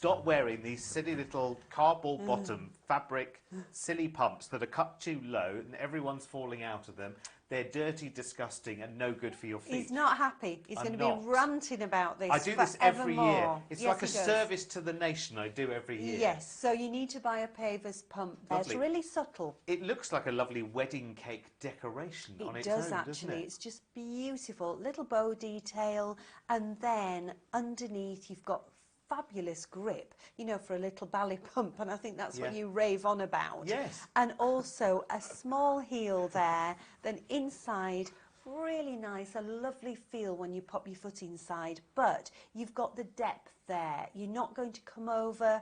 stop wearing these silly little cardboard bottom fabric silly pumps that are cut too low and everyone's falling out of them. They're dirty, disgusting, and no good for your feet. He's not happy. He's going to be ranting about this. I do this every year. It's yes, like a service to the nation I do every year. Yes, so you need to buy a Pavers pump. It's really subtle. It looks like a lovely wedding cake decoration on its own, doesn't it? It does, actually. It's just beautiful. Little bow detail, and then underneath you've got fabulous grip, you know, for a little ballet pump, and I think that's what you rave on about. Yes. And also a small heel there, then inside, really nice, a lovely feel when you pop your foot inside, but you've got the depth there. You're not going to come over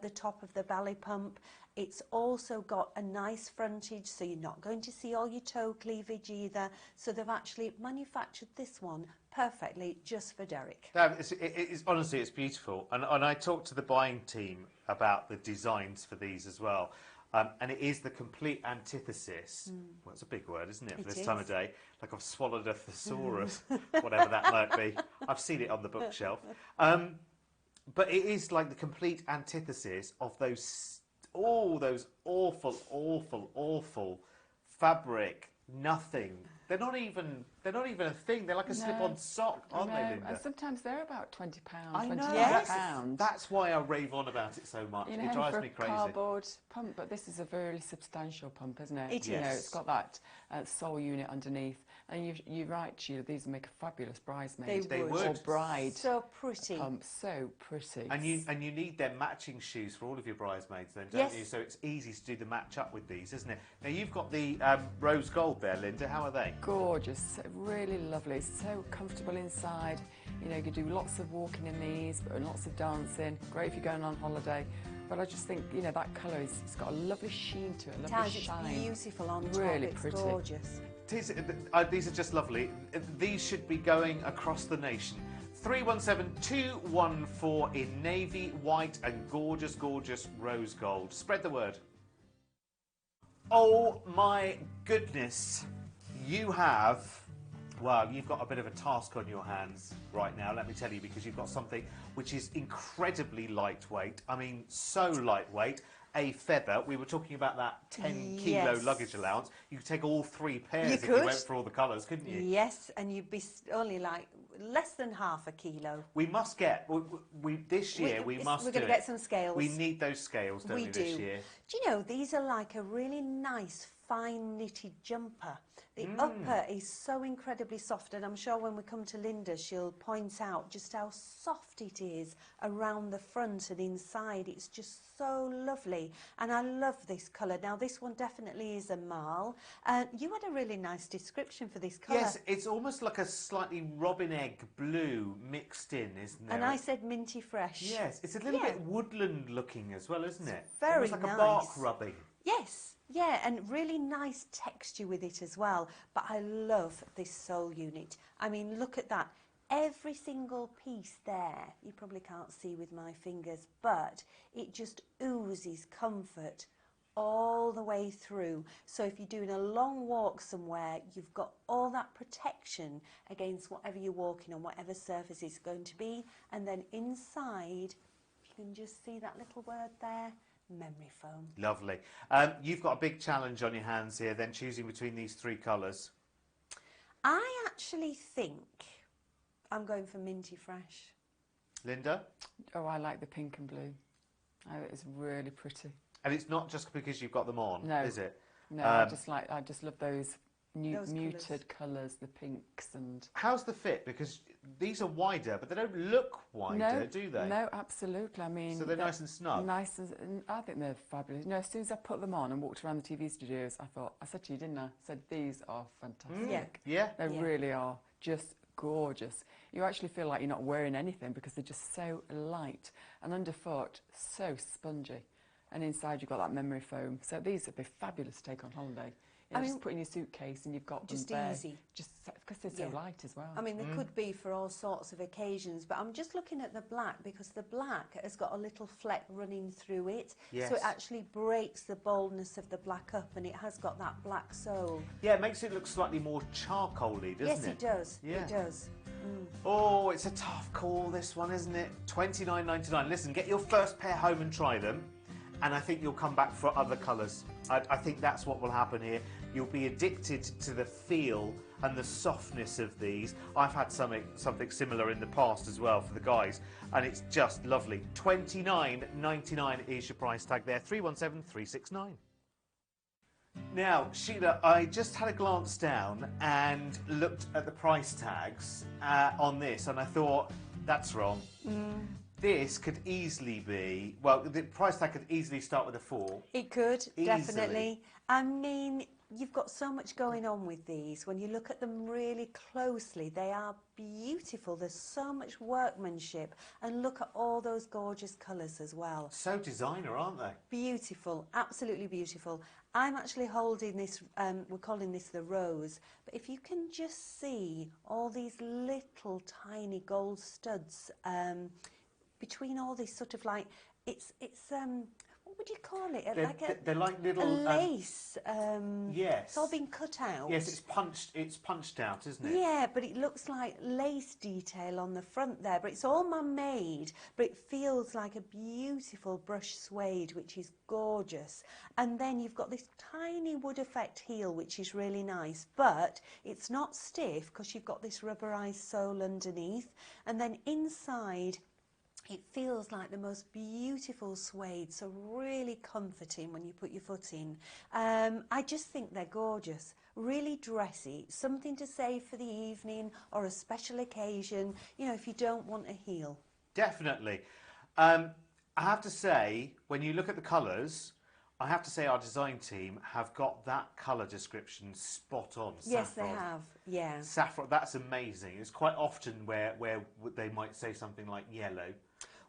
the top of the ballet pump. It's also got a nice frontage, so you're not going to see all your toe cleavage either. So they've actually manufactured this one perfectly just for Derek. Honestly, it's beautiful. And I talked to the buying team about the designs for these as well. And it is the complete antithesis. Well, it's a big word, isn't it, for this time of day? Like I've swallowed a thesaurus, whatever that might be. I've seen it on the bookshelf. But it is like the complete antithesis of all those awful, awful, awful fabric, nothing. They're not even a thing. They're like a slip-on sock, aren't they, Linda? And sometimes they're about £20, I know. £25. That's why I rave on about it so much. It drives me crazy. A cardboard pump, but this is a very substantial pump, isn't it? It is. You know, it's got that sole unit underneath. And you're right, Sheila, these would make a fabulous bridesmaid. They would. Or bride. So pretty. Pump, so pretty. And you need their matching shoes for all of your bridesmaids then, don't you? So it's easy to do the match up with these, isn't it? Now, you've got the rose gold there, Linda. How are they? Gorgeous. Really lovely. So comfortable inside. You know, you can do lots of walking in these, but lots of dancing. Great if you're going on holiday. But I just think, you know, that colour it's got a lovely sheen to it, a lovely shine. It's beautiful on top. Really it's pretty. Gorgeous. These are just lovely. These should be going across the nation. 317214 in navy, white and gorgeous, gorgeous rose gold. Spread the word. Oh my goodness. You've got a bit of a task on your hands right now, let me tell you, because you've got something which is incredibly lightweight. I mean, so lightweight. A feather. We were talking about that 10-kilo luggage allowance. You could take all 3 pairs if you went for all the colours, couldn't you? Yes, and you'd be only like less than half a kilo. We must get, this year we must We're going to get some scales. We need those scales, don't we, this year? Do you know, these are like a really nice, fine knitted jumper. The upper is so incredibly soft, and I'm sure when we come to Linda, she'll point out just how soft it is around the front and inside. It's just so lovely, and I love this colour. Now, this one definitely is a marl. You had a really nice description for this colour. Yes, it's almost like a slightly robin egg blue mixed in, isn't it? And I said minty fresh. Yes, it's a little bit woodland looking as well, isn't it? Very nice. Almost like nice. a bark rubbing. Yes. Yeah, and really nice texture with it as well. But I love this sole unit. I mean, look at that. Every single piece there, you probably can't see with my fingers, but it just oozes comfort all the way through. So if you're doing a long walk somewhere, you've got all that protection against whatever you're walking on, whatever surface it's going to be. And then inside, you can just see that little word there. Memory foam. Lovely. You've got a big challenge on your hands here then, choosing between these 3 colours. I actually think I'm going for minty fresh. Linda? Oh, I like the pink and blue. Oh, it's really pretty. And it's not just because you've got them on, is it? No, I just love those muted colours, the pinks and... How's the fit? Because these are wider, but they don't look wider, do they? No, absolutely. I mean... So they're nice and snug? Nice and I think they're fabulous. You know, as soon as I put them on and walked around the TV studios, I said to you, didn't I? I said, these are fantastic. Yeah. They really are just gorgeous. You actually feel like you're not wearing anything because they're just so light. And underfoot, so spongy. And inside you've got that memory foam. So these would be fabulous to take on holiday. You know, just put in your suitcase and you've got just them there. easy. Just because they're so light as well. I mean, they could be for all sorts of occasions, but I'm just looking at the black because the black has got a little fleck running through it, Yes. so it actually breaks the boldness of the black up, and it has got that black sole. Yeah, it makes it look slightly more charcoaly, doesn't Yes, it? it does. Yeah. It does. Oh, it's a tough call, this one, isn't it? $29.99. Listen, get your first pair home and try them, and I think you'll come back for other colours. I think that's what will happen here. You'll be addicted to the feel and the softness of these. I've had something similar in the past as well for the guys, and it's just lovely. $29.99 is your price tag there. 317369. Now, Sheila, I just had a glance down and looked at the price tags on this, and I thought, that's wrong. This could easily be, well, the price tag could easily start with a 4. It could, Easily. definitely. I mean, you've got so much going on with these. When you look at them really closely, they are beautiful. There's so much workmanship. And look at all those gorgeous colours as well. So designer, aren't they? Beautiful, absolutely beautiful. I'm actually holding this, we're calling this the rose, but if you can just see all these little tiny gold studs between all these sort of like, it's what would you call it? They're like little a lace. yes. It's all been cut out. Yes, it's punched out, isn't it? Yeah, but it looks like lace detail on the front there, but it's all man-made, but it feels like a beautiful brush suede, which is gorgeous. And then you've got this tiny wood effect heel, which is really nice, but it's not stiff because you've got this rubberized sole underneath, and then inside it feels like the most beautiful suede, so really comforting when you put your foot in. I just think they're gorgeous, really dressy, something to save for the evening or a special occasion, you know, if you don't want a heel. Definitely. I have to say, when you look at the colours, I have to say our design team have got that colour description spot on. Yes, Saffron. they have, yeah. Saffron, that's amazing. It's quite often where they might say something like yellow.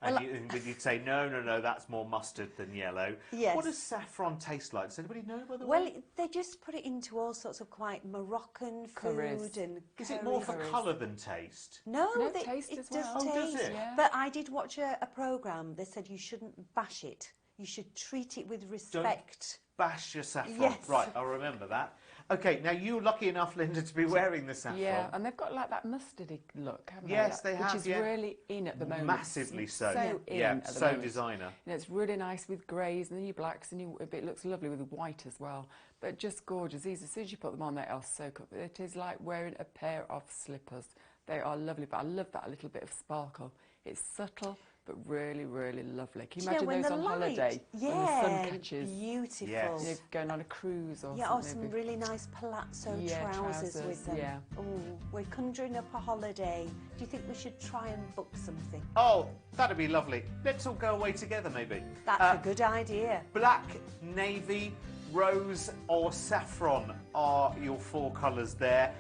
And Well, you'd say, no, that's more mustard than yellow. Yes. What does saffron taste like? Does anybody know, by the Well, way? they just put it into all sorts of quite Moroccan Curries. food and Is it more for curries. colour than taste? No, No, they, taste it as does well. Oh, does taste. it? Yeah. But I did watch a programme. They said you shouldn't bash it. You should treat it with respect. Bash your saffron. Yes. Right, I'll remember that. Okay, now you're lucky enough, Linda, to be wearing the saffron. Yeah, and they've got like that mustardy look, haven't Yes, they? they have, Which is yeah. really in at the moment. Massively so. So in Yeah, at the so moment. designer. You know, it's really nice with greys and then your blacks, and it looks lovely with the white as well. But just gorgeous. These, as soon as you put them on, they are so comfortable. It is like wearing a pair of slippers. They are lovely, but I love that little bit of sparkle. It's subtle, but really, really lovely. Can you Do you know, imagine when those the on light- holiday Yeah, when the sun catches? beautiful. Yes. You know, going on a cruise or Yeah, or something. some really nice palazzo Yeah, trousers trousers, with them. yeah. Oh, we're conjuring up a holiday. Do you think we should try and book something? Oh, that'd be lovely. Let's all go away together, maybe. That's a good idea. Black, navy, rose or saffron are your 4 colours there.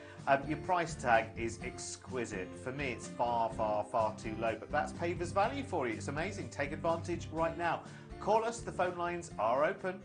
Your price tag is exquisite. For me, it's far, far, far too low, but that's Pavers value for you. It's amazing. Take advantage right now. Call us. The phone lines are open.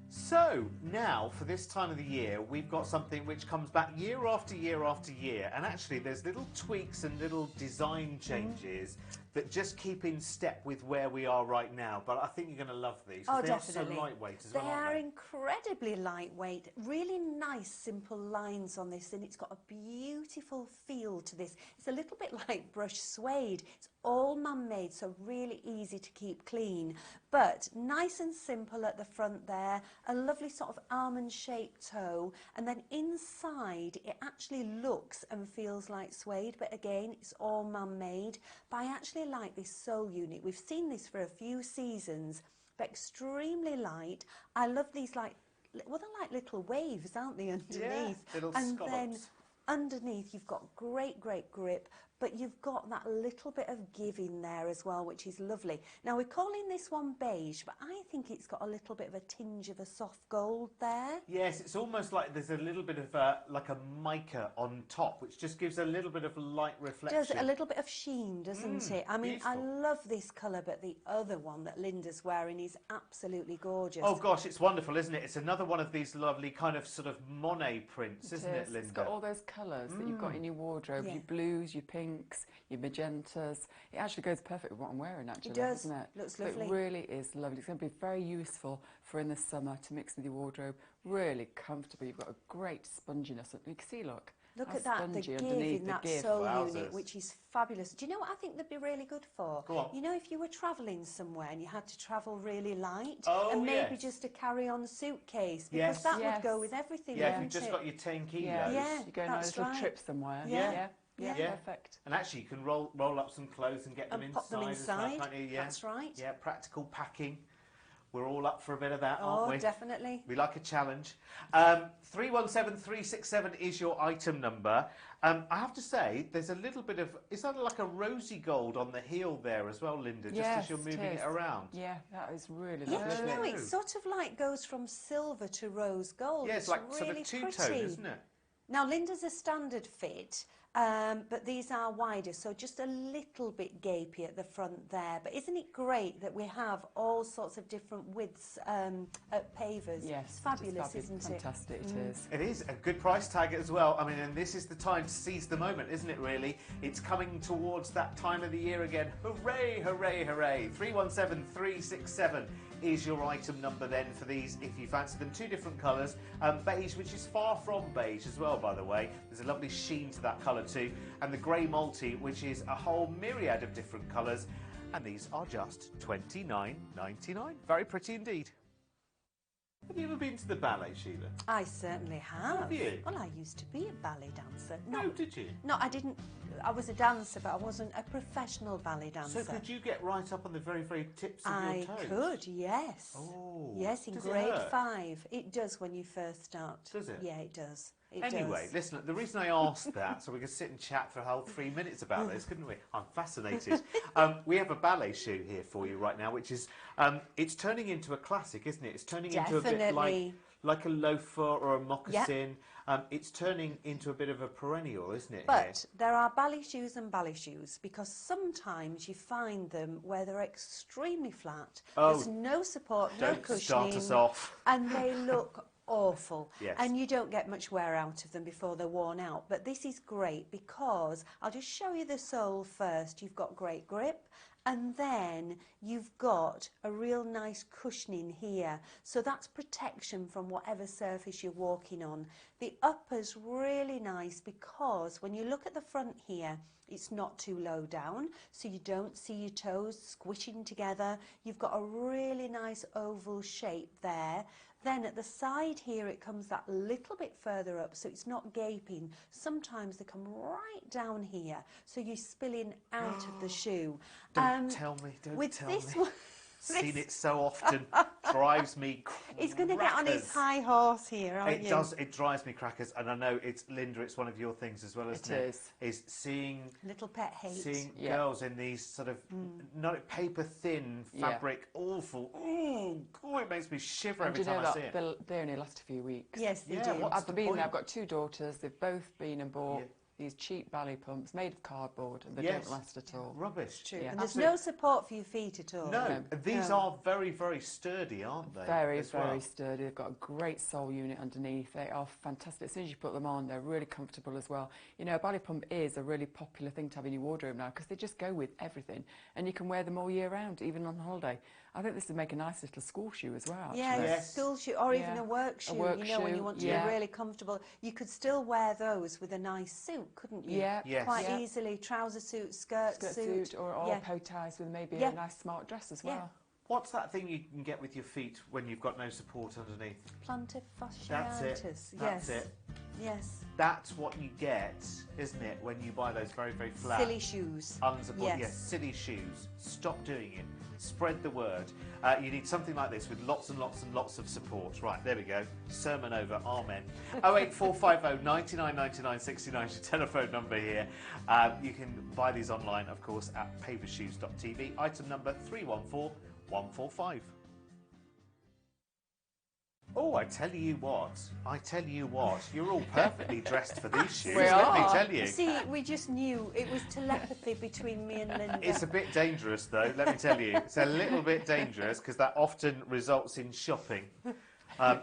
So now, for this time of the year, we've got something which comes back year after year after year, and actually there's little tweaks and little design changes that just keep in step with where we are right now. But I think you're going to love these. Oh, They definitely. are so lightweight as They well, aren't are they? incredibly lightweight, really nice, simple lines on this, and it's got a beautiful feel to this. It's a little bit like brush suede. It's all man-made, so really easy to keep clean, but nice and simple at the front there, a lovely sort of almond-shaped toe, and then inside it actually looks and feels like suede, but again, it's all man-made. But I actually like this sole unit. We've seen this for a few seasons, but extremely light. I love these, like, well, they're like little waves, aren't they, underneath? little and scallops. then underneath you've got great grip, but you've got that little bit of give in there as well, which is lovely. Now we're calling this one beige, but I think it's got a little bit of a tinge of a soft gold there. Yes, it's almost like there's a little bit of like a mica on top, which just gives a little bit of light reflection. Does a little bit of sheen, doesn't it? I mean, beautiful. I love this colour, but the other one that Linda's wearing is absolutely gorgeous. Oh gosh, it's wonderful, isn't it? It's another one of these lovely kind of sort of Monet prints, isn't it, Linda? It's got all those colours that you've got in your wardrobe, Yeah. your blues, your pinks, your magentas. It actually goes perfect with what I'm wearing, actually. It does. Doesn't it? Looks So lovely. it really is lovely. It's going to be very useful for in the summer to mix with your wardrobe. Really comfortable. You've got a great sponginess. You can see, look. Look how at that, the spongy give underneath, in the that give. sole Wowzers. unit, which is fabulous. Do you know what I think they'd be really good for? Go on. You know, if you were travelling somewhere and you had to travel really light, Oh, and maybe yes. just a carry-on suitcase, because Yes. that Yes. would go with everything, Yeah, if wouldn't you've just it? got your 10 kilos. Yeah, Yeah, you're going on a that's little right. trip somewhere. Yeah. Yeah, perfect. And actually, you can roll up some clothes and get them And inside. pop them as well, inside. can't you? Yeah. That's right. Yeah, practical packing. We're all up for a bit of that, aren't Oh, we? definitely. We like a challenge. 317367 is your item number. I have to say, there's a little bit of, is that like a rosy gold on the heel there as well, Linda, just as you're moving it around? Yeah, that is really Yeah, lovely. do you know, Oh. it sort of like goes from silver to rose gold. Yeah, it's like really sort of two-tone, pretty. isn't it? Now, Linda's a standard fit, but these are wider, so just a little bit gapey at the front there. But isn't it great that we have all sorts of different widths at pavers? Yes, It's fabulous, it's isn't it? fantastic, it is. It is a good price tag as well. I mean, and this is the time to seize the moment, isn't it, really? It's coming towards that time of the year again. Hooray, hooray, hooray. 317367 is your item number then for these, if you fancy them. Two different colours. Beige, which is far from beige as well, by the way. There's a lovely sheen to that colour too. And the grey multi, which is a whole myriad of different colours. And these are just $29.99. Very pretty indeed. Have you ever been to the ballet, Sheila? I certainly have. Have you? Well, I used to be a ballet dancer. No, did you? No, I didn't. I was a dancer, but I wasn't a professional ballet dancer. So could you get right up on the very, very tips of I your toes? could, yes. Oh. Yes, in Does it grade hurt? 5. It does when you first start. Does it? Yeah, it does. It Anyway, does. listen, the reason I asked that, so we could sit and chat for a whole 3 minutes about this, couldn't we? I'm fascinated. We have a ballet shoe here for you right now, which is, it's turning into a classic, isn't it? It's turning into a bit Definitely. like a loafer or a moccasin. It's turning into a bit of a perennial, isn't it? But there are ballet shoes and ballet shoes, because sometimes you find them where they're extremely flat. Oh, There's no support, no Don't cushioning. start us off. And they look awful. Yes. And you don't get much wear out of them before they're worn out. But this is great because I'll just show you the sole first. You've got great grip. And then you've got a real nice cushioning here. So that's protection from whatever surface you're walking on. The upper's really nice because when you look at the front here, it's not too low down, so you don't see your toes squishing together. You've got a really nice oval shape there. Then at the side here, it comes that little bit further up, so it's not gaping. Sometimes they come right down here, so you're spilling out of the shoe. Don't tell me, don't with tell this me. one, Seen it so often, drives me crackers. he's going to get on his high horse here, aren't It you? does, it drives me crackers, and I know it's, Linda, it's one of your things as well, isn't it? It is. Is seeing Little pet hate. Yeah. girls in these sort of not paper thin Yeah. fabric, awful. Oh, God, it makes me shiver And every do you time know I see it. that they only last a few weeks? Yes, they Yeah, do. what's I've the been point? there, I've got 2 daughters, they've both been and bought Yeah. these cheap ballet pumps made of cardboard and they Yes. don't last at all. Rubbish. True. Yeah. And there's Absolutely. no support for your feet at all. No, No. these No. are very, very sturdy, aren't they? Very, as very well? sturdy. They've got a great sole unit underneath. They are fantastic. As soon as you put them on, they're really comfortable as well. You know, a ballet pump is a really popular thing to have in your wardrobe now because they just go with everything. And you can wear them all year round, even on holiday. I think this would make a nice little school shoe as well, actually. Yeah, Yes. school shoe or even Yeah. a work shoe. work you know, when you shoe, want to yeah. be really comfortable, you could still wear those with a nice suit, couldn't you? Yeah, Yes. Quite yeah. easily. Trouser suit, skirt Suit or all yeah. bow ties with maybe Yeah. a nice smart dress as Yeah. well. What's that thing you can get with your feet when you've got no support underneath? Plantar That's fasciitis. it. Yes. That's it. Yes. That's what you get, isn't it, when you buy those very, very flat, Silly shoes. unsupported, Yes. silly shoes. Stop doing it. Spread the word. You need something like this with lots and lots and lots of support. Right, there we go. Sermon over. Amen. 08450 99 99 69 is your telephone number here. You can buy these online, of course, at pavershoes.tv. Item number 314145. Oh, I tell you what, you're all perfectly dressed for these shoes, let me tell you. See, we just knew it was telepathy between me and Linda. It's a bit dangerous, though, let me tell you. It's a little bit dangerous, because that often results in shopping.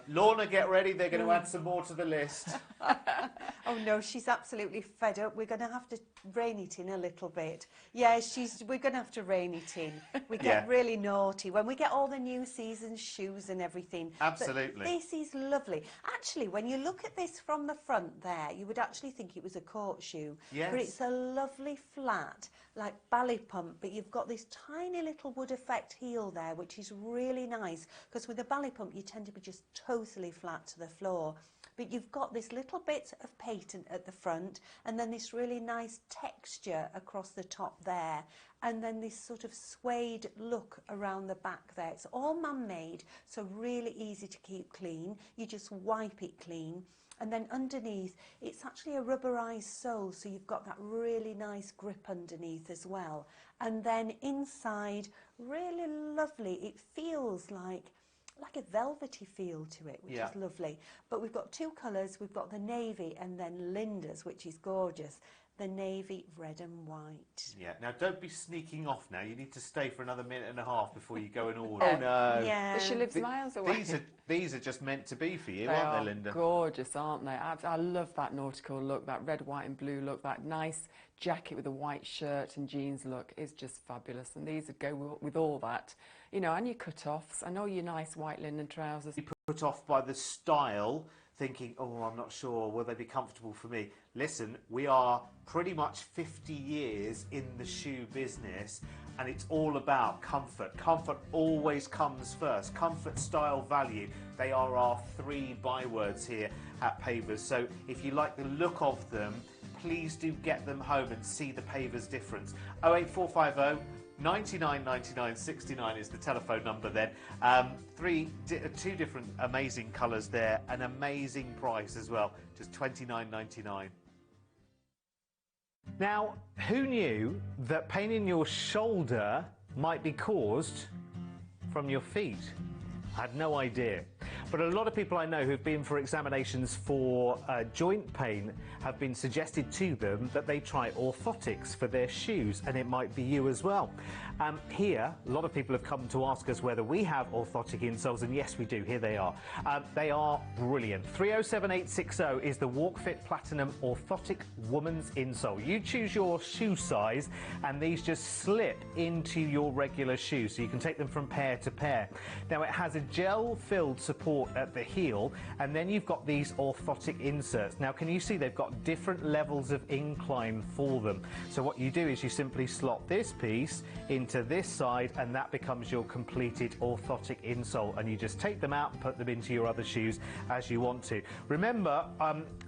Lorna, get ready, they're going to add some more to the list. Oh no, she's absolutely fed up. We're going to have to rein it in a little bit. Yeah, we're going to have to rein it in. We get really naughty when we get all the new season shoes and everything. Absolutely. But this is lovely. Actually, when you look at this from the front there, you would actually think it was a court shoe. Yes. But it's a lovely flat, like ballet pump, but you've got this tiny little wood effect heel there, which is really nice, because with a ballet pump, you tend to be just totally flat to the floor. But you've got this little bit of patent at the front, and then this really nice texture across the top there, and then this sort of suede look around the back there. It's all man-made, so really easy to keep clean. You just wipe it clean. And then underneath, it's actually a rubberized sole, so you've got that really nice grip underneath as well. And then inside, really lovely. It feels like a velvety feel to it, which is lovely. But we've got two colours. We've got the navy and then Linda's, which is gorgeous. The navy, red and white. Yeah, now don't be sneaking off now. You need to stay for another minute and a half before you go and order. Oh, no. Yeah. But she lives miles away. These are just meant to be for you, They aren't are they, Linda? gorgeous, aren't they? I love that nautical look, that red, white and blue look, that nice jacket with a white shirt and jeans look is just fabulous. And these would go with all that. You know, and your cut-offs and all your nice white linen trousers. You put off by the style, thinking, oh, I'm not sure, will they be comfortable for me? Listen, we are pretty much 50 years in the shoe business, and it's all about comfort. Comfort always comes first. Comfort, style, value. They are our three bywords here at Pavers. So if you like the look of them, please do get them home and see the Pavers difference. 08450 99 99 69 is the telephone number then. Two different amazing colours there, an amazing price as well, just £29.99. Now, who knew that pain in your shoulder might be caused from your feet? I had no idea. But a lot of people I know who've been for examinations for joint pain have been suggested to them that they try orthotics for their shoes, and it might be you as well. Here, a lot of people have come to ask us whether we have orthotic insoles, and yes, we do. Here they are. They are brilliant. 307860 is the WalkFit Platinum Orthotic Woman's Insole. You choose your shoe size, and these just slip into your regular shoe, so you can take them from pair to pair. Now, it has a gel-filled support at the heel, and then you've got these orthotic inserts. Now, can you see they've got different levels of incline for them? So what you do is you simply slot this piece into this side, and that becomes your completed orthotic insole, and you just take them out and put them into your other shoes as you want to. Remember,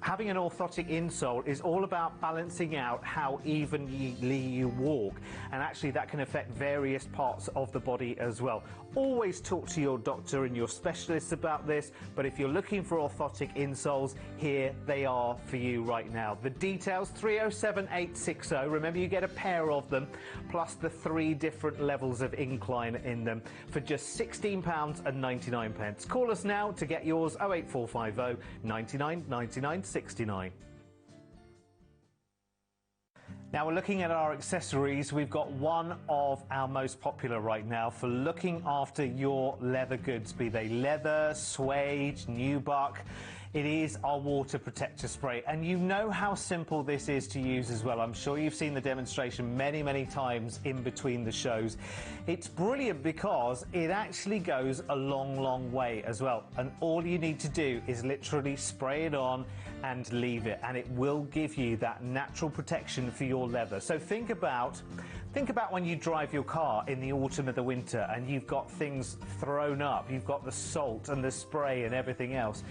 having an orthotic insole is all about balancing out how evenly you walk, and actually that can affect various parts of the body as well. Always talk to your doctor and your specialists about this, but if you're looking for orthotic insoles, here they are for you right now. The details, 307860. Remember, you get a pair of them, plus the 3 different levels of incline in them for just £16.99. Call us now to get yours, 08450 99 99 69. Now we're looking at our accessories. We've got one of our most popular right now for looking after your leather goods, be they leather, suede, nubuck. It is our water protector spray, and you know how simple this is to use as well. I'm sure you've seen the demonstration many, many times in between the shows. It's brilliant because it actually goes a long, long way as well, and all you need to do is literally spray it on and leave it, and it will give you that natural protection for your leather. So think about when you drive your car in the autumn or the winter and you've got things thrown up, you've got the salt and the spray and everything else.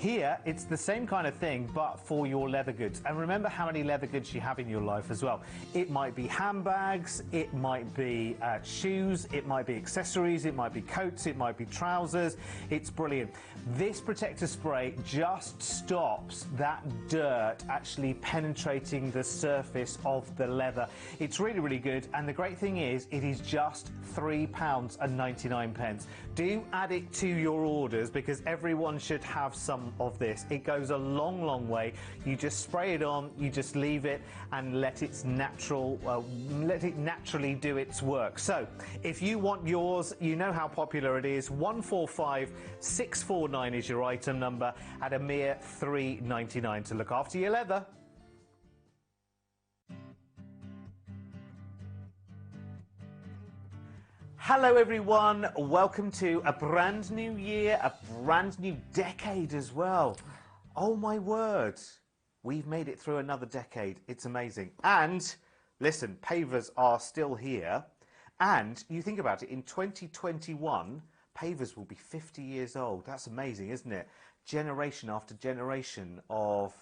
Here, it's the same kind of thing, but for your leather goods. And remember how many leather goods you have in your life as well. It might be handbags, it might be shoes, it might be accessories, it might be coats, it might be trousers. It's brilliant. This protector spray just stops that dirt actually penetrating the surface of the leather. It's really, really good. And the great thing is, it is just £3.99. Do add it to your orders because everyone should have some of this. It goes a long, long way. You just spray it on, you just leave it and let it naturally do its work. So if you want yours, you know how popular it is. 145649 is your item number at a mere £3.99 to look after your leather. Hello everyone, welcome to a brand new year, a brand new decade as well. Oh my word, we've made it through another decade, it's amazing. And listen, pavers are still here, and you think about it, in 2021, pavers will be 50 years old. That's amazing, isn't it? Generation after generation of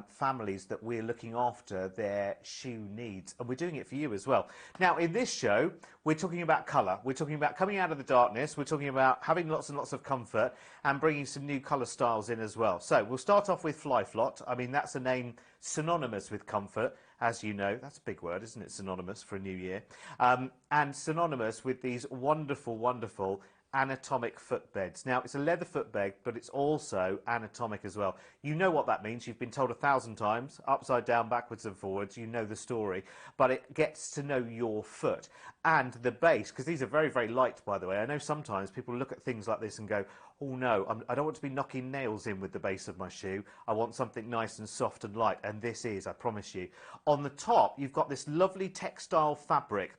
families that we're looking after their shoe needs, and we're doing it for you as well. Now in this show we're talking about colour, we're talking about coming out of the darkness, we're talking about having lots and lots of comfort and bringing some new colour styles in as well. So we'll start off with Fly-Flotte. I mean, that's a name synonymous with comfort, as you know. That's a big word, isn't it? Synonymous for a new year, and synonymous with these wonderful, wonderful anatomic footbeds. Now, it's a leather footbed, but it's also anatomic as well. You know what that means. You've been told 1,000 times, upside down, backwards and forwards. You know the story, but it gets to know your foot and the base, because these are very, very light, by the way. I know sometimes people look at things like this and go, oh no, I don't want to be knocking nails in with the base of my shoe. I want something nice and soft and light, and this is, I promise you. On the top, you've got this lovely textile fabric,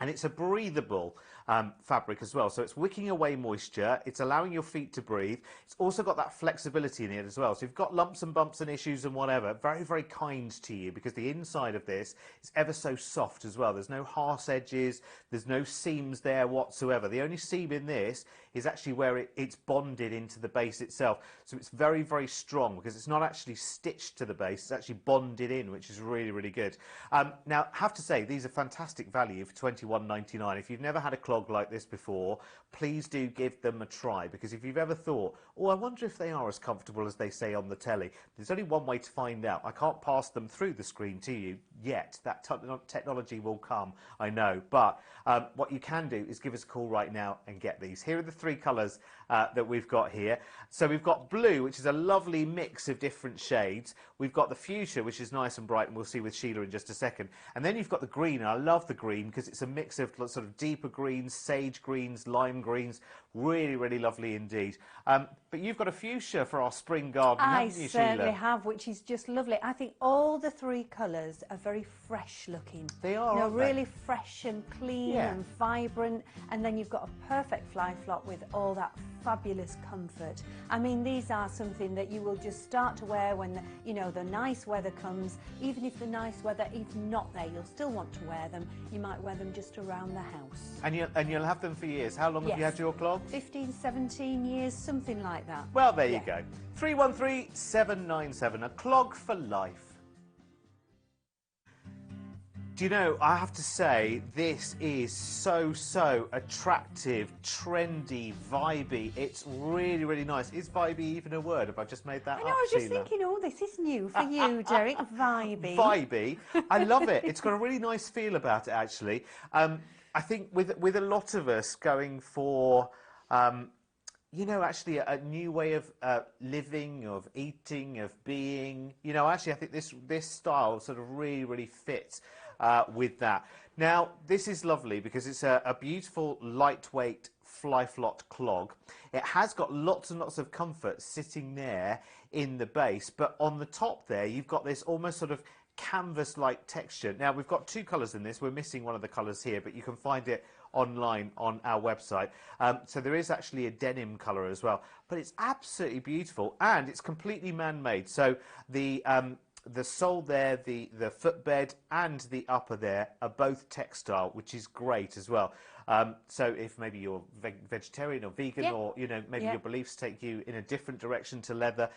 and it's a breathable fabric as well. So it's wicking away moisture, it's allowing your feet to breathe. It's also got that flexibility in it as well. So if you've got lumps and bumps and issues and whatever, very, very kind to you, because the inside of this is ever so soft as well. There's no harsh edges, there's no seams there whatsoever. The only seam in this is actually where it's bonded into the base itself. So it's very, very strong because it's not actually stitched to the base, it's actually bonded in, which is really, really good. Now, I have to say, these are fantastic value for £21.99. If you've never had a clog like this before, please do give them a try, because if you've ever thought, oh, I wonder if they are as comfortable as they say on the telly, there's only one way to find out. I can't pass them through the screen to you yet. That technology will come, I know, but what you can do is give us a call right now and get these. Here are the three colours that we've got here. So we've got blue, which is a lovely mix of different shades. We've got the fuchsia, which is nice and bright, and we'll see with Sheila in just a second. And then you've got the green, and I love the green because it's a mix of sort of deeper greens, sage greens, lime greens. Really, really lovely indeed. But you've got a fuchsia for our spring garden, haven't you, Sheila? I certainly have, which is just lovely. I think all the three colours are very fresh looking. They are, They're aren't really they? fresh and clean, Yeah. and vibrant, and then you've got a perfect Fly-Flotte with all that fabulous comfort. I mean, these are something that you will just start to wear when the nice weather comes. Even if the nice weather is not there, you'll still want to wear them. You might wear them just around the house. And you'll have them for years. How long have you had your clogs? 15, 17 years, something like that. Well, there you go. 313-797, a clog for life. Do you know, I have to say, this is so attractive, trendy, vibey. It's really, really nice. Is vibey even a word? Have I just made that up, I know, I was just Sheila? thinking, oh, this is new for you, Derek. Vibey. Vibey. I love it. It's got a really nice feel about it, actually. I think with a lot of us going for... actually a new way of living, of eating, of being. Actually, I think this style sort of really, really fits with that. Now, this is lovely because it's a beautiful, lightweight Fly-Flotte clog. It has got lots and lots of comfort sitting there in the base, but on the top there, you've got this almost sort of canvas-like texture. Now, we've got two colours in this. We're missing one of the colours here, but you can find it online on our website. So there is actually a denim colour as well, but it's absolutely beautiful, and it's completely man-made. So the sole there, the footbed and the upper there are both textile, which is great as well. So if maybe you're vegetarian or vegan, or maybe your beliefs take you in a different direction to leather,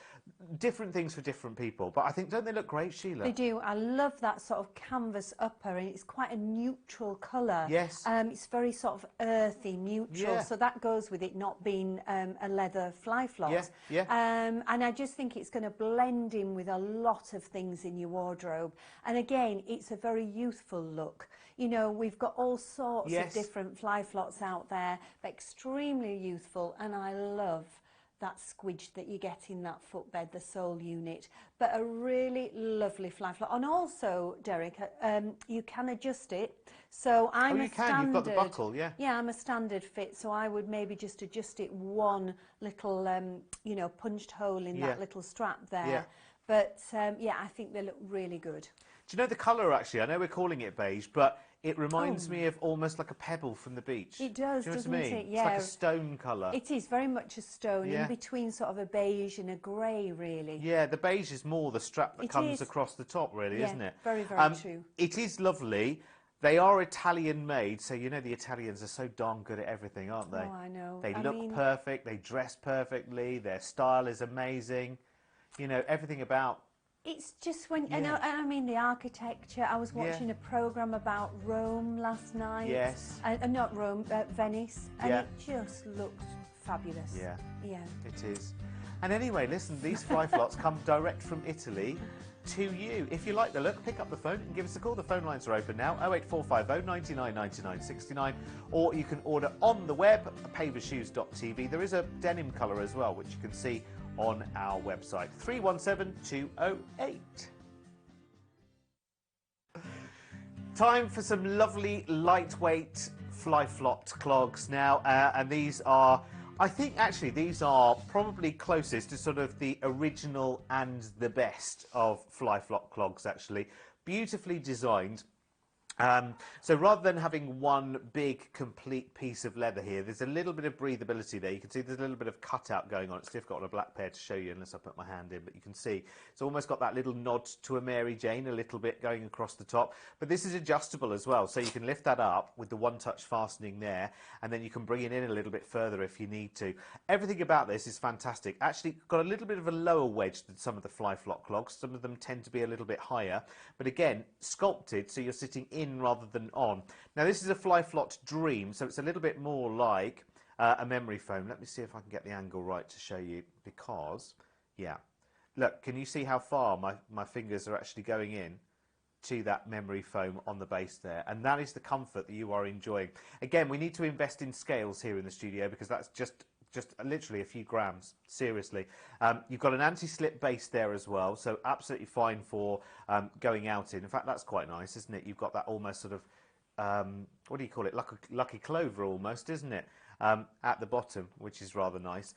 different things for different people. But I think, don't they look great, Sheila? They do. I love that sort of canvas upper, and it's quite a neutral colour. Yes. It's very sort of earthy, neutral. Yeah. So that goes with it not being a leather fly floss. Yeah, yeah. And I just think it's going to blend in with a lot of things in your wardrobe. And again, it's a very youthful look. You know, we've got all sorts of different fly flots out there, but extremely youthful, and I love that squidge that you get in that footbed, the sole unit, but a really lovely fly flop. And also, Derek, you can adjust it. So I'm a standard. You've got the buckle, yeah. Yeah, I'm a standard fit, so I would maybe just adjust it one little, punched hole in that little strap there. Yeah. But yeah, I think they look really good. Do you know the colour, actually? I know we're calling it beige, but it reminds me of almost like a pebble from the beach. It does, Do you know doesn't what I mean? it? Yeah. It's like a stone colour. It is very much a stone, Yeah. in between sort of a beige and a grey, really. Yeah, the beige is more the strap that comes is. across the top, really, Yeah, isn't it? very, very true. It is lovely. They are Italian made, so you know the Italians are so darn good at everything, aren't they? Oh, I know. They I look mean, perfect, they dress perfectly, their style is amazing. You know, everything about... it's just when, Yeah. I mean, the architecture. I was watching a programme about Rome last night. Yes. Not Rome, Venice. And Yeah. it just looked fabulous. Yeah. Yeah. It is. And anyway, listen, these fly flots come direct from Italy to you. If you like the look, pick up the phone and give us a call. The phone lines are open now, 08450 99 99 69, or you can order on the web, pavershoes.tv. There is a denim colour as well, which you can see on our website, 317208. Time for some lovely lightweight fly flop clogs now, and these are, I think actually these are probably closest to sort of the original and the best of fly flop clogs, actually. Beautifully designed. So rather than having one big complete piece of leather here, there's a little bit of breathability there. You can see there's a little bit of cutout going on. It's difficult on a black pair to show you unless I put my hand in, but you can see it's almost got that little nod to a Mary Jane a little bit going across the top. But this is adjustable as well, so you can lift that up with the one-touch fastening there, and then you can bring it in a little bit further if you need to. Everything about this is fantastic. Actually got a little bit of a lower wedge than some of the fly flop clogs. Some of them tend to be a little bit higher, but again sculpted so you're sitting in rather than on. Now this is a fly flop dream, so it's a little bit more like a memory foam. Let me see if I can get the angle right to show you, because yeah, look, can you see how far my fingers are actually going in to that memory foam on the base there? And that is the comfort that you are enjoying. Again, we need to invest in scales here in the studio, because that's just literally a few grams, seriously. You've got an anti-slip base there as well, so absolutely fine for going out in. In fact, that's quite nice, isn't it? You've got that almost sort of, what do you call it, lucky clover almost, isn't it? At the bottom, which is rather nice.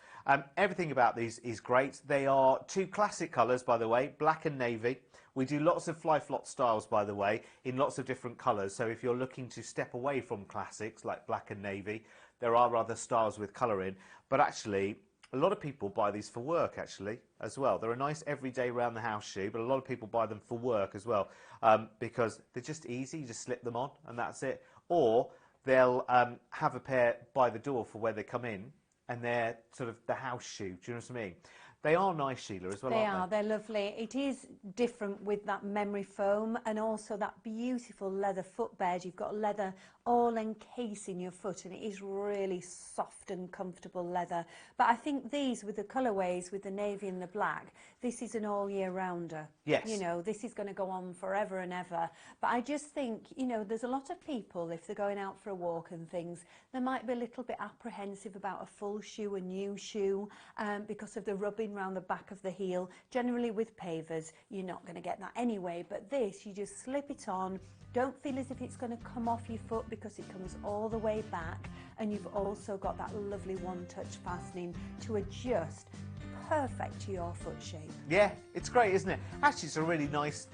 Everything about these is great. They are two classic colours, by the way, black and navy. We do lots of fly flop styles, by the way, in lots of different colours. So if you're looking to step away from classics like black and navy, there are other styles with colour in. But actually, a lot of people buy these for work, actually, as well. They're a nice everyday round the house shoe, but a lot of people buy them for work as well, because they're just easy. You just slip them on and that's it. Or they'll have a pair by the door for where they come in, and they're sort of the house shoe. Do you know what I mean? They are nice, Sheila, as well, aren't they? They're lovely. It is different with that memory foam and also that beautiful leather footbed. You've got leather all encasing your foot, and it is really soft and comfortable leather. But I think these, with the colourways, with the navy and the black, this is an all year rounder. Yes. You know, this is going to go on forever and ever. But I just think, you know, there's a lot of people, if they're going out for a walk and things, they might be a little bit apprehensive about a full shoe, a new shoe, because of the rubbing around the back of the heel. Generally with pavers, you're not going to get that anyway. But this, you just slip it on. Don't feel as if it's going to come off your foot, because it comes all the way back, and you've also got that lovely one-touch fastening to adjust perfect to your foot shape. Yeah, it's great, isn't it? Actually, it's a really nice,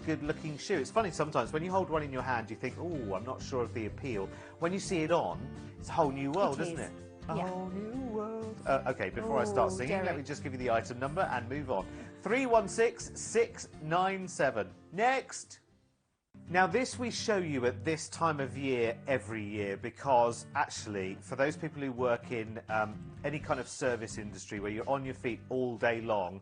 good-looking shoe. It's funny sometimes when you hold one in your hand, you think, oh, I'm not sure of the appeal. When you see it on, it's a whole new world, isn't it? A whole new world. Okay, before I start singing, Derek, let me just give you the item number and move on. 316697. Next. Now this we show you at this time of year every year because actually for those people who work in any kind of service industry where you're on your feet all day long,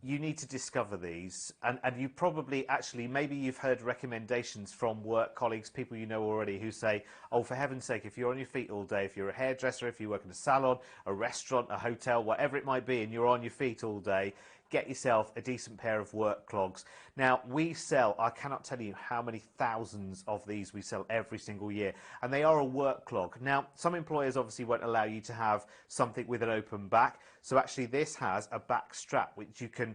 you need to discover these, and you probably actually, maybe you've heard recommendations from work colleagues, people you know already, who say, oh, for heaven's sake, if you're on your feet all day, if you're a hairdresser, if you work in a salon, a restaurant, a hotel, whatever it might be, and you're on your feet all day, get yourself a decent pair of work clogs. Now, we sell, I cannot tell you how many thousands of these we sell every single year, and they are a work clog. Now, some employers obviously won't allow you to have something with an open back, so actually this has a back strap which you can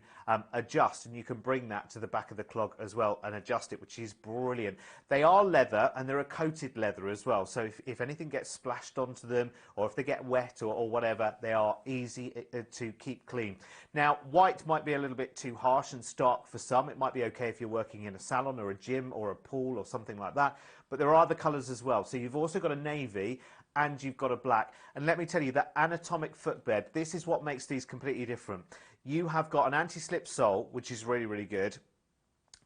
adjust, and you can bring that to the back of the clog as well and adjust it, which is brilliant. They are leather, and they're a coated leather as well, so if anything gets splashed onto them, or if they get wet or whatever, they are easy to keep clean. Now, white might be a little bit too harsh and stark for some. It might be okay if you're working in a salon or a gym or a pool or something like that, but there are other colours as well. So you've also got a navy and you've got a black, and let me tell you, that anatomic footbed, this is what makes these completely different. You have got an anti-slip sole, which is really, really good,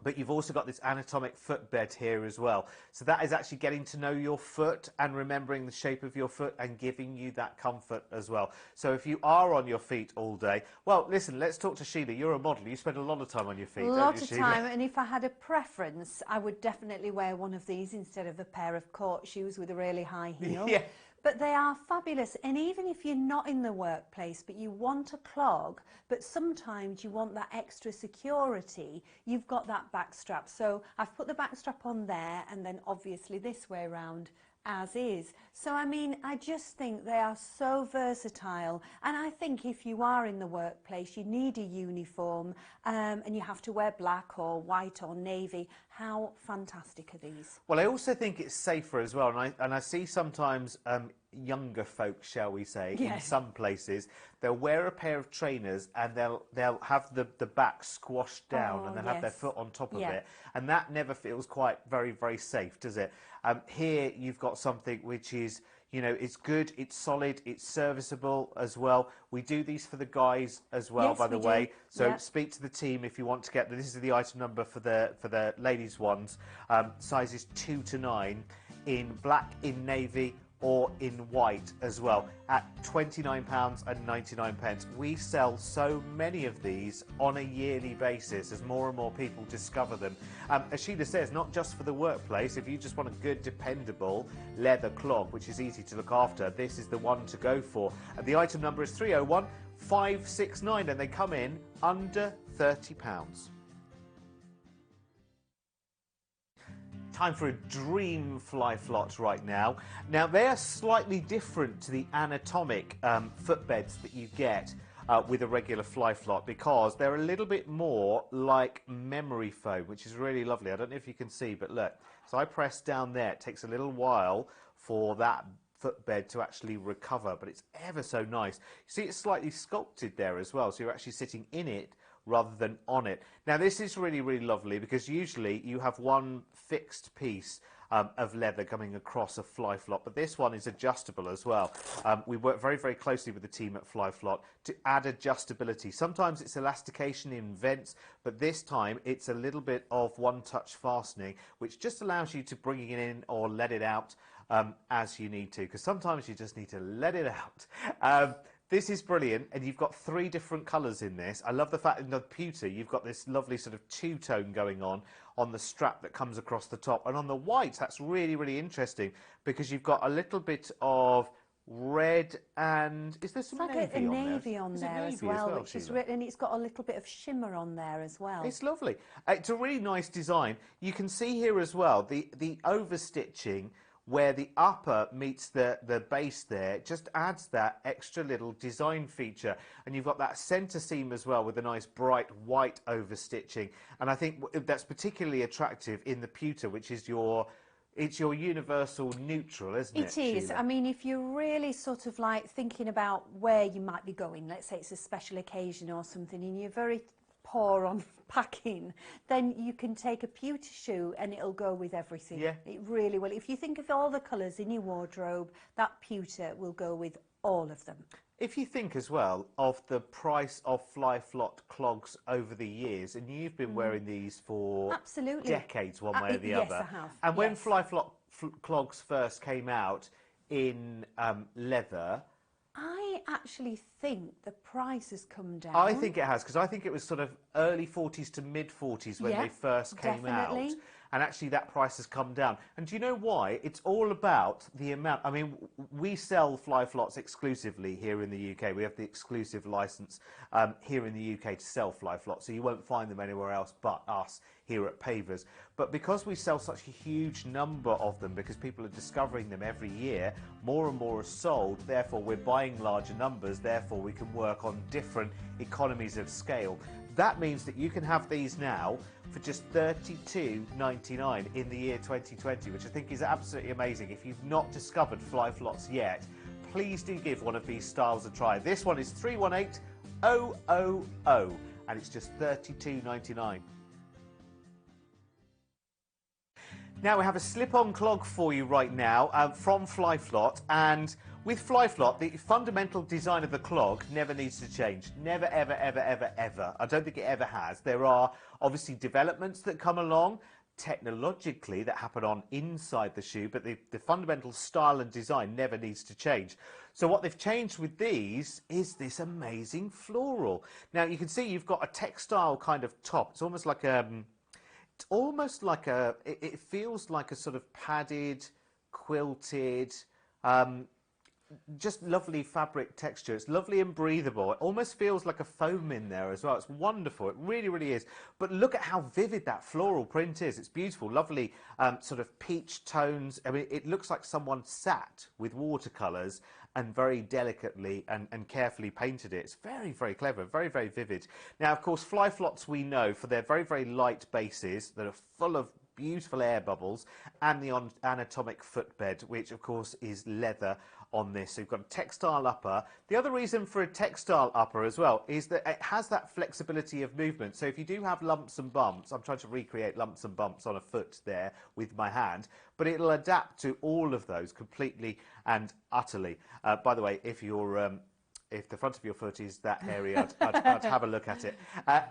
but you've also got this anatomic footbed here as well. So that is actually getting to know your foot and remembering the shape of your foot and giving you that comfort as well. So if you are on your feet all day, well, listen, let's talk to Sheila. You're a model. You spend a lot of time on your feet, don't you, Sheila? A lot of time, and if I had a preference, I would definitely wear one of these instead of a pair of court shoes with a really high heel. Yeah. But they are fabulous, and even if you're not in the workplace but you want a clog, but sometimes you want that extra security, you've got that back strap. So I've put the back strap on there, and then obviously this way around as is. So I mean, I just think they are so versatile, and I think if you are in the workplace, you need a uniform, and you have to wear black or white or navy. How fantastic are these? Well, I also think it's safer as well, and I see sometimes younger folk, shall we say, in some places, they'll wear a pair of trainers and they'll have the back squashed down, and they'll have their foot on top of it, and that never feels quite very, very safe, does it? Here you've got something which is, you know, it's good, it's solid, it's serviceable as well. We do these for the guys as well, by the way. So speak to the team if you want to get, this is the item number for the ladies ones, sizes 2 to 9, in black, in navy, or in white as well, at £29.99. We sell so many of these on a yearly basis as more and more people discover them. As Sheila says, not just for the workplace. If you just want a good, dependable leather clog, which is easy to look after, this is the one to go for. And the item number is 301569, and they come in under £30. Time for a dream fly flot right now. Now, they are slightly different to the anatomic footbeds that you get with a regular fly flot, because they're a little bit more like memory foam, which is really lovely. I don't know if you can see, but look, so I press down there. It takes a little while for that footbed to actually recover, but it's ever so nice. You see, it's slightly sculpted there as well, so you're actually sitting in it rather than on it. Now, this is really, really lovely, because usually you have one fixed piece of leather coming across a fly flot, but this one is adjustable as well. We work very, very closely with the team at Fly Flot to add adjustability. Sometimes it's elastication in vents, but this time it's a little bit of one-touch fastening, which just allows you to bring it in or let it out as you need to, because sometimes you just need to let it out. This is brilliant, and you've got 3 different colours in this. I love the fact in the pewter you've got this lovely sort of two-tone going on the strap that comes across the top. And on the white, that's really, really interesting, because you've got a little bit of red, and is there some navy on there? It's like a navy on there as well, which is really, and it's got a little bit of shimmer on there as well. It's lovely. It's a really nice design. You can see here as well the overstitching, where the upper meets the base there, just adds that extra little design feature. And you've got that centre seam as well with a nice bright white overstitching. And I think that's particularly attractive in the pewter, which is it's your universal neutral, isn't it? It is. Sheila? I mean, if you're really sort of like thinking about where you might be going, let's say it's a special occasion or something, and you're very poor on packing, then you can take a pewter shoe and it'll go with everything. Yeah. It really will. If you think of all the colours in your wardrobe, that pewter will go with all of them. If you think as well of the price of Fly-Flop clogs over the years, and you've been wearing these for Absolutely. decades, one way or the yes, other. I have. And when Yes. Fly-Flop clogs first came out in leather, I actually think the price has come down. I think it has, because I think it was sort of early 40s to mid 40s when Yeah, they first came definitely. out. And actually that price has come down. And do you know why? It's all about the amount. I mean, we sell Fly-Flops exclusively here in the UK. We have the exclusive license here in the UK to sell Fly-Flops, so you won't find them anywhere else but us here at Pavers. But because we sell such a huge number of them, because people are discovering them every year, more and more are sold, therefore we're buying larger numbers, therefore we can work on different economies of scale. That means that you can have these now for just $32.99 in the year 2020, which I think is absolutely amazing. If you've not discovered Fly-Flops yet, please do give one of these styles a try. This one is 318000 and it's just $32.99. Now we have a slip-on clog for you right now from Fly-Flop, and with Fly-Flop, the fundamental design of the clog never needs to change. Never, ever, ever, ever, ever. I don't think it ever has. There are obviously developments that come along technologically that happen on inside the shoe, but the fundamental style and design never needs to change. So what they've changed with these is this amazing floral. Now you can see you've got a textile kind of top. It's almost like it feels like a sort of padded, quilted, just lovely fabric texture. It's lovely and breathable. It almost feels like a foam in there as well. It's wonderful. It really, really is. But look at how vivid that floral print is. It's beautiful, lovely sort of peach tones. I mean, it looks like someone sat with watercolours and very delicately and carefully painted it. It's very, very clever, very, very vivid. Now, of course, Fly-Flops we know for their very, very light bases that are full of beautiful air bubbles, and the anatomic footbed, which of course is leather on this. So you've got a textile upper. The other reason for a textile upper as well is that it has that flexibility of movement. So if you do have lumps and bumps, I'm trying to recreate lumps and bumps on a foot there with my hand, but it'll adapt to all of those completely and utterly. By the way, if the front of your foot is that hairy, I'd have a look at it.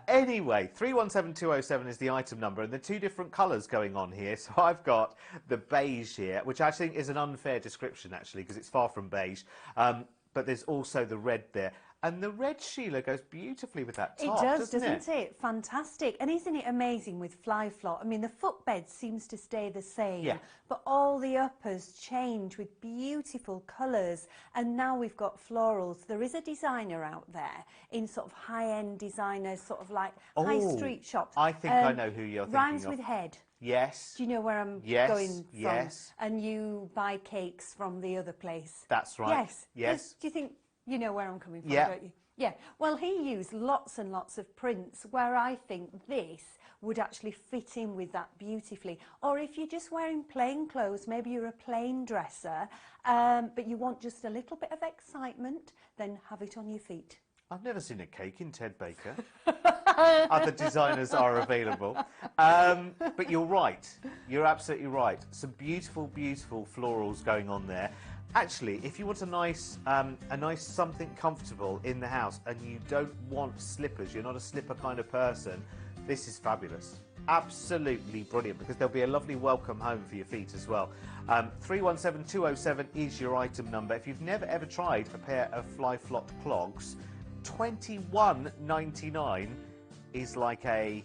Anyway, 317207 is the item number, and the two different colours going on here. So I've got the beige here, which I think is an unfair description, actually, because it's far from beige. But there's also the red there. And the red, Sheila, goes beautifully with that top, doesn't it? Fantastic. And isn't it amazing with Fly-Flop? I mean, the footbed seems to stay the same, Yeah. but all the uppers change with beautiful colours. And now we've got florals. There is a designer out there in sort of high-end designers, sort of like high street shops. I think I know who you're thinking Rhymes of. with Head. Yes. Do you know where I'm Yes, going from? yes. And you buy cakes from the other place. That's right. Yes. Yes. Do you think you know where I'm coming from, Yeah. don't you? Yeah. Well, he used lots and lots of prints where I think this would actually fit in with that beautifully. Or if you're just wearing plain clothes, maybe you're a plain dresser, but you want just a little bit of excitement, then have it on your feet. I've never seen a cake in Ted Baker. Other designers are available. But you're right. You're absolutely right. Some beautiful, beautiful florals going on there. Actually, if you want a nice something comfortable in the house and you don't want slippers, you're not a slipper kind of person, this is fabulous. Absolutely brilliant, because there'll be a lovely welcome home for your feet as well. 317207 is your item number. If you've never ever tried a pair of Fly-Flop clogs, $21.99 is like a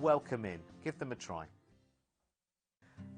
welcome in. Give them a try.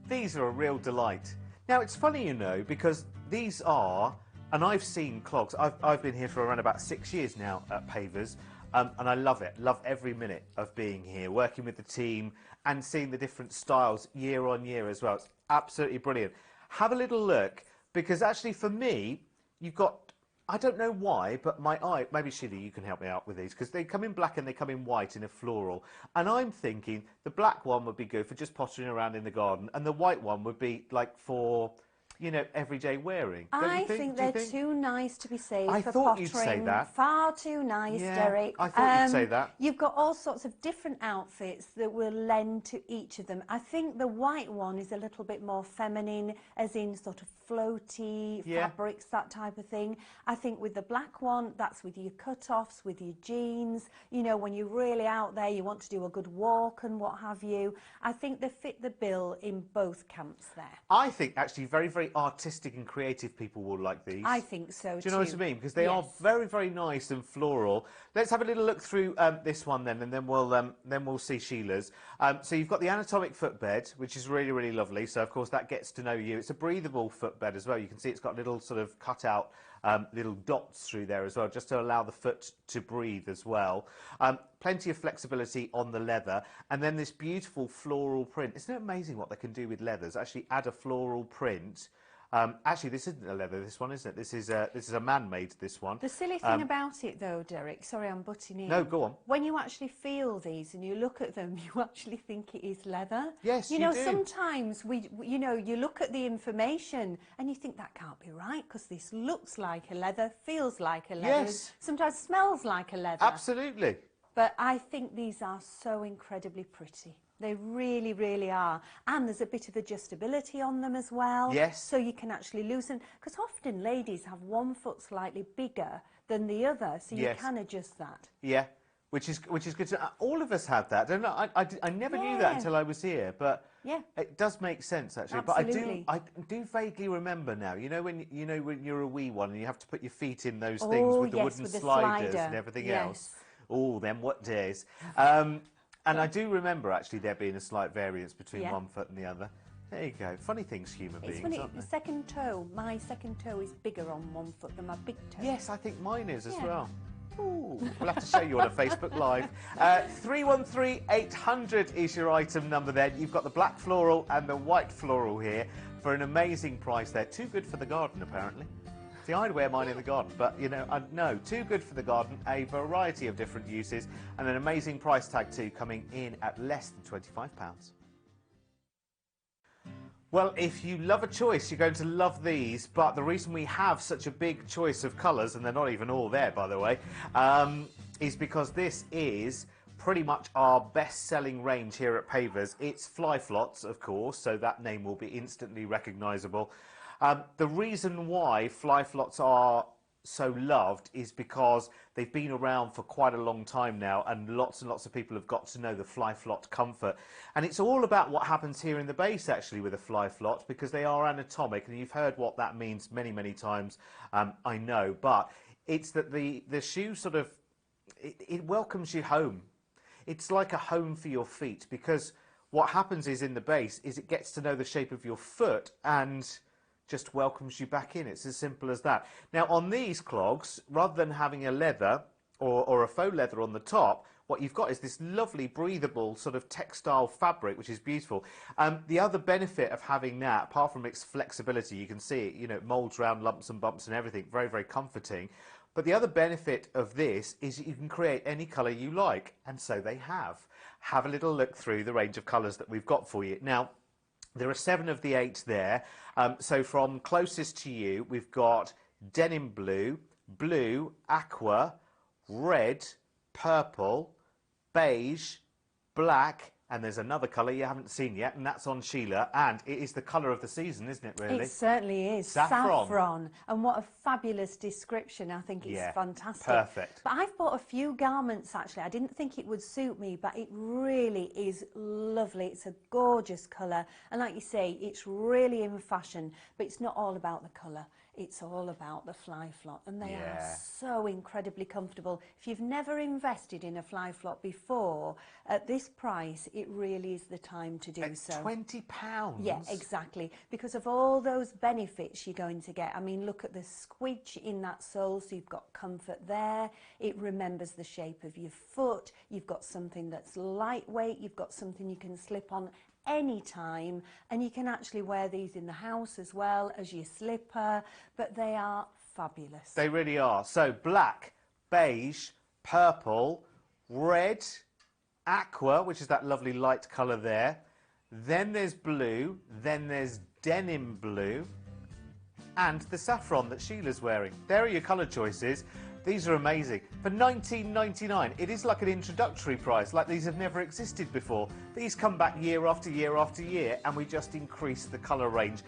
These are a real delight. Now, it's funny, you know, because these are, and I've seen clogs, I've been here for around about 6 years now at Pavers, and I love it, love every minute of being here, working with the team and seeing the different styles year on year as well. It's absolutely brilliant. Have a little look, because actually for me, you've got, I don't know why, but my eye, maybe Sheila, you can help me out with these, because they come in black and they come in white in a floral. And I'm thinking the black one would be good for just pottering around in the garden, and the white one would be like for, you know, everyday wearing. Don't I you think Do you they're too nice to be saved I for thought pottering. you'd say that. Far too nice, Yeah, Derek. I thought you'd say that. You've got all sorts of different outfits that will lend to each of them. I think the white one is a little bit more feminine, as in sort of floaty fabrics, that type of thing. I think with the black one, that's with your cut-offs, with your jeans. You know, when you're really out there, you want to do a good walk and what have you. I think they fit the bill in both camps there. I think actually very, very artistic and creative people will like these. I think so too. Do you know what I mean? Because they are very, very nice and floral. Let's have a little look through this one then, and then we'll see Sheila's. So you've got the anatomic footbed, which is really, really lovely. So of course that gets to know you. It's a breathable footbed as well. You can see it's got little sort of cut out little dots through there as well, just to allow the foot to breathe as well. Plenty of flexibility on the leather, and then this beautiful floral print. Isn't it amazing what they can do with leathers? Actually add a floral print. Actually, this isn't a leather, this one, isn't it? This is a man-made, this one. The silly thing about it, though, Derek, sorry I'm butting in. No, go on. When you actually feel these and you look at them, you actually think it is leather. Yes, you know, do. Sometimes you look at the information and you think that can't be right because this looks like a leather, feels like a leather, Yes. sometimes smells like a leather. Absolutely. But I think these are so incredibly pretty. They really, really are. And there's a bit of adjustability on them as well. Yes. So you can actually loosen. Because often ladies have one foot slightly bigger than the other, so you can adjust that. Yeah, which is good. All of us have that. Don't know. I never knew that until I was here, but it does make sense actually. Absolutely. But I do vaguely remember now. You know when you're a wee one and you have to put your feet in those things with the wooden sliders and everything else. Oh, then what days? And I do remember actually there being a slight variance between one foot and the other. There you go. Funny things, human beings, funny. aren't they? The second toe, my second toe is bigger on one foot than my big toe. Yes, I think mine is as well. Ooh, we'll have to show you on a Facebook Live. 313-800 is your item number then. You've got the black floral and the white floral here for an amazing price there. Too good for the garden, apparently. See, I'd wear mine in the garden, but, you know, no, too good for the garden, a variety of different uses, and an amazing price tag too, coming in at less than £25. Well, if you love a choice, you're going to love these, but the reason we have such a big choice of colours, and they're not even all there, by the way, is because this is pretty much our best-selling range here at Pavers. It's Fly Flots, of course, so that name will be instantly recognisable. The reason why Fly Flots are so loved is because they've been around for quite a long time now, and lots of people have got to know the Fly Flot comfort. And it's all about what happens here in the base actually with a Fly Flot, because they are anatomic, and you've heard what that means many, many times, I know, but it's that the shoe sort of, it welcomes you home. It's like a home for your feet, because what happens is in the base is it gets to know the shape of your foot and just welcomes you back in. It's as simple as that. Now on these clogs, rather than having a leather or a faux leather on the top, what you've got is this lovely breathable sort of textile fabric, which is beautiful. The other benefit of having that, apart from its flexibility, you can see it, you know, it molds around lumps and bumps and everything, very, very comforting. But the other benefit of this is that you can create any colour you like, and so they have. Have a little look through the range of colours that we've got for you. Now, there are 7 of the 8 there. So from closest to you, we've got denim blue, blue, aqua, red, purple, beige, black, and there's another colour you haven't seen yet, and that's on Sheila, and it is the colour of the season, isn't it, really? It certainly is. Saffron. And what a fabulous description. I think it's fantastic. Perfect. But I've bought a few garments, actually. I didn't think it would suit me, but it really is lovely. It's a gorgeous colour. And like you say, it's really in fashion, but it's not all about the colour. It's all about the Fly Flot, and they are so incredibly comfortable. If you've never invested in a Fly Flot before, at this price, it really is the time to do so. £20? Yeah, exactly. Because of all those benefits you're going to get. I mean, look at the squidge in that sole, so you've got comfort there. It remembers the shape of your foot. You've got something that's lightweight. You've got something you can slip on anytime, and you can actually wear these in the house as well as your slipper, but they are fabulous. They really are. So black, beige, purple, red, aqua, which is that lovely light colour there. Then there's blue, then there's denim blue, and the saffron that Sheila's wearing. There are your colour choices. These are amazing. For $19.99, it is like an introductory price, like these have never existed before. These come back year after year after year, and we just increase the colour range.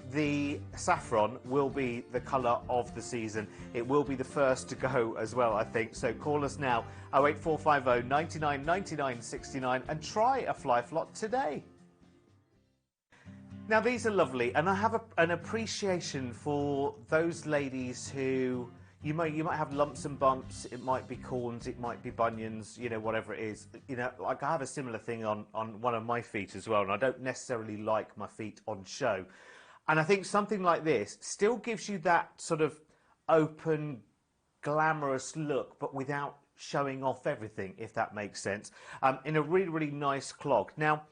The saffron will be the colour of the season. It will be the first to go as well, I think. So call us now, 08450 99 99 69, and try a Fly Flock today. Now, these are lovely, and I have an appreciation for those ladies who... You might have lumps and bumps, it might be corns, it might be bunions, you know, whatever it is. You know, like I have a similar thing on one of my feet as well, and I don't necessarily like my feet on show. And I think something like this still gives you that sort of open, glamorous look, but without showing off everything, if that makes sense, in a really, really nice clog. Now,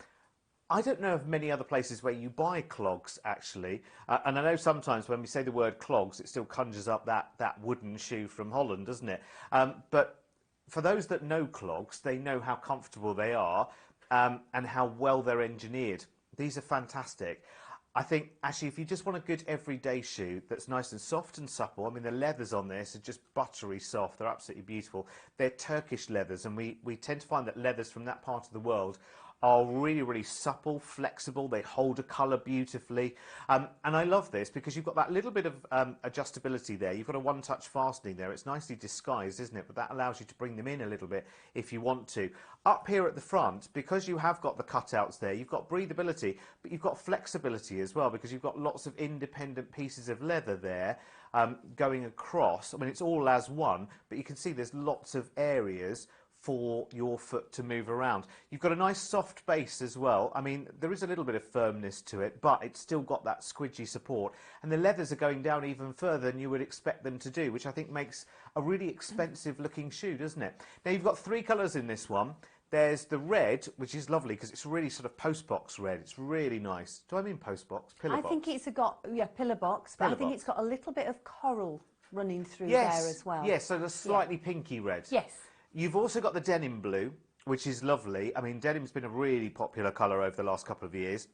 I don't know of many other places where you buy clogs, actually. And I know sometimes when we say the word clogs, it still conjures up that wooden shoe from Holland, doesn't it? But for those that know clogs, they know how comfortable they are and how well they're engineered. These are fantastic. I think, actually, if you just want a good everyday shoe that's nice and soft and supple, I mean, the leathers on this are just buttery soft. They're absolutely beautiful. They're Turkish leathers, and we tend to find that leathers from that part of the world are really, really supple, flexible. They hold a colour beautifully. And I love this because you've got that little bit of adjustability there. You've got a one-touch fastening there. It's nicely disguised, isn't it? But that allows you to bring them in a little bit if you want to. Up here at the front, because you have got the cutouts there, you've got breathability, but you've got flexibility as well because you've got lots of independent pieces of leather there going across. I mean, it's all as one, but you can see there's lots of areas for your foot to move around. You've got a nice soft base as well. I mean, there is a little bit of firmness to it, but it's still got that squidgy support. And the leathers are going down even further than you would expect them to do, which I think makes a really expensive looking shoe, doesn't it? Now, you've got three colours in this one. There's the red, which is lovely because it's really sort of postbox red. It's really nice. Do I mean postbox? Pillar box? I think it's got, yeah, pillar box, but I think it's got a little bit of coral running through there as well. Yes, so the slightly pinky red. Yes. You've also got the denim blue, which is lovely. I mean, denim's been a really popular colour over the last couple of years.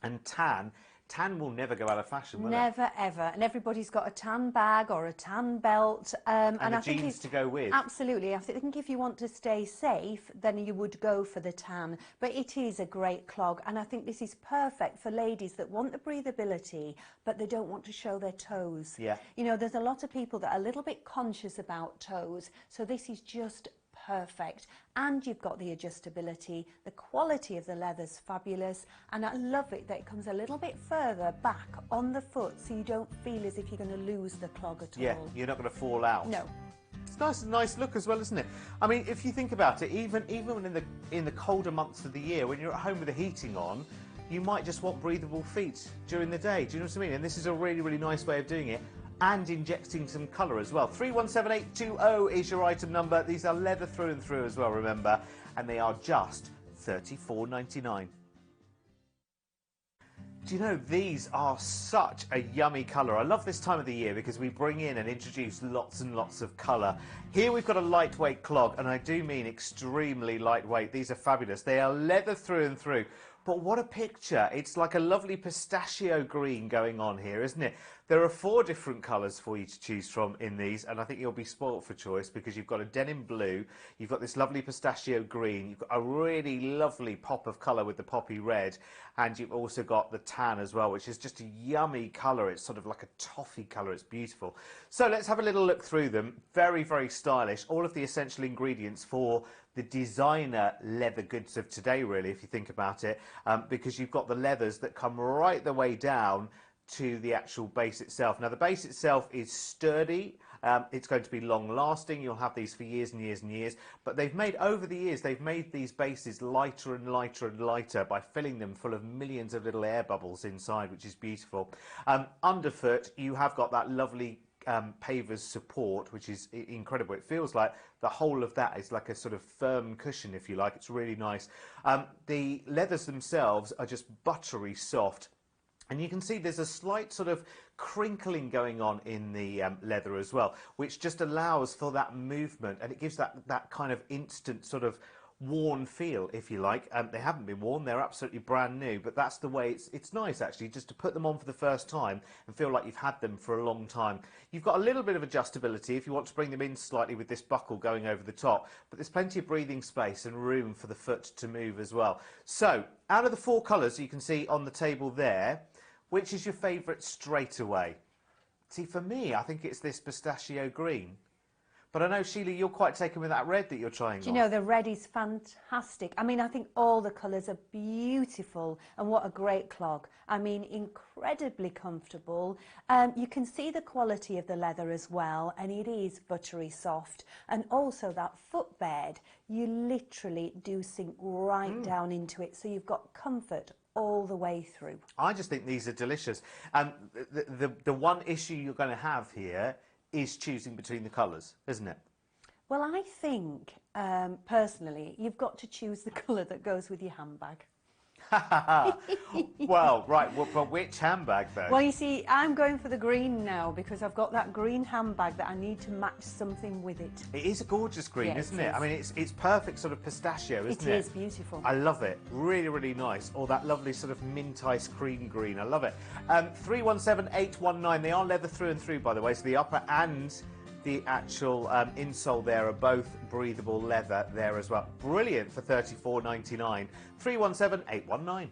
And tan. Tan will never go out of fashion, will it? Never, ever. And everybody's got a tan bag or a tan belt. And I the jeans to go with. Absolutely. I think if you want to stay safe, then you would go for the tan. But it is a great clog. And I think this is perfect for ladies that want the breathability, but they don't want to show their toes. Yeah. You know, there's a lot of people that are a little bit conscious about toes. So this is just perfect. And you've got the adjustability. The quality of the leather's fabulous, and I love it that it comes a little bit further back on the foot so you don't feel as if you're going to lose the clog at all. Yeah, you're not going to fall out. No. It's nice look as well, isn't it? I mean, if you think about it, even in the colder months of the year, when you're at home with the heating on, you might just want breathable feet during the day. Do you know what I mean? And this is a really, really nice way of doing it. And injecting some colour as well. 317820 is your item number. These are leather through and through as well, remember, and they are just $34.99. Do you know, these are such a yummy colour. I love this time of the year because we bring in and introduce lots and lots of colour. Here we've got a lightweight clog, and I do mean extremely lightweight. These are fabulous. They are leather through and through. But what a picture. It's like a lovely pistachio green going on here, isn't it? There are 4 different colours for you to choose from in these, and I think you'll be spoilt for choice because you've got a denim blue, you've got this lovely pistachio green, you've got a really lovely pop of colour with the poppy red, and you've also got the tan as well, which is just a yummy colour. It's sort of like a toffee colour. It's beautiful. So let's have a little look through them. Very, very stylish. All of the essential ingredients for the designer leather goods of today, really, if you think about it, because you've got the leathers that come right the way down to the actual base itself. Now, the base itself is sturdy. It's going to be long-lasting. You'll have these for years and years and years. But they've made, over the years, they've made these bases lighter and lighter and lighter by filling them full of millions of little air bubbles inside, which is beautiful. Underfoot, you have got that lovely paver's support, which is incredible. It feels like the whole of that is like a sort of firm cushion, if you like. It's really nice. The leathers themselves are just buttery soft. And you can see there's a slight sort of crinkling going on in the leather as well, which just allows for that movement, and it gives that kind of instant sort of worn feel, if you like. They haven't been worn, they're absolutely brand new, but that's the way it's nice actually just to put them on for the first time and feel like you've had them for a long time. You've got a little bit of adjustability if you want to bring them in slightly with this buckle going over the top, but there's plenty of breathing space and room for the foot to move as well. So out of the 4 colours you can see on the table there, which is your favourite straight away? See, for me, I think it's this pistachio green. But I know, Sheila, you're quite taken with that red that you're trying on. Do you know, the red is fantastic. I mean, I think all the colours are beautiful, and what a great clog. I mean, incredibly comfortable. You can see the quality of the leather as well, and it is buttery soft. And also that footbed, you literally do sink right down into it, so you've got comfort all the way through. I just think these are delicious. The one issue you're going to have here is choosing between the colours, isn't it? Well, I think, personally, you've got to choose the colour that goes with your handbag. Well, right, but which handbag though? Well, you see, I'm going for the green now because I've got that green handbag that I need to match something with it. It is a gorgeous green, Yeah, isn't it it? is. I mean, it's perfect sort of pistachio, isn't it? It is beautiful. I love it. Really, really nice. Or that lovely sort of mint ice cream green. I love it. 317819. They are leather through and through, by the way. So the upper and the actual insole there are both breathable leather there as well. Brilliant for $34.99. 317819.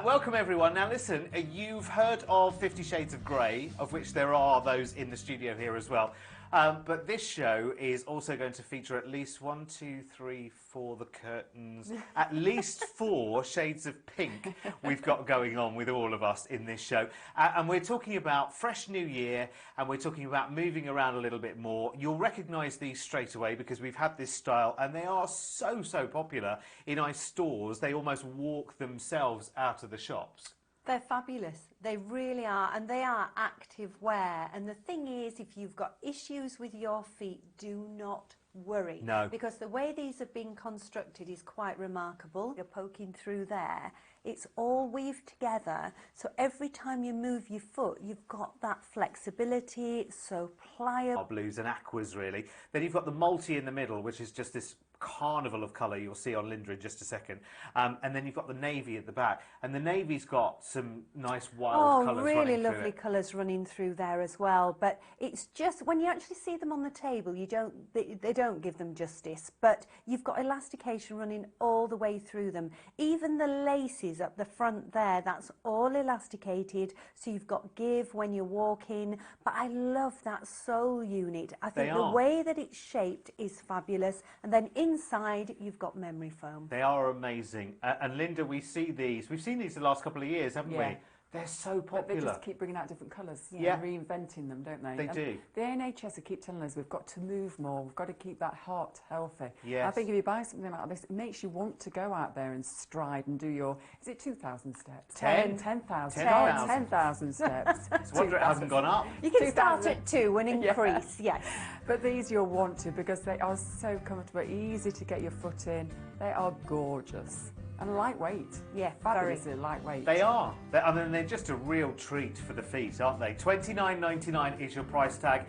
Welcome everyone. Now listen, you've heard of 50 Shades of Grey, of which there are those in the studio here as well. But this show is also going to feature at least 1, 2, 3, 4, the curtains, at least 4 shades of pink we've got going on with all of us in this show. And we're talking about fresh new year, and we're talking about moving around a little bit more. You'll recognise these straight away because we've had this style and they are so, so popular in our stores. They almost walk themselves out of the shops. They're fabulous. They really are, and they are active wear. And the thing is, if you've got issues with your feet, do not worry. No. Because the way these have been constructed is quite remarkable. You're poking through there. It's all weaved together, so every time you move your foot, you've got that flexibility. It's so pliable. Blues and aquas, really. Then you've got the multi in the middle, which is just this carnival of colour you'll see on Linda in just a second. And then you've got the navy at the back. And the navy's got some nice wild colours running through it. Oh, really lovely colours running through there as well. But it's just, when you actually see them on the table, they don't give them justice. But you've got elastication running all the way through them. Even the laces up the front there, that's all elasticated. So you've got give when you're walking. But I love that sole unit. I think the way that it's shaped is fabulous. And then inside, you've got memory foam. They are amazing. And Linda, we've seen these the last couple of years, haven't we? They're so popular. But they just keep bringing out different colours and reinventing them, don't they? They do. The NHS keep telling us we've got to move more, we've got to keep that heart healthy. Yes. I think if you buy something like this, it makes you want to go out there and stride and do your, is it 2,000 steps? 10,000. 10,000 steps. It's a wonder it hasn't gone up. You can start at 2 and increase, yes. But these you'll want to because they are so comfortable, easy to get your foot in. They are gorgeous. And lightweight. Yeah, fabulously lightweight. They are. I mean, they're just a real treat for the feet, aren't they? $29.99 is your price tag.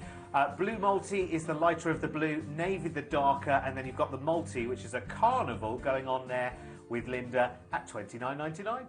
Blue multi is the lighter of the blue, navy the darker, and then you've got the multi, which is a carnival going on there with Linda at $29.99.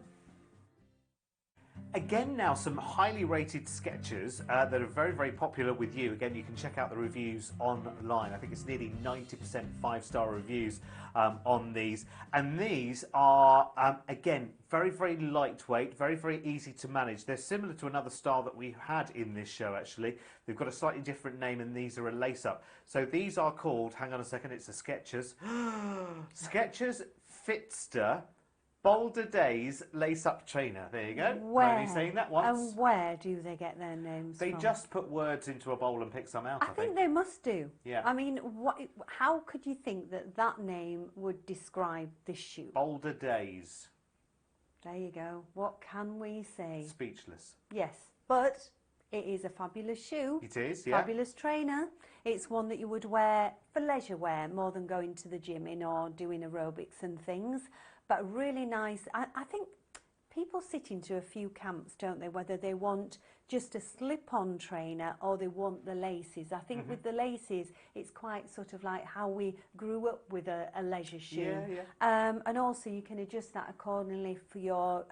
Again now, some highly rated Skechers that are very, very popular with you. Again, you can check out the reviews online. I think it's nearly 90% 5-star reviews on these. And these are, again, very, very lightweight, very, very easy to manage. They're similar to another style that we had in this show, actually. They've got a slightly different name, and these are a lace-up. So these are called, hang on a second, it's a Skechers. Skechers Fitster Bolder Days lace-up trainer. There you go. Where? I've only seen that once. And where do they get their names They from? just put words into a bowl and pick some out, I think they must do. Yeah. I mean, how could you think that that name would describe this shoe? Bolder Days. There you go. What can we say? Speechless. Yes, but it is a fabulous shoe. It is, yeah. Fabulous trainer. It's one that you would wear for leisure wear more than going to the gym in or doing aerobics and things. But really nice. I think people sit into a few camps, don't they, whether they want just a slip-on trainer or they want the laces. I think with the laces, it's quite sort of like how we grew up with a leisure shoe. And also you can adjust that accordingly for your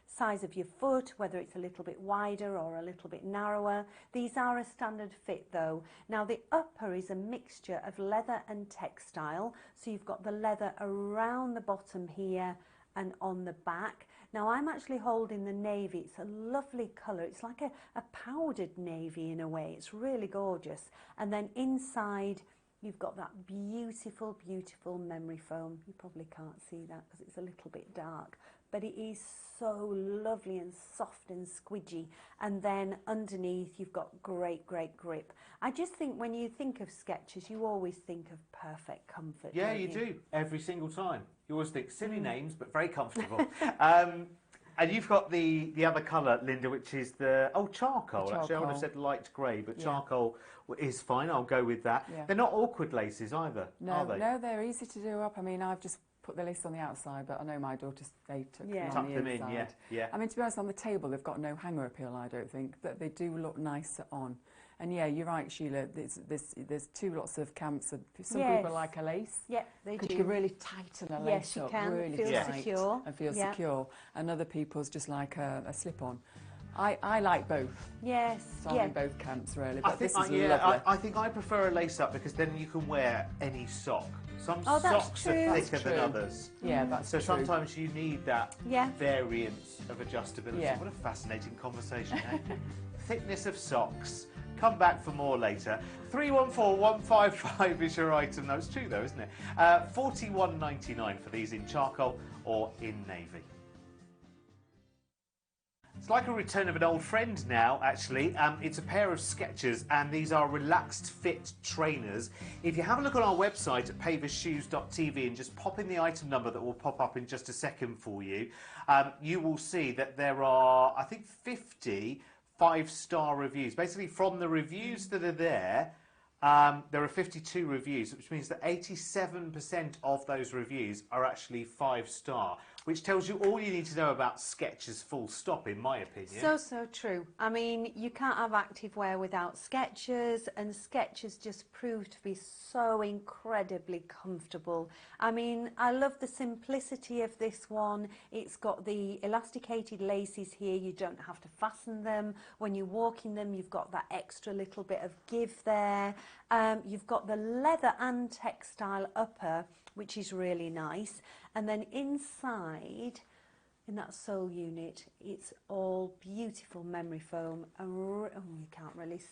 size of your foot, whether it's a little bit wider or a little bit narrower. These are a standard fit though. Now the upper is a mixture of leather and textile. So you've got the leather around the bottom here and on the back. Now I'm actually holding the navy. It's a lovely colour. It's like a powdered navy in a way. It's really gorgeous. And then inside you've got that beautiful, beautiful memory foam. You probably can't see that because it's a little bit dark, but it is so lovely and soft and squidgy. And then underneath you've got great, great grip. I just think when you think of Skechers, you always think of perfect comfort. Yeah, don't you do, every single time. You always think silly names, but very comfortable. And you've got the other colour, Linda, which is the charcoal. Actually, I would have said light grey, but charcoal is fine. I'll go with that. Yeah. They're not awkward laces either, are they? No, they're easy to do up. I mean, I've just put the lace on the outside, but I know my daughters, they took them on Tuck the them inside. in, yeah. I mean, to be honest, on the table, they've got no hanger appeal, I don't think, but they do look nicer on. And yeah, you're right, Sheila. There's two lots of camps. Some people like a lace. Yeah, they do. Because you can really tighten a lace up, really feel tight secure. and feel secure. And other people's just like a slip-on. I like both. Yes. So I'm in both camps really. But this is lovely. I think I prefer a lace up because then you can wear any sock. Some that's socks true. are thicker than others. Yeah, that's so true. sometimes you need that variance of adjustability. Yeah. What a fascinating conversation, eh? Thickness of socks. Come back for more later. 314155 is your item. No, it's true though, isn't it? $41.99 for these in charcoal or in navy. It's like a return of an old friend now, actually. It's a pair of Skechers, and these are relaxed fit trainers. If you have a look on our website at paversshoes.tv and just pop in the item number that will pop up in just a second for you, you will see that there are, I think, 50 5-star reviews. Basically, from the reviews that are there are 52 reviews, which means that 87% of those reviews are actually 5-star, which tells you all you need to know about Skechers full stop, in my opinion. So true. I mean, you can't have activewear without Skechers, and Skechers just proved to be so incredibly comfortable. I mean, I love the simplicity of this one. It's got the elasticated laces here. You don't have to fasten them. When you walk in them, you've got that extra little bit of give there. You've got the leather and textile upper, which is really nice. And then inside, in that sole unit, it's all beautiful memory foam. You can't really see.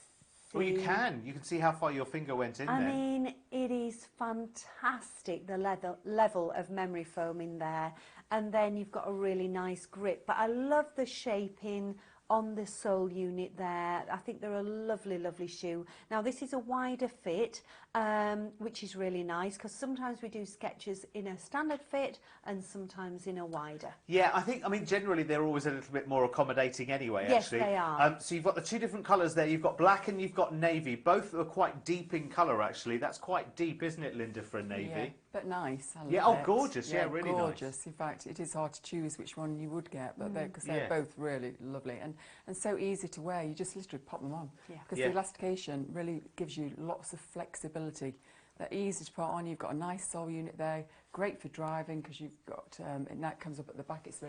Well, you can. You can see how far your finger went in there. I mean, it is fantastic, the level of memory foam in there. And then you've got a really nice grip. But I love the shaping on the sole unit there. I think they're a lovely, lovely shoe. Now this is a wider fit, which is really nice because sometimes we do Skechers in a standard fit and sometimes in a wider. Yeah, I mean, generally they're always a little bit more accommodating anyway, yes, actually. Yes, they are. So you've got the two different colours there. You've got black and you've got navy. Both are quite deep in colour, actually. That's quite deep, isn't it, Linda, for a navy? Yeah, but nice. I love it. Oh, gorgeous. Yeah, really gorgeous. nice. In fact, it is hard to choose which one you would get, but because they're both really lovely and so easy to wear. You just literally pop them on because the elastication really gives you lots of flexibility. They're easy to put on. You've got a nice sole unit there, great for driving because you've got and that comes up at the back. It's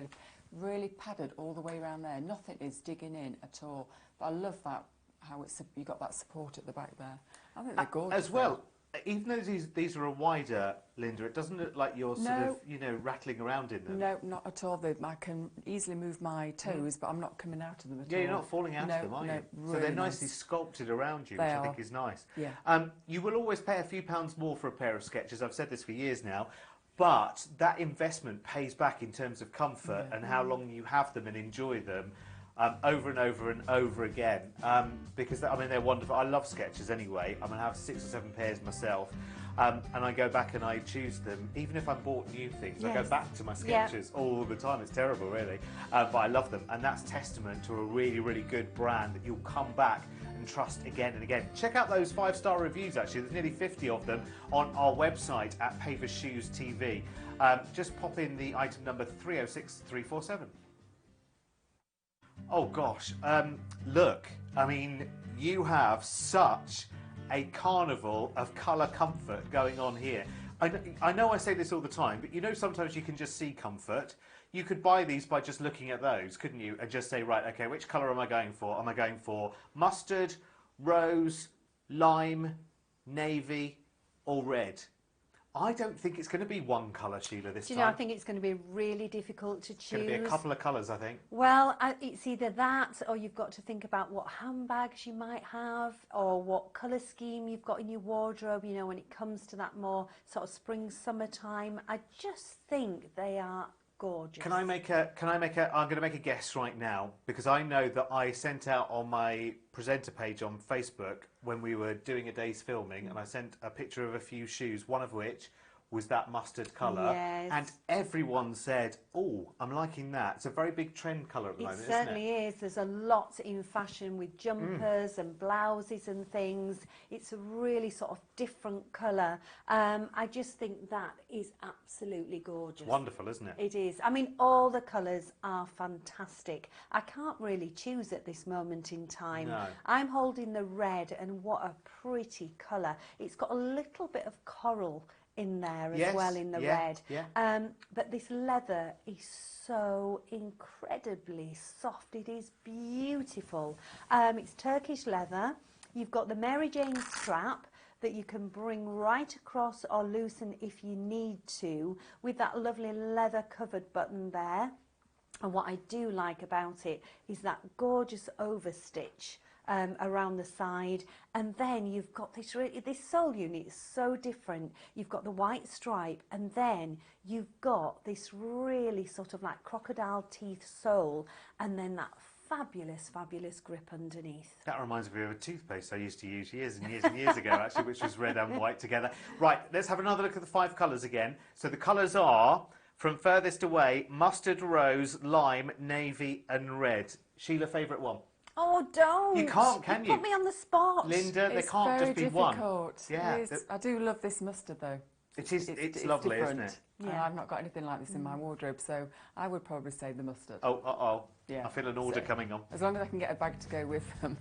really padded all the way around there. Nothing is digging in at all. But I love that how you got that support at the back there. I think they're gorgeous as well. Even though these are a wider, Linda, it doesn't look like you're sort of, rattling around in them. No, not at all. I can easily move my toes, but I'm not coming out of them at all. Yeah, you're not falling out of them, are you? Really so they're nicely sculpted around you, which I think is nice. Yeah. You will always pay a few pounds more for a pair of Skechers. I've said this for years now. But that investment pays back in terms of comfort and how long you have them and enjoy them. Over and over and over again, because I mean they're wonderful. I love Skechers anyway. I have 6 or 7 pairs myself, and I go back and I choose them. Even if I bought new things, I go back to my Skechers all the time. It's terrible, really, but I love them, and that's testament to a really, really good brand that you'll come back and trust again and again. Check out those 5-star reviews. Actually, there's nearly 50 of them on our website at Pavers Shoes TV. Just pop in the item number 306347. Oh gosh, look, I mean, you have such a carnival of colour comfort going on here. I know I say this all the time, but you know sometimes you can just see comfort. You could buy these by just looking at those, couldn't you? And just say, right, okay, which colour am I going for? Am I going for mustard, rose, lime, navy, or red? I don't think it's going to be one colour, Sheila, this Do time. you know, I think it's going to be really difficult to choose. It's going to be a couple of colours, I think. Well, it's either that, or you've got to think about what handbags you might have, or what colour scheme you've got in your wardrobe, you know, when it comes to that more sort of spring, summertime. I just think they are gorgeous. I'm going to make a guess right now, because I know that I sent out on my presenter page on Facebook when we were doing a day's filming, and I sent a picture of a few shoes, one of which was that mustard colour. Yes. And everyone said, oh, I'm liking that. It's a very big trend colour at the moment, isn't it? It certainly is. There's a lot in fashion with jumpers and blouses and things. It's a really sort of different colour. I just think that is absolutely gorgeous. It's wonderful, isn't it? It is. I mean, all the colours are fantastic. I can't really choose at this moment in time. No. I'm holding the red, and what a pretty colour. It's got a little bit of coral in there as well in the red. Yeah. But this leather is so incredibly soft. It is beautiful. It's Turkish leather. You've got the Mary Jane strap that you can bring right across or loosen if you need to, with that lovely leather covered button there. And what I do like about it is that gorgeous overstitch around the side, and then you've got this sole unit is so different. You've got the white stripe, and then you've got this really sort of like crocodile teeth sole, and then that fabulous grip underneath. That reminds me of a toothpaste I used to use years and years ago, actually, which was red and white together. Right, let's have another look at the 5 colours again. So the colours are, from furthest away, mustard, rose, lime, navy and red. Sheila, favourite one? Oh, don't! You can't, can you? Put me on the spot. Linda, there can't just be one. Yeah, I do love this mustard though. It's lovely, different. isn't it? Yeah. I've not got anything like this in my wardrobe, so I would probably say the mustard. Oh. Yeah. I feel an order coming on. As long as I can get a bag to go with them.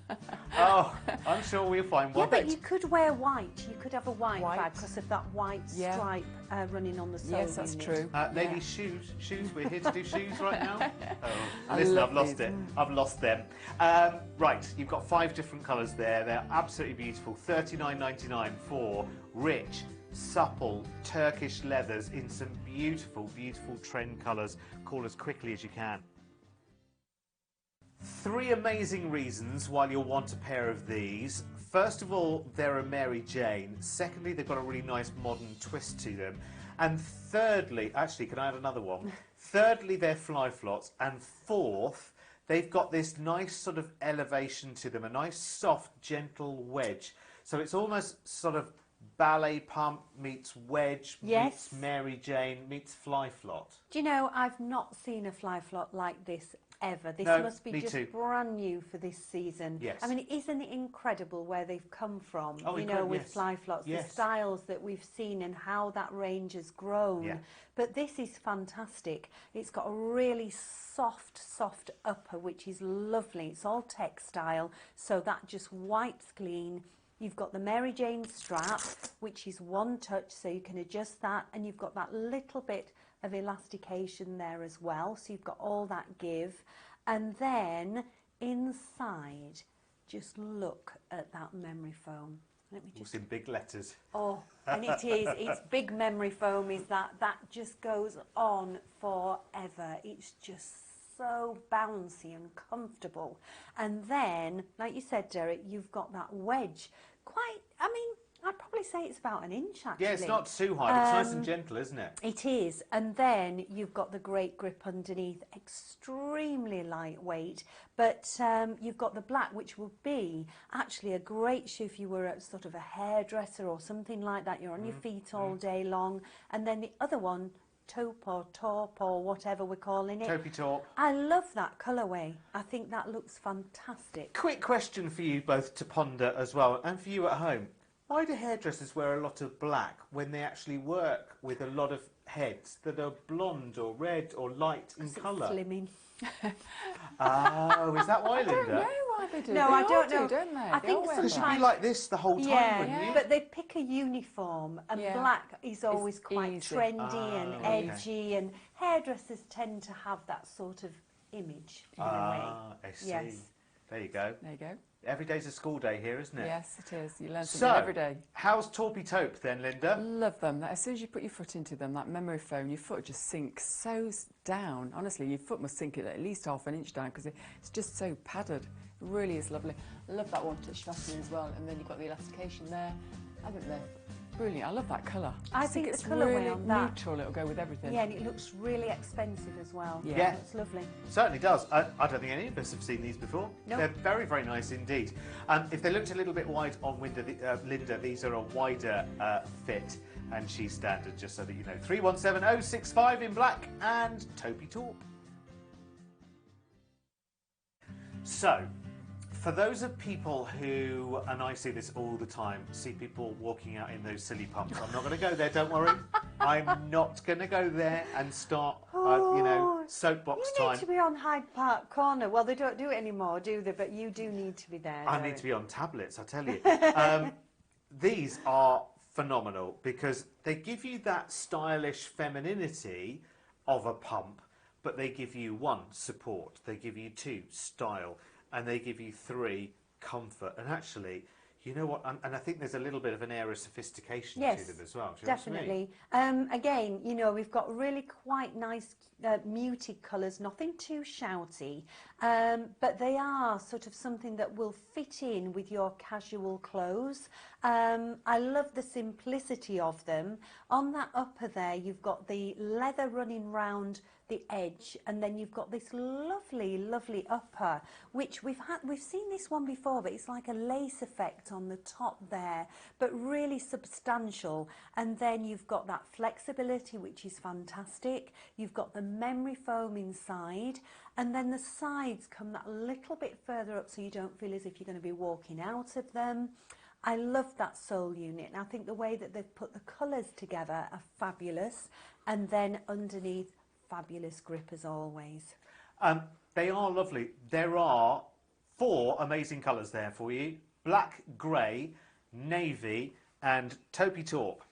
Oh, I'm sure we'll find one. Yeah, but you could wear white. You could have a white bag because of that white Yeah. stripe running on the sole. Yes, that's unit. true. Ladies, shoes. We're here to do shoes right now. Oh, I listen, love I've lost these. it. I've lost them. Right, you've got 5 different colours there. They're absolutely beautiful. $39.99 for rich, supple Turkish leathers in some beautiful trend colours. Call as quickly as you can. 3 amazing reasons why you'll want a pair of these. First of all, they're a Mary Jane. Secondly, they've got a really nice modern twist to them. And thirdly, actually, can I add another one? Thirdly, they're fly flots. And fourth, they've got this nice sort of elevation to them, a nice soft, gentle wedge. So it's almost sort of ballet pump meets wedge meets Mary Jane meets fly flot. Do you know, I've not seen a fly flop like this ever. This must be just brand new for this season. Yes. I mean, isn't it incredible where they've come from, Oh, you know, with fly flots, the Yes. styles that we've seen and how that range has grown. Yeah. But this is fantastic. It's got a really soft upper, which is lovely. It's all textile, so that just wipes clean. You've got the Mary Jane strap, which is one touch, so you can adjust that, and you've got that little bit of elastication there as well, so you've got all that give. And then inside, just look at that memory foam. Let me just... It's in big letters. Oh, and it is. It's big memory foam. Is that just goes on forever. It's just so bouncy and comfortable. And then, like you said, Derek, you've got that wedge. I mean, I'd probably say it's about an inch, actually. Yeah, it's not too high, but it's nice and gentle, isn't it? It is. And then you've got the great grip underneath, extremely lightweight. But you've got the black, which will be actually a great shoe if you were at sort of a hairdresser or something like that. You're on your feet all day long. And then the other one, taupe or taupe or whatever we're calling it. Taupey taupe. I love that colourway. I think that looks fantastic. Quick question for you both to ponder as well, and for you at home. Why do hairdressers wear a lot of black when they actually work with a lot of heads that are blonde or red or light in colour? Slimming. Oh, is that why, I don't know Linda? why they do. No, They I all don't do, know. don't they? I They think all wear Because you'd black. be like this the whole time, Yeah, wouldn't you? but they pick a uniform, and Yeah. black is always It's quite easy. trendy and Oh, okay. edgy, and hairdressers tend to have that sort of image in a way. Ah, I see. Yes. There you go. There you go. Every day's a school day here, isn't it? Yes, it is. You learn So, something every day. how's Torpy Taupe then, Linda? Love them. As soon as you put your foot into them, that memory foam, your foot just sinks so down. Honestly, your foot must sink at least half an inch down because it's just so padded. It really is lovely. I love that one touch fastening as well. And then you've got the elastication there. I think they're brilliant. I love that colour. I think it's the colourway really on that- neutral. It'll go with everything. Yeah, and it looks really expensive as well. Yeah. It's lovely. Certainly does. I don't think any of us have seen these before. No. They're very, very nice indeed. If they looked a little bit wide on Linda, these are a wider fit, and she's standard, just so that you know. 317065 in black and Torpy Taupe. So, for those of people who, and I see this all the time, see people walking out in those silly pumps. I'm not going to go there, don't worry. I'm not going to go there and start, soapbox You time. need to be on Hyde Park Corner. Well, they don't do it anymore, do they? But you do need to be there. I Derek. need to be on tablets, I tell you. These are phenomenal because they give you that stylish femininity of a pump, but they give you 1, support, they give you 2, style, and they give you 3, comfort. And actually, you know what, and I think there's a little bit of an air of sophistication to them as well. Do you know what I mean? Definitely. Again, you know, we've got really quite nice muted colours, nothing too shouty, but they are sort of something that will fit in with your casual clothes. I love the simplicity of them. On that upper there, you've got the leather running round the edge, and then you've got this lovely, lovely upper, which we've seen this one before, but it's like a lace effect on the top there, but really substantial. And then you've got that flexibility, which is fantastic. You've got the memory foam inside, and then the sides come that little bit further up so you don't feel as if you're going to be walking out of them. I love that sole unit, and I think the way that they've put the colours together are fabulous. And then underneath, fabulous grip as always. They are lovely. There are 4 amazing colours there for you. Black, grey, navy and Torpy Taupe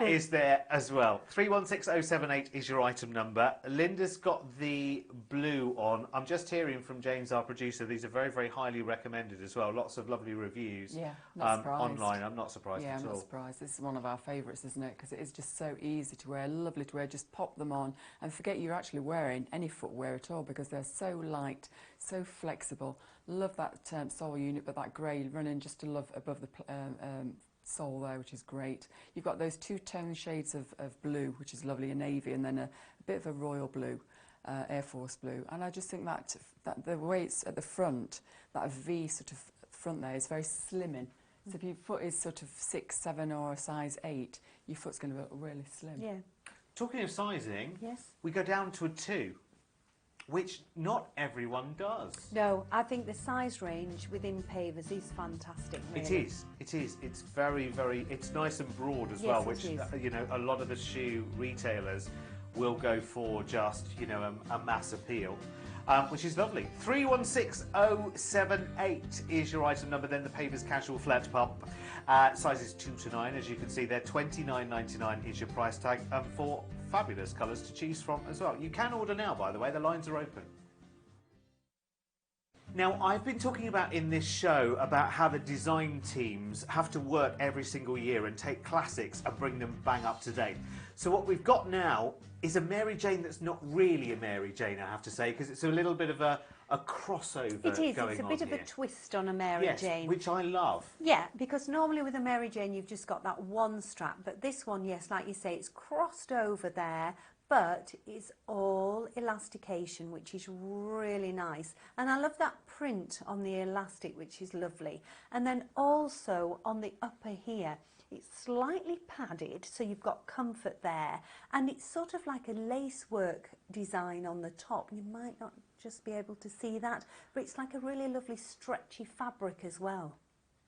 is there as well. 316078 is your item number. Linda's got the blue on. I'm just hearing from James, our producer, these are very, very highly recommended as well. Lots of lovely reviews online. I'm not surprised at all. Yeah, I'm not surprised. This is one of our favourites, isn't it? Because it is just so easy to wear, lovely to wear. Just pop them on and forget you're actually wearing any footwear at all because they're so light, so flexible. Love that sole unit, but that grey running just above the sole there, which is great. You've got those 2 tone shades of blue, which is lovely, a navy, and then a bit of a royal blue, Air Force blue. And I just think that the way it's at the front, that V sort of front there is very slimming. So if your foot is sort of 6, 7 or a size 8, your foot's going to look really slim. Yeah. Talking of sizing, Yes. we go down to a 2, which not everyone does. No, I think the size range within Pavers is fantastic. Really. It is. It is. It's very, very. It's nice and broad as Yes, well, it which is. you know, a lot of the shoe retailers will go for just a mass appeal, which is lovely. 316078 is your item number. Then the Pavers Casual Flat Pump, sizes 2 to 9, as you can see there. $29.99 is your price tag, and 4 fabulous colours to choose from as well. You can order now, by the way. The lines are open. Now, I've been talking about in this show about how the design teams have to work every single year and take classics and bring them bang up to date. So what we've got now is a Mary Jane that's not really a Mary Jane, I have to say, because it's a little bit of a crossover It is. going It's a on bit of a here. twist on a Mary Jane. Which I love. Yeah, because normally with a Mary Jane you've just got that one strap, but this one, yes, like you say, it's crossed over there, but it's all elastication, which is really nice. And I love that print on the elastic, which is lovely. And then also on the upper here, it's slightly padded, so you've got comfort there. And it's sort of like a lacework design on the top. You might not just be able to see that, but it's like a really lovely stretchy fabric as well.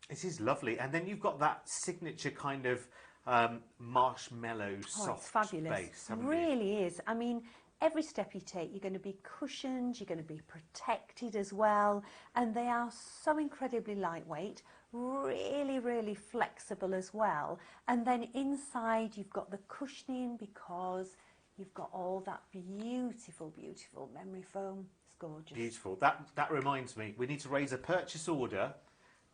It is lovely. And then you've got that signature kind of marshmallow soft it's fabulous. base, haven't you? Really is. I mean, every step you take, you're going to be cushioned, you're going to be protected as well, and they are so incredibly lightweight, really, really flexible as well. And then inside you've got the cushioning because you've got all that beautiful, beautiful memory foam. It's gorgeous. Beautiful. That reminds me, we need to raise a purchase order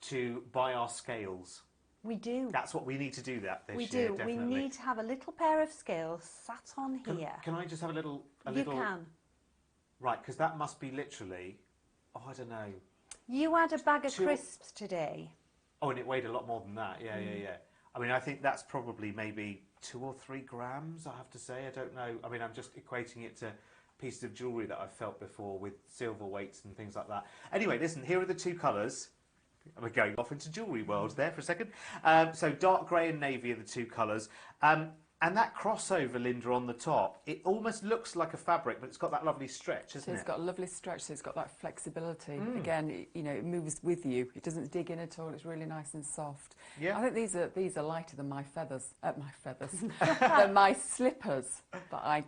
to buy our scales. We do. That's what we need to do that this We year, do. definitely. We need to have a little pair of scales sat on here. Can I just have a little... You can. Right, because that must be literally, oh, I don't know. You had a bag of crisps today. Oh, and it weighed a lot more than that. Yeah. I mean, I think that's probably maybe 2 or 3 grams, I have to say. I don't know. I mean, I'm just equating it to pieces of jewellery that I've felt before with silver weights and things like that. Anyway, listen, here are the 2 colours. We're going off into jewellery world there for a second. So dark grey and navy are the 2 colours. And that crossover, Linda, on the top, it almost looks like a fabric, but it's got that lovely stretch, isn't it? It's got a lovely stretch, so it's got that flexibility. Again, you know, it moves with you. It doesn't dig in at all. It's really nice and soft. Yeah. I think these are lighter than my feathers. Than my slippers that I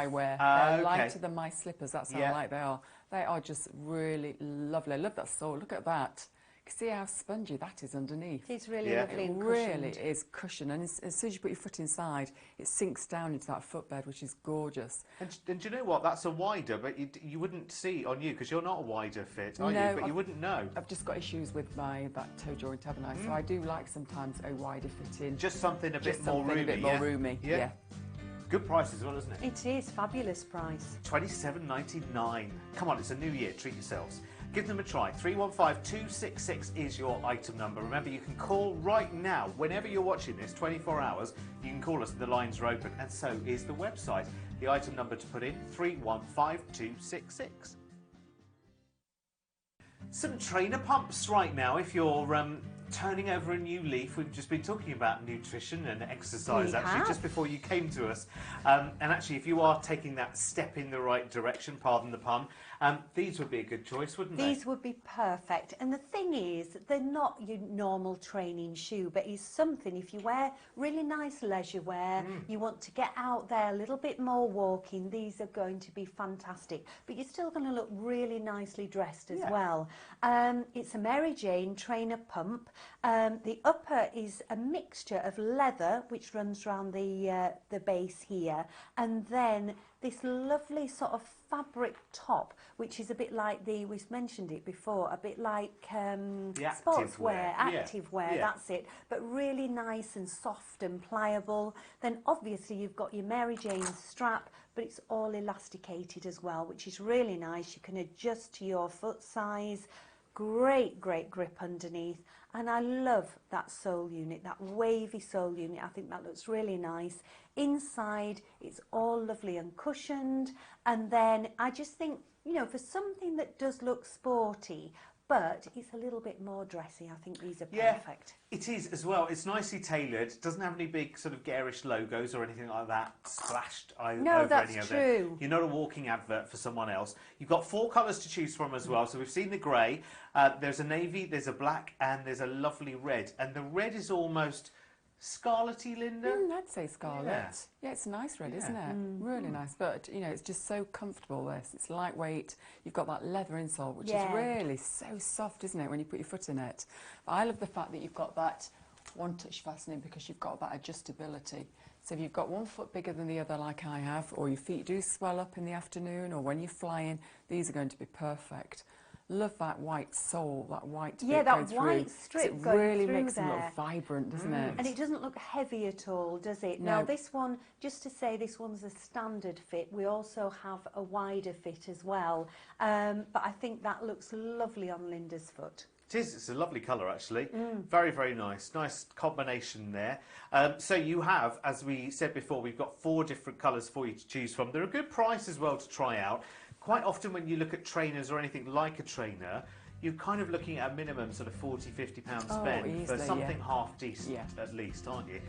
wear. They're lighter than my slippers. That's how light they are. They are just really lovely. I love that sole. Look at that. You can see how spongy that is underneath. It's really lovely and cushioned. Really is cushioned, and as soon as you put your foot inside, it sinks down into that footbed, which is gorgeous. And do you know what? That's a wider, but you wouldn't see on you because you're not a wider fit, are you? But you wouldn't know. I've just got issues with that toe joint, haven't I? So I do like sometimes a wider fitting. Just something a bit more roomy. A bit more roomy. Yeah. Good price as well, isn't it? It is. Fabulous price. $27.99. Come on, it's a new year. Treat yourselves. Give them a try. 315266 is your item number. Remember, you can call right now. Whenever you're watching this, 24 hours, you can call us. The lines are open. And so is the website. The item number to put in, 315266. Some trainer pumps right now if you're turning over a new leaf. We've just been talking about nutrition and exercise just before you came to us. And actually, if you are taking that step in the right direction, pardon the pun, these would be a good choice, wouldn't they? These would be perfect. And the thing is, they're not your normal training shoe, but it's something, if you wear really nice leisure wear, you want to get out there a little bit more walking, these are going to be fantastic. But you're still going to look really nicely dressed as well. It's a Mary Jane trainer pump. The upper is a mixture of leather, which runs around the base here, and then this lovely sort of fabric top, which is a bit like we've mentioned it before, a bit like sportswear, activewear, that's it, but really nice and soft and pliable. Then obviously you've got your Mary Jane strap, but it's all elasticated as well, which is really nice. You can adjust to your foot size. Great grip underneath, and I love that sole unit, that wavy sole unit. I think that looks really nice. Inside, it's all lovely and cushioned, and then I just think, you know, for something that does look sporty, but it's a little bit more dressy, I think these are perfect. It is as well. It's nicely tailored. It doesn't have any big sort of garish logos or anything like that splashed over any of it. You're not a walking advert for someone else. You've got 4 colours to choose from as well. So we've seen the grey, there's a navy, there's a black, and there's a lovely red. And the red is almost scarlety, Linda? I'd say scarlet. Yeah, it's a nice red, isn't it? Really nice. But, you know, it's just so comfortable, this. It's lightweight. You've got that leather insole, which is really so soft, isn't it, when you put your foot in it? But I love the fact that you've got that one-touch fastening because you've got that adjustability. So if you've got one foot bigger than the other like I have, or your feet do swell up in the afternoon, or when you're flying, these are going to be perfect. Love that white sole, that white bit that white strip going through. It really makes them look vibrant, doesn't it? And it doesn't look heavy at all, does it? No. Now this one, just to say, this one's a standard fit. We also have a wider fit as well. But I think that looks lovely on Linda's foot. It is. It's a lovely colour, actually. Very, very nice. Nice combination there. So you have, as we said before, we've got 4 different colours for you to choose from. They're a good price as well to try out. Quite often when you look at trainers or anything like a trainer, you're kind of looking at a minimum sort of £40, £50 spend for something half decent at least, aren't you?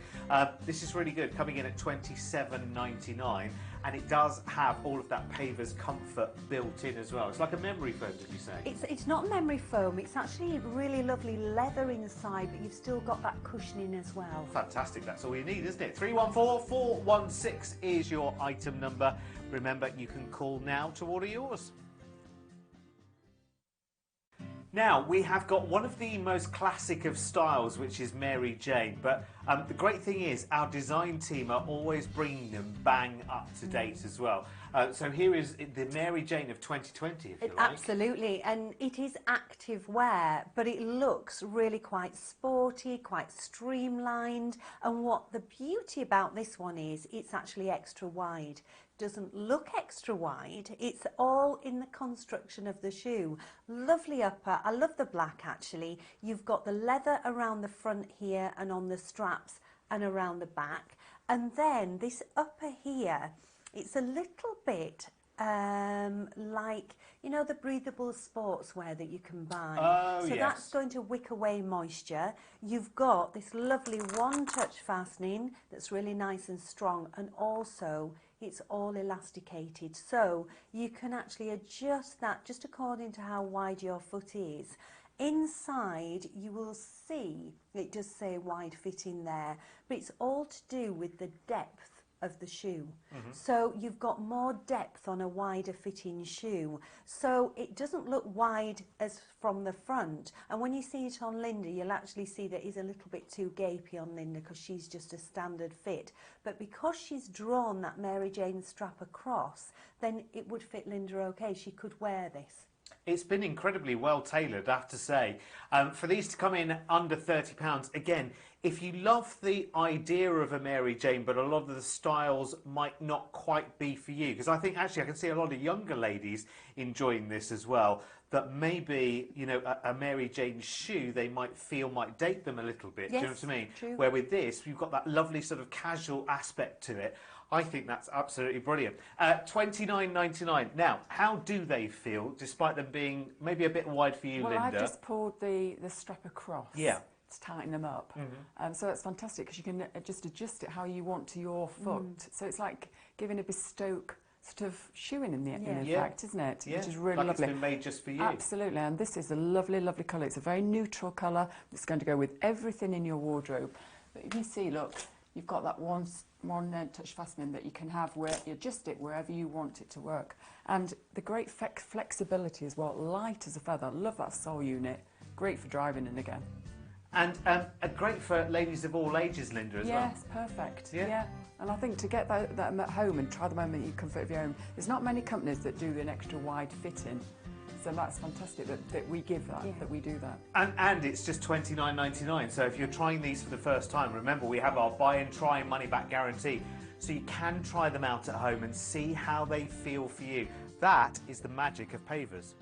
This is really good, coming in at $27.99, and it does have all of that Paver's comfort built in as well. It's like a memory foam, did you say? It's not memory foam, it's actually really lovely leather inside, but you've still got that cushioning as well. Fantastic, that's all you need, isn't it? 314416 is your item number. Remember, you can call now to order yours. Now, we have got one of the most classic of styles, which is Mary Jane. But the great thing is our design team are always bringing them bang up to date as well. So here is the Mary Jane of 2020, if you like. Absolutely, and it is active wear, but it looks really quite sporty, quite streamlined. And what the beauty about this one is, it's actually extra wide. Doesn't look extra wide, it's all in the construction of the shoe. Lovely upper, I love the black actually. You've got the leather around the front here and on the straps and around the back. And then this upper here, it's a little bit like, you know, the breathable sportswear that you can buy. Oh, so yes. That's going to wick away moisture. You've got this lovely one-touch fastening that's really nice and strong, and also it's all elasticated, so you can actually adjust that just according to how wide your foot is. Inside you will see it does say wide fit in there, but it's all to do with the depth of the shoe. So you've got more depth on a wider fitting shoe, so it doesn't look wide as from the front, and when you see it on Linda you'll actually see that it's a little bit too gapey on Linda because she's just a standard fit, but because she's drawn that Mary Jane strap across, then it would fit Linda okay. She could wear this. It's been incredibly well tailored, I have to say. For these to come in under £30, again, if you love the idea of a Mary Jane, but a lot of the styles might not quite be for you, because I think actually I can see a lot of younger ladies enjoying this as well, that maybe, you know, a Mary Jane shoe they might feel might date them a little bit. Yes, do you know what I mean? true. Where with this, you've got that lovely sort of casual aspect to it. I think that's absolutely brilliant. $29.99. Now, how do they feel, despite them being maybe a bit wide for you, Well, Linda? I've just pulled the strap across. Yeah. To tighten them up. So that's fantastic because you can just adjust it how you want to your foot. So it's like giving a bespoke sort of shoeing in effect, isn't it? Yeah. Which is really like lovely. It's been made just for you. Absolutely, and this is a lovely, lovely colour. It's a very neutral colour. It's going to go with everything in your wardrobe. But you can see, look, you've got that one touch fastening that you can have where you adjust it wherever you want it to work. And the great flexibility as well, light as a feather. Love that sole unit. Great for driving in again. And great for ladies of all ages, Linda, as well. Yes, perfect. Yeah. And I think to get that at home and try them home in comfort of your home, there's not many companies that do an extra wide fitting. So that's fantastic that we give that, that we do that. And it's just $29.99. So if you're trying these for the first time, remember we have our buy and try and money back guarantee. So you can try them out at home and see how they feel for you. That is the magic of pavers.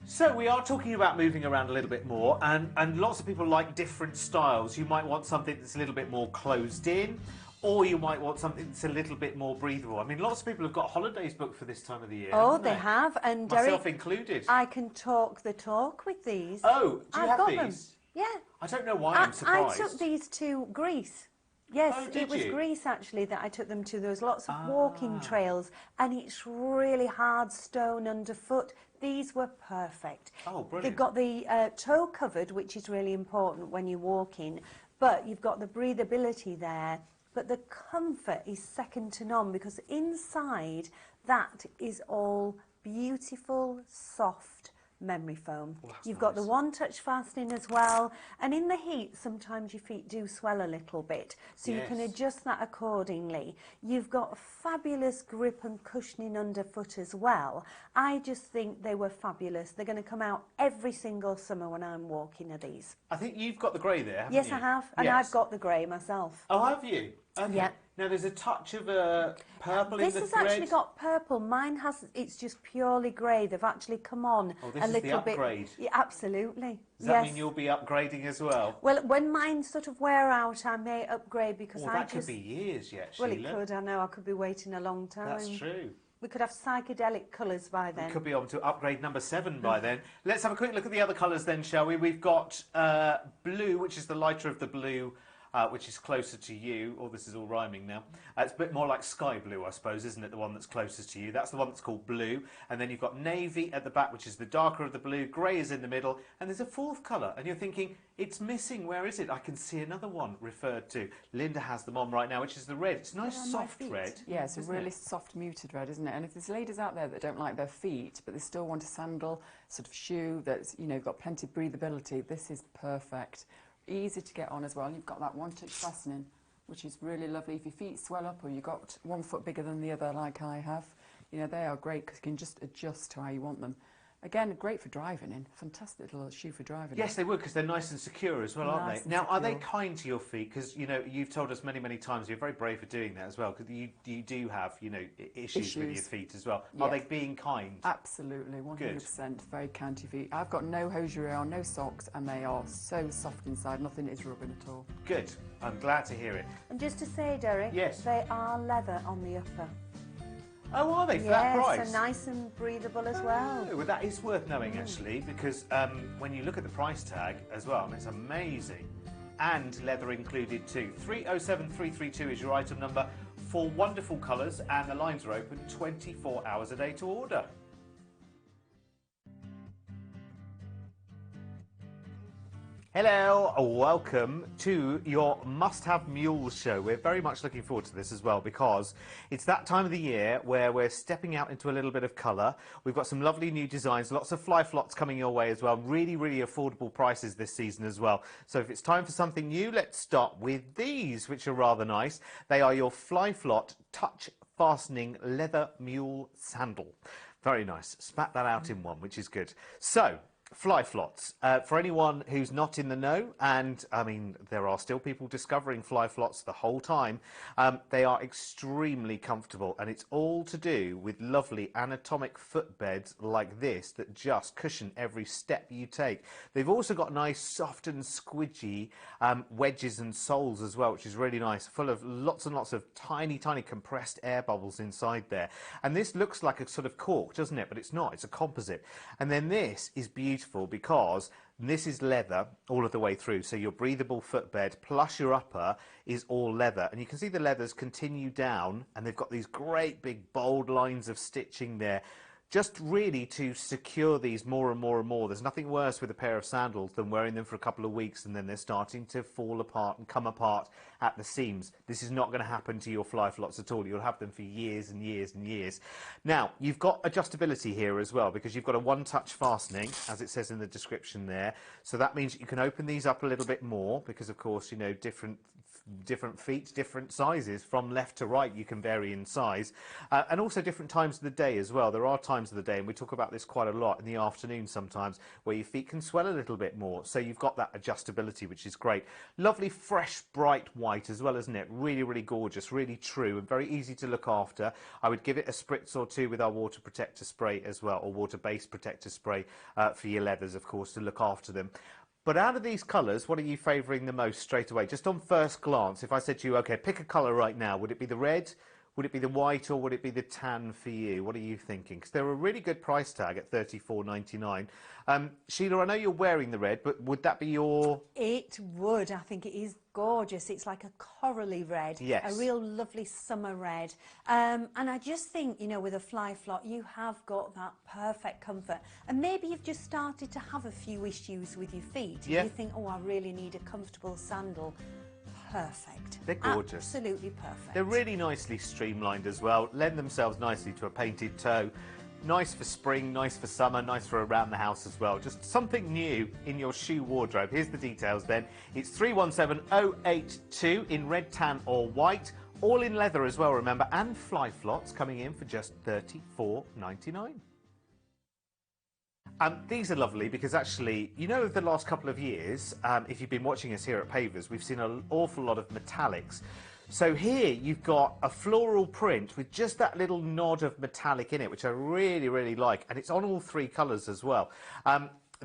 So we are talking about moving around a little bit more, and lots of people like different styles. You might want something that's a little bit more closed in, or you might want something that's a little bit more breathable. I mean, lots of people have got holidays booked for this time of the year. Oh, haven't they have, and myself Derek, included. I can talk the talk with these. Oh, do you I've have got these? them. Yeah. I don't know why I'm surprised. I took these to Greece. Yes, Oh, did it was you? Greece actually that I took them to. There was lots of walking trails, and it's really hard stone underfoot. These were perfect. Oh, brilliant. They've got the toe covered, which is really important when you're walking, but you've got the breathability there. But the comfort is second to none, because inside that is all beautiful, soft memory foam. Oh, that's You've got the nice. one-touch fastening as well, and in the heat sometimes your feet do swell a little bit, so you can Yes. adjust that accordingly. You've got fabulous grip and cushioning underfoot as well. I just think they were fabulous. They're going to come out every single summer when I'm walking of these. I think you've got the grey there, haven't Yes, you? I have, and Yes. I've got the grey myself. Oh, have you? Okay. Yeah. Now there's a touch of purple This in the has thread. actually got purple. Mine has. It's just purely grey. They've actually come on Oh, this a is the little upgrade. bit. Yeah, absolutely. Does that yes. mean you'll be upgrading as well? Well, when mine sort of wear out, I may upgrade because Well, I that just. could be years yet, Well, Sheila. it could. I know. I could be waiting a long time. That's true. We could have psychedelic colours by then. Could be on to upgrade number 7 by then. Let's have a quick look at the other colours then, shall we? We've got blue, which is the lighter of the blue, which is closer to you. Oh, this is all rhyming now. It's a bit more like sky blue, I suppose, isn't it? The one that's closest to you. That's the one that's called blue. And then you've got navy at the back, which is the darker of the blue. Grey is in the middle. And there's a fourth colour. And you're thinking, it's missing. Where is it? I can see another one referred to. Linda has them on right now, which is the red. It's a nice soft red. Yeah, it's a really soft muted red, isn't it? And if there's ladies out there that don't like their feet, but they still want a sandal, sort of shoe that's, you know, got plenty of breathability, this is perfect. Easy to get on as well. You've got that one-touch fastening, which is really lovely. If your feet swell up or you've got one foot bigger than the other like I have, you know, they are great because you can just adjust to how you want them. Again, great for driving in. Fantastic little shoe for driving in. Yes, they would, because they're nice and secure as well, aren't they? Now, are they kind to your feet? Because, you know, you've told us many, many times you're very brave for doing that as well, because you do have, you know, issues with your feet as well. Yes. Are they being kind? Absolutely, 100%. Good. Very kind to your feet. I've got no hosiery on, no socks, and they are so soft inside. Nothing is rubbing at all. Good. I'm glad to hear it. And just to say, Derek, yes, they are leather on the upper. Oh, are they? For that price? Yes, so nice and breathable as well. Oh, well, that is worth knowing, actually, because when you look at the price tag as well, I mean, it's amazing. And leather included too. 307332 is your item number for wonderful colours, and the lines are open 24 hours a day to order. Hello, welcome to your must-have mules show. We're very much looking forward to this as well, because it's that time of the year where we're stepping out into a little bit of colour. We've got some lovely new designs, lots of fly flots coming your way as well. Really, really affordable prices this season as well. So if it's time for something new, let's start with these, which are rather nice. They are your fly flot touch fastening leather mule sandal. Very nice. Spat that out in one, which is good. So, fly flots. For anyone who's not in the know, and I mean, there are still people discovering fly flots the whole time, they are extremely comfortable, and it's all to do with lovely anatomic footbeds like this that just cushion every step you take. They've also got nice soft and squidgy wedges and soles as well, which is really nice, full of lots and lots of tiny, tiny compressed air bubbles inside there. And this looks like a sort of cork, doesn't it? But it's not, it's a composite. And then this is beautiful, because this is leather all of the way through, so your breathable footbed plus your upper is all leather, and you can see the leathers continue down, and they've got these great big bold lines of stitching there, just really to secure these more and more and more. There's nothing worse with a pair of sandals than wearing them for a couple of weeks and then they're starting to fall apart and come apart at the seams. This is not going to happen to your fly flots at all. You'll have them for years and years and years. Now, you've got adjustability here as well, because you've got a one-touch fastening, as it says in the description there. So that means you can open these up a little bit more, because of course, you know, different feet, different sizes, from left to right you can vary in size, and also different times of the day as well. There are times of the day, and we talk about this quite a lot, in the afternoon sometimes, where your feet can swell a little bit more, so you've got that adjustability, which is great. Lovely fresh bright white as well, isn't it? Really, really gorgeous, really true, and very easy to look after. I would give it a spritz or two with our water protector spray as well, or water-based protector spray for your leathers, of course, to look after them. But out of these colours, what are you favouring the most straight away? Just on first glance, if I said to you, OK, pick a colour right now, would it be the red, would it be the white, or would it be the tan for you? What are you thinking? Because they're a really good price tag at $34.99. Sheila, I know you're wearing the red, but would that be your... It would. I think it is gorgeous. It's like a corally red. Yes. A real lovely summer red. And I just think, you know, with a fly flot, you have got that perfect comfort. And maybe you've just started to have a few issues with your feet. Yeah. And you think, oh, I really need a comfortable sandal. Perfect. They're gorgeous. Absolutely perfect. They're really nicely streamlined as well, lend themselves nicely to a painted toe. Nice for spring, nice for summer, nice for around the house as well. Just something new in your shoe wardrobe. Here's the details then. It's 317082 in red, tan or white. All in leather as well, remember, and fly flots coming in for just $34.99. These are lovely because actually, you know, the last couple of years, if you've been watching us here at Pavers, we've seen an awful lot of metallics. So here you've got a floral print with just that little nod of metallic in it, which I really, really like. And it's on all three colours as well.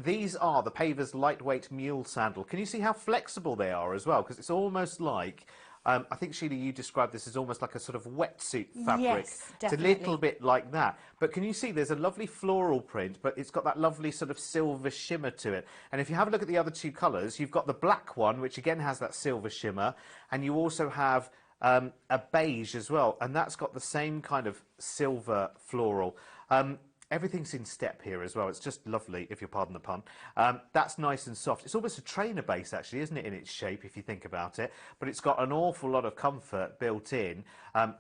These are the Pavers Lightweight Mule Sandal. Can you see how flexible they are as well? Because it's almost like I think, Sheila, you described this as almost like a sort of wetsuit fabric. Yes, definitely. It's a little bit like that. But can you see there's a lovely floral print, but it's got that lovely sort of silver shimmer to it. And if you have a look at the other two colours, you've got the black one, which again has that silver shimmer, and you also have a beige as well, and that's got the same kind of silver floral. Everything's in step here as well. It's just lovely, if you'll pardon the pun. That's nice and soft. It's almost a trainer base, actually, isn't it, in its shape, if you think about it? But it's got an awful lot of comfort built in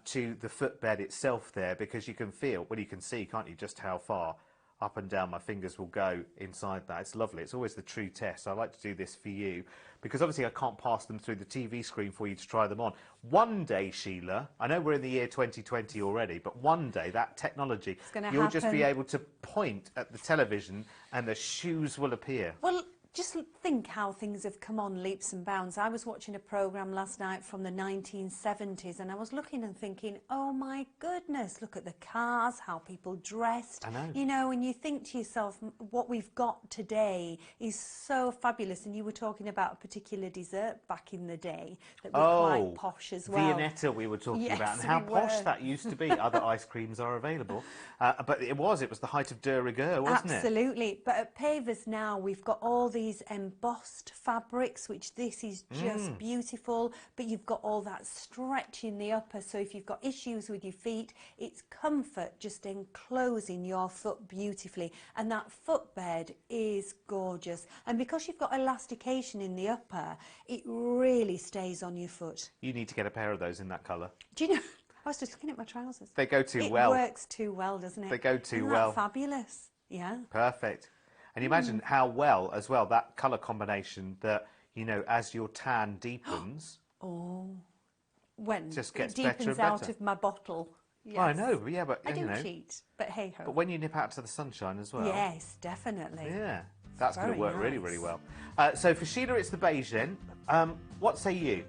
to the footbed itself there, because you can feel, well, you can see, can't you, just how far up and down my fingers will go inside that. It's lovely. It's always the true test. I like to do this for you because obviously I can't pass them through the TV screen for you to try them on. One day, Sheila, I know we're in the year 2020 already, but one day that technology, you'll just be able to point at the television and the shoes will appear. Well, just think how things have come on leaps and bounds. I was watching a programme last night from the 1970s and I was looking and thinking, oh my goodness, look at the cars, how people dressed. I know. You know, and you think to yourself, what we've got today is so fabulous. And you were talking about a particular dessert back in the day that was quite posh as well. Viennetta we were talking about, and how posh that used to be. Other ice creams are available. But it was the height of de rigueur, wasn't it? Absolutely. But at Pavers now, we've got all these embossed fabrics, which this is just beautiful, but you've got all that stretch in the upper, so if you've got issues with your feet, it's comfort just enclosing your foot beautifully, and that footbed is gorgeous. And because you've got elastication in the upper, it really stays on your foot. You need to get a pair of those in that colour. Do you know, I was just looking at my trousers. They go too well. It works too well, doesn't it? They go too Isn't well. That fabulous. Yeah. Perfect. And you imagine how well, as well, that colour combination that, you know, as your tan deepens... When just gets it better deepens and better. out of my bottle. Yes. Well, I know, yeah, but, I do you know... cheat, but hey-ho. But when you nip out to the sunshine as well... Yes, definitely. Yeah, that's going to Very work really, really nice. well. So for Sheila, it's the beige then. What say you?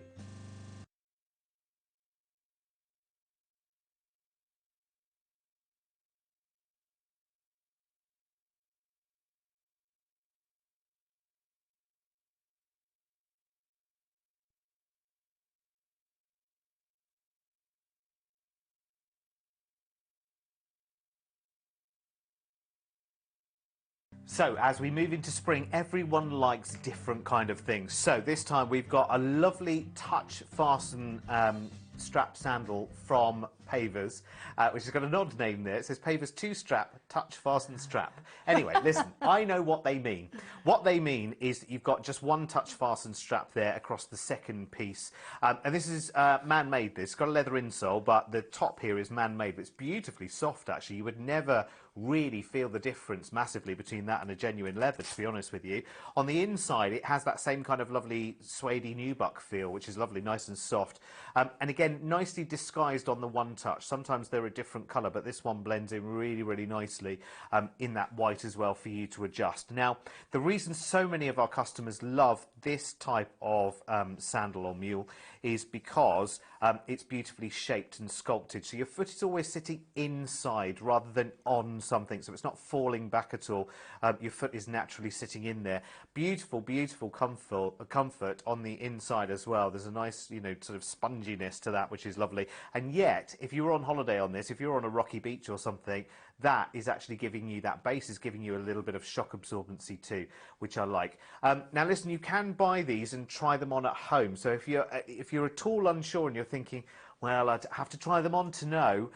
So, as we move into spring, everyone likes different kind of things. So, this time we've got a lovely touch fasten strap sandal from Pavers, which has got an odd name there. It says Pavers 2-strap touch fasten strap. Anyway, listen, I know what they mean. What they mean is that you've got just one touch fasten strap there across the second piece. And this is man-made, this. It's got a leather insole, but the top here is man-made. But it's beautifully soft, actually. You would never really feel the difference massively between that and a genuine leather, to be honest with you. On the inside, it has that same kind of lovely suede nubuck feel, which is lovely, nice and soft. And again, nicely disguised on the one touch. Sometimes they're a different colour, but this one blends in really, really nicely in that white as well for you to adjust. Now, the reason so many of our customers love this type of sandal or mule is because it's beautifully shaped and sculpted. So your foot is always sitting inside rather than on something, so it's not falling back at all. Your foot is naturally sitting in there. Beautiful, beautiful comfort on the inside as well. There's a nice, you know, sort of sponginess to that, which is lovely. And yet, if you were on holiday on this, if you're on a rocky beach or something, that is actually giving you, that base is giving you a little bit of shock absorbency too, which I like. Now listen, you can buy these and try them on at home. So if you're at all unsure and you're thinking, well, I'd have to try them on to know,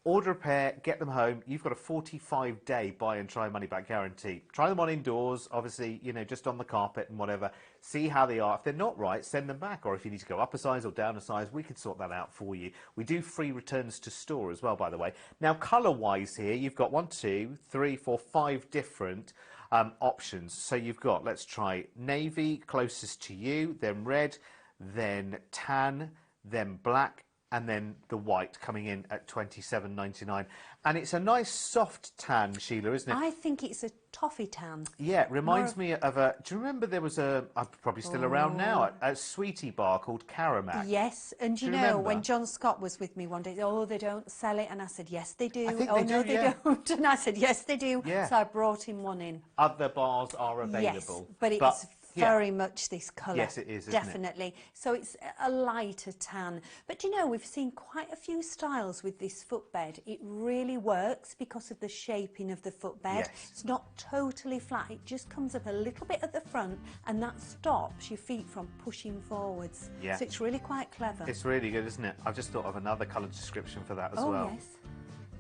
order a pair, get them home. You've got a 45-day buy and try money back guarantee. Try them on indoors, obviously, you know, just on the carpet and whatever. See how they are. If they're not right, send them back. Or if you need to go up a size or down a size, we can sort that out for you. We do free returns to store as well, by the way. Now, colour-wise here, you've got 1, 2, 3, 4, 5 different options. So you've got, let's try navy, closest to you, then red, then tan, then black, and then the white coming in at £27.99. And it's a nice soft tan, Sheila, isn't it? I think it's a toffee tan. Yeah, it reminds me of a... Do you remember there was a... I'm probably still around now, a sweetie bar called Caramac? Yes, and Do you you know, remember? when John Scott was with me one day, oh, they don't sell it. And I said, yes, they do. I think oh, they no, do, they yeah. don't. And I said, yes, they do. Yeah. So I brought him one in. Other bars are available. Yes, but it's very much this colour. Yes, it is, isn't it? Definitely. So it's a lighter tan. But do you know, we've seen quite a few styles with this footbed. It really works because of the shaping of the footbed. Yes. It's not totally flat. It just comes up a little bit at the front, and that stops your feet from pushing forwards. Yeah. So it's really quite clever. It's really good, isn't it? I've just thought of another colour description for that as well. Oh, yes.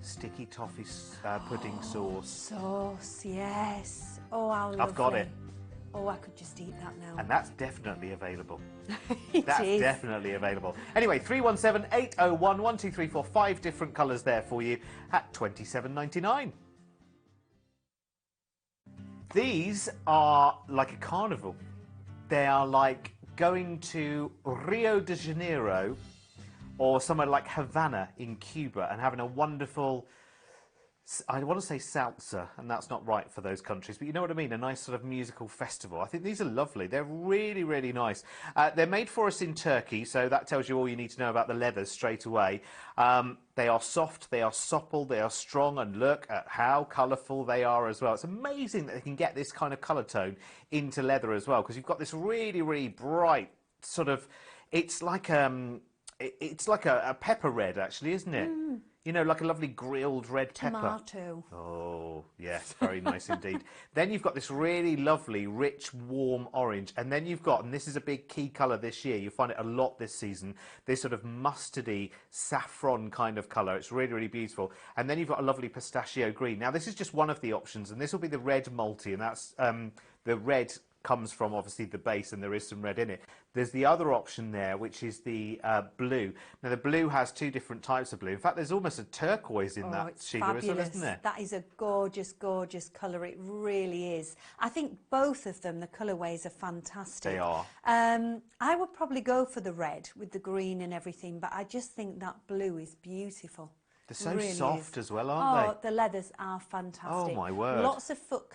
Sticky toffee pudding sauce. Sauce, yes. Oh, how lovely. I've got it. Oh, I could just eat that now. And that's definitely available. It That's is. definitely available. Anyway, 317 801 1234, 5 different colours there for you at $27.99. These are like a carnival. They are like going to Rio de Janeiro or somewhere like Havana in Cuba and having a wonderful, I want to say salsa, and that's not right for those countries, but you know what I mean, a nice sort of musical festival. I think these are lovely. They're really, really nice. They're made for us in Turkey, so that tells you all you need to know about the leathers straight away. They are soft, they are supple, they are strong, and look at how colourful they are as well. It's amazing that they can get this kind of colour tone into leather as well, because you've got this really, really bright sort of, it's like a pepper red, actually, isn't it? You know, like a lovely grilled red pepper. Tomato. Oh, yes, very nice indeed. Then you've got this really lovely, rich, warm orange. And then you've got, and this is a big key colour this year, you find it a lot this season, this sort of mustardy, saffron kind of colour. It's really, really beautiful. And then you've got a lovely pistachio green. Now, this is just one of the options, and this will be the red multi, and that's the red comes from obviously the base, and there is some red in it. There's the other option there, which is the blue. Now the blue has 2 different types of blue. In fact, there's almost a turquoise in that, Sheila, as well, isn't there? That is a gorgeous, gorgeous colour. It really is. I think both of them, the colourways are fantastic. They are. I would probably go for the red with the green and everything, but I just think that blue is beautiful. They're so Really soft is. as well, aren't Oh, the leathers are fantastic. Oh, my word. Lots of foot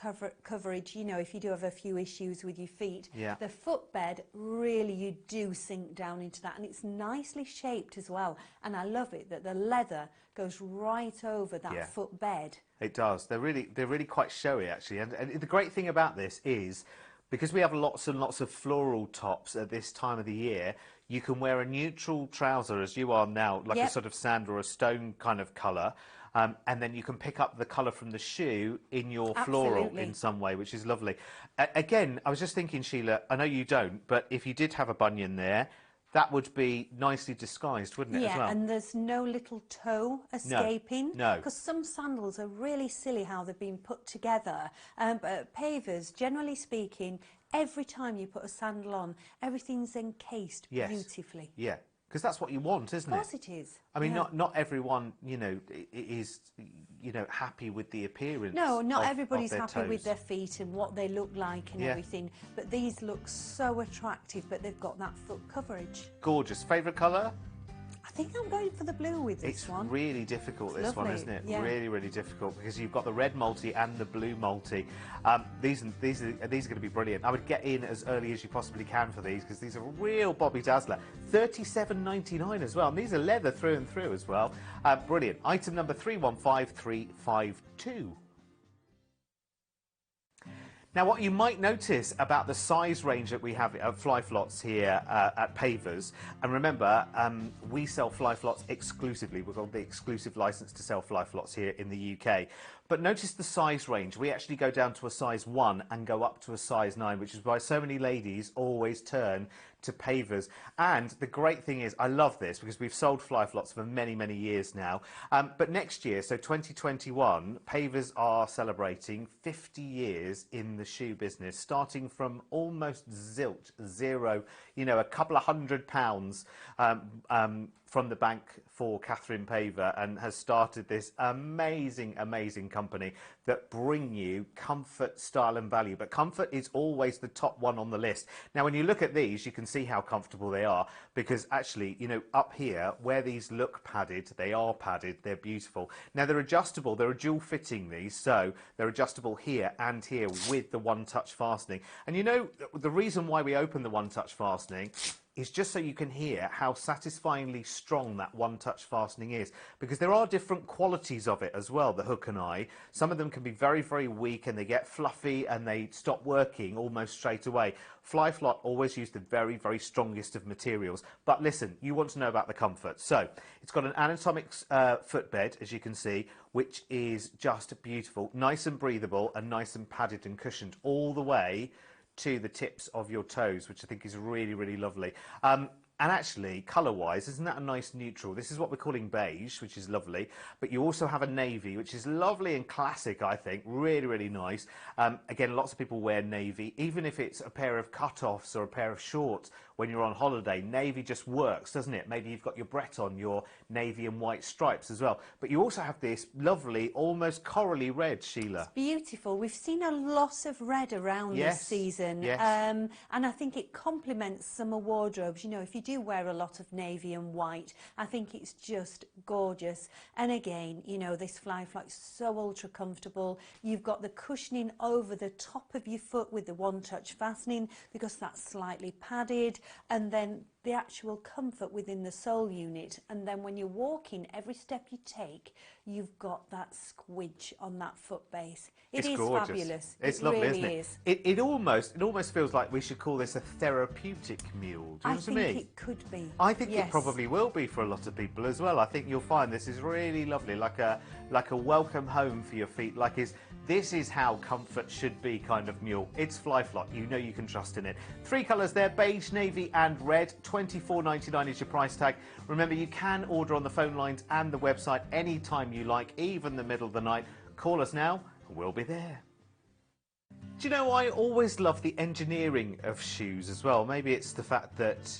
coverage, you know, if you do have a few issues with your feet. Yeah. The footbed, really, you do sink down into that. And it's nicely shaped as well. And I love it that the leather goes right over that Yeah. footbed. they? It does. They're really quite showy, actually. And the great thing about this is, because we have lots and lots of floral tops at this time of the year, you can wear a neutral trouser, as you are now, like a sort of sand or a stone kind of colour, and then you can pick up the colour from the shoe in your floral Absolutely. in some way, which is lovely. Again, I was just thinking, Sheila, I know you don't, but if you did have a bunion there, that would be nicely disguised, wouldn't it, as well? And there's no little toe escaping. no. Because some sandals are really silly how they've been put together. But at Pavers, generally speaking, every time you put a sandal on, everything's encased Yes. beautifully. Yeah, because that's what you want, isn't Of it? course it is. I mean, Yeah. not everyone, you know, is, you know, happy with the appearance. No, not of everybody's their happy with toes. their feet and what they look like and Yeah. everything. But these look so attractive, but they've got that foot coverage. Gorgeous. Favourite colour? I think I'm going for the blue with this It's one. really difficult, It's this one, lovely, isn't it? yeah. Really, really difficult, because you've got the red multi and the blue multi. These are going to be brilliant. I would get in as early as you possibly can for these, because these are real Bobby Dazzler. $37.99 as well, and these are leather through and through as well. Brilliant. Item number 315352. Now, what you might notice about the size range that we have at Fly Flots here at Pavers, and remember, we sell Fly Flots exclusively. We've got the exclusive license to sell Fly Flots here in the UK. But notice the size range. We actually go down to a size 1 and go up to a size 9, which is why so many ladies always turn to Pavers. And the great thing is, I love this because we've sold Fly Flots for many, many years now. But next year, so 2021, Pavers are celebrating 50 years in the shoe business, starting from almost zilch, zero, you know, a couple of £100 from the bank for Catherine Paver, and has started this amazing, amazing company that bring you comfort, style and value. But comfort is always the top one on the list. Now, when you look at these, you can see how comfortable they are, because actually, you know, up here, where these look padded, they are padded, they're beautiful. Now, they're adjustable, they're a dual fitting, these, so they're adjustable here and here with the one-touch fastening. And you know, the reason why we open the one-touch fastening is just so you can hear how satisfyingly strong that one-touch fastening is, because there are different qualities of it as well, the hook and eye. Some of them can be very, very weak and they get fluffy and they stop working almost straight away. Fly-Flott always use the very, very strongest of materials. But listen, you want to know about the comfort. So it's got an anatomic footbed, as you can see, which is just beautiful, nice and breathable and nice and padded and cushioned all the way to the tips of your toes, which I think is really, really lovely. And actually, colour-wise, isn't that a nice neutral? This is what we're calling beige, which is lovely. But you also have a navy, which is lovely and classic, I think. Really, really nice. Again, lots of people wear navy. Even if it's a pair of cut-offs or a pair of shorts when you're on holiday, navy just works, doesn't it? Maybe you've got your Breton, your navy and white stripes as well. But you also have this lovely, almost corally red, Sheila. It's beautiful. We've seen a lot of red around this season. Yes. And I think it complements summer wardrobes. You know, if you do wear a lot of navy and white, I think it's just gorgeous. And again, you know, this Fly-Flott is so ultra comfortable. You've got the cushioning over the top of your foot with the one-touch fastening, because that's slightly padded, and then the actual comfort within the sole unit. And then when you're walking, every step you take, you've got that squidge on that foot base. It's gorgeous. Fabulous. It's it lovely, really isn't it? is. It almost feels like we should call this a therapeutic mule. Do you know what I mean? I think it could be. I think yes. it probably will be for a lot of people as well. I think you'll find this is really lovely, like a welcome home for your feet. This is how comfort should be, kind of mule. It's Fly-Flott. You know you can trust in it. 3 colours there: beige, navy, and red. £24.99 is your price tag. Remember, you can order on the phone lines and the website anytime you like, even the middle of the night. Call us now, and we'll be there. Do you know, I always love the engineering of shoes as well. Maybe it's the fact that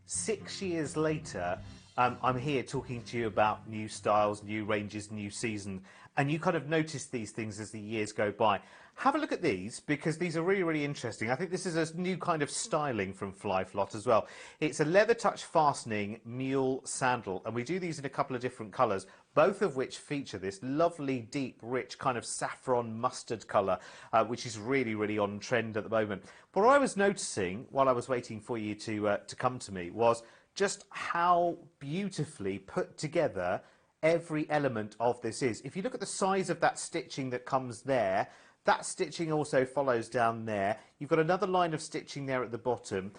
6 years later, I'm here talking to you about new styles, new ranges, new season, and you kind of notice these things as the years go by. Have a look at these, because these are really, really interesting. I think this is a new kind of styling from Fly-Flott as well. It's a leather touch fastening mule sandal, and we do these in a couple of different colours, both of which feature this lovely, deep, rich kind of saffron mustard colour, which is really, really on trend at the moment. What I was noticing while I was waiting for you to come to me was just how beautifully put together every element of this is. If you look at the size of that stitching that comes there, that stitching also follows down there. You've got another line of stitching there at the bottom.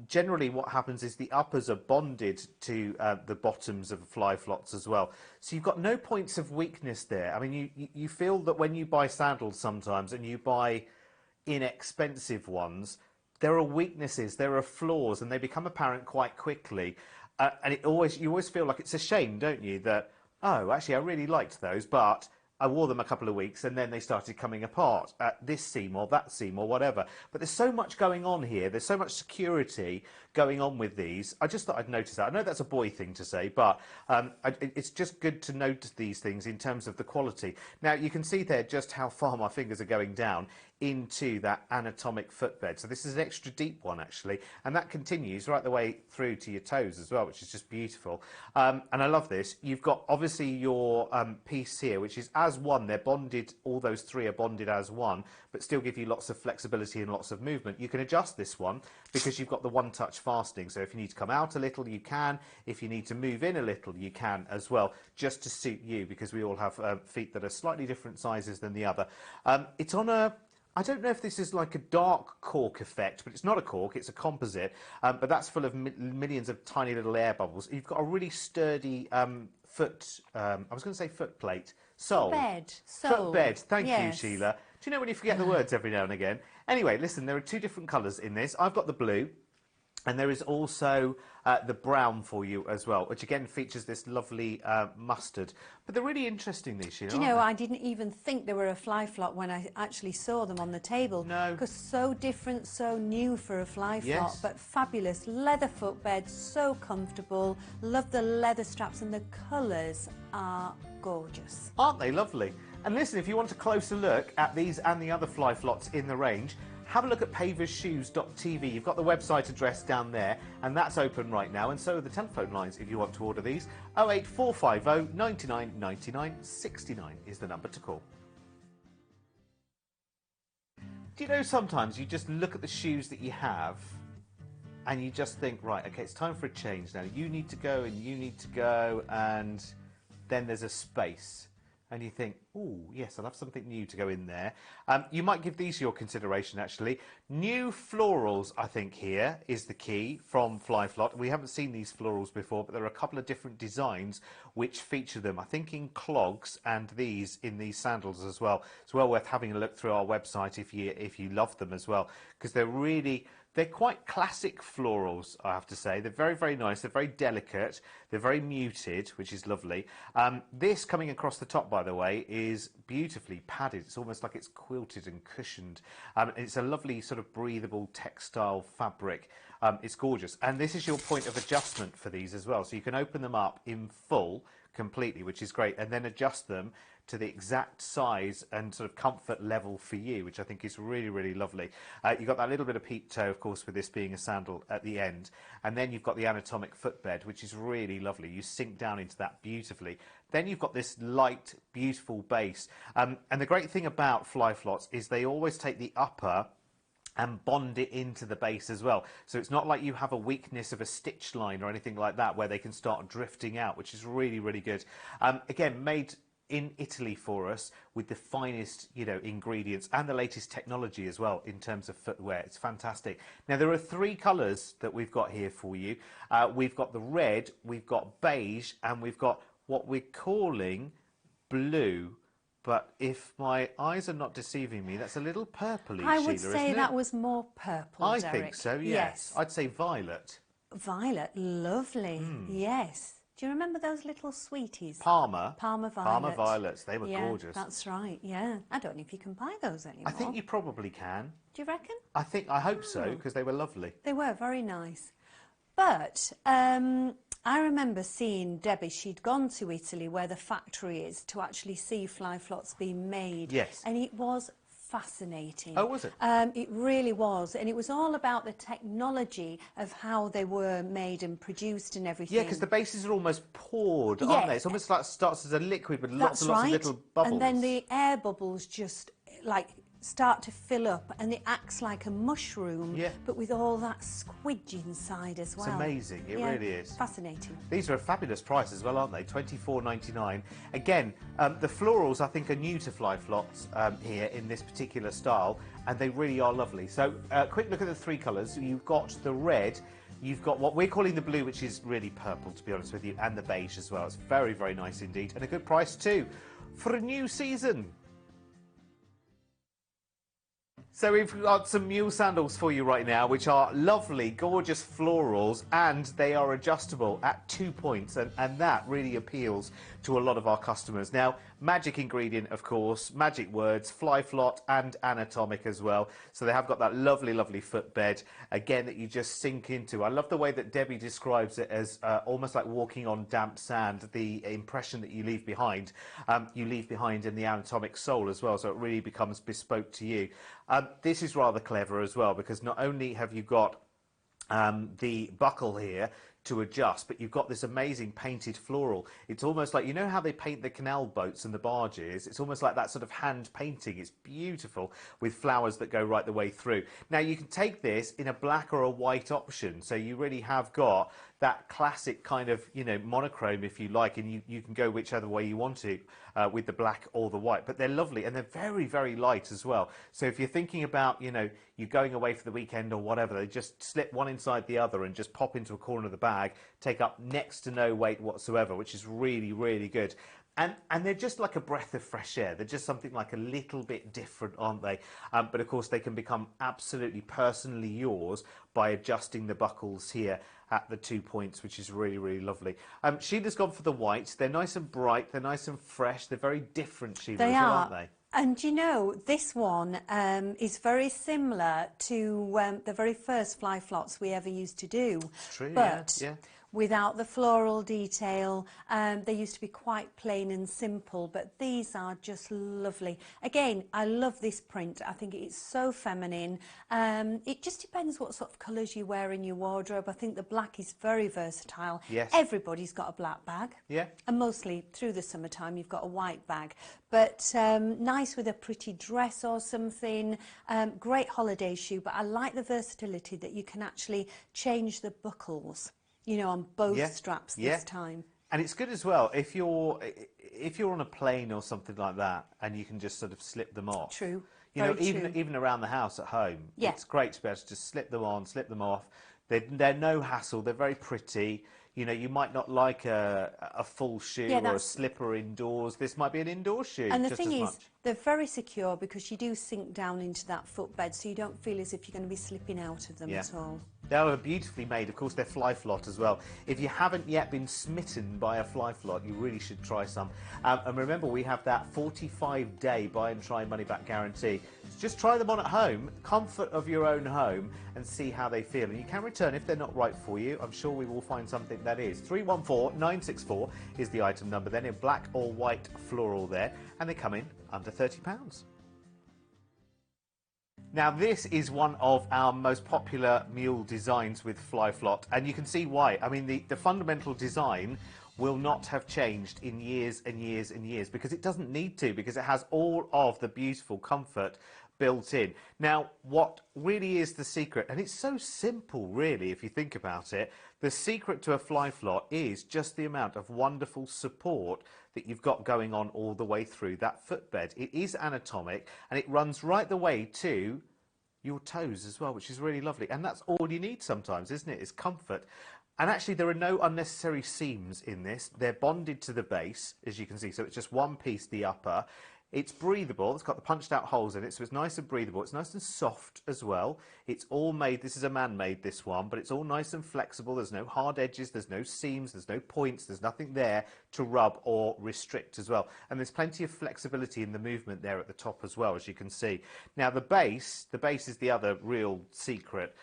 Generally what happens is the uppers are bonded to the bottoms of Fly-Flotts as well. So you've got no points of weakness there. I mean, you feel that when you buy sandals sometimes and you buy inexpensive ones, there are weaknesses, there are flaws, and they become apparent quite quickly. And you always feel like it's a shame, don't you, that, oh, actually I really liked those, but I wore them a couple of weeks and then they started coming apart at this seam or that seam or whatever. But there's so much going on here. There's so much security going on with these. I just thought I'd notice that. I know that's a boy thing to say, but it's just good to notice these things in terms of the quality. Now, you can see there just how far my fingers are going down into that anatomic footbed. So this is an extra deep one, actually, and that continues right the way through to your toes as well, which is just beautiful. And I love this. You've got obviously your piece here, which is as one. They're bonded, all those three are bonded as one, but still give you lots of flexibility and lots of movement. You can adjust this one because you've got the one-touch fastening. So if you need to come out a little, you can. If you need to move in a little, you can as well, just to suit you, because we all have feet that are slightly different sizes than the other. It's on a... I don't know if this is like a dark cork effect, but it's not a cork, it's a composite, but that's full of millions of tiny little air bubbles. You've got a really sturdy foot, I was going to say foot plate, sole. Bed. Foot bed, thank yes. you, Sheila. Do you know when you forget the words every now and again? Anyway, listen, there are two different colours in this. I've got the blue, and there is also the brown for you as well, which again features this lovely mustard. But they're really interesting, these, Sheila. Do you know, I didn't even think they were a Fly-Flott when I actually saw them on the table. No. Because so different, so new for a Fly-Flott, yes. But fabulous. Leather footbed, so comfortable. Love the leather straps, and the colours are gorgeous. Aren't they lovely? And listen, if you want a closer look at these and the other Fly-Flotts in the range, have a look at paversshoes.tv. You've got the website address down there, and that's open right now, and so are the telephone lines if you want to order these. 08450 99 99 69 is the number to call. Do you know sometimes you just look at the shoes that you have and you just think, right, okay, it's time for a change now. You need to go and you need to go, and then there's a space. And you think, oh, yes, I'll have something new to go in there. You might give these your consideration, actually. New florals, I think, here is the key from Flyflot. We haven't seen these florals before, but there are a couple of different designs which feature them, I think, in clogs and these in these sandals as well. It's well worth having a look through our website if you love them as well, because they're quite classic florals, I have to say. They're very, very nice. They're very delicate. They're very muted, which is lovely. This coming across the top, by the way, is beautifully padded. It's almost like it's quilted and cushioned. It's a lovely sort of breathable textile fabric. It's gorgeous. And this is your point of adjustment for these as well. So you can open them up in full, completely, which is great, and then adjust them to the exact size and sort of comfort level for you, which I think is really, really lovely. You've got that little bit of peep toe, of course, with this being a sandal at the end. And then you've got the anatomic footbed, which is really lovely. You sink down into that beautifully. Then you've got this light, beautiful base. And the great thing about Flyflots is they always take the upper and bond it into the base as well. So it's not like you have a weakness of a stitch line or anything like that where they can start drifting out, which is really, really good. Again, made in Italy for us with the finest, ingredients and the latest technology as well in terms of footwear. It's fantastic. Now, there are 3 colours that we've got here for you. We've got the red, we've got beige, and we've got what we're calling blue. But if my eyes are not deceiving me, that's a little purpley, I would Sheila, say isn't that it? was more purple, I Derek. think so, yes. I'd say violet. Violet, lovely, yes. Do you remember those little sweeties? Parma Violet. Parma violets, they were Yeah, gorgeous. that's right, yeah. I don't know if you can buy those anymore. I think you probably can. Do you reckon? I hope so, because they were lovely. They were very nice. But I remember seeing Debbie, she'd gone to Italy where the factory is to actually see Flyflots being made. Yes. And it was fascinating. Oh, was it? It really was. And it was all about the technology of how they were made and produced and everything. Yeah, because the bases are almost poured, Yeah. aren't they? It's almost like starts as a liquid with lots and lots of little bubbles. And then the air bubbles just start to fill up, and it acts like a mushroom, Yeah. but with all that squidge inside as well. It's amazing, it Yeah, really is. Fascinating. These are a fabulous price as well, aren't they? £24.99. Again, the florals, I think, are new to Flyflots here in this particular style, and they really are lovely. So, quick look at the 3 colours. You've got the red, you've got what we're calling the blue, which is really purple, to be honest with you, and the beige as well. It's very, very nice indeed, and a good price too for a new season. So we've got some mule sandals for you right now, which are lovely, gorgeous florals, and they are adjustable at 2 points, and that really appeals to a lot of our customers. Now, magic ingredient, of course, magic words, Flyflot and anatomic as well. So they have got that lovely, lovely footbed, again, that you just sink into. I love the way that Debbie describes it as almost like walking on damp sand, the impression that you leave behind in the anatomic sole as well, so it really becomes bespoke to you. This is rather clever as well, because not only have you got the buckle here to adjust, but you've got this amazing painted floral. It's almost like, you know how they paint the canal boats and the barges? It's almost like that sort of hand painting. It's beautiful with flowers that go right the way through. Now, you can take this in a black or a white option, so you really have got that classic kind of, monochrome, if you like, and you can go whichever way you want to with the black or the white. But they're lovely, and they're very, very light as well. So if you're thinking about, you're going away for the weekend or whatever, they just slip one inside the other and just pop into a corner of the bag, take up next to no weight whatsoever, which is really, really good. And they're just like a breath of fresh air. They're just something like a little bit different, aren't they? But of course, they can become absolutely personally yours by adjusting the buckles here at the 2 points, which is really, really lovely. Sheila's gone for the white. They're nice and bright. They're nice and fresh. They're very different, Sheila, They as well, are. aren't they? And this one is very similar to the very first Flyflots we ever used to do. It's true, but yeah. without the floral detail. They used to be quite plain and simple, but these are just lovely. Again, I love this print. I think it's so feminine. It just depends what sort of colours you wear in your wardrobe. I think the black is very versatile. Yes. Everybody's got a black bag. Yeah. And mostly through the summertime you've got a white bag. But nice with a pretty dress or something. Great holiday shoe, but I like the versatility that you can actually change the buckles, you know, on both straps this time. And it's good as well if you're on a plane or something like that, and you can just sort of slip them off. True. You know, even around the house at home, it's great to be able to just slip them on, slip them off. They're no hassle. They're very pretty. You know, you might not like a full shoe or a slipper indoors. This might be an indoor shoe. And the just thing as is, much. they're very secure because you do sink down into that footbed, so you don't feel as if you're going to be slipping out of them at all. They are beautifully made. Of course, they're Fly-Flot as well. If you haven't yet been smitten by a Fly-Flot, you really should try some. And remember, we have that 45-day buy and try money-back guarantee. So just try them on at home, comfort of your own home, and see how they feel. And you can return if they're not right for you. I'm sure we will find something that is. 314964 is the item number. Then in black or white floral there, and they come in under £30. Now this is one of our most popular mule designs with Fly-Flot, and you can see why. I mean, the fundamental design will not have changed in years and years and years, because it doesn't need to, because it has all of the beautiful comfort built in. Now, what really is the secret, and it's so simple really if you think about it, the secret to a Fly-Flot is just the amount of wonderful support that you've got going on all the way through that footbed. It is anatomic, and it runs right the way to your toes as well, which is really lovely. And that's all you need sometimes, isn't it? Is comfort. And actually, there are no unnecessary seams in this. They're bonded to the base, as you can see. So it's just one piece, the upper. It's breathable. It's got the punched out holes in it, so it's nice and breathable. It's nice and soft as well. It's all made, this is a man-made, this one, but it's all nice and flexible. There's no hard edges, there's no seams, there's no points, there's nothing there to rub or restrict as well. And there's plenty of flexibility in the movement there at the top as well, as you can see. Now the base is the other real secret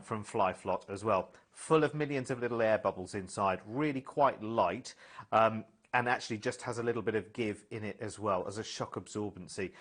from Fly-Flot as well. Full of millions of little air bubbles inside, really quite light. And actually just has a little bit of give in it as well as a shock absorbency.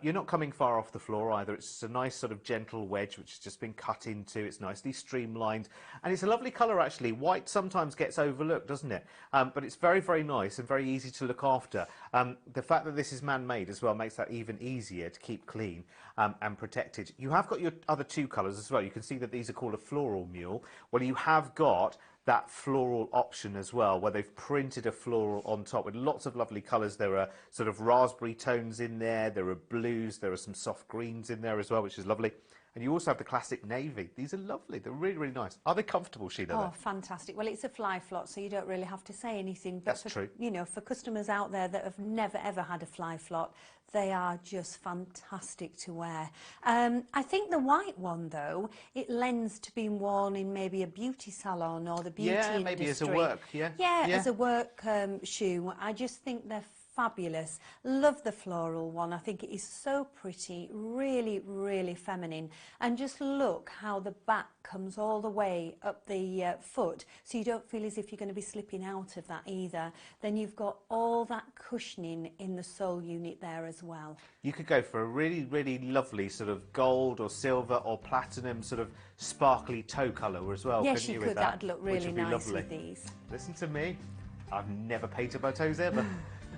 You're not coming far off the floor either. It's just a nice sort of gentle wedge which has just been cut into. It's nicely streamlined, and it's a lovely colour actually. White sometimes gets overlooked, doesn't it? But it's very, very nice and very easy to look after. The fact that this is man-made as well makes that even easier to keep clean and protected. You have got your other two colours as well. You can see that these are called a floral mule. Well, you have got that floral option as well, where they've printed a floral on top with lots of lovely colours. There are sort of raspberry tones in there, there are blues, there are some soft greens in there as well, which is lovely. And you also have the classic navy. These are lovely. They're really, really nice. Are they comfortable, Sheila? Oh, fantastic. Well, it's a Fly-Flot, so you don't really have to say anything. But That's true. You know, for customers out there that have never, ever had a Fly-Flot, they are just fantastic to wear. I think the white one, though, it lends to being worn in maybe a beauty salon or the beauty industry. Yeah, maybe as a work, Yeah, as a work shoe. I just think they're fabulous. Love the floral one. I think it is so pretty, really, really feminine. And just look how the back comes all the way up the foot, so you don't feel as if you're going to be slipping out of that either. Then you've got all that cushioning in the sole unit there as well. You could go for a really, really lovely sort of gold or silver or platinum sort of sparkly toe colour as well. Yes, you could. With that, That'd look really nice lovely with these. Listen to me. I've never painted my toes ever.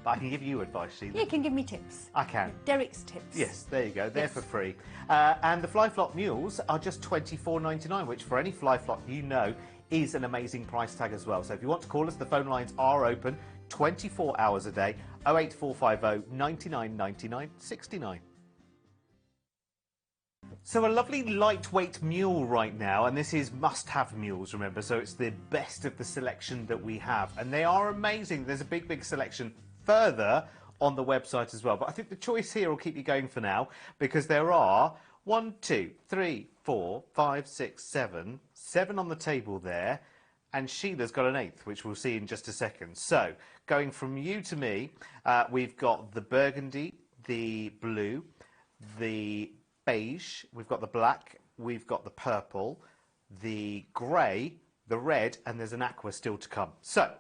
But I can give you advice, Sheila. You can give me tips. I can. Derek's tips. Yes, there you go. They're for free. And the Fly-Flot mules are just £24.99, which for any Fly-Flot you know is an amazing price tag as well. So if you want to call us, the phone lines are open 24 hours a day. 08450 99 99 69. So a lovely lightweight mule right now, and this is must-have mules, remember, so it's the best of the selection that we have, and they are amazing. There's a big selection further on the website as well, but I think the choice here will keep you going for now, because there are 1, 2, 3, 4, 5, 6, 7 on the table there, and Sheila's got an 8th, which we'll see in just a second. So going from you to me, we've got the burgundy, the blue, the beige, we've got the black, we've got the purple, the grey, the red, and there's an aqua still to come. So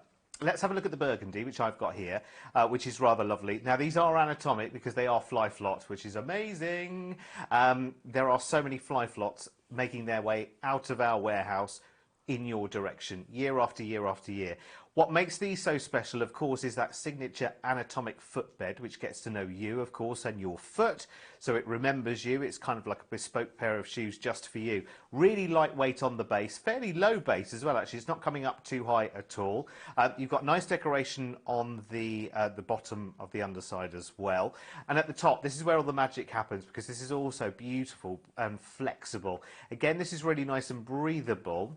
let's have a look at the burgundy, which I've got here, which is rather lovely. Now, these are anatomic because they are fly flots, which is amazing. There are so many fly flots making their way out of our warehouse in your direction, year after year after year. What makes these so special, of course, is that signature anatomic footbed, which gets to know you, of course, and your foot, so it remembers you. It's kind of like a bespoke pair of shoes just for you. Really lightweight on the base, fairly low base as well, actually. It's not coming up too high at all. You've got nice decoration on the bottom of the underside as well. And at the top, this is where all the magic happens, because this is also beautiful and flexible. Again, this is really nice and breathable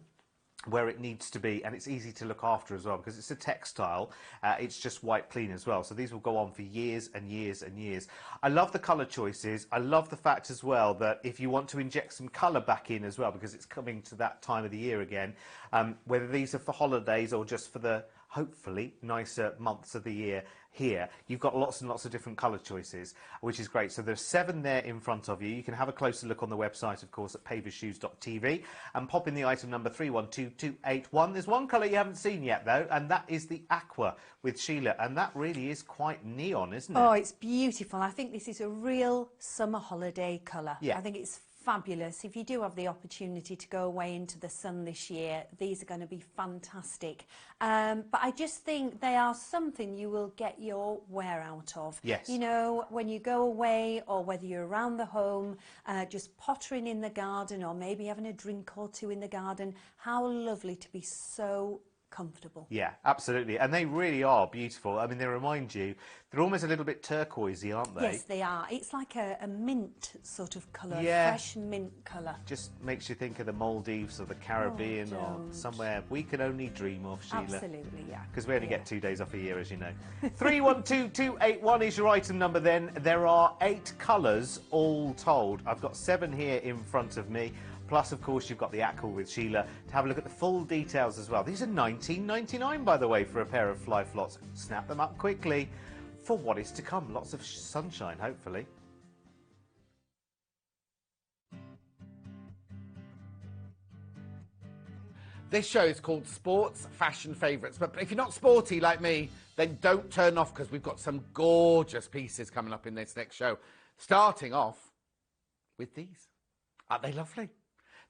where it needs to be, and it's easy to look after as well because it's a textile. It's just wipe clean as well, so these will go on for years and years and years. I love the colour choices. I love the fact as well that if you want to inject some colour back in as well, because it's coming to that time of the year again, whether these are for holidays or just for the hopefully nicer months of the year here, you've got lots and lots of different colour choices, which is great. So there's 7 there in front of you. You can have a closer look on the website, of course, at pavershoes.tv and pop in the item number 312281. There's one colour you haven't seen yet, though, and that is the aqua with Sheila, and that really is quite neon, isn't it? Oh, it's beautiful. I think this is a real summer holiday colour. Yeah. I think it's fabulous. If you do have the opportunity to go away into the sun this year, these are going to be fantastic. But I just think they are something you will get your wear out of. Yes. You know, when you go away or whether you're around the home, just pottering in the garden or maybe having a drink or two in the garden, how lovely to be so comfortable. Yeah, absolutely. And they really are beautiful. I mean, they remind you, they're almost a little bit turquoisey, aren't they? Yes, they are. It's like a mint sort of colour, Yeah. fresh mint colour. Just makes you think of the Maldives or the Caribbean or don't. somewhere we can only dream of, Sheila. Absolutely, yeah. Because we only Yeah. get 2 days off a year, as you know. 312281 is your item number then. There are 8 colours all told. I've got 7 here in front of me. Plus, of course, you've got the aqua with Sheila to have a look at the full details as well. These are $19.99, by the way, for a pair of fly flots. Snap them up quickly for what is to come. Lots of sunshine, hopefully. This show is called Sports Fashion Favourites, but if you're not sporty like me, then don't turn off because we've got some gorgeous pieces coming up in this next show. Starting off with these. Aren't they lovely?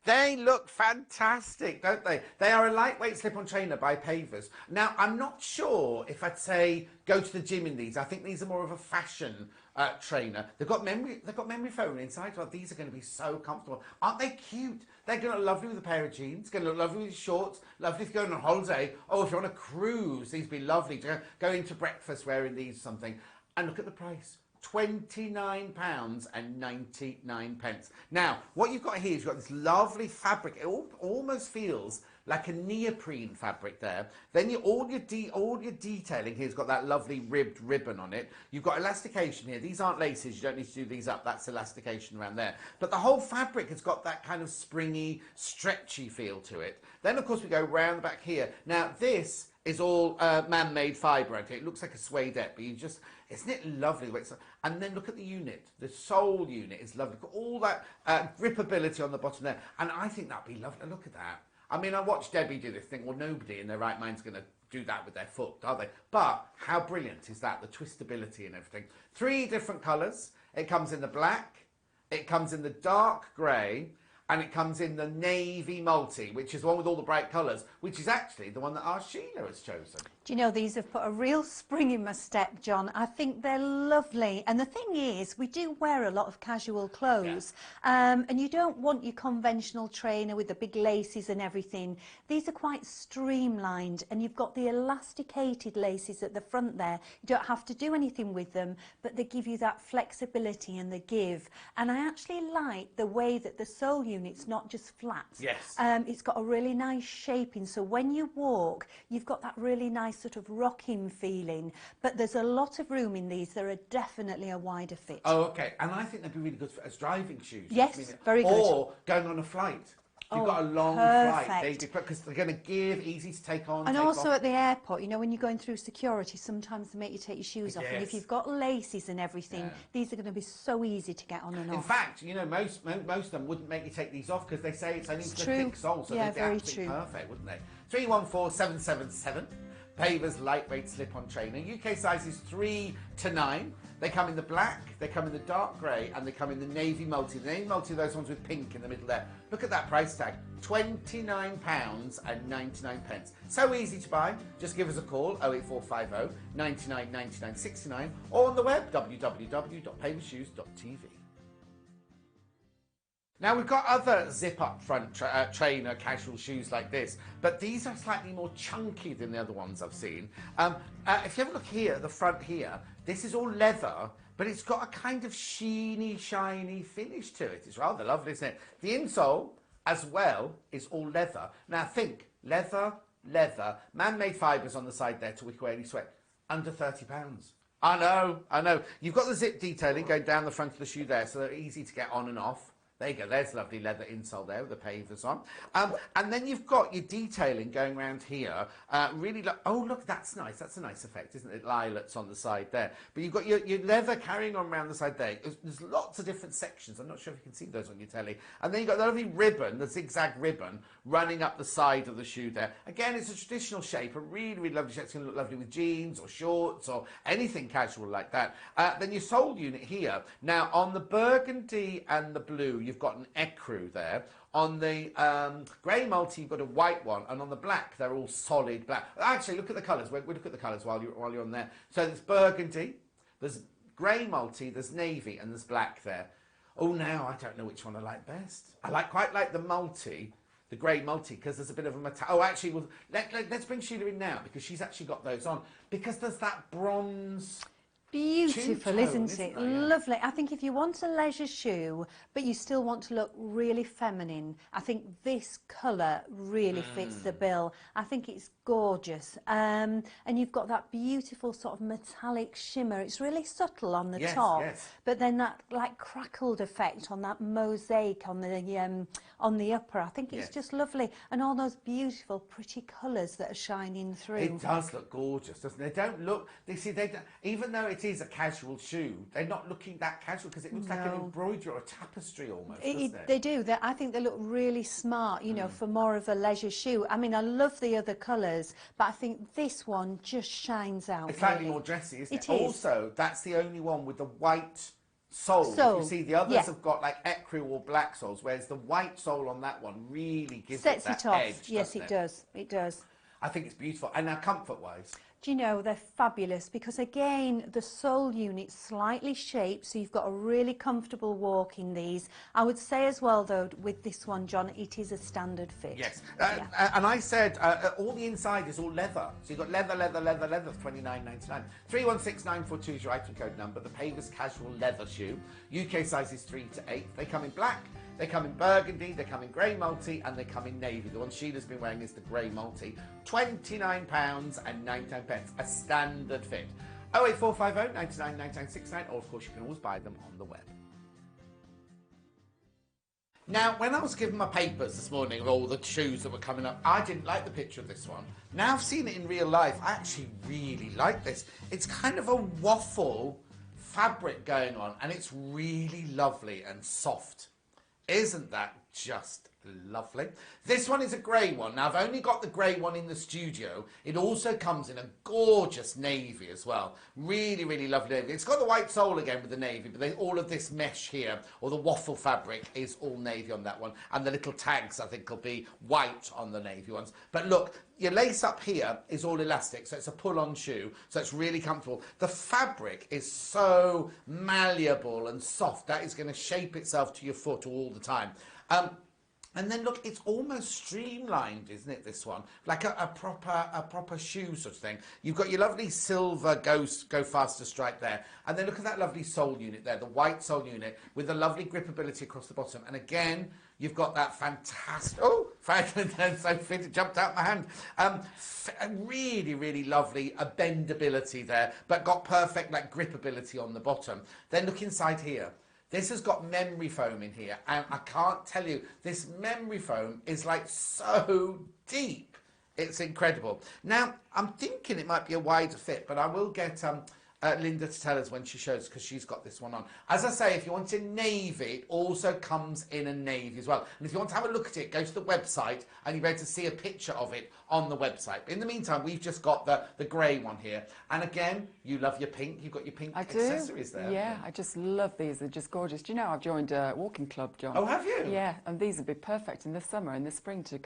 They look fantastic, don't they? They are a lightweight slip-on trainer by Pavers. Now, I'm not sure if I'd say go to the gym in these. I think these are more of a fashion trainer. They've got memory foam inside. Well, these are going to be so comfortable. Aren't they cute? They're going to look lovely with a pair of jeans. Going to look lovely with shorts. Lovely if you're going on holiday. Oh, if you're on a cruise, these would be lovely to go into breakfast wearing these or something. And look at the price. £29.99. Now, what you've got here is you've got this lovely fabric. It almost feels like a neoprene fabric there. Then all your detailing here has got that lovely ribbed ribbon on it. You've got elastication here. These aren't laces. You don't need to do these up. That's elastication around there. But the whole fabric has got that kind of springy, stretchy feel to it. Then, of course, we go round the back here. Now, this is all man-made fibre. Okay, it looks like a suedette, but isn't it lovely? And then look at the unit. The sole unit is lovely. Got all that gripability on the bottom there. And I think that'd be lovely. Look at that. I mean, I watched Debbie do this thing. Well, nobody in their right mind's going to do that with their foot, are they? But how brilliant is that? The twistability and everything. 3 different colours. It comes in the black. It comes in the dark grey. And it comes in the navy multi, which is the one with all the bright colours, which is actually the one that our Sheila has chosen. Do you know, these have put a real spring in my step, John. I think they're lovely. And the thing is, we do wear a lot of casual clothes. Yeah. And you don't want your conventional trainer with the big laces and everything. These are quite streamlined, and you've got the elasticated laces at the front there. You don't have to do anything with them, but they give you that flexibility and the give. And I actually like the way that the sole unit's not just flat. Yes. It's got a really nice shaping, so when you walk, you've got that really nice sort of rocking feeling, but there's a lot of room in these. There are definitely a wider fit. Oh, okay. And I think they'd be really good as driving shoes. Yes, very good. Or going on a flight. You've Oh, got a long flight, perfect. because they're going to give, easy to take on, And take also off. at the airport, you know, when you're going through security, sometimes they make you take your shoes off. And if Yes. you've got laces and everything, Yeah. these are going to be so easy to get on and In off. fact, you know, most of them wouldn't make you take these off because they say it's only It's for true. thick sole, so Yeah, they'd be very absolutely true. perfect, wouldn't they? 314777. Pavers lightweight slip-on trainer. UK sizes 3 to 9. They come in the black, they come in the dark grey, and they come in the navy multi. The navy multi are those ones with pink in the middle there. Look at that price tag, £29.99. So easy to buy. Just give us a call, 08450 99 99 69, or on the web, www.pavershoes.tv. Now we've got other zip-up front trainer casual shoes like this, but these are slightly more chunky than the other ones I've seen. If you have a look here, at the front here, this is all leather, but it's got a kind of sheeny, shiny finish to it. It's rather lovely, isn't it? The insole, as well, is all leather. Now think, leather, man-made fibres on the side there to wick away any sweat. Under £30. I know. You've got the zip detailing going down the front of the shoe there, so they're easy to get on and off. There you go, there's lovely leather insole there with the pavers on. And then you've got your detailing going around here. Really, oh look, that's nice. That's a nice effect, isn't it? Lilacs on the side there. But you've got your leather carrying on around the side there. There's lots of different sections. I'm not sure if you can see those on your telly. And then you've got the lovely ribbon, the zigzag ribbon, running up the side of the shoe there. Again, it's a traditional shape, a really, really lovely shape. It's going to look lovely with jeans or shorts or anything casual like that. Then your sole unit here. Now, on the burgundy and the blue, you've got an ecru there. On the grey multi, you've got a white one, and on the black, they're all solid black. Actually, look at the colours. We'll look at the colours while you're on there. So there's burgundy, there's grey multi, there's navy, and there's black there. Oh, now I don't know which one I like best. I quite like the multi, the grey multi, because there's a bit of a metal. Oh, actually, well, let's bring Sheila in now, because she's actually got those on. Because there's that bronze... Beautiful, two-tone, isn't it? there? Yeah. Lovely. I think if you want a leisure shoe, but you still want to look really feminine, I think this colour really fits the bill. I think it's gorgeous. And you've got that beautiful sort of metallic shimmer. It's really subtle on the top, yes. but then that like crackled effect on that mosaic on the upper. I think it's Yes. just lovely. And all those beautiful, pretty colours that are shining through. It does look gorgeous, doesn't it? They don't look, even though it is a casual shoe, they're not looking that casual because it looks like an embroidery or a tapestry almost, doesn't it? They do. I think they look really smart, you know, for more of a leisure shoe. I mean, I love the other colours, but I think this one just shines out. It's slightly really. more dressy, isn't it? It is. Also, that's the only one with the white sole. You see, the others have got like ecru or black soles, whereas the white sole on that one really gives Sets it that it off. edge, Yes, doesn't it does. It does. I think it's beautiful. And now comfort-wise, Do you know, they're fabulous because, again, the sole unit's slightly shaped, so you've got a really comfortable walk in these. I would say as well, though, with this one, John, it is a standard fit. yes. Yeah. And I said all the inside is all leather. So you've got leather for $29.99. 316942 is your item code number. The Pavers Casual Leather Shoe. UK sizes 3 to 8. They come in black. They come in burgundy, they come in grey multi, and they come in navy. The one Sheila's been wearing is the grey multi. £29.99, a standard fit. 08450 99 99 69, or of course you can always buy them on the web. Now, when I was given my papers this morning of all the shoes that were coming up, I didn't like the picture of this one. Now I've seen it in real life, I actually really like this. It's kind of a waffle fabric going on, and it's really lovely and soft. Isn't that just lovely? This one is a grey one. Now, I've only got the grey one in the studio. It also comes in a gorgeous navy as well. Really, really lovely navy. It's got the white sole again with the navy, but all of this mesh here, or the waffle fabric, is all navy on that one. And the little tags, I think, will be white on the navy ones. But look, your lace up here is all elastic, so it's a pull-on shoe, so it's really comfortable. The fabric is so malleable and soft. That is going to shape itself to your foot all the time. And then look, it's almost streamlined, isn't it, this one? Like a proper shoe sort of thing. You've got your lovely silver Go Faster stripe there. And then look at that lovely sole unit there, the white sole unit with the lovely gripability across the bottom. And again, you've got that fantastic... Oh, so fit, it jumped out my hand. Really, really lovely bendability there, but got perfect like gripability on the bottom. Then look inside here. This has got memory foam in here, and I can't tell you, this memory foam is like so deep. It's incredible. Now, I'm thinking it might be a wider fit, but I will get Linda to tell us when she shows, because she's got this one on. As I say, if you want a navy, it also comes in a navy as well. And if you want to have a look at it, go to the website and you'll be able to see a picture of it on the website. But in the meantime, we've just got the grey one here. And again, you love your pink. You've got your pink accessories there. Yeah, I just love these. They're just gorgeous. Do you know I've joined a walking club, John? Oh, have you? Yeah, and these would be perfect in the summer and the spring to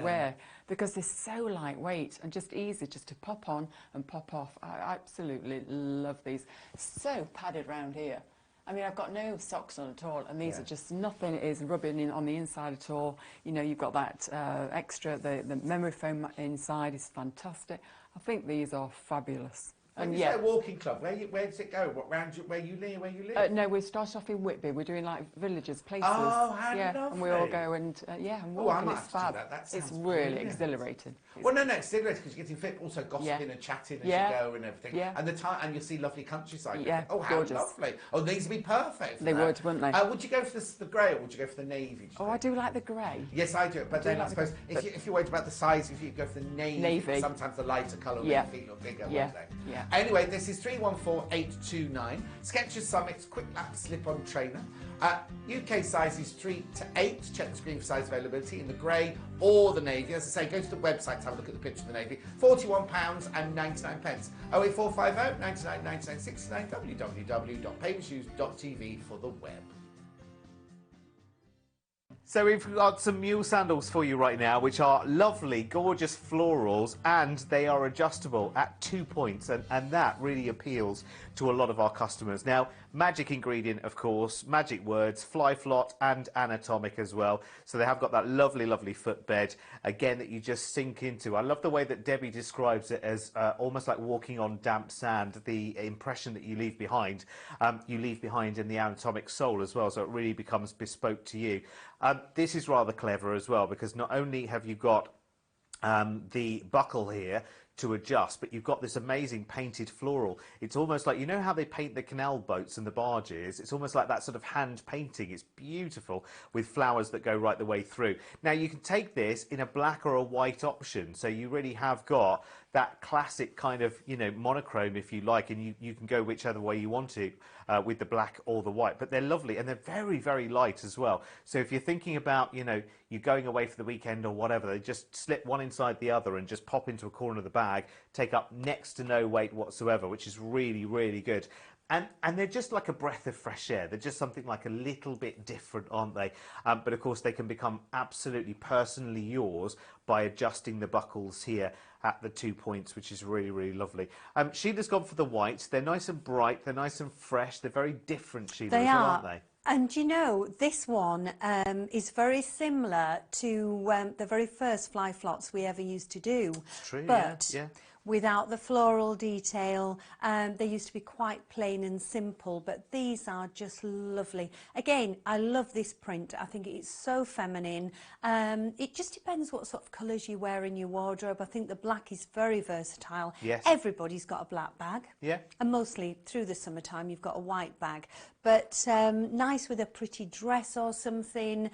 wear, because they're so lightweight and just easy just to pop on and pop off. I absolutely love these. So padded round here. I mean, I've got no socks on at all, and these are just, nothing is rubbing in on the inside at all. You know, you've got that extra, the memory foam inside is fantastic. I think these are fabulous. And you say a walking club, where does it go? What, round where you live? No, we start off in Whitby. We're doing like villages, places. Oh, how lovely. And we all go and and walk, and it's fab. It's really exhilarating. Well, no, exhilarating because you're getting fit, also gossiping and chatting as you go and everything. Yeah. And you'll see lovely countryside. Yeah, oh, how gorgeous. lovely. Oh, these would be perfect for They that. would, wouldn't they? Would you go for the grey or would you go for the navy? Oh, I do like the grey. Yes, I do. But then I suppose if you're worried about the size, if you go for the navy. Sometimes the lighter colour will make your feet look bigger, won't they? Yeah. Anyway, this is 314829. Skechers Summits Quick Lap Slip-On Trainer. UK sizes 3 to 8. Check the screen for size availability in the grey or the navy. As I say, go to the website to have a look at the picture of the navy. £41.99. 08450 99 99 69 www.pavenshoes.tv for the web. So we've got some mule sandals for you right now, which are lovely, gorgeous florals, and they are adjustable at 2 points, and that really appeals to a lot of our customers. Now, magic ingredient, of course, magic words, Fly-Flot and Anatomic as well. So they have got that lovely, lovely footbed, again, that you just sink into. I love the way that Debbie describes it as almost like walking on damp sand, the impression that you leave behind in the Anatomic sole as well, so it really becomes bespoke to you. This is rather clever as well, because not only have you got the buckle here to adjust, but you've got this amazing painted floral. It's almost like, you know how they paint the canal boats and the barges? It's almost like that sort of hand painting. It's beautiful with flowers that go right the way through. Now you can take this in a black or a white option, so you really have got that classic kind of, you know, monochrome if you like, and you can go whichever way you want to with the black or the white. But they're lovely, and they're very, very light as well. So if you're thinking about, you know, you're going away for the weekend or whatever, they just slip one inside the other and just pop into a corner of the bag, take up next to no weight whatsoever, which is really, really good. And they're just like a breath of fresh air. They're just something like a little bit different, aren't they? But of course, they can become absolutely personally yours by adjusting the buckles here at the 2 points, which is really, really lovely. Sheila's gone for the whites. They're nice and bright. They're nice and fresh. They're very different, Sheila, They as well, are. aren't they? And you know, this one is very similar to the very first Fly-Flots we ever used to do. It's true, but yeah. without the floral detail. They used to be quite plain and simple, but these are just lovely. Again, I love this print. I think it's so feminine. It just depends what sort of colours you wear in your wardrobe. I think the black is very versatile. Yes. Everybody's got a black bag. Yeah. And mostly through the summertime, you've got a white bag. But nice with a pretty dress or something.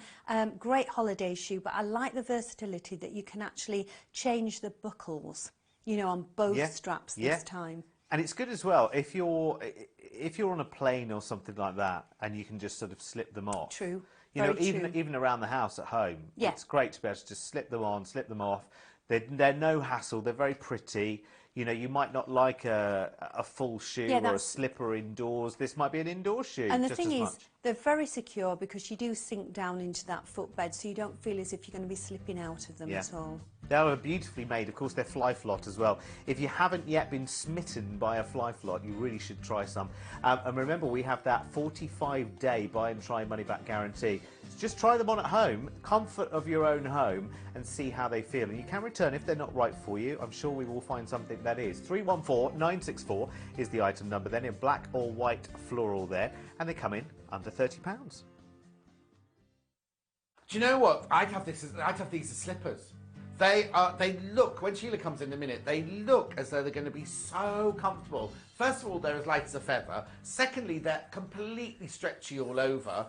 Great holiday shoe, but I like the versatility that you can actually change the buckles, you know, on both straps this time. And it's good as well if you're on a plane or something like that, and you can just sort of slip them off. True. You know, even around the house at home, it's great to be able to just slip them on, slip them off. They're no hassle. They're very pretty. You know, you might not like a full shoe or a slipper indoors. This might be an indoor shoe. And the just thing as is, much. they're very secure because you do sink down into that footbed, so you don't feel as if you're going to be slipping out of them at all. They are beautifully made. Of course, they're Fly-Flot as well. If you haven't yet been smitten by a Fly-Flot, you really should try some. And remember, we have that 45-day buy and try money-back guarantee. So just try them on at home, comfort of your own home, and see how they feel. And you can return if they're not right for you. I'm sure we will find something that is. 314964 is the item number. Then in black or white floral there, and they come in under £30. Do you know what? I'd have these as slippers. They look, when Sheila comes in a minute, they look as though they're going to be so comfortable. First of all, they're as light as a feather. Secondly, they're completely stretchy all over.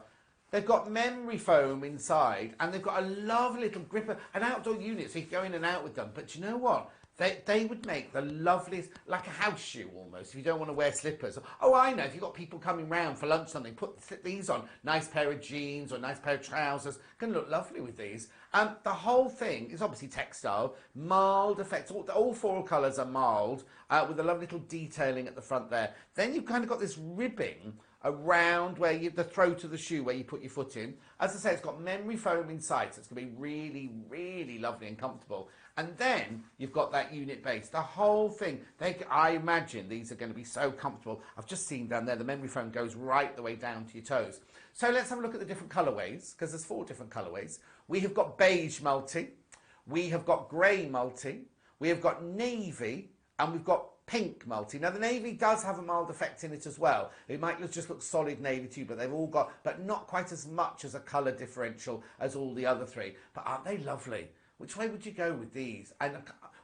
They've got memory foam inside, and they've got a lovely little gripper, an outdoor unit, so you can go in and out with them. But you know what? They would make the loveliest, like a house shoe almost, if you don't want to wear slippers. Oh, I know, if you've got people coming round for lunch or something, put these on. Nice pair of jeans or a nice pair of trousers. Going to look lovely with these. The whole thing is obviously textile, mild effects. All four colours are mild, with a lovely little detailing at the front there. Then you've kind of got this ribbing around where the throat of the shoe where you put your foot in. As I say, it's got memory foam inside, so it's going to be really, really lovely and comfortable. And then you've got that unit base. The whole thing, I imagine these are going to be so comfortable. I've just seen down there, the memory foam goes right the way down to your toes. So let's have a look at the different colourways, because there's 4 different colourways. We have got beige multi, we have got grey multi, we have got navy, and we've got pink multi. Now the navy does have a mild effect in it as well. It might just look solid navy too, but they've all got, but not quite as much as a colour differential as all the other 3. But aren't they lovely? Which way would you go with these? And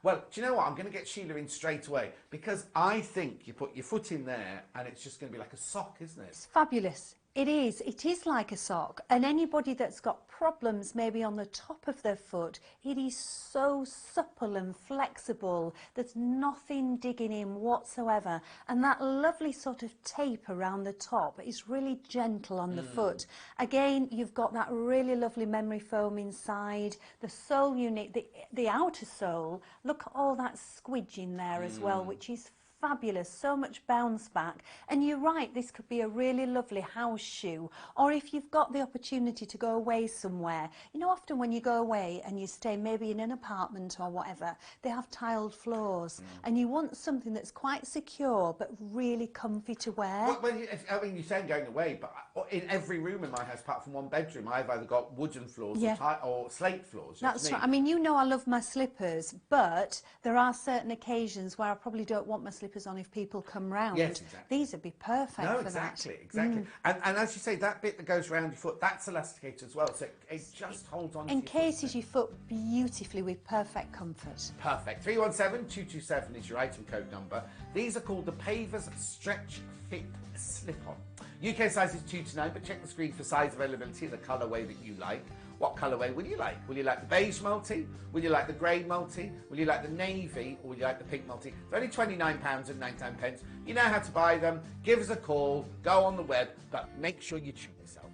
well, do you know what? I'm going to get Sheila in straight away, because I think you put your foot in there and it's just going to be like a sock, isn't it? It's fabulous. It is. It is like a sock. And anybody that's got problems maybe on the top of their foot, it is so supple and flexible. There's nothing digging in whatsoever. And that lovely sort of tape around the top is really gentle on the foot. Again, you've got that really lovely memory foam inside. The sole unit, the outer sole, look at all that squidge in there as well, which is fabulous, so much bounce back. And you're right, this could be a really lovely house shoe, or if you've got the opportunity to go away somewhere. You know, often when you go away and you stay maybe in an apartment or whatever, they have tiled floors, and you want something that's quite secure but really comfy to wear. Well, I mean, you're saying going away, but in every room in my house, apart from one bedroom, I've either got wooden floors or slate floors. That's right. I mean, you know I love my slippers, but there are certain occasions where I probably don't want my slippers on if people come round. Yes, exactly. These would be perfect for exactly, that. exactly. And as you say, that bit that goes around your foot, that's elasticated as well, so it just holds on to your foot. Encases your foot beautifully with perfect comfort. Perfect. 317-227 is your item code number. These are called the Pavers Stretch Fit Slip-On. UK size is 2 to 9, but check the screen for size availability and the colourway that you like. What colourway will you like? Will you like the beige multi? Will you like the grey multi? Will you like the navy? Or will you like the pink multi? They're only £29.99. You know how to buy them. Give us a call. Go on the web. But make sure you treat yourself.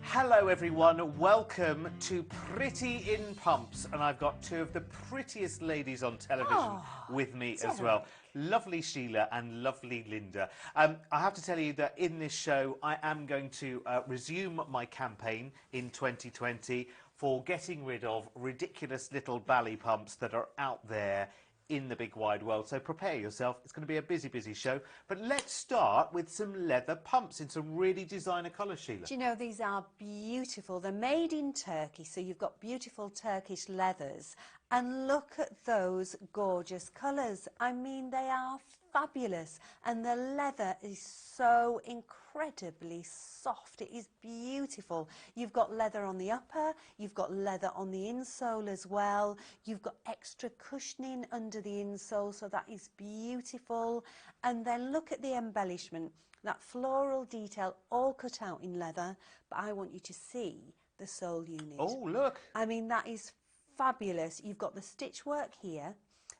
Hello everyone, welcome to Pretty in Pumps, and I've got 2 of the prettiest ladies on television with me as well. Lovely Sheila and lovely Linda. I have to tell you that in this show I am going to resume my campaign in 2020 for getting rid of ridiculous little bally pumps that are out there in the big wide world. So prepare yourself, it's going to be a busy, busy show. But let's start with some leather pumps in some really designer colours, Sheila. Do you know, these are beautiful. They're made in Turkey, so you've got beautiful Turkish leathers. And look at those gorgeous colours. I mean, they are fabulous. And the leather is so incredibly soft. It is beautiful. You've got leather on the upper, you've got leather on the insole as well. You've got extra cushioning under the insole, so that is beautiful. And then look at the embellishment. That floral detail all cut out in leather, but I want you to see the sole unit. Oh, look. I mean, that is fabulous. You've got the stitch work here,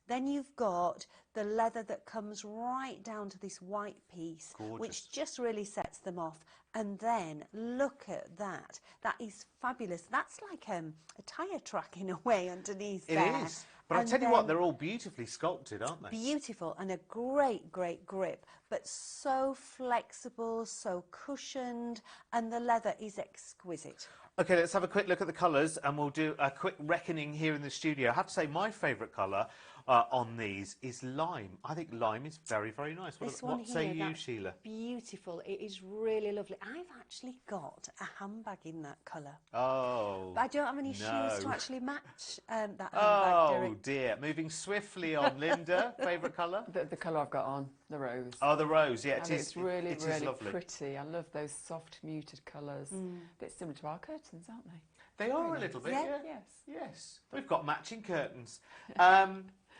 then you've got the leather that comes right down to this white piece, which just really sets them off. And then look at that. That is fabulous. That's like a tyre track in a way underneath there. It is. But I tell you what, they're all beautifully sculpted, aren't they? Beautiful, and a great, great grip, but so flexible, so cushioned, and the leather is exquisite. OK, let's have a quick look at the colours and we'll do a quick reckoning here in the studio. I have to say my favourite colour on these is lime. I think lime is very, very nice. This What one say here, you, that's Sheila? beautiful. It is really lovely. I've actually got a handbag in that colour. Oh, But I don't have any shoes to no. actually match that handbag, Oh Derek. dear. Moving swiftly on, Linda. Favourite colour? The colour I've got on, the rose. Oh, the rose. Yeah, I it think is. it's really, it is really lovely. pretty. I love those soft, muted colours. A bit similar to our curtains, aren't they? They are a little bit. Yeah. Yeah. Yes. Yes. We've got matching curtains.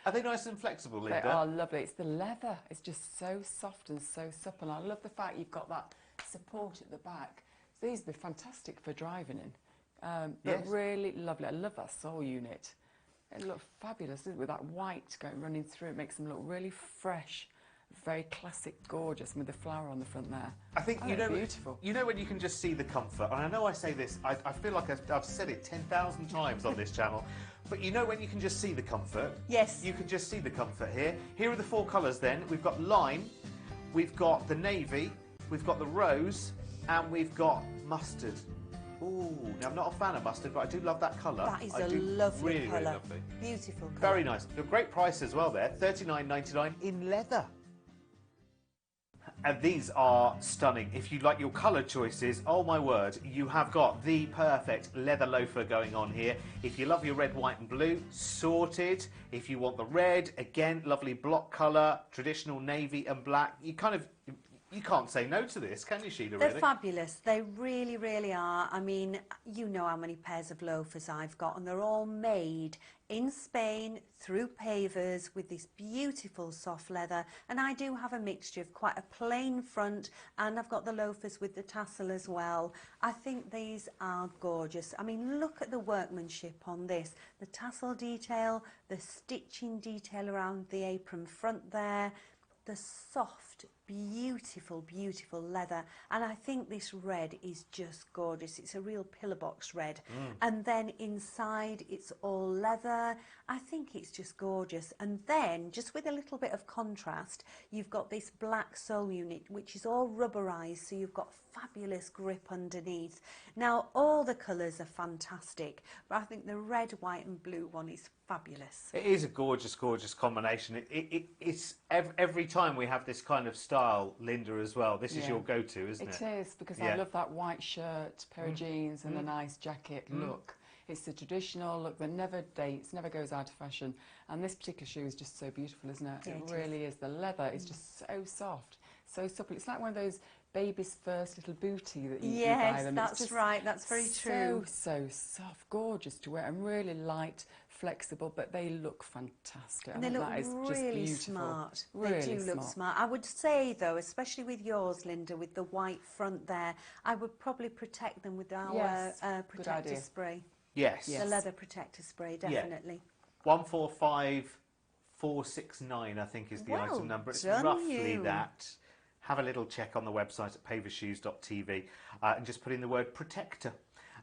Are they nice and flexible, Linda? They are lovely. It's the leather. It's just so soft and so supple. And I love the fact you've got that support at the back. So these would be fantastic for driving in. But Yes. really lovely. I love that sole unit. It looks fabulous, doesn't it? With that white running through, it makes them look really fresh, very classic, gorgeous, with the flower on the front there. I think you know, beautiful. You know when you can just see the comfort, and I know I say this, I feel like I've said it 10,000 times on this channel, but you know when you can just see the comfort. Yes. You can just see the comfort here. Here are the 4 colours. Then we've got lime, we've got the navy, we've got the rose, and we've got mustard. Ooh, now I'm not a fan of mustard, but I do love that colour. That is I a do lovely really, colour. really lovely. Beautiful colour. Very nice. A great price as well there, $39.99 in leather. And these are stunning. If you like your colour choices, oh my word, you have got the perfect leather loafer going on here. If you love your red, white and blue, sorted. If you want the red, again, lovely block colour, traditional navy and black. You can't say no to this, can you, Sheila, They're really? fabulous. They really, really are. I mean, you know how many pairs of loafers I've got, and they're all made in Spain through pavers with this beautiful soft leather. And I do have a mixture of quite a plain front, and I've got the loafers with the tassel as well. I think these are gorgeous. I mean, look at the workmanship on this. The tassel detail, the stitching detail around the apron front there, the soft, beautiful, beautiful leather. And I think this red is just gorgeous. It's a real pillar box red. And then inside it's all leather. I think it's just gorgeous. And then, just with a little bit of contrast, you've got this black sole unit, which is all rubberized, so you've got fabulous grip underneath. Now, all the colours are fantastic, but I think the red, white and blue one is fabulous. It is a gorgeous, gorgeous combination. It's every time we have this kind of style, Linda, as well. This is Yeah. your go-to, isn't it? It is, because Yeah. I love that white shirt, pair of jeans and a nice jacket look. It's the traditional look that never dates, never goes out of fashion. And this particular shoe is just so beautiful, isn't it? Yeah, It it really is. The leather is just so soft, so supple. It's like one of those baby's first little booty that you buy Yes, them. that's It's just right. That's very true. So soft, gorgeous to wear, and really light, flexible, but they look fantastic. And I they think look that is just really beautiful. smart. Really They do look smart. I would say, though, especially with yours, Linda, with the white front there, I would probably protect them with our Yes, good protector idea. spray. Yes. Yes. The leather protector spray, definitely. 145469, I think, is the Well item number. It's done roughly you. that. Have a little check on the website at pavershoes.tv and just put in the word protector.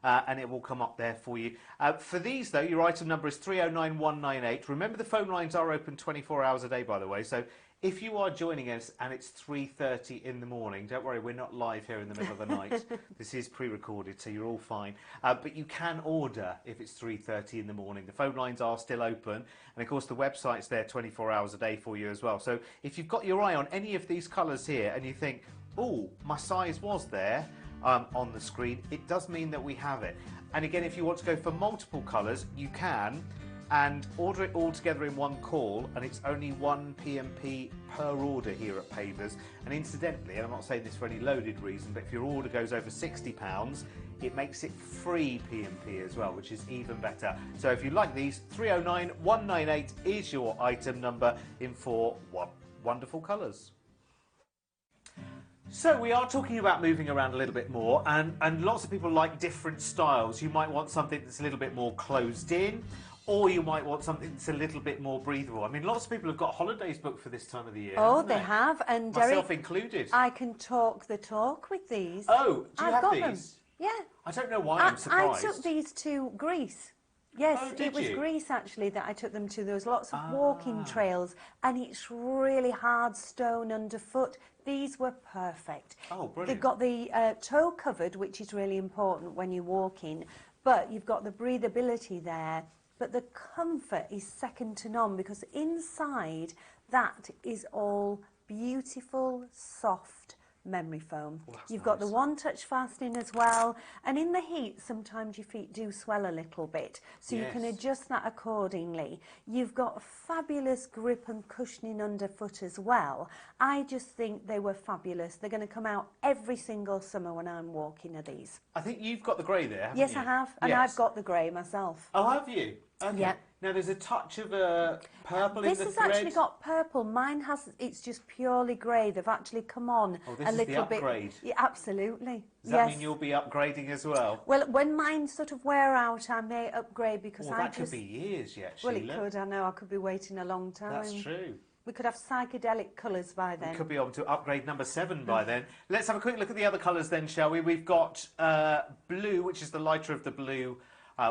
And it will come up there for you. For these, though, your item number is 309198. Remember, the phone lines are open 24 hours a day, by the way. So if you are joining us and it's 3:30 in the morning, don't worry, we're not live here in the middle of the night. This is pre-recorded, so you're all fine. But you can order if it's 3:30 in the morning. The phone lines are still open. And, of course, the website's there 24 hours a day for you as well. So if you've got your eye on any of these colours here and you think, oh, my size was there, on the screen, it does mean that we have it. And again, if you want to go for multiple colours, you can, and order it all together in one call, and it's only 1 PMP per order here at Pavers. And incidentally, and I'm not saying this for any loaded reason, but if your order goes over £60, it makes it free PMP as well, which is even better. So if you like these, 309198 is your item number in 4 wonderful colours. So we are talking about moving around a little bit more, and lots of people like different styles. You might want something that's a little bit more closed in, or you might want something that's a little bit more breathable. I mean, lots of people have got holidays booked for this time of the year. Oh, haven't they have. And Myself Derek, included. I can talk the talk with these. Oh, do you I've have got these? them. Yeah. I don't know why I'm I surprised. took these to Greece. Yes, Oh, did it was you? Greece actually that I took them to. There was lots of walking trails, and it's really hard stone underfoot. These were perfect. Oh, brilliant. They've got the toe covered, which is really important when you're walking, but you've got the breathability there. but the comfort is second to none, because inside that is all beautiful, soft memory foam. You've got the one-touch fastening as well, and in the heat sometimes your feet do swell a little bit, so you can adjust that accordingly. You've got fabulous grip and cushioning underfoot as well. I just think they were fabulous. They're going to come out every single summer when I'm walking of these. I think you've got the grey there, haven't Yes, you? I have, and Yes. I've got the grey myself. Oh, have you? Okay. Yeah. Now there's a touch of purple in This the has thread. actually got purple. Mine has. It's just purely grey. They've actually come on Oh, this a is the little bit. upgrade. Yeah, absolutely. Does that yes. mean you'll be upgrading as well? Well, when mine sort of wear out, I may upgrade, because Well, I that just. could be years yet, Well, Sheila. it could. I know. I could be waiting a long time. That's true. We could have psychedelic colours by then. We could be on to upgrade number 7 by then. Let's have a quick look at the other colours then, shall we? We've got blue, which is the lighter of the blue,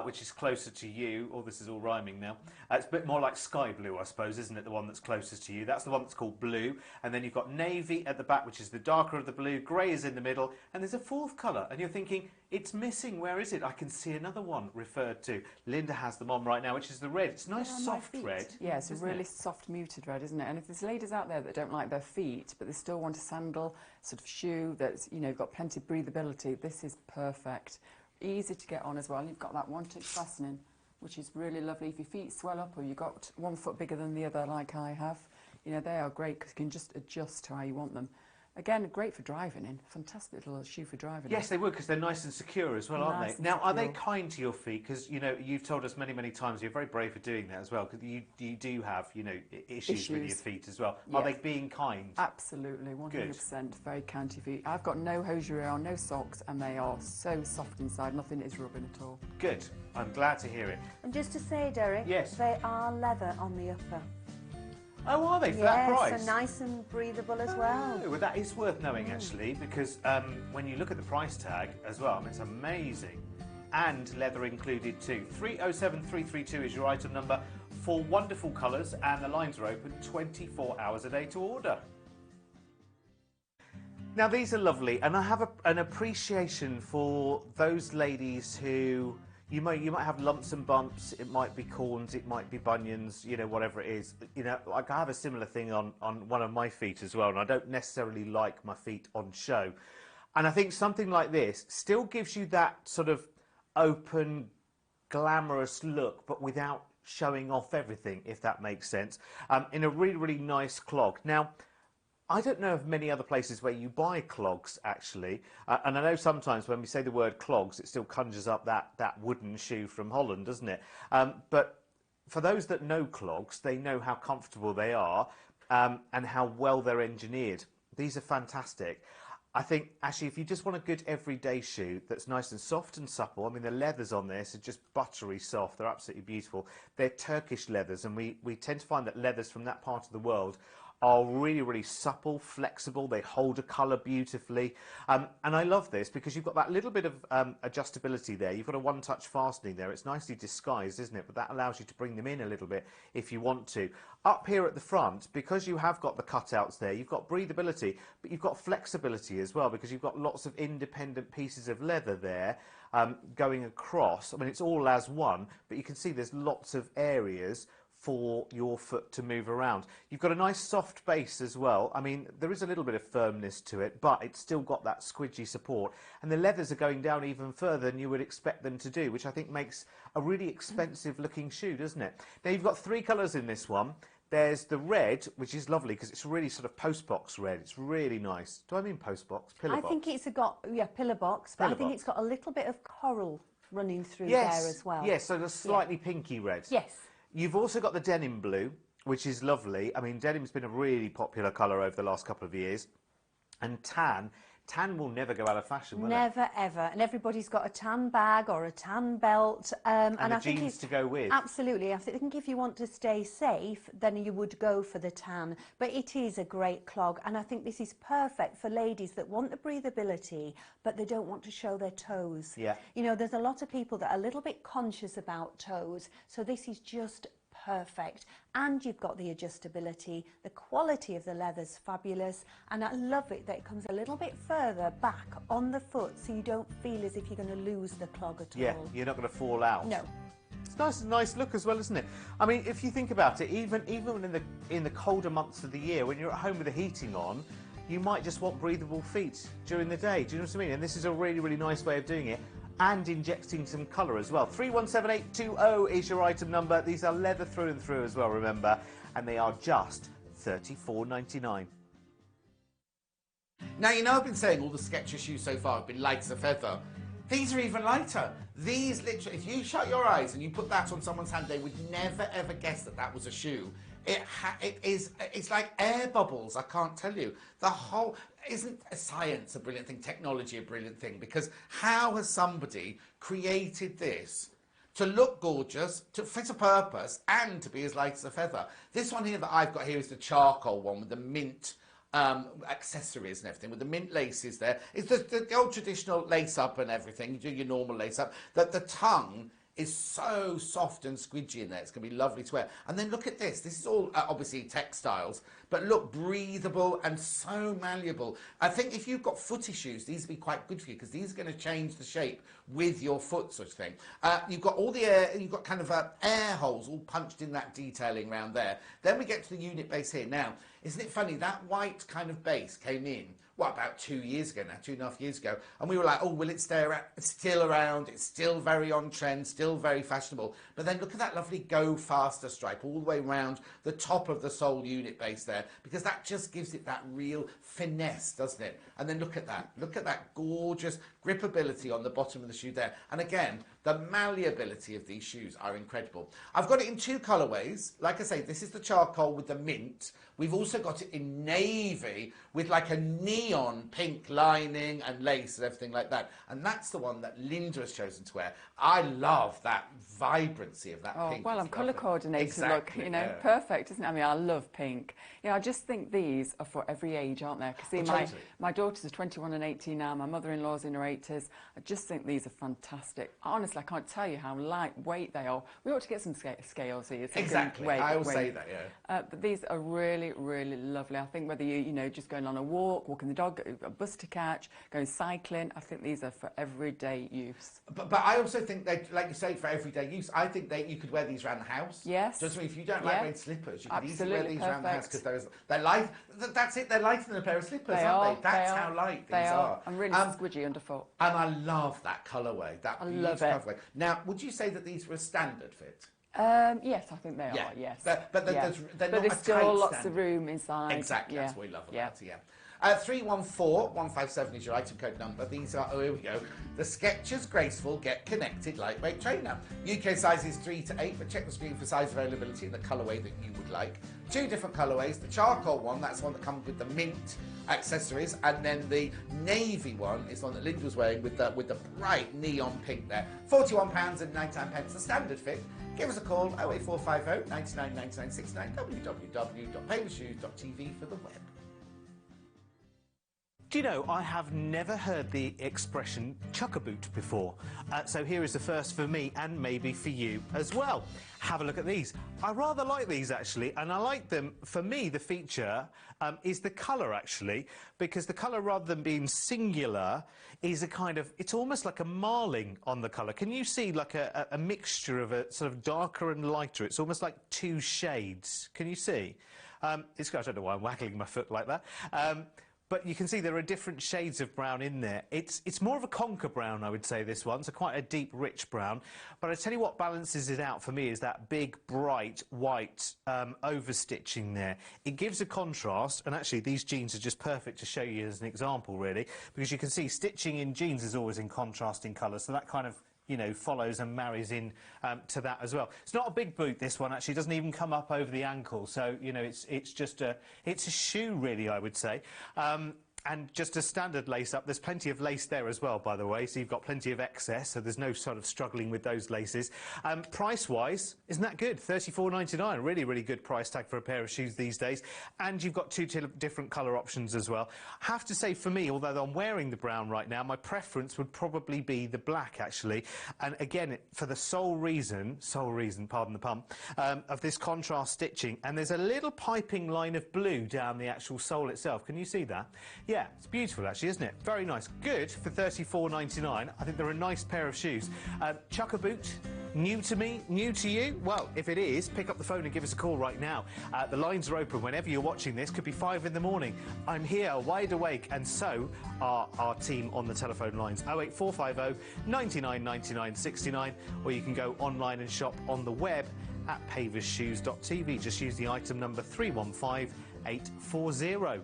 which is closer to you. Oh, this is all rhyming now. It's a bit more like sky blue, I suppose, isn't it? The one that's closest to you. That's the one that's called blue. And then you've got navy at the back, which is the darker of the blue. Grey is in the middle. And there's a fourth colour. And you're thinking, it's missing. Where is it? I can see another one referred to. Linda has them on right now, which is the red. It's a nice soft red. Yeah, it's a isn't really it? soft muted red, isn't it? And if there's ladies out there that don't like their feet, but they still want a sandal sort of shoe that's, you know, got plenty of breathability, this is perfect. Easy to get on as well. You've got that one-touch fastening, which is really lovely. If your feet swell up or you've got one foot bigger than the other like I have, you know, they are great because you can just adjust to how you want them. Again, great for driving in. Fantastic little shoe for driving in. Yes, they would, because they're nice and secure as well, aren't Nice they? and Now, are they secure. kind to your feet? Because, you know, you've told us many, many times you're very brave for doing that as well, because you do have, you know, issues with your Issues. feet as well. Are Yes. they being kind? Absolutely, 100%. Very kind to your feet. I've got no hosiery on, no socks, and they are so soft inside. Nothing is rubbing at all. Good. I'm glad to hear it. And just to say, Derek, Yes. they are leather on the upper. Oh, are they? For that Yes, price? so nice and breathable as well. Oh, well, that is worth knowing, actually, because when you look at the price tag as well, I mean, it's amazing. And leather included too. 307332 is your item number. 4 wonderful colours, and the lines are open 24 hours a day to order. Now, these are lovely, and I have an appreciation for those ladies who you might have lumps and bumps. It might be corns, it might be bunions, you know, whatever it is. You know, like I have a similar thing on one of my feet as well, and I don't necessarily like my feet on show. And I think something like this still gives you that sort of open, glamorous look, but without showing off everything, if that makes sense, in a really, really nice clog. Now, I don't know of many other places where you buy clogs, actually. And I know sometimes when we say the word clogs, it still conjures up that wooden shoe from Holland, doesn't it? But for those that know clogs, they know how comfortable they are and how well they're engineered. These are fantastic. I think, actually, if you just want a good everyday shoe that's nice and soft and supple, I mean, the leathers on this are just buttery soft. They're absolutely beautiful. They're Turkish leathers, and we tend to find that leathers from that part of the world are really, really supple, flexible. They hold a colour beautifully. And I love this because you've got that little bit of adjustability there. You've got a one-touch fastening there. It's nicely disguised, isn't it? But that allows you to bring them in a little bit if you want to. Up here at the front, because you have got the cutouts there, you've got breathability, but you've got flexibility as well, because you've got lots of independent pieces of leather there going across. I mean, it's all as one, but you can see there's lots of areas for your foot to move around. You've got a nice soft base as well. I mean, there is a little bit of firmness to it, but it's still got that squidgy support. And the leathers are going down even further than you would expect them to do, which I think makes a really expensive looking shoe, doesn't it? Now, you've got 3 colours in this one. There's the red, which is lovely because it's really sort of postbox red. It's really nice. Do I mean postbox? Pillar I box? think it's got, pillar box, but Pillar I think box. it's got a little bit of coral running through Yes, there as well. yes, so the slightly pinky red. Yes. You've also got the denim blue, which is lovely. I mean, denim's been a really popular colour over the last couple of years. And tan. Tan will never go out of fashion, will it? Never, ever. And everybody's got a tan bag or a tan belt. And I the think jeans it's, to go with. Absolutely. I think if you want to stay safe, then you would go for the tan. But it is a great clog. And I think this is perfect for ladies that want the breathability, but they don't want to show their toes. Yeah. You know, there's a lot of people that are a little bit conscious about toes. So this is just perfect. And you've got the adjustability. The quality of the leather's fabulous, and I love it that it comes a little bit further back on the foot, so you don't feel as if you're going to lose the clog at Yeah, all. you're not going to fall out. No. It's nice look as well, isn't it? I mean, if you think about it, even in the colder months of the year, when you're at home with the heating on, you might just want breathable feet during the day. Do you know what I mean? And this is a really, really nice way of doing it, and injecting some colour as well. 317820 is your item number. These are leather through and through as well, remember, and they are just $34.99. Now, you know I've been saying all the Skechers shoes so far have been light as a feather. These are even lighter. These literally, if you shut your eyes and you put that on someone's hand, they would never ever guess that that was a shoe. It's like air bubbles, I can't tell you. The whole, isn't science a brilliant thing, technology a brilliant thing? Because how has somebody created this to look gorgeous, to fit a purpose, and to be as light as a feather? This one here that I've got here is the charcoal one with the mint accessories and everything, with the mint laces there. It's the old traditional lace up and everything. You do your normal lace up. The tongue is so soft and squidgy in there. It's going to be lovely to wear. And then look at this. This is all obviously textiles, but look, breathable and so malleable. I think if you've got footy shoes, these would be quite good for you, because these are going to change the shape with your foot, sort of thing. You've got all the air, you've got kind of air holes all punched in that detailing around there. Then we get to the unit base here. Now, isn't it funny, that white kind of base came in, what, about 2 years ago now, 2.5 years ago, and we were like, oh, will it stay around? It's still around, it's still very on trend, still very fashionable. But then look at that lovely Go Faster stripe all the way around the top of the sole unit base there, because that just gives it that real finesse, doesn't it? And then look at that gorgeous gripability on the bottom of the shoe there. And again, the malleability of these shoes are incredible. I've got it in 2 colourways. Like I say, this is the charcoal with the mint. We've also got it in navy with like a neon pink lining and lace and everything like that. And that's the one that Linda has chosen to wear. I love that vibrancy of that pink. Well, I'm colour coordinated, exactly, look, you know, yeah. Perfect, isn't it? I mean, I love pink. You know, I just think these are for every age, aren't they? Because Totally. my daughters are 21 and 18 now, my mother-in-law's in her 80s. I just think these are fantastic. Honestly, I can't tell you how lightweight they are. We ought to get some scales here. Exactly, I always say that, yeah. But these are really, really lovely. I think whether you know, just going on a walk, walking the dog, a bus to catch, going cycling, I think these are for everyday use. But I also think they, like you say, for everyday use, I think you could wear these around the house. Yes. Just if you don't like wearing slippers, you could easily wear these around the house, because they're light. That's it. They're lighter than a pair of slippers, aren't they? That's how light these are. I'm really squidgy underfoot. And I love that colourway. That beautiful colourway. Now, would you say that these were a standard fit? Yes, I think they are, yes. But they're not there's a still tight lots standard. of room inside. Exactly, yeah. that's what we love about it, yeah. 314157 is your item code number. These are, oh, here we go, the Skechers Graceful Get Connected Lightweight Trainer. UK size is 3 to 8, but check the screen for size availability and the colourway that you would like. 2 different colourways. The charcoal one, that's the one that comes with the mint accessories, and then the navy one is the one that Linda was wearing with the bright neon pink there. £41.99, the standard fit. Give us a call, 08450 99 99 69, www.papershoes.tv for the web. Do you know, I have never heard the expression chuck a boot before. So here is the first for me, and maybe for you as well. Have a look at these. I rather like these, actually, and I like them. For me, the feature is the colour, actually, because the colour, rather than being singular, is a kind of, it's almost like a marling on the colour. Can you see like a mixture of a sort of darker and lighter? It's almost like 2 shades. Can you see? I don't know why I'm waggling my foot like that. But you can see there are different shades of brown in there. It's more of a conker brown, I would say, this one. So quite a deep, rich brown. But I tell you what balances it out for me is that big, bright, white overstitching there. It gives a contrast, and actually these jeans are just perfect to show you as an example, really, because you can see stitching in jeans is always in contrasting colours, so that kind of, you know, follows and marries in to that as well. It's not a big boot, this one, actually. It doesn't even come up over the ankle, so, you know, it's just a shoe, really, I would say. And just a standard lace-up. There's plenty of lace there as well, by the way, so you've got plenty of excess, so there's no sort of struggling with those laces. Price-wise, isn't that good? $34.99, really, really good price tag for a pair of shoes these days. And you've got 2 different colour options as well. I have to say, for me, although I'm wearing the brown right now, my preference would probably be the black, actually. And again, for the sole reason, pardon the pun, of this contrast stitching. And there's a little piping line of blue down the actual sole itself. Can you see that? Yeah, Yeah, it's beautiful actually, isn't it? Very nice. Good for $34.99. I think they're a nice pair of shoes. Chuck a boot. New to me, new to you? Well, if it is, pick up the phone and give us a call right now. The lines are open whenever you're watching this. Could be 5 in the morning. I'm here, wide awake, and so are our team on the telephone lines. 08450 99 99 69, or you can go online and shop on the web at paversshoes.tv. Just use the item number 315840.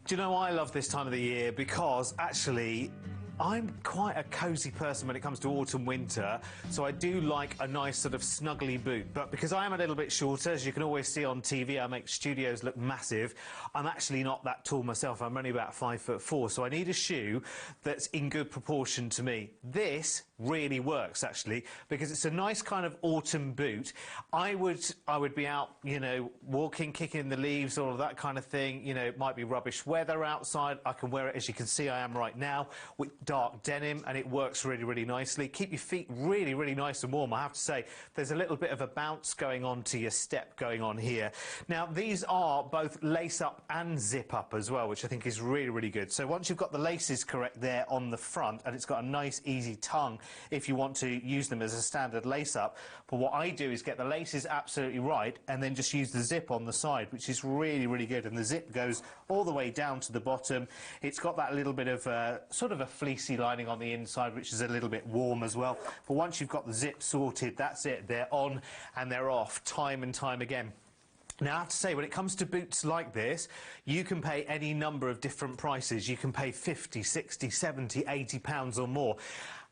Do you know, I love this time of the year because actually I'm quite a cosy person when it comes to autumn winter, so I do like a nice sort of snuggly boot. But because I am a little bit shorter, as you can always see on TV, I make studios look massive. I'm actually not that tall myself. I'm only about 5'4", so I need a shoe that's in good proportion to me. This really works actually because it's a nice kind of autumn boot. I would be out, you know, walking, kicking the leaves, all of that kind of thing. You know, it might be rubbish weather outside. I can wear it, as you can see I am right now, with dark denim, and it works really, really nicely. Keep your feet really, really nice and warm. I have to say, there's a little bit of a bounce going on to your step going on here. Now, these are both lace up and zip up as well, which I think is really, really good. So once you've got the laces correct there on the front, and it's got a nice, easy tongue if you want to use them as a standard lace up. But what I do is get the laces absolutely right, and then just use the zip on the side, which is really, really good. And the zip goes all the way down to the bottom. It's got that little bit of sort of a fleecy lining on the inside, which is a little bit warm as well. But once you've got the zip sorted, that's it. They're on and they're off time and time again. Now, I have to say, when it comes to boots like this, you can pay any number of different prices. You can pay 50, 60, 70, 80 pounds or more.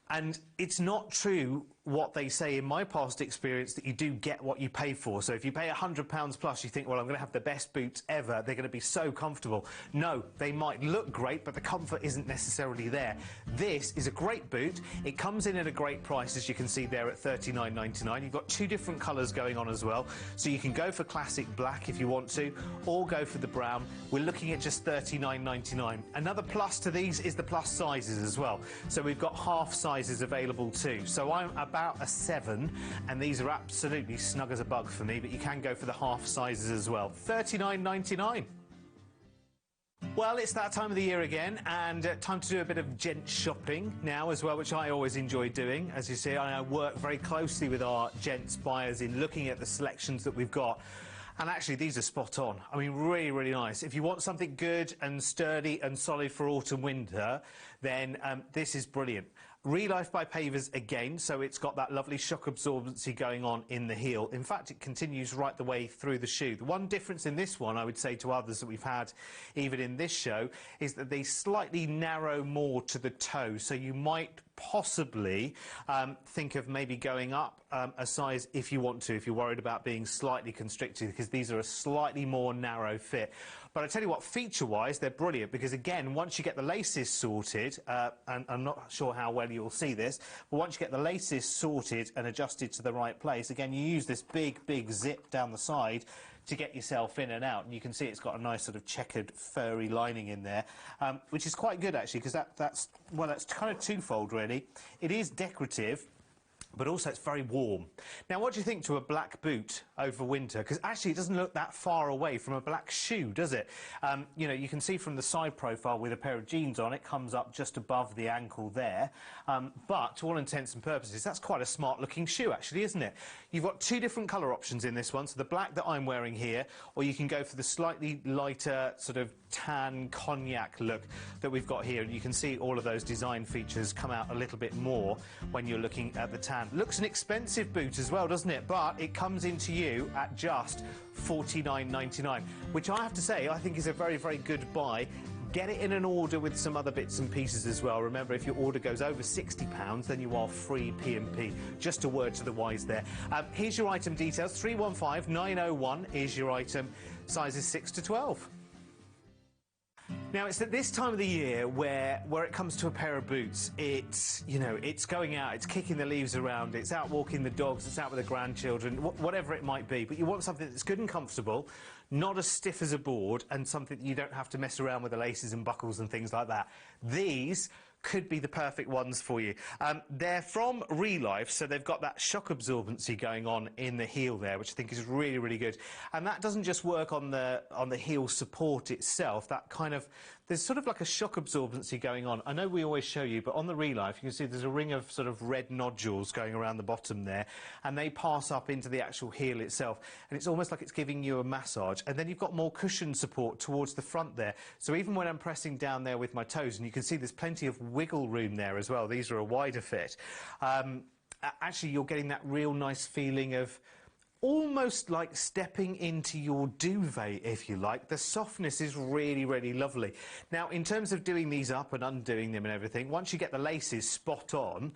And it's not true what they say in my past experience, that you do get what you pay for. So if you pay £100 plus, you think, well, I'm going to have the best boots ever. They're going to be so comfortable. No, they might look great, but the comfort isn't necessarily there. This is a great boot. It comes in at a great price, as you can see there, at $39.99. You've got 2 different colours going on as well. So you can go for classic black if you want to, or go for the brown. We're looking at just $39.99. Another plus to these is the plus sizes as well. So we've got half sizes available too. So I'm about a 7, and these are absolutely snug as a bug for me, but you can go for the half sizes as well. $39.99. Well, it's that time of the year again, and time to do a bit of gent shopping now as well, which I always enjoy doing. As you see, I work very closely with our gents buyers in looking at the selections that we've got. And actually, these are spot on. I mean, really, really nice. If you want something good and sturdy and solid for autumn winter, then this is brilliant. Relife by Pavers again, so it's got that lovely shock absorbency going on in the heel. In fact, it continues right the way through the shoe. The one difference in this one, I would say to others that we've had even in this show, is that they slightly narrow more to the toe. So you might possibly think of maybe going up a size if you want to, if you're worried about being slightly constricted, because these are a slightly more narrow fit. But I tell you what, feature-wise, they're brilliant, because again, once you get the laces sorted, and I'm not sure how well you'll see this, but once you get the laces sorted and adjusted to the right place, again, you use this big, big zip down the side to get yourself in and out. And you can see it's got a nice sort of checkered, furry lining in there, which is quite good, actually, because that's kind of twofold, really. It is decorative, but also it's very warm. Now, what do you think to a black boot over winter? Because actually it doesn't look that far away from a black shoe, does it? You know, you can see from the side profile with a pair of jeans on, it comes up just above the ankle there. But to all intents and purposes, that's quite a smart looking shoe, actually, isn't it? You've got 2 different colour options in this one, so the black that I'm wearing here, or you can go for the slightly lighter sort of tan cognac look that we've got here. And you can see all of those design features come out a little bit more when you're looking at the tan. Looks an expensive boot as well, doesn't it? But it comes into you at just $49.99, which I have to say I think is a very, very good buy. Get it in an order with some other bits and pieces as well. Remember, if your order goes over £60, then you are free P&P. Just a word to the wise there. Here's your item details. 315901 is your item. Sizes 6 to 12. Now, it's at this time of the year where it comes to a pair of boots, it's, you know, it's going out, it's kicking the leaves around, it's out walking the dogs, it's out with the grandchildren, whatever it might be. But you want something that's good and comfortable, not as stiff as a board, and something that you don't have to mess around with the laces and buckles and things like that. These could be the perfect ones for you. They're from Relife, so they've got that shock absorbency going on in the heel there, which I think is really, really good. And that doesn't just work on the heel support itself. That kind of, there's sort of like a shock absorbency going on. I know we always show you, but on the Relife, you can see there's a ring of sort of red nodules going around the bottom there, and they pass up into the actual heel itself, and it's almost like it's giving you a massage. And then you've got more cushion support towards the front there. So even when I'm pressing down there with my toes, and you can see there's plenty of wiggle room there as well. These are a wider fit. Actually, you're getting that real nice feeling of almost like stepping into your duvet, if you like. The softness is really, really lovely. Now, in terms of doing these up and undoing them and everything, once you get the laces spot on,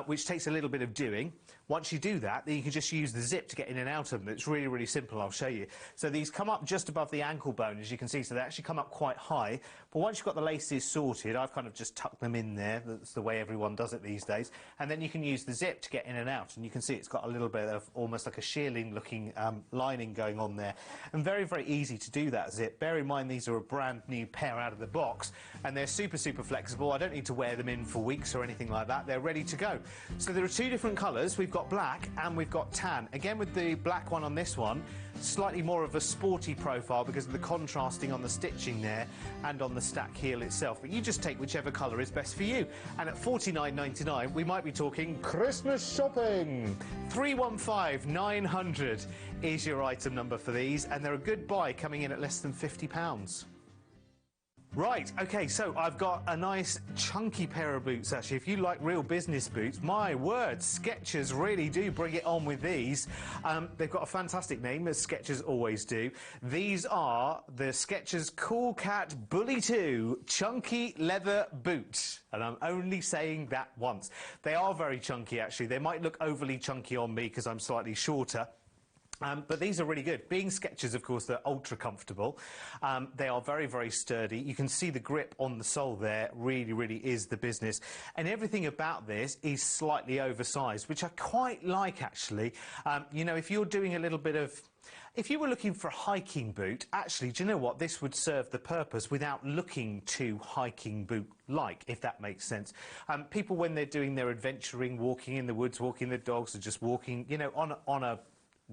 which takes a little bit of doing, once you do that, then you can just use the zip to get in and out of them. It's really, really simple. I'll show you. So these come up just above the ankle bone, as you can see, so they actually come up quite high. But once you've got the laces sorted, I've kind of just tucked them in there. That's the way everyone does it these days. And then you can use the zip to get in and out. And you can see it's got a little bit of almost like a shearling-looking lining going on there. And very, very easy to do that zip. Bear in mind, these are a brand new pair out of the box, and they're super, super flexible. I don't need to wear them in for weeks or anything like that. They're ready to go. So there are two different colours. We've got black and we've got tan. Again, with the black one on this one, slightly more of a sporty profile because of the contrasting on the stitching there and on the stack heel itself. But you just take whichever colour is best for you. And at $49.99, we might be talking Christmas shopping. 315 900 is your item number for these, and they're a good buy, coming in at less than £50. Right, OK, so I've got a nice chunky pair of boots, actually. If you like real business boots, my word, Skechers really do bring it on with these. They've got a fantastic name, as Skechers always do. These are the Skechers Cool Cat Bully 2 Chunky Leather Boot. And I'm only saying that once. They are very chunky, actually. They might look overly chunky on me because I'm slightly shorter. But these are really good. Being Skechers, of course, they're ultra comfortable. They are very, very sturdy. You can see the grip on the sole there really, really is the business. And everything about this is slightly oversized, which I quite like, actually. You know, if you're doing a little bit of... If you were looking for a hiking boot, actually, do you know what? This would serve the purpose without looking too hiking boot-like, if that makes sense. People, when they're doing their adventuring, walking in the woods, walking the dogs, or just walking, you know, on a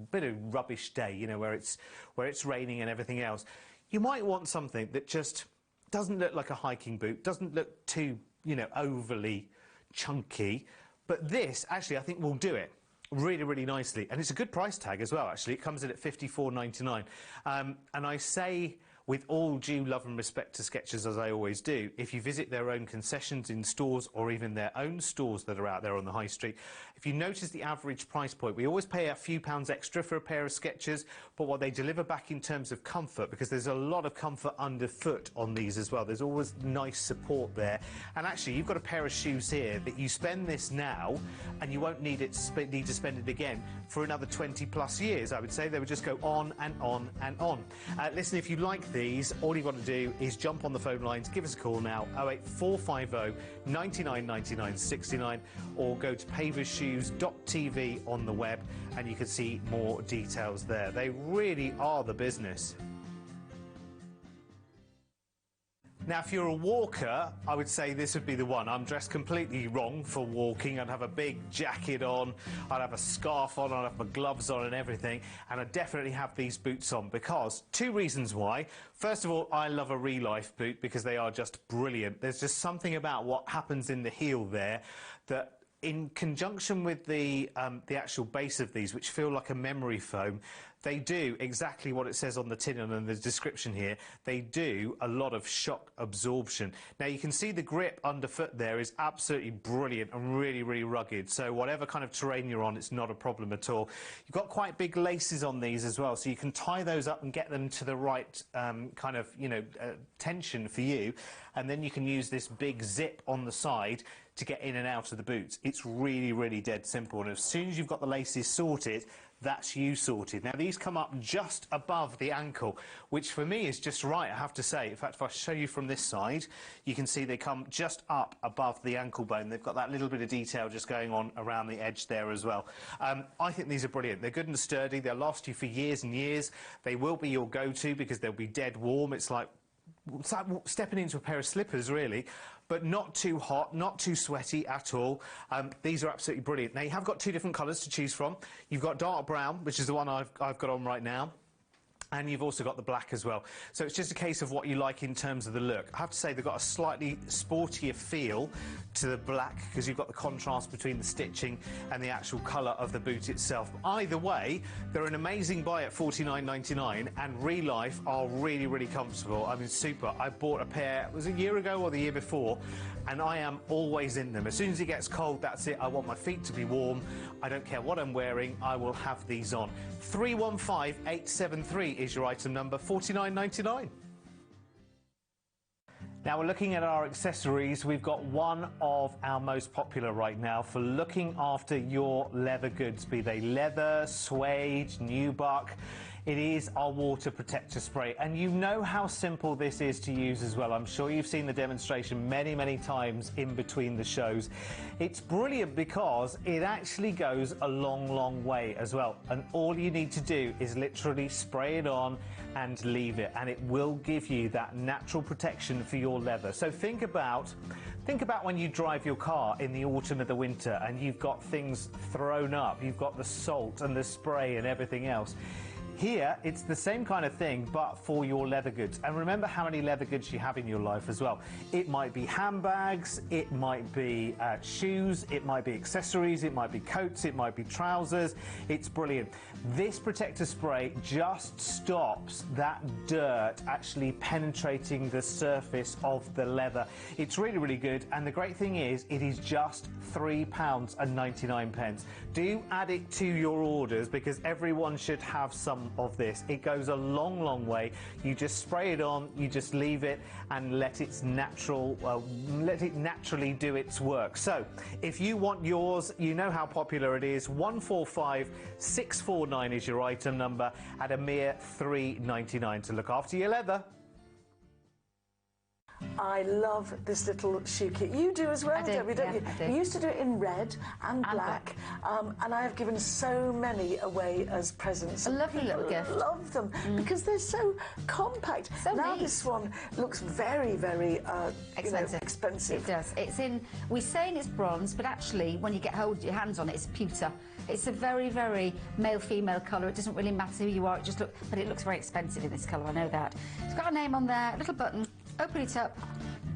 bit of rubbish day, you know, where it's raining and everything else, you might want something that just doesn't look like a hiking boot, doesn't look too, you know, overly chunky. But this, actually, I think will do it really, really nicely. And it's a good price tag as well, actually. It comes in at $54.99. And I say, with all due love and respect to Skechers, as I always do, if you visit their own concessions in stores or even their own stores that are out there on the high street, if you notice the average price point, we always pay a few pounds extra for a pair of Skechers, but what they deliver back in terms of comfort, because there's a lot of comfort underfoot on these as well. There's always nice support there. And actually, you've got a pair of shoes here that you spend this now, and you won't need to spend it again for another 20 plus years, I would say. They would just go on and on and on. Listen, if you like these, all you've got to do is jump on the phone lines, give us a call now, 08450 99 99 69, or go to paversshoes.tv on the web, and you can see more details there. They really are the business. Now, if you're a walker, I would say this would be the one. I'm dressed completely wrong for walking. I'd have a big jacket on, I'd have a scarf on, I'd have my gloves on and everything, and I'd definitely have these boots on, because two reasons why. First of all, I love a Relife boot because they are just brilliant. There's just something about what happens in the heel there that, in conjunction with the actual base of these, which feel like a memory foam, they do exactly what it says on the tin and the description here. They do a lot of shock absorption. Now, you can see the grip underfoot there is absolutely brilliant and really, really rugged. So whatever kind of terrain you're on, it's not a problem at all. You've got quite big laces on these as well, so you can tie those up and get them to the right kind of, you know, tension for you. And then you can use this big zip on the side to get in and out of the boots. It's really, really dead simple. And as soon as you've got the laces sorted, that's you sorted. Now, these come up just above the ankle, which for me is just right, I have to say. In fact, if I show you from this side, you can see they come just up above the ankle bone. They've got that little bit of detail just going on around the edge there as well. I think these are brilliant. They're good and sturdy. They'll last you for years and years. They will be your go-to because they'll be dead warm. It's like it's like stepping into a pair of slippers, really, but not too hot, not too sweaty at all. These are absolutely brilliant. Now, you have got two different colours to choose from. You've got dark brown, which is the one I've got on right now. And you've also got the black as well. So it's just a case of what you like in terms of the look. I have to say they've got a slightly sportier feel to the black because you've got the contrast between the stitching and the actual colour of the boot itself. But either way, they're an amazing buy at $49.99 and Real Life are really, really comfortable. I mean, super. I bought a pair, it was a year ago or the year before, and I am always in them. As soon as it gets cold, that's it. I want my feet to be warm. I don't care what I'm wearing, I will have these on. 315873 is your item number, $49.99. Now we're looking at our accessories. We've got one of our most popular right now for looking after your leather goods, be they leather, suede, nubuck. It is our water protector spray, and you know how simple this is to use as well. I'm sure you've seen the demonstration many, many times in between the shows. It's brilliant because it actually goes a long, long way as well, and all you need to do is literally spray it on and leave it, and it will give you that natural protection for your leather. So think about when you drive your car in the autumn or the winter and you've got things thrown up, you've got the salt and the spray and everything else. Here, it's the same kind of thing, but for your leather goods. And remember how many leather goods you have in your life as well. It might be handbags, it might be shoes, it might be accessories, it might be coats, it might be trousers. It's brilliant. This protector spray just stops that dirt actually penetrating the surface of the leather. It's really, really good. And the great thing is, it is just £3.99. Do add it to your orders because everyone should have some of this. It goes a long, long way. You just spray it on, you just leave it and let it naturally do its work. So if you want yours, you know how popular it is. 145649 is your item number at a mere $3.99 to look after your leather. I love this little shoe kit. You do as well, I do, Debbie, don't yeah, you? I do. You used to do it in red and black, and I have given so many away as presents. A lovely little People gift. love them because they're so compact. So now neat. this one looks very, very Expensive. expensive. It does. It's in. We're saying it's bronze, but actually, when you get your hands on it, it's pewter. It's a very, very male-female colour. It doesn't really matter who you are. But it looks very expensive in this colour. I know that. It's got a name on there, a little button. Open it up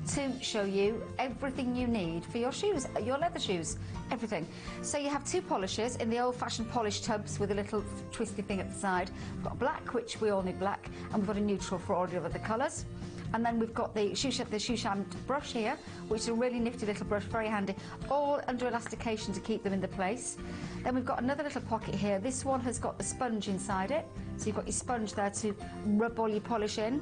to show you everything you need for your shoes, your leather shoes, everything. So you have two polishes in the old-fashioned polish tubs with a little twisty thing at the side. We've got black, which we all need black, and we've got a neutral for all the other colours. And then we've got the shoe sham brush here, which is a really nifty little brush, very handy, all under elastication to keep them in the place. Then we've got another little pocket here. This one has got the sponge inside it, so you've got your sponge there to rub all your polish in.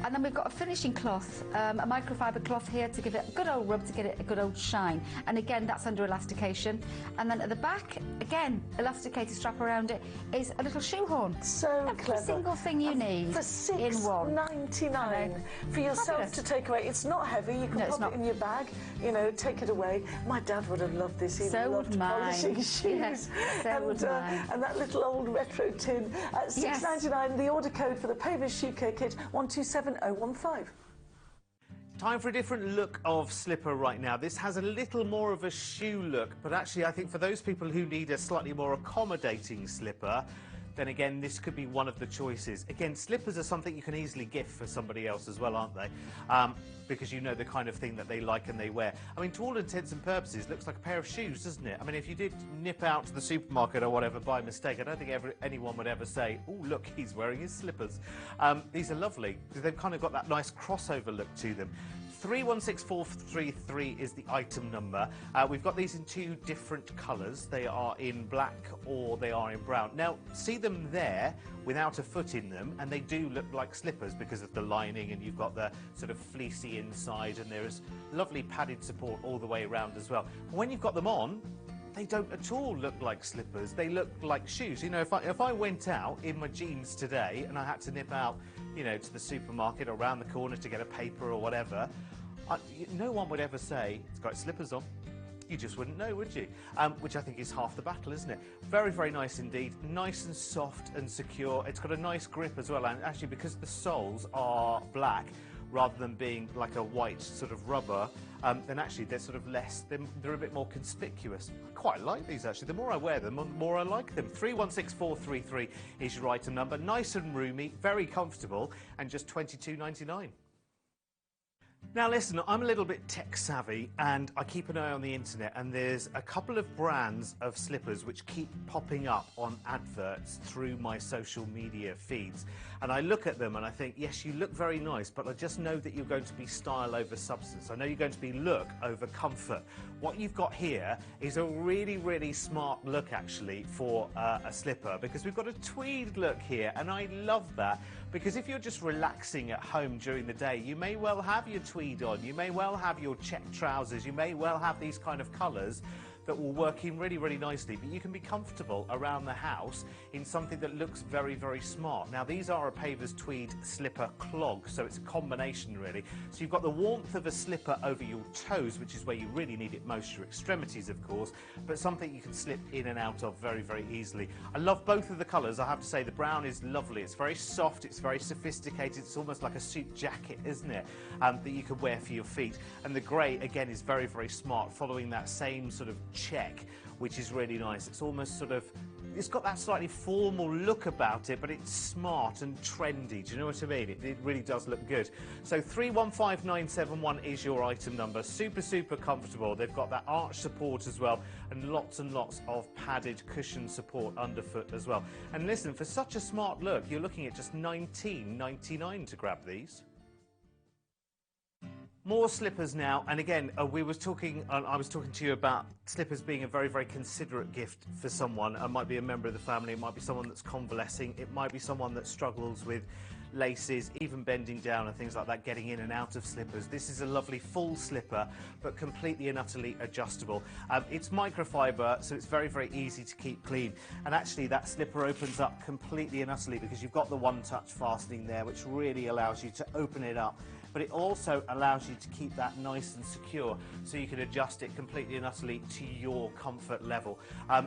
And then we've got a finishing cloth, a microfiber cloth here to give it a good old rub to get it a good old shine. And again, that's under elastication. And then at the back, again, elasticated strap around it, is a little shoehorn. So Every clever. single thing you need for in one. $6.99 for yourself Fabulous. to take away. It's not heavy. You can No, it's pop not. it in your bag. You know, take it away. My dad would have loved this. He So loved would mine. polishing shoes. Yeah, so would mine. And that little old retro tin at Yes. $6.99. The order code for the Pavers Shoe Care Kit 127015. Time for a different look of slipper right now. This has a little more of a shoe look, but actually I think for those people who need a slightly more accommodating slipper, then again, this could be one of the choices. Again, slippers are something you can easily gift for somebody else as well, aren't they? Because you know the kind of thing that they like and they wear. I mean, to all intents and purposes, it looks like a pair of shoes, doesn't it? I mean, if you did nip out to the supermarket or whatever by mistake, I don't think anyone would ever say, oh, look, he's wearing his slippers. These are lovely, because they've kind of got that nice crossover look to them. 316433 is the item number. We've got these in two different colours. They are in black or they are in brown. Now, see them there without a foot in them, and they do look like slippers because of the lining, and you've got the sort of fleecy inside, and there is lovely padded support all the way around as well. When you've got them on, they don't at all look like slippers. They look like shoes. You know, if I went out in my jeans today and I had to nip out, you know, to the supermarket or around the corner to get a paper or whatever, no one would ever say, it's got slippers on. You just wouldn't know, would you? Which I think is half the battle, isn't it? Very, very nice indeed. Nice and soft and secure. It's got a nice grip as well. And actually, because the soles are black, rather than being like a white sort of rubber, then actually they're sort of less, they're a bit more conspicuous. I quite like these actually. The more I wear them, the more I like them. 316433 is your item number. Nice and roomy, very comfortable, and just £22.99. Now listen, I'm a little bit tech savvy and I keep an eye on the internet, and there's a couple of brands of slippers which keep popping up on adverts through my social media feeds, and I look at them and I think, yes, you look very nice, but I just know that you're going to be style over substance. I know you're going to be look over comfort. What you've got here is a really smart look actually for a slipper, because we've got a tweed look here, and I love that. Because if you're just relaxing at home during the day, you may well have your tweed on, you may well have your check trousers, you may well have these kind of colours that will work in really nicely, but you can be comfortable around the house in something that looks very smart. Now these are a Pavers tweed slipper clog, so it's a combination really. So you've got the warmth of a slipper over your toes, which is where you really need it most, your extremities of course, but something you can slip in and out of very easily. I love both of the colours. I have to say the brown is lovely. It's very soft, it's very sophisticated, it's almost like a suit jacket, isn't it, that you can wear for your feet. And the grey again is very smart, following that same sort of check, which is really nice. It's almost sort of, it's got that slightly formal look about it, but it's smart and trendy. Do you know what I mean? It really does look good. So 315971 is your item number. Super comfortable. They've got that arch support as well, and lots of padded cushion support underfoot as well. And listen, for such a smart look, you're looking at just £19.99 to grab these. More slippers now, and again, I was talking to you about slippers being a very considerate gift for someone. It might be a member of the family, it might be someone that's convalescing, it might be someone that struggles with laces, even bending down and things like that, getting in and out of slippers. This is a lovely full slipper, but completely and utterly adjustable. It's microfiber, so it's very easy to keep clean. And actually that slipper opens up completely and utterly because you've got the one-touch fastening there, which really allows you to open it up. But it also allows you to keep that nice and secure, so you can adjust it completely and utterly to your comfort level.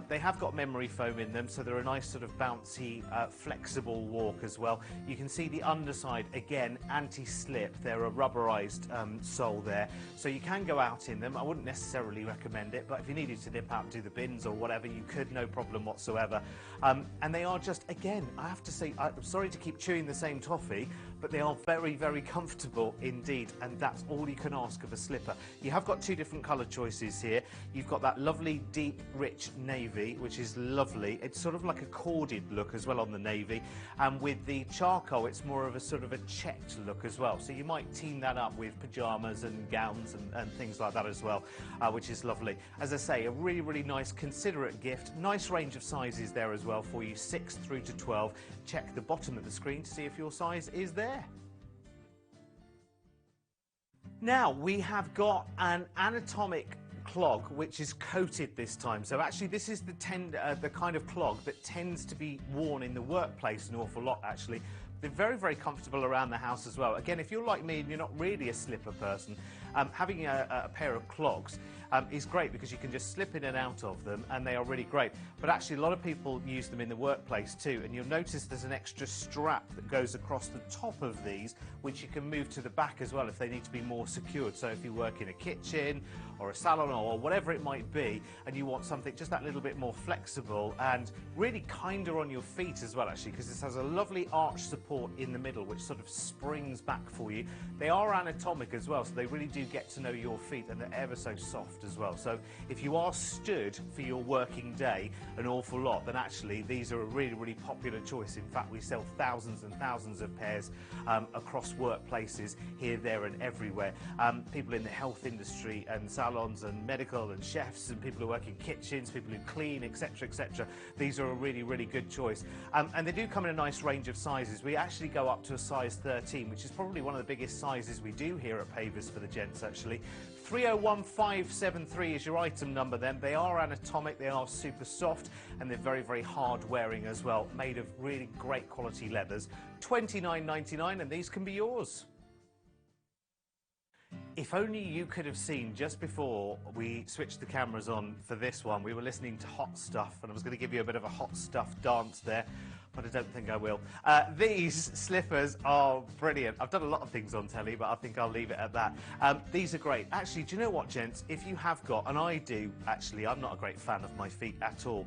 They have got memory foam in them, so they're a nice sort of bouncy, flexible walk as well. You can see the underside, again, anti-slip. They're a rubberized sole there, so you can go out in them. I wouldn't necessarily recommend it, but if you needed to nip out and do the bins or whatever, you could, no problem whatsoever. And they are just, again, I have to say, I'm sorry to keep chewing the same toffee, but they are very comfortable indeed, and that's all you can ask of a slipper. You have got two different colour choices here. You've got that lovely deep rich navy, which is lovely. It's sort of like a corded look as well on the navy, and with the charcoal it's more of a sort of a checked look as well, so you might team that up with pyjamas and gowns and things like that as well, which is lovely. As I say, a really nice considerate gift. Nice range of sizes there as well for you, 6 through to 12. Check the bottom of the screen to see if your size is there. Now we have got an anatomic clog which is coated this time. So actually this is the kind of clog that tends to be worn in the workplace an awful lot actually. They're very comfortable around the house as well. Again, if you're like me and you're not really a slipper person, having a pair of clogs is great because you can just slip in and out of them, and they are really great. But actually a lot of people use them in the workplace too, and you'll notice there's an extra strap that goes across the top of these, which you can move to the back as well if they need to be more secured. So if you work in a kitchen or a salon or whatever it might be, and you want something just that little bit more flexible and really kinder on your feet as well actually, because this has a lovely arch support in the middle which sort of springs back for you. They are anatomic as well, so they really do get to know your feet, and they're ever so soft as well. So if you are stood for your working day an awful lot, then actually these are a really popular choice. In fact, we sell thousands and thousands of pairs across workplaces here, there and everywhere. People in the health industry and salons and medical and chefs and people who work in kitchens, people who clean, etc. These are a really good choice. And they do come in a nice range of sizes. We actually go up to a size 13, which is probably one of the biggest sizes we do here at Pavers for the gents actually. 301573 is your item number then. They are anatomic, they are super soft, and they're very hard wearing as well, made of really great quality leathers. £29.99, and these can be yours. If only you could have seen just before we switched the cameras on for this one, we were listening to Hot Stuff, and I was going to give you a bit of a Hot Stuff dance there. but I don't think I will. These slippers are brilliant. I've done a lot of things on telly, but I think I'll leave it at that. These are great. Actually, do you know what, gents? If you have got, and I do, actually, I'm not a great fan of my feet at all.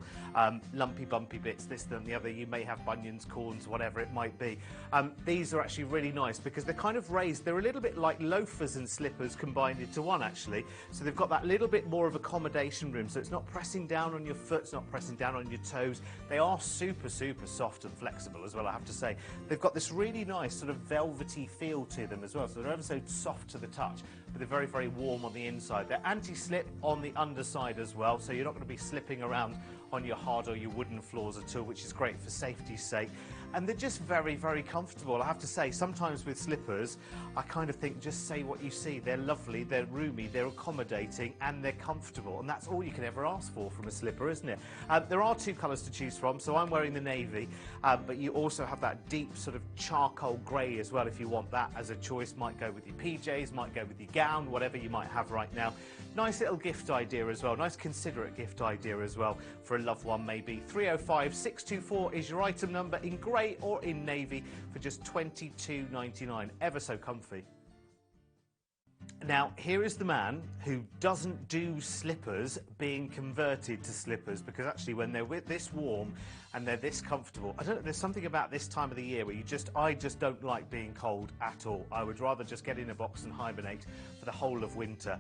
Lumpy, bumpy bits, this, that, and the other. You may have bunions, corns, whatever it might be. These are actually really nice because they're kind of raised. They're a little bit like loafers and slippers combined into one, actually. So they've got that little bit more of accommodation room. So it's not pressing down on your foot, it's not pressing down on your toes. They are super, super soft and flexible as well, I have to say. They've got this really nice sort of velvety feel to them as well. So they're ever so soft to the touch, but they're very, very warm on the inside. They're anti-slip on the underside as well, so you're not going to be slipping around on your hard or your wooden floors at all, which is great for safety's sake. And they're just very, very comfortable. I have to say, sometimes with slippers, I kind of think just say what you see. They're lovely, they're roomy, they're accommodating, and they're comfortable. And that's all you can ever ask for from a slipper, isn't it? There are two colours to choose from, so I'm wearing the navy, but you also have that deep sort of charcoal grey as well if you want that as a choice. Might go with your PJs, might go with your gown, whatever you might have right now. Nice little gift idea as well, nice considerate gift idea as well for a loved one maybe. 305 624 is your item number in grey or in navy for just £22.99. Ever so comfy. Now, here is the man who doesn't do slippers being converted to slippers, because actually when they're this warm and they're this comfortable, I don't know, there's something about this time of the year where I just don't like being cold at all. I would rather just get in a box and hibernate for the whole of winter.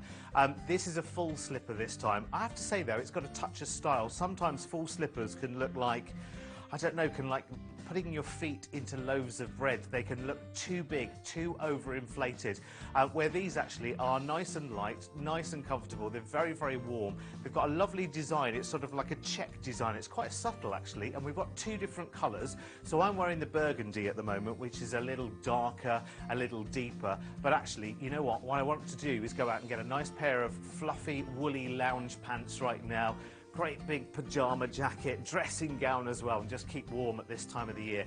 This is a full slipper this time. I have to say though, it's got a touch of style. Sometimes full slippers can look like, I don't know, can like putting your feet into loaves of bread. They can look too big, too overinflated, where these actually are nice and light, nice and comfortable. They're very, very warm. They've got a lovely design. It's sort of like a check design. It's quite subtle, actually, and we've got two different colours. So I'm wearing the burgundy at the moment, which is a little darker, a little deeper. But actually, you know what I want to do is go out and get a nice pair of fluffy, woolly lounge pants right now. Great big pyjama jacket, dressing gown as well, and just keep warm at this time of the year.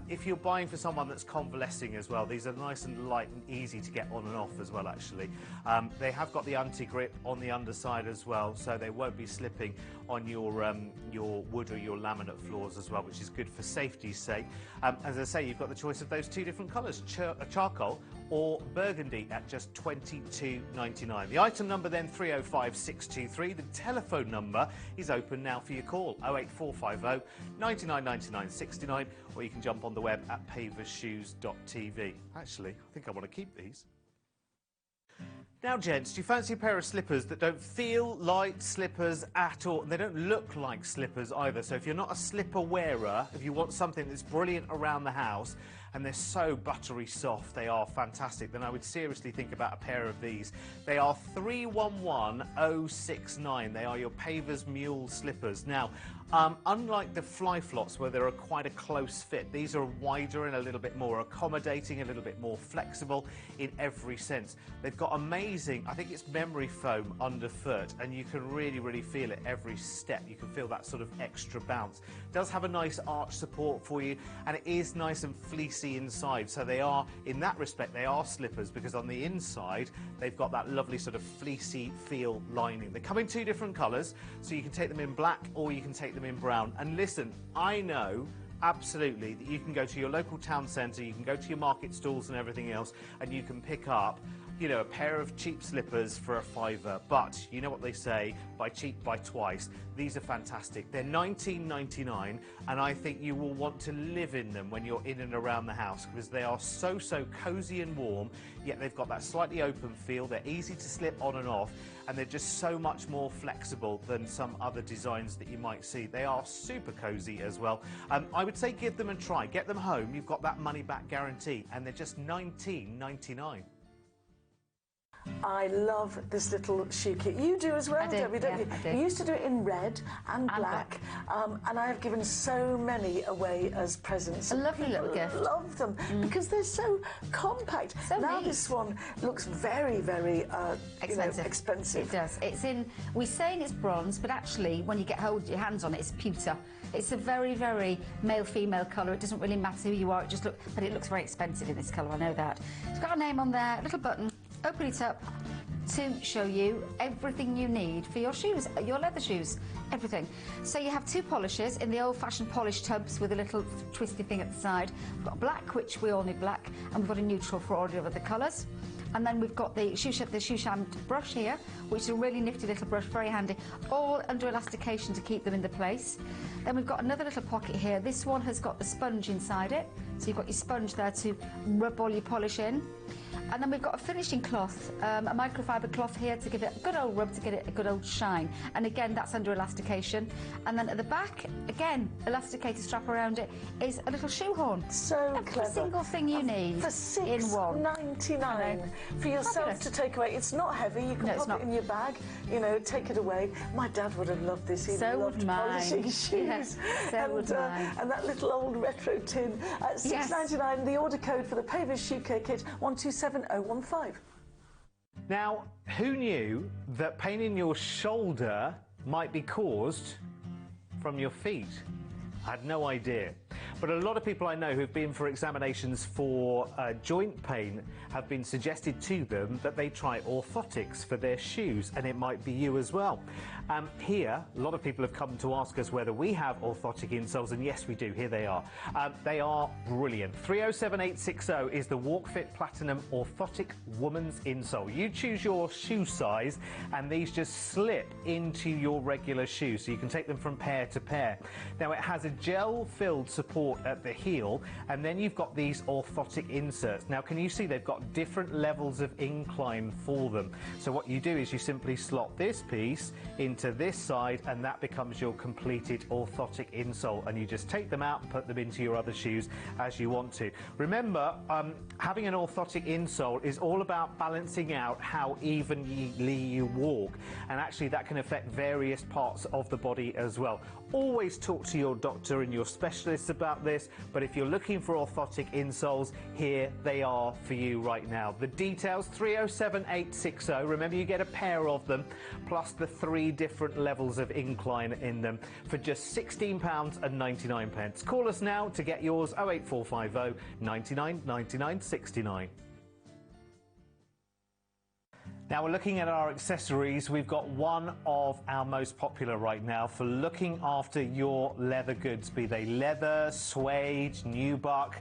If you're buying for someone that's convalescing as well, these are nice and light and easy to get on and off as well, actually. They have got the anti-grip on the underside as well, so they won't be slipping on your wood or your laminate floors as well, which is good for safety's sake. As I say, you've got the choice of those two different colours, charcoal or burgundy at just £22.99. The item number then 305 623. The telephone number is open now for your call, 08450 9999 69, or you can jump on the web at paversshoes.tv. Actually, I think I want to keep these. Now, gents, do you fancy a pair of slippers that don't feel like slippers at all? They don't look like slippers either. So if you're not a slipper wearer, if you want something that's brilliant around the house, and they're so buttery soft, they are fantastic, then I would seriously think about a pair of these. They are 311069. They are your Pavers Mule slippers. Now, unlike the fly flots where they're quite a close fit, these are wider and a little bit more accommodating, a little bit more flexible in every sense. They've got amazing, I think it's memory foam underfoot, and you can really, really feel it every step. You can feel that sort of extra bounce. It does have a nice arch support for you, and it is nice and fleecy inside. So they are, in that respect, they are slippers, because on the inside they've got that lovely sort of fleecy feel lining. They come in two different colours, so you can take them in black or you can take them in brown. And listen, I know absolutely that you can go to your local town centre, you can go to your market stalls and everything else, and you can pick up, you know, a pair of cheap slippers for a £5, but you know what they say, buy cheap, buy twice. These are fantastic. They're £19.99, and I think you will want to live in them when you're in and around the house, because they are so cosy and warm, yet they've got that slightly open feel. They're easy to slip on and off, and they're just so much more flexible than some other designs that you might see. They are super cozy as well. I would say give them a try. Get them home. You've got that money back guarantee, and they're just £19.99. I love this little shoe kit. You do as well, Debbie, don't you? I do. You used to do it in red and black, and I have given so many away as presents. A lovely little gift. Love them because they're so compact. So now neat. this one looks very, very expensive. It does. It's in, we're saying it's bronze, but actually when you get hold your hands on it, it's pewter. It's a very, very male-female colour. It doesn't really matter who you are. But it looks very expensive in this colour. I know that. It's got a name on there, a little button. open it up to show you everything you need for your shoes, your leather shoes, everything. So you have two polishes in the old-fashioned polish tubs with a little twisty thing at the side. We've got black, which we all need black, and we've got a neutral for all the other colours. And then we've got the shoe sham brush here, which is a really nifty little brush, very handy, all under elastication to keep them in the place. Then we've got another little pocket here. This one has got the sponge inside it, so you've got your sponge there to rub all your polish in. And then we've got a finishing cloth, a microfiber cloth here to give it a good old rub, to get it a good old shine. And again, that's under elastication. And then at the back, again, elasticated strap around it, is a little shoehorn. So Every clever. single thing you need for in one. $6.99 for yourself Fabulous. to take away. It's not heavy. You can No, it's pop not. it in your bag. You know, take it away. My dad would have loved this. He So loved would mine. polishing shoes. Yeah, so would mine. And that little old retro tin. $6.99. The order code for the Pavers Shoe Care Kit 127015. Now, who knew that pain in your shoulder might be caused from your feet? I had no idea. But a lot of people I know who've been for examinations for joint pain have been suggested to them that they try orthotics for their shoes, and it might be you as well. Here, a lot of people have come to ask us whether we have orthotic insoles, and yes, we do. Here they are. They are brilliant. 307860 is the WalkFit Platinum Orthotic Woman's Insole. You choose your shoe size, and these just slip into your regular shoe, so you can take them from pair to pair. Now, it has a gel-filled support at the heel, and then you've got these orthotic inserts. Now, can you see they've got different levels of incline for them? So what you do is you simply slot this piece into this side, and that becomes your completed orthotic insole, and you just take them out and put them into your other shoes as you want to. Remember, having an orthotic insole is all about balancing out how evenly you walk, and actually that can affect various parts of the body as well. Always talk to your doctor and your specialists about this, but if you're looking for orthotic insoles, here they are for you right now. The details, 307860. Remember, you get a pair of them, plus the 3 different levels of incline in them for just £16.99. Call us now to get yours, 08450 99 99 69. Now we're looking at our accessories. We've got one of our most popular right now for looking after your leather goods, be they leather, suede, nubuck.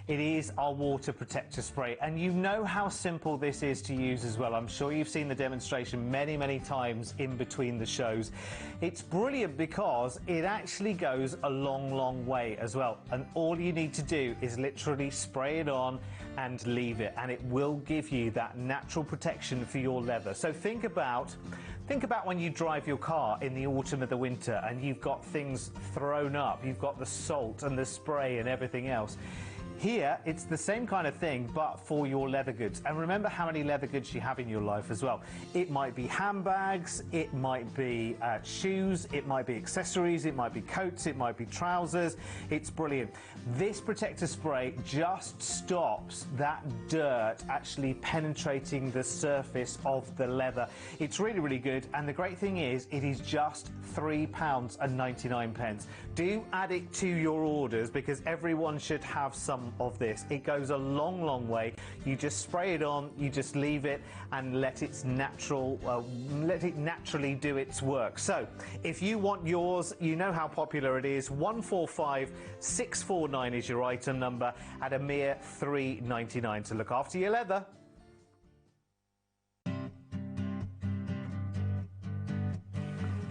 It is our water protector spray, and you know how simple this is to use as well. I'm sure you've seen the demonstration many times in between the shows. It's brilliant because it actually goes a long way as well, and all you need to do is literally spray it on and leave it, and it will give you that natural protection for your leather. So think about when you drive your car in the autumn or the winter and you've got things thrown up, you've got the salt and the spray and everything else. Here, it's the same kind of thing, but for your leather goods. And remember how many leather goods you have in your life as well. It might be handbags, it might be shoes, it might be accessories, it might be coats, it might be trousers. It's brilliant. This protector spray just stops that dirt actually penetrating the surface of the leather. It's really good, and the great thing is it is just £3.99. Do add it to your orders, because everyone should have some of this. It goes a long way. You just spray it on, you just leave it and let it naturally do its work. So if you want yours, you know how popular it is. 145649 is your item number at a mere £3.99 to look after your leather.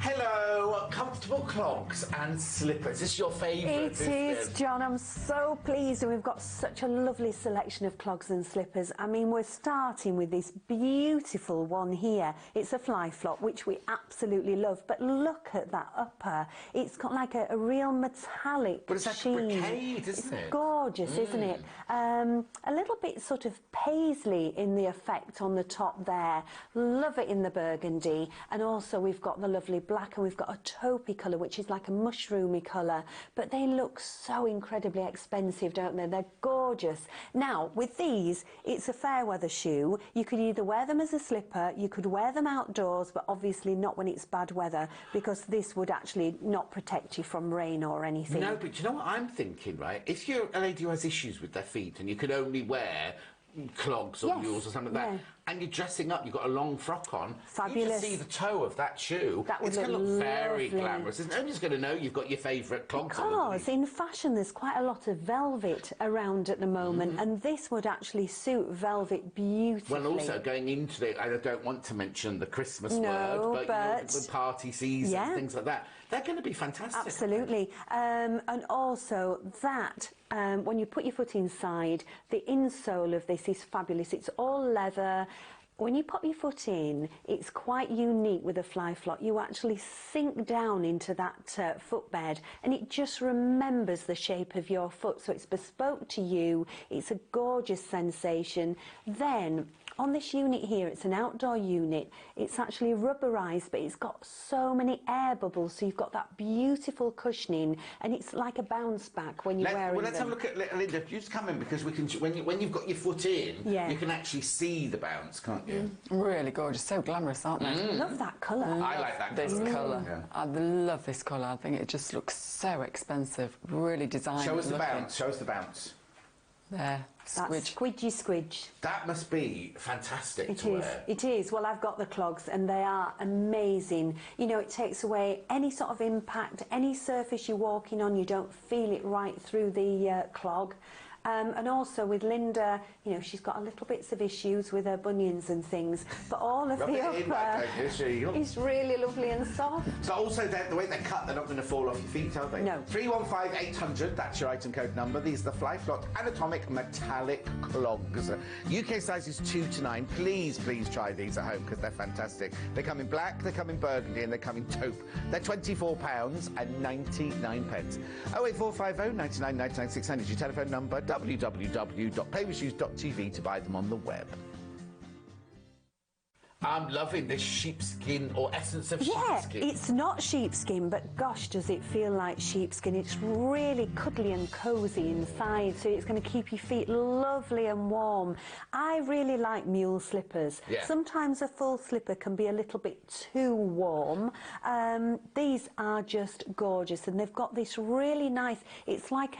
Hello, comfortable clogs and slippers. This is your favourite, It is, John. I'm so pleased, and we've got such a lovely selection of clogs and slippers. I mean, we're starting with this beautiful one here. It's a fly flop, which we absolutely love, but look at that upper. It's got like a real metallic But it's like sheen. brocade, isn't it? Gorgeous, isn't it? A little bit sort of paisley in the effect on the top there. Love it in the burgundy, and also we've got the lovely black, and we've got a taupey colour, which is like a mushroomy colour, but they look so incredibly expensive, don't they? They're gorgeous. Now, with these, it's a fair weather shoe. You could either wear them as a slipper, you could wear them outdoors, but obviously not when it's bad weather, because this would actually not protect you from rain or anything. No, but you know what I'm thinking, right? If you're a lady who has issues with their feet and you can only wear clogs or Yes, mules or something like that, and you're dressing up, you've got a long frock on. Fabulous. You just see the toe of that shoe. That would it's going to look look very lovely. glamorous. Nobody's going to know you've got your favourite clogs on. Because in fashion there's quite a lot of velvet around at the moment, and this would actually suit velvet beautifully. Well, also going into the, I don't want to mention the Christmas No, word, but you know, the party season, Yeah. things like that. They're going to be fantastic. Absolutely. And also that, when you put your foot inside, the insole of this is fabulous. It's all leather. When you pop your foot in, it's quite unique with a fly flop. You actually sink down into that footbed and it just remembers the shape of your foot. So it's bespoke to you. It's a gorgeous sensation. Then on this unit here, it's an outdoor unit. It's actually rubberized, but it's got so many air bubbles. So you've got that beautiful cushioning and it's like a bounce back when you're wearing Well, let's them. have a look at Linda. You just come in because we can. When you've got your foot in, Yeah. you can actually see the bounce, can't you? Really gorgeous, so glamorous, aren't they? Love that colour. I like that This colour. colour. Yeah. I love this colour. I think it just looks so expensive. Really designed. Show us the looking. bounce. Show us the bounce. There, That's squidge. squidgy squidge. That must be fantastic It to is. wear. It is. Well, I've got the clogs and they are amazing. You know, it takes away any sort of impact, any surface you're walking on, you don't feel it right through the clog. And also with Linda, you know, she's got a little bits of issues with her bunions and things, but all of Rub the it in upper like that, yes, you. is really lovely and soft. So also the way they're cut, they're not going to fall off your feet, are they? No. 315-800, that's your item code number. These are the Fly Flock Anatomic Metallic Clogs. UK size is 2 to 9. Please, please try these at home because they're fantastic. They come in black, they come in burgundy, and they come in taupe. They're £24.99. 08450 99 99 600, your telephone number, www.pavershoes.tv to buy them on the web. I'm loving this sheepskin or essence of Yeah, sheepskin. it's not sheepskin, but gosh, does it feel like sheepskin. It's really cuddly and cosy inside, so it's going to keep your feet lovely and warm. I really like mule slippers. Yeah. Sometimes a full slipper can be a little bit too warm. These are just gorgeous, and they've got this really nice, it's like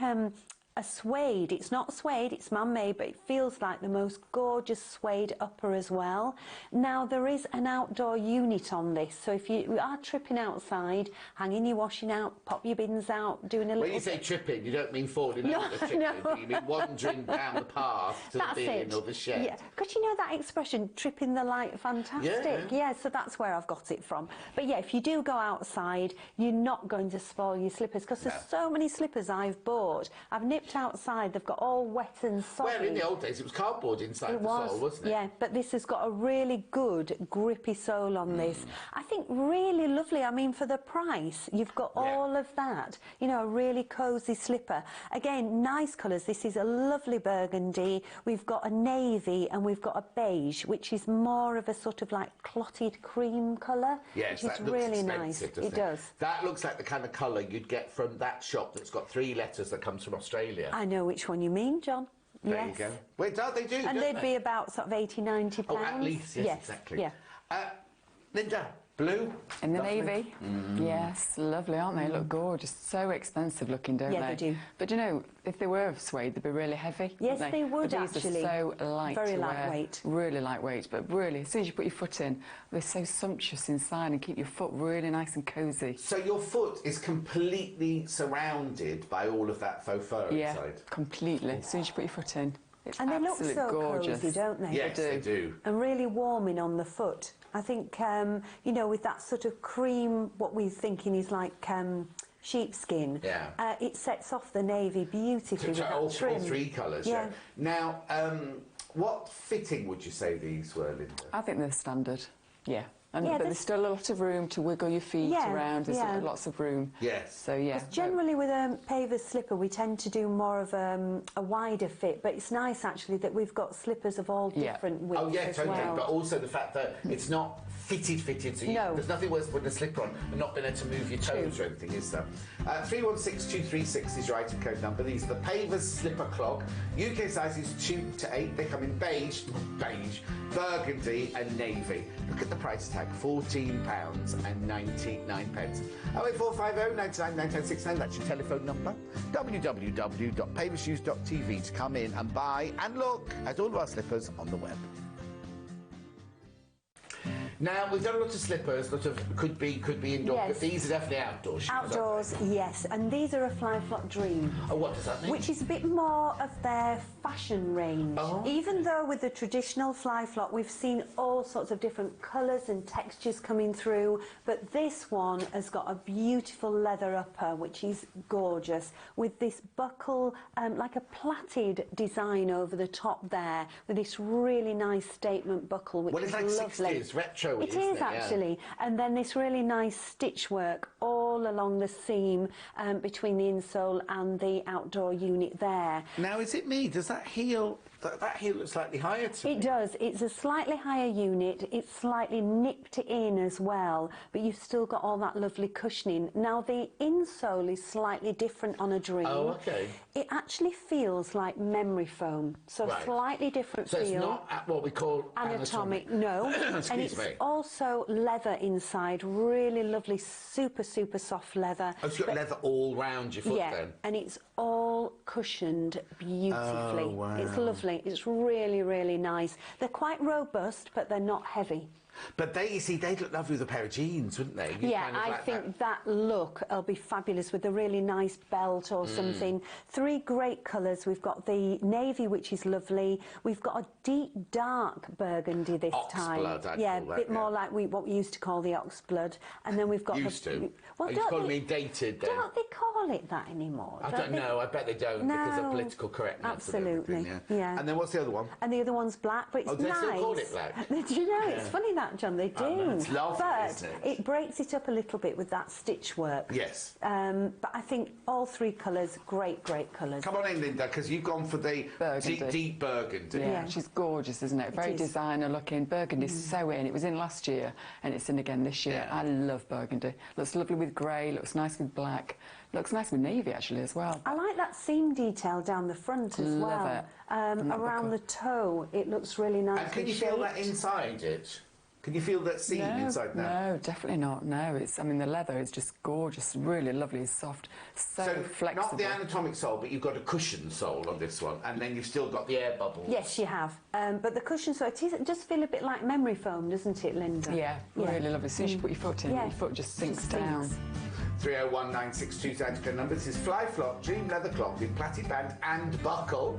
a suede. It's not suede, it's man-made, but it feels like the most gorgeous suede upper as well. Now, there is an outdoor unit on this, so if you are tripping outside, hanging your washing out, pop your bins out, doing a little... When you say tripping, you don't mean falling No, out the chicken, no. do you mean wandering down the path to That's the bin it. or the shed? Yeah, because you know that expression, tripping the light, fantastic. Yeah. So that's where I've got it from. But yeah, if you do go outside, you're not going to spoil your slippers, because there's so many slippers I've bought. I've nipped outside, they've got all wet and soggy. Well, in the old days, it was cardboard inside the sole, wasn't it? Yeah, but this has got a really good grippy sole on this. I think really lovely. I mean, for the price, you've got all of that. You know, a really cosy slipper. Again, nice colours. This is a lovely burgundy. We've got a navy and we've got a beige, which is more of a sort of like clotted cream colour. Yes, which is that looks really nice. expensive, doesn't It does. That looks like the kind of colour you'd get from that shop that's got 3 letters that comes from Australia. I know which one you mean, John. There Yes. you go. Wait, they do, And don't they'd they? be about sort of 80, 90 pounds. Oh, at least, yes, exactly. Yeah. Linda, blue? In the lovely. navy. Yes, lovely, aren't they? Look gorgeous. So expensive looking, don't Yeah, they do. But you know, if they were of suede, they'd be really heavy. Yes, wouldn't they would, but these actually. are so light Very to wear. lightweight. Really lightweight, but really, as soon as you put your foot in, they're so sumptuous inside and keep your foot really nice and cosy. So your foot is completely surrounded by all of that faux fur Yeah, inside? completely. As soon as you put your foot in, it's And they look absolutely so gorgeous. cosy, don't they? Yes, they do. And really warming on the foot. I think, you know, with that sort of cream, what we're thinking is like sheepskin. Yeah. It sets off the navy beautifully with that all trim. 3 colours, yeah. Now, what fitting would you say these were, Linda? I think they're standard, yeah. And, Yeah, but there's still a lot of room to wiggle your feet Yeah, around. There's yeah. lots of room. Yes. So, yeah. Because generally with a paver slipper, we tend to do more of a wider fit, but it's nice actually that we've got slippers of all Yeah. different widths Oh, yeah, as totally. well. But also the fact that it's not fitted, so No. there's nothing worse than putting a slipper on and not being able to move your toes or anything, is there? 316236 is your item code number. These are the Pavers Slipper Clog. UK size is 2 to 8. They come in beige, burgundy and navy. Look at the price tag, £14.99. 08450 99 9969, that's your telephone number. www.pavershoes.tv to come in and buy and look at all of our slippers on the web. Now, we've done a lot of slippers, could be indoor, Yes. but these are definitely outdoor shoes. aren't they? Outdoors, yes, and these are a Fly Flock Dream. Oh, what does that mean? Which is a bit more of their fashion range. Oh. Even though with the traditional Fly Flock we've seen all sorts of different colours and textures coming through, but this one has got a beautiful leather upper which is gorgeous, with this buckle, like a plaited design over the top there, with this really nice statement buckle which Well, it's is like lovely. 60s, retro, It isn't is it? Yeah. actually, and then this really nice stitch work all along the seam between the insole and the outdoor unit there. Now, is it me? Does that heel, that heel looks slightly higher to me? It does. It's a slightly higher unit. It's slightly nipped in as well, but you've still got all that lovely cushioning. Now, the insole is slightly different on a Dream. Oh, okay. It actually feels like memory foam, so Right. slightly different So feel. it's not at what we call Anatomic, no. Excuse And it's me. also leather inside, really lovely, super soft leather. Oh, so you've got leather all round your foot Yeah, then? and it's all cushioned beautifully. Oh, wow. It's lovely. It's really nice. They're quite robust, but they're not heavy. But they, you see, they'd look lovely with a pair of jeans, wouldn't they? You Yeah, kind of I like think that look will be fabulous with a really nice belt or Mm. something. Three great colours. We've got the navy, which is lovely. We've got a deep dark burgundy this time. Oxblood, I'd yeah, call a that, bit more yeah. like what we used to call the oxblood. And then we've got Used the... to? Well, Are you don't calling they- me dated then? Don't they call it that anymore? I don't they? know. I bet they don't because of No, political correctness. and absolutely, everything, yeah. And then what's the other one? And the other one's black, but it's Oh, do they nice. still call it black? Do you know? It's funny that, John. They do. I know, it's lovely, but isn't it? it breaks it up a little bit with that stitch work. Yes. But I think all three colours, great colours. Come on in, Linda, because you've gone for the Burgundy. deep burgundy. Yeah, Yeah. she's gorgeous, isn't it? Very is. designer looking. Burgundy's so in. It was in last year and it's in again this year. Yeah. I love burgundy. Looks lovely with grey, looks nice with black. Looks nice with navy actually as well. I like that seam detail down the front as Love well. it. And that Around buckle. the toe, it looks really nice. And can you feel that inside it? Can you feel that seam inside now? No, definitely not. No, it's. I mean, the leather is just gorgeous, really lovely, soft, so, flexible. Not the anatomic sole, but you've got a cushion sole on this one, and then you've still got the air bubble. Yes, you have. But the cushion, so it does feel a bit like memory foam, doesn't it, Linda? Yeah, really lovely. As soon as you put your foot in, Yeah. your foot just sinks Just down. sinks. 301-962 Zantica number. This is Fly Flock Dream Leather Cloth with plaited band and buckle.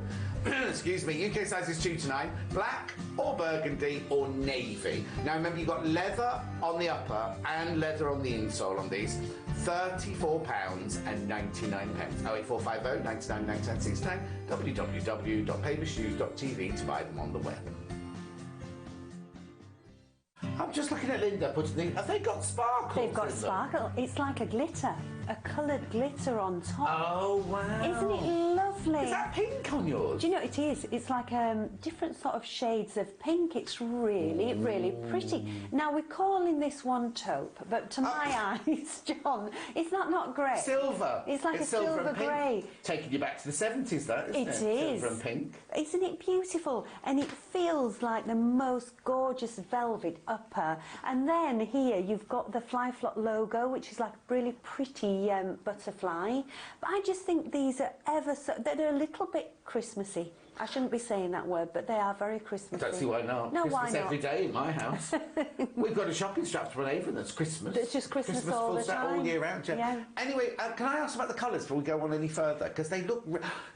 Excuse me. UK sizes 2 to 9. Black or burgundy or navy. Now remember, you've got leather on the upper and leather on the insole on these. £34.99. 08450 99 99 www.pavershoes.tv to buy them on the web. I'm just looking at Linda putting the... Have they got sparkles? They've got in them? sparkle. It's like a glitter, a coloured glitter on top. Oh, wow. Isn't it lovely? Is that pink on yours? Do you know it is? It's like different sort of shades of pink. It's really pretty. Now we're calling this one taupe, but to my eyes, John, it's not grey. Silver. It's like a silver silver and pink. grey. Taking you back to the 70s, that, isn't it? It is. Silver and pink. Isn't it beautiful? And it feels like the most gorgeous velvet upper. And then here you've got the Fly Flock logo, which is like a really pretty butterfly. But I just think these are they're a little bit Christmassy. I shouldn't be saying that word, but they are very I Christmassy. don't see why not. No, Christmas why not? every day in my house. We've got a shopping strap for an Avon that's Christmas. It's just Christmas all full the set time. all year round, yeah. Yeah. Anyway, can I ask about the colours before we go on any further? Because they look...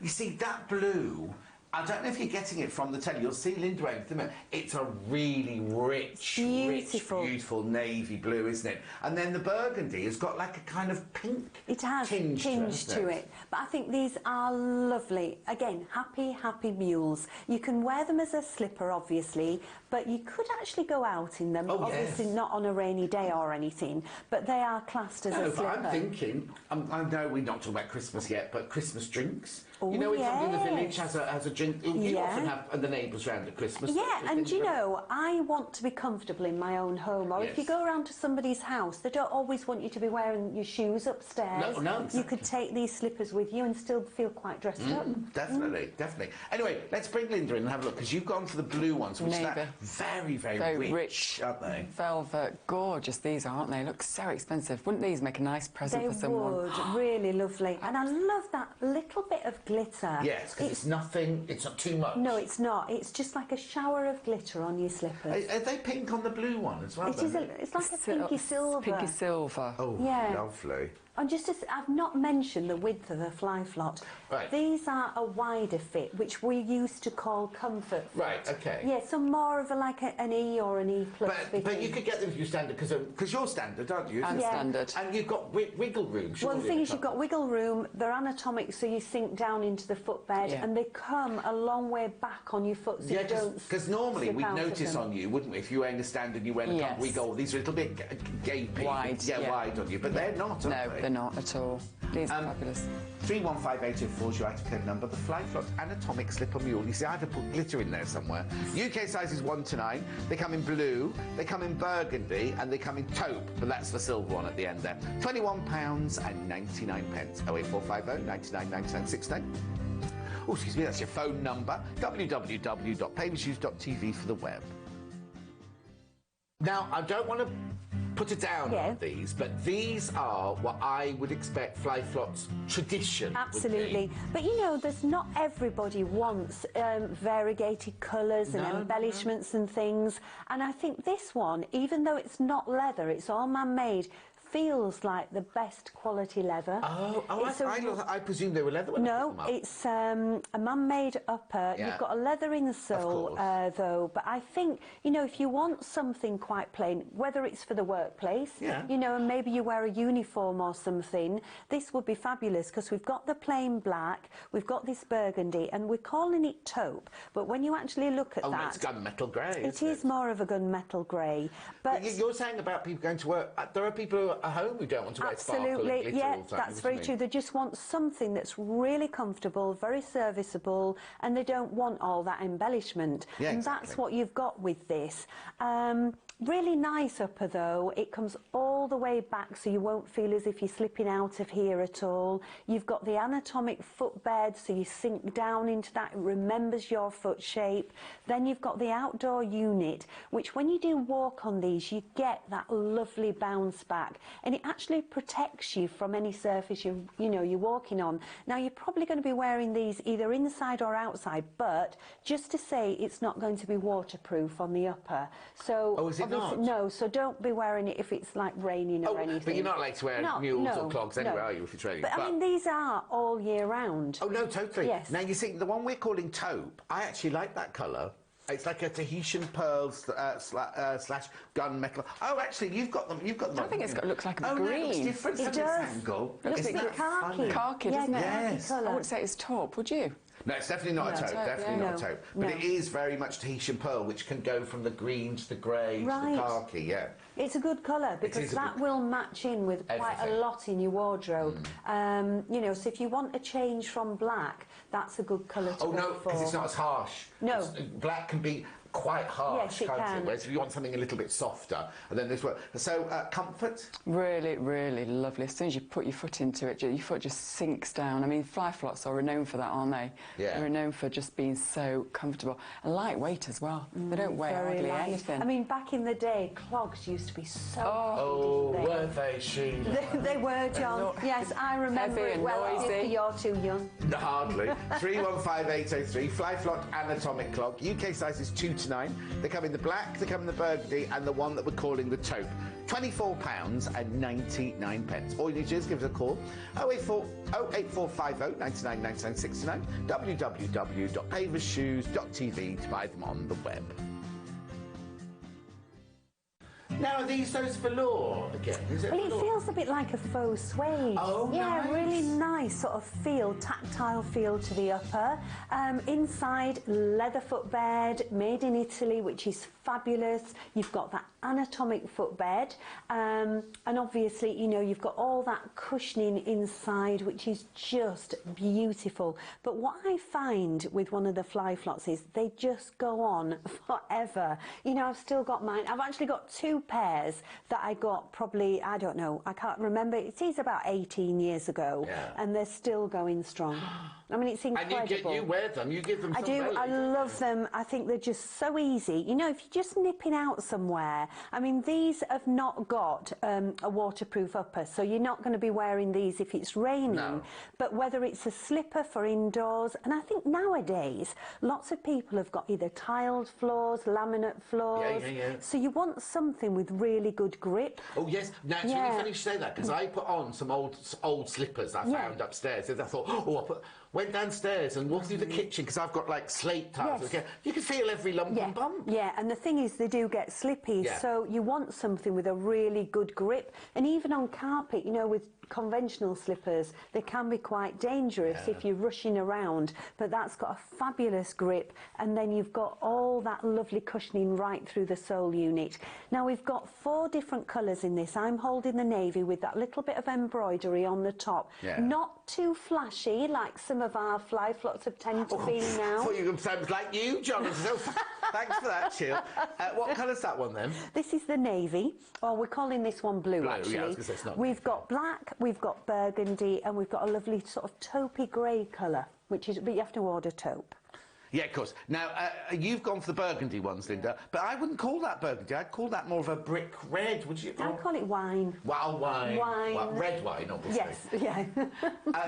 You see, that blue... I don't know if you're getting it from the telly. You'll see Linda wearing it. It's a really rich, beautiful navy blue, isn't it? And then the burgundy has got like a kind of pink It has tinge to it. But I think these are lovely. Again, happy mules. You can wear them as a slipper, obviously, but you could actually go out in them. Oh, obviously yes. not on a rainy day or anything, but they are classed as No, a but slipper. I'm thinking, I know we're not talking about Christmas yet, but Christmas drinks. Oh, you know, when somebody in the village yes. has a drink, you Yeah. often have the neighbours round at Christmas. Yeah, don't and think you about- know, I want to be comfortable in my own home, or if you Yes. go around to somebody's house, they don't always want you to be wearing your shoes upstairs. No, You exactly. could take these slippers with you and still feel quite dressed up. Definitely. Anyway, let's bring Linda in and have a look, because you've gone for the blue ones, which are Navy. very rich, aren't they? Velvet, gorgeous these are, aren't they? Look so expensive. Wouldn't these make a nice present They for someone? would, really lovely. And I love that little bit of glitter. Yes, because it's nothing It's not too much. No, it's not. It's just like a shower of glitter on your slippers. Are they pink on the blue one as well? It is. It's like a pinky silver. Pinky silver. Oh, Yeah. lovely. And I've not mentioned the width of the fly flot. Right. These are a wider fit, which we used to call comfort fit. Right, okay. Yeah, so more of an E or an E plus fitting. But you could get them if you're standard, because you're standard, aren't you? And Yeah. standard. And you've got wiggle room, surely. Well, the thing is, you've got wiggle room, they're anatomic, so you sink down into the footbed, Yeah. and they come a long way back on your foot, so Yeah, you don't because normally slip we'd out of notice them. on you, wouldn't we? If you were wearing a standard, you wear a Yes. wiggle, these are a little bit gapey. Wide, Yeah, yeah. wide on you, but they're not, No, are they? they're not at all. These are fabulous. 315804 is your item code number. The Fly Flot Anatomic Slipper Mule. You see, I had to put glitter in there somewhere. UK sizes 1 to 9. They come in blue, they come in burgundy, and they come in taupe, but that's the silver one at the end there. £21.99. 08450 99 99 69. Oh, excuse me, that's your phone number. www.paveshoes.tv for the web. Now, I don't want to put it down Yeah. on these, but these are what I would expect Fly Flot's tradition would Absolutely. be. But you know, there's not everybody wants variegated colours and No, embellishments and things. And I think this one, even though it's not leather, it's all man-made, feels like the best quality leather. It's I presume they were leather when I No, picked them up. it's a man-made upper. Yeah. You've got a leather insole, course. though. But I think, you know, if you want something quite plain, whether it's for the workplace, Yeah. you know, and maybe you wear a uniform or something, this would be fabulous because we've got the plain black, we've got this burgundy, and we're calling it taupe. But when you actually look at that, It's gunmetal grey. it is more of a gunmetal grey. But You're saying about people going to work. There are people who are at home who don't want to wear sparkle and absolutely, glitter yeah, all the time. that's very true. They just want something that's really comfortable, very serviceable, and they don't want all that embellishment. Yeah, and exactly. that's what you've got with this. Really nice upper though. It comes all the way back, so you won't feel as if you're slipping out of here at all. You've got the anatomic footbed, so you sink down into that. It remembers your foot shape. Then you've got the outdoor unit, which when you do walk on these, you get that lovely bounce back, and it actually protects you from any surface you're walking on. Now you're probably going to be wearing these either inside or outside, but just to say, it's not going to be waterproof on the upper. So Oh, is it not? No, so don't be wearing it if it's like raining or anything. But you're not like to wear mules or clogs anyway, no. are you, if it's raining? But I mean, these are all year round. Oh, no, totally. Yes. Now, you see, the one we're calling taupe, I actually like that colour. It's like a Tahitian pearl slash gunmetal. Oh, actually, you've got them. I think it's looks like a Oh, no, it looks green. different It from does. this angle. Looks Isn't like that khaki. funny? Khaki, Yeah, doesn't it? khaki Yes. I colour. would say it's taupe, would you? No, it's definitely not a taupe. taupe, Definitely yeah. not a No, taupe. But no. it is very much Tahitian pearl, which can go from the green to the grey to Right. the khaki. Yeah. It's a good colour because is a that good- will match in with quite a Everything. lot in your wardrobe. You know, so if you want a change from black, that's a good colour to Oh go no, for. because it's not as harsh. No. Black can be quite harsh, Yes, it can't can. it? Whereas if you want something a little bit softer, and then this one. So comfort. Really, really lovely. As soon as you put your foot into it, your foot just sinks down. I mean, Fly Flots are renowned for that, aren't they? Yeah. They're renowned for just being so comfortable. And lightweight as well. They don't weigh Very hardly light. anything. I mean, back in the day, clogs used to be so Oh, heavy, were didn't they, Sheila? they were, John. No- Yes, I remember Heavy it and well. noisy. Obviously, you're too young. Hardly. 315803, Fly Flot Anatomic Clog. UK sizes 2 to 9. They come in the black, they come in the burgundy, and the one that we're calling the taupe. £24.99. All you need to do is give us a call. 08450 99 99 69. www.paveshoes.tv to buy them on the web. Now, are these those velour again? Is it Well, it velour? feels a bit like a faux suede. Oh, yeah, nice. really nice sort of feel, tactile feel to the upper. Inside, leather footbed, made in Italy, which is fabulous. You've got that anatomic footbed, and obviously, you know, you've got all that cushioning inside, which is just beautiful. But what I find with one of the Fly Flots is they just go on forever. You know, I've still got mine. I've actually got 2 pairs that I got probably, I don't know, I can't remember. It is about 18 years ago, and they're still going strong. I mean, it's incredible. And you wear them, you give them some belly, I love them. I think they're just so easy. You know, if you're just nipping out somewhere, I mean, these have not got a waterproof upper, so you're not going to be wearing these if it's raining. No. But whether it's a slipper for indoors, and I think nowadays, lots of people have got either tiled floors, laminate floors. So you want something with really good grip. Oh, yes. Now, it's really funny you say that, because I put on some old slippers I found upstairs, and I thought, went downstairs and walked through the kitchen, because I've got, like, slate tiles. You can feel every lump and bump. Yeah, and the thing is, they do get slippy, so you want something with a really good grip. And even on carpet, you know, with conventional slippers, they can be quite dangerous if you're rushing around, but that's got a fabulous grip, and then you've got all that lovely cushioning right through the sole unit. Now, we've got 4 different colours in this. I'm holding the navy with that little bit of embroidery on the top. Not too flashy like some of our fly flots have tended to be now. I thought you were going to sound like you, Jonathan. So thanks for that, Chill. What colour's that one then? This is the navy, or we're calling this one blue, actually. Yeah, I was going to say it's not we've got black, we've got burgundy, and we've got a lovely sort of taupey grey colour, but you have to order taupe. Yeah, of course. Now, you've gone for the burgundy ones, Linda, but I wouldn't call that burgundy. I'd call that more of a brick red, would you? I'd call it wine. Well, wine. Wine. Red wine, obviously. Yes, yeah.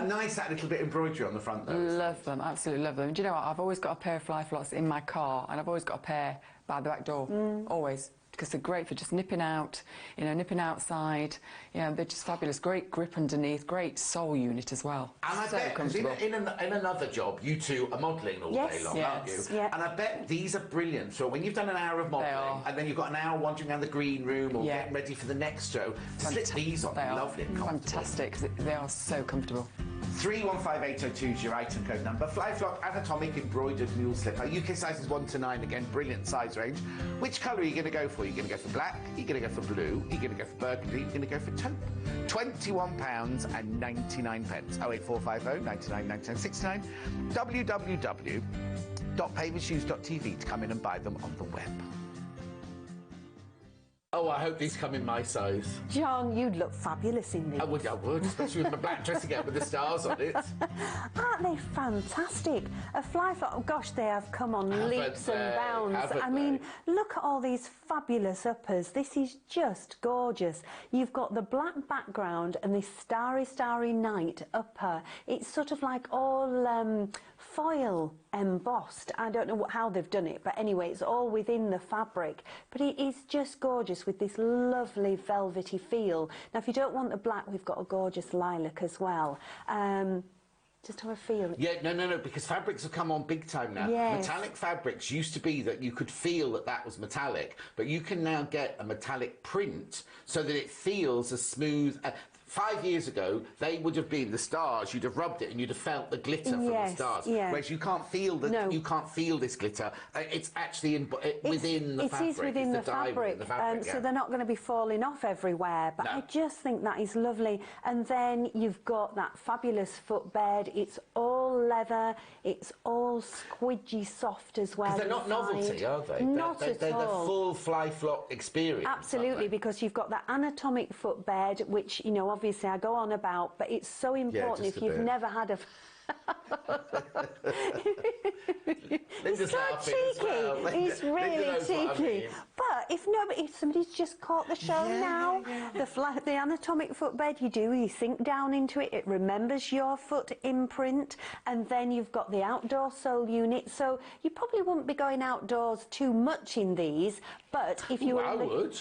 Nice, that little bit of embroidery on the front, though. Love them, absolutely love them. Do you know what? I've always got a pair of fly flots in my car, and I've always got a pair by the back door, always. Because they're great for just nipping out, you know, nipping outside. You know, they're just fabulous. Great grip underneath, great sole unit as well. And I bet, because in another job, you two are modelling all day long, aren't you? Yeah. And I bet these are brilliant. So when you've done an hour of modelling, and then you've got an hour wandering around the green room or getting ready for the next show, slip these on. Lovely and comfortable. Fantastic, because they are so comfortable. 315802 is your item code number. Fly Flock Anatomic Embroidered Mule Slipper. UK sizes 1 to 9, again, brilliant size range. Which colour are you going to go for? Are you going to go for black? Are you going to go for blue? Are you going to go for burgundy? Are you going to go for taupe? £21.99. 08450 99 99 69. www.pavershoes.tv to come in and buy them on the web. Oh, I hope these come in my size. John, you'd look fabulous in these. I would, especially with my black dress again with the stars on it. Aren't they fantastic? A fly flock, oh gosh, they have come on leaps and bounds. I mean, look at all these fabulous uppers. This is just gorgeous. You've got the black background and this starry, starry night upper. It's sort of like all foil embossed. I don't know how they've done it, but anyway, it's all within the fabric. But it is just gorgeous with this lovely velvety feel. Now, if you don't want the black, we've got a gorgeous lilac as well. Just have a feel. Yeah, no, because fabrics have come on big time now. Yes. Metallic fabrics used to be that you could feel that was metallic, but you can now get a metallic print so that it feels as smooth. 5 years ago, they would have been the stars. You'd have rubbed it and you'd have felt the glitter from the stars. Yeah. Whereas you can't feel you can't feel this glitter. It's actually within the fabric. It is within the fabric. So they're not going to be falling off everywhere. But I just think that is lovely. And then you've got that fabulous footbed. It's all leather. It's all squidgy soft as well. Because they're not novelty, are they? Not at they're all. the full Fly Flock experience. Absolutely, because you've got that anatomic footbed, which, you know, obviously I go on about, but it's so important if you've never had a... It's so cheeky. Well. It's really cheeky. But if somebody's just caught the show now, the anatomic footbed you sink down into it, it remembers your foot imprint, and then you've got the outdoor sole unit. So you probably wouldn't be going outdoors too much in these, but if you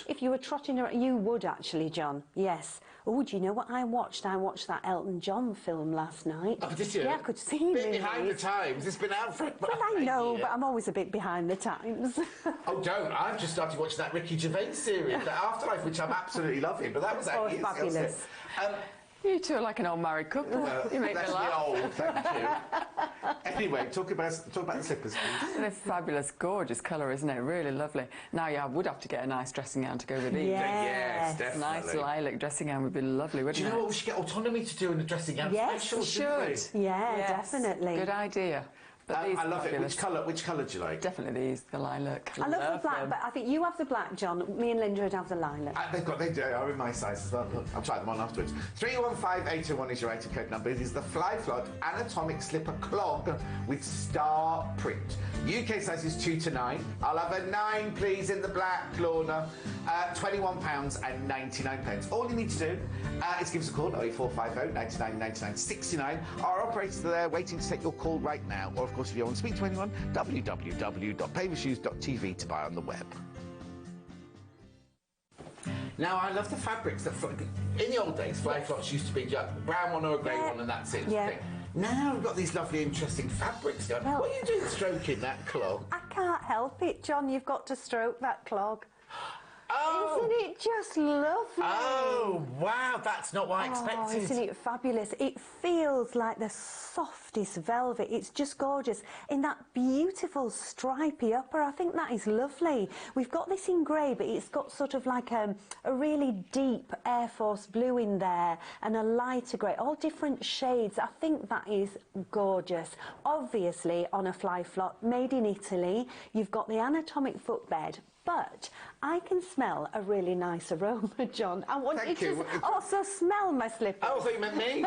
if you were trotting around, you would actually, John. Yes. Oh, do you know what I watched? I watched that Elton John film last night. Oh, did you? Yeah, I could see him. Bit behind the times. It's been out for Well, I know, but I'm always a bit behind the times. Oh, don't. I've just started watching that Ricky Gervais series, The Afterlife, which I'm absolutely loving, but that was actually fabulous. You two are like an old married couple. You make me laugh. Old, thank you. Anyway, talk about the slippers, please. They're fabulous, gorgeous colour, isn't it? Really lovely. Now, yeah, I would have to get a nice dressing gown to go with these. Yes, A definitely. nice lilac dressing gown would be lovely, wouldn't it? Do you know what we should get autonomy to do in the dressing gown? Yes, special, we should. Yeah, Yes, definitely. Good idea. But these I are love it. fabulous. Which colour do you like? Definitely these, the lilac. I love the black, them. but I think you have the black, John. Me and Linda would have the lilac. They are in my size as well. Look, I'll try them on afterwards. 315801 is your item code number. It is the Flyflot Anatomic Slipper Clog with star print. UK size is 2 to 9. I'll have a 9, please, in the black, Lorna. £21.99. All you need to do is give us a call, 08450 99 99 69. Our operators are there waiting to take your call right now. Or, of course, if you want to speak to anyone, www.pavershoes.tv to buy on the web. Now, I love the fabrics. In the old days, Flyflots used to be just a brown one or a grey one, and that's it. Yeah. Now we've got these lovely, interesting fabrics going. Well, what are you doing stroking that clog? I can't help it, John. You've got to stroke that clog. Oh! Isn't it just lovely? Oh, wow, that's not what I expected. Isn't it fabulous? It feels like the softest velvet. It's just gorgeous. In that beautiful stripy upper, I think that is lovely. We've got this in grey, but it's got sort of like a really deep Air Force blue in there and a lighter grey, all different shades. I think that is gorgeous. Obviously, on a Flyflot, made in Italy, you've got the anatomic footbed. But I can smell a really nice aroma, John. I want Thank you you. to also smell my slippers. Oh, I thought you meant me.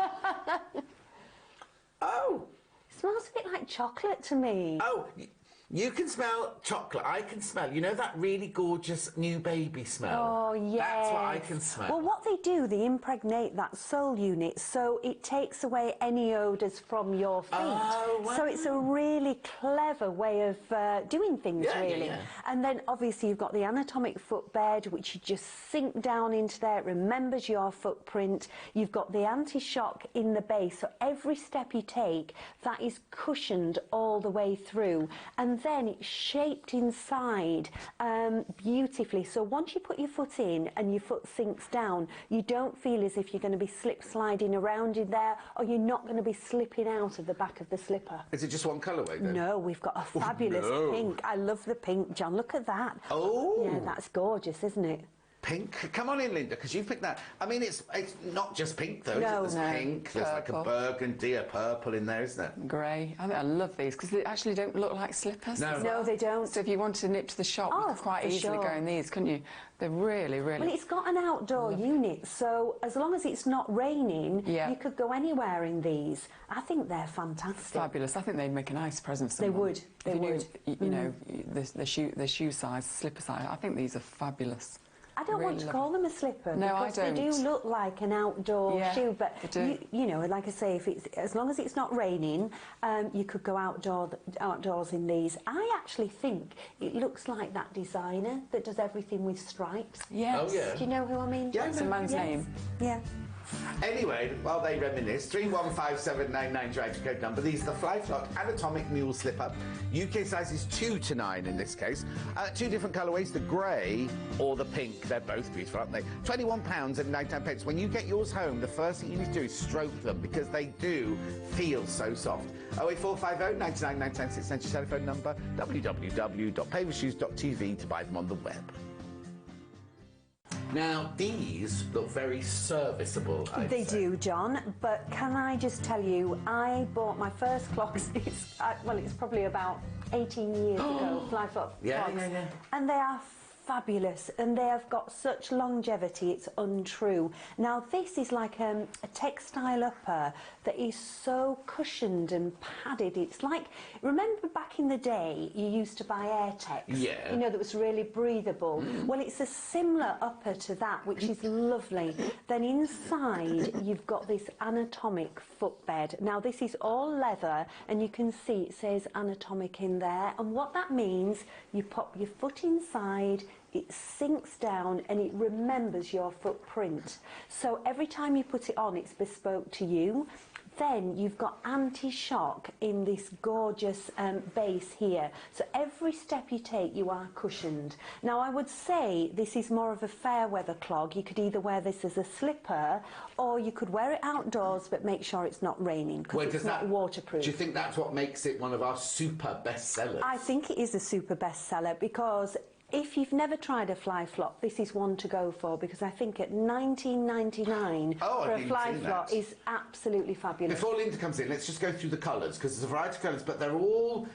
Oh. It smells a bit like chocolate to me. Oh, you can smell chocolate. I can smell, you know, that really gorgeous new baby smell? Oh, yes. That's what I can smell. Well, what they do, they impregnate that sole unit, so it takes away any odours from your feet. Oh, wow. So it's a really clever way of doing things, really. Yeah. And then, obviously, you've got the anatomic footbed, which you just sink down into there. It remembers your footprint. You've got the anti-shock in the base, so every step you take, that is cushioned all the way through. And then it's shaped inside beautifully. So once you put your foot in and your foot sinks down, you don't feel as if you're going to be slip sliding around in there, or you're not going to be slipping out of the back of the slipper. Is it just one colourway then? No, we've got a fabulous pink. I love the pink, John. Look at that. Oh. Yeah, that's gorgeous, isn't it? Pink. Come on in, Linda, because you've picked that. I mean, it's not just pink, though. No. There's pink, there's like a Purple. burgundy, a purple in there, isn't there? Grey. I love these because they actually don't look like slippers. No. No, they don't. So if you wanted to nip to the shop, you could quite for easily sure. go in these, couldn't you? They're really, really... Well, it's got an outdoor unit, so as long as it's not raining, Yeah. you could go anywhere in these. I think they're fantastic. fabulous. I think they'd make a nice present for They someone. would, If they you knew, would. You know, the shoe size, slipper size, I think these are fabulous. I don't want Really to call them a slipper No, I because they do don't. look like an outdoor Yeah, shoe, but they do. you know, like I say, if it's as long as it's not raining, you could go outdoors in these. I actually think it looks like that designer that does everything with stripes. Yes. Oh, yeah. Do you know who I mean? Yeah, It's a man's Yes. name. Yeah. Anyway, while they reminisce, 315799 is your item code number. These are the Flyflot Anatomic Mule Slipper. UK size is 2 to 9 in this case. Two different colourways, the grey or the pink. They're both beautiful, aren't they? £21.99. When you get yours home, the first thing you need to do is stroke them because they do feel so soft. 08450 99 996 your telephone number, www.pavershoes.tv to buy them on the web. Now, these look very serviceable, I'd They say. do, John, but can I just tell you, I bought my first clogs, it's probably about 18 years ago, Flyflot Yeah, clogs, yeah. and they are fabulous, and they have got such longevity, it's untrue. Now, this is like a textile upper that is so cushioned and padded. It's like, remember back in the day, you used to buy Airtex? Yeah. You know, that was really breathable. Well, it's a similar upper to that, which is lovely. Then inside, you've got this anatomic footbed. Now, this is all leather, and you can see it says anatomic in there. And what that means, you pop your foot inside, it sinks down and it remembers your footprint. So every time you put it on, it's bespoke to you. Then you've got anti-shock in this gorgeous base here. So every step you take, you are cushioned. Now, I would say this is more of a fair weather clog. You could either wear this as a slipper or you could wear it outdoors, but make sure it's not raining because it's not waterproof. Do you think that's what makes it one of our super bestsellers? I think it is a super bestseller because if you've never tried a fly flop, this is one to go for, because I think at £19.99 for a fly flop is absolutely fabulous. Before Linda comes in, let's just go through the colours, because there's a variety of colours, but they're all...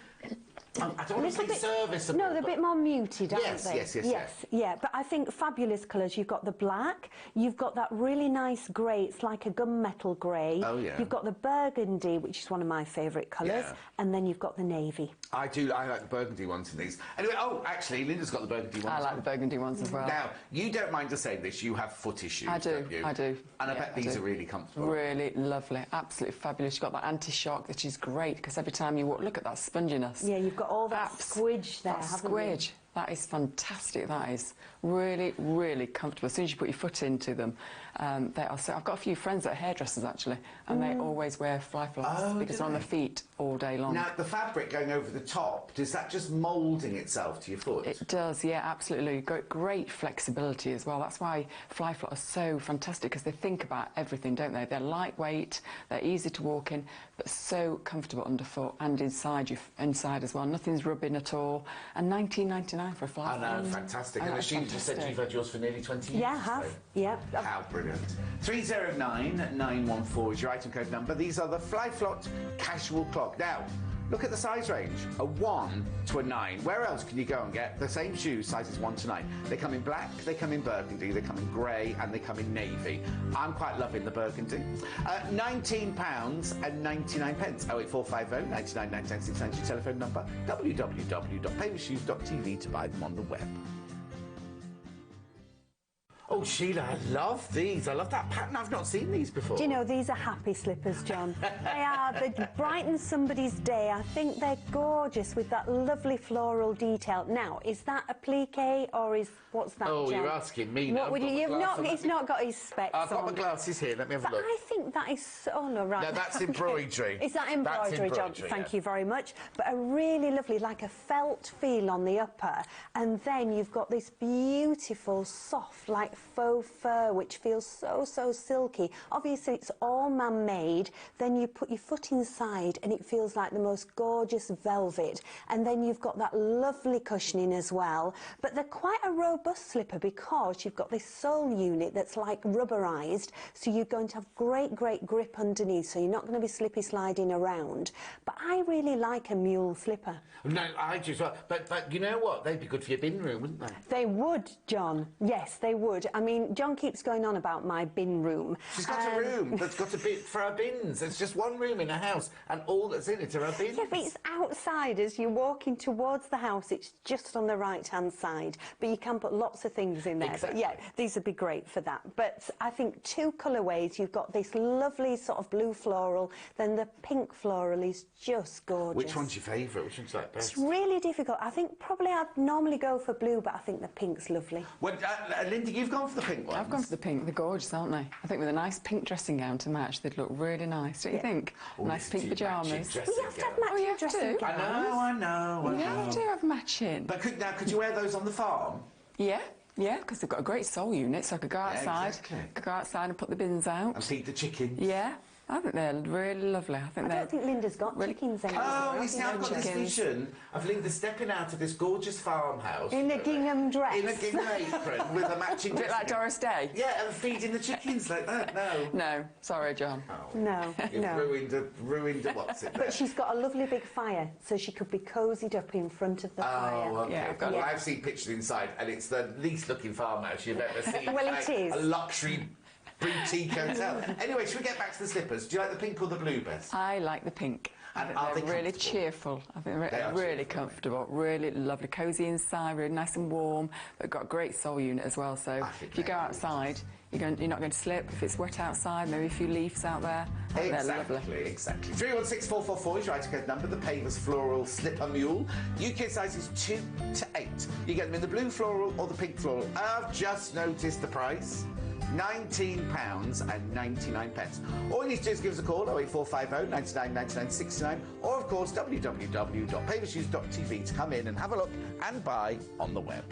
I don't want to say serviceable. No, they're a bit more muted, aren't they? Yes. Yeah, but I think fabulous colours. You've got the black, you've got that really nice grey, it's like a gunmetal grey. Oh, yeah. You've got the burgundy, which is one of my favourite colours, and then you've got the navy. I like the burgundy ones in these. Anyway, actually, Linda's got the burgundy ones. I like the burgundy ones as well. Now, you don't mind us saying this, you have foot issues, don't you? I do. And I bet these are really comfortable. Really lovely, absolutely fabulous. You've got that anti-shock, which is great, because every time you walk, look at that sponginess. Yeah, you've got all that squidge there, haven't you? That is fantastic. That is really, really comfortable. As soon as you put your foot into them, they are so... I've got a few friends that are hairdressers, actually, and they always wear fly flops because they're on their feet all day long. Now, the fabric going over the top, does that just moulding itself to your foot? It does, yeah, absolutely. You've got great flexibility as well. That's why fly flops are so fantastic, because they think about everything, don't they? They're lightweight, they're easy to walk in, but so comfortable underfoot and inside as well. Nothing's rubbing at all. And £19.99 for a fly flop. I know, fantastic. And as you just said, you've had yours for nearly 20 years. Yeah, I have. Yeah. How brilliant. 309914 is your item code number. These are the Fly Flop casual clog. Now, look at the size range, a 1 to a 9. Where else can you go and get the same shoes, sizes 1 to 9? They come in black, they come in burgundy, they come in grey, and they come in navy. I'm quite loving the burgundy. £19.99. 08450 99 99 690 your telephone number. www.pavershoes.tv to buy them on the web. Oh, Sheila, I love these. I love that pattern. I've not seen these before. Do you know, these are happy slippers, John. They are. They brighten somebody's day. I think they're gorgeous with that lovely floral detail. Now, is that a plique or is... What's that, Oh, John? you're asking me now. What would you... You've not, he's not got his specs on. I've got my glasses here. Let me have a look. I think that is... Oh, no, right. No, that's embroidery. Is that embroidery, John? Thank you very much. But a really lovely, like a felt feel on the upper. And then you've got this beautiful, soft, like faux fur, which feels so silky. Obviously, it's all man-made. Then you put your foot inside and it feels like the most gorgeous velvet. And then you've got that lovely cushioning as well. But they're quite a robust slipper because you've got this sole unit that's like rubberized, so you're going to have great grip underneath, so you're not going to be slippy sliding around. But I really like a mule slipper. No, I do as well. But you know what? They'd be good for your bin room, wouldn't they? They would, John. Yes, they would. I mean, John keeps going on about my bin room. She's got a room that's got a bit for her bins. It's just one room in a house, and all that's in it are her bins. Yeah, but it's outside. As you're walking towards the house, it's just on the right-hand side. But you can put lots of things in there. Exactly. But yeah, these would be great for that. But I think 2 colourways. You've got this lovely sort of blue floral, then the pink floral is just gorgeous. Which one's your favourite? Which one's like best? It's really difficult. I think probably I'd normally go for blue, but I think the pink's lovely. Well, Linda, you've gone for the pink one. I've gone for the pink. They're gorgeous, aren't they? I think with a nice pink dressing gown to match, they'd look really nice. Don't you think? Oh, Nice pink pyjamas. We have to have matching dressing gowns. I know. You have to have matching. But could you wear those on the farm? Yeah, because they've got a great sole unit, so I could go outside, could go outside and put the bins out. And feed the chickens? Yeah, I think they're really lovely. I don't think Linda's got chickens anymore. Oh, he's now got this vision of Linda stepping out of this gorgeous farmhouse. In a gingham dress. In a gingham apron with a matching A bit like dressing Doris Day. Yeah, and feeding the chickens like that. No. No, sorry, John. Oh. No, You've no. ruined a what's it there? But she's got a lovely big fire, so she could be cosied up in front of the fire. Oh, okay. Yeah, Well, I've seen pictures inside, and it's the least looking farmhouse you've ever seen. Well, It's it is. a luxury boutique hotel. Anyway, should we get back to the slippers? Do you like the pink or the blue best? I like the pink. And I are think they they're really comfortable? cheerful. I think They they're are really cheerful, comfortable, really lovely, cosy inside, really nice and warm. But got a great sole unit as well. So think if you go they're outside, you're not going to slip. If it's wet outside, maybe a few leaves out there. I think they're lovely. Exactly. 316444 is your item code number. The Pavers Floral Slipper Mule. UK sizes 2 to 8. You get them in the blue floral or the pink floral. I've just noticed the price. £19.99. All you need to do is give us a call, 08450 99 99 69, or of course www.pavershoes.tv to come in and have a look and buy on the web.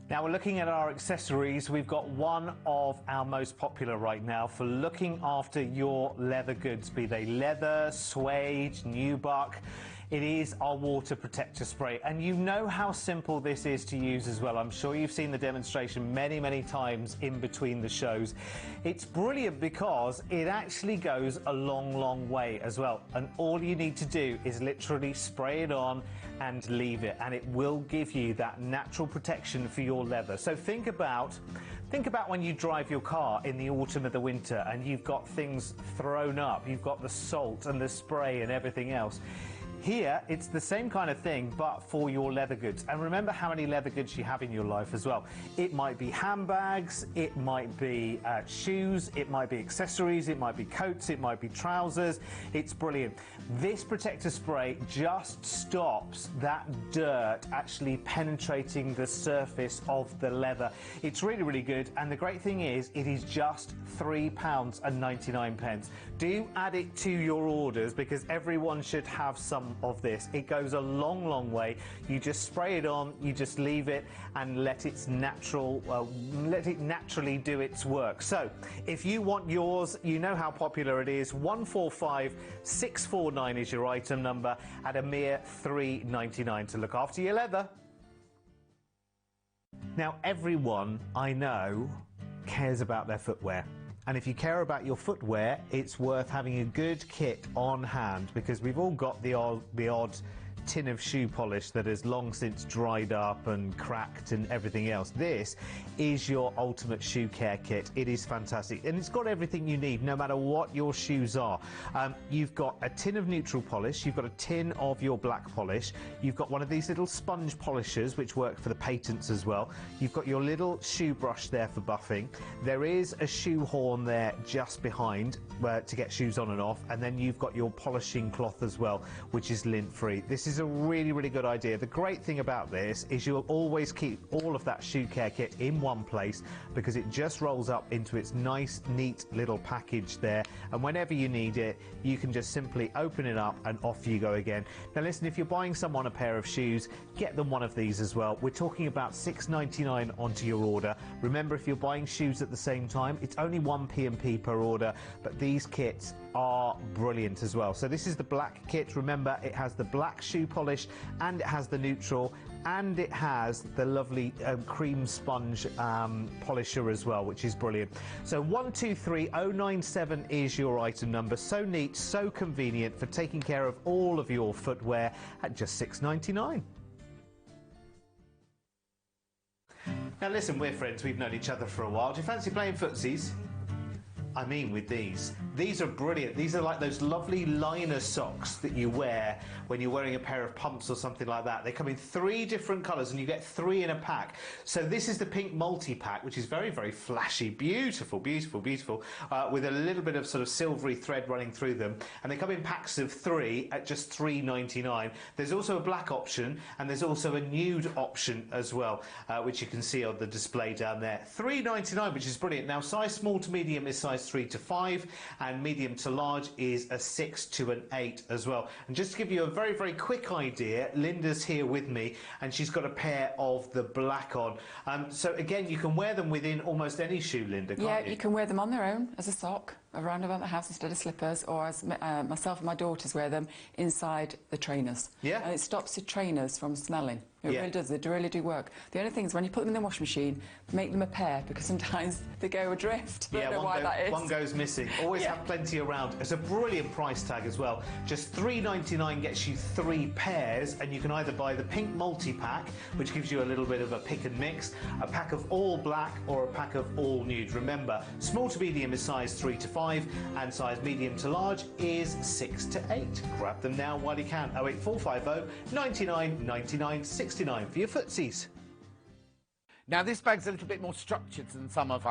Now we're looking at our accessories. We've got one of our most popular right now for looking after your leather goods, be they leather, suede, nubuck. It is our water protector spray, and you know how simple this is to use as well. I'm sure you've seen the demonstration many, many times in between the shows. It's brilliant because it actually goes a long, long way as well, and all you need to do is literally spray it on and leave it, and it will give you that natural protection for your leather. So think about when you drive your car in the autumn or the winter and you've got things thrown up, you've got the salt and the spray and everything else. Here, it's the same kind of thing, but for your leather goods. And remember how many leather goods you have in your life as well. It might be handbags, it might be shoes, it might be accessories, it might be coats, it might be trousers. It's brilliant. This protector spray just stops that dirt actually penetrating the surface of the leather. It's really, really good. And the great thing is, it is just £3.99. Do add it to your orders because everyone should have some of this. It goes a long, long way. You just spray it on, you just leave it and let it naturally do its work. So if you want yours, you know how popular it is. 145649 is your item number at a mere £3.99 to look after your leather. Now, everyone I know cares about their footwear. And if you care about your footwear, it's worth having a good kit on hand because we've all got the odd tin of shoe polish that has long since dried up and cracked and everything else. This is your ultimate shoe care kit. It is fantastic and it's got everything you need no matter what your shoes are. You've got a tin of neutral polish, you've got a tin of your black polish, you've got one of these little sponge polishers which work for the patents as well, you've got your little shoe brush there for buffing, there is a shoe horn there just behind to get shoes on and off, and then you've got your polishing cloth as well which is lint free. This is a really, really good idea. The great thing about this is you'll always keep all of that shoe care kit in one place because it just rolls up into its nice, neat little package there, and whenever you need it, you can just simply open it up and off you go again. Now listen, if you're buying someone a pair of shoes, get them one of these as well. We're talking about £6.99 onto your order. Remember, if you're buying shoes at the same time, it's only 1 P&P per order, but these kits are brilliant as well. So this is the black kit. Remember, it has the black shoe polish and it has the neutral and it has the lovely cream sponge polisher as well, which is brilliant. So 123097 is your item number. So neat, so convenient for taking care of all of your footwear at just £6.99. Now listen, we're friends, we've known each other for a while. Do you fancy playing footsies? I mean with these. These are brilliant. These are like those lovely liner socks that you wear when you're wearing a pair of pumps or something like that. They come in 3 different colours and you get 3 in a pack. So this is the pink multi-pack, which is very, very flashy. Beautiful, beautiful, beautiful, with a little bit of sort of silvery thread running through them. And they come in packs of 3 at just £3.99. There's also a black option and there's also a nude option as well, which you can see on the display down there. £3.99, which is brilliant. Now, size small to medium is size 3 to 5 and medium to large is a 6 to an 8 as well. And just to give you a very, very quick idea, Linda's here with me and she's got a pair of the black on. So again, you can wear them within almost any shoe, Linda, can't you? Yeah, you can wear them on their own as a sock around about the house instead of slippers, or as myself and my daughters wear them inside the trainers. Yeah. And it stops the trainers from smelling. It Yeah. really does. They really do work. The only thing is when you put them in the washing machine, make them a pair because sometimes they go adrift. I don't know why that is. One goes missing. Always have plenty around. It's a brilliant price tag as well. Just £3.99 gets you 3 pairs, and you can either buy the pink multi-pack, which gives you a little bit of a pick and mix, a pack of all black or a pack of all nude. Remember, small to medium is size 3 to 5 and size medium to large is 6 to 8. Grab them now while you can. 08450 99 99 69 for your footsies. Now this bag's a little bit more structured than some of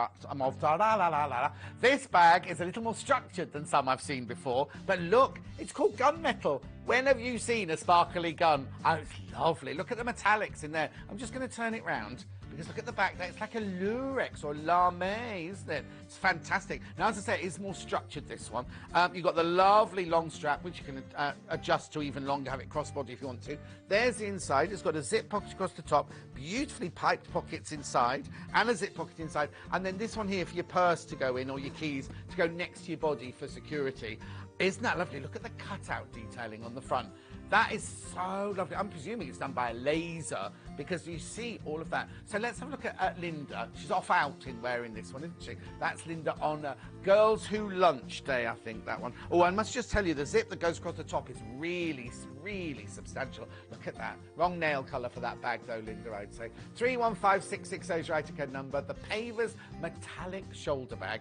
This bag is a little more structured than some I've seen before. But look, it's called gunmetal. When have you seen a sparkly gun? Oh, it's lovely. Look at the metallics in there. I'm just going to turn it round. Because look at the back there, it's like a lurex or lame, isn't it? It's fantastic. Now, as I say, it is more structured, this one. You've got the lovely long strap, which you can adjust to even longer, have it crossbody if you want to. There's the inside. It's got a zip pocket across the top, beautifully piped pockets inside, and a zip pocket inside. And then this one here for your purse to go in, or your keys to go next to your body for security. Isn't that lovely? Look at the cutout detailing on the front. That is so lovely. I'm presuming it's done by a laser because you see all of that. So let's have a look at Linda. She's off outing wearing this one, isn't she? That's Linda on Girls Who Lunch Day, I think, that one. Oh, I must just tell you, the zip that goes across the top is really, really substantial. Look at that. Wrong nail colour for that bag, though, Linda, I'd say. 315660 is your item code number. The Pavers Metallic Shoulder Bag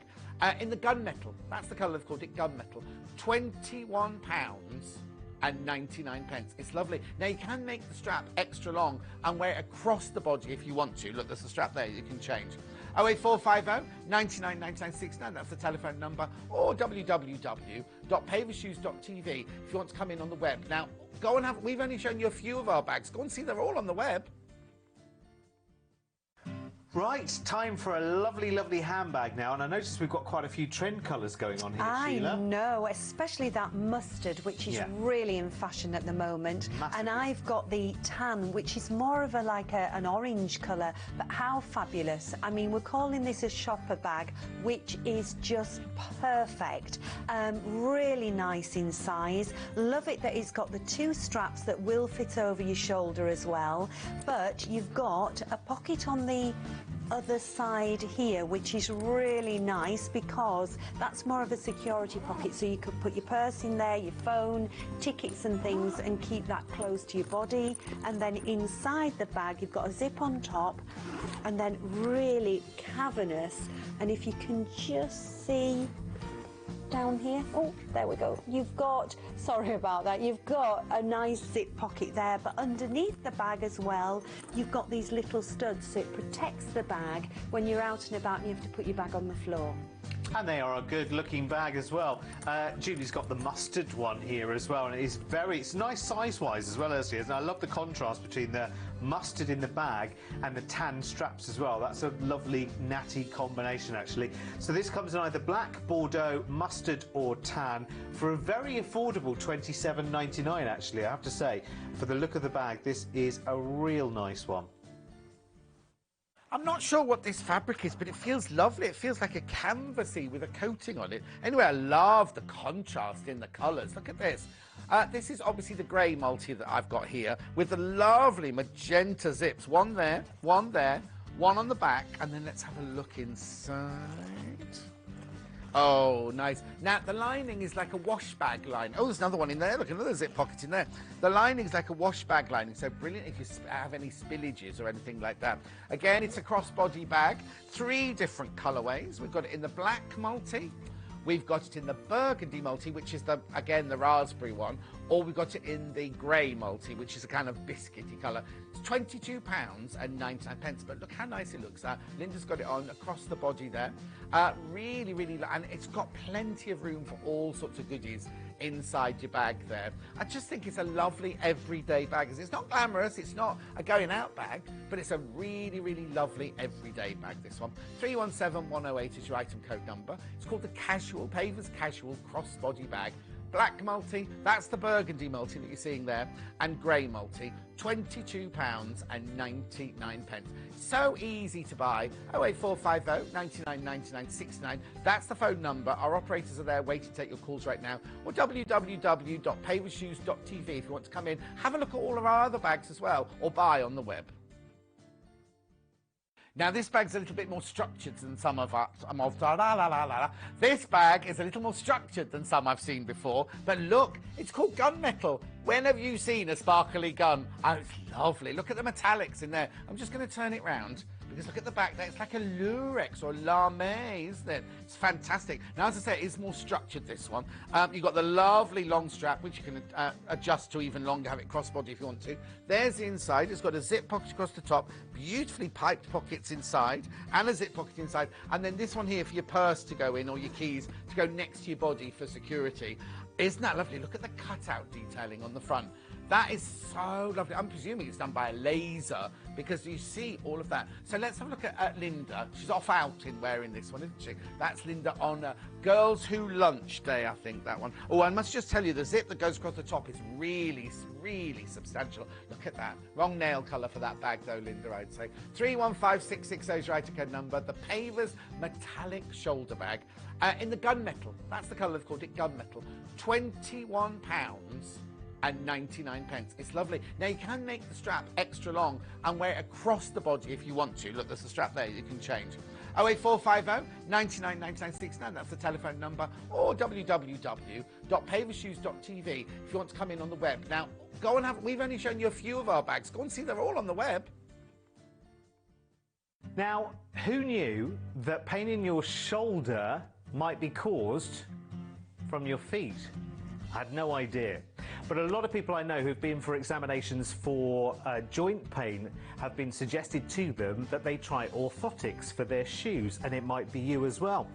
in the gunmetal. That's the colour they've called it, gunmetal. £21 and 99 pence. It's lovely. Now you can make the strap extra long and wear it across the body if you want to. Look, there's a strap there you can change. 08450 99 99 69, that's the telephone number, or www.pavershoes.tv if you want to come in on the web. Now go and have, we've only shown you a few of our bags. Go and see, they're all on the web. Right, time for a lovely, lovely handbag now, and I noticed we've got quite a few trend colours going on here, Sheila. I know, especially that mustard, which is really in fashion at the moment. Massively. And I've got the tan, which is more of an orange colour, but how fabulous. I mean, we're calling this a shopper bag, which is just perfect. Really nice in size. Love it that it's got the two straps that will fit over your shoulder as well, but you've got a pocket on the other side here, which is really nice because that's more of a security pocket, so you could put your purse in there, your phone, tickets and things, and keep that close to your body. And then inside the bag you've got a zip on top, and then really cavernous, and if you can just see down here, oh, there we go, you've got, sorry about that, you've got a nice zip pocket there, but underneath the bag as well you've got these little studs, so it protects the bag when you're out and about and you have to put your bag on the floor. And they are a good looking bag as well. Julie's got the mustard one here as well, and it's nice size wise as well as it is. And I love the contrast between the mustard in the bag and the tan straps as well. That's a lovely natty combination actually. So this comes in either black, Bordeaux, mustard or tan for a very affordable £27.99 actually, I have to say. For the look of the bag, this is a real nice one. I'm not sure what this fabric is, but it feels lovely. It feels like a canvasy with a coating on it. Anyway, I love the contrast in the colours. Look at this. This is obviously the grey multi that I've got here with the lovely magenta zips. One there, one on the back, and then let's have a look inside. Oh, nice. Now, the lining is like a wash bag lining. Oh, there's another one in there. Look, another zip pocket in there. The lining is like a wash bag lining, so brilliant if you have any spillages or anything like that. Again, it's a crossbody bag. 3 different colourways. We've got it in the black multi. We've got it in the burgundy multi, which is, again, the raspberry one. Or we've got it in the grey multi, which is a kind of biscuity colour. It's £22 and 99 pence, but look how nice it looks. Linda's got it on across the body there. Really, really, and it's got plenty of room for all sorts of goodies inside your bag there. I just think it's a lovely everyday bag. It's not glamorous, it's not a going out bag, but it's a really, really lovely everyday bag, this one. 317108 is your item code number. It's called the Casual, Pavers Casual Crossbody Bag. Black multi, that's the burgundy multi that you're seeing there, and grey multi, £22 and 99 pence. So easy to buy. 08450 99 99 69. That's the phone number. Our operators are there waiting to take your calls right now. Or www.pavershoes.tv if you want to come in, have a look at all of our other bags as well, or buy on the web. Now, this bag's a little bit more structured than some of our... This bag is a little more structured than some I've seen before. But look, it's called gunmetal. When have you seen a sparkly gun? Oh, it's lovely. Look at the metallics in there. I'm just going to turn it round. Because look at the back there, it's like a lurex or lame, isn't it? It's fantastic. Now, as I say, it is more structured, this one. You've got the lovely long strap, which you can adjust to even longer, have it crossbody if you want to. There's the inside. It's got a zip pocket across the top, beautifully piped pockets inside, and a zip pocket inside. And then this one here for your purse to go in, or your keys to go next to your body for security. Isn't that lovely? Look at the cutout detailing on the front. That is so lovely. I'm presuming it's done by a laser because you see all of that. So let's have a look at Linda. She's off outing wearing this one, isn't she? That's Linda on Girls Who Lunch Day, I think, that one. Oh, I must just tell you, the zip that goes across the top is really, really substantial. Look at that. Wrong nail colour for that bag, though, Linda, I'd say. 315660 is your item code number. The Pavers Metallic Shoulder Bag in the gunmetal. That's the colour they've called it, gunmetal. £21 £2,299. It's lovely. Now you can make the strap extra long and wear it across the body if you want to. Look, there's a strap there you can change. 08450 99 99 69, that's the telephone number, or www.pavershoes.tv if you want to come in on the web. Now, go and have, we've only shown you a few of our bags. Go and see they're all on the web. Now, who knew that pain in your shoulder might be caused from your feet? I had no idea. But a lot of people I know who've been for examinations for joint pain have been suggested to them that they try orthotics for their shoes, and it might be you as well.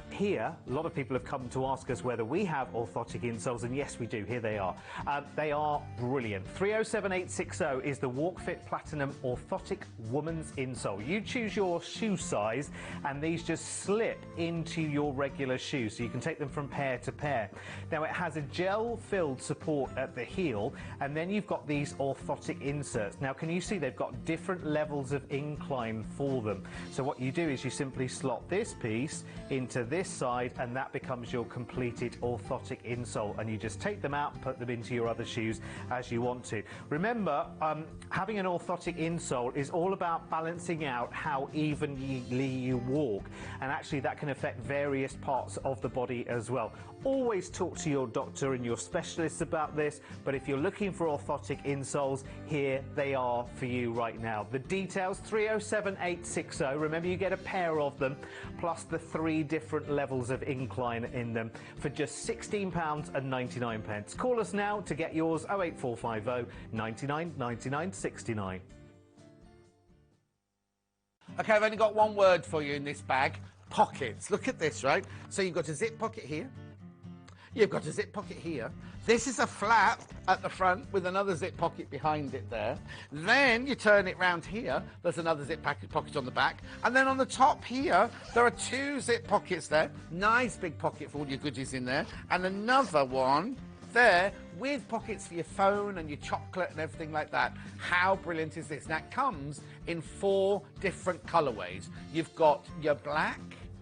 Here, a lot of people have come to ask us whether we have orthotic insoles, and yes, we do. Here they are. They are brilliant. 307860 is the WalkFit Platinum Orthotic Woman's Insole. You choose your shoe size, and these just slip into your regular shoes, so you can take them from pair to pair. Now, it has a gel-filled support at the heel, and then you've got these orthotic inserts. Now, can you see they've got different levels of incline for them? So what you do is you simply slot this piece into this side, and that becomes your completed orthotic insole, and you just take them out and put them into your other shoes as you want to. Remember, having an orthotic insole is all about balancing out how evenly you walk, and actually that can affect various parts of the body as well. Always talk to your doctor and your specialists about this, but if you're looking for orthotic insoles, here they are for you right now. The details, 307860. Remember, you get a pair of them, plus the 3 different levels of incline in them for just £16.99. Call us now to get yours, 08450 99 99 69. Okay, I've only got one word for you in this bag. Pockets. Look at this, right? So you've got a zip pocket here. You've got a zip pocket here. This is a flap at the front with another zip pocket behind it there. Then you turn it round here. There's another zip pocket on the back. And then on the top here, there are 2 zip pockets there. Nice big pocket for all your goodies in there. And another one there with pockets for your phone and your chocolate and everything like that. How brilliant is this? Now, it comes in 4 different colourways. You've got your black,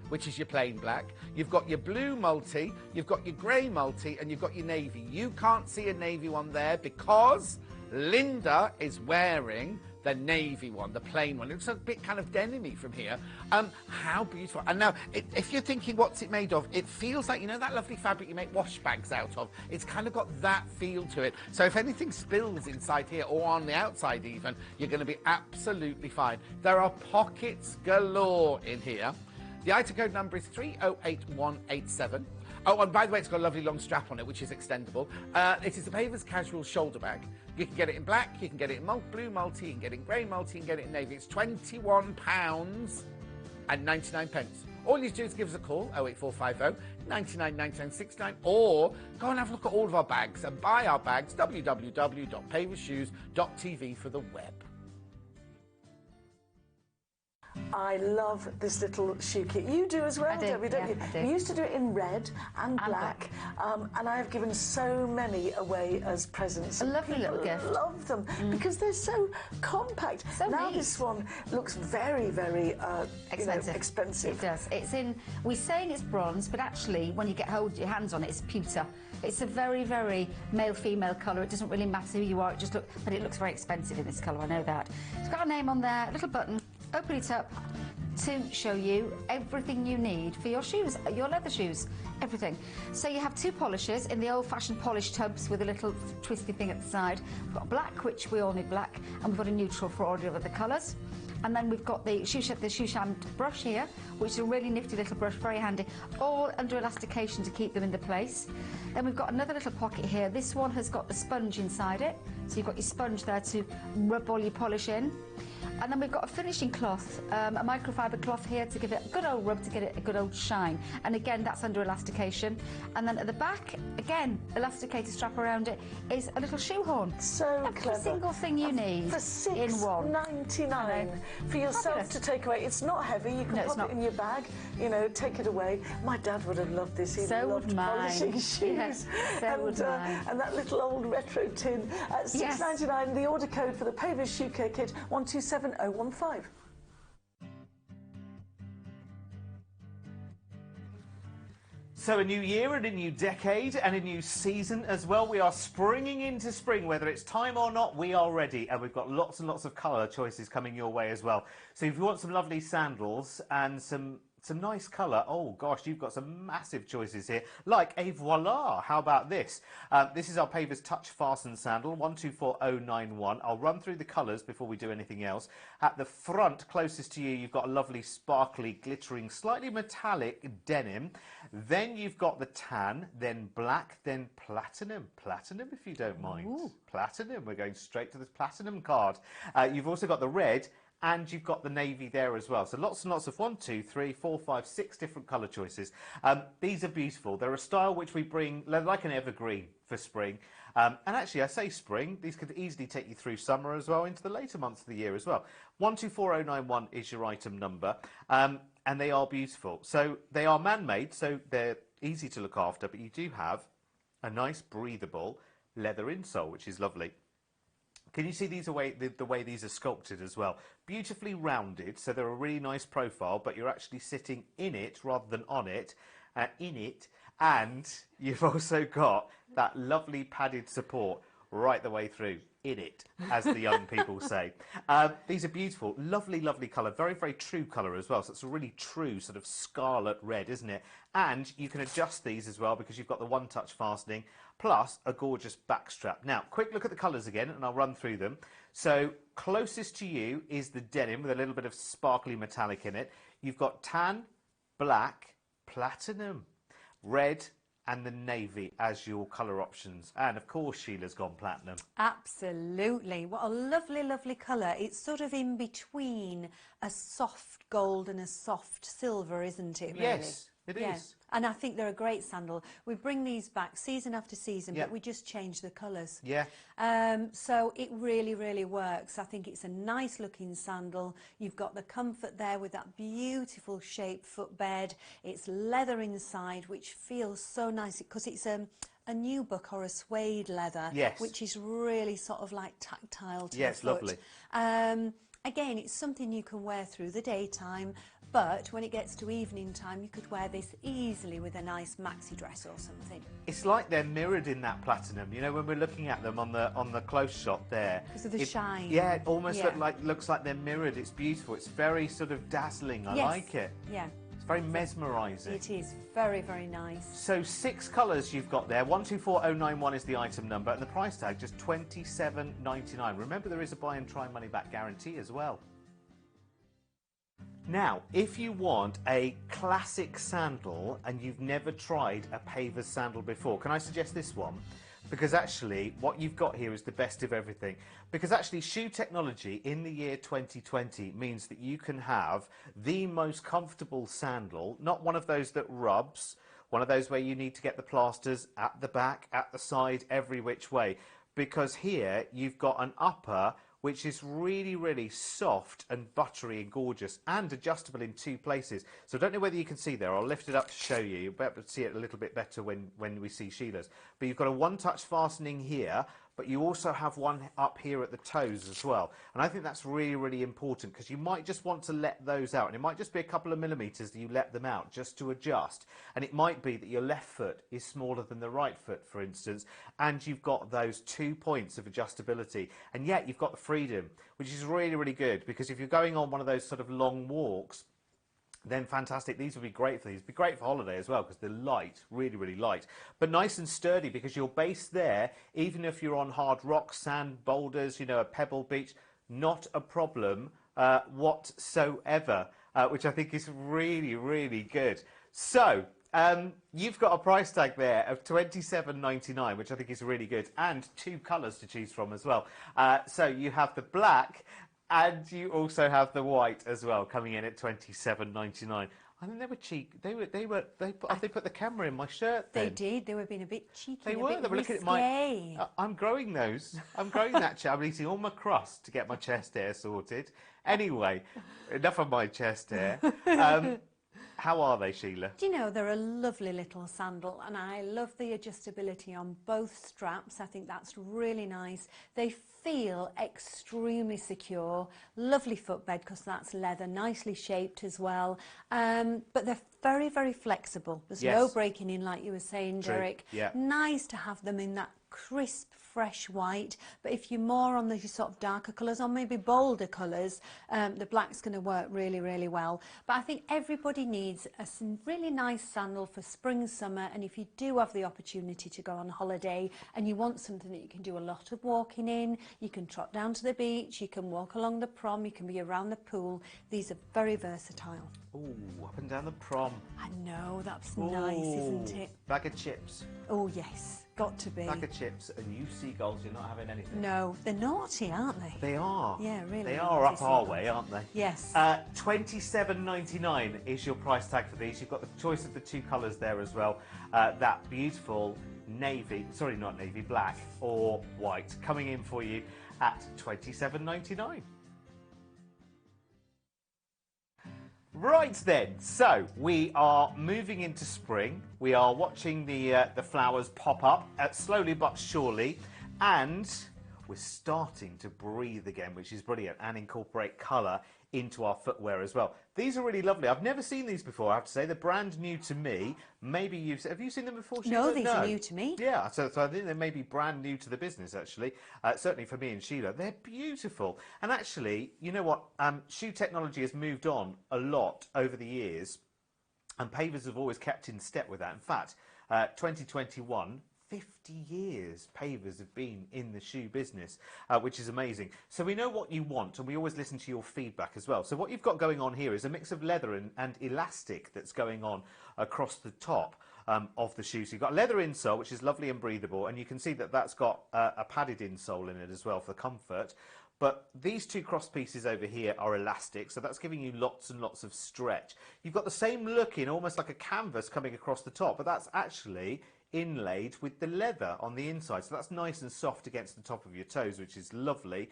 which is your plain black. You've got your blue multi, you've got your grey multi, and you've got your navy. You can't see a navy one there because Linda is wearing the navy one, the plain one. It looks a bit kind of denim-y from here. How beautiful. And now, if you're thinking what's it made of, it feels like, you know that lovely fabric you make wash bags out of? It's kind of got that feel to it. So if anything spills inside here, or on the outside even, you're going to be absolutely fine. There are pockets galore in here. The item code number is 308187. Oh, and by the way, it's got a lovely long strap on it, which is extendable. It is the Pavers Casual shoulder bag. You can get it in black, you can get it in blue multi, you can get it in grey multi, you can get it in navy. It's £21.99. All you need to do is give us a call, 08450 99 99 69, or go and have a look at all of our bags and buy our bags, www.pavershoes.tv for the web. I love this little shoe kit. You do as well, I do, Debbie, don't yeah, you? I do. You used to do it in red and black, and I have given so many away as presents. A lovely People little gift. love them because they're so compact. So now neat. this one looks very, very Expensive. expensive. It does. It's in. We're saying it's bronze, but actually, when you get hold your hands on it, it's pewter. It's a very, very male-female colour. It doesn't really matter who you are. But it looks very expensive in this colour. I know that. It's got a name on there, a little button. Open it up to show you everything you need for your shoes, your leather shoes, everything. So you have 2 polishes in the old-fashioned polish tubs with a little twisty thing at the side. We've got black, which we all need black, and we've got a neutral for all the other colours. And then we've got the shoe sham brush here, which is a really nifty little brush, very handy, all under elastication to keep them into place. Then we've got another little pocket here. This one has got the sponge inside it, so you've got your sponge there to rub all your polish in. And then we've got a finishing cloth, a microfiber cloth here to give it a good old rub to get it a good old shine. And again, that's under elastication. And then at the back, again, elasticated strap around it, is a little shoehorn. So Every clever. single thing you need For in one. £6.99 for yourself Fabulous. to take away. It's not heavy. You can No, it's pop not. it in your bag, you know, take it away. My dad would have loved this. He So loved would mine. polishing shoes. Yeah, so would mine. And that little old retro tin at £6.99. The order code for the Pavers Shoe Care Kit, 127015. So a new year and a new decade and a new season as well. We are springing into spring. Whether it's time or not, we are ready. And we've got lots and lots of colour choices coming your way as well. So if you want some lovely sandals and some nice colour, oh gosh, you've got some massive choices here, like a Voila. How about this? This is our Pavers Touch Fasten Sandal, 124091. I'll run through the colours before we do anything else. At the front, closest to you, you've got a lovely sparkly, glittering, slightly metallic denim. Then you've got the tan, then black, then platinum. Platinum, if you don't mind. Ooh. Platinum, we're going straight to the platinum card. You've also got the red, and you've got the navy there as well. So lots and lots of 1, 2, 3, 4, 5, 6 different colour choices. These are beautiful. They're a style which we bring like an evergreen for spring. And actually, I say spring, these could easily take you through summer as well, into the later months of the year as well. 124091 is your item number, and they are beautiful. So they are man-made, so they're easy to look after, but you do have a nice breathable leather insole, which is lovely. Can you see these the way these are sculpted as well? Beautifully rounded, so they're a really nice profile, but you're actually sitting in it rather than on it, and you've also got that lovely padded support right the way through, in it, as the young people say. These are beautiful, lovely, lovely colour, very, very true colour as well, so it's a really true sort of scarlet red, isn't it? And you can adjust these as well because you've got the one-touch fastening, plus a gorgeous back strap. Now, quick look at the colours again, and I'll run through them. So, closest to you is the denim with a little bit of sparkly metallic in it. You've got tan, black, platinum, red, and the navy as your colour options. And of course, Sheila's gone platinum. Absolutely. What a lovely, lovely colour. It's sort of in between a soft gold and a soft silver, isn't it, really? Yes, it is. And I think they're a great sandal. We bring these back season after season, Yeah. but we just change the colours. Yeah. So it really, really works. I think it's a nice looking sandal. You've got the comfort there with that beautiful shaped footbed. It's leather inside, which feels so nice because it's a nubuck or a suede leather, Yes. which is really sort of like tactile to Yeah, the it's foot. lovely. Again, it's something you can wear through the daytime, but when it gets to evening time, you could wear this easily with a nice maxi dress or something. It's like they're mirrored in that platinum. You know, when we're looking at them on the close shot there. Because of the shine. Yeah, it almost Yeah. looks like they're mirrored. It's beautiful. It's very sort of dazzling. I Yes. like it. Yeah, It's very mesmerising. it is very, very nice. So 6 colours you've got there. 124091 is the item number, and the price tag just $27.99. Remember, there is a buy and try money back guarantee as well. Now, if you want a classic sandal and you've never tried a Pavers sandal before, can I suggest this one? Because actually, what you've got here is the best of everything. Because actually, shoe technology in the year 2020 means that you can have the most comfortable sandal, not one of those that rubs, one of those where you need to get the plasters at the back, at the side, every which way. Because here, you've got an upper which is really, really soft and buttery and gorgeous and adjustable in 2 places. So I don't know whether you can see there. I'll lift it up to show you. You'll be able to see it a little bit better when we see Sheila's. But you've got a one-touch fastening here, but you also have one up here at the toes as well. And I think that's really, really important because you might just want to let those out. And it might just be a couple of millimetres that you let them out just to adjust. And it might be that your left foot is smaller than the right foot, for instance, and you've got those 2 points of adjustability. And yet you've got the freedom, which is really, really good because if you're going on one of those sort of long walks, then fantastic. These would be great for these. Be great for holiday as well because they're light, really, really light. But nice and sturdy because your base there, even if you're on hard rock, sand, boulders, you know, a pebble beach, not a problem whatsoever, which I think is really, really good. So, you've got a price tag there of $27.99, which I think is really good, and 2 colours to choose from as well. So you have the black, and you also have the white as well, coming in at $27.99. I think they were cheap. They put the camera in my shirt then. They did. They were being a bit cheeky. They a were. bit They were looking at risque. my. I'm growing those. I'm growing that. I'm eating all my crust to get my chest hair sorted. Anyway, enough of my chest hair. How are they, Sheila? Do you know, they're a lovely little sandal, and I love the adjustability on both straps. I think that's really nice. They feel extremely secure. Lovely footbed because that's leather, nicely shaped as well. But they're very, very flexible. There's no breaking in, like you were saying, Derek. Yeah. Nice to have them in that crisp, fresh white. But if you're more on the sort of darker colours or maybe bolder colours, the black's going to work really, really well. But I think everybody needs a really nice sandal for spring, summer, and if you do have the opportunity to go on holiday and you want something that you can do a lot of walking in, you can trot down to the beach, you can walk along the prom, you can be around the pool. These are very versatile. Ooh, up and down the prom. I know, that's nice, isn't it? Bag of chips. Oh yes, got to be. Bag of chips, and you seagulls, you're not having anything. No, they're naughty, aren't they? They are. Yeah, really. They are up our way, aren't they? Yes. $27.99 is your price tag for these. You've got the choice of the two colours there as well. That beautiful navy, sorry, not navy, black or white, coming in for you at $27.99. Right then, so we are moving into spring. We are watching the flowers pop up slowly but surely, and we're starting to breathe again, which is brilliant, and incorporate colour into our footwear as well. These are really lovely. I've never seen these before, I have to say. They're brand new to me. Maybe have you seen them before, Sheila? No, these are new to me. Yeah, so I think they may be brand new to the business, actually. Certainly for me and Sheila. They're beautiful. And actually, you know what? Shoe technology has moved on a lot over the years, and pavers have always kept in step with that. In fact, 2021, 50 years pavers have been in the shoe business, which is amazing. So we know what you want, and we always listen to your feedback as well. So what you've got going on here is a mix of leather and elastic that's going on across the top of the shoe. So you've got leather insole, which is lovely and breathable, and you can see that that's got a padded insole in it as well for comfort. But these two cross pieces over here are elastic, so that's giving you lots and lots of stretch. You've got the same look in, almost like a canvas coming across the top, but that's actually inlaid with the leather on the inside, so that's nice and soft against the top of your toes, which is lovely.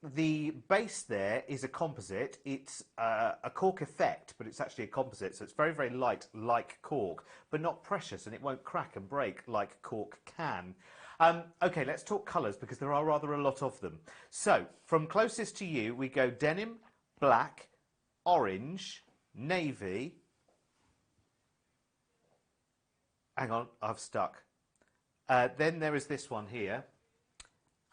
The base there is a composite. It's a cork effect, but it's actually a composite, so it's very, very light, like cork, but not precious, and it won't crack and break like cork can. Okay, let's talk colours, because there are rather a lot of them. So from closest to you, we go denim, black, orange, navy. Hang on, I've stuck. Then there is this one here.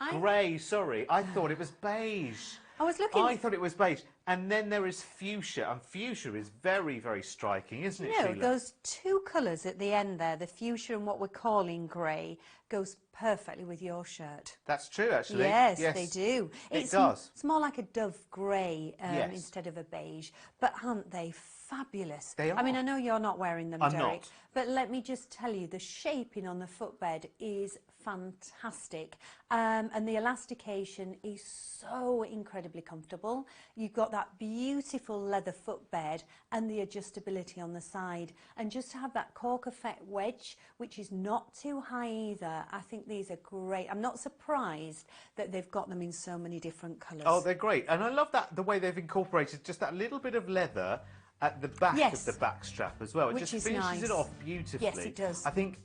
Grey, sorry. I thought it was beige. I was looking. I thought it was beige. And then there is fuchsia. And fuchsia is very, very striking, isn't it, Sheila? Those two colours at the end there, the fuchsia and what we're calling grey, goes perfectly with your shirt. That's true, actually. Yes, they do. It does. It's more like a dove grey Yes. instead of a beige. But aren't they fabulous? They are. I mean, I know you're not wearing them, I'm Derek. not. But let me just tell you, the shaping on the footbed is fantastic. And the elastication is so incredibly comfortable. You've got that beautiful leather footbed and the adjustability on the side. And just to have that cork effect wedge, which is not too high either, I think these are great. I'm not surprised that they've got them in so many different colours. Oh, they're great. And I love that the way they've incorporated just that little bit of leather at the back of the back strap as well. It Which just is finishes nice. it off beautifully. Yes, it does. I think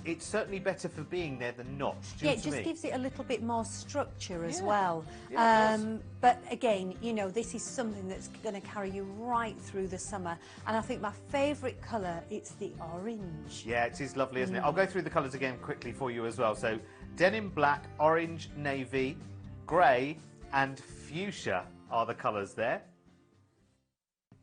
it's certainly better for being there than not. Yeah, it just gives it a little bit more structure as well. Yeah, it does. But again, you know, this is something that's going to carry you right through the summer. And I think my favourite colour, it's the orange. Yeah, it is lovely, isn't it? I'll go through the colours again quickly for you as well. So denim black, orange, navy, grey and fuchsia are the colours there.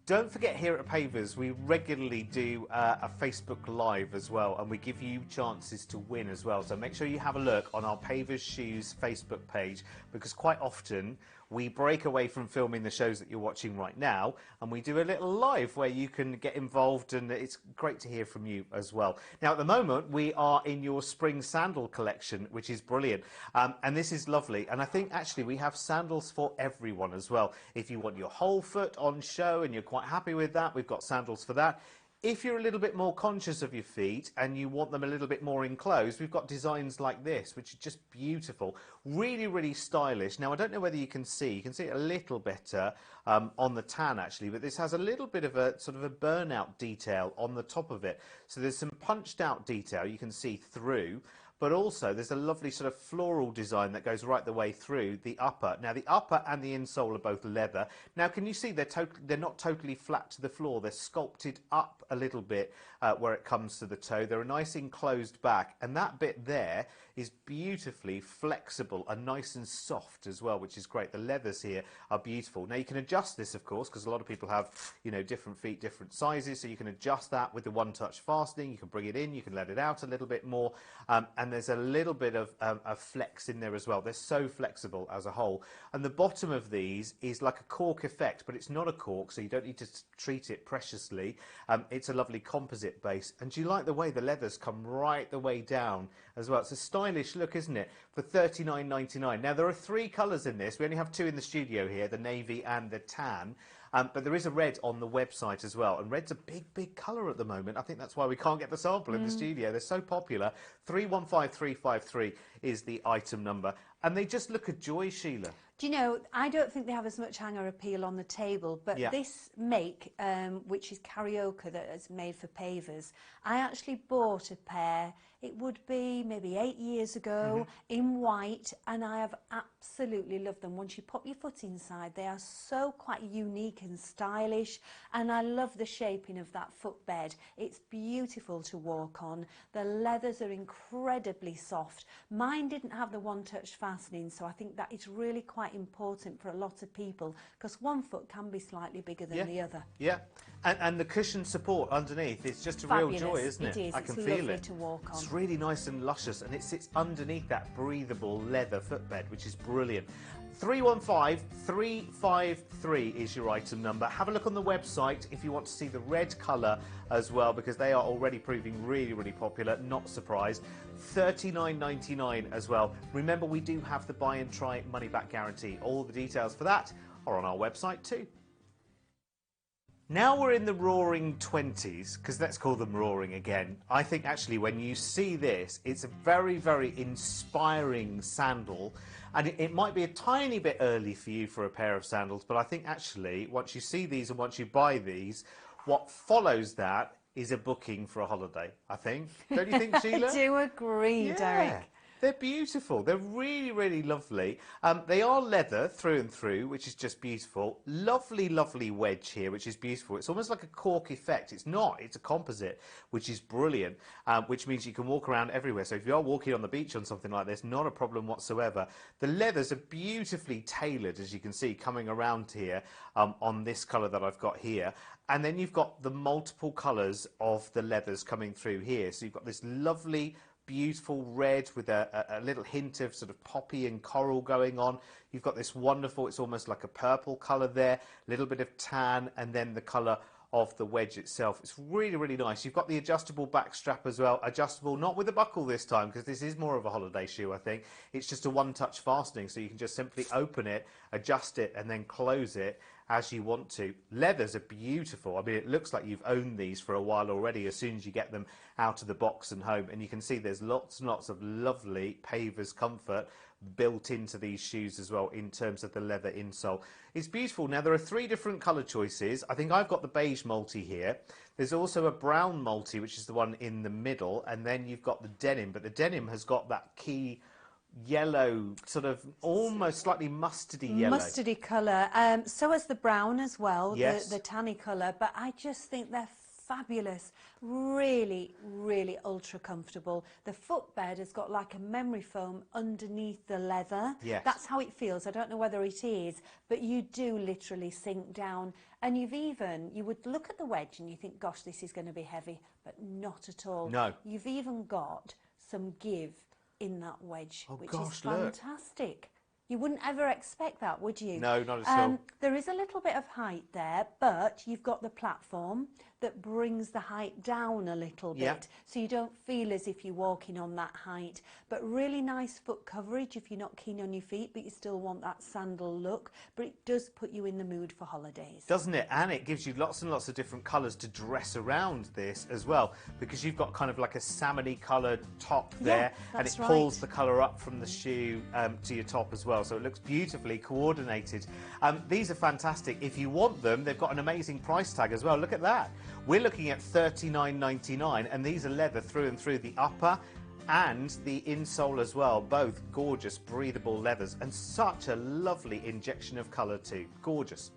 Don't forget, here at Pavers, we regularly do a Facebook Live as well, and we give you chances to win as well. So make sure you have a look on our Pavers Shoes Facebook page, because quite often we break away from filming the shows that you're watching right now, and we do a little live where you can get involved, and it's great to hear from you as well. Now, at the moment, we are in your spring sandal collection, which is brilliant, and this is lovely. And I think actually we have sandals for everyone as well. If you want your whole foot on show and you're quite happy with that, we've got sandals for that. if you're a little bit more conscious of your feet and you want them a little bit more enclosed, we've got designs like this, which are just beautiful. Really, really stylish. Now, I don't know whether you can see it a little better on the tan actually, but this has a little bit of a sort of a burnout detail on the top of it. So there's some punched out detail you can see through, but also there's a lovely sort of floral design that goes right the way through the upper. Now, the upper and the insole are both leather. Now, can you see they're not totally flat to the floor. They're sculpted up a little bit where it comes to the toe. They're a nice enclosed back, and that bit there is beautifully flexible and nice and soft as well, which is great. The leathers here are beautiful. Now, you can adjust this, of course, because a lot of people have, you know, different feet, different sizes, so you can adjust that with the one-touch fastening. You can bring it in, you can let it out a little bit more, and there's a little bit of flex in there as well. They're so flexible as a whole. And the bottom of these is like a cork effect, but it's not a cork, so you don't need to treat it preciously. It's a lovely composite base. And do you like the way the leathers come right the way down as well? It's a stylish look, isn't it? For $39.99. Now, there are 3 colours in this. We only have 2 in the studio here, the navy and the tan. But there is a red on the website as well, and red's a big, big colour at the moment. I think that's why we can't get the sample in the studio. They're so popular. 315353 is the item number, and they just look a joy, Sheila. Do you know, I don't think they have as much hanger appeal on the table, but this make, which is Carioca, that is made for pavers, I actually bought a pair, it would be maybe 8 years ago, in white, and I have absolutely loved them. Once you pop your foot inside, they are so quite unique and stylish, and I love the shaping of that footbed. It's beautiful to walk on. The leathers are incredibly soft. Mine didn't have the one-touch fastening, so I think that is really quite important for a lot of people, because one foot can be slightly bigger than the other. Yeah, and the cushion support underneath, it's just a Fabulous. real joy, isn't it? It is. I can it's feel lovely it. to walk on. It's really nice and luscious, and it sits underneath that breathable leather footbed, which is brilliant. 315353 is your item number. Have a look on the website if you want to see the red colour as well, because they are already proving really, really popular. Not surprised. $39.99 as well. Remember, we do have the buy and try money back guarantee. All the details for that are on our website too. Now we're in the roaring 20s, because let's call them roaring again. I think actually when you see this, it's a very, very inspiring sandal. And it might be a tiny bit early for you for a pair of sandals, but I think actually once you see these and once you buy these, what follows that is a booking for a holiday, I think. Don't you think, Sheila? I do agree, Derek. They're beautiful. They're really, really lovely. They are leather through and through, which is just beautiful. Lovely, lovely wedge here, which is beautiful. It's almost like a cork effect. It's not. It's a composite, which is brilliant, which means you can walk around everywhere. So if you are walking on the beach on something like this, not a problem whatsoever. The leathers are beautifully tailored, as you can see, coming around here on this colour that I've got here. And then you've got the multiple colours of the leathers coming through here. So you've got this lovely, beautiful red with a little hint of sort of poppy and coral going on. You've got this wonderful, it's almost like a purple colour there, a little bit of tan, and then the colour of the wedge itself. It's really, really nice. You've got the adjustable back strap as well. Adjustable, not with a buckle this time, because this is more of a holiday shoe, I think. It's just a one-touch fastening, so you can just simply open it, adjust it, and then close it as you want to. Leathers are beautiful. I mean, it looks like you've owned these for a while already as soon as you get them out of the box and home. And you can see there's lots and lots of lovely pavers comfort built into these shoes as well in terms of the leather insole. It's beautiful. Now, there are 3 different colour choices. I think I've got the beige multi here. There's also a brown multi, which is the one in the middle, and then you've got the denim, but the denim has got that key yellow, sort of almost slightly mustardy yellow. Mustardy colour. So has the brown as well, yes. the tanny colour, but I just think they're fabulous. Really, really ultra comfortable. The footbed has got like a memory foam underneath the leather. Yes. That's how it feels. I don't know whether it is, but you do literally sink down. And you would look at the wedge and you think, gosh, this is going to be heavy, but not at all. No. You've even got some give in that wedge, which is look. fantastic. You wouldn't ever expect that, would you? No, not at all. There is a little bit of height there, but you've got the platform that brings the height down a little bit. Yeah. So you don't feel as if you're walking on that height. But really nice foot coverage if you're not keen on your feet, but you still want that sandal look. But it does put you in the mood for holidays. Doesn't it? And it gives you lots and lots of different colours to dress around this as well, because you've got kind of like a salmony coloured top there, and it that's pulls right. the colour up from the shoe to your top as well, so it looks beautifully coordinated. These are fantastic. If you want them, they've got an amazing price tag as well. Look at that. We're looking at $39.99, and these are leather through and through, the upper and the insole as well. Both gorgeous, breathable leathers, and such a lovely injection of colour too. Gorgeous.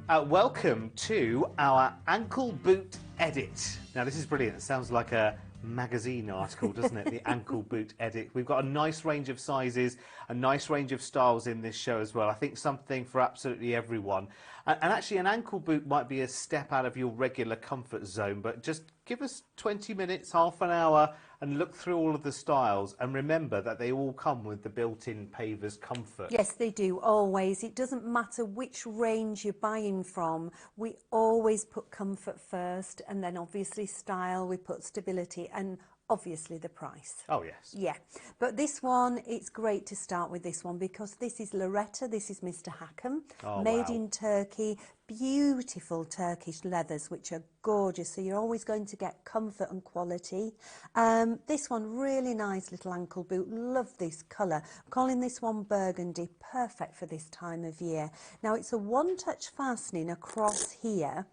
Welcome to our ankle boot edit. Now this is brilliant. It sounds like a magazine article, doesn't it? The ankle boot edit. We've got a nice range of sizes, a nice range of styles in this show as well. I think something for absolutely everyone. And actually an ankle boot might be a step out of your regular comfort zone, but just give us 20 minutes, half an hour, and look through all of the styles, and remember that they all come with the built-in Pavers comfort. Yes, they do, always. It doesn't matter which range you're buying from. We always put comfort first, and then obviously style, we put stability, and obviously the price. Oh, yes. Yeah, but this one, it's great to start with this one because this is Loretta, this is Mr. Hackham, made in Turkey, beautiful Turkish leathers which are gorgeous, so you're always going to get comfort and quality. This one, really nice little ankle boot, love this colour. I'm calling this one burgundy, perfect for this time of year. Now it's a one-touch fastening across here,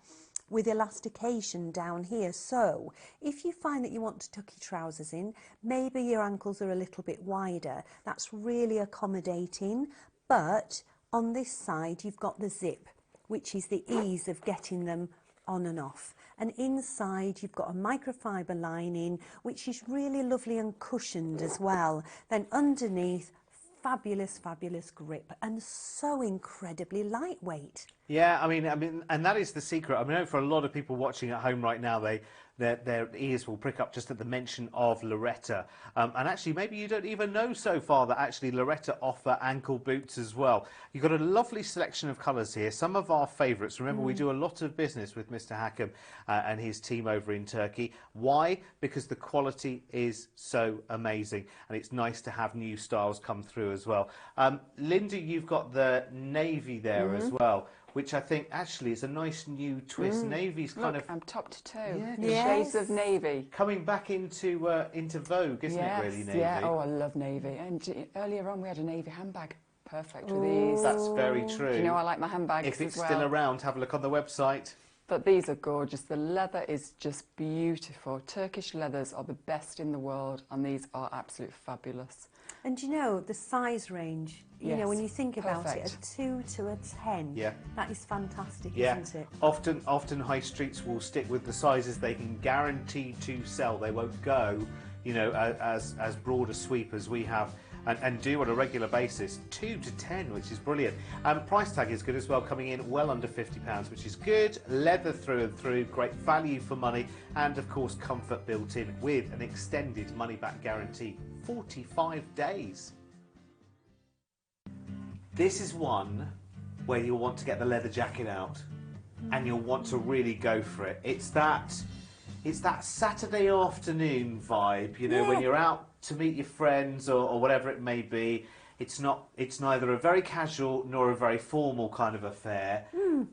with elastication down here, so if you find that you want to tuck your trousers in, maybe your ankles are a little bit wider, that's really accommodating. But on this side you've got the zip, which is the ease of getting them on and off, and inside you've got a microfiber lining which is really lovely and cushioned as well. Then underneath, fabulous grip, and so incredibly lightweight. Yeah, I mean, and that is the secret. I mean, for a lot of people watching at home right now, their ears will prick up just at the mention of Loretta. And actually, maybe you don't even know so far that actually Loretta offer ankle boots as well. You've got a lovely selection of colours here, some of our favourites. Remember, we do a lot of business with Mr. Hackham and his team over in Turkey. Why? Because the quality is so amazing, and it's nice to have new styles come through as well. Linda, you've got the navy there as well, which I think actually is a nice new twist. Navy's kind Look, I'm top to toe. Yeah, Yes. Shades of navy. coming back into vogue, isn't it, really, navy? Yeah, oh, I love navy. And earlier on we had a navy handbag. Perfect with these. That's very true. You know, I like my handbags If it's as well. still around, have a look on the website. But these are gorgeous. The leather is just beautiful. Turkish leathers are the best in the world, and these are absolutely fabulous. And you know, the size range, you know, Yes, when you think about it, perfect. a 2 to a 10, Yeah. that is fantastic, Yeah, isn't it? often high streets will stick with the sizes they can guarantee to sell. They won't go, you know, as broad a sweep as we have. And do on a regular basis, 2 to 10, which is brilliant. Price tag is good as well, coming in well under £50, which is good. Leather through and through, great value for money, and of course comfort built in with an extended money-back guarantee, 45 days. This is one where you'll want to get the leather jacket out, and you'll want to really go for it. It's that Saturday afternoon vibe, you know, when you're out to meet your friends or whatever it may be. It's neither a very casual nor a very formal kind of affair.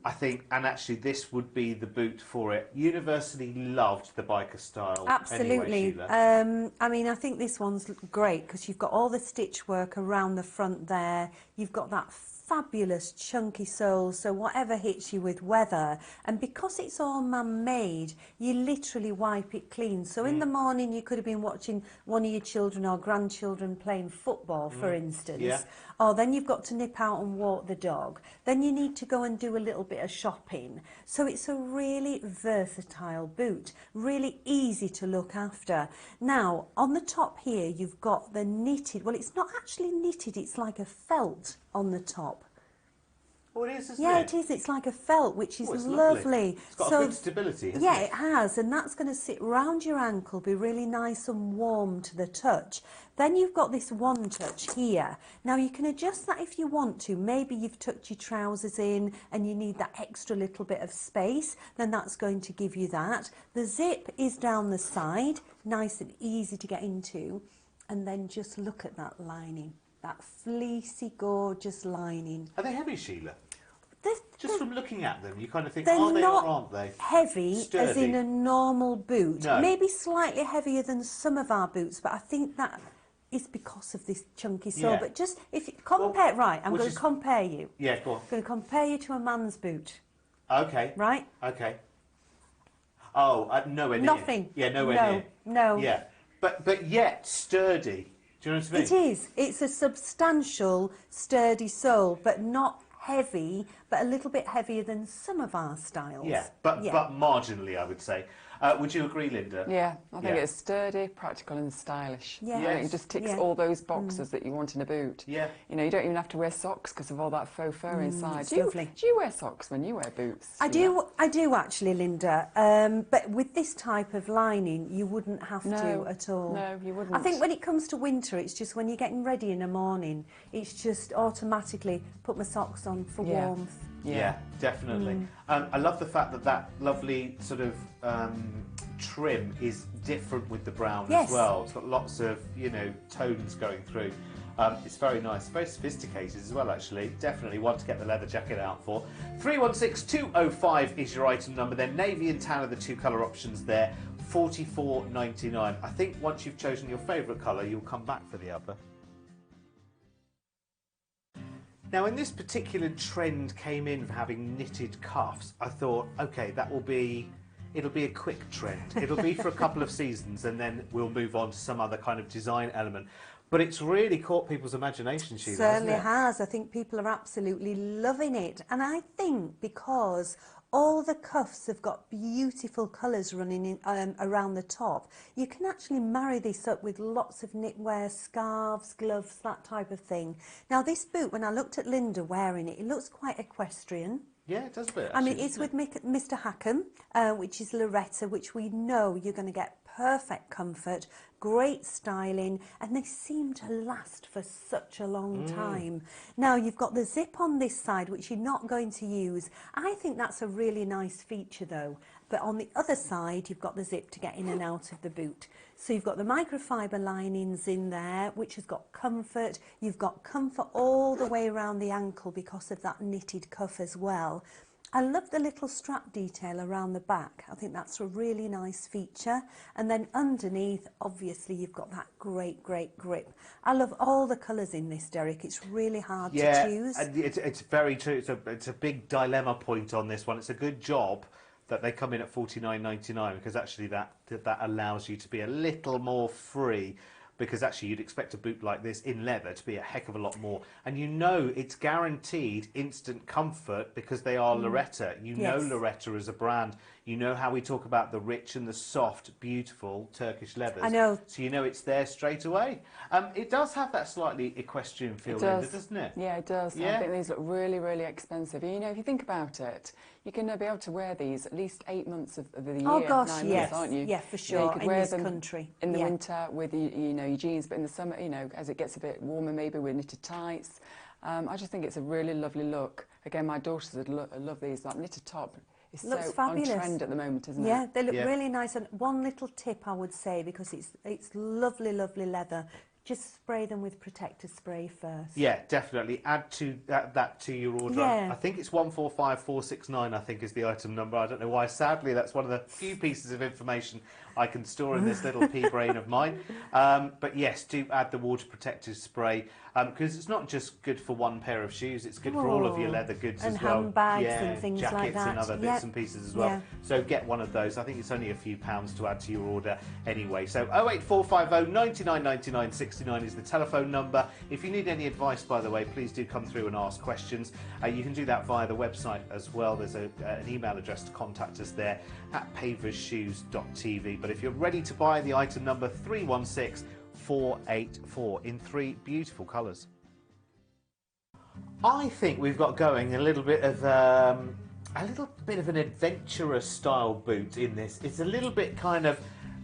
I think, and actually this would be the boot for it. Universally loved the biker style. Absolutely. Anyway, Sheila. I mean, I think this one's great because you've got all the stitch work around the front there. You've got that fabulous chunky sole, so whatever hits you with weather, and because it's all man-made, you literally wipe it clean. So in the morning you could have been watching one of your children or grandchildren playing football, for instance. Yeah. Or then you've got to nip out and walk the dog. Then you need to go and do a little bit of shopping. So it's a really versatile boot, really easy to look after. Now, on the top here, you've got the knitted, well, it's not actually knitted, it's like a felt on the top. Oh, it is, isn't Yeah, it? it is. It's like a felt, which is Oh, it's lovely. It's got a good stability, hasn't yeah, it? it has, and that's going to sit round your ankle, be really nice and warm to the touch. Then you've got this one touch here. Now you can adjust that if you want to. Maybe you've tucked your trousers in and you need that extra little bit of space, then that's going to give you that. The zip is down the side, nice and easy to get into. And then just look at that lining, that fleecy, gorgeous lining. Are they heavy, Sheila? They're, Just from looking at them, you kind of think, they're are they not or aren't they? heavy as Sturdy. in a normal boot. No. Maybe slightly heavier than some of our boots, but I think that is because of this chunky sole. Yeah. But just if you compare, right, I'm which going is- to compare you. Yeah, go on. I'm going to compare you to a man's boot, Okay. right? Okay. Oh, nowhere near. Nothing. Yeah, nowhere No, near. no. Yeah, but yet sturdy. Do you know what I mean? It is. It's a substantial, sturdy sole, but not heavy, but a little bit heavier than some of our styles. Yeah, but marginally, I would say. Would you agree, Linda? Yeah, I think Yeah. it's sturdy, practical and stylish. Yeah. I think Yes. it just ticks Yeah. all those boxes that you want in a boot. Yeah. You know, you don't even have to wear socks because of all that faux fur inside. it's lovely. Do you wear socks when you wear boots? I Sheila? do actually, Linda. But with this type of lining, you wouldn't have No, to at all. no, you wouldn't. I think when it comes to winter, it's just when you're getting ready in the morning, it's just automatically put my socks on for Yeah. warmth. Yeah, definitely. I love the fact that that lovely sort of trim is different with the brown Yes. as well. It's got lots of, you know, tones going through. It's very nice, very sophisticated as well, actually. Definitely one to get the leather jacket out for. 316205 is your item number. Then navy and tan are the two colour options there. $44.99. I think once you've chosen your favourite colour, you'll come back for the other. Now, when this particular trend came in for having knitted cuffs, I thought, okay, it'll be a quick trend. It'll be for a couple of seasons, and then we'll move on to some other kind of design element. But it's really caught people's imagination, Sheila, Certainly hasn't it? has. I think people are absolutely loving it. And I think because all the cuffs have got beautiful colours running in, around the top, you can actually marry this up with lots of knitwear, scarves, gloves, that type of thing. Now, this boot, when I looked at Linda wearing it, it looks quite equestrian. Yeah, it does a bit, I mean, actually, it's doesn't with Mr. Hackham, which is Loretta, which we know you're going to get perfect comfort, great styling, and they seem to last for such a long time. Now, you've got the zip on this side, which you're not going to use. I think that's a really nice feature, though. But on the other side, you've got the zip to get in and out of the boot. So you've got the microfiber linings in there, which has got comfort. You've got comfort all the way around the ankle because of that knitted cuff as well. I love the little strap detail around the back. I think that's a really nice feature. And then underneath, obviously, you've got that great grip. I love all the colours in this, Derek. It's really hard to choose. and it's very true. It's a big dilemma point on this one. It's a good job that they come in at $49.99 because actually that allows you to be a little more free, because actually you'd expect a boot like this in leather to be a heck of a lot more. And you know it's guaranteed instant comfort because they are Loretta. You know Yes. Loretta as a brand. You know how we talk about the rich and the soft, beautiful Turkish leathers. I know. So you know it's there straight away. It does have that slightly equestrian feel, Linda, doesn't it? Yeah, it does. Yeah. I think these look really, really expensive. You know, if you think about it, you're going to be able to wear these at least 8 months of the year. Oh, gosh, 9 yes. months, aren't you? Yeah, for You know, you sure, could in wear this them country. in the Yeah. winter with you know, your jeans, but in the summer, you know, as it gets a bit warmer, maybe with knitted tights. I just think it's a really lovely look. Again, my daughters would love these. That knitted top is Looks so fabulous. on trend at the moment, isn't Yeah, it? they look Yeah. really nice. And one little tip I would say, because it's lovely leather, just spray them with protector spray first. Yeah, definitely. Add to that to your order. Yeah. I think it's 145469. I think is the item number. I don't know why. Sadly, that's one of the few pieces of information I can store in this little pea brain of mine. But yes, do add the water protective spray because it's not just good for one pair of shoes. It's good for all of your leather goods And as well. handbags yeah, and things jackets like that. and other Yeah. bits and pieces as well. Yeah. So get one of those. I think it's only a few pounds to add to your order anyway. So 08450 99 99 69 is the telephone number. If you need any advice, by the way, please do come through and ask questions. You can do that via the website as well. There's an email address to contact us there at paversshoes.tv. But if you're ready to buy, the item number 316484 in 3 beautiful colours. I think we've got going a little bit of an adventurous style boot in this. It's a little bit kind of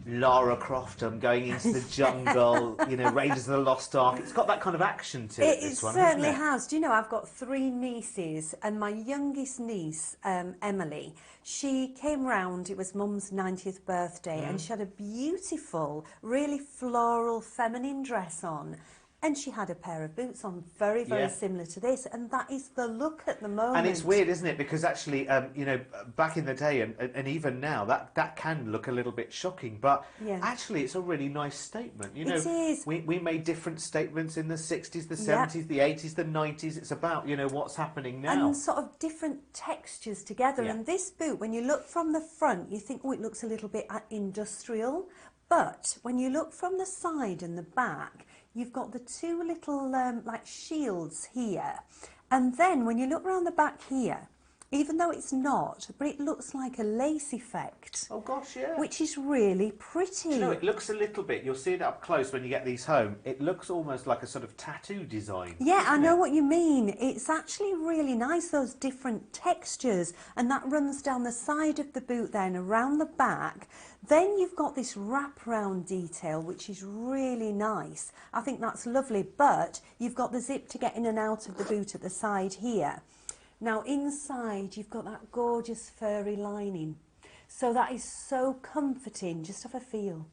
Lara Croft, going into the jungle, you know, Raiders of the Lost Ark. It's got that kind of action to it, this one, certainly hasn't it? has. Do you know, I've got 3 nieces, and my youngest niece, Emily, she came round, it was Mum's 90th birthday, and she had a beautiful, really floral, feminine dress on. And she had a pair of boots on, very, very similar to this, and that is the look at the moment. And it's weird, isn't it? Because actually, you know, back in the day and even now, that can look a little bit shocking, but actually it's a really nice statement. You know, it is. We made different statements in the 60s, the 70s, the 80s, the 90s. It's about, you know, what's happening now. And sort of different textures together. And this boot, when you look from the front, you think, oh, it looks a little bit industrial. But when you look from the side and the back, you've got the 2 little like shields here, and then when you look around the back here, even though it's not, but it looks like a lace effect. Oh gosh, yeah. Which is really pretty. Do you know, it looks a little bit, you'll see it up close when you get these home, it looks almost like a sort of tattoo design. Yeah, I know what you mean. It's actually really nice, those different textures, and that runs down the side of the boot then, around the back. Then you've got this wraparound detail, which is really nice. I think that's lovely, but you've got the zip to get in and out of the boot at the side here. Now inside you've got that gorgeous furry lining. So that is so comforting. Just have a feel.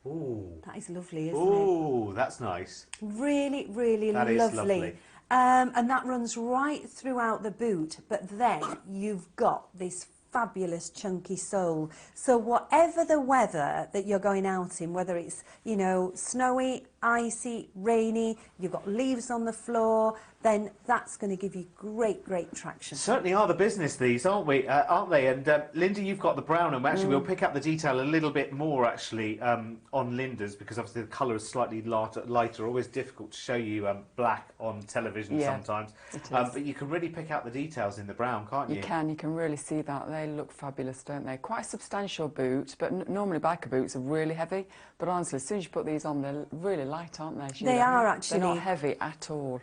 Ooh. That is lovely, isn't it? Ooh, that's nice. Really, really that lovely. Is lovely. And that runs right throughout the boot, but then you've got this fabulous chunky sole. So whatever the weather that you're going out in, whether it's, you know, snowy, icy, rainy, you've got leaves on the floor, then that's going to give you great, great traction. Certainly are the business, these, aren't we? Aren't they? And Linda, you've got the brown, and actually we'll pick up the detail a little bit more actually on Linda's, because obviously the colour is slightly lighter. Always difficult to show you black on television sometimes. But you can really pick out the details in the brown, can't you? You can really see that. They look fabulous, don't they? Quite a substantial boot, but normally biker boots are really heavy. But honestly, as soon as you put these on, they're really light, aren't they? They are actually. They're not heavy at all.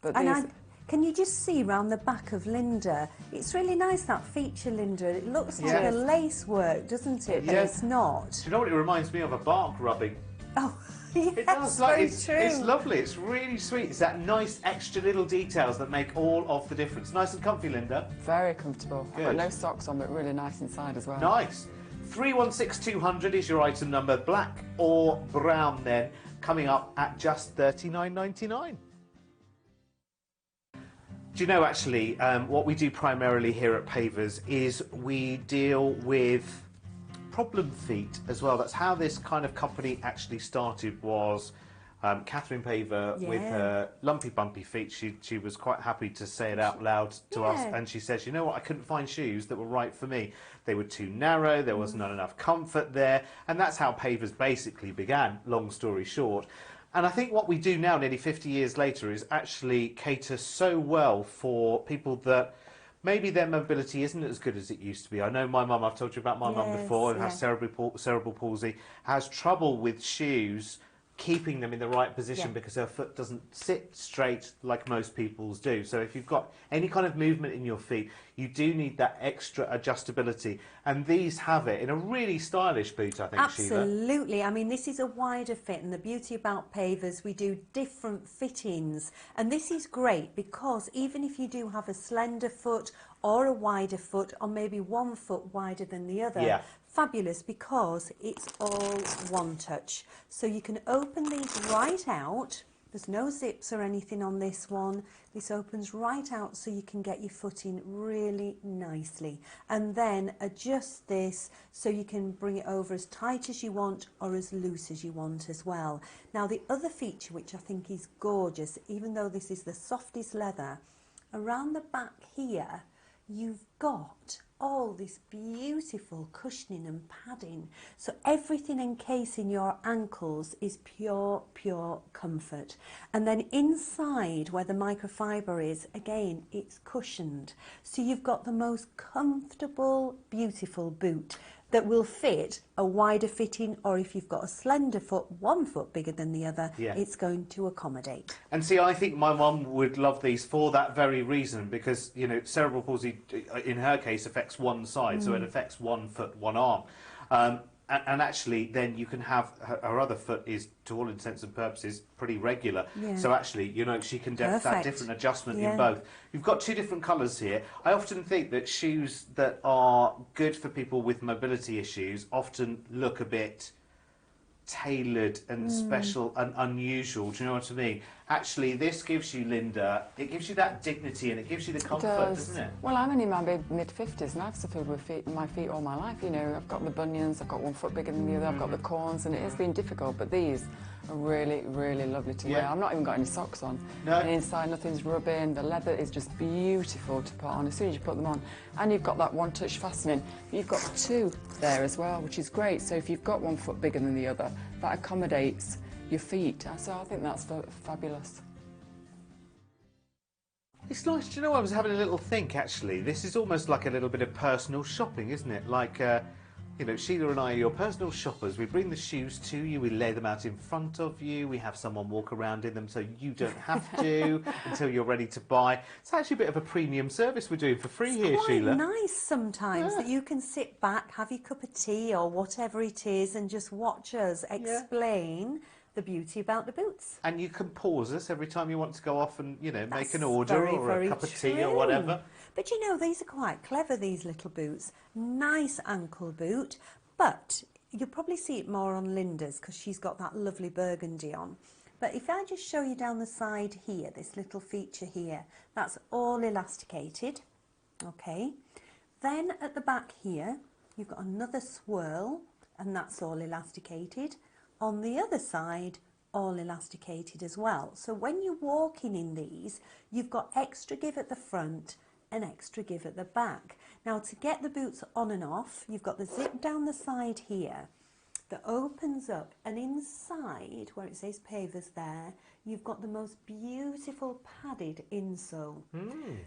But and can you just see round the back of Linda? It's really nice, that feature, Linda. It looks like a lace work, doesn't it? But it's not. Do you know what it reminds me of? A bark rubbing. Oh, yes, it does. Like, it's true. It's lovely. It's really sweet. It's that nice extra little details that make all of the difference. Nice and comfy, Linda. Very comfortable. Good. I've got no socks on, but really nice inside as well. Nice. 316200 is your item number, black or brown then, coming up at just $39.99. Do you know, actually, what we do primarily here at Pavers is we deal with problem feet as well. That's how this kind of company actually started, was Catherine Paver with her lumpy bumpy feet. She was quite happy to say it out loud to us, and she says, you know what, I couldn't find shoes that were right for me. They were too narrow, there was not enough comfort there, and that's how Pavers basically began, long story short. And I think what we do now, nearly 50 years later, is actually cater so well for people that maybe their mobility isn't as good as it used to be. I know my mum, I've told you about my mum before, who has cerebral palsy, has trouble with shoes, keeping them in the right position because her foot doesn't sit straight like most people's do. So if you've got any kind of movement in your feet, you do need that extra adjustability, and these have it in a really stylish boot, I think. Absolutely. I mean, this is a wider fit, and the beauty about Pavers, we do different fittings, and this is great because even if you do have a slender foot or a wider foot, or maybe 1 foot wider than the other, fabulous, because it's all one touch. So you can open these right out. There's no zips or anything on this one. This opens right out so you can get your foot in really nicely. And then adjust this so you can bring it over as tight as you want or as loose as you want as well. Now the other feature, which I think is gorgeous, even though this is the softest leather, around the back here, you've got all this beautiful cushioning and padding, so everything encasing your ankles is pure comfort. And then inside where the microfiber is, again, it's cushioned, so you've got the most comfortable, beautiful boot. that will fit a wider fitting, or if you've got a slender foot, 1 foot bigger than the other, Yeah. it's going to accommodate. And see, I think my mum would love these for that very reason, because, you know, cerebral palsy, in her case, affects one side, so it affects 1 foot, 1 arm. And actually, then you can have her other foot is, to all intents and purposes, pretty regular. Yeah. So actually, you know, she can have that Perfect. different adjustment in Yeah. both. You've got 2 different colours here. I often think that shoes that are good for people with mobility issues often look a bit tailored and special and unusual. Do you know what I mean? Actually, this gives you, Linda, it gives you that dignity and it gives you the comfort, doesn't it? Well, I'm only in my mid-50s and I've suffered with my feet all my life. You know, I've got the bunions, I've got 1 foot bigger than the other, I've got the corns, and it has been difficult, but these are really, really lovely to wear. Yeah. I've not even got any socks on. No. And inside, nothing's rubbing. The leather is just beautiful to put on as soon as you put them on. And you've got that one-touch fastening. You've got 2 there as well, which is great. So if you've got 1 foot bigger than the other, that accommodates your feet. So I think that's fabulous. It's nice. Do you know, I was having a little think, actually. This is almost like a little bit of personal shopping, isn't it? Like, you know, Sheila and I are your personal shoppers. We bring the shoes to you, we lay them out in front of you, we have someone walk around in them so you don't have to until you're ready to buy. It's actually a bit of a premium service we're doing for free here, Quite Sheila. nice sometimes that you can sit back, have your cup of tea or whatever it is, and just watch us explain the beauty about the boots. And you can pause us every time you want to go off and, you know, make That's an order very, or very a cup of tea or true. whatever. But you know, these are quite clever, these little boots. Nice ankle boot, but you'll probably see it more on Linda's because she's got that lovely burgundy on. But if I just show you down the side here, this little feature here, that's all elasticated, okay? Then at the back here, you've got another swirl, and that's all elasticated. On the other side, all elasticated as well. So when you're walking in these, you've got extra give at the front and extra give at the back. Now, to get the boots on and off, you've got the zip down the side here that opens up, and inside where it says Pavers there, you've got the most beautiful padded insole.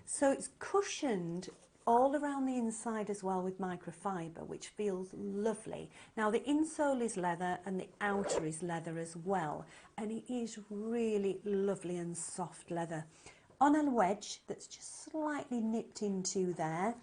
So it's cushioned all around the inside as well with microfiber, which feels lovely. Now, the insole is leather and the outer is leather as well, and it is really lovely and soft leather. On a wedge that's just slightly nipped into there,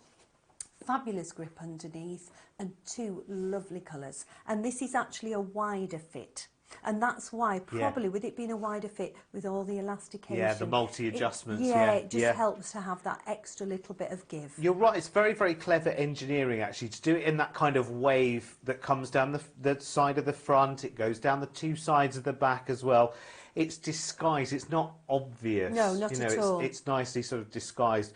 fabulous grip underneath, and 2 lovely colours. And this is actually a wider fit. And that's why, probably, with it being a wider fit, with all the elastication... Yeah, the multi-adjustments, it just helps to have that extra little bit of give. You're right, it's very, very clever engineering, actually, to do it in that kind of wave that comes down the side of the front, it goes down the 2 sides of the back as well. It's disguised, it's not obvious. No, not at all. It's nicely sort of disguised.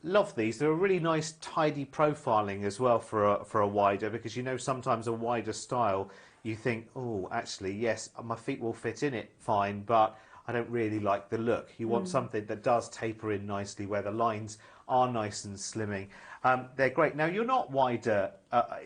Love these. They're a really nice, tidy profiling as well for a wider, because, you know, sometimes a wider style, you think, oh, actually, yes, my feet will fit in it fine, but I don't really like the look. You want something that does taper in nicely, where the lines are nice and slimming. They're great. Now, you're not wider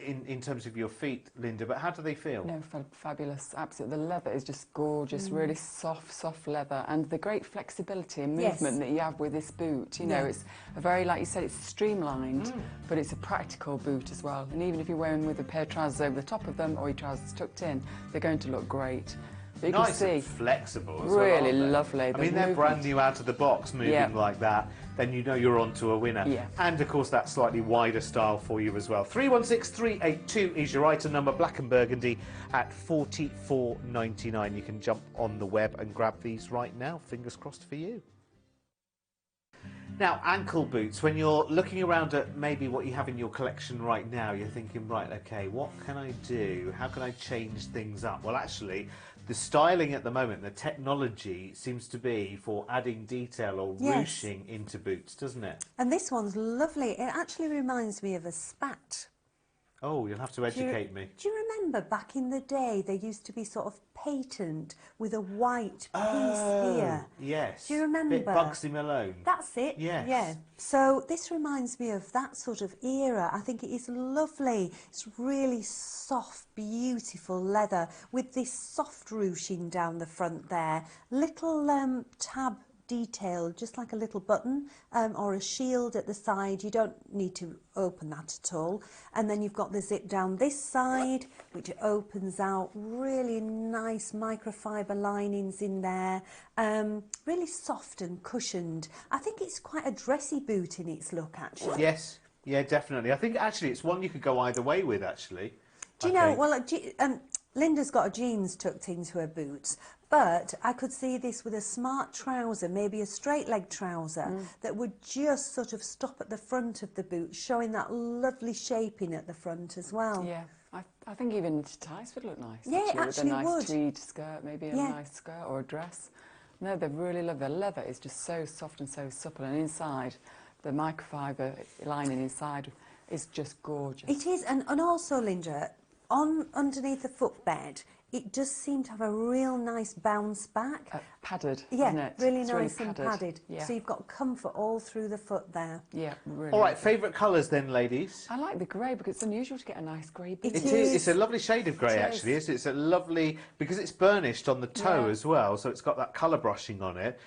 in terms of your feet, Linda, but how do they feel? No, fabulous, absolutely. The leather is just gorgeous, really soft leather, and the great flexibility and movement that you have with this boot. You know, it's a very, like you said, it's streamlined, but it's a practical boot as well. And even if you're wearing with a pair of trousers over the top of them or your trousers tucked in, they're going to look great. But you Nice can and see, flexible as well, really aren't they? lovely. I The mean, they're movement. brand new out of the box, moving like that. Then you know you're on to a winner. Yeah. And, of course, that slightly wider style for you as well. 316382 is your item number, black and burgundy, at $44.99. You can jump on the web and grab these right now. Fingers crossed for you. Now, ankle boots, when you're looking around at maybe what you have in your collection right now, you're thinking, right, okay, what can I do? How can I change things up? Well, actually, the styling at the moment, the technology seems to be for adding detail or ruching into boots, doesn't it? And this one's lovely. It actually reminds me of a spat. Oh, you'll have to educate me. Do you remember back in the day they used to be sort of patent with a white piece here? Yes. Do you remember? Bit Bugsy Malone. That's it. Yes. Yeah. So this reminds me of that sort of era. I think it is lovely. It's really soft, beautiful leather with this soft ruching down the front there. Little tab detail, just like a little button or a shield at the side. You don't need to open that at all. And then you've got the zip down this side, which opens out. Really nice microfiber linings in there. Really soft and cushioned. I think it's quite a dressy boot in its look, actually. Yes, yeah, definitely. I think actually it's one you could go either way with, actually. Do you know, well, Linda's got a jeans tucked into her boots, but I could see this with a smart trouser, maybe a straight leg trouser, that would just sort of stop at the front of the boot, showing that lovely shaping at the front as well. Yeah, I think even ties would look nice. Yeah, it actually with a nice would. tweed skirt, maybe a nice skirt or a dress. No, they really love. The leather is just so soft and so supple, and inside, the microfiber lining inside is just gorgeous. It is, and also, Linda, underneath the footbed, it does seem to have a real nice bounce back. Padded, yeah, isn't it? really It's nice really and padded. Yeah. So you've got comfort all through the foot there. Yeah, really. All right, lovely. favourite colours then, ladies? I like the grey because it's unusual to get a nice grey boot. It is. It's a lovely shade of grey, actually. It's a lovely, because it's burnished on the toe as well, so it's got that colour brushing on it.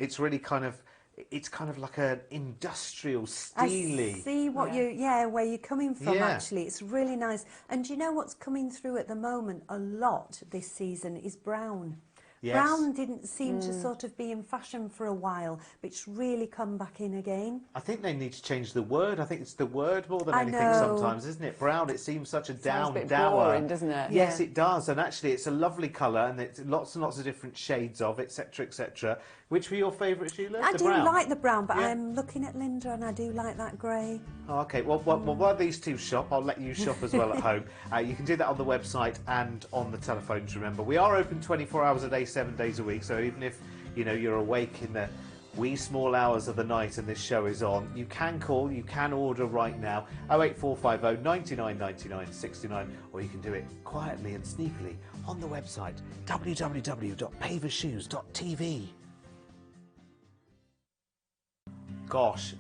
It's really kind of, it's kind of like an industrial, steely. I see what where you're coming from, actually. It's really nice. And do you know what's coming through at the moment a lot this season is brown. Yes. Brown didn't seem to sort of be in fashion for a while, but it's really come back in again. I think they need to change the word. I think it's the word more than I anything know. sometimes, isn't it? Brown, it seems such a Sounds a bit dour. boring, doesn't it? Yes, Yeah. it does. And actually, it's a lovely colour, and it's lots and lots of different shades of, etc., etc. Which were your favourite, Sheila? I The do brown? like the brown, but Yeah. I'm looking at Linda and I do like that grey. Oh, okay. Well, while these two shop, I'll let you shop as well at home. You can do that on the website and on the telephones, remember. We are open 24 hours a day, 7 days a week, so even if, you know, you're awake in the wee small hours of the night and this show is on, you can call, you can order right now, 08450 99 99 69, or you can do it quietly and sneakily on the website, www.pavershoes.tv. Gosh,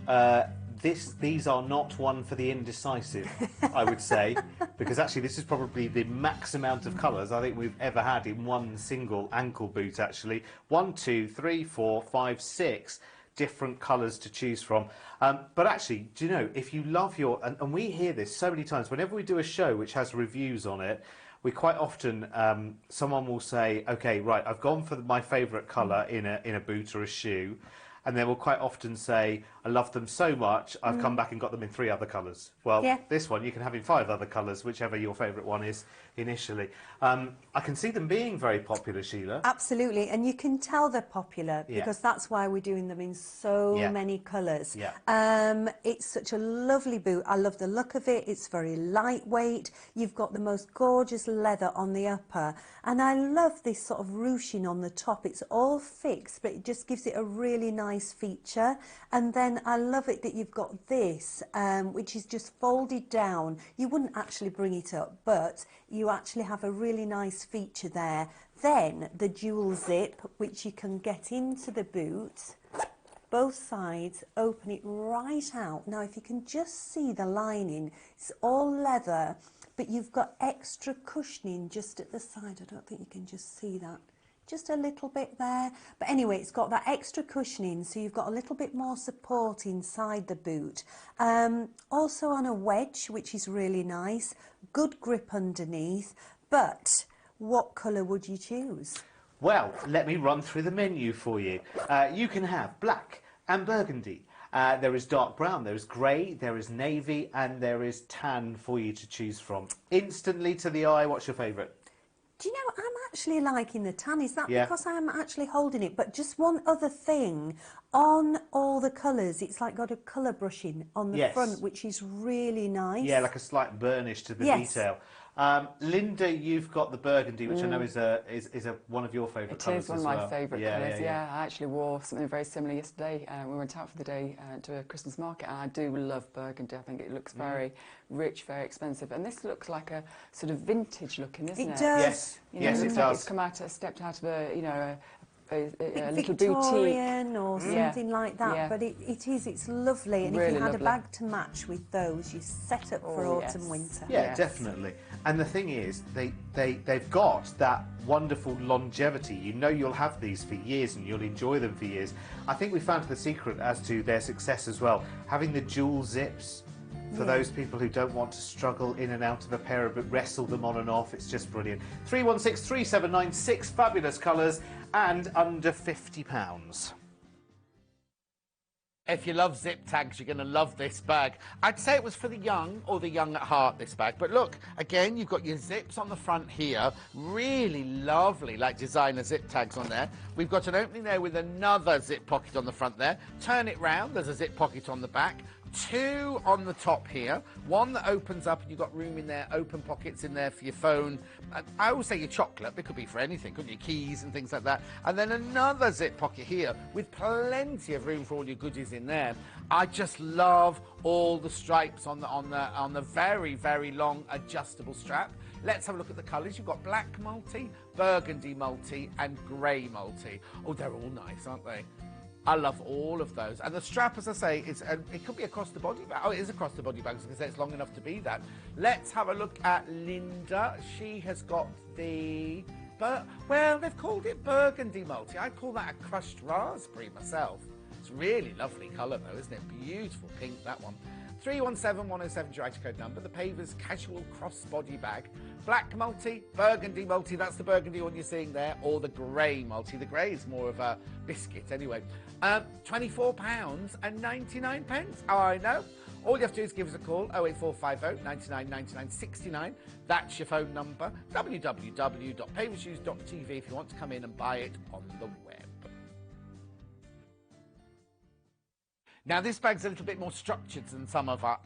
these are not one for the indecisive, I would say, because actually this is probably the max amount of colours I think we've ever had in one single ankle boot, actually. 1, 2, 3, 4, 5, 6 different colours to choose from. But actually, do you know, if you love your... And we hear this so many times, whenever we do a show which has reviews on it, we quite often, someone will say, OK, right, I've gone for my favourite colour in a boot or a shoe. And they will quite often say, I love them so much, I've come back and got them in 3 other colours. Well, this one you can have in 5 other colours, whichever your favourite one is initially. I can see them being very popular, Sheila. Absolutely, and you can tell they're popular because that's why we're doing them in so many colours. It's such a lovely boot. I love the look of it. It's very lightweight. You've got the most gorgeous leather on the upper, and I love this sort of ruching on the top. It's all fixed, but it just gives it a really nice feature. And then I love it that you've got this, which is just folded down. You wouldn't actually bring it up, but you actually have a really nice feature there. Then the dual zip, which you can get into the boot, both sides, open it right out. Now, if you can just see the lining, it's all leather, but you've got extra cushioning just at the side. I don't think you can just see that. Just a little bit there. But anyway, it's got that extra cushioning, so you've got a little bit more support inside the boot. Also on a wedge, which is really nice. Good grip underneath. But what colour would you choose? Well, let me run through the menu for you. You can have black and burgundy. There is dark brown, there is grey, there is navy, and there is tan for you to choose from. Instantly to the eye, what's your favourite? Do you know, I'm actually liking the tan. Is that because I'm actually holding it? But just one other thing, on all the colours, it's like got a colour brushing on the front, which is really nice. Yeah, like a slight burnish to the detail. Linda, you've got the burgundy, which I know is one of your favourite colours as well. It is one of my favourite colours, yeah. I actually wore something very similar yesterday. We went out for the day to a Christmas market, and I do love burgundy. I think it looks very rich, very expensive. And this looks like a sort of vintage looking, isn't it? It does. Yes, You know, yes, it it looks like does. it's come out, stepped out of a, you know, a little boutique. Victorian or Yeah. something like that, Yeah. but it's lovely. And if Really you had lovely. a bag to match with those, you're set up for Oh, autumn, yes. winter. Yeah, Yes. definitely. And the thing is, they've got that wonderful longevity. You know you'll have these for years and you'll enjoy them for years. I think we found the secret as to their success as well. Having the dual zips for those people who don't want to struggle in and out of a pair but wrestle them on and off. It's just brilliant. 3163796, 6 fabulous colours and under £50. If you love zip tags, you're going to love this bag. I'd say it was for the young or the young at heart, this bag. But look, again, you've got your zips on the front here. Really lovely, like designer zip tags on there. We've got an opening there with another zip pocket on the front there. Turn it round, there's a zip pocket on the back. 2 on the top here, 1 that opens up and you've got room in there, open pockets in there for your phone. I always say your chocolate, but it could be for anything, couldn't you? Keys and things like that. And then another zip pocket here with plenty of room for all your goodies in there. I just love all the stripes on the very, very long adjustable strap. Let's have a look at the colours. You've got black multi, burgundy multi and grey multi. Oh, they're all nice, aren't they? I love all of those. And the strap, as I say, it could be across the body bag. Oh, it is across the body bag. I was going to say it's long enough to be that. Let's have a look at Linda. She has got the... well, they've called it burgundy multi. I call that a crushed raspberry myself. It's really lovely colour, though, isn't it? Beautiful pink, that one. 317107 is your item code number. The Pavers Casual Crossbody Bag. Black multi, burgundy multi, that's the burgundy one you're seeing there, or the grey multi. The grey is more of a biscuit anyway. £24.99. I know. All you have to do is give us a call, 08450 99 99 69. That's your phone number. www.pavershoes.tv if you want to come in and buy it on the web. Now, this bag's a little bit more structured than some of our...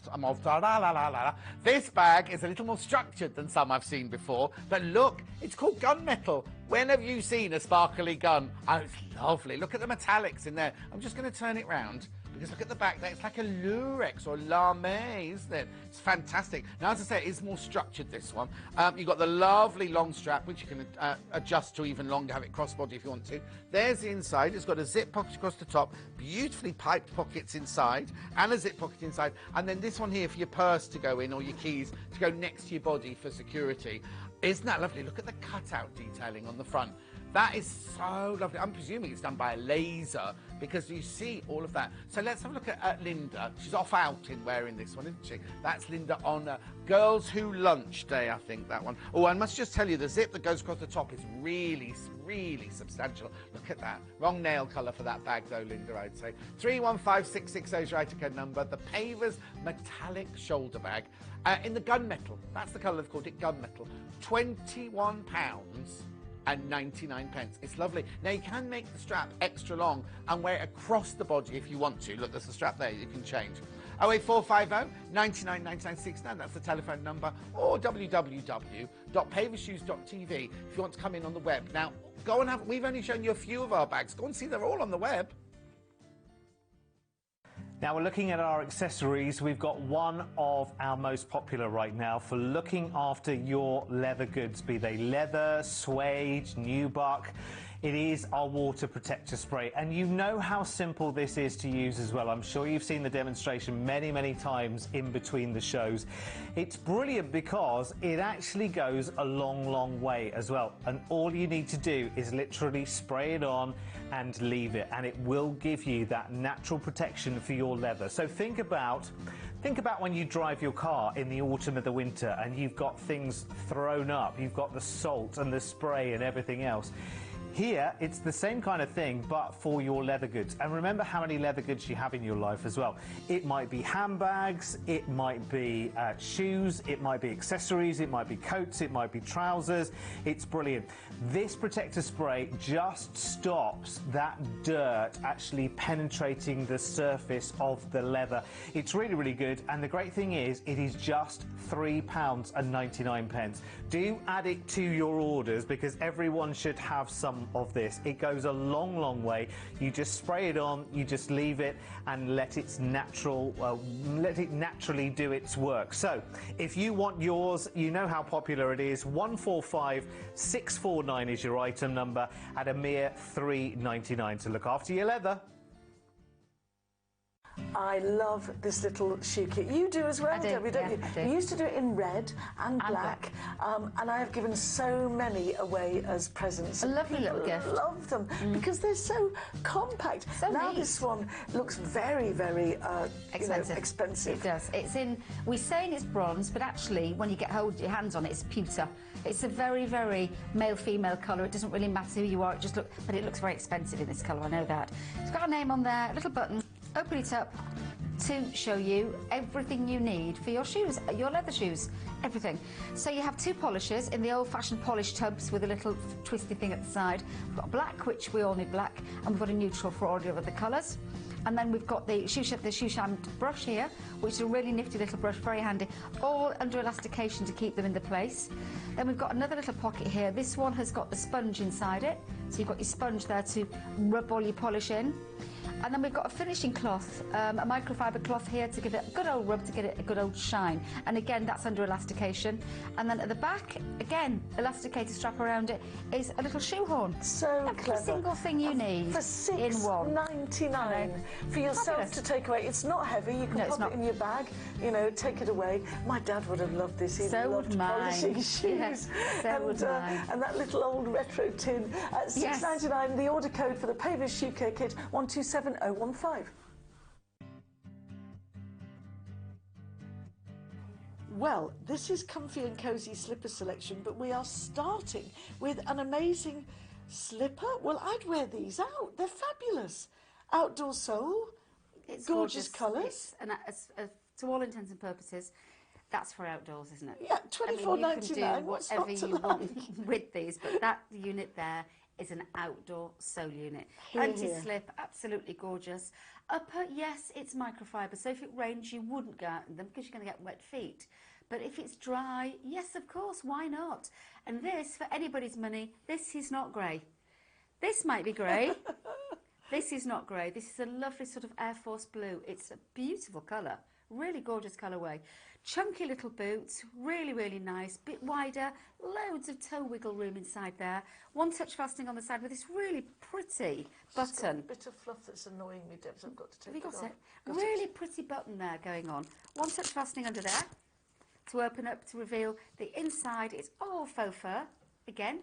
This bag is a little more structured than some I've seen before. But look, it's called gunmetal. When have you seen a sparkly gun? Oh, it's lovely. Look at the metallics in there. I'm just going to turn it round. Because look at the back there, it's like a lurex or lame, isn't it? It's fantastic. Now, as I say, it is more structured, this one. You've got the lovely long strap, which you can adjust to even longer, have it crossbody if you want to. There's the inside. It's got a zip pocket across the top, beautifully piped pockets inside, and a zip pocket inside. And then this one here for your purse to go in, or your keys to go next to your body for security. Isn't that lovely? Look at the cutout detailing on the front. That is so lovely. I'm presuming it's done by a laser because you see all of that. So let's have a look at Linda. She's off out in wearing this one, isn't she? That's Linda on Girls Who Lunch Day, I think, that one. Oh, I must just tell you, the zip that goes across the top is really, really substantial. Look at that. Wrong nail colour for that bag, though, Linda, I'd say. 315660 is your item code number. The Pavers Metallic Shoulder Bag in the gunmetal. That's the colour they've called it, gunmetal. £21. And 99 pence. It's lovely. Now, you can make the strap extra long and wear it across the body if you want to. Look, there's a strap there you can change. 08450 99 99 69, that's the telephone number, or www.pavershoes.tv if you want to come in on the web. Now, go and have... We've only shown you a few of our bags. Go and see they're all on the web. Now we're looking at our accessories. We've got one of our most popular right now for looking after your leather goods, be they leather, suede, nubuck. It is our water protector spray, and you know how simple this is to use as well. I'm sure you've seen the demonstration many, many times in between the shows. It's brilliant because it actually goes a long, long way as well, and all you need to do is literally spray it on and leave it, and it will give you that natural protection for your leather. So think about when you drive your car in the autumn or the winter and you've got things thrown up, you've got the salt and the spray and everything else. Here, it's the same kind of thing, but for your leather goods. And remember how many leather goods you have in your life as well. It might be handbags, it might be shoes, it might be accessories, it might be coats, it might be trousers. It's brilliant. This protector spray just stops that dirt actually penetrating the surface of the leather. It's really, really good. And the great thing is, it is just £3.99. Do add it to your orders because everyone should have some of this. It goes a long, long way. You just spray it on, you just leave it and let it naturally do its work. So if you want yours, you know how popular it is. 145649 is your item number at a mere $3.99 to look after your leather. I love this little shoe kit. You do as well, Debbie, don't you? I do. You used to do it in red and black, and I have given so many away as presents. A lovely People little gift. love them because they're so compact. So now neat. this one looks very, very Expensive. expensive. It does. It's in. We're saying it's bronze, but actually, when you get your hands on it, it's pewter. It's a very, very male-female colour. It doesn't really matter who you are. But it looks very expensive in this colour. I know that. It's got a name on there, a little button. Open it up to show you everything you need for your shoes, your leather shoes, everything. So you have two polishes in the old-fashioned polish tubs with a little twisty thing at the side. We've got black, which we all need black, and we've got a neutral for all the other colours. And then we've got the shoe shine brush here, which is a really nifty little brush, very handy, all under elastication to keep them in the place. Then we've got another little pocket here. This one has got the sponge inside it, so you've got your sponge there to rub all your polish in. And then we've got a finishing cloth, a microfiber cloth here to give it a good old rub to get it a good old shine. And again, that's under elastication. And then at the back, again, elasticated strap around it is a little shoehorn. So Every clever. single thing you need For in one. $6.99 for yourself Fabulous. to take away. It's not heavy. You can No, it's pop it not. in your bag, you know, take it away. My dad would have loved this. He So would loved mine. polishing shoes. Yes, so would mine. And that little old retro tin at $6.99. The order code for the Pavers Shoe Care Kit 127015. Well, this is comfy and cosy slipper selection, but we are starting with an amazing slipper. Well, I'd wear these out. They're fabulous. Outdoor sole, It's gorgeous gorgeous. colours. And to all intents and purposes, that's for outdoors, isn't it? Yeah, I mean, you $24.99. can do What's whatever not to you like? want with these, but that unit there is an outdoor sole unit. Here, Anti-slip, absolutely gorgeous. Upper, yes, it's microfiber, so if it rains, you wouldn't go out in them because you're going to get wet feet. But if it's dry, yes, of course, why not? And this, for anybody's money, this is not grey. This might be grey. This is not grey. This is a lovely sort of Air Force blue. It's a beautiful colour, really gorgeous colourway. Chunky little boots, really, really nice, bit wider, loads of toe wiggle room inside there. One touch fastening on the side with this really pretty It's got a button. bit of fluff that's annoying me, Debs. I've got to take Have you it got off. it? Got Really pretty button there going on. One touch fastening under there to open up to reveal the inside. It's all faux fur, again,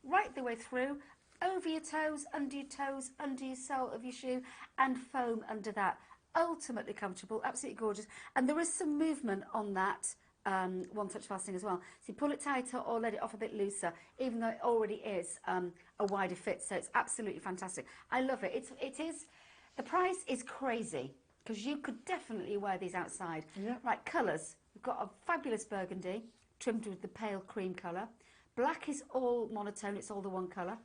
right the way through, over your toes, under your sole of your shoe, and foam under that. Ultimately comfortable, absolutely gorgeous. And there is some movement on that one touch fastening as well. So you pull it tighter or let it off a bit looser, even though it already is a wider fit. So it's absolutely fantastic. I love it. It is, the price is crazy because you could definitely wear these outside. Yeah. Right, colours. We've got a fabulous burgundy trimmed with the pale cream colour. Black is all monotone, it's all the one colour.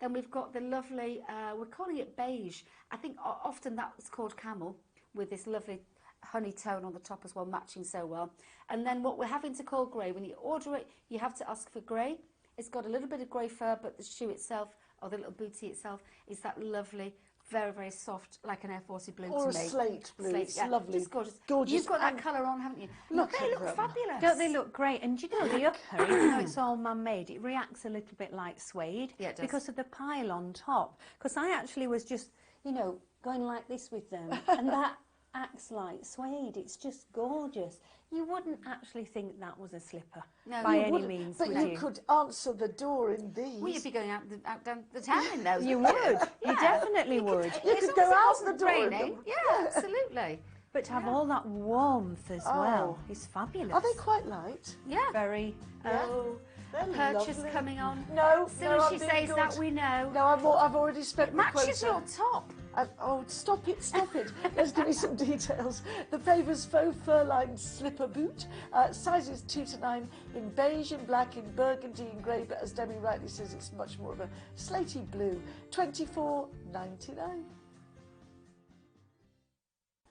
Then we've got the lovely, we're calling it beige. I think often that was called camel, with this lovely honey tone on the top as well, matching so well. And then what we're having to call grey, when you order it, you have to ask for grey. It's got a little bit of grey fur, but the shoe itself, or the little bootie itself, is that lovely, very, very soft, like an Air Force blue Or to a me. slate blue. It's yeah, lovely. just gorgeous. Gorgeous. You've got that And colour on, haven't you? look They at look them. fabulous. Don't they look great? And do you know the upper, even though it's all man-made, it reacts a little bit like suede Yeah, it does. because of the pile on top. Because I actually was just, you know, going like this with them, and that acts like suede. It's just gorgeous. You wouldn't actually think that was a slipper No. by You any wouldn't, means, but would you could answer the door in these. Well, you'd be going out down the town in those. You wouldn't would. You definitely would. You As could long as go it out wasn't the door in raining. them. Yeah, absolutely. But to have all that warmth as well Oh. is fabulous. Are they quite light? Yeah. Very? Oh, They're purchase lovely. coming on. No, As soon no, as I'm she being says good. that, we know. No, I've already spent my Matches quota. your top. Oh, stop it, stop it. Let's give you some details. The Pavers faux fur-lined slipper boot, sizes 2 to 9, in beige, in black, in burgundy, in grey, but as Demi rightly says, it's much more of a slaty blue. $24.99.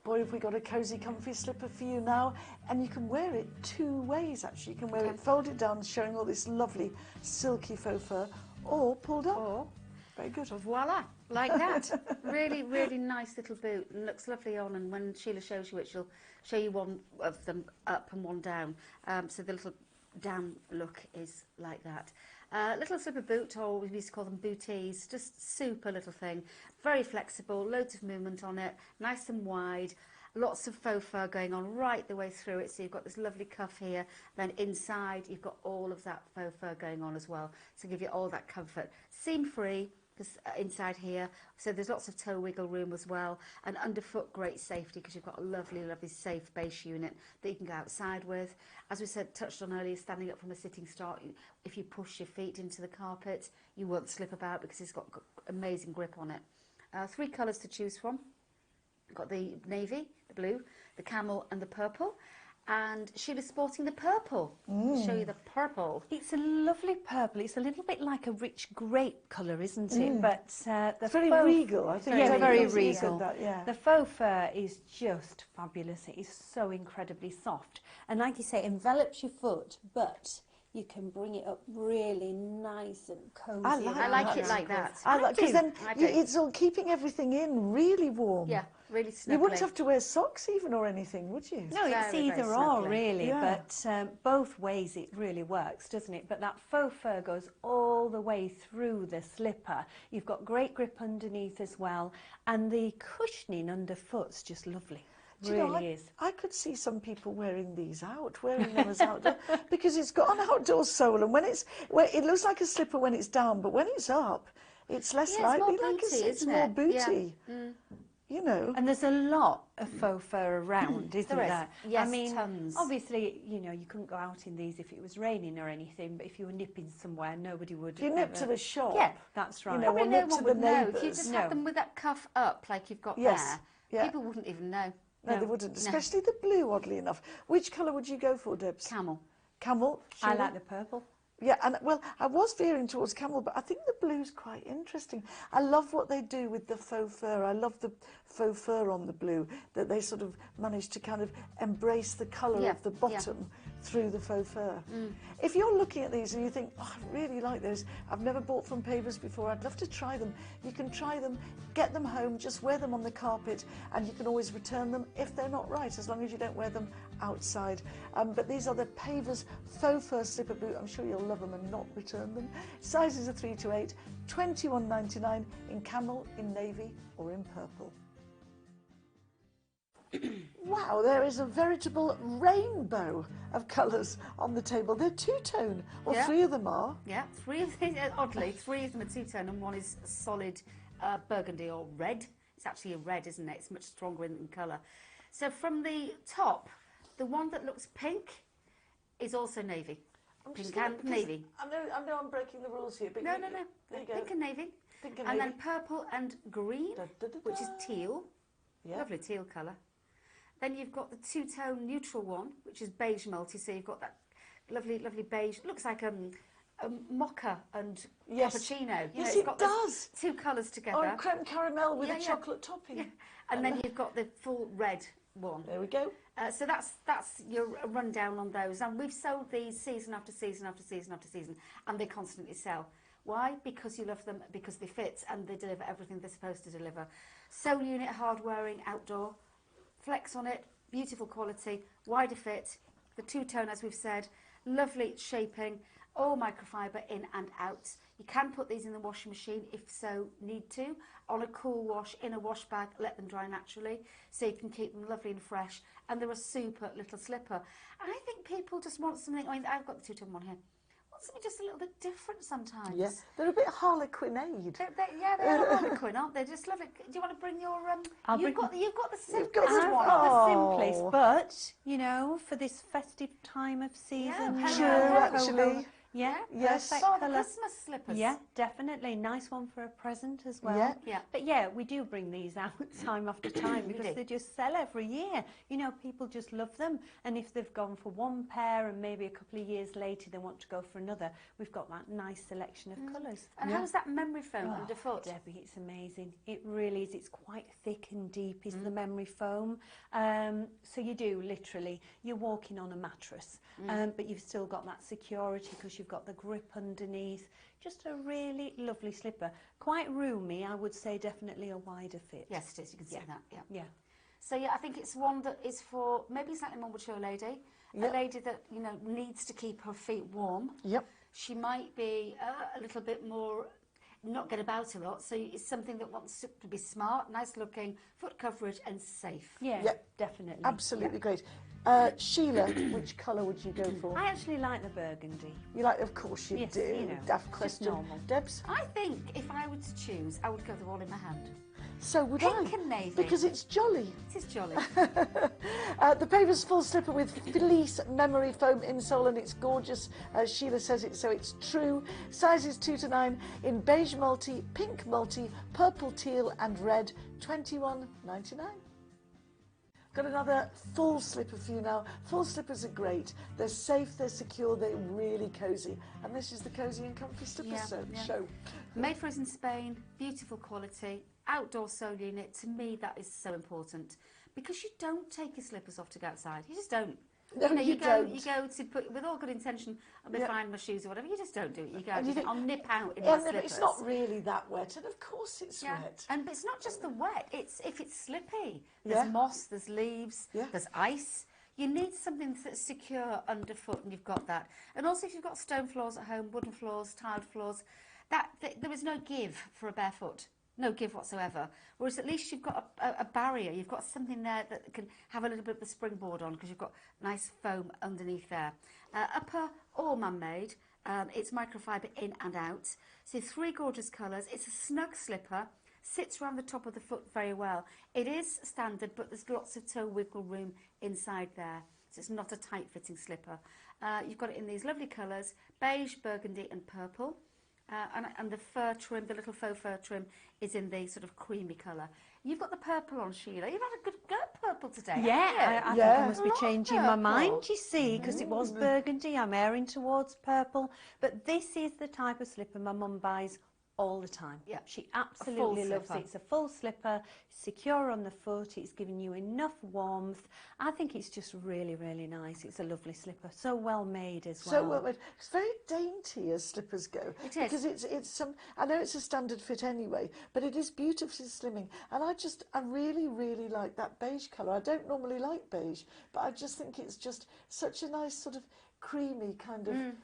Boy, have we got a cosy, comfy slipper for you now. And you can wear it two ways, actually. You can wear it folded down, showing all this lovely silky faux fur, or pulled up. Or Very good. So voila, like that. Really, really nice little boot. And looks lovely on, and when Sheila shows you it, she'll show you one of them up and one down. So the little down look is like that. Little slipper boot, or we used to call them booties, just super little thing. Very flexible, loads of movement on it, nice and wide. Lots of faux fur going on right the way through it. So you've got this lovely cuff here. Then inside, you've got all of that faux fur going on as well to give you all that comfort. Seam free, because inside here, so there's lots of toe wiggle room as well. And underfoot, great safety, because you've got a lovely, lovely safe base unit that you can go outside with. As we said, touched on earlier, standing up from a sitting start, if you push your feet into the carpet, you won't slip about because it's got amazing grip on it. 3 colours to choose from. Got the navy, the blue, the camel and the purple. And Sheila's sporting the purple. I'll show you the purple. It's a lovely purple. It's a little bit like a rich grape colour, isn't it? But the Very faux, regal, I think. Yeah, very You said regal. that, yeah. The faux fur is just fabulous. It is so incredibly soft. And like you say, envelops your foot, but you can bring it up really nice and cosy. I like it like that. I like, because then I do. it's all keeping everything in really warm. Yeah, really snuggly. You wouldn't have to wear socks even or anything, would you? No, it's Very, very either or snuggly. really, Yeah. but both ways it really works, doesn't it? But that faux fur goes all the way through the slipper. You've got great grip underneath as well, and the cushioning underfoot's just lovely. Do you know, Really is. I could see some people wearing these out, wearing them as outdoor, because it's got an outdoor sole, and when it looks like a slipper when it's down, but when it's up, it's less Yeah, it's more likely like booty, it's isn't more it? booty. Yeah. You know. And there's a lot of faux fur around, isn't There is. there? Yes, I mean, tons. obviously, you know, you couldn't go out in these if it was raining or anything, but if you were nipping somewhere, nobody would. If you nip ever- to the shop, Yeah, that's right. know, Probably or no nip one to would the know. If you neighbours. just No. had them with that cuff up like you've got Yes, there, yeah. people wouldn't even know. No, they wouldn't, especially the blue, oddly enough. Which colour would you go for, Debs? Camel. Camel? I Sheila? like the purple. Yeah, and well, I was veering towards camel, but I think the blue's quite interesting. I love what they do with the faux fur. I love the faux fur on the blue, that they sort of manage to kind of embrace the colour Yeah, of the yeah. bottom through the faux fur. If you're looking at these and you think, oh, I really like those, I've never bought from Pavers before, I'd love to try them. You can try them, get them home, just wear them on the carpet, and you can always return them if they're not right, as long as you don't wear them outside. But these are the Pavers faux fur slipper boot. I'm sure you'll love them and not return them. Sizes are 3 to 8, £21.99 in camel, in navy or in purple. Wow, there is a veritable rainbow of colours on the table. They're two-tone, or Yeah. 3 of them are. Yeah, 3 of them, oddly, 3 of them are two-tone and 1 is a solid burgundy or red. It's actually a red, isn't it? It's much stronger in colour. So from the top, the one that looks pink is also navy. Pink and navy. I know I'm breaking the rules here, but No, you, no, no. There you go. Pink and navy. Pink and And then navy. purple and green, Da, da, da, which is da. teal. Yeah. Lovely teal colour. Then you've got the two-tone neutral one, which is beige multi. So you've got that lovely, lovely beige. Looks like a mocha and Yes. cappuccino. You Yes, it's it got those does. 2 colours together. Or creme caramel with Yeah, a yeah. chocolate topping. Yeah. And then you've got the full red one. There we go. So that's your rundown on those. And we've sold these season after season after season after season, and they constantly sell. Why? Because you love them, because they fit and they deliver everything they're supposed to deliver. Sole unit, hard wearing, outdoor. Flex on it, beautiful quality, wider fit. The two-tone, as we've said, lovely shaping, all microfiber in and out. You can put these in the washing machine if so need to, on a cool wash, in a wash bag, let them dry naturally, so you can keep them lovely and fresh. And they're a super little slipper. And I think people just want something, I mean, I've got the two-tone one here, want something just a little bit different sometimes. Yeah, they're a bit harlequinade. They're harlequin, aren't they? Just lovely. Do you want to bring your I'll you've bring- got the You've simplest got the- one. Oh. The simplest, but you know, for this festive time of season, Yeah, True, actually. Yeah, Yes. perfect Oh, the colour. Christmas slippers. Yeah, definitely. Nice one for a present as well. Yeah. Yeah. But yeah, we do bring these out time after time because do. they just sell every year. You know, people just love them. And if they've gone for one pair and maybe a couple of years later they want to go for another, we've got that nice selection of colours. And how's that memory foam Oh, underfoot? Debbie, it's amazing. It really is. It's quite thick and deep, is the memory foam. So you do, literally, you're walking on a mattress, but you've still got that security because you've you've got the grip underneath. Just a really lovely slipper. Quite roomy, I would say definitely a wider fit. Yes, it is. You can see that. Yeah. Yeah. So yeah, I think it's one that is for maybe a slightly more mature lady, a lady that needs to keep her feet warm. Yep. She might be a little bit more not get about a lot, so it's something that wants to be smart, nice looking, foot coverage and safe. Yeah, Yeah. definitely. Absolutely great. Sheila, which colour would you go for? I actually like the burgundy. You like, of course you Yes, do. you know, Daft just question. normal. Debs? I think if I were to choose, I would go the one in my hand. So would Pink I. and navy. Because it's jolly. It is jolly. The Pavers full slipper with fleece memory foam insole, and it's gorgeous. Sheila says it, so it's true. Sizes 2 to 9 in beige multi, pink multi, purple teal and red, $21.99. Got another full slipper for you now. Full slippers are great. They're safe, they're secure, they're really cosy. And this is the Cozy and Comfy Slipper show. Made for us in Spain, beautiful quality, outdoor sole unit. To me, that is so important because you don't take your slippers off to go outside. You just don't. No, you go don't. You go to put, with all good intention, I'm going to find my shoes or whatever. You just don't do it. You go, And you think, I'll nip out in Yeah, my no, but slippers. it's not really that wet, and of course it's wet. And but it's not just the wet. It's if it's slippy. There's Yeah. moss. There's leaves. Yeah. There's ice. You need something that's secure underfoot, and you've got that. And also, if you've got stone floors at home, wooden floors, tiled floors, there is no give for a barefoot. No give whatsoever. Whereas at least you've got a barrier. You've got something there that can have a little bit of the springboard on because you've got nice foam underneath there. Upper or man-made. It's microfiber in and out. So 3 gorgeous colours. It's a snug slipper. Sits around the top of the foot very well. It is standard, but there's lots of toe wiggle room inside there. So it's not a tight-fitting slipper. You've got it in these lovely colours, beige, burgundy and purple. And the fur trim, the little faux fur trim, is in the sort of creamy colour. You've got the purple on, Sheila. You've had a good go at purple today, Yeah, haven't you? I think I must be Love changing my purple. mind, you see, because it was burgundy. I'm airing towards purple. But this is the type of slipper my mum buys all the time. Yeah. She absolutely loves slipper. it. It's a full slipper, secure on the foot. It's giving you enough warmth. I think it's just really, really nice. It's a lovely slipper. So well made as well. So well made. It's very dainty as slippers go. It is. Because it's some. I know it's a standard fit anyway, but it is beautifully slimming. And I really, really like that beige colour. I don't normally like beige, but I just think it's just such a nice sort of creamy kind of. It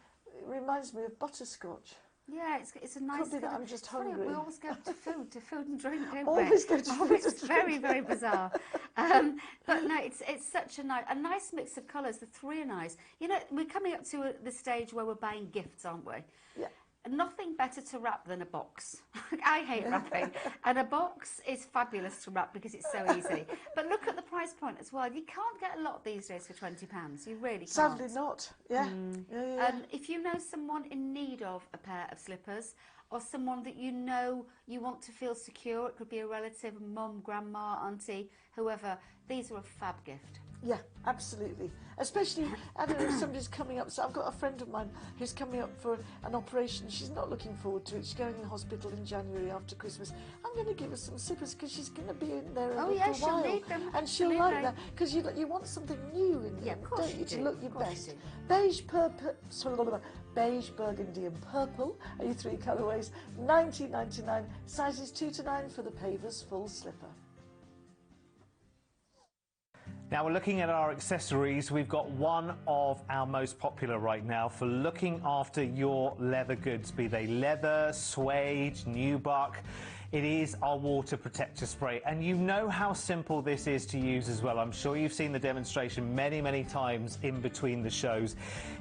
reminds me of butterscotch. Yeah, it's a nice. Could be that kind of- I'm just it's funny, hungry. We always go to food and drink, don't Always we? go to food Always and drink. very, very bizarre. But no, it's such a nice mix of colours. The 3 are nice. You know, we're coming up to the stage where we're buying gifts, aren't we? Yeah. Nothing better to wrap than a box. I hate wrapping, and a box is fabulous to wrap because it's so easy. But look at the price point as well. You can't get a lot these days for £20. You really can't. Sadly not. Yeah. Yeah. If you know someone in need of a pair of slippers, or someone that you know you want to feel secure, it could be a relative, mum, grandma, auntie, whoever, these are a fab gift. Yeah, absolutely. Especially, I don't know, if somebody's coming up. So I've got a friend of mine who's coming up for an operation. She's not looking forward to it. She's going in hospital in January after Christmas. I'm going to give her some slippers because she's going to be in there a Oh, little yeah, she'll while. need them, And she'll absolutely. like that because you want something new in Yeah, them, of course don't you you, to do, look your of course you best. do. Beige, purple, beige, burgundy and purple are your 3 colourways. $19.99, sizes 2 to 9 for the Pavers full slipper. Now we're looking at our accessories. We've got one of our most popular right now for looking after your leather goods, be they leather, suede, nubuck. It is our water protector spray, and you know how simple this is to use as well. I'm sure you've seen the demonstration many, many times in between the shows.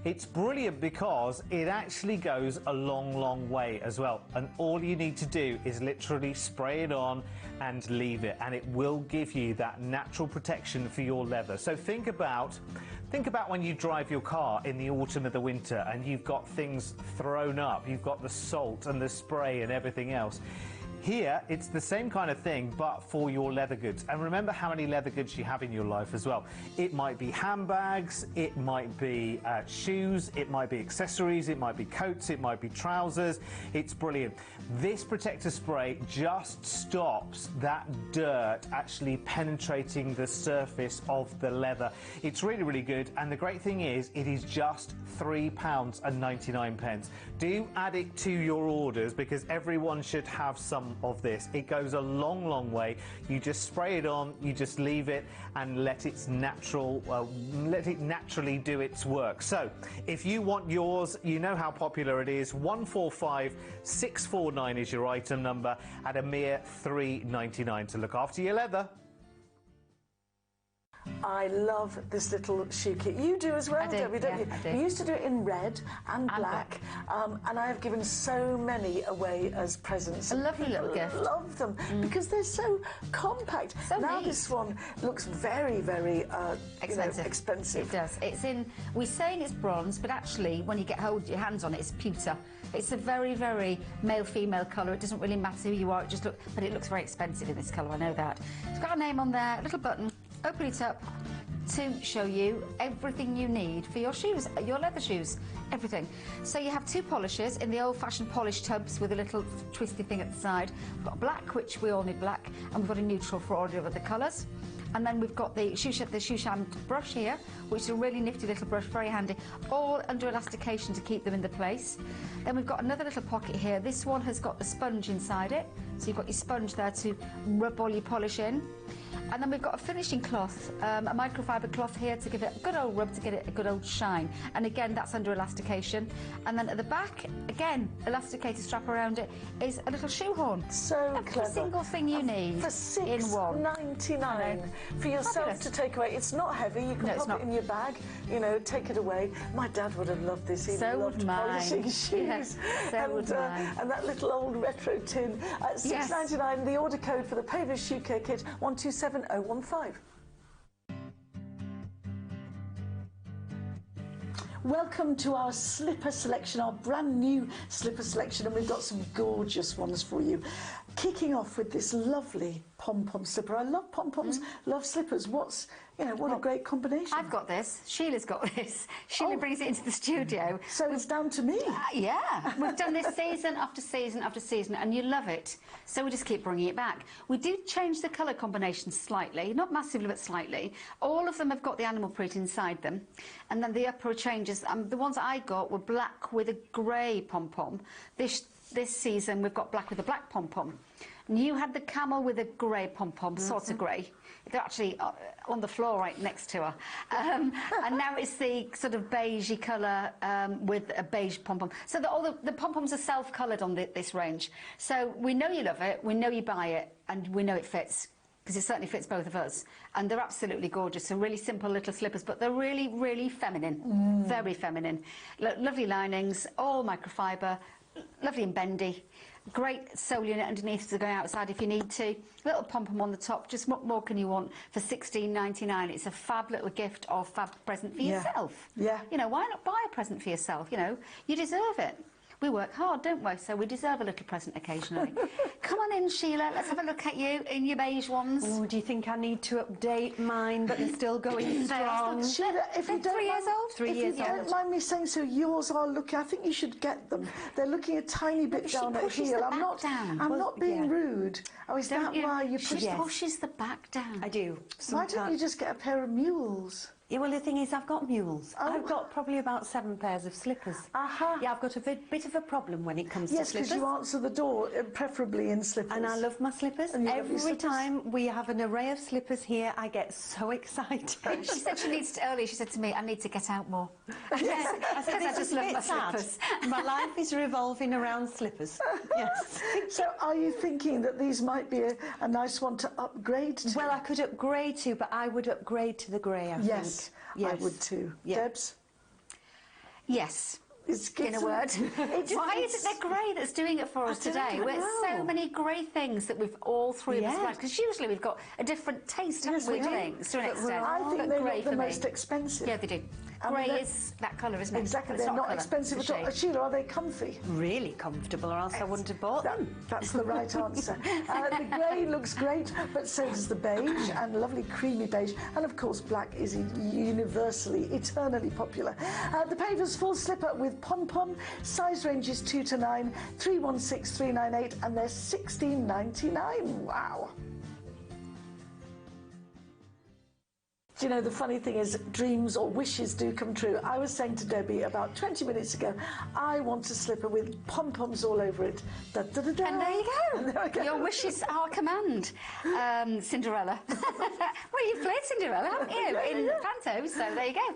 It's brilliant because it actually goes a long, long way as well, and all you need to do is literally spray it on and leave it, and it will give you that natural protection for your leather. So think about when you drive your car in the autumn or the winter and you've got things thrown up, you've got the salt and the spray and everything else. Here, it's the same kind of thing, but for your leather goods. And remember how many leather goods you have in your life as well. It might be handbags, it might be shoes, it might be accessories, it might be coats, it might be trousers. It's brilliant. This protector spray just stops that dirt actually penetrating the surface of the leather. It's really, really good. And the great thing is, it is just £3.99. Do add it to your orders because everyone should have some of this. It goes a long, long way. You just spray it on, you just leave it and let it naturally do its work. So if you want yours, you know how popular it is. 145649 is your item number at a mere £3.99 to look after your leather. I love this little shoe kit. You do as well, I do, Debbie, don't yeah, you? I do. You used to do it in red and black, and I have given so many away as presents. A lovely People little gift. love them because they're so compact. So now neat. this one looks very, very Expensive. expensive. It does. It's in. We're saying it's bronze, but actually, when you get your hands on it, it's pewter. It's a very, very male-female colour. It doesn't really matter who you are. But it looks very expensive in this colour. I know that. It's got a name on there. A little button. Open it up to show you everything you need for your shoes, your leather shoes, everything. So you have two polishes in the old-fashioned polish tubs with a little twisty thing at the side. We've got black, which we all need black, and we've got a neutral for all the other colours. And then we've got the shoe sham brush here, which is a really nifty little brush, very handy, all under elastication to keep them in the place. Then we've got another little pocket here. This one has got the sponge inside it, so you've got your sponge there to rub all your polish in. And then we've got a finishing cloth, a microfiber cloth here to give it a good old rub to get it a good old shine. And again, that's under elastication. And then at the back, again, elasticated strap around it is a little shoehorn. So Every clever. single thing you need for in one. £6.99 for yourself Fabulous. to take away. It's not heavy. You can No, it's pop it not. in your bag. You know, take it away. My dad would have loved this. He So loved would mine. polishing shoes. Yes, so would mine. And that little old retro tin at £6.99. The order code for the Pavers Shoe Care Kit 127015. Welcome to our slipper selection, our brand new slipper selection, and we've got some gorgeous ones for you. Kicking off with this lovely pom-pom slipper. I love pom-poms, love slippers. What a great combination. I've got this. Sheila's got this. Sheila brings it into the studio. So it's down to me. Yeah, we've done this season after season after season, and you love it. So we just keep bringing it back. We do change the colour combination slightly, not massively, but slightly. All of them have got the animal print inside them, and then the upper changes. The ones I got were black with a grey pom-pom. This season we've got black with a black pom-pom. And you had the camel with a grey pom-pom, sort of grey. They're actually on the floor right next to her. And now it's the sort of beigey colour with a beige pom-pom. So all the pom-poms are self-coloured on this range. So we know you love it, we know you buy it, and we know it fits. Because it certainly fits both of us. And they're absolutely gorgeous. So really simple little slippers, but they're really, really feminine. Very feminine. Lovely linings, all microfiber, lovely and bendy. Great sole unit underneath to go outside if you need to. Little pom-pom on the top. Just what more can you want for £16.99? It's a fab little gift or fab present for yourself. Yeah. You know, why not buy a present for yourself? You know, you deserve it. We work hard, don't we? So we deserve a little present occasionally. Come on in, Sheila. Let's have a look at you in your beige ones. Oh, do you think I need to update mine, but they're still going strong? Sheila, if you don't 3 years mind, old? 3 if years you don't old. mind me saying so, yours are looking. I think you should get them. They're looking a tiny bit but she down at pushes heel. the I'm back not. down. I'm Well, not being yeah. rude. Oh, is that why you push? She pushes the back down. I do. Why don't you just get a pair of mules? Yeah, well, the thing is, I've got mules. Oh. I've got probably about 7 pairs of slippers. Aha. Yeah, I've got a bit of a problem when it comes Yes, to because slippers. you answer the door, preferably in slippers. And I love my slippers. And you love your Every slippers. time we have an array of slippers here, I get so excited. She said she needs to, earlier, she said to me, I need to get out more. Yes, I said, Because I this just is a love bit my sad. slippers. My life is revolving around slippers. Yes. So, are you thinking that these might be a nice one to upgrade to? Well, I could upgrade to, but I would upgrade to the grey, I yes, think. Yes, I would too. Yeah. Debs? Yes. It's In a word. Why is it the grey that's doing it for us don't today? We're so know. many grey things that we've all three of us Yeah. liked. Because usually we've got a different taste, haven't Yes, we, we do. things to an But we're extent. I But think they grey look the for me. most expensive. Yeah, they do. I mean, Grey is that colour, isn't it? Exactly, But it's they're not colour, expensive it's a at all. shade. Sheila, are they comfy? Really comfortable, or else I wouldn't have bought them. That's the right answer. The grey looks great, but so does the beige, and lovely creamy beige. And of course, black is universally, eternally popular. The Pavers full slipper with pom-pom. Size range is 2 to 9, 316 398, and they're $16.99. Wow. Do you know, the funny thing is, dreams or wishes do come true. I was saying to Debbie about 20 minutes ago, I want a slipper with pom-poms all over it. Da, da, da, da. And there you go. And there I go. Your wishes are command, Cinderella. Well, you've played Cinderella, haven't you, in Panto, so there you go.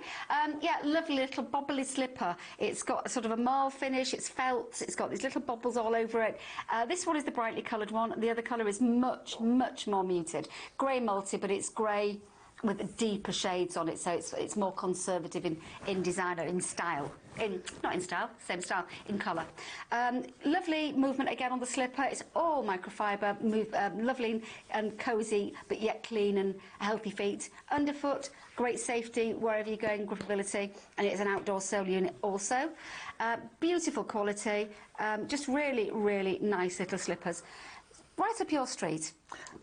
Yeah, lovely little bobbly slipper. It's got sort of a marl finish, it's felt, it's got these little bobbles all over it. This one is the brightly coloured one, the other colour is much, much more muted. Grey multi, but it's grey with deeper shades on it, so it's more conservative in design, or in style. Not in style, same style, in colour. Lovely movement again on the slipper. It's all microfiber, lovely and cosy, but yet clean and healthy feet. Underfoot, great safety wherever you're going, gripability, and it's an outdoor sole unit also. Beautiful quality, just really, really nice little slippers. Right up your street.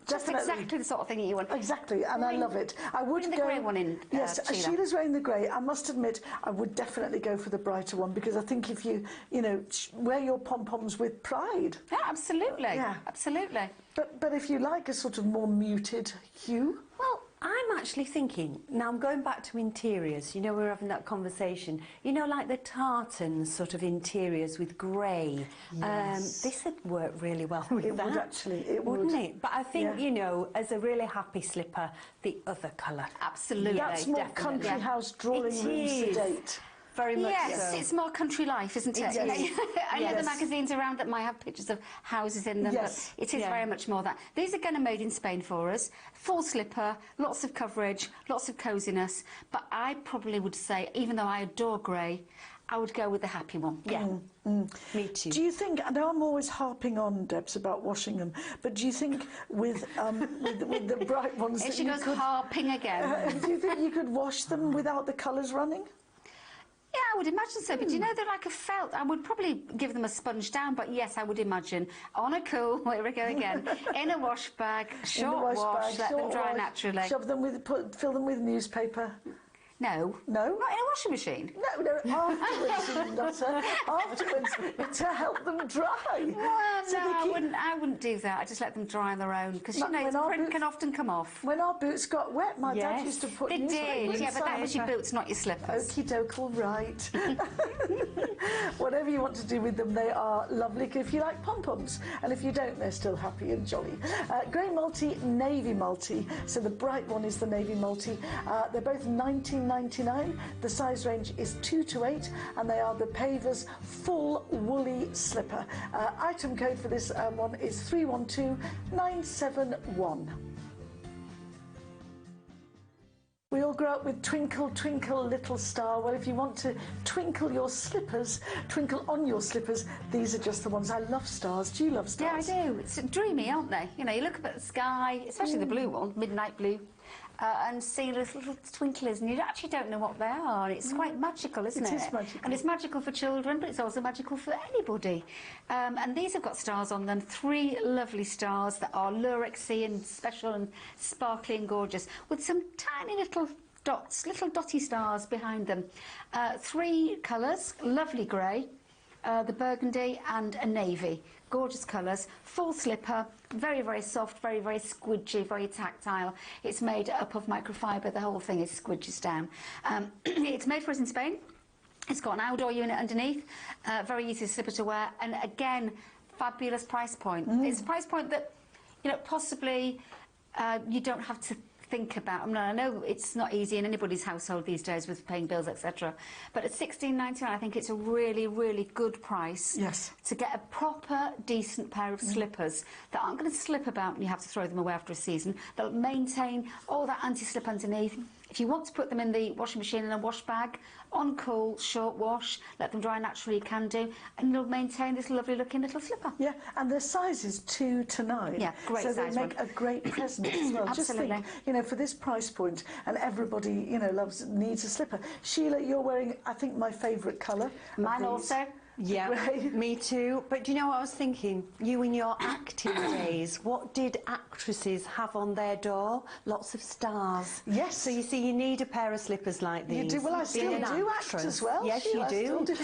Just Definitely. exactly the sort of thing that you want. Exactly, and I love it. I would Bring the go. grey one in, Yes, Sheila. Sheila's wearing the grey. I must admit, I would definitely go for the brighter one, because I think if you know, wear your pom-poms with pride. Yeah, absolutely. Yeah. Absolutely. But if you like a sort of more muted hue, Well, I'm actually thinking, now I'm going back to interiors, you know, we were having that conversation, you know, like the tartan sort of interiors with grey. Yes. This would work really well with It that. would actually, it wouldn't would. it? But I think, Yeah. you know, as a really happy slipper, the other colour. Absolutely. that's more definitely. country Yeah. house drawing It room is. sedate. Very much Yes, so. it's more country life, isn't it? It is. I know the Yes. magazines around that might have pictures of houses in them, Yes. but it is Yeah. very much more that. These are going to made in Spain for us. Full slipper, lots of coverage, lots of coziness. But I probably would say, even though I adore grey, I would go with the happy one. Yeah, me too. Do you think, and I'm always harping on, Debs, about washing them, but do you think with the bright ones And that she you goes could, harping again. do you think you could wash them without the colours running? Yeah, I would imagine so. But you know, they're like a felt. I would probably give them a sponge down, but yes, I would imagine on a cool, here we go again, in a wash bag, short wash, let them dry naturally. Shove them with, fill them with newspaper. No. No? Not in a washing machine. No, afterwards, Nutter. Afterwards, to help them dry. Well, So no, they keep- I wouldn't do that. I just let them dry on their own, because, you But know, when the our print boots- can often come off. When our boots got wet, my dad Yes. used to put They newspaper did, yeah, but that was your inside. boots, not your slippers. Okie doke, all right. Whatever you want to do with them, they are lovely if you like pom-poms. And if you don't, they're still happy and jolly. Grey multi, navy multi. So the bright one is the navy multi. They're both $19.99. The size range is 2 to 8, and they are the Pavers full woolly slipper. Item code for this one is 312971. We all grow up with Twinkle, Twinkle, Little Star. Well, if you want to twinkle your slippers, twinkle on your slippers, these are just the ones. I love stars. Do you love Yeah, I stars? do. It's dreamy, aren't they? You know, you look up at the sky, especially the blue one, midnight blue, and see little twinklers, and you actually don't know what they are. It's quite magical, isn't it? It is magical. And it's magical for children, but it's also magical for anybody. And these have got stars on them, 3 lovely stars that are lurexy and special and sparkly and gorgeous, with some tiny little dots, little dotty stars behind them. 3 colours, lovely grey, the burgundy and a navy. Gorgeous colours, full slipper, very, very soft, very, very squidgy, very tactile. It's made up of microfiber, the whole thing is squidges down. It's made for us in Spain. It's got an outdoor unit underneath, very easy slipper to wear, and again, fabulous price point. It's a price point that, you know, possibly you don't have to think about. I mean, I know it's not easy in anybody's household these days with paying bills, etc. But at $16.99, I think it's a really, really good price. Yes. To get a proper, decent pair of slippers that aren't going to slip about and you have to throw them away after a season. They'll maintain all that anti-slip underneath. If you want to put them in the washing machine in a wash bag, on cool, short wash, let them dry naturally, you can do, and you'll maintain this lovely looking little slipper. Yeah, and the size is 2 to 9. Yeah, great so size they make one. a great present as well. Just Absolutely. think, you know, for this price point, and everybody, you know, needs a slipper. Sheila, you're wearing, I think, my favourite colour. Mine also. Yeah, Grey. me too. But do you know what I was thinking? You in your acting days, what did actresses have on their door? Lots of stars. Yes. So you see, you need a pair of slippers like these. You do. Well, I still Being an do act actress. as well. Yes, Sheila, you I still do. I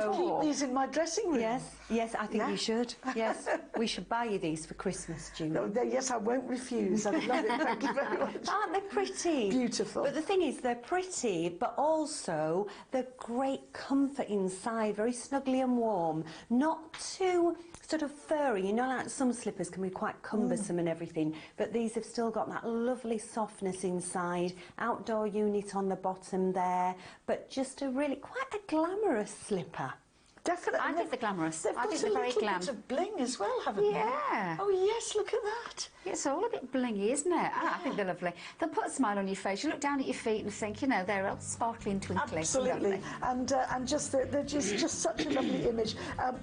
can keep these in my dressing room. Yes, yes, I think Yeah. you should. Yes, we should buy you these for Christmas, Julie. No, yes, I won't refuse. I love it. Thank you very much. Aren't they pretty? Beautiful. But the thing is, they're pretty, but also they're great comfort inside, very snuggly and warm. Not too sort of furry. You know, like some slippers can be quite cumbersome and everything, but these have still got that lovely softness inside. Outdoor unit on the bottom there, but just a really quite a glamorous slipper. Definitely. I think they're glamorous. They've I got think a they're very little glam. bit of bling as well, haven't Yeah. they? Oh, yes, look at that. It's all a bit blingy, isn't it? I think they're lovely. They'll put a smile on your face. You look down at your feet and think, you know, they're all sparkly and twinkly. Absolutely, Lovely. and just they're just such a lovely image.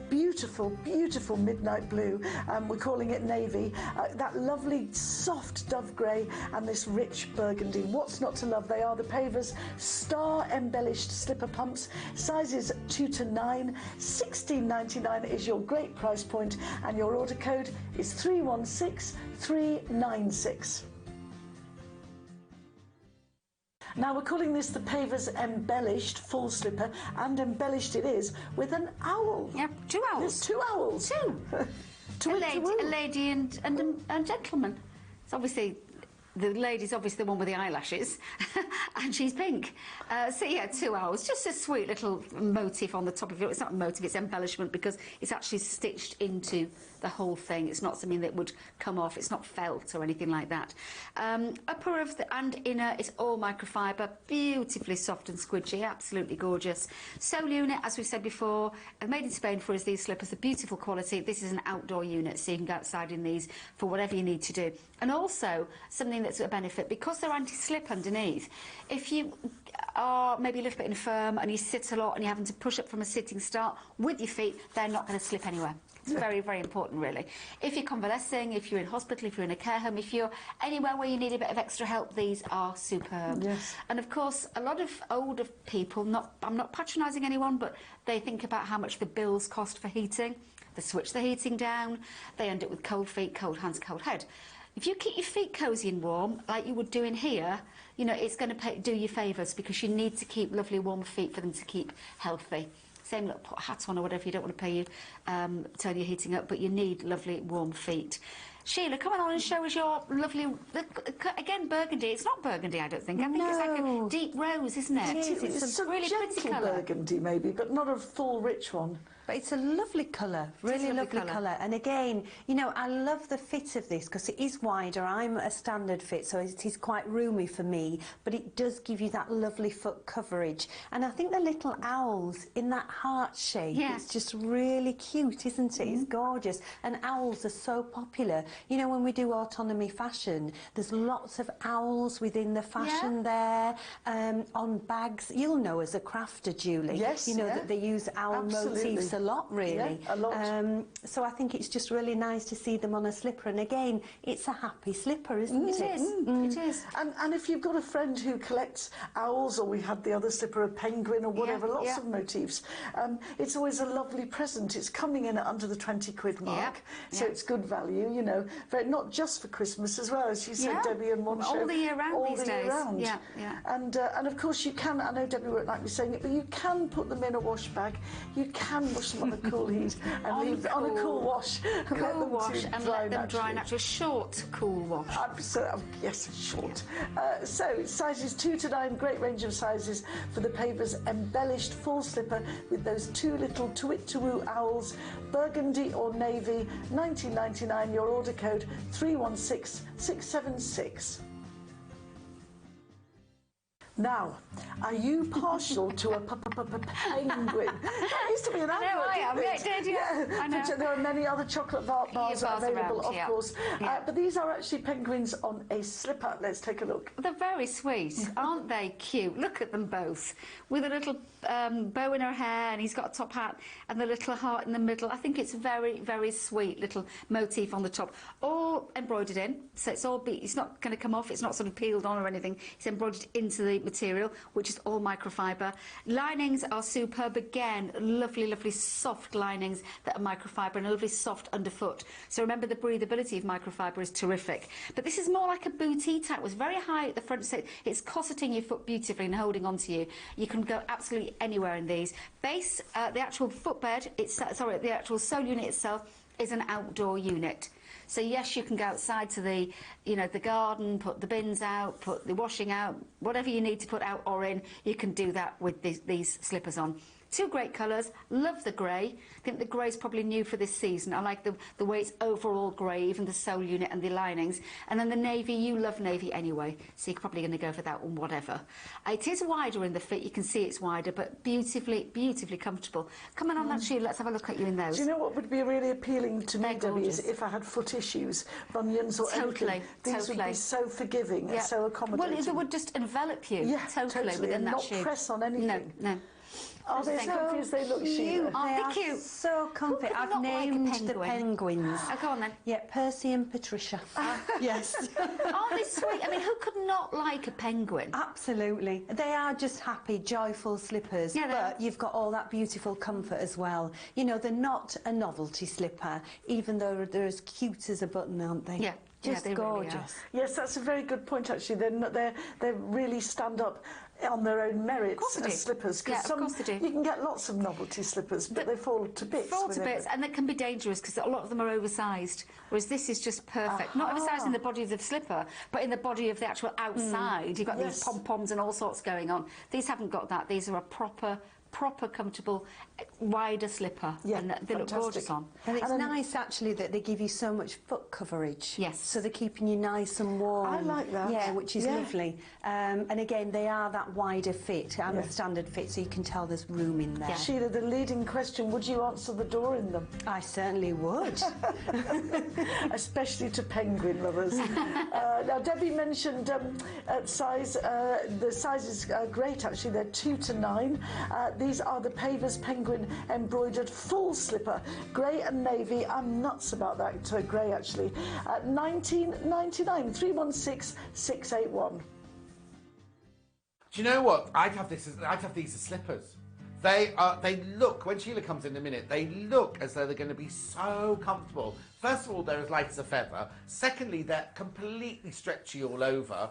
Beautiful, beautiful midnight blue. We're calling it navy. That lovely soft dove grey and this rich burgundy. What's not to love? They are the Pavers star embellished slipper pumps. Sizes 2 to 9. £16.99 is your great price point, and your order code is 316396. Now we're calling this the Pavers embellished full slipper, and embellished it is with an owl. Yeah, 2 hours. There's 2 owls. 2. To A lady and a gentleman. It's obviously... The lady's obviously the one with the eyelashes, and she's pink. So yeah, 2 hours. Just a sweet little motif on the top of it. It's not a motif, it's embellishment, because it's actually stitched into the whole thing. It's not something that would come off. It's not felt or anything like that. Upper of the and inner is all microfiber, beautifully soft and squidgy, absolutely gorgeous. Sole unit, as we said before, made in Spain for us. These slippers are beautiful quality. This is an outdoor unit, so you can go outside in these for whatever you need to do. And also something that's a benefit, because they're anti-slip underneath. If you are maybe a little bit infirm and you sit a lot and you're having to push up from a sitting start with your feet, they're not going to slip anywhere. It's very, very important, really. If you're convalescing, if you're in hospital, if you're in a care home, if you're anywhere where you need a bit of extra help, these are superb. Yes. And of course, a lot of older people, I'm not patronising anyone, but they think about how much the bills cost for heating. They switch the heating down, they end up with cold feet, cold hands, cold head. If you keep your feet cosy and warm, like you would do in here, you know, it's going to do you favours, because you need to keep lovely warm feet for them to keep healthy. Same, look, put a hat on or whatever, you don't want to turn your heating up, but you need lovely warm feet. Sheila, come on and show us your lovely, again, burgundy. It's not burgundy, I don't think. I think it's like a deep rose, isn't it? It is. It's a a really pretty gentle colour. burgundy, maybe, but not a full, rich one. But it's a lovely colour, really a lovely lovely colour. And again, you know, I love the fit of this because it is wider. I'm a standard fit, so it is quite roomy for me, but it does give you that lovely foot coverage. And I think the little owls in that heart shape, Yeah. it's just really cute, isn't it? It's gorgeous. And owls are so popular. You know, when we do autonomy fashion, there's lots of owls within the fashion there, on bags. You'll know as a crafter, Julie. Yes, you know yeah. that they use owl Absolutely. motifs a lot, really. Yeah, a lot. So I think it's just really nice to see them on a slipper. And again, it's a happy slipper, isn't it? It is. It is. And if you've got a friend who collects owls, or we had the other slipper, a penguin or whatever, Yeah, lots yeah. of motifs, it's always a lovely present. It's coming in at under the 20 quid mark, so yeah. it's good value, you know, not just for Christmas as well, as you said, Yeah. Debbie, and one All show. the year round all these the year days. round. Yeah, yeah. And of course you can, I know Debbie won't like me saying it, but you can put them in a wash bag. You can wash them on a cool heat and leave on a cool wash. And let Cool them wash to and dry let them dry naturally. naturally. Short cool wash. Yes, short. So, sizes 2 to 9, great range of sizes for the Pavers embellished full slipper with those two little to-it-to-woo owls, burgundy or navy, £19.99. Your order code 316676. Now, are you partial to a penguin? That used to be an advert. I am. didn't Yeah, it? it did, yeah. I know. But there are many other chocolate bars Bars available, around, of yeah. course. Yeah. But these are actually penguins on a slipper. Let's take a look. They're very sweet, aren't they? Cute. Look at them both, with a little bow in her hair, and he's got a top hat and the little heart in the middle. I think it's very, very sweet little motif on the top, all embroidered in. So it's not going to come off. It's not sort of peeled on or anything. It's embroidered into the material, which is all microfiber. Linings are superb again. Lovely, lovely soft linings that are microfiber and a lovely soft underfoot. So remember, the breathability of microfiber is terrific. But this is more like a bootie type. It was very high at the front, so it's corseting your foot beautifully and holding on to you. You can go absolutely anywhere in these. Base, the actual footbed, the actual sole unit itself is an outdoor unit. So yes, you can go outside to the garden, put the bins out, put the washing out, whatever you need to put out or in, you can do that with these slippers on. Two great colours. Love the grey. I think the grey's probably new for this season. I like the way it's overall grey, even the sole unit and the linings. And then the navy, you love navy anyway, so you're probably going to go for that one, whatever. It is wider in the fit. You can see it's wider, but beautifully, beautifully comfortable. Come on that shoe. Let's have a look at you in those. Do you know what would be really appealing to me, They're Debbie, is gorgeous. if I had foot issues, bunions or anything. These would be so forgiving and so accommodating. Well, it would just envelop you totally within and that not shoe. press on anything. No. Are they as comfy as they look, Sheila? Aren't they cute? So comfy. Who could I've not like a named the penguin? penguins. Oh, go on then. Yeah, Percy and Patricia. Yes. Aren't they sweet? I mean, who could not like a penguin? Absolutely. They are just happy, joyful slippers, Yeah, they but are. you've got all that beautiful comfort as well. You know, they're not a novelty slipper, even though they're as cute as a button, aren't they? Yeah. Just they really are. gorgeous. Yes, that's a very good point, actually. They really stand up on their own merits course they do. as slippers. Yeah, Because of course they do. you can get lots of novelty slippers, but they fall to bits. Fall to with bits, and they can be dangerous because a lot of them are oversized, whereas this is just perfect. Not oversized in the body of the slipper, but in the body of the actual outside. You've got these Yes. pom-poms and all sorts going on. These haven't got that. These are a proper, comfortable, wider slipper, Yeah, and they look gorgeous fantastic. on. And it's And then- nice, actually, that they give you so much foot coverage. Yes. So they're keeping you nice and warm. I like that. Yeah, which is Yeah. lovely. And again, they are that wider fit. I'm a standard fit, so you can tell there's room in there. Yeah. Sheila, the leading question, would you answer the door in them? I certainly would. Especially to penguin lovers. Now, Debbie mentioned size. The size is great, actually. They're 2 to 9. These are the Pavers Penguin embroidered full slipper, grey and navy. I'm nuts about that grey, actually. 19.99, 316 681. Do you know what? I'd have these as slippers. They look, when Sheila comes in a minute, they look as though they're going to be so comfortable. First of all, they're as light as a feather. Secondly, they're completely stretchy all over.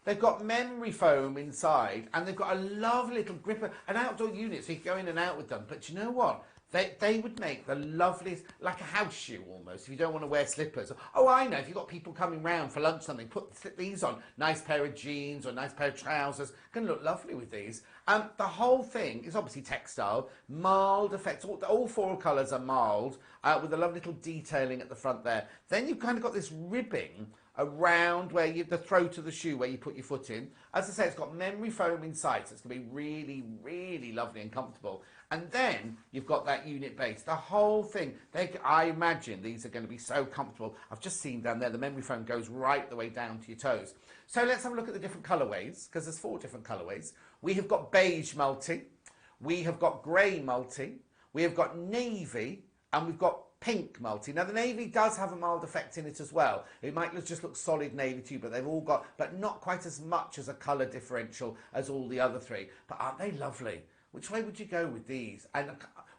They've got memory foam inside, and they've got a lovely little gripper, an outdoor unit, so you can go in and out with them. But you know what? They would make the loveliest, like a house shoe almost, if you don't want to wear slippers. Oh, I know, if you've got people coming round for lunch or something, slip these on. Nice pair of jeans or a nice pair of trousers. Going to look lovely with these. The whole thing is obviously textile, mild effects. All 4 colours are mild, with a lovely little detailing at the front there. Then you've kind of got this ribbing around the throat of the shoe where you put your foot in. As I say, it's got memory foam inside, so it's going to be really, really lovely and comfortable. And then you've got that unit base. The whole thing, I imagine these are going to be so comfortable. I've just seen down there, the memory foam goes right the way down to your toes. So let's have a look at the different colourways, because there's 4 different colourways. We have got beige multi, we have got grey multi, we have got navy, and we've got pink multi. Now the navy does have a mild effect in it as well. It might just look solid navy too, but they've all got, but not quite as much as a colour differential as all the other 3. But aren't they lovely? Which way would you go with these? And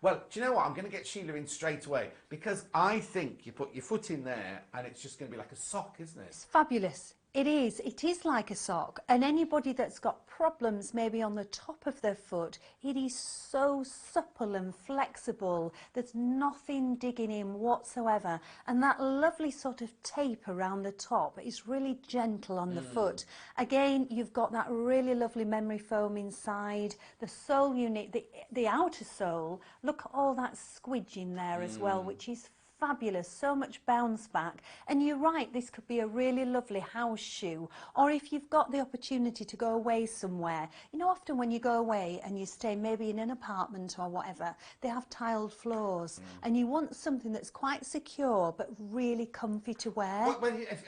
well, do you know what? I'm going to get Sheila in straight away, because I think you put your foot in there and it's just going to be like a sock, isn't it? It's fabulous. It is like a sock, and anybody that's got problems maybe on the top of their foot, it is so supple and flexible. There's nothing digging in whatsoever, and that lovely sort of tape around the top is really gentle on the foot. Again, you've got that really lovely memory foam inside. The sole unit, the outer sole, look at all that squidge in there as well, which is fabulous, so much bounce back. And you're right, this could be a really lovely house shoe. Or if you've got the opportunity to go away somewhere, you know, often when you go away and you stay maybe in an apartment or whatever, they have tiled floors, and you want something that's quite secure but really comfy to wear. Well,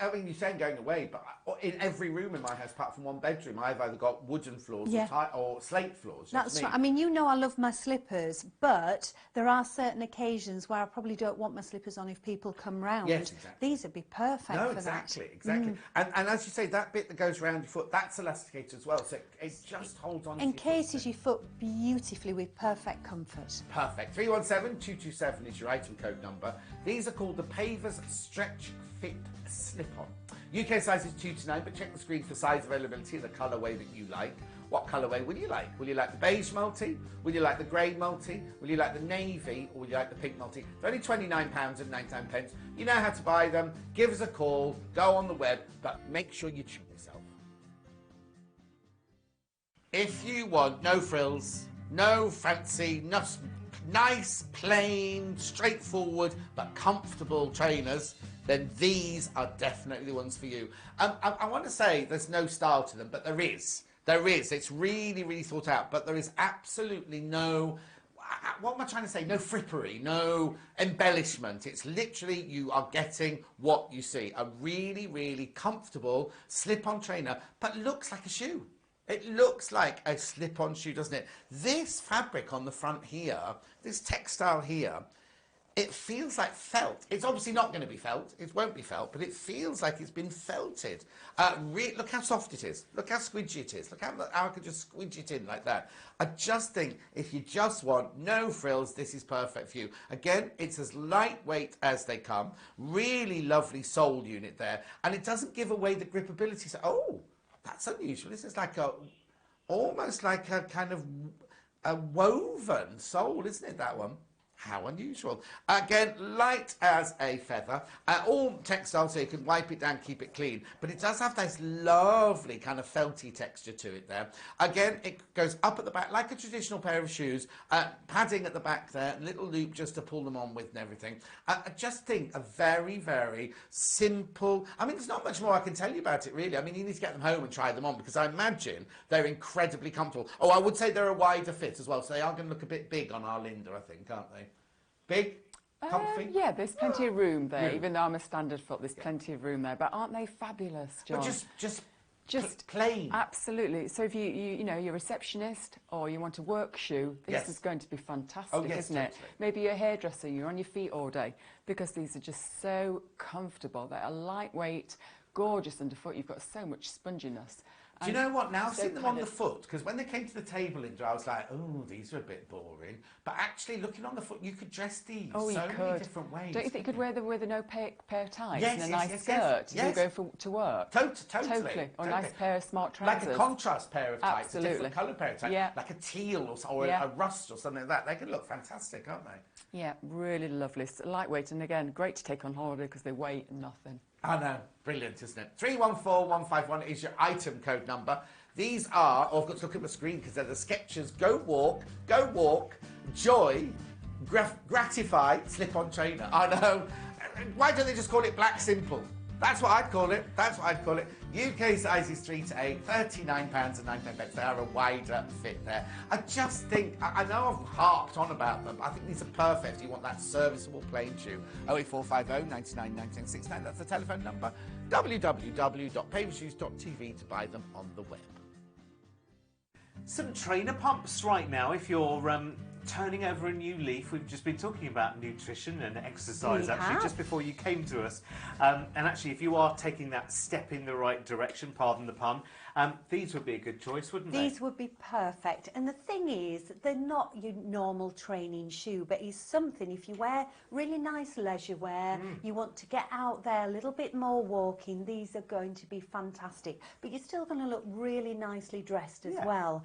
I mean, you're saying going away, but in every room in my house, apart from one bedroom, I've either got wooden floors or slate floors. That's right. I mean, you know I love my slippers, but there are certain occasions where I probably don't want my slippers on if people come round. Yes, exactly. These would be perfect for exactly, that. exactly. And as you say, that bit that goes around your foot, that's elasticated as well, so it just holds on to your foot. Encases your foot beautifully with perfect comfort. Perfect. 317227 is your item code number. These are called the Pavers Stretch Fit Slip-On. UK size is 2 to 9, but check the screen for size availability and the colourway that you like. What colourway will you like? Will you like the beige multi? Will you like the grey multi? Will you like the navy? Or will you like the pink multi? They're only £29.99. You know how to buy them. Give us a call. Go on the web, but make sure you treat yourself. If you want no frills, no fancy, nice, plain, straightforward, but comfortable trainers, then these are definitely the ones for you. I want to say there's no style to them, but there is. There is. It's really, really thought out, but there is absolutely no, what am I trying to say? No frippery, no embellishment. It's literally you are getting what you see. A really, really comfortable slip-on trainer, but looks like a shoe. It looks like a slip-on shoe, doesn't it? This fabric on the front here, this textile here, it feels like felt. It's obviously not going to be felt. It won't be felt, but it feels like it's been felted. Look how soft it is. Look how squidgy it is. Look how I could just squidge it in like that. I just think if you just want no frills, this is perfect for you. Again, it's as lightweight as they come. Really lovely sole unit there. And it doesn't give away the gripability. So, oh, that's unusual. This is like almost like a kind of a woven sole, isn't it, that one? How unusual. Again, light as a feather. All textile, so you can wipe it down, keep it clean. But it does have this lovely kind of felty texture to it there. Again, it goes up at the back like a traditional pair of shoes. Padding at the back there, little loop just to pull them on with and everything. I just think a very, very simple... I mean, there's not much more I can tell you about it, really. I mean, you need to get them home and try them on because I imagine they're incredibly comfortable. Oh, I would say they're a wider fit as well, so they are going to look a bit big on our Linda, I think, aren't they? Big? Comfy? Yeah, there's plenty of room there. Even though I'm a standard foot, there's plenty of room there. But aren't they fabulous, John? But just plain. Absolutely. So if you know, you're a receptionist or you want a work shoe, this is going to be fantastic, isn't it? Maybe you're a hairdresser, you're on your feet all day, because these are just so comfortable. They're lightweight, gorgeous underfoot. You've got so much sponginess. Do you know what? Now, seeing them on the foot, because when they came to the table, Linda, I was like, oh, these are a bit boring. But actually, looking on the foot, you could dress these so many different ways. Don't you think you could wear them with a pair of tights and a nice skirt if you're going to work? Totally. Or a nice pair of smart trousers. Like a contrast pair of tights, Absolutely. a different colour pair of tights, like a teal or a rust or something like that. They can look fantastic, aren't they? Yeah, really lovely. It's lightweight, and again, great to take on holiday because they weigh nothing. I know. Brilliant, isn't it? 314151 is your item code number. These are, I've got to look at my screen because they're the Skechers Go Walk, Joy, Gratify slip-on trainer. I know. Why don't they just call it Black Simple? That's what I'd call it. That's what I'd call it. UK sizes 3 to 8, £39.99. They are a wider fit there. I just think, I know I've harped on about them, but I think these are perfect. You want that serviceable plain shoe. 08450 99 1969. That's the telephone number. www.pavershoes.tv to buy them on the web. Some trainer pumps right now if you're turning over a new leaf. We've just been talking about nutrition and exercise just before you came to us. And actually, if you are taking that step in the right direction, pardon the pun, these would be a good choice, wouldn't they? These would be perfect. And the thing is, they're not your normal training shoe, but it's something, if you wear really nice leisure wear, you want to get out there a little bit more walking, these are going to be fantastic. But you're still going to look really nicely dressed as well.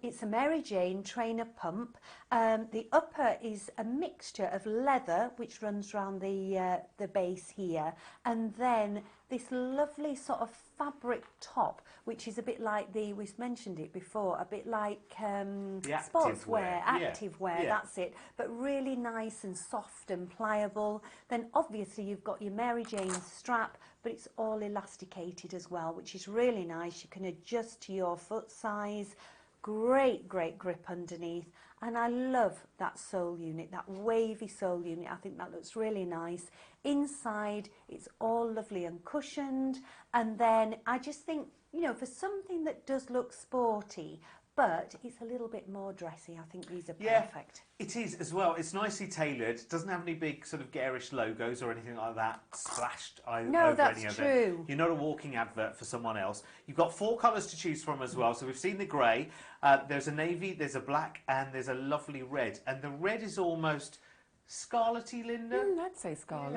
It's a Mary Jane trainer pump. The upper is a mixture of leather, which runs around the base here, and then this lovely sort of fabric top, which is a bit like we've mentioned it before, a bit like active sportswear, wear. active wear, Yeah. that's it, but really nice and soft and pliable. Then obviously you've got your Mary Jane strap, but it's all elasticated as well, which is really nice. You can adjust to your foot size. Great grip underneath, and I love that sole unit, that wavy sole unit. I think that looks really nice. Inside it's all lovely and cushioned, and then I just think, you know, for something that does look sporty but it's a little bit more dressy, I think these are perfect. It is as well. It's nicely tailored. Doesn't have any big sort of garish logos or anything like that splashed over any of it. You're not a walking advert for someone else. You've got 4 colours to choose from as well. So we've seen the grey, there's a navy, there's a black, and there's a lovely red. And the red is almost scarlety, Linda? I'd say scarlet.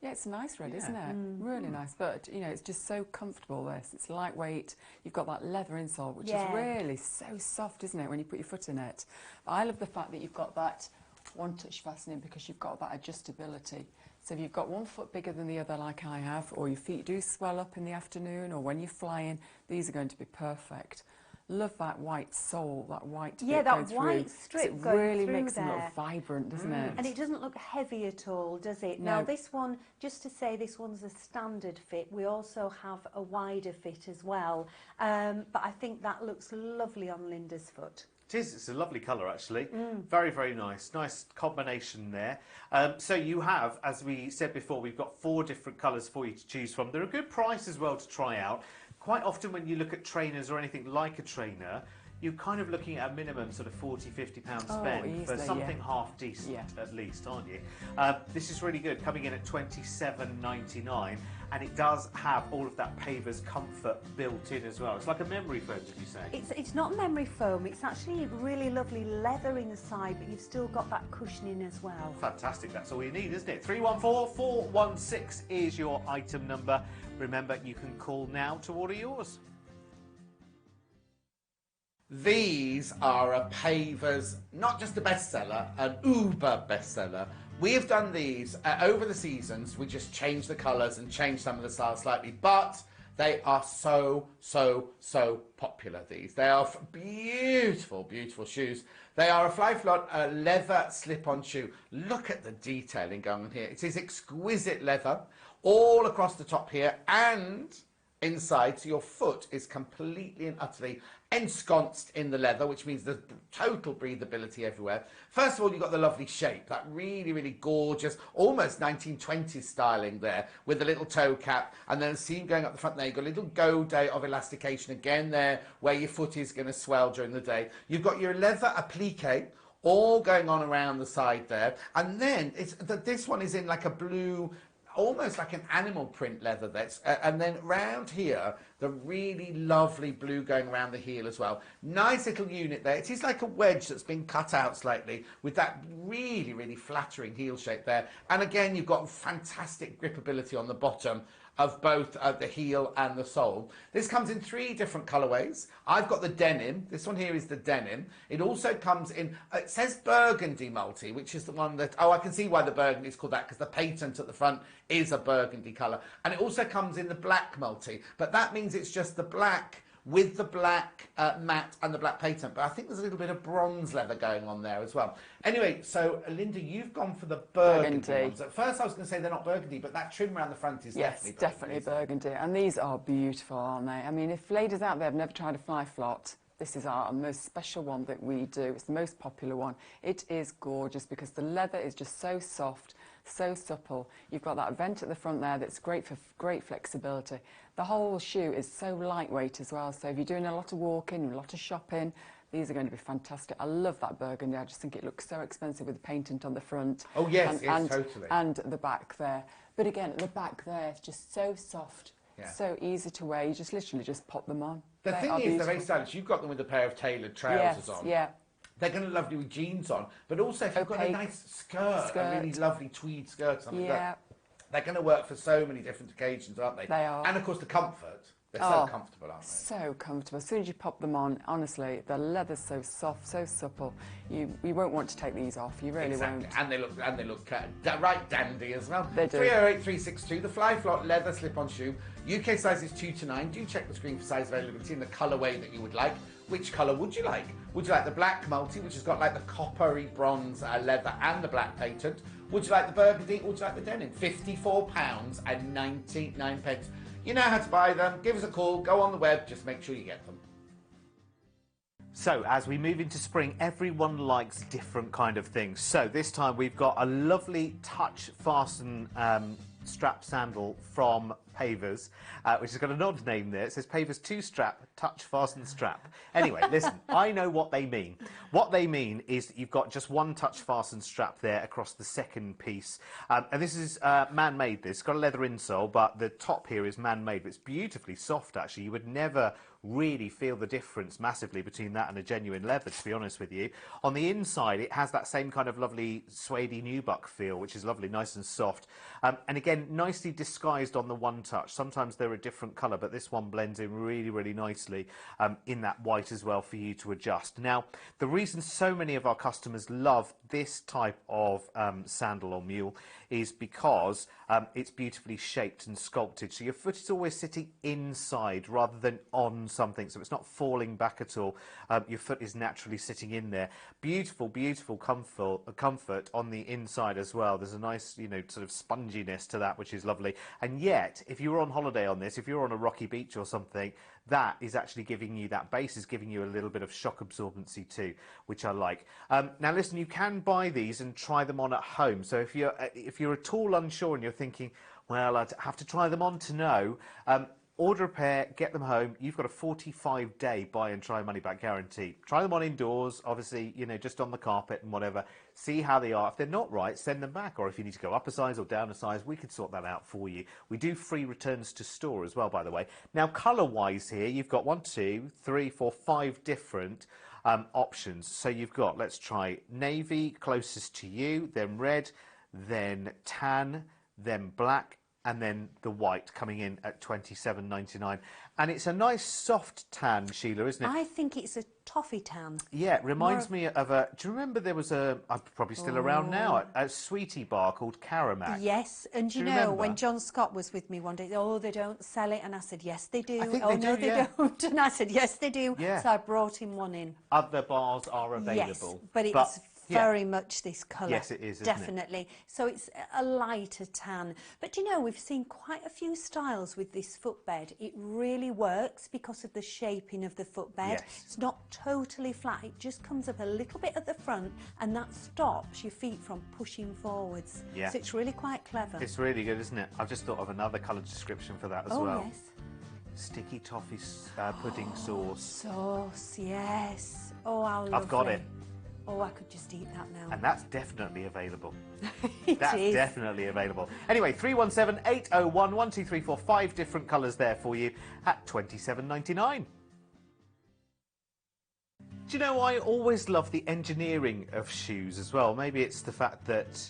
Yeah, it's a nice red, isn't it? Really nice. But, you know, it's just so comfortable, this. It's lightweight. You've got that leather insole, which is really so soft, isn't it, when you put your foot in it. But I love the fact that you've got that one-touch fastening because you've got that adjustability. So if you've got one foot bigger than the other like I have, or your feet do swell up in the afternoon, or when you're flying, these are going to be perfect. Love that white sole, that white bit that through. white strip it going really through makes them there. look vibrant, doesn't it? And it doesn't look heavy at all, does it? No. Now this one, just to say, this one's a standard fit. We also have a wider fit as well. But I think that looks lovely on Linda's foot. It is. It's a lovely colour, actually. Very, very nice. Nice combination there. So you have, as we said before, we've got 4 different colours for you to choose from. They're a good price as well to try out. Quite often when you look at trainers or anything like a trainer, you're kind of looking at a minimum sort of £40–50 spend for something half decent at least, aren't you? This is really good, coming in at £27.99, and it does have all of that Pavers comfort built in as well. It's like a memory foam, did you say? It's not memory foam, it's actually really lovely leather inside, but you've still got that cushioning as well. Fantastic, that's all you need, isn't it? 314-416 is your item number. Remember, you can call now to order yours. These are a Pavers, not just a bestseller, an uber bestseller. We have done these over the seasons. We just changed the colours and changed some of the styles slightly, but they are so popular, these. They are beautiful, beautiful shoes. They are a Flyflot leather slip-on shoe. Look at the detailing going on here. It is exquisite leather all across the top here and inside, so your foot is completely and utterly ensconced in the leather, which means there's total breathability everywhere. First of all, you've got the lovely shape, that really, really gorgeous, almost 1920s styling there, with the little toe cap, and then a seam going up the front there. You've got a little godet of elastication again there, where your foot is going to swell during the day. You've got your leather applique, all going on around the side there, and then this one is in like a blue, almost like an animal print leather, that's and then round here the really lovely blue going around the heel as well. Nice little unit there. It is like a wedge that's been cut out slightly with that really, really flattering heel shape there. And again, you've got fantastic gripability on the bottom of both the heel and the sole. This comes in 3 different colorways. I've got the denim. This one here is the denim. It also comes in, it says burgundy multi, which is the one that, I can see why the burgundy is called that, because the patent at the front is a burgundy color. And it also comes in the black multi, but that means it's just the black with the black matte and the black patent, but I think there's a little bit of bronze leather going on there as well. Anyway, so Linda, you've gone for the burgundy ones. At first I was going to say they're not burgundy, but that trim around the front is definitely burgundy. And these are beautiful, aren't they? I mean, if ladies out there have never tried a Flyflot, this is our most special one that we do. It's the most popular one. It is gorgeous because the leather is just so soft, so supple. You've got that vent at the front there that's great for great flexibility. The whole shoe is so lightweight as well, so if you're doing a lot of walking, a lot of shopping, these are going to be fantastic. I love that burgundy. I just think it looks so expensive with the patent on the front. Oh yes, totally. And the back there. But again, the back there is just so soft, so easy to wear. You just literally just pop them on. The thing is, they're very stylish. You've got them with a pair of tailored trousers on. They're going to love you with jeans on, but also if you've got a nice skirt, a really lovely tweed skirt, something like that, they're going to work for so many different occasions, aren't they? They are. And of course the comfort. They're so comfortable, aren't they? So comfortable. As soon as you pop them on, honestly, the leather's so soft, so supple. You won't want to take these off. You really Exactly. won't. And they look right dandy as well. They do. 308362, the Flyflot leather slip-on shoe. UK sizes 2 to 9. Do check the screen for size availability and the colourway that you would like. Which colour would you like? Would you like the black multi, which has got like the coppery bronze leather and the black patent? Would you like the burgundy or would you like the denim? £54 and 99 pence. You know how to buy them. Give us a call. Go on the web. Just make sure you get them. So, as we move into spring, everyone likes different kind of things. So, this time we've got a lovely touch fasten strap sandal from Pavers, which has got an odd name there. It says Pavers 2-strap, touch fasten strap. Anyway, listen, I know what they mean. What they mean is that you've got just one touch fasten strap there across the second piece. And this is man-made, this. It's got a leather insole, but the top here is man-made. It's beautifully soft, actually. You would never really feel the difference massively between that and a genuine leather, to be honest with you. On the inside, it has that same kind of lovely suede nubuck feel, which is lovely, nice and soft. And again, nicely disguised on the one touch. Sometimes they're a different colour, but this one blends in really, really nicely in that white as well for you to adjust. Now, the reason so many of our customers love this type of sandal or mule is because it's beautifully shaped and sculpted. So your foot is always sitting inside rather than on something, so it's not falling back at all. Your foot is naturally sitting in there. Beautiful, beautiful comfort on the inside as well. There's a nice, you know, sort of sponginess to that, which is lovely. And yet, if you were on holiday on this, if you're on a rocky beach or something, that is actually giving you, that base is giving you a little bit of shock absorbency too, which I like. Now listen, you can buy these and try them on at home. So if you're at all unsure and you're thinking, well, I'd have to try them on to know, order a pair, get them home. You've got a 45-day buy and try money back guarantee. Try them on indoors, obviously, you know, just on the carpet and whatever. See how they are. If they're not right, send them back. Or if you need to go up a size or down a size, we could sort that out for you. We do free returns to store as well, by the way. Now, colour-wise here, you've got 1, 2, 3, 4, 5 different options. So you've got, let's try navy, closest to you, then red, then tan, then black, and then the white coming in at £27.99. And it's a nice soft tan, Sheila, isn't it? I think it's a toffee tan. Yeah, it reminds me of a... Do you remember there was a... I'm probably still around now, a sweetie bar called Caramac. Yes, and you know, remember? when John Scott was with me one day, oh, they don't sell it, and I said, yes, they do. I think oh, they no, do, they yeah. don't. And I said, yes, they do. Yeah. So I brought him one in. Other bars are Yes, available. but it's very much this colour. Yes, it is, isn't it? Definitely. So it's a lighter tan. But you know, we've seen quite a few styles with this footbed. It really works because of the shaping of the footbed. Yes. It's not totally flat. It just comes up a little bit at the front, and that stops your feet from pushing forwards. Yeah. So it's really quite clever. It's really good, isn't it? I've just thought of another colour description for that as well. Yes. Sticky toffee pudding sauce. Sauce, yes. Oh, how lovely. I've got it. Oh, I could just eat that now. And that's definitely available. It That's is. definitely available. Anyway, 317 801 1234, 5 different colours there for you at £27.99. Do you know, I always love the engineering of shoes as well. Maybe it's the fact that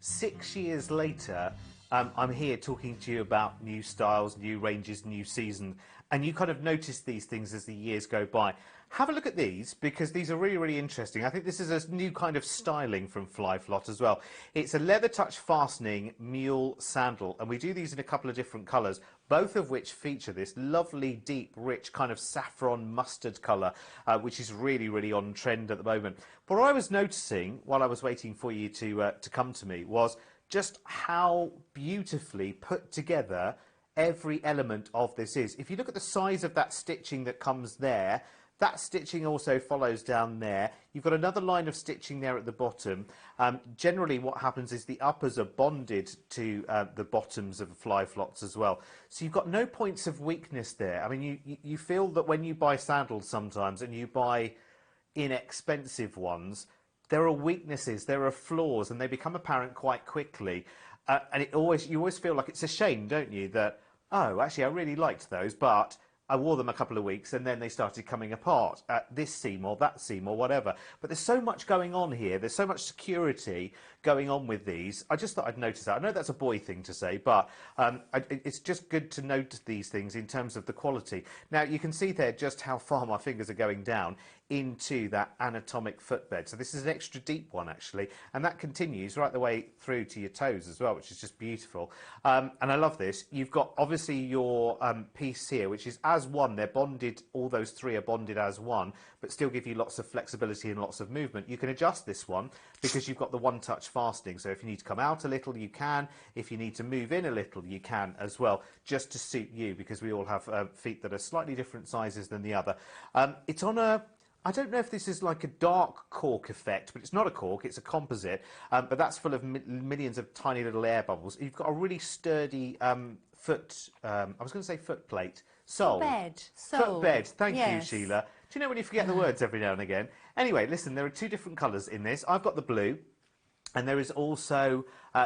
6 years later, I'm here talking to you about new styles, new ranges, new season, and you kind of notice these things as the years go by. Have a look at these, because these are really, really interesting. I think this is a new kind of styling from Flyflot as well. It's a leather touch fastening mule sandal, and we do these in a couple of different colours, both of which feature this lovely, deep, rich kind of saffron mustard colour, which is really, really on trend at the moment. But what I was noticing while I was waiting for you to come to me was just how beautifully put together every element of this is. If you look at the size of that stitching that comes there, that stitching also follows down there. You've got another line of stitching there at the bottom. Generally what happens is the uppers are bonded to the bottoms of Flyflots as well. So you've got no points of weakness there. I mean, you feel that when you buy sandals sometimes and you buy inexpensive ones, there are weaknesses, there are flaws, and they become apparent quite quickly. And you always feel like it's a shame, don't you, that, oh, actually I really liked those, but I wore them a couple of weeks and then they started coming apart at this seam or that seam or whatever. But there's so much going on here. There's so much security going on with these. I just thought I'd notice that. I know that's a boy thing to say, but it's just good to note these things in terms of the quality. Now, you can see there just how far my fingers are going down into that anatomic footbed. So this is an extra deep one, actually, and that continues right the way through to your toes as well, which is just beautiful. And I love this. You've got, obviously, your piece here, which is as one. They're bonded, all those three are bonded as one, but still give you lots of flexibility and lots of movement. You can adjust this one because you've got the one-touch fastening. So if you need to come out a little, you can. If you need to move in a little, you can as well, just to suit you, because we all have feet that are slightly different sizes than the other. It's on a... I don't know if this is like a dark cork effect, but it's not a cork, it's a composite, but that's full of millions of tiny little air bubbles. You've got a really sturdy foot, I was going to say foot plate, sole. Footbed, thank you, Sheila. Do you know when you forget the words every now and again? Anyway, listen, there are two different colours in this. I've got the blue, and there is also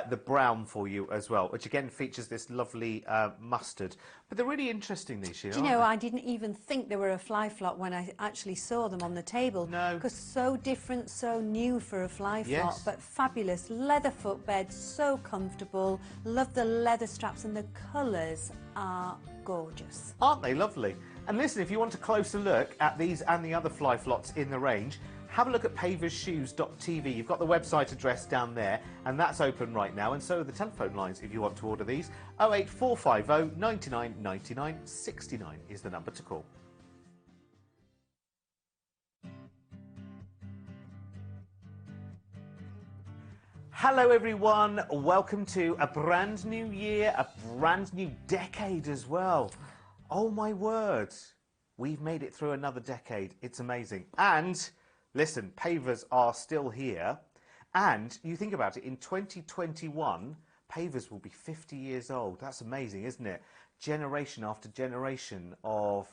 the brown for you as well, which again features this lovely mustard. But they're really interesting, these, Sheila. Do you know, I didn't even think they were a fly flop when I actually saw them on the table. No. Because so different, so new for a fly flop, Yes. but fabulous. Leather footbed, so comfortable. Love the leather straps, and the colours are gorgeous. Aren't they lovely? And listen, if you want a closer look at these and the other fly flops in the range, have a look at paversshoes.tv. You've got the website address down there, and that's open right now, and so are the telephone lines if you want to order these. 08450 99 99 69 is the number to call. Hello everyone, welcome to a brand new year, a brand new decade as well. Oh my word, we've made it through another decade. It's amazing. And listen, pavers are still here, and you think about it, in 2021, pavers will be 50 years old. That's amazing, isn't it? Generation after generation of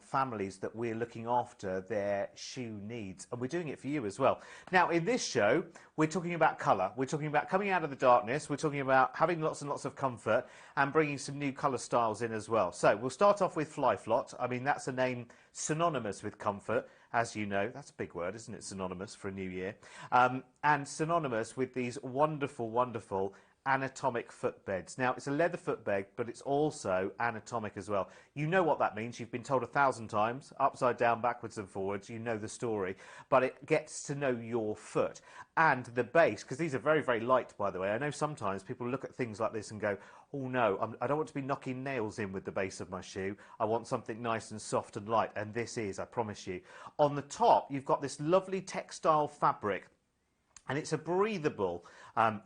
families that we're looking after their shoe needs, and we're doing it for you as well. Now, in this show, we're talking about colour. We're talking about coming out of the darkness. We're talking about having lots and lots of comfort and bringing some new colour styles in as well. So we'll start off with Flyflot. I mean, that's a name synonymous with comfort. As you know, that's a big word, isn't it? Synonymous for a new year. And synonymous with these wonderful, wonderful anatomic footbeds. Now, it's a leather footbed, but it's also anatomic as well. You know what that means. You've been told 1,000 times, upside down, backwards and forwards. You know the story, but it gets to know your foot and the base, because these are very, very light, by the way. I know sometimes people look at things like this and go, oh no, I don't want to be knocking nails in with the base of my shoe. I want something nice and soft and light, and this is, I promise you. On the top, you've got this lovely textile fabric, and it's a breathable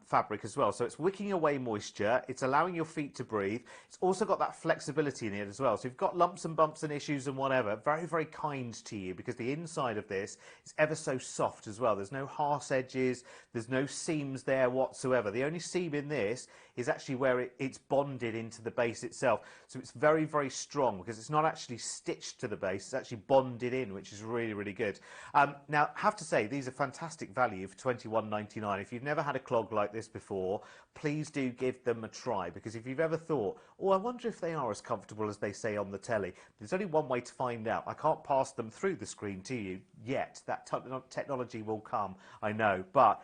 fabric as well. So it's wicking away moisture. It's allowing your feet to breathe. It's also got that flexibility in it as well. So if you've got lumps and bumps and issues and whatever, very, very kind to you, because the inside of this is ever so soft as well. There's no harsh edges. There's no seams there whatsoever. The only seam in this is actually where it's bonded into the base itself. So it's very, very strong because it's not actually stitched to the base. It's actually bonded in, which is really, really good. Now, I have to say, these are fantastic value for $21.99. If you've never had a clog like this before, please do give them a try, because if you've ever thought, oh, I wonder if they are as comfortable as they say on the telly, there's only one way to find out. I can't pass them through the screen to you yet. That technology will come, I know, but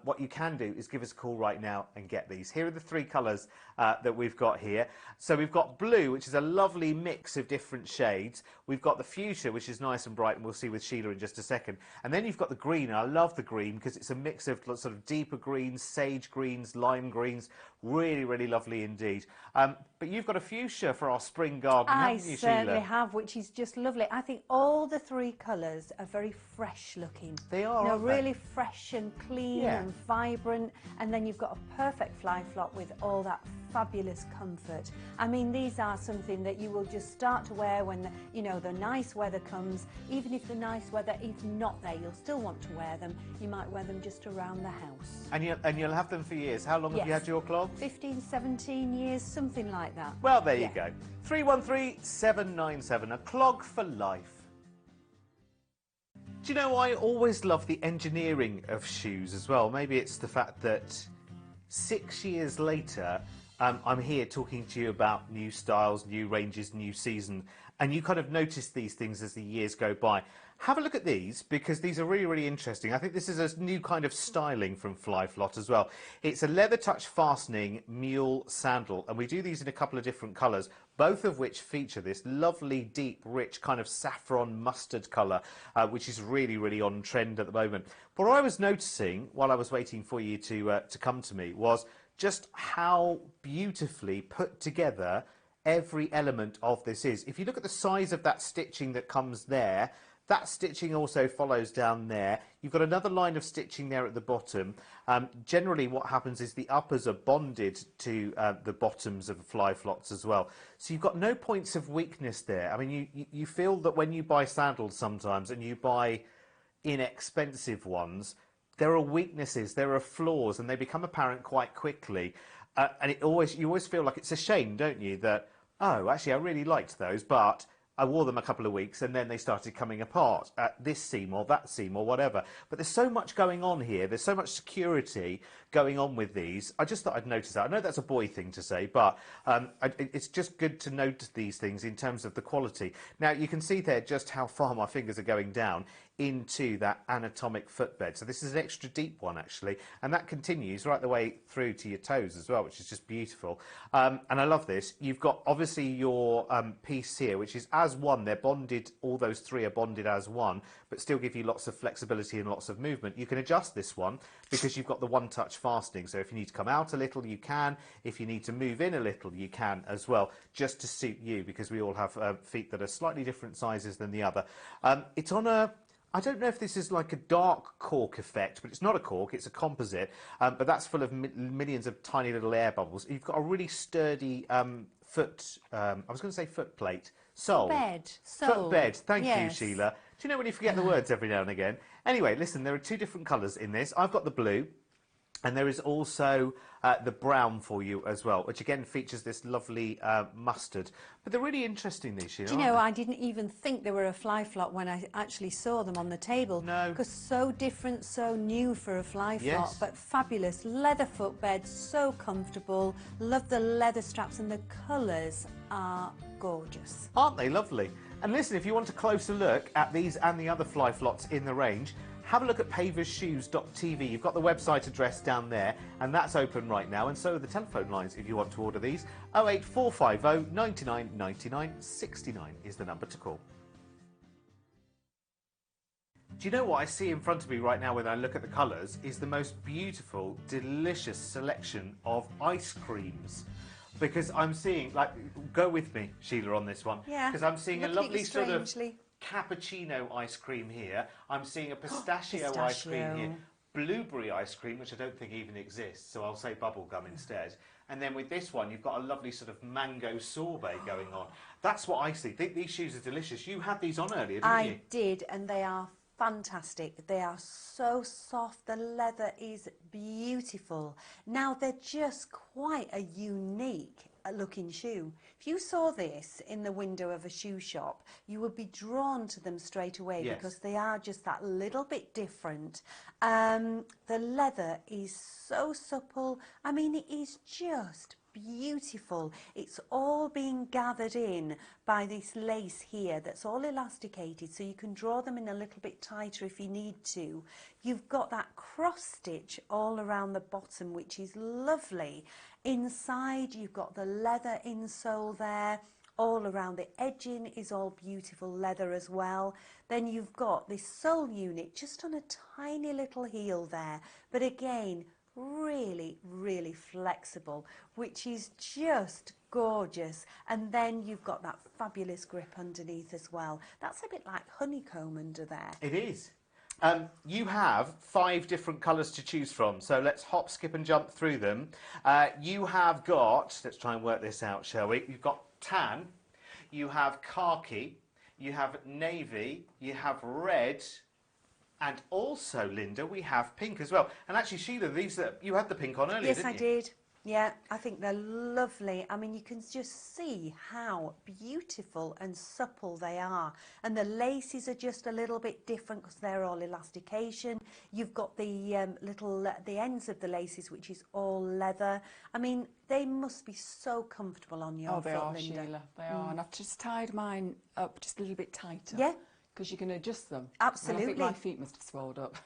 what you can do is give us a call right now and get these. Here are the three colours that we've got here. So we've got blue, which is a lovely mix of different shades. We've got the fuchsia, which is nice and bright, and we'll see with Sheila in just a second. And then you've got the green. I love the green because it's a mix of sort of deeper greens, sage greens, lime greens. Really, really lovely indeed. But you've got a fuchsia for our spring garden, haven't you, Sheila? I certainly have, which is just lovely. I think all the three colours are very fresh looking. They are, you know, aren't they? really fresh and clean and vibrant. And then you've got a perfect fly flop with all that fabulous comfort. I mean, these are something that you will just start to wear when the nice weather comes. Even if the nice weather is not there, you'll still want to wear them. You might wear them just around the house. And you'll have them for years. How long have you had your clog? 15, 17 years, something like that. Well, there you go. 313-797, a clog for life. Do you know, I always love the engineering of shoes as well. Maybe it's the fact that 6 years later, I'm here talking to you about new styles, new ranges, new season, and you kind of notice these things as the years go by. Have a look at these, because these are really, really interesting. I think this is a new kind of styling from Fly Flott as well. It's a leather touch fastening mule sandal, and we do these in a couple of different colours, both of which feature this lovely, deep, rich kind of saffron mustard colour, which is really, really on trend at the moment. But what I was noticing while I was waiting for you to come to me was just how beautifully put together every element of this is. If you look at the size of that stitching that comes there, that stitching also follows down there. You've got another line of stitching there at the bottom. Generally what happens is the uppers are bonded to the bottoms of Fly Flotts as well. So you've got no points of weakness there. I mean, you feel that when you buy sandals sometimes and you buy inexpensive ones, there are weaknesses, there are flaws, and they become apparent quite quickly. And you always feel like it's a shame, don't you, that, oh, actually I really liked those, but I wore them a couple of weeks and then they started coming apart at this seam or that seam or whatever. But there's so much going on here. There's so much security going on with these. I just thought I'd notice that. I know that's a boy thing to say, but it's just good to note these things in terms of the quality. Now, you can see there just how far my fingers are going down into that anatomic footbed. So this is an extra deep one, actually, and that continues right the way through to your toes as well, which is just beautiful. And I love this. You've got obviously your piece here, which is as one. They're bonded, all those three are bonded as one, but still give you lots of flexibility and lots of movement. You can adjust this one because you've got the one-touch fastening. So if you need to come out a little, you can. If you need to move in a little, you can as well, just to suit you, because we all have feet that are slightly different sizes than the other. It's on a... I don't know if this is like a dark cork effect, but it's not a cork, it's a composite, but that's full of millions of tiny little air bubbles. You've got a really sturdy I was going to say foot plate. Sole. Bed. Sole. Footbed. Thank Yes. you, Sheila. Do you know when you forget the words every now and again? Anyway, listen, there are two different colours in this. I've got the blue, and there is also the brown for you as well, which again features this lovely mustard. But they're really interesting, these, Sheila. Do you know, I didn't even think they were a Fly Flott when I actually saw them on the table. No. Because so different, so new for a Fly Flott, Yes. but fabulous. Leather footbed, so comfortable. Love the leather straps, and the colours are gorgeous. Aren't they lovely? And listen, if you want a closer look at these and the other Fly Flotts in the range, have a look at paversshoes.tv. You've got the website address down there, and that's open right now, and so are the telephone lines if you want to order these. 08450 99 99 69 is the number to call. Do you know what I see in front of me right now when I look at the colours is the most beautiful, delicious selection of ice creams. Because I'm seeing, like, go with me, Sheila, on this one. Yeah. Because I'm seeing a Looking at lovely you sort of strangely. cappuccino ice cream here. I'm seeing a pistachio ice cream here. Blueberry ice cream, which I don't think even exists, so I'll say bubblegum instead. And then with this one, you've got a lovely sort of mango sorbet going on. That's what I see. These shoes are delicious. You had these on earlier, didn't you? I did, and they are fantastic. They are so soft. The leather is beautiful. Now, they're just quite a unique looking shoe. If you saw this in the window of a shoe shop, you would be drawn to them straight away. Yes. Because they are just that little bit different. The leather is so supple. I mean, it is just beautiful. It's all being gathered in by this lace here that's all elasticated, so you can draw them in a little bit tighter if you need to. You've got that cross stitch all around the bottom, which is lovely. Inside you've got the leather insole there. All around the edging is all beautiful leather as well. Then you've got this sole unit just on a tiny little heel there, but again really, really flexible, which is just gorgeous. And then you've got that fabulous grip underneath as well. That's a bit like honeycomb under there. It is. You have 5 different colours to choose from, so let's hop, skip and jump through them. You have got, let's try and work this out, shall we? You've got tan, you have khaki, you have navy, you have red, and also, Linda, we have pink as well. And actually, Sheila, you had the pink on earlier, Yes, didn't I you? did. Yeah, I think they're lovely. I mean, you can just see how beautiful and supple they are. And the laces are just a little bit different because they're all elastication. You've got the the ends of the laces, which is all leather. I mean, they must be so comfortable on your Oh, they foot, are, Linda. Sheila. They are. And I've just tied mine up just a little bit tighter. Yeah. Because you can adjust them. Absolutely. And I think my feet must have swelled up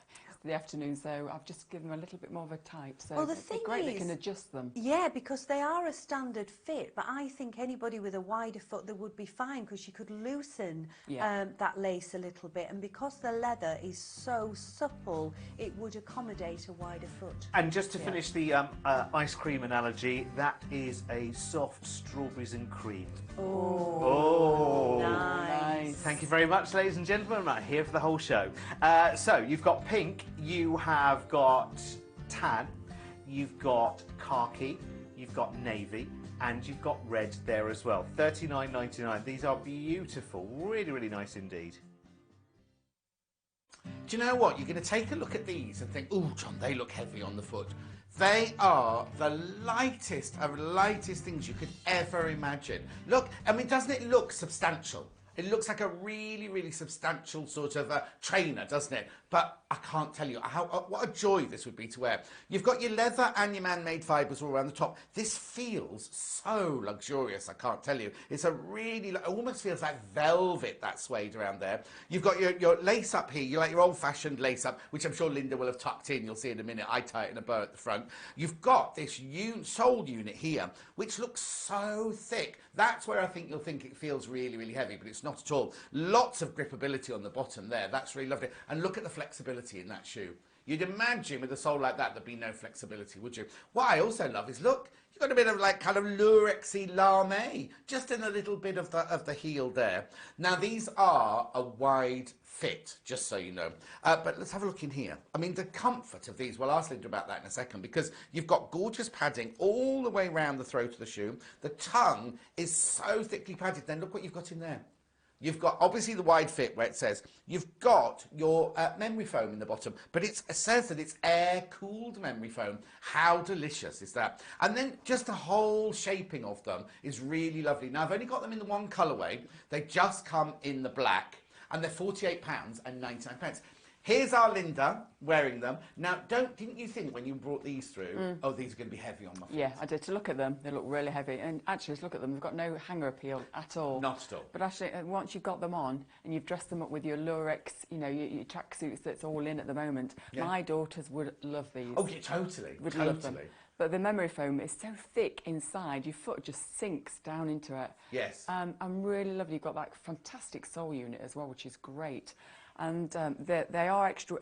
the afternoon, so I've just given them a little bit more of a tight. So Well, the it'd be thing great they is- can adjust them. Yeah, because they are a standard fit, but I think anybody with a wider foot, they would be fine because you could loosen Yeah. that lace a little bit. And because the leather is so supple, it would accommodate a wider foot. And just to finish the ice cream analogy, that is a soft strawberries and cream. Oh, Nice. Thank you very much, ladies and gentlemen. Right, here for the whole show. So you've got pink, you have got tan, you've got khaki, you've got navy, and you've got red there as well. $39.99. These are beautiful, really, really nice indeed. Do you know what? You're going to take a look at these and think, oh, John, they look heavy on the foot. They are the lightest of lightest things you could ever imagine. Look, I mean, doesn't it look substantial? It looks like a really, really substantial sort of trainer, doesn't it? But I can't tell you what a joy this would be to wear. You've got your leather and your man-made fibres all around the top. This feels so luxurious, I can't tell you. It's a really, it almost feels like velvet, that suede around there. You've got your lace up here, you like your old-fashioned lace up, which I'm sure Linda will have tucked in. You'll see in a minute. I tie it in a bow at the front. You've got this sole unit here, which looks so thick. That's where I think you'll think it feels really, really heavy, but it's not at all. Lots of gripability on the bottom there. That's really lovely. And look at the flexibility in that shoe. You'd imagine with a sole like that, there'd be no flexibility, would you? What I also love is, look, you've got a bit of like kind of lurexy lame, just in a little bit of the heel there. Now, these are a wide fit, just so you know. But let's have a look in here. I mean, the comfort of these, we'll ask Linda about that in a second, because you've got gorgeous padding all the way around the throat of the shoe. The tongue is so thickly padded. Then look what you've got in there. You've got, obviously, the wide fit where it says, you've got your memory foam in the bottom, but it says that it's air-cooled memory foam. How delicious is that? And then just the whole shaping of them is really lovely. Now, I've only got them in the one colourway. They just come in the black, and they're £48.99. Here's our Linda wearing them. Now, didn't you think when you brought these through, oh, these are going to be heavy on my feet? Yeah, I did. To look at them, they look really heavy. And actually, to look at them, they've got no hanger appeal at all. Not at all. But actually, once you've got them on and you've dressed them up with your Lurex, you know, your tracksuits that's all in at the moment, Yeah. my daughters would love these. Oh, yeah, totally. Would totally. love them. But the memory foam is so thick inside, your foot just sinks down into it. Yes. I'm really lovely. You've got that fantastic sole unit as well, which is great. And they are extra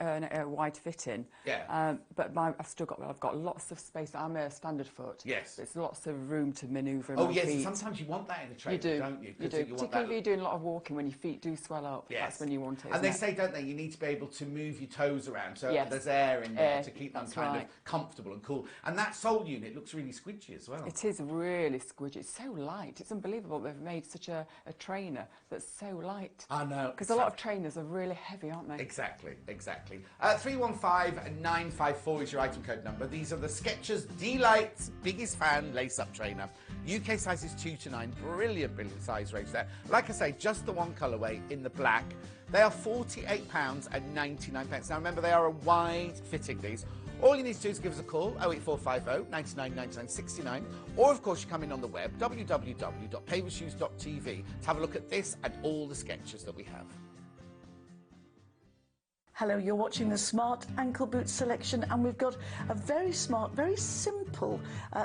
wide fitting. Yeah. But I've got lots of space. I'm a standard foot. Yes. There's lots of room to manoeuvre in Oh, my yes, feet. sometimes you want that in a trainer, You do, don't you? you 'Cause do. want Particularly if that- you're doing a lot of walking, when your feet do swell up, Yes. that's when you want it. And they isn't it? say, don't they, you need to be able to move your toes around so Yes. there's air in there Air, to keep them that's kind right. of comfortable and cool. And that sole unit looks really squidgy as well. It is really squidgy. It's so light. It's unbelievable they've made such a trainer that's so light. I know. Because a lot of trainers are really heavy, aren't they? Exactly. 315954 is your item code number. These are the Skechers Delight Biggest Fan Lace-Up Trainer. UK sizes 2 to 9. Brilliant size range there. Like I say, just the one colourway in the black. They are £48.99. Now remember, they are a wide fitting, these. All you need to do is give us a call, 08450 99 99 69, or of course you come in on the web, www.pavershoes.tv, to have a look at this and all the Skechers that we have. Hello, you're watching the Smart Ankle Boot selection, and we've got a very smart, very simple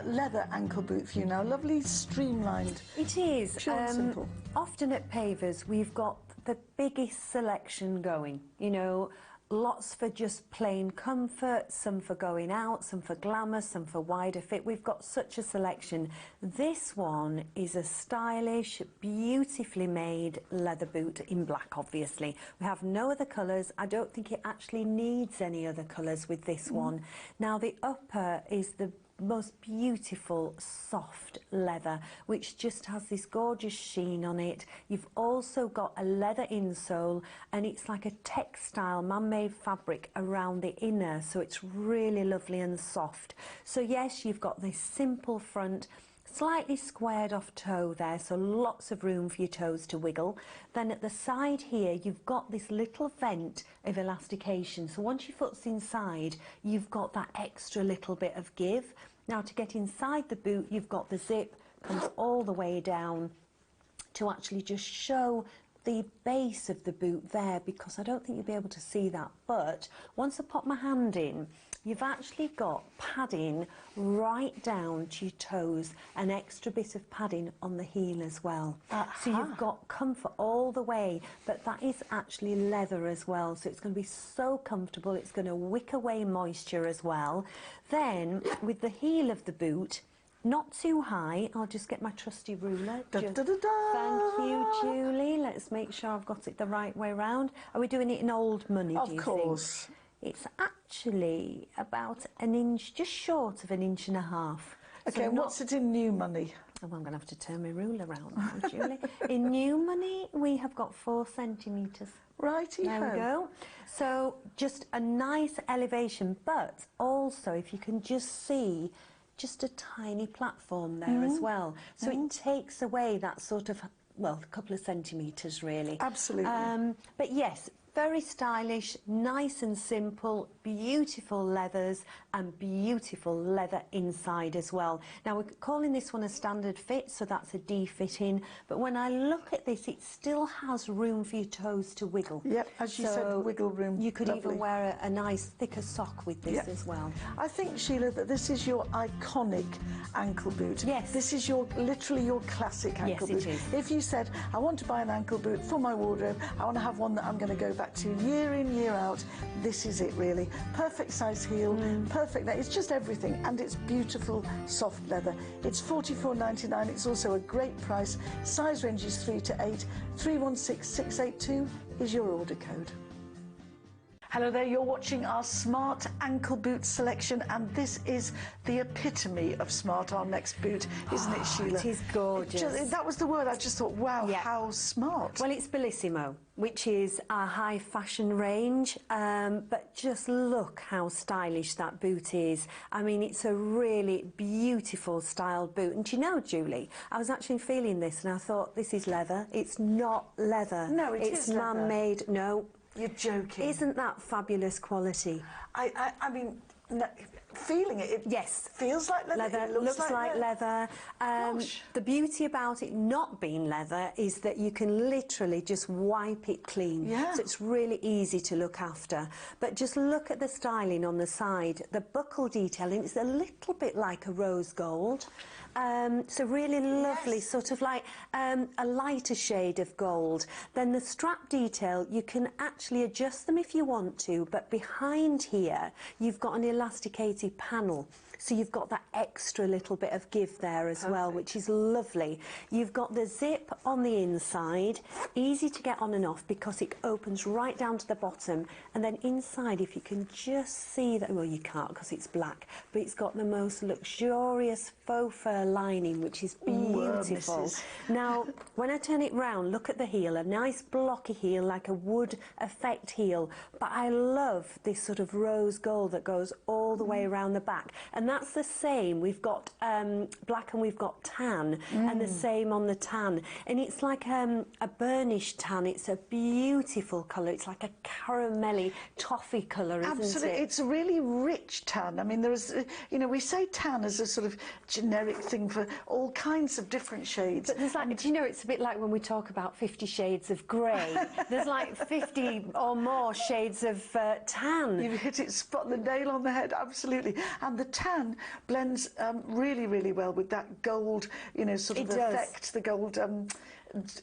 leather ankle boot for you now. Lovely, streamlined. It is. Pure and simple. Often at Pavers, we've got the biggest selection going. You know, lots for just plain comfort, some for going out, some for glamour, some for wider fit. We've got such a selection. This one is a stylish, beautifully made leather boot in black, obviously. We have no other colours. I don't think it actually needs any other colours with this one. Now, the upper is the most beautiful soft leather, which just has this gorgeous sheen on it. You've also got a leather insole, and it's like a textile man-made fabric around the inner, so it's really lovely and soft. So yes, you've got this simple front, slightly squared off toe there, so lots of room for your toes to wiggle. Then at the side here, you've got this little vent of elastication, so once your foot's inside, you've got that extra little bit of give. Now to get inside the boot, you've got the zip, comes all the way down to actually just show the base of the boot there, because I don't think you'll be able to see that, but once I pop my hand in, you've actually got padding right down to your toes, an extra bit of padding on the heel as well. So you've got comfort all the way, but that is actually leather as well, so it's going to be so comfortable. It's going to wick away moisture as well. Then with the heel of the boot, not too high, I'll just get my trusty ruler. Thank you, Julie. Let's make sure I've got it the right way round. Are we doing it in old money, do you think? Of course. It's actually about an inch, just short of an inch and a half. Okay, and what's it in new money? Oh, I'm going to have to turn my ruler around now, Julie. In new money, we have got 4 centimetres. Righty-ho. There we go. So just a nice elevation, but also if you can just see just a tiny platform there as well. So it takes away that sort of, well, a couple of centimetres really. Absolutely. But yes, very stylish, nice and simple, beautiful leathers and beautiful leather inside as well. Now we're calling this one a standard fit, so that's a D fitting, but when I look at this, it still has room for your toes to wiggle. Yep, as you said, wiggle room. You could Lovely. even wear a nice thicker sock with this as well. I think, Sheila, that this is your iconic ankle boot. Yes. This is your literally your classic ankle boot. Yes, it is. If you said, I want to buy an ankle boot for my wardrobe, I want to have one that I'm going to go back to year in, year out, this is it really. Perfect size heel, perfect neck, it's just everything, and it's beautiful soft leather. It's $44.99, it's also a great price. Size range is 3 to 8. 316682 is your order code. Hello there, you're watching our smart ankle boot selection, and this is the epitome of smart, our next boot, isn't it, Sheila? It is gorgeous. That was the word, I just thought, wow, how smart. Well, it's Bellissimo, which is our high fashion range, but just look how stylish that boot is. I mean, it's a really beautiful styled boot. And do you know, Julie, I was actually feeling this and I thought, this is leather. It's not leather. No, it's leather. Man-made. No. You're joking. Isn't that fabulous quality? I mean, no, feeling it, yes, feels like leather. Leather, it looks like leather. The beauty about it not being leather is that you can literally just wipe it clean. Yeah. So it's really easy to look after. But just look at the styling on the side. The buckle detailing is a little bit like a rose gold. So really lovely, sort of like a lighter shade of gold. Then the strap detail, you can actually adjust them if you want to, but behind here you've got an elasticated panel. So you've got that extra little bit of give there as well, which is lovely. You've got the zip on the inside, easy to get on and off because it opens right down to the bottom. And then inside, if you can just see that, well, you can't because it's black, but it's got the most luxurious faux fur lining, which is beautiful. Now, when I turn it round, look at the heel, a nice blocky heel, like a wood effect heel. But I love this sort of rose gold that goes all the way around the back. And that's the same. We've got black and we've got tan, and the same on the tan. And it's like a burnished tan. It's a beautiful colour. It's like a caramelly toffee colour, isn't Absolutely. it? It's a really rich tan. I mean, there's, you know, we say tan as a sort of generic thing for all kinds of different shades. But there's like, do you know, it's a bit like when we talk about 50 Shades of Grey. There's like 50 or more shades of tan. You've hit it spot the nail on the head, absolutely. And the tan blends really, really well with that gold, you know, sort of effect, the gold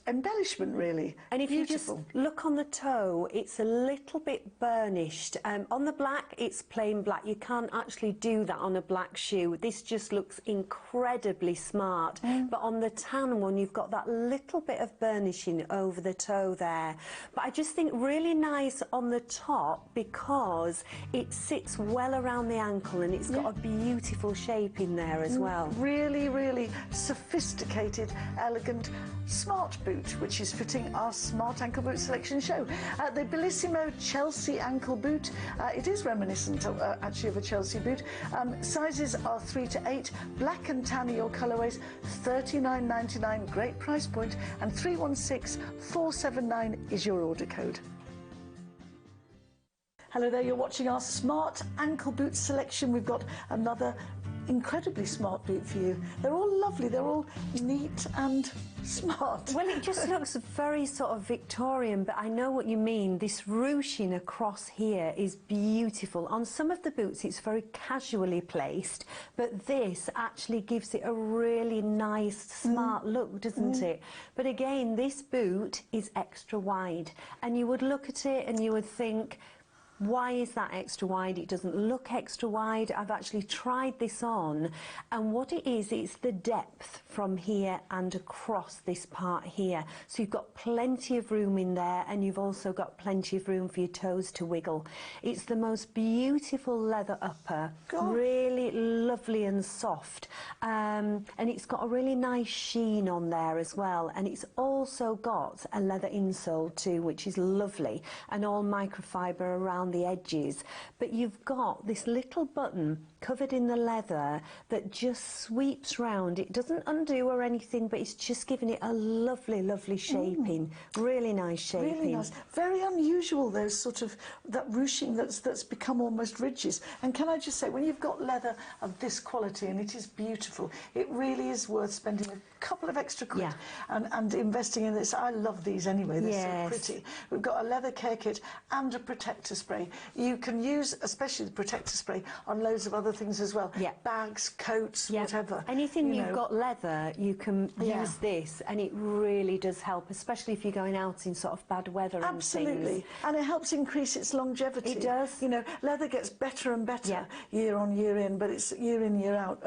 embellishment, really. And if Beautiful. you just look on the toe, it's a little bit burnished. On the black, it's plain black. You can't actually do that on a black shoe. This just looks incredibly smart. But on the tan one, you've got that little bit of burnishing over the toe there. But I just think really nice on the top because it sits well around the ankle and it's got a beautiful shape in there as well. Really, really sophisticated, elegant, smart boot, which is fitting our smart ankle boot selection show. The Bellissimo Chelsea ankle boot, it is reminiscent actually of a Chelsea boot. Sizes are 3 to 8, black and tan are your colourways, $39.99, great price point, and 316479 is your order code. Hello there, you're watching our smart ankle boot selection. We've got another incredibly smart boot for you. They're all lovely, they're all neat and smart. Well, it just looks very sort of Victorian, but I know what you mean. This ruching across here is beautiful. On some of the boots, it's very casually placed, but this actually gives it a really nice, smart look, doesn't it? But again, this boot is extra wide, and you would look at it and you would think, why is that extra wide? It doesn't look extra wide. I've actually tried this on, and what it is, it's the depth from here and across this part here. So you've got plenty of room in there, and you've also got plenty of room for your toes to wiggle. It's the most beautiful leather upper, really lovely and soft, and it's got a really nice sheen on there as well, and it's also got a leather insole too, which is lovely, and all microfiber around the edges. But you've got this little button covered in the leather that just sweeps round. It doesn't undo or anything, but it's just giving it a lovely, lovely shaping. Really nice shaping. Really nice. Very unusual, those sort of, that ruching that's become almost ridges. And can I just say, when you've got leather of this quality, and it is beautiful, it really is worth spending a couple of extra quid and investing in this. I love these anyway, they're so pretty. We've got a leather care kit and a protector spray. You can use, especially the protector spray, on loads of other things as well. Bags, coats, whatever. Anything you've got leather, you can use this, and it really does help, especially if you're going out in sort of bad weather and things. And it helps increase its longevity. It does. You know, leather gets better and better year on, year in, but it's year in, year out.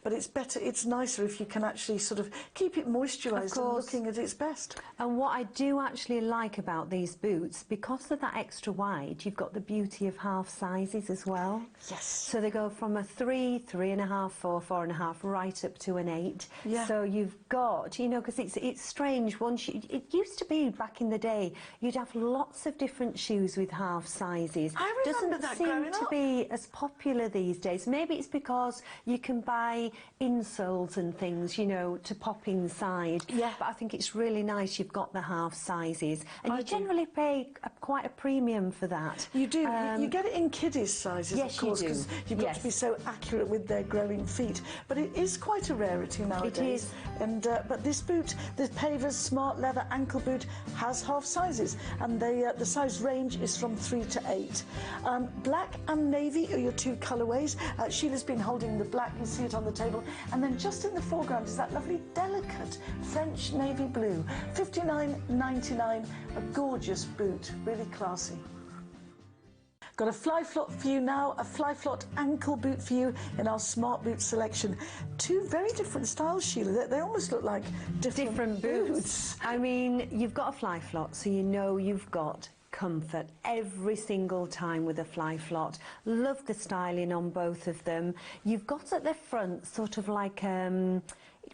But it's better, it's nicer if you can actually sort of keep it moisturised and looking at its best. And what I do actually like about these boots, because of that extra wide, you've got the beauty of half sizes as well. Yes. So they go from a 3, 3.5, 4, 4.5, right up to an 8. So you've got, you know, because it's strange. It used to be back in the day, you'd have lots of different shoes with half sizes. I remember that growing up. Doesn't seem to be as popular these days. Maybe it's because you can buy insoles and things, you know, to pop inside. But I think it's really nice you've got the half sizes, and you generally pay quite a premium for that. You do. You get it in kiddies sizes, of course, because you've got to be so accurate with their growing feet. But it is quite a rarity nowadays. It is. And but this boot, the Pavers Smart Leather Ankle Boot, has half sizes, and the size range is from 3 to 8. Black and navy are your two colourways. Sheila's been holding the black. You see it on the table, and then just in the foreground is that lovely delicate French navy blue. $59.99, a gorgeous boot, really classy. Got a Flyflot for you now, a Flyflot ankle boot for you in our smart boot selection. Two very different styles, Sheila. They almost look like different boots. I mean, you've got a Flyflot, so you know you've got comfort every single time with a Flyflot. Love the styling on both of them. You've got at the front sort of like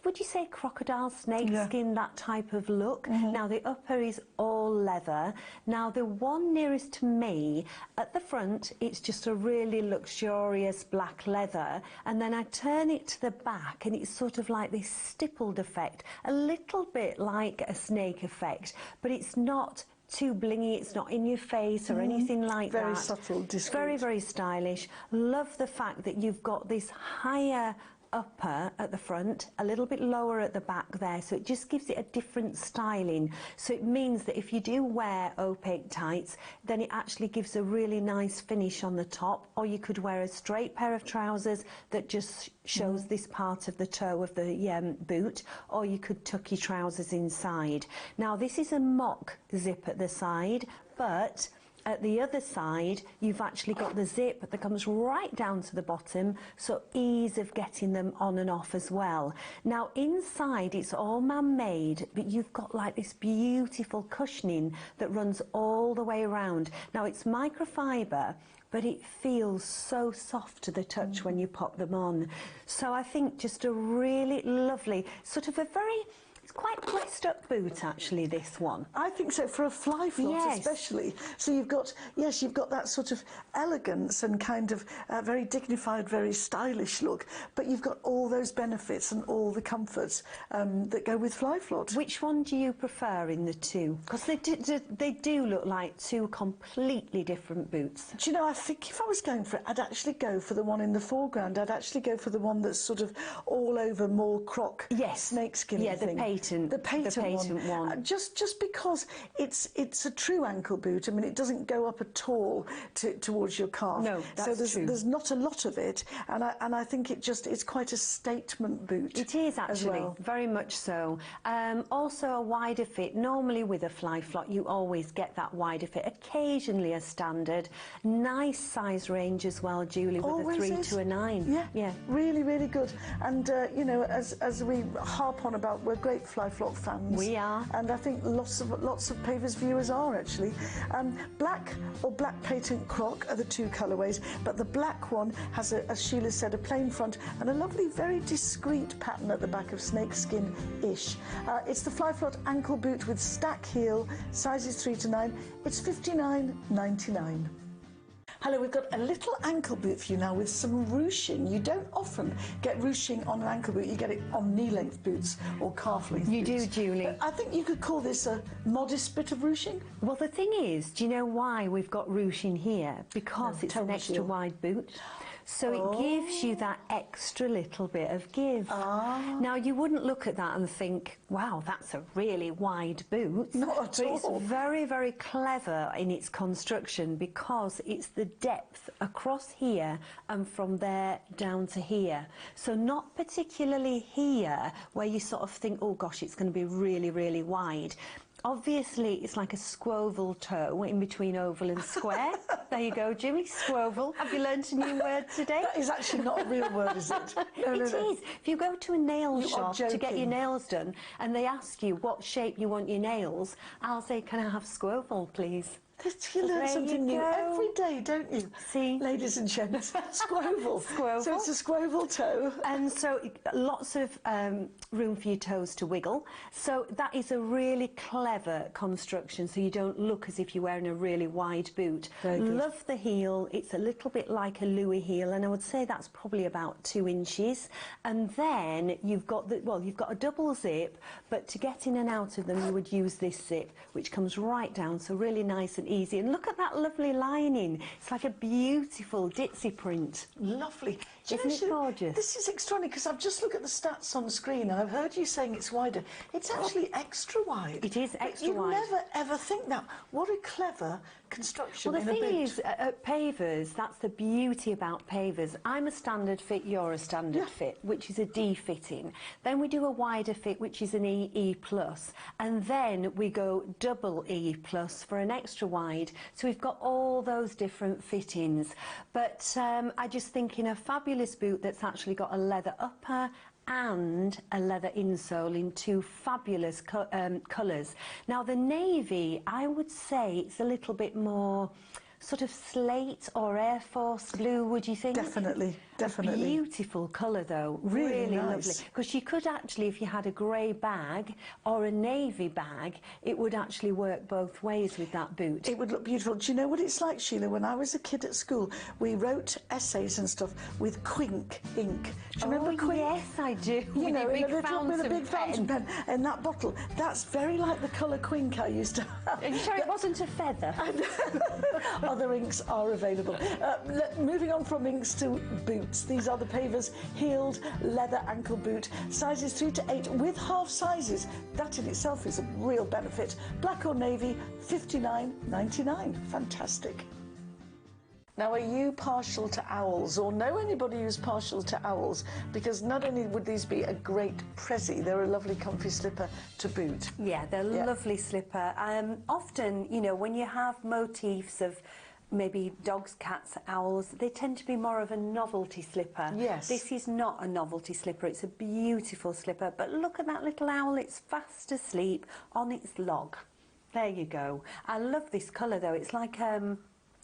would you say crocodile, snake skin, that type of look? Now the upper is all leather. Now the one nearest to me, at the front, it's just a really luxurious black leather, and then I turn it to the back and it's sort of like this stippled effect, a little bit like a snake effect, but it's not too blingy, it's not in your face or anything like that. Very subtle, discreet. Very, very stylish. Love the fact that you've got this higher upper at the front, a little bit lower at the back there, so it just gives it a different styling. So it means that if you do wear opaque tights, then it actually gives a really nice finish on the top, or you could wear a straight pair of trousers that just shows this part of the toe of the boot, or you could tuck your trousers inside. Now this is a mock zip at the side, but at the other side, you've actually got the zip that comes right down to the bottom, so ease of getting them on and off as well. Now inside, it's all man-made, but you've got like this beautiful cushioning that runs all the way around. Now it's microfiber, but it feels so soft to the touch when you pop them on. So I think just a really lovely, sort of a very, it's quite dressed up boot actually, this one. I think so, for a fly flop Yes. especially. So you've got, yes, you've got that sort of elegance and kind of very dignified, very stylish look, but you've got all those benefits and all the comforts that go with fly flop. Which one do you prefer in the two? Because they do look like two completely different boots. Do you know, I think if I was going for it, I'd actually go for the one in the foreground. I'd actually go for the one that's sort of all over, more croc, Yes. snakeskin Yeah, the thing. patent. The patent one. Just because it's a true ankle boot. I mean, it doesn't go up at all towards your calf. No, that's so true. there's not a lot of it, and I think it's quite a statement boot. It is as actually, well. very much so. Also a wider fit. Normally with a fly flop you always get that wider fit. Occasionally a standard. Nice size range as well, Julie, with Always a 3 is. to a 9. Yeah, really, really good. And you know, as we harp on about, we're great fly flop fans. We are. And I think lots of Pavers viewers are actually. Black or black patent croc are the two colourways, but the black one has, as Sheila said, a plain front and a lovely, very discreet pattern at the back of snakeskin-ish. It's the fly flop ankle boot with stack heel, sizes 3 to 9. It's $59.99. Hello, we've got a little ankle boot for you now with some ruching. You don't often get ruching on an ankle boot. You get it on knee-length boots or calf-length You boots. do, Julie. But I think you could call this a modest bit of ruching. Well, the thing is, do you know why we've got ruching here? Because it's tell an me, extra Sheila. wide boot. So it gives you that extra little bit of give. Now, you wouldn't look at that and think, wow, that's a really wide boot. Not at but all. It's very, very clever in its construction because it's the depth across here and from there down to here. So not particularly here where you sort of think, oh gosh, it's going to be really, really wide. Obviously, it's like a squoval toe in between oval and square. There you go, Jimmy, squoval. Have you learnt a new word today? That is actually not a real word, is it? No, It is. If you go to a nail You are shop to get your joking. nails done and they ask you what shape you want your nails, I'll say, can I have squoval, please? You learn There something you new go. every day, don't you? See? Ladies and gents, squoval. Squoval. So it's a squoval toe. And so lots of room for your toes to wiggle. So that is a really clever construction, so you don't look as if you're wearing a really wide boot. Very good. Love the heel. It's a little bit like a Louis heel, and I would say that's probably about 2 inches. And then you've got you've got a double zip, but to get in and out of them you would use this zip, which comes right down, so really nice and easy. And look at that lovely lining. It's like a beautiful ditzy print. Lovely. Do you Isn't know, it Sheila, gorgeous? This is extraordinary because I've just looked at the stats on the screen and I've heard you saying it's wider. It's actually extra wide. It is But extra you'd wide. never ever think that. What a clever construction Well, the in a thing boot. is, at Pavers, that's the beauty about Pavers. I'm a standard fit, you're a standard fit, which is a D fitting. Then we do a wider fit, which is an E plus, and then we go double E plus for an extra wide. So we've got all those different fittings. But I just think in a fabulous boot that's actually got a leather upper and a leather insole in 2 fabulous colours. Now the navy, I would say it's a little bit more sort of slate or Air Force blue, would you think? Definitely, definitely. Beautiful colour though, Really lovely. nice. Because you could actually, if you had a grey bag or a navy bag, it would actually work both ways with that boot. It would look beautiful. Do you know what it's like, Sheila? When I was a kid at school, we wrote essays and stuff with Quink ink. Do you remember Quink? Yes, I do. You With know, your big with a big fountain pen. pen in that bottle. That's very like the colour Quink I used to have. Are you sure it wasn't a feather? Other inks are available. Moving on from inks to boots. These are the Pavers heeled leather ankle boot, sizes 3 to 8 with half sizes. That in itself is a real benefit. Black or navy, $59.99. Fantastic. Now, are you partial to owls, or know anybody who's partial to owls? Because not only would these be a great prezi, they're a lovely comfy slipper to boot. Yeah, they're lovely slipper. Often, you know, when you have motifs of maybe dogs, cats, owls, they tend to be more of a novelty slipper. Yes. This is not a novelty slipper, it's a beautiful slipper. But look at that little owl, it's fast asleep on its log. There you go. I love this colour though, it's like,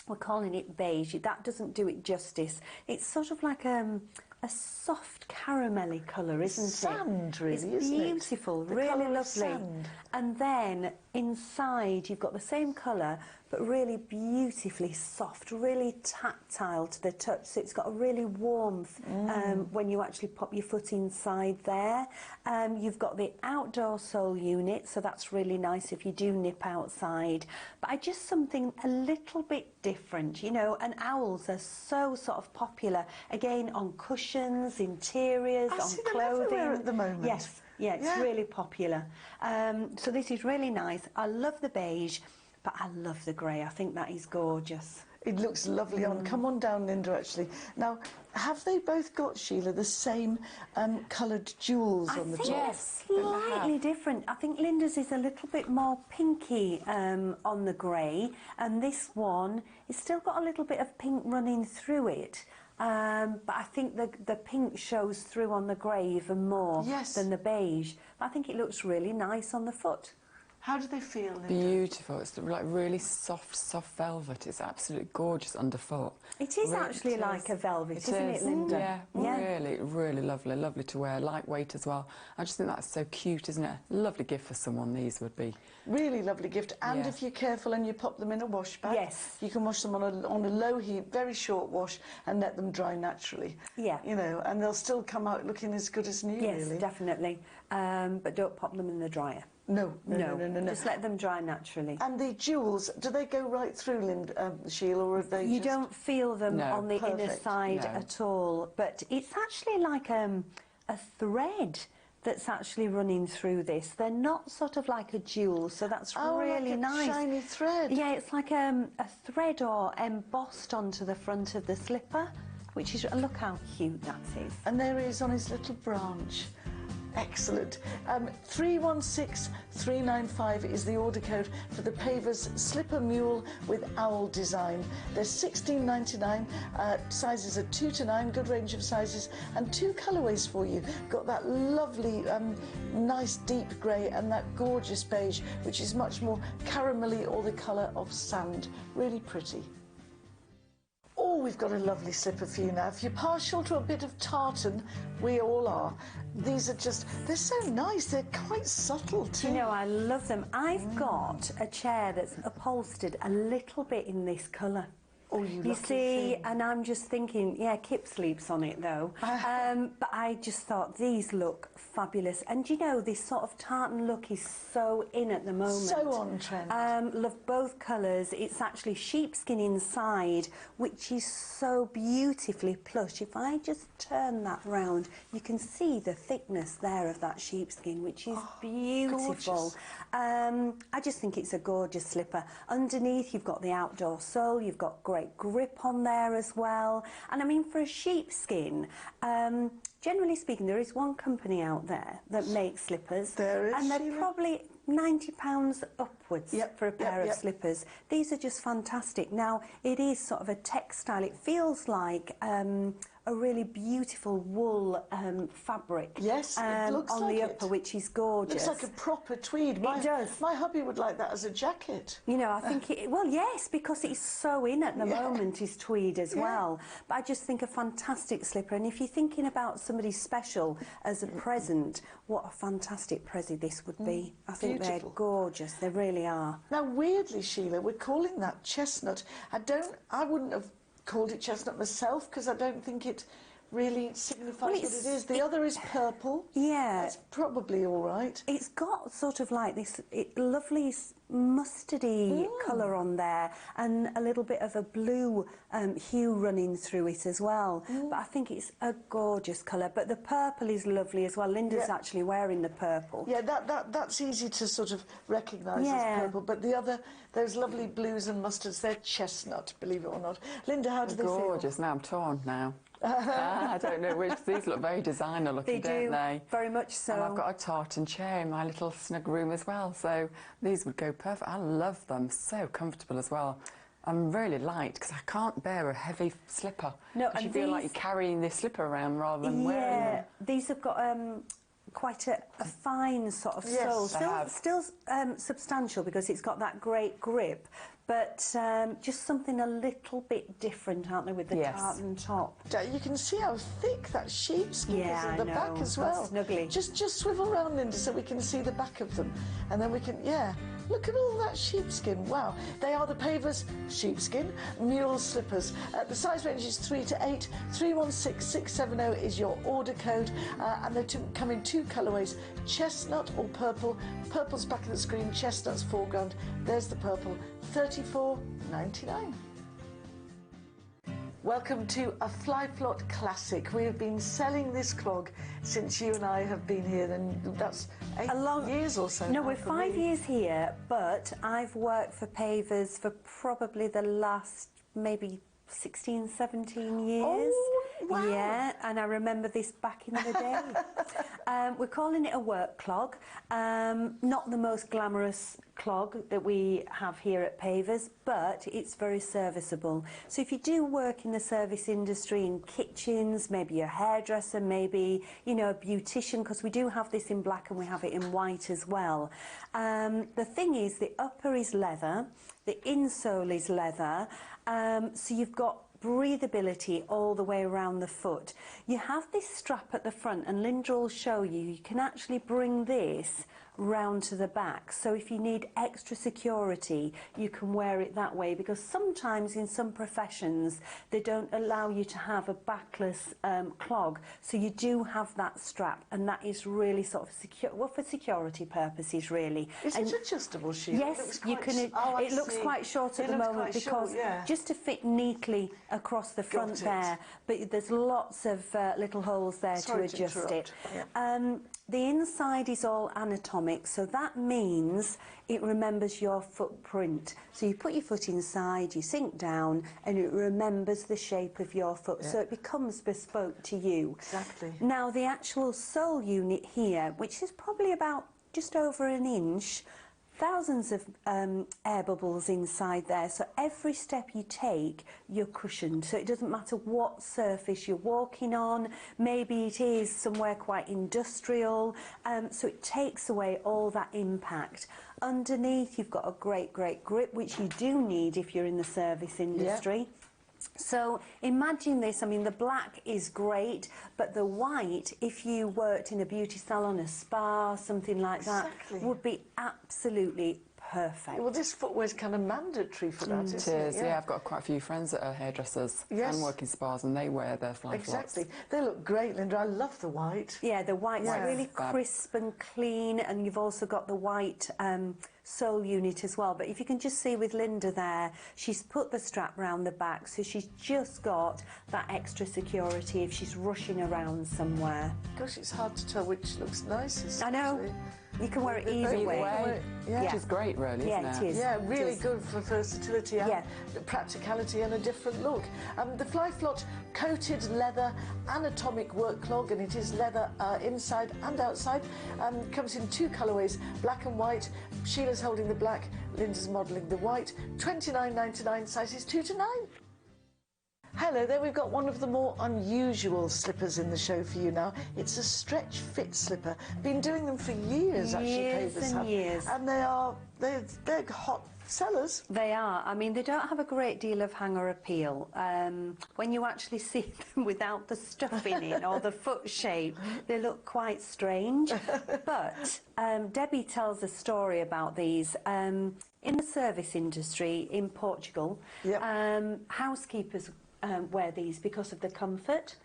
we're calling it beige. That doesn't do it justice. It's sort of like a soft caramelly colour, isn't it? Sand, really, it's isn't it? beautiful, The really colour of lovely. sand. And then inside you've got the same colour, but really beautifully soft, really tactile to the touch. So it's got a really warmth when you actually pop your foot inside there. You've got the outdoor sole unit, so that's really nice if you do nip outside. But I just something a little bit different, you know, and owls are so sort of popular, again, on cushions, interiors, I on see them clothing. everywhere at the moment. Yes. Yeah, it's really popular. So this is really nice. I love the beige, but I love the grey. I think that is gorgeous. It looks lovely on. Come on down, Linda, actually. Now, have they both got, Sheila, the same coloured jewels I on the think top? it's slightly different. I think Linda's is a little bit more pinky on the grey, and this one is still got a little bit of pink running through it. But I think the pink shows through on the grey even more than the beige. But I think it looks really nice on the foot. How do they feel, Linda? Beautiful. It's like really soft velvet. It's absolutely gorgeous underfoot. It is actually like a velvet, isn't it, Linda? Yeah, really lovely. Lovely to wear. Lightweight as well. I just think that's so cute, isn't it? Lovely gift for someone, these would be. Really lovely gift. And if you're careful and you pop them in a wash bag, you can wash them on a low heat, very short wash, and let them dry naturally. Yeah. You know, and they'll still come out looking as good as new, Yes, really. definitely. But don't pop them in the dryer. No. Just let them dry naturally. And the jewels, do they go right through, Linda, Sheila, or are they You don't feel them on the inner Perfect. side at all. But it's actually like a thread that's actually running through this. They're not sort of like a jewel, so that's really like a nice. shiny thread. Yeah, it's like a thread or embossed onto the front of the slipper, which is, look how cute that is. And there he is on his little branch. Excellent. 316395 is the order code for the Pavers Slipper Mule with owl design. They're $16.99. Sizes are 2 to 9, good range of sizes, and 2 colourways for you. Got that lovely, nice deep grey and that gorgeous beige, which is much more caramelly or the colour of sand. Really pretty. Oh, we've got a lovely slipper for you now. If you're partial to a bit of tartan, we all are. These are just, they're so nice. They're quite subtle too. You know, I love them. I've got a chair that's upholstered a little bit in this colour. Oh, you see, lucky thing. and I'm just thinking, yeah, Kip sleeps on it though. But I just thought these look fabulous. And you know, this sort of tartan look is so in at the moment. So on trend. Love both colours. It's actually sheepskin inside, which is so beautifully plush. If I just turn that round, you can see the thickness there of that sheepskin, which is beautiful. I just think it's a gorgeous slipper. Underneath, you've got the outdoor sole, you've got great grip on there as well. And I mean, for a sheepskin, generally speaking, there is one company out there that makes slippers. There is, and they're Sheila? probably £90 upwards for a pair of slippers. These are just fantastic. Now, it is sort of a textile. It feels like a really beautiful wool fabric. Yes, it looks on like the it. upper, which is gorgeous. Looks like a proper tweed. It does. My hubby would like that as a jacket. You know, I think it, well, yes, because it's so in at the moment is tweed as well. But I just think a fantastic slipper. And if you're thinking about somebody special as a present, what a fantastic prezi this would be. I think they're gorgeous. They really are. Now, weirdly, Sheila, we're calling that chestnut. I wouldn't have called it chestnut myself because I don't think it really signifies what it is. The other is purple. Yeah. That's probably all right. It's got sort of like this lovely mustardy colour on there, and a little bit of a blue hue running through it as well. But I think it's a gorgeous colour. But the purple is lovely as well. Linda's actually wearing the purple. Yeah, that's easy to sort of recognise as purple. But the other, those lovely blues and mustards, they're chestnut, believe it or not. Linda, how do they feel? Gorgeous. Now I'm torn now. I don't know which. These look very designer looking, don't they? Very much so. And I've got a tartan chair in my little snug room as well, so these would go perfect. I love them, so comfortable as well. I'm really light because I can't bear a heavy slipper. No, and you and feel like these- you're carrying this slipper around rather than wearing them. Yeah, these have got quite a fine sort of Yes, sole. they have. Still substantial because it's got that great grip, but just something a little bit different, aren't they, with the Yes. tartan top? You can see how thick that sheepskin is Yeah, at the I back know. as Got well. snuggly. Just swivel round, Linda, so we can see the back of them, and then we can, look at all that sheepskin. Wow, they are the Pavers sheepskin mule slippers. The size range is 3 to 8. 316670 is your order code, and they come in 2 colourways: chestnut or purple. Purple's back of the screen, chestnut's foreground. There's the purple. $34.99. Welcome to a Fly Flop classic. We have been selling this clog since you and I have been here, and that's 8 years or so. No, now we're for 5 me. years here, but I've worked for Pavers for probably the last maybe 16, 17 years. Oh, wow. Yeah, and I remember this back in the day. We're calling it a work clog. Not the most glamorous clog that we have here at Pavers, but it's very serviceable. So if you do work in the service industry, in kitchens, maybe you're a hairdresser, maybe, you know, a beautician, because we do have this in black and we have it in white as well. The thing is, the upper is leather, the insole is leather, so you've got breathability all the way around the foot. You have this strap at the front, and Linda will show you, you can actually bring this round to the back, so if you need extra security you can wear it that way, because sometimes in some professions they don't allow you to have a backless clog, so you do have that strap, and that is really sort of secure, well, for security purposes really. Is And it adjustable, Sheila? yes, you can. Oh, it looks quite short at the moment because just to fit neatly across the front it. there, but there's lots of little holes there Sorry to to adjust it. interrupt. The inside is all anatomic, so that means it remembers your footprint. So you put your foot inside, you sink down, and it remembers the shape of your foot, so it becomes bespoke to you. Exactly. Now, the actual sole unit here, which is probably about just over an inch, thousands of air bubbles inside there, so every step you take you're cushioned, so it doesn't matter what surface you're walking on. Maybe it is somewhere quite industrial, so it takes away all that impact. Underneath you've got a great grip, which you do need if you're in the service industry. So imagine this, I mean, the black is great, but the white, if you worked in a beauty salon, a spa, something like that, would be absolutely perfect. Well, this footwear is kind of mandatory for that, isn't It is, it? yeah. I've got quite a few friends that are hairdressers and work in spas, and they wear their fly flops. Exactly. They look great, Linda. I love the white. Yeah, the white's Yeah. really Fab. crisp and clean, and you've also got the white sole unit as well. But if you can just see with Linda there, she's put the strap round the back, so she's just got that extra security if she's rushing around somewhere. Gosh, it's hard to tell which looks nicest. I know. actually. You can wear it Either either Either way. way, Yeah. which is great, really, Yeah, isn't it is. Yeah, It really is. good for versatility and Yeah. practicality and a different look. The Fly Flop coated leather anatomic work clog, and it is leather inside and outside. Comes in 2 colourways, black and white. Sheila's holding the black, Linda's modelling the white. $29.99, sizes 2 to 9. Hello there, we've got one of the more unusual slippers in the show for you now. It's a stretch fit slipper. Been doing them for years, actually. Years Pavers and have. years. And they're hot sellers. They are. I mean, they don't have a great deal of hanger appeal. When you actually see them without the stuff in it or the foot shape, they look quite strange. But Debbie tells a story about these. In the service industry in Portugal, housekeepers wear these because of the comfort.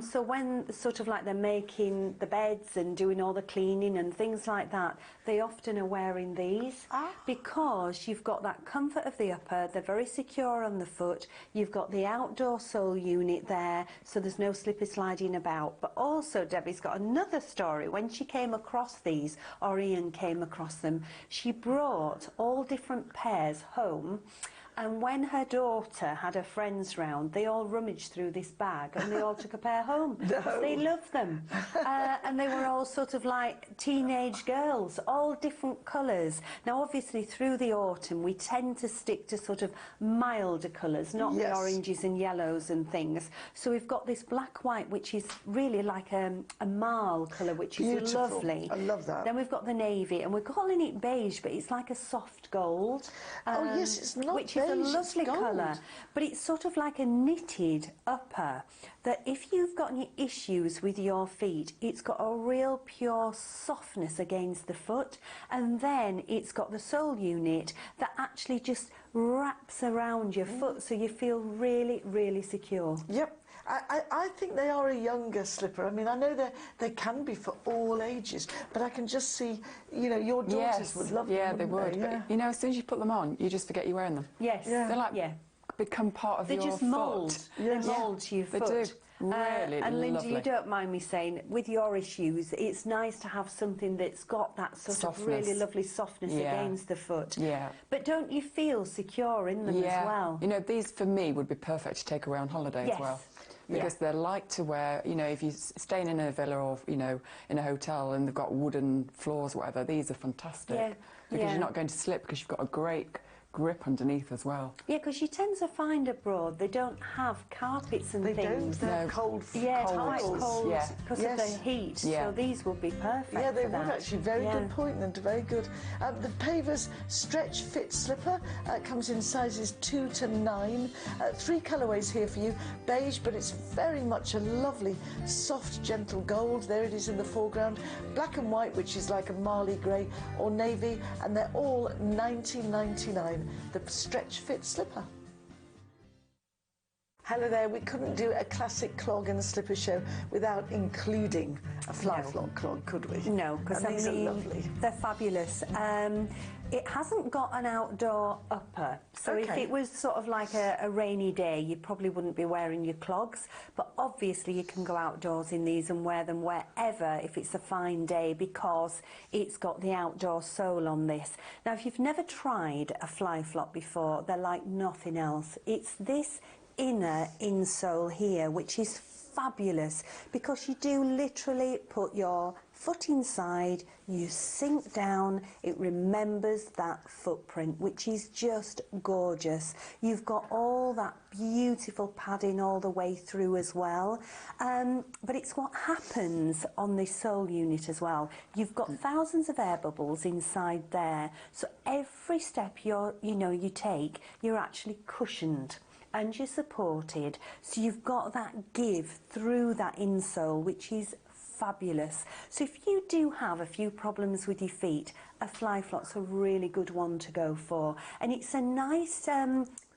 So when sort of like they're making the beds and doing all the cleaning and things like that, they often are wearing these because you've got that comfort of the upper, they're very secure on the foot, you've got the outdoor sole unit there, so there's no slippy sliding about. But also Debbie's got another story. When she came across these, or Ian came across them, she brought all different pairs home. And when her daughter had her friends round, they all rummaged through this bag and they all took a pair home. They loved them. And they were all sort of like teenage girls, all different colours. Now, obviously, through the autumn, we tend to stick to sort of milder colours, not the oranges and yellows and things. So we've got this black-white, which is really like a marl colour, which is lovely. I love that. Then we've got the navy, and we're calling it beige, but it's like a soft gold. Oh, yes, it's not which beige, is a it's lovely gold. colour, but it's sort of like a knitted upper that if you've got any issues with your feet, it's got a real pure softness against the foot, and then it's got the sole unit that actually just wraps around your foot so you feel really, really secure. Yep. I think they are a younger slipper. I mean, I know they can be for all ages, but I can just see, you know, your daughters would love them. Yeah, they would. Yeah. But, you know, as soon as you put them on, you just forget you're wearing them. Yes. They're like become part of They your just foot. mould. They mould to your foot. They do. Really and Linda, lovely. you don't mind me saying, with your issues, it's nice to have something that's got that sort of really lovely softness against the foot. Yeah. But don't you feel secure in them as well? You know, these for me would be perfect to take away on holiday as well. Because they're light to wear, you know, if you're staying in a villa or, you know, in a hotel and they've got wooden floors or whatever, these are fantastic. Because you're not going to slip because you've got a great grip underneath as well. Yeah, because you tend to find abroad they don't have carpets and They things. don't. They're cold. Yeah, quite cold. cold because of the heat. Yeah. So these would be perfect. Yeah, they for would that. actually. Very good point, and very good. The Pavers Stretch Fit Slipper comes in sizes 2 to 9. 3 colourways here for you. Beige, but it's very much a lovely, soft, gentle gold. There it is in the foreground. Black and white, which is like a marley grey, or navy, and they're all $19.99. The Stretch Fit Slipper. Hello there, we couldn't do a classic clog and slipper show without including a fly-flop clog, could we? No, because these are lovely. They're fabulous. It hasn't got an outdoor upper, so if it was sort of like a rainy day, you probably wouldn't be wearing your clogs, but obviously you can go outdoors in these and wear them wherever if it's a fine day because it's got the outdoor sole on this. Now, if you've never tried a fly flop before, they're like nothing else. It's this inner insole here, which is fabulous because you do literally put your foot inside, you sink down, it remembers that footprint, which is just gorgeous. You've got all that beautiful padding all the way through as well, but it's what happens on this sole unit as well. You've got thousands of air bubbles inside there, so every step you take, you're actually cushioned and you're supported, so you've got that give through that insole, which is fabulous. So if you do have a few problems with your feet, a fly flop's a really good one to go for, and it's a nice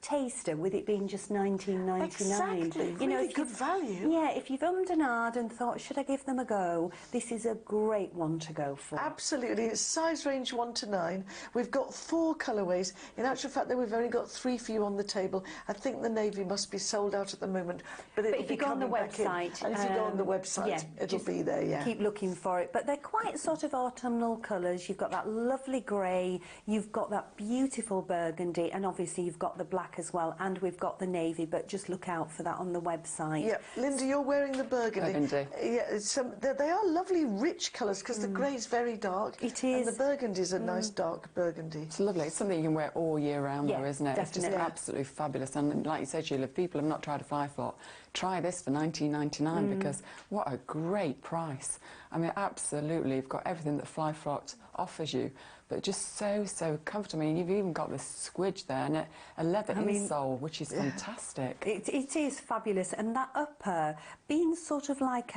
taster with it being just $19.99. Exactly, really good value. Yeah, if you've ummed and ahed and thought, should I give them a go, this is a great one to go for. Absolutely, it's size range 1 to 9. We've got 4 colourways. In actual fact, though, we've only got 3 for you on the table. I think the navy must be sold out at the moment, but if you go on the website, and if you go on the website, it'll be there. Keep looking for it. But they're quite sort of autumnal colours. You've got that lovely grey, you've got that beautiful burgundy, and obviously you've got the black as well, and we've got the navy, but just look out for that on the website. Yeah, Linda, you're wearing the burgundy. Yeah, they are lovely, rich colours because the grey's very dark. It is. And the burgundy's a nice dark burgundy. It's lovely. It's something you can wear all year round, though, isn't it? Definitely. It's just absolutely fabulous. And like you said, Sheila, if people have not tried a fly flop, try this for $19.99 because what a great price. I mean, absolutely, you've got everything that Fly Flop offers you, but just so comfortable. I mean, you've even got this squidge there and a leather insole, which is fantastic. It is fabulous, and that upper being sort of like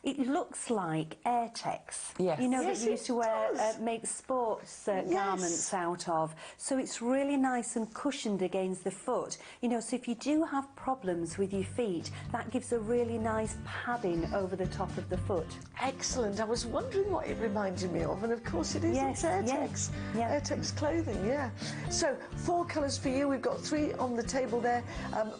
it looks like Airtex. Yes. You know, Yes, that you used it to wear, does. make sports Yes. garments out of. So it's really nice and cushioned against the foot. You know, so if you do have problems with your feet, that gives a really nice padding over the top of the foot. Excellent. I was wondering what it reminded me of, and of course it is. Yes, It's Airtex. yes, yeah. Airtex clothing, yeah. So 4 colours for you. We've got 3 on the table there.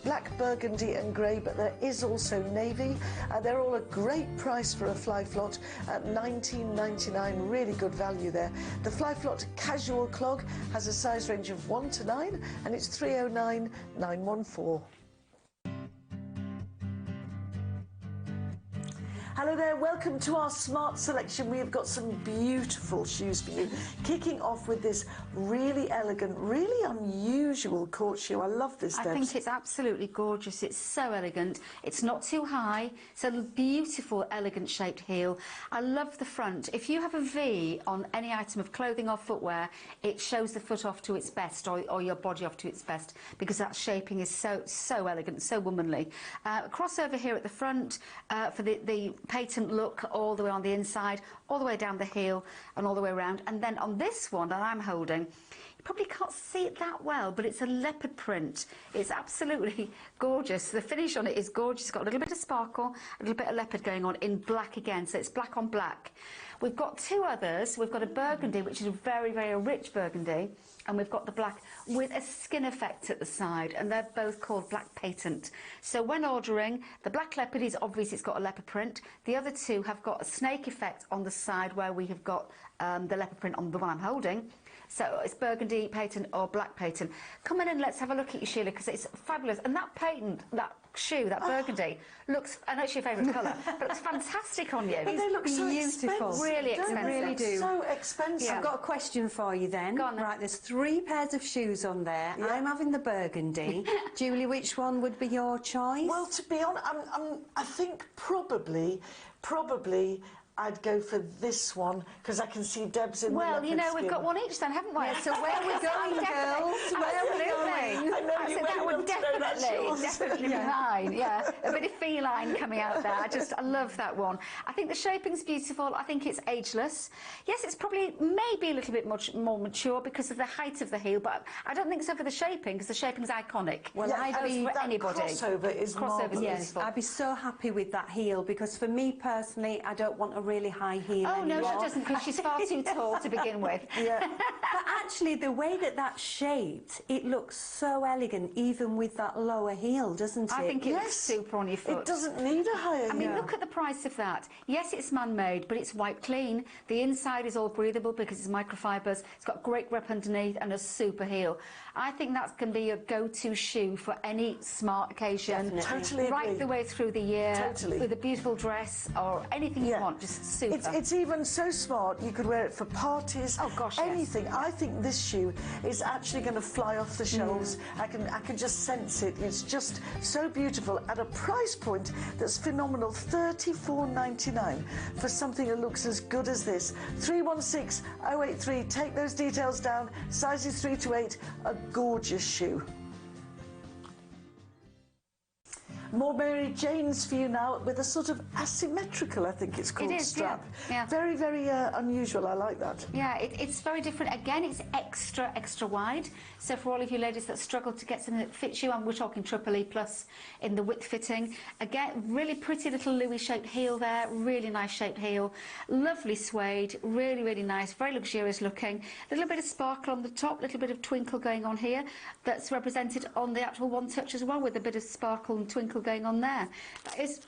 Black, burgundy and grey, but there is also navy. They're all a great price for a Fly Flop at $19.99. Really good value there. The Fly Flop casual clog has a size range of 1 to 9, and it's 309,914. Hello there, welcome to our smart selection. We have got some beautiful shoes for you. Kicking off with this really elegant, really unusual court shoe. I love this, I Debs. think it's absolutely gorgeous. It's so elegant. It's not too high. It's a beautiful, elegant shaped heel. I love the front. If you have a V on any item of clothing or footwear, it shows the foot off to its best, or your body off to its best, because that shaping is so elegant, so womanly. Crossover here at the front for the patent look all the way on the inside, all the way down the heel and all the way around. And then on this one that I'm holding, you probably can't see it that well, but it's a leopard print. It's absolutely gorgeous. The finish on it is gorgeous. It's got a little bit of sparkle, a little bit of leopard going on in black again, so it's black on black. We've got 2 others. We've got a burgundy, which is a very, very rich burgundy, and we've got the black with a skin effect at the side, and they're both called black patent. So when ordering, the black leopard is obvious, it's got a leopard print. The other 2 have got a snake effect on the side where we have got the leopard print on the one I'm holding. So it's burgundy patent or black patent. Come in and let's have a look at you, Sheila, because it's fabulous. And that patent, that shoe, that burgundy, looks, I know it's your favourite colour, but it looks fantastic on you. But they look so beautiful. expensive. Really don't expensive. They Really look do. so expensive. I've got a question for you then. Go on then. Right, there's 3 pairs of shoes on there. Yeah. I'm having the burgundy. Julie, which one would be your choice? Well, to be honest, I think probably I'd go for this one, because I can see Debs in the Well, you leopard know, we've skin. got one each then, haven't we? Yeah, so where are we going, girls? Where are we going? I know I you said well that would enough to know that's yours. definitely be mine. Yeah, a bit of feline coming out there. I love that one. I think the shaping's beautiful. I think it's ageless. Yes, it's probably maybe a little bit much more mature because of the height of the heel, but I don't think so for the shaping, because the shaping's iconic. Well, Yeah, I'd be for that anybody. crossover is Crossover's marvellous. Yes, beautiful. I'd be so happy with that heel, because for me personally, I don't want a really high heel Oh, no, anymore. she doesn't, because she's far too tall to begin with. Yeah. But actually, the way that that's shaped, it looks so elegant, even with that lower heel, doesn't it? I think it looks Yes. super on your foot. It doesn't need a higher I mean, heel. look at the price of that. Yes, it's man-made, but it's wiped clean. The inside is all breathable because it's microfibers. It's got great grip underneath and a super heel. I think that's going to be a go-to shoe for any smart occasion. Definitely. Totally Right agree. the way through the year. Totally. With a beautiful dress or anything you Yeah. want, just super. It's even so smart, you could wear it for parties, Oh, gosh, yes. anything. I think this shoe is actually going to fly off the shelves. I can just sense it. It's just so beautiful at a price point that's phenomenal, $34.99 for something that looks as good as this. 316-083, take those details down, sizes 3 to 8, a gorgeous shoe. More Mary Janes for you now, with a sort of asymmetrical, I think it's called, is, strap. yeah. Very, very unusual. I like that. Yeah, it's very different. Again, it's extra wide. So for all of you ladies that struggle to get something that fits you, and we're talking triple E plus in the width fitting. Again, really pretty little Louis-shaped heel there. Really nice shaped heel. Lovely suede. Really, really nice. Very luxurious looking. A little bit of sparkle on the top. A little bit of twinkle going on here. That's represented on the actual One Touch as well, with a bit of sparkle and twinkle going on there. That is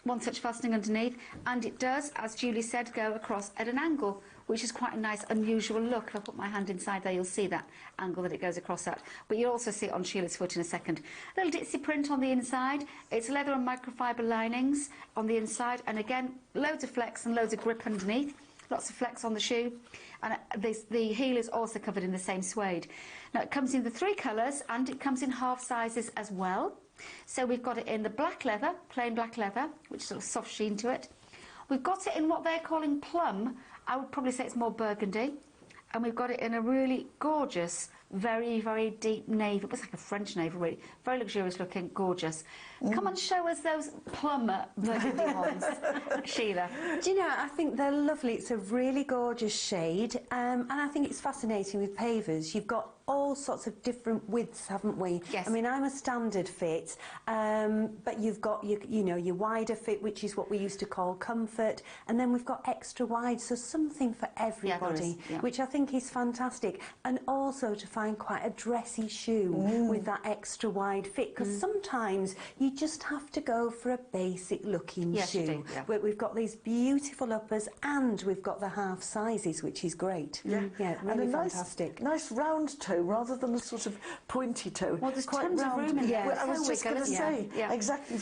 One Touch fastening underneath, and it does, as Julie said, go across at an angle, which is quite a nice unusual look. If I put my hand inside there, you'll see that angle that it goes across at, but you'll also see it on Sheila's foot in a second. Little ditzy print on the inside. It's leather and microfiber linings on the inside, and again, loads of flex and loads of grip underneath. Lots of flex on the shoe, and the heel is also covered in the same suede. Now it comes in the 3 colours, and it comes in half sizes as well. So we've got it in the black leather, plain black leather, which is a soft sheen to it. We've got it in what they're calling plum. I would probably say it's more burgundy. And we've got it in a really gorgeous very, very deep navy. It was like a French navy, really. Very luxurious looking, gorgeous. Come and show us those plum burgundy ones, Sheila. Do you know, I think they're lovely. It's a really gorgeous shade, and I think it's fascinating with pavers. You've got all sorts of different widths, haven't we? Yes. I mean, I'm a standard fit, but you've got you know, your wider fit, which is what we used to call comfort, and then we've got extra wide, so something for everybody, which I think is fantastic. And also to find quite a dressy shoe with that extra wide fit, because sometimes you just have to go for a basic looking shoe. You do, Where we've got these beautiful uppers and we've got the half sizes, which is great. Yeah, really and a fantastic. nice round toe rather than a sort of pointy toe. Well, there's quite tons of room in there. Well, I was So just going to wiggle, say, isn't it? Yeah. exactly.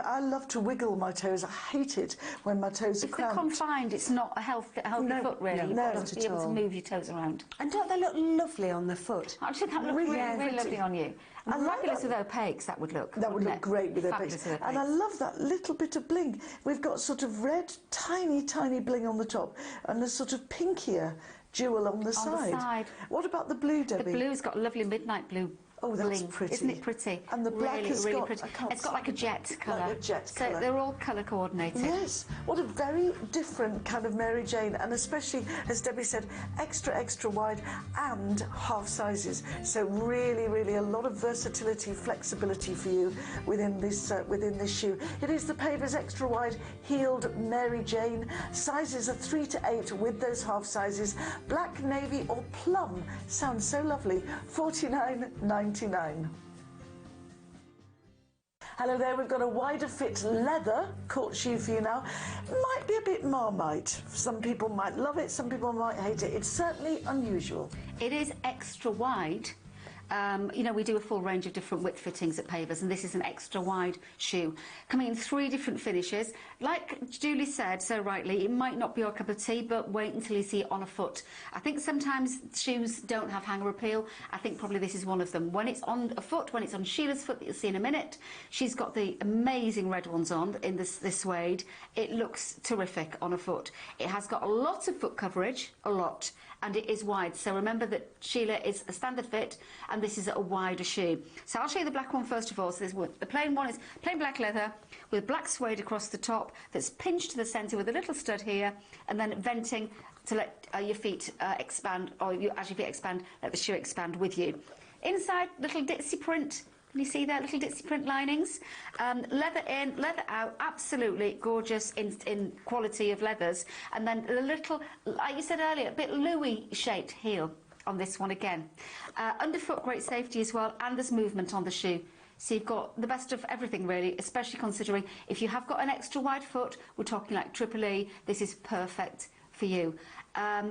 I love to wiggle my toes. I hate it when my toes are If they're cramped. confined, it's not a healthy foot, really. You've got not to at be able to all. move your toes around. And don't they look lovely on the foot? I think that would look Really really, really pretty. lovely on you. I love Fabulous that. with opaques, that would look. That would wouldn't look it? great with Fabulous opaques. with And I love that little bit of bling. We've got sort of red, tiny, tiny bling on the top and a sort of pinkier jewel on the side. What about the blue, Debbie? The blue's got a lovely midnight blue. Oh, that's bling. pretty. Isn't it pretty? And the black really, has really got- pretty. I can't It's got like a jet colour. Like a jet so colour. they're all colour coordinated. Yes, what a very different kind of Mary Jane, and especially, as Debbie said, extra, extra wide and half sizes. So really, really a lot of versatility, flexibility for you within this shoe. It is the Pavers extra wide heeled Mary Jane. Sizes are 3 to 8 with those half sizes. Black, navy or plum sounds so lovely. $49.99. Hello there, we've got a wider fit leather court shoe for you now. Might be a bit Marmite. Some people might love it, some people might hate it. It's certainly unusual. It is extra wide. You know, we do a full range of different width fittings at Pavers, and this is an extra wide shoe, coming in 3 different finishes. Like Julie said so rightly, it might not be your cup of tea, but wait until you see it on a foot. I think sometimes shoes don't have hanger appeal. I think probably this is one of them. When it's on a foot, when it's on Sheila's foot that you'll see in a minute, she's got the amazing red ones on in this suede. It looks terrific on a foot. It has got a lot of foot coverage, a lot, and it is wide. So remember that Sheila is a standard fit and this is a wider shoe. So I'll show you the black one first of all. So the plain one is plain black leather with black suede across the top that's pinched to the centre with a little stud here and then venting to let your feet expand, or as your feet expand, let the shoe expand with you. Inside, little ditzy print. Can you see there, little ditzy print linings? Leather in, leather out, absolutely gorgeous in quality of leathers. And then a little, like you said earlier, a bit Louis-shaped heel on this one again. Underfoot, great safety as well, and there's movement on the shoe. So you've got the best of everything really, especially considering if you have got an extra wide foot, we're talking like Triple E, this is perfect for you.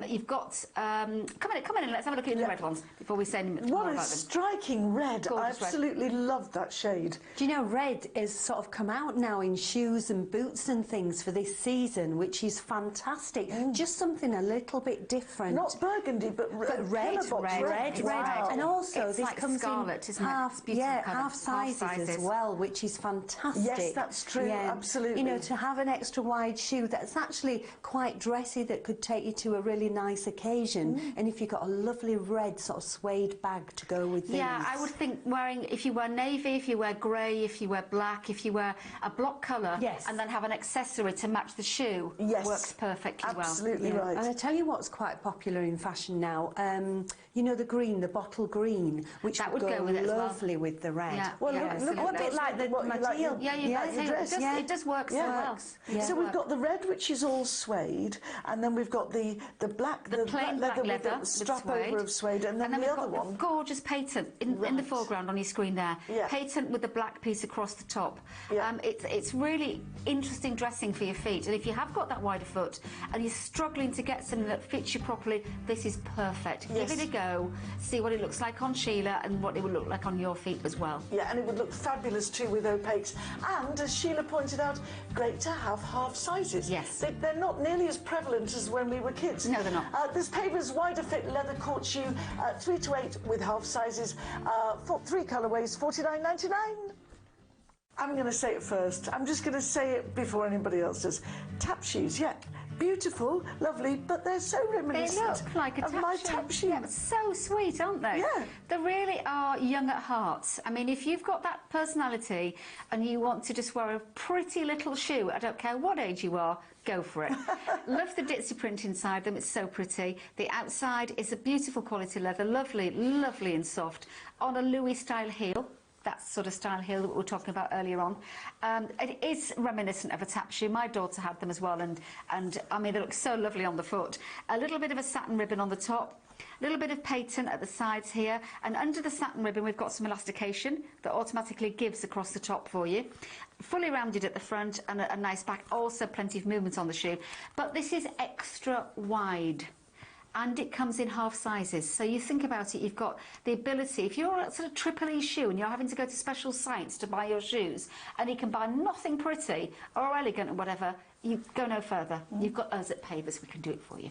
You've got, come in and let's have a look at the red ones before we say more What about a them. striking red. I Gorgeous red. absolutely love that shade. Do you know, red has sort of come out now in shoes and boots and things for this season, which is fantastic. Just something a little bit different. Not burgundy, but red, Pillarbox red. Wow. And also It's this like comes scarlet, in isn't it? half, It's beautiful colour. half sizes as well, which is fantastic. Yes, that's true, absolutely. You know, to have an extra wide shoe that's actually quite dressy that could take you to a really nice occasion, and if you've got a lovely red sort of suede bag to go with these. Yeah, I would think wearing, if you wear navy, if you wear grey, if you wear black, if you wear a block colour, Yes. and then have an accessory to match the shoe, Yes. works perfectly well. Absolutely Yeah. right. And I tell you what's quite popular in fashion now, you know, the green, the bottle green, which That would go with it as well. lovely with the red. Yeah, Well, yeah, look Oh, a bit like the what you like material. Yeah, you like got your dress. it does work so well. Yeah. So we've got the red, which is all suede, and then we've got the black, The plain black with leather the with strap suede. over of suede, and then the we've other got one. the gorgeous patent in the Right. foreground on your screen there. Yeah. Patent with the black piece across the top. Yeah. It's really interesting dressing for your feet, and if you have got that wider foot and you're struggling to get something that fits you properly, this is perfect. Yes. Give it a go, see what it looks like on Sheila and what it would look like on your feet as well. Yeah, and it would look fabulous too with opaques. And as Sheila pointed out, great to have half sizes. Yes. They're not nearly as prevalent as when we were kids. No, they're not. This Pavers wider fit leather court shoe, 3 to 8 with half sizes, for 3 colourways, $49.99. I'm going to say it first. I'm just going to say it before anybody else does. Tap shoes, yeah. beautiful, lovely, but they're so They reminiscent look like a of my tap shoe. Yeah, so sweet, aren't they? Yeah. They really are young at heart. I mean, if you've got that personality and you want to just wear a pretty little shoe, I don't care what age you are, go for it. Love the ditzy print inside them, it's so pretty. The outside is a beautiful quality leather, lovely, lovely and soft, on a Louis style heel. That sort of style heel that we were talking about earlier on. It is reminiscent of a tap shoe. My daughter had them as well, and I mean, they look so lovely on the foot. A little bit of a satin ribbon on the top, a little bit of patent at the sides here, and under the satin ribbon we've got some elastication that automatically gives across the top for you. Fully rounded at the front and a nice back, also plenty of movement on the shoe. But this is extra wide. And it comes in half sizes. So you think about it, you've got the ability, if you're a sort of triple E shoe and you're having to go to special sites to buy your shoes, and you can buy nothing pretty or elegant or whatever, you go no further. You've got us at Pavers, we can do it for you.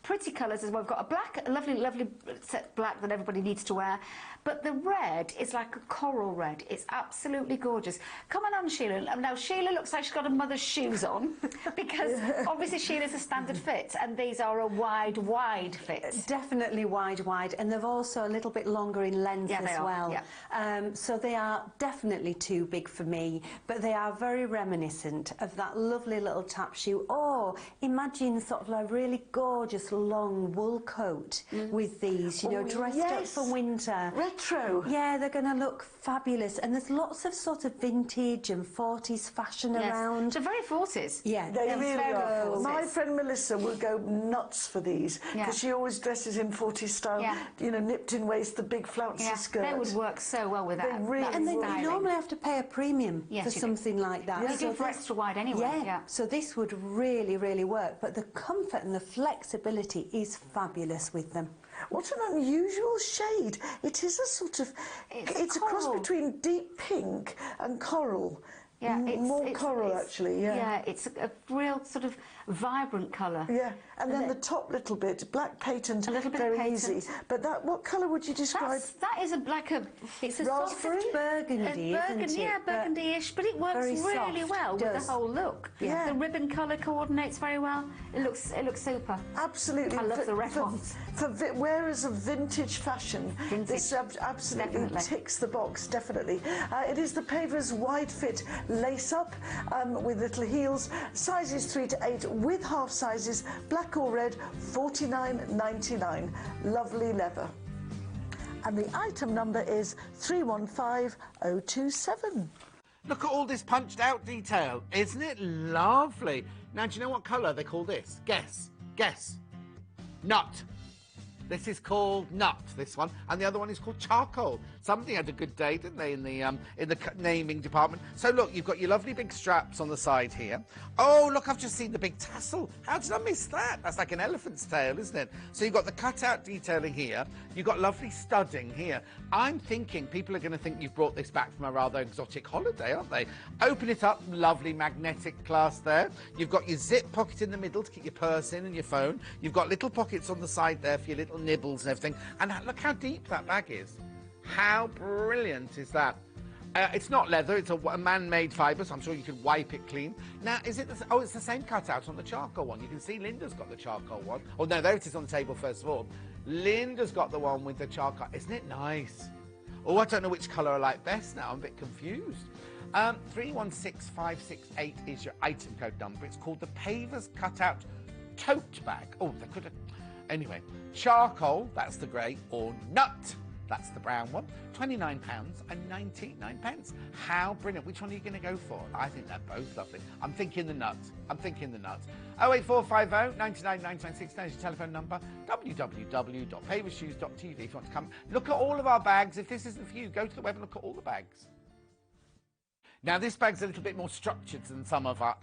Pretty colours as well. We've got a black, a lovely, lovely set black that everybody needs to wear. But the red is like a coral red. It's absolutely gorgeous. Come on, Sheila. Now, Sheila looks like she's got her mother's shoes on because obviously Sheila's a standard fit and these are a wide, wide fit. Definitely wide, and they're also a little bit longer in length as well. Yeah. So they are definitely too big for me, but they are very reminiscent of that lovely little tap shoe. Or imagine sort of a really gorgeous long wool coat with these, you know, dressed up for winter. Retro. Yeah, they're going to look fabulous, and there's lots of sort of vintage and 40s fashion around. They're very 40s. Yeah, They they're really very are. 40s. My friend Melissa will go nuts for these because she always dresses in 40s style, you know, nipped in waist, the big flouncy skirt. They would work so well with that. They really And then styling. you normally have to pay a premium for something like that. They do for extra wide anyway. Yeah, so this would really, really work. But the comfort and the flexibility is fabulous with them. What an unusual shade. It is a sort of, it's a cross between deep pink and coral. Yeah, more coral actually, Yeah, it's a real sort of vibrant colour. Yeah, and then the top little bit, black patent, a little bit very patent. easy. But that, what colour would you describe? That is it's a raspberry? soft Burgundy, isn't it? Yeah, burgundy-ish, but it works very really soft, well with the does. whole look. Yeah. The ribbon colour coordinates very well. It looks super. Absolutely. I love the reference. For wearers of vintage fashion, this absolutely ticks the box, definitely. It is the Pavers wide fit lace up with little heels, sizes 3 to 8 with half sizes, black or red, $49.99. Lovely leather. And the item number is 315027. Look at all this punched out detail. Isn't it lovely? Now, do you know what colour they call this? Guess. Guess. Nut. This is called nut, this one, and the other one is called charcoal. Somebody had a good day, didn't they, in the naming department? So look, you've got your lovely big straps on the side here. Oh, look, I've just seen the big tassel. How did I miss that? That's like an elephant's tail, isn't it? So you've got the cutout detailing here. You've got lovely studding here. I'm thinking people are going to think you've brought this back from a rather exotic holiday, aren't they? Open it up, lovely magnetic clasp there. You've got your zip pocket in the middle to keep your purse in and your phone. You've got little pockets on the side there for your little nibbles and everything. And look how deep that bag is. How brilliant is that? It's not leather, it's a man-made fibre, so I'm sure you can wipe it clean. Now, is it oh, it's the same cutout on the charcoal one. You can see Linda's got the charcoal one. Oh, no, there it is on the table first of all. Linda's got the one with the charcoal. Isn't it nice? Oh, I don't know which colour I like best now. I'm a bit confused. 316568 is your item code number. It's called the Pavers Cutout Tote Bag. Oh, they could have... Anyway, charcoal, that's the grey, or nut, that's the brown one, £29.99. How brilliant. Which one are you going to go for? I think they're both lovely. I'm thinking the nut. 08450 99 996 is your telephone number. www.pavershoes.tv if you want to come. Look at all of our bags. If this isn't for you, go to the web and look at all the bags. Now, this bag's a little bit more structured than some of our...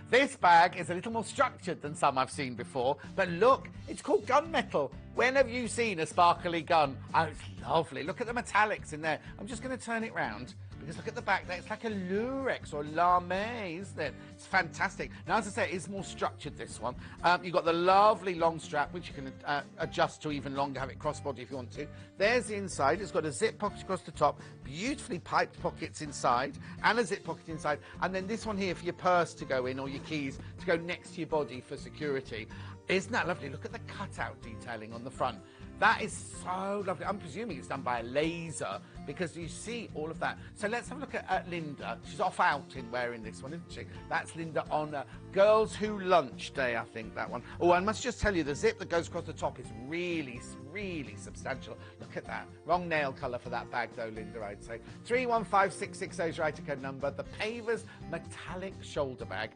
This bag is a little more structured than some I've seen before. But look, it's called gunmetal. When have you seen a sparkly gun? Oh, it's lovely. Look at the metallics in there. I'm just going to turn it round. because look at the back there. It's like a lurex or lame, isn't it? It's fantastic. Now, as I say, it is more structured, this one. You've got the lovely long strap, which you can adjust to even longer, have it crossbody if you want to. There's the inside. It's got a zip pocket across the top, beautifully piped pockets inside, and a zip pocket inside. And then this one here for your purse to go in, or your keys to go next to your body for security. Isn't that lovely? Look at the cutout detailing on the front. That is so lovely. I'm presuming it's done by a laser because you see all of that. So let's have a look at Linda. She's off out in wearing this one, isn't she? That's Linda on Girls Who Lunch Day, I think, that one. Oh, I must just tell you, the zip that goes across the top is really, really substantial. Look at that. Wrong nail colour for that bag, though, Linda, I'd say. 315660 is your item code number. The Pavers Metallic Shoulder Bag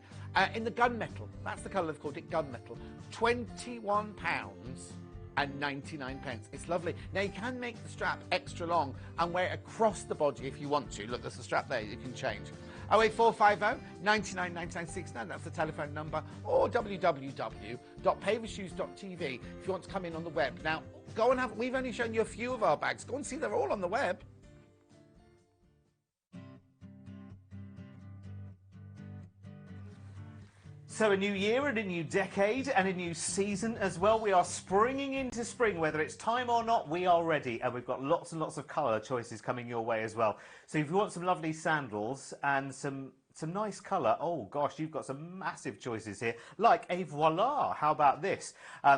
in the gunmetal. That's the colour they've called it, gunmetal. £21 and 99 pence. It's lovely. Now, you can make the strap extra long and wear it across the body if you want to. Look, there's a strap there you can change. 08450 99 99 69, that's the telephone number, or www.pavershoes.tv if you want to come in on the web. Now, go and have, we've only shown you a few of our bags. Go and see, they're all on the web. So a new year and a new decade and a new season as well. We are springing into spring. Whether it's time or not, we are ready. And we've got lots and lots of colour choices coming your way as well. So if you want some lovely sandals and some nice colour, oh gosh, you've got some massive choices here. Like a Voila, how about this?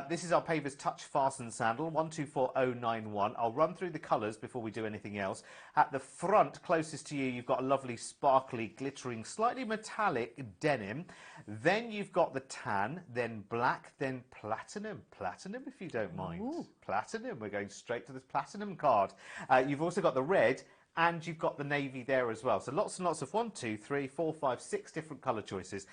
This is our Pavers Touch Fasten Sandal, 124091. I'll run through the colours before we do anything else. At the front, closest to you, you've got a lovely sparkly, glittering, slightly metallic denim. Then you've got the tan, then black, then platinum. Platinum, if you don't mind. Ooh. Platinum, we're going straight to this platinum card. You've also got the red, and you've got the navy there as well. So lots and lots of 1, 2, 3, 4, 5, 6 different colour choices.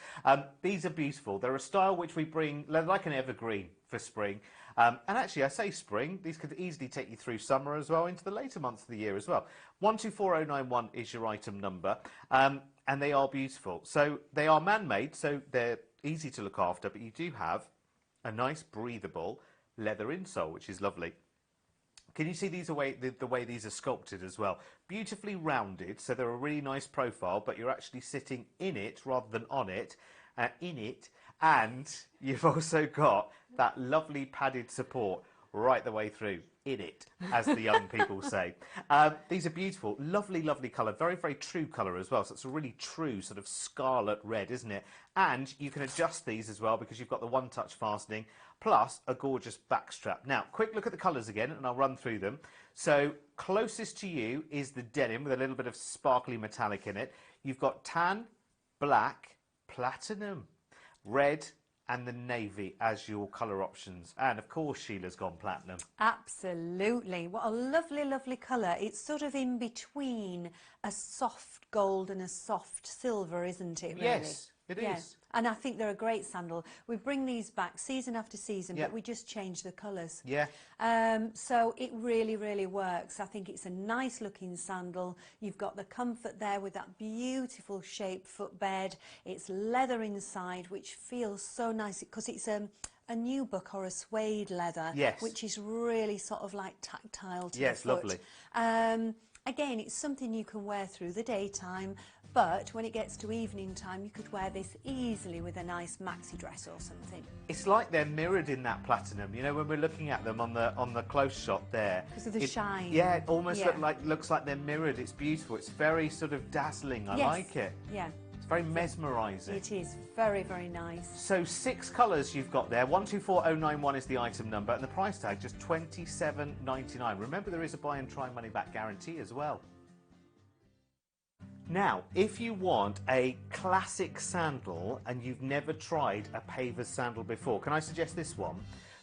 These are beautiful. They're a style which we bring like an evergreen for spring. And actually, I say spring, these could easily take you through summer as well, into the later months of the year as well. 124091 is your item number, and they are beautiful. So they are man-made, so they're easy to look after, but you do have a nice breathable leather insole, which is lovely. Can you see these the way these are sculpted as well? Beautifully rounded, so they're a really nice profile, but you're actually sitting in it rather than on it, and you've also got that lovely padded support right the way through, in it, as the young people say. These are beautiful, lovely, lovely colour, very, very true colour as well, so it's a really true sort of scarlet red, isn't it? And you can adjust these as well because you've got the one-touch fastening, plus a gorgeous back strap. Now, quick look at the colours again, and I'll run through them. So, closest to you is the denim with a little bit of sparkly metallic in it. You've got tan, black, platinum, red, and the navy as your colour options. And of course, Sheila's gone platinum. Absolutely. What a lovely, lovely colour. It's sort of in between a soft gold and a soft silver, isn't it, really? Yes, it is. And I think they're a great sandal. We bring these back season after season, but we just change the colours. Yeah. So it really, really works. I think it's a nice looking sandal. You've got the comfort there with that beautiful shaped footbed. It's leather inside, which feels so nice because it's a nubuck or a suede leather, which is really sort of like tactile to the foot. Lovely. Again, it's something you can wear through the daytime, but when it gets to evening time, you could wear this easily with a nice maxi dress or something. It's like they're mirrored in that platinum. You know, when we're looking at them on the close shot there, because of the shine. Yeah, it almost looks like they're mirrored. It's beautiful. It's very sort of dazzling. I like it. Yeah. It's very mesmerising. It is very, very nice. So 6 colours you've got there. 124091 is the item number, and the price tag just £27.99. Remember, there is a buy and try money back guarantee as well. Now, if you want a classic sandal and you've never tried a Pavers sandal before, can I suggest this one?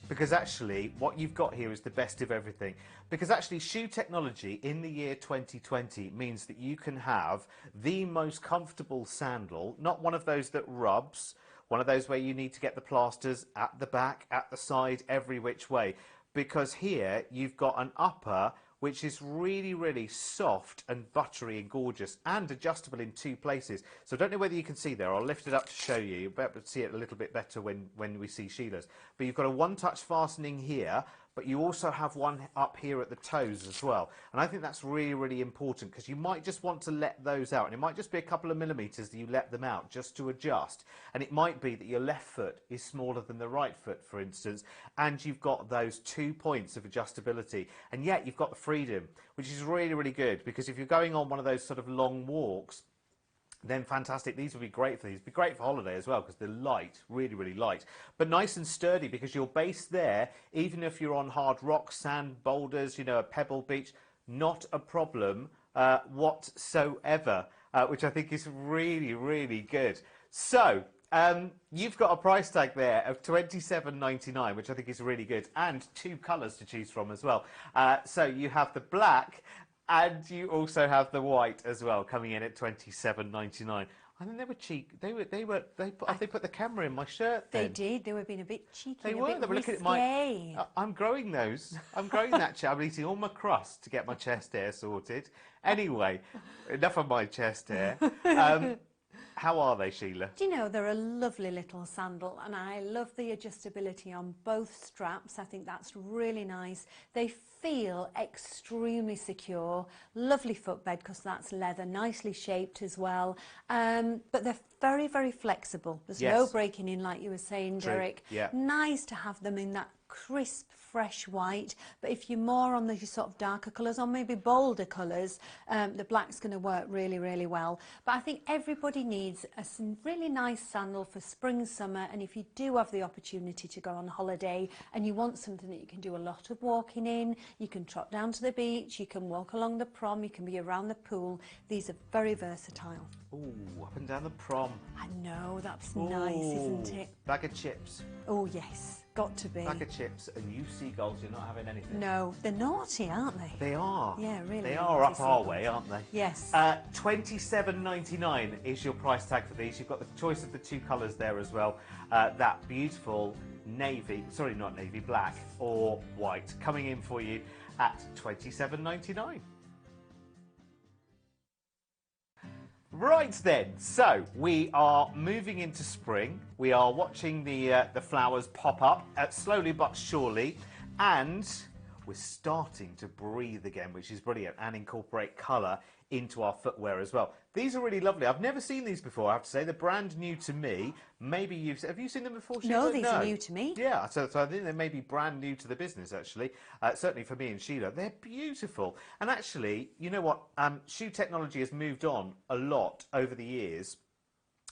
Because actually, what you've got here is the best of everything. Because actually, shoe technology in the year 2020 means that you can have the most comfortable sandal, not one of those that rubs, one of those where you need to get the plasters at the back, at the side, every which way. Because here, you've got an upper which is really, really soft and buttery and gorgeous and adjustable in 2 places. So I don't know whether you can see there. I'll lift it up to show you. You'll be able to see it a little bit better when we see Sheila's. But you've got a one-touch fastening here, but you also have one up here at the toes as well. And I think that's really, really important because you might just want to let those out. And it might just be a couple of millimetres that you let them out just to adjust. And it might be that your left foot is smaller than the right foot, for instance, and you've got those 2 points of adjustability. And yet you've got the freedom, which is really, really good because if you're going on one of those sort of long walks, then fantastic. These would be great for these. Be great for holiday as well because they're light, really, really light, but nice and sturdy because your base there, even if you're on hard rock, sand, boulders, you know, a pebble beach, not a problem whatsoever, which I think is really, really good. So you've got a price tag there of $27.99, which I think is really good, and 2 colours to choose from as well. So you have the black. And you also have the white as well, coming in at $27.99. I think they were cheap. They put the camera in my shirt then. They did. They were being a bit cheeky. They a were. bit They were looking at risque. my. I'm growing those. I'm growing that. I'm eating all my crust to get my chest hair sorted. Anyway, enough of my chest hair. How are they, Sheila? Do you know, they're a lovely little sandal, and I love the adjustability on both straps. I think that's really nice. They feel extremely secure. Lovely footbed because that's leather, nicely shaped as well. But they're very, very flexible. There's no breaking in, like you were saying, True. Derek. Yeah. Nice to have them in that crisp, fresh white. But if you're more on the sort of darker colours or maybe bolder colours, the black's going to work really, really well. But I think everybody needs a really nice sandal for spring, summer. And if you do have the opportunity to go on holiday and you want something that you can do a lot of walking in, you can trot down to the beach, you can walk along the prom, you can be around the pool. These are very versatile. Ooh, up and down the prom. I know, that's nice, isn't it? Bag of chips. Oh, yes, got to be. Bag of chips, and you seagulls, you're not having anything. No, they're naughty, aren't they? They are. Yeah, really. They are naughty up our seagulls. way, aren't they? Yes. $27.99 is your price tag for these. You've got the choice of the 2 colours there as well. That beautiful navy, sorry, not navy, black or white, coming in for you at $27.99. Right then, so we are moving into spring. We are watching the flowers pop up slowly but surely, and we're starting to breathe again, which is brilliant, and incorporate colour into our footwear as well. These are really lovely. I've never seen these before, I have to say. They're brand new to me. Maybe have you seen them before, Sheila? No, these are new to me. Yeah, so I think they may be brand new to the business, actually. Certainly for me and Sheila. They're beautiful. And actually, you know what? Shoe technology has moved on a lot over the years,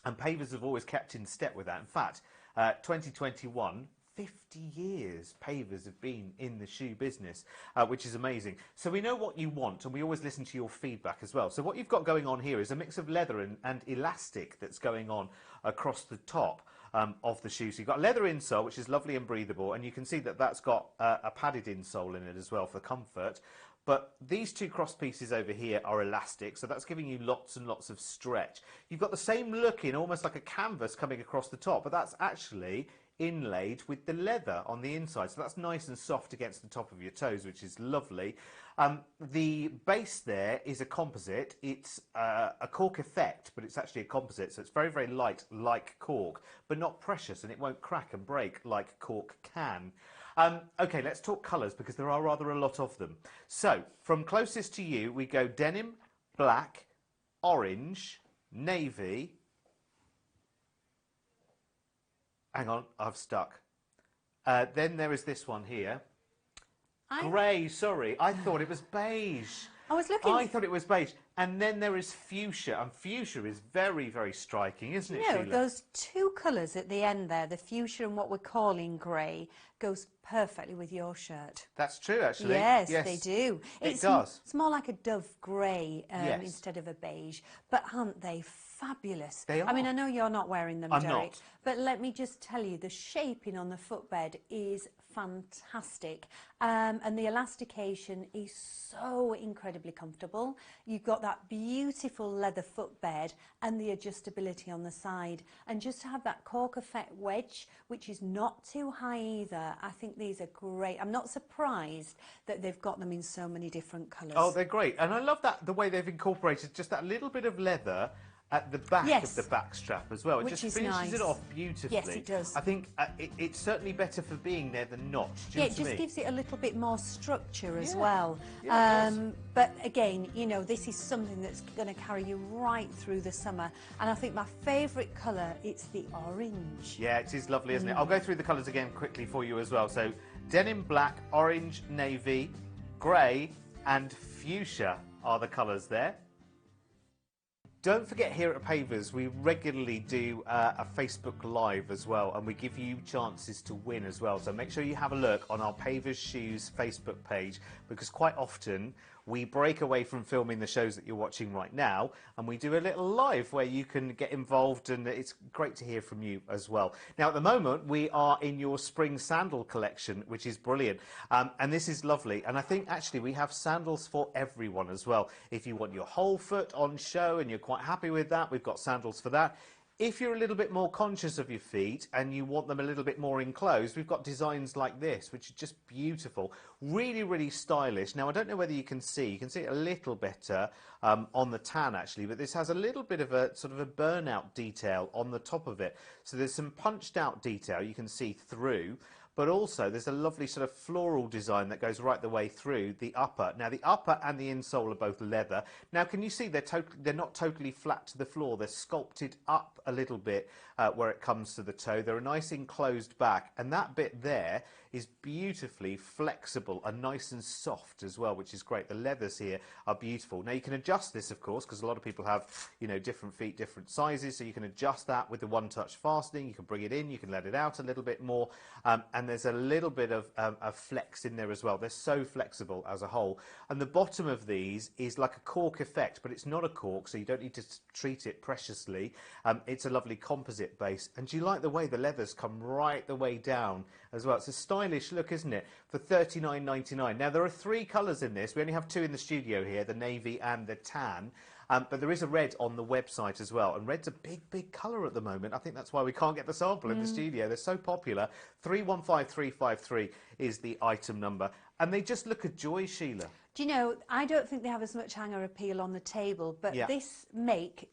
and pavers have always kept in step with that. In fact, 2021, 50 years pavers have been in the shoe business, which is amazing. So we know what you want, and we always listen to your feedback as well. So what you've got going on here is a mix of leather and elastic that's going on across the top of the shoe. So you've got a leather insole, which is lovely and breathable, and you can see that that's got a padded insole in it as well for comfort. But these 2 cross pieces over here are elastic, so that's giving you lots and lots of stretch. You've got the same looking, almost like a canvas coming across the top, but that's actually inlaid with the leather on the inside, so that's nice and soft against the top of your toes, which is lovely. The base there is a composite. It's a cork effect, but it's actually a composite, so it's very, very light, like cork, but not precious, and it won't crack and break like cork can. Okay, let's talk colours, because there are rather a lot of them. So from closest to you, we go denim, black, orange, navy. Hang on, I've stuck. Then there is this one here. Grey, sorry. I thought it was beige. I was looking. I thought it was beige. And then there is fuchsia. And fuchsia is very, very striking, isn't it, No, Sheila? those 2 colours at the end there, the fuchsia and what we're calling grey, goes perfectly with your shirt. That's true, actually. Yes, they do. It does. It's more like a dove grey Yes. instead of a beige. But aren't they fabulous? They I mean, are. I know you're not wearing them, I'm Derek, not. but let me just tell you, the shaping on the footbed is fantastic. And the elastication is so incredibly comfortable. You've got that beautiful leather footbed and the adjustability on the side. And just to have that cork effect wedge, which is not too high either, I think these are great. I'm not surprised that they've got them in so many different colours. Oh, they're great. And I love that, the way they've incorporated just that little bit of leather at the back Yes. of the back strap as well. It Which just is finishes it nice. off beautifully. Yes, it does. I think it's certainly better for being there than not. Do you Yeah, know it what I just mean? gives it a little bit more structure as Yeah. well. Yeah, it does. But again, you know, this is something that's going to carry you right through the summer. And I think my favourite colour, it's the orange. Yeah, it is lovely, isn't it? I'll go through the colours again quickly for you as well. So denim black, orange, navy, grey and fuchsia are the colours there. Don't forget, here at Pavers, we regularly do a Facebook Live as well, and we give you chances to win as well. So make sure you have a look on our Pavers Shoes Facebook page, because quite often we break away from filming the shows that you're watching right now, and we do a little live where you can get involved, and it's great to hear from you as well. Now, at the moment, we are in your spring sandal collection, which is brilliant, and this is lovely. And I think actually we have sandals for everyone as well. If you want your whole foot on show and you're quite happy with that, we've got sandals for that. If you're a little bit more conscious of your feet and you want them a little bit more enclosed, we've got designs like this, which are just beautiful. Really, really stylish. Now, I don't know whether you can see it a little better on the tan, actually, but this has a little bit of a sort of a burnout detail on the top of it. So there's some punched out detail you can see through, but also there's a lovely sort of floral design that goes right the way through the upper. Now, the upper and the insole are both leather. Now, can you see they're not totally flat to the floor? They're sculpted up a little bit where it comes to the toe. They're a nice enclosed back, and that bit there is beautifully flexible and nice and soft as well, which is great. The leathers here are beautiful. Now, you can adjust this, of course, because a lot of people have, you know, different feet, different sizes, so you can adjust that with the one-touch fastening. You can bring it in, you can let it out a little bit more, and there's a little bit of flex in there as well. They're so flexible as a whole. And the bottom of these is like a cork effect, but it's not a cork, so you don't need to treat it preciously. It's a lovely composite base. And do you like the way the leathers come right the way down as well? It's a stylish look, isn't it? For $39.99. Now, there are 3 colours in this. We only have 2 in the studio here, the navy and the tan. But there is a red on the website as well. And red's a big, big colour at the moment. I think that's why we can't get the sample in the studio. They're so popular. 315353 is the item number. And they just look a joy, Sheila. Do you know, I don't think they have as much hanger appeal on the table, but Yeah. this make,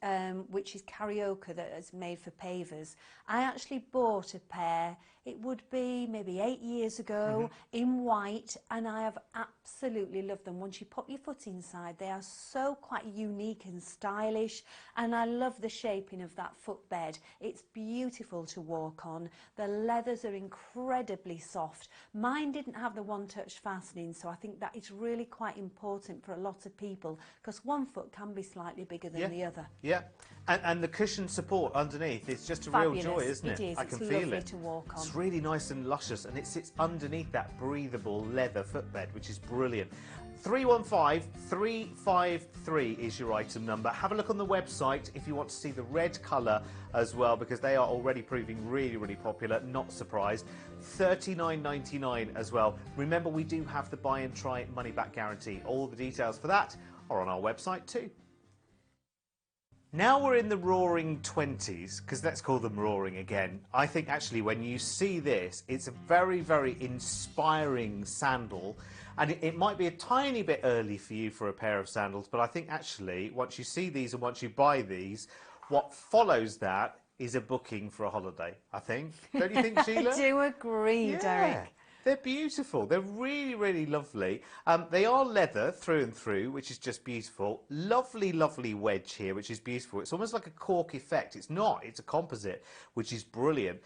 which is Carioca, that is made for pavers, I actually bought a pair, it would be maybe 8 years ago, in white, and I have absolutely loved them. Once you pop your foot inside, they are so quite unique and stylish, and I love the shaping of that footbed. It's beautiful to walk on. The leathers are incredibly soft. Mine didn't have the one-touch fastening, so I think that is really quite important for a lot of people, because one foot can be slightly bigger than the other. Yeah, and the cushion support underneath, it's just a real Fabulous. joy, isn't it? It is. I It's can feel lovely it. to walk on. It's really nice and luscious, and it sits underneath that breathable leather footbed, which is brilliant. 315353 is your item number. Have a look on the website if you want to see the red colour as well, because they are already proving really, really popular. Not surprised. $39.99 as well. Remember, we do have the buy and try money back guarantee. All the details for that are on our website too. Now we're in the roaring 20s, because let's call them roaring again. I think actually when you see this, it's a very, very inspiring sandal. And it might be a tiny bit early for you for a pair of sandals, but I think actually once you see these and once you buy these, what follows that is a booking for a holiday, I think. Don't you think, Sheila? I do agree, Derek. They're beautiful. They're really, really lovely. They are leather through and through, which is just beautiful. Lovely, lovely wedge here, which is beautiful. It's almost like a cork effect. It's not. It's a composite, which is brilliant,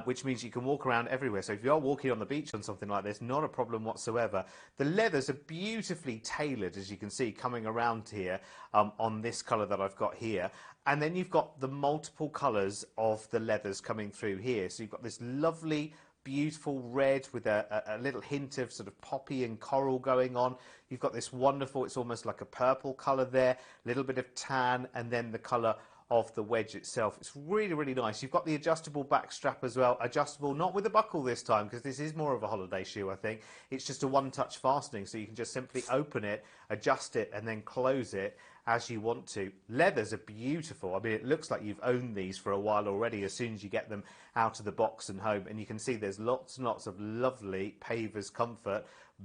which means you can walk around everywhere. So if you are walking on the beach on something like this, not a problem whatsoever. The leathers are beautifully tailored, as you can see, coming around here on this colour that I've got here. And then you've got the multiple colours of the leathers coming through here. So you've got this lovely, beautiful red with a little hint of sort of poppy and coral going on. You've got this wonderful, it's almost like a purple colour there, a little bit of tan, and then the colour of the wedge itself. It's really, really nice. You've got the adjustable back strap as well. Adjustable, not with a buckle this time, because this is more of a holiday shoe, I think. It's just a one-touch fastening, so you can just simply open it, adjust it, and then close it as you want to. Leathers are beautiful. I mean, it looks like you've owned these for a while already as soon as you get them out of the box and home. And you can see there's lots and lots of lovely Pavers comfort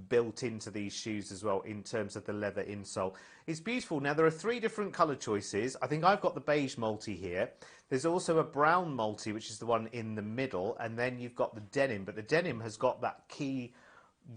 built into these shoes as well in terms of the leather insole. It's beautiful. Now, there are 3 different colour choices. I think I've got the beige multi here. There's also a brown multi, which is the one in the middle, and then you've got the denim, but the denim has got that key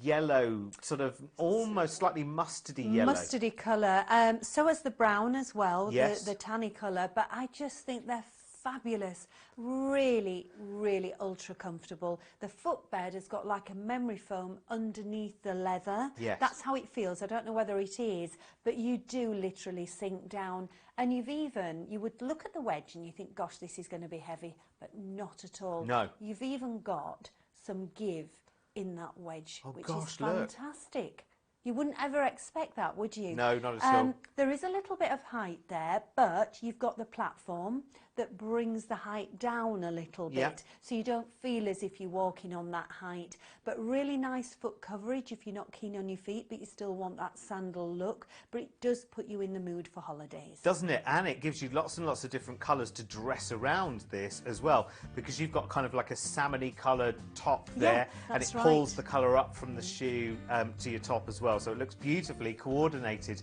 yellow, sort of almost slightly mustardy yellow. Mustardy colour. So has the brown as well, Yes. the tanny colour, but I just think they're fabulous. Really, really ultra comfortable. The footbed has got like a memory foam underneath the leather. Yes. That's how it feels. I don't know whether it is, but you do literally sink down. And you would look at the wedge and you think, gosh, this is going to be heavy, but not at all. No. You've even got some give in that wedge, Oh, which gosh, is look. fantastic. You wouldn't ever expect that, would you? No, not at all. There is a little bit of height there, but you've got the platform that brings the height down a little bit, Yeah. so you don't feel as if you're walking on that height. But really nice foot coverage if you're not keen on your feet, but you still want that sandal look. But it does put you in the mood for holidays. Doesn't it? And it gives you lots and lots of different colours to dress around this as well, because you've got kind of like a salmony coloured top there, and it that's pulls right. the colour up from the shoe to your top as well, so it looks beautifully coordinated.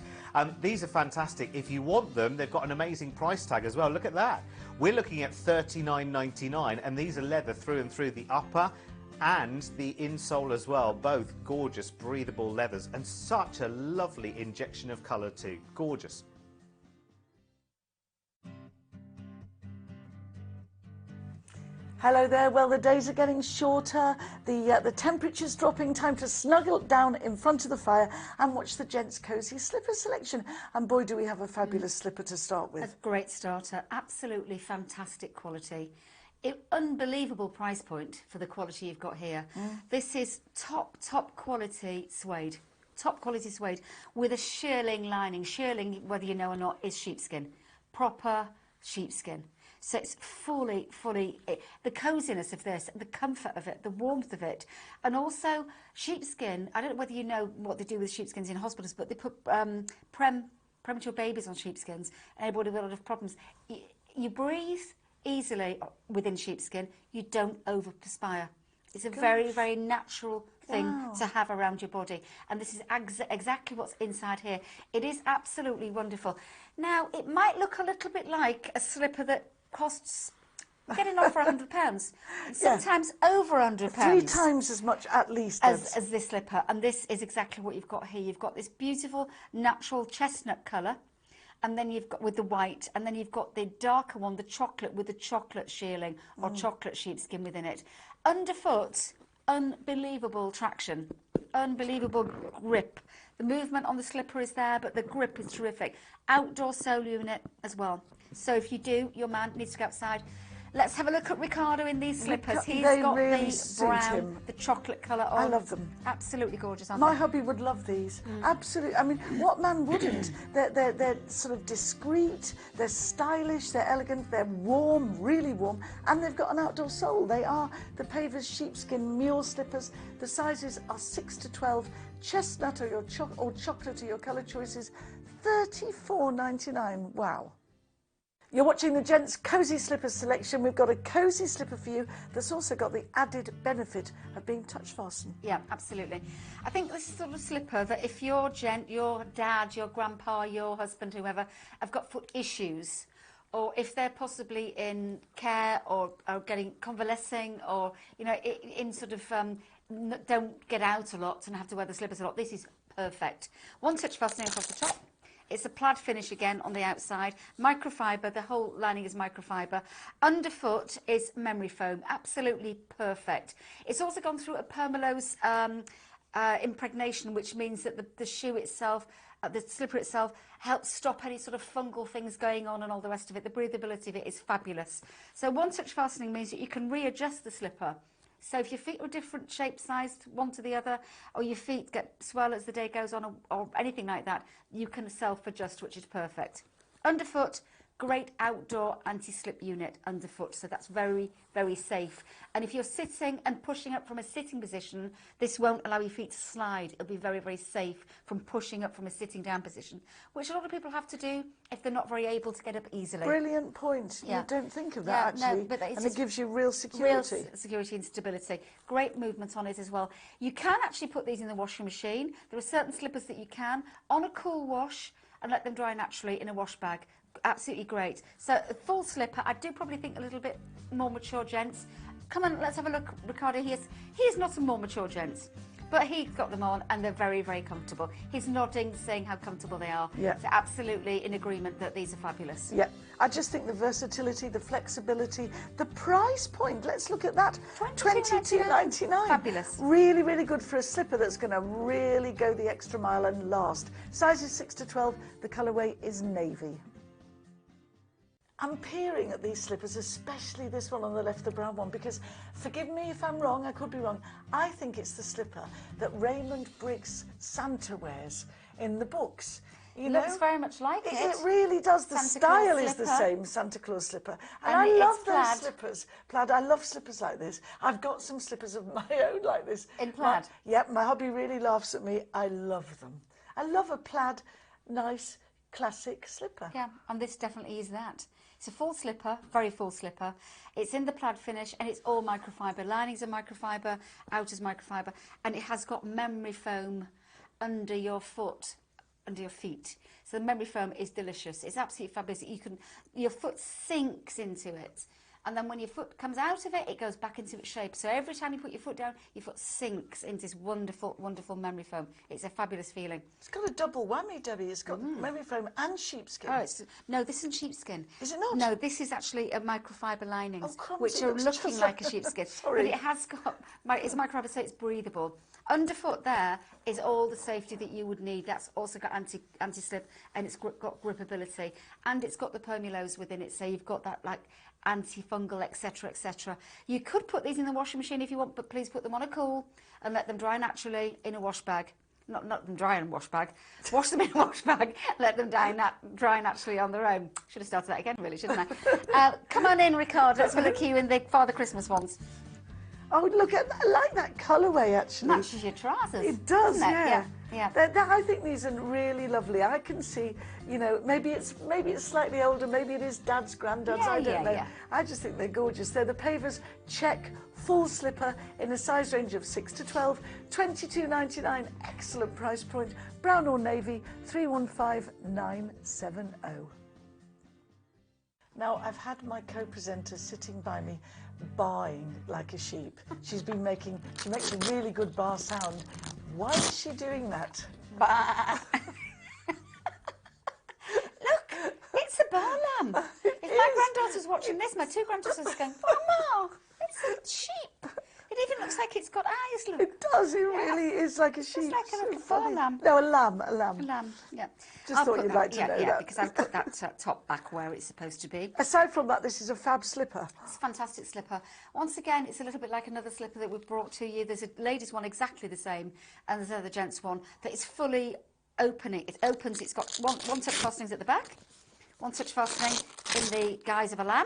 These are fantastic. If you want them, they've got an amazing price tag as well. Look at that. We're looking at $39.99, and these are leather through and through, the upper and the insole as well. Both gorgeous, breathable leathers, and such a lovely injection of colour too. Gorgeous. Hello there. Well, the days are getting shorter. The temperature's dropping. Time to snuggle down in front of the fire and watch the gents' cosy slipper selection. And boy, do we have a fabulous slipper to start A with. great starter, absolutely fantastic quality. Unbelievable price point for the quality you've got here. This is top quality suede. Top quality suede with a shearling lining. Shearling, whether you know or not, is sheepskin. Proper sheepskin. So it's fully, the coziness of this, the comfort of it, the warmth of it. And also sheepskin, I don't know whether you know what they do with sheepskins in hospitals, but they put premature babies on sheepskins, and everybody with a lot of problems. You breathe easily within sheepskin, you don't over-perspire. It's a very, very natural thing to have around your body. And this is exactly what's inside here. It is absolutely wonderful. Now, it might look a little bit like a slipper that costs getting off for £100. Sometimes over £100. 3 times as much at least as this slipper. And this is exactly what you've got here. You've got this beautiful natural chestnut colour, and then you've got with the white, and then you've got the darker one, the chocolate, with the chocolate shearling or chocolate sheepskin within it. Underfoot, unbelievable traction, unbelievable grip. The movement on the slipper is there, but the grip is terrific. Outdoor sole unit as well. So if you do, your man needs to go outside. Let's have a look at Ricardo in these slippers. He's They got really the suit brown, him. the chocolate colour on. I love them. Absolutely gorgeous, aren't My they? hubby would love these. Absolutely. I mean, what man wouldn't? They're sort of discreet, they're stylish, they're elegant, they're warm, really warm, and they've got an outdoor sole. They are the Pavers sheepskin mule slippers. The sizes are 6 to 12. Chestnut or chocolate are your colour choices. $34.99. Wow. You're watching the Gents Cosy Slippers selection. We've got a cosy slipper for you that's also got the added benefit of being touch fastened. Yeah, absolutely. I think this is sort of slipper that if your gent, your dad, your grandpa, your husband, whoever, have got foot issues, or if they're possibly in care or are getting convalescing, or, you know, in sort of don't get out a lot and have to wear the slippers a lot, this is perfect. One touch fastening across the top. It's a plaid finish again on the outside. Microfiber, the whole lining is microfiber. Underfoot is memory foam, absolutely perfect. It's also gone through a Permalose impregnation, which means that the shoe itself, the slipper itself, helps stop any sort of fungal things going on and all the rest of it. The breathability of it is fabulous. So one touch fastening means that you can readjust the slipper. So if your feet are different shape sized one to the other, or your feet get swell as the day goes on, or anything like that, you can self-adjust, which is perfect. Underfoot, great outdoor anti-slip unit underfoot, so that's very, very safe. And if you're sitting and pushing up from a sitting position, this won't allow your feet to slide. It'll be very, very safe from pushing up from a sitting down position, which a lot of people have to do if they're not very able to get up easily. Brilliant point. Yeah. You don't think of that, Yeah, no, actually. but it's and just it gives you real security. Real security and stability. Great movement on it as well. You can actually put these in the washing machine. There are certain slippers that you can on a cool wash and let them dry naturally in a wash bag. Absolutely great. So a full slipper, I do probably think a little bit more mature gents. Come on, let's have a look, Ricardo. He is not a more mature gents, but he's got them on and they're very, very comfortable. He's nodding, saying how comfortable they are. Yeah. So absolutely in agreement that these are fabulous. Yeah, I just think the versatility, the flexibility, the price point, let's look at that. $22.99. Fabulous. Really, really good for a slipper that's going to really go the extra mile and last. Sizes 6 to 12, the colourway is navy. I'm peering at these slippers, especially this one on the left, the brown one, because, forgive me if I'm wrong, I could be wrong, I think it's the slipper that Raymond Briggs Santa wears in the books. You know? Looks very much like it. It really does. The Santa Claus style is the slipper. same, Santa Claus slipper. And And I love it's those plaid. slippers. Plaid, I love slippers like this. I've got some slippers of my own like this. In plaid? Yep, my hubby really laughs at me. I love them. I love a plaid, nice, classic slipper. Yeah, and this definitely is that. It's a full slipper, very full slipper. It's in the plaid finish and it's all microfiber. Linings are microfiber, outer's microfiber, and it has got memory foam under your foot, under your feet. So the memory foam is delicious. It's absolutely fabulous. Your foot sinks into it. And then when your foot comes out of it, it goes back into its shape. So every time you put your foot down, your foot sinks into this wonderful, wonderful memory foam. It's a fabulous feeling. It's got a double whammy, Debbie. It's got memory foam and sheepskin. Oh, no, this isn't sheepskin. Is it not? No, this is actually a microfiber linings, Oh, crumbs, which it are looks looking just like a sheepskin. Sorry. But it has got, it's microfiber, so it's breathable. Underfoot there is all the safety that you would need. That's also got anti-slip, and it's got gripability, and it's got the Permulose within it, so you've got that like antifungal, etc., etc. You could put these in the washing machine if you want, but please put them on a cool and let them dry naturally in a wash bag. Not them dry in a wash bag. Wash them in a wash bag. Let them dry naturally on their own. Should have started that again, really, shouldn't I? Come on in, Ricardo. Let's look you in the Father Christmas ones. Oh, look at that. I like that colourway, actually. Matches your trousers. It does, doesn't it? yeah. Yeah. I think these are really lovely. I can see, you know, maybe it's slightly older, maybe it is Dad's, Granddad's, Yeah, I don't know. yeah. I just think they're gorgeous. They're the Pavers check full slipper in a size range of 6 to 12, $22.99. Excellent price point. Brown or navy, 315970. Now, I've had my co-presenter sitting by me, baaing like a sheep. She makes a really good bar sound. Why is she doing that? Look, it's a bar lamb. If my granddaughter's watching this, my two granddaughters are going, Mama, it's a sheep. It even looks like it's got eyes, look. It does, it really is like a sheep. It's like a So little funny. bar lamb. No, a lamb. A lamb, yeah. Just I'll thought put you'd that- like to know yeah, that. because I've put that top back where it's supposed to be. Aside from that, this is a fab slipper. It's a fantastic slipper. Once again, it's a little bit like another slipper that we've brought to you. There's a ladies' one exactly the same, and there's another gents' one that is fully opening. It opens, it's got one touch fastenings at the back, one touch fastening in the guise of a lamb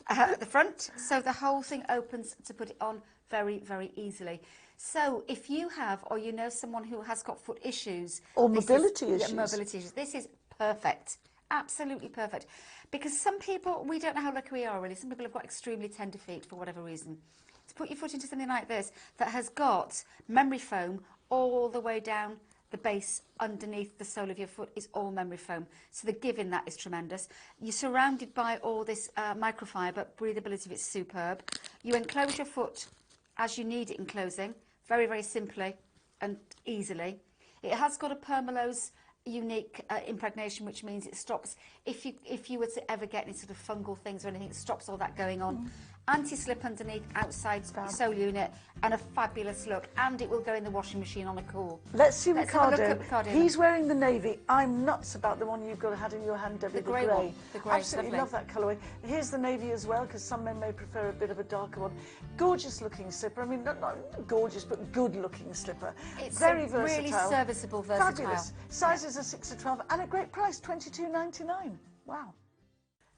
at the front, so the whole thing opens to put it on very, very easily. So if you have, or you know someone who has got foot issues, Or this mobility is, issues. Yeah, mobility issues. This is perfect. Absolutely perfect. Because some people, we don't know how lucky we are really. Some people have got extremely tender feet for whatever reason. To put your foot into something like this that has got memory foam all the way down the base underneath the sole of your foot is all memory foam. So the give in that is tremendous. You're surrounded by all this microfiber. Breathability of it's superb. You enclose your foot as you need it enclosing, very, very simply and easily. It has got a Permulose unique impregnation, which means it stops, if you were to ever get any sort of fungal things or anything, it stops all that going on. Anti-slip underneath, outside sole unit, and a fabulous look, and it will go in the washing machine on a cool. Let's see Let's have a look Ricardo. at Ricardo. He's wearing the navy. I'm nuts about the one you've had in your hand, Debbie, The grey one. The grey, Absolutely lovely. love that colourway. Here's the navy as well, because some men may prefer a bit of a darker one. Gorgeous looking slipper. I mean, not gorgeous, but good looking slipper. It's very a versatile. really serviceable, versatile. Fabulous. Sizes are 6 to 12, and a great price, $22.99. Wow.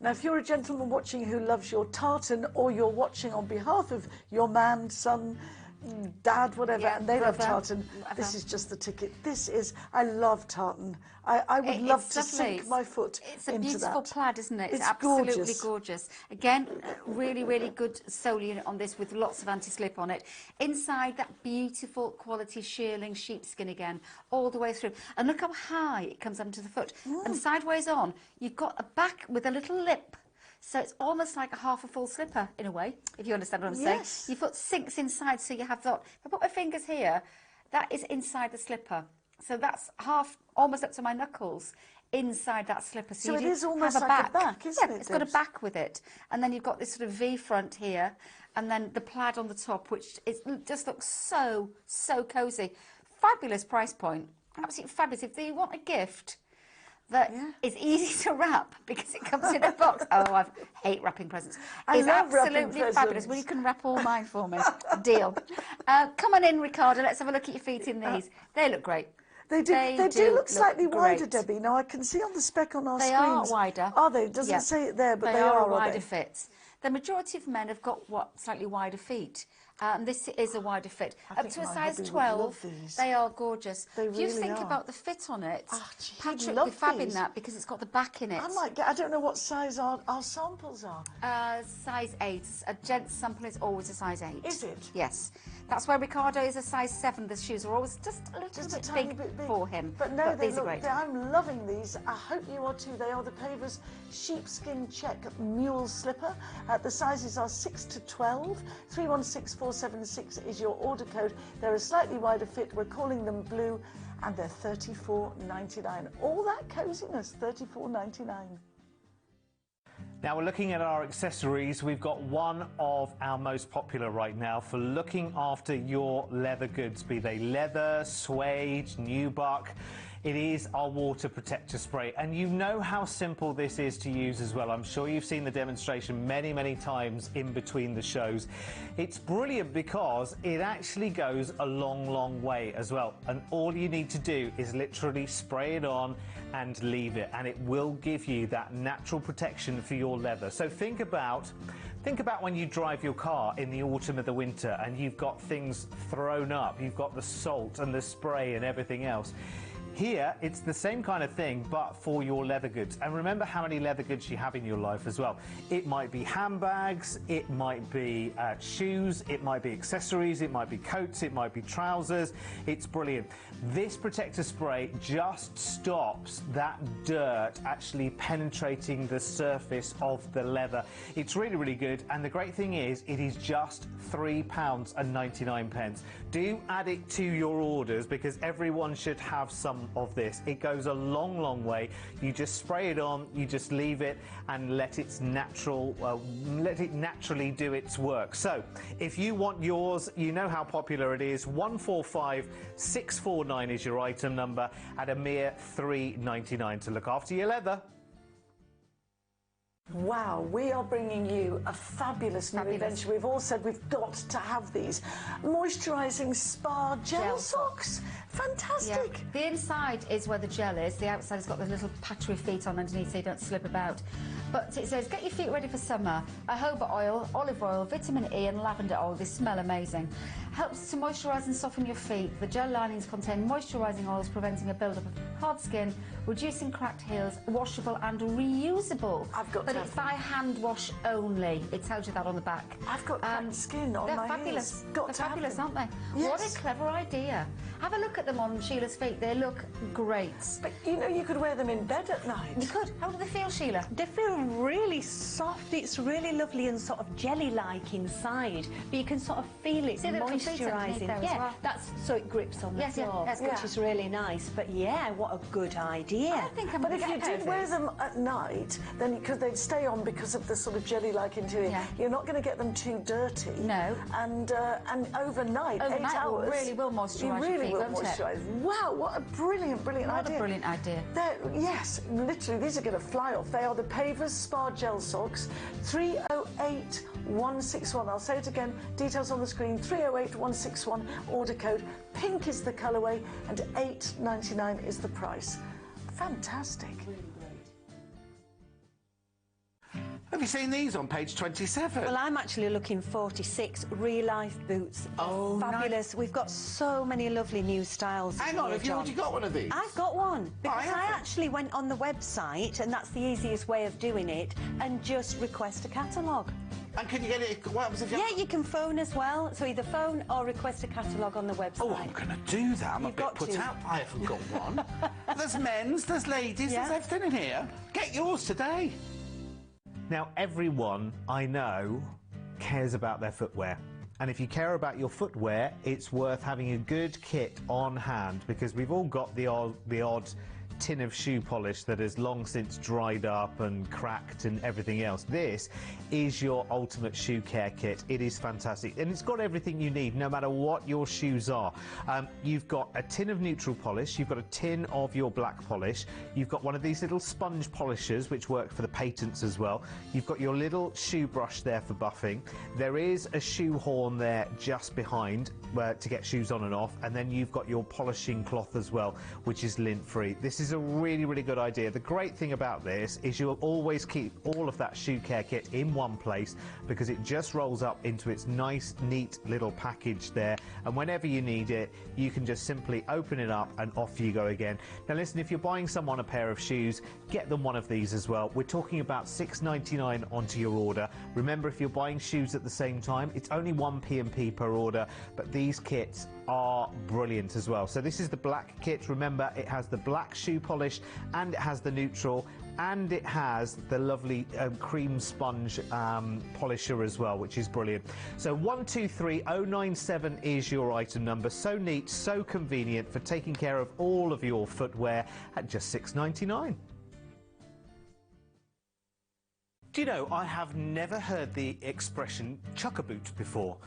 Now, if you're a gentleman watching who loves your tartan, or you're watching on behalf of your man, son, dad, whatever, Yeah, and they love brother, tartan, whatever. this is just the ticket. This is, I love tartan. I would love It's to lovely. sink my foot It's a into beautiful that. plaid, isn't it? It's It's absolutely gorgeous. gorgeous. Again, really, really good sole unit on this with lots of anti-slip on it. Inside, that beautiful quality shearling sheepskin again, all the way through. And look how high it comes onto the foot. And sideways on, you've got a back with a little lip. So it's almost like a half a full slipper, in a way, if you understand what I'm Yes. saying. Your foot sinks inside, so you have that. If I put my fingers here, that is inside the slipper. So that's half, almost up to my knuckles, inside that slipper. So you it do is almost have like a back, isn't yeah, it, it's got a Debs? back with it. And then you've got this sort of V front here, and then the plaid on the top, which just looks so, so cosy. Fabulous price point. Absolutely fabulous. If you want a gift that is easy to wrap because it comes in a box. Oh, I hate wrapping presents. I It's love wrapping absolutely fabulous. presents. Well, you can wrap all mine for me. Deal. Come on in, Ricardo. Let's have a look at your feet in these. They look great. They do. They do look slightly wider, great. Debbie. Now I can see on the spec on our They screens. are wider. Are they? It doesn't Yeah. say it there, but they are. a wider they? fit. The majority of men have got slightly wider feet. This is a wider fit. I Up think to a my size hubby would 12, love these. they are gorgeous. They if you really think are. about the fit on it, Ah, gee, he'd Patrick would love be fabbing these. that because it's got the back in it. I might get. I don't know what size our samples are. Size 8. A gent's sample is always a size 8. Is it? Yes. That's where Ricardo is a size 7. The shoes are always just a little Just a bit, tiny big bit big for him. But no, they these look. are great. I'm loving these. I hope you are too. They are the Pavers sheepskin check mule slipper. The sizes are 6 to 12. 316476 is your order code. They're a slightly wider fit. We're calling them blue, and they're $34.99. All that coziness, $34.99. Now we're looking at our accessories. We've got one of our most popular right now for looking after your leather goods, be they leather, suede, nubuck. It is our water protector spray, and you know how simple this is to use as well. I'm sure you've seen the demonstration many, many times in between the shows. It's brilliant because it actually goes a long, long way as well, and all you need to do is literally spray it on and leave it, and it will give you that natural protection for your leather. So think about when you drive your car in the autumn or the winter and you've got things thrown up, you've got the salt and the spray and everything else. Here, it's the same kind of thing, but for your leather goods. And remember how many leather goods you have in your life as well. It might be handbags, it might be shoes, it might be accessories, it might be coats, it might be trousers. It's brilliant. This protector spray just stops that dirt actually penetrating the surface of the leather. It's really, really good. And the great thing is, it is just £3.99. Do add it to your orders because everyone should have some of this. It goes a long, long way. You just spray it on, you just leave it and let it naturally do its work. So if you want yours, you know how popular it is. 145649 is your item number at a mere £3.99 to look after your leather. Wow, we are bringing you a fabulous new adventure. We've all said we've got to have these. Moisturising spa gel socks. Fantastic. Yeah. The inside is where the gel is. The outside has got the little patchery feet on underneath so you don't slip about. But it says, get your feet ready for summer. Jojoba oil, olive oil, vitamin E and lavender oil. They smell amazing. Helps to moisturise and soften your feet. The gel linings contain moisturising oils preventing a build-up of hard skin, reducing cracked heels, washable and reusable. But it's by hand wash only. It tells you that on the back. I've got cracked skin on my fabulous. heels. Got They're to have fabulous, them. aren't they? Yes. What a clever idea. Have a look at them on Sheila's feet. They look great. But you know, you could wear them in bed at night. You could. How do they feel, Sheila? They feel really soft. It's really lovely and sort of jelly-like inside, but you can sort of feel it See the little feet underneath moisturising. there as Yeah, well. that's so it grips on the Yes, yeah, floor, that's which good. is really nice. But yeah, what a good idea. I think I'm But going if to you get a pair did of wear these. them at night, then because they'd stay on because of the sort of jelly-like interior, Yeah. you're not going to get them too dirty. No. And overnight, 8 Overnight hours, really will moisturise you your really feet, will won't it? moisturise. Wow, what a brilliant What idea! a brilliant idea. Yes, literally, these are going to fly off. They are the Pavers Spa Gel Socks, 308161. I'll say it again, details on the screen, 308161, order code. Pink is the colourway and $8.99 is the price. Fantastic. Have you seen these on page 27? Well, I'm actually looking 46 real-life boots. Oh, fabulous. nice. We've got so many lovely new styles. Hang on, here, have you John. already got one of these? I've got one because I haven't. actually went on the website, and that's the easiest way of doing it, and just request a catalogue. And can you get it? What happens if you... Yeah, you can phone as well. So either phone or request a catalogue on the website. Oh, I'm going to do that. I'm You've a bit got put to. out. I haven't got one. There's men's, there's ladies, Yeah. there's everything in here. Get yours today. Now, everyone I know cares about their footwear. And if you care about your footwear, it's worth having a good kit on hand, because we've all got the odd tin of shoe polish that has long since dried up and cracked and everything else. This is your ultimate shoe care kit. It is fantastic, and it's got everything you need no matter what your shoes are. You've got a tin of neutral polish, you've got a tin of your black polish, you've got one of these little sponge polishers which work for the patents as well, you've got your little shoe brush there for buffing, there is a shoe horn there just behind to get shoes on and off, and then you've got your polishing cloth as well, which is lint free. This is a really, really good idea. The great thing about this is you'll always keep all of that shoe care kit in one place, because it just rolls up into its nice, neat little package there, and whenever you need it, you can just simply open it up and off you go again. Now listen, if you're buying someone a pair of shoes, get them one of these as well. We're talking about £6.99 onto your order. Remember, if you're buying shoes at the same time, it's only one P&P per order, but these kits are brilliant as well. So this is the black kit. Remember, it has the black shoe polish, and it has the neutral, and it has the lovely cream sponge polisher as well, which is brilliant. So 123097 is your item number. So neat, so convenient for taking care of all of your footwear at just £6.99. Do you know, I have never heard the expression chuck a boot before.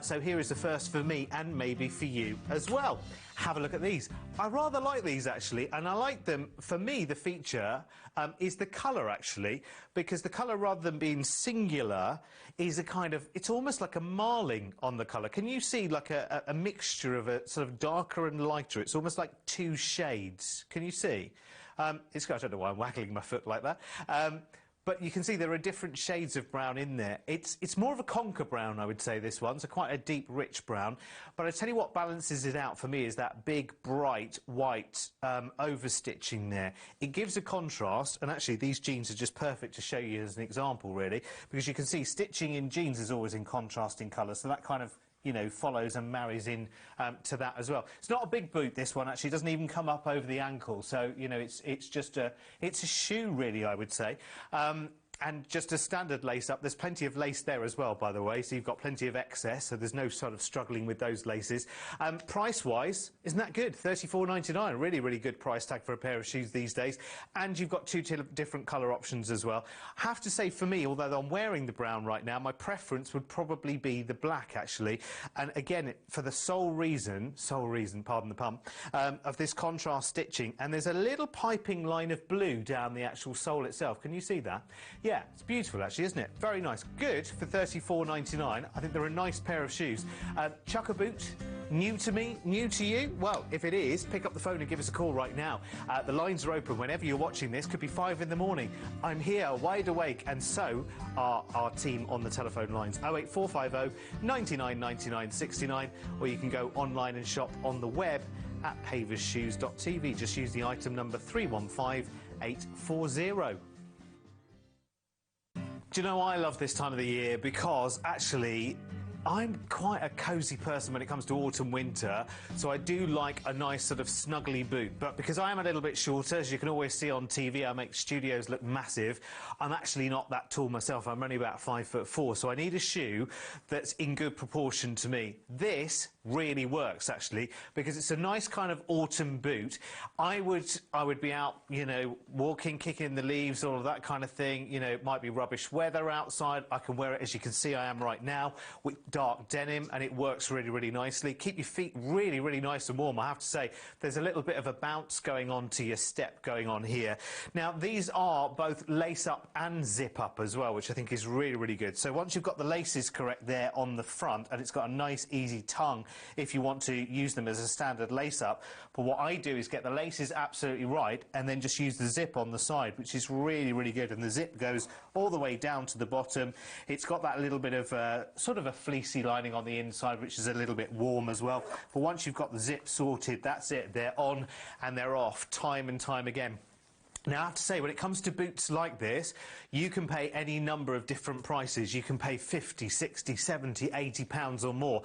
So here is the first for me, and maybe for you as well. Have a look at these. I rather like these actually, and I like them. For me, the feature is the colour actually, because the colour, rather than being singular, is a kind of, it's almost like a marling on the colour. Can you see like a mixture of a sort of darker and lighter? It's almost like two shades. Can you see? I don't know why I'm waggling my foot like that. But you can see there are different shades of brown in there. It's more of a conker brown, I would say, this one, so quite a deep, rich brown. But I tell you what balances it out for me is that big, bright, white overstitching there. It gives a contrast, and actually these jeans are just perfect to show you as an example, really, because you can see stitching in jeans is always in contrasting colour, so that kind of, you know, follows and marries in to that as well. It's not a big boot, this one, actually. It doesn't even come up over the ankle, so, you know, it's just a shoe, really, I would say. And just a standard lace up. There's plenty of lace there as well, by the way, so you've got plenty of excess, so there's no sort of struggling with those laces. Price-wise, isn't that good? £34.99, really, really good price tag for a pair of shoes these days. And you've got two different colour options as well. I have to say, for me, although I'm wearing the brown right now, my preference would probably be the black, actually. And again, for the sole reason, pardon the pun, of this contrast stitching. And there's a little piping line of blue down the actual sole itself. Can you see that? Yeah, it's beautiful actually, isn't it? Very nice. Good for £34.99. I think they're a nice pair of shoes. Chuck a boot, new to me, new to you? Well, if it is, pick up the phone and give us a call right now. The lines are open whenever you're watching this. Could be 5 in the morning. I'm here, wide awake, and so are our team on the telephone lines. 08450 99 99 69, or you can go online and shop on the web at paversshoes.tv. Just use the item number 315840. Do you know, I love this time of the year because actually I'm quite a cosy person when it comes to autumn, winter, so I do like a nice sort of snuggly boot. But because I am a little bit shorter, as you can always see on TV, I make studios look massive. I'm actually not that tall myself. I'm only about 5'4", so I need a shoe that's in good proportion to me. This really works actually, because it's a nice kind of autumn boot. I would be out, you know, walking, kicking the leaves, all of that kind of thing. You know, it might be rubbish weather outside. I can wear it, as you can see I am right now. dark denim, and it works really, really nicely. Keep your feet really, really nice and warm. I have to say, there's a little bit of a bounce going on to your step going on here. Now, these are both lace up and zip up as well, which I think is really, really good. So once you've got the laces correct there on the front, and it's got a nice, easy tongue if you want to use them as a standard lace up. But what I do is get the laces absolutely right, and then just use the zip on the side, which is really, really good. And the zip goes all the way down to the bottom. It's got that little bit of sort of a fleecy lining on the inside, which is a little bit warm as well. But once you've got the zip sorted, that's it. They're on and they're off time and time again. Now, I have to say, when it comes to boots like this, you can pay any number of different prices. You can pay 50, 60, 70, 80 pounds or more.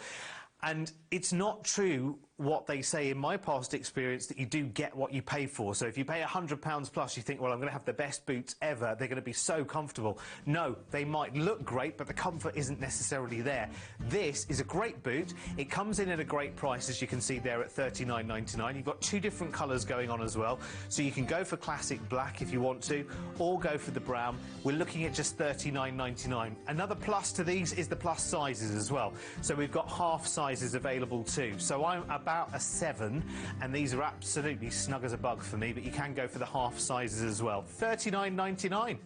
And it's not true what they say in my past experience, that you do get what you pay for. So if you pay £100 plus, you think, well, I'm going to have the best boots ever, they're going to be so comfortable. No, they might look great, but the comfort isn't necessarily there. This is a great boot. It comes in at a great price, as you can see there, at £39.99. You've got two different colours going on as well, so you can go for classic black if you want to, or go for the brown. We're looking at just £39.99. Another plus to these is the plus sizes as well. So we've got half sizes available too. So I'm about a 7, and these are absolutely snug as a bug for me, but you can go for the half sizes as well. £39.99.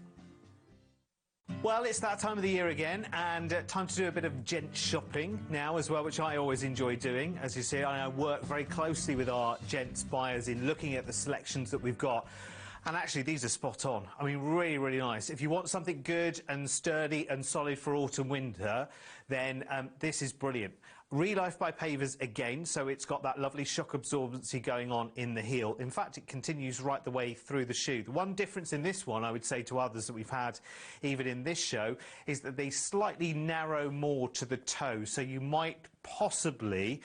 Well, it's that time of the year again, and time to do a bit of gent shopping now as well, which I always enjoy doing. As you see, I work very closely with our gents buyers in looking at the selections that we've got. And actually, these are spot on. I mean, really, really nice. If you want something good and sturdy and solid for autumn, winter, then this is brilliant. Relife by Pavers again, so it's got that lovely shock absorbency going on in the heel. In fact, it continues right the way through the shoe. The one difference in this one, I would say, to others that we've had even in this show, is that they slightly narrow more to the toe. So you might possibly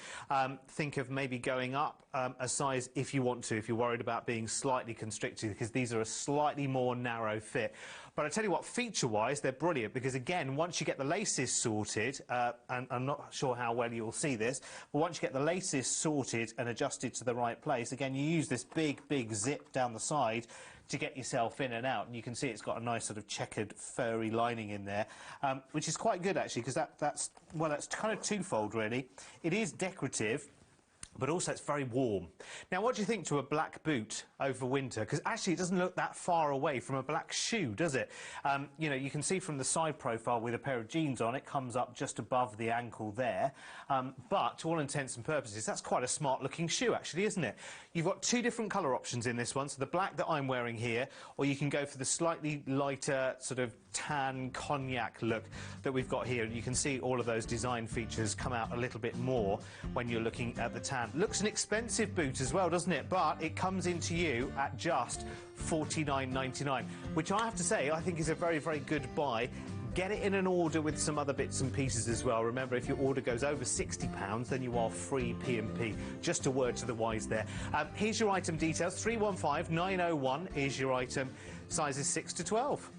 think of maybe going up a size if you want to, if you're worried about being slightly constricted, because these are a slightly more narrow fit. But I tell you what, feature-wise, they're brilliant, because again, once you get the laces sorted, and I'm not sure how well you'll see this, but once you get the laces sorted and adjusted to the right place, again, you use this big, big zip down the side to get yourself in and out, and you can see it's got a nice sort of checkered furry lining in there, which is quite good actually, because that's kind of twofold really. It is decorative, but also it's very warm. Now, what do you think to a black boot over winter? Because actually it doesn't look that far away from a black shoe, does it? You know, you can see from the side profile with a pair of jeans on, it comes up just above the ankle there. But to all intents and purposes, that's quite a smart looking shoe actually, isn't it? You've got two different colour options in this one, so the black that I'm wearing here, or you can go for the slightly lighter sort of tan cognac look that we've got here, and you can see all of those design features come out a little bit more when you're looking at the tan. Looks an expensive boot as well, doesn't it? But it comes into you at just $49.99, which I have to say I think is a very, very good buy. Get it in an order with some other bits and pieces as well. Remember, if your order goes over £60, then you are free P&P. Just a word to the wise there. Here's your item details. 315901 is your item. Sizes 6 to 12.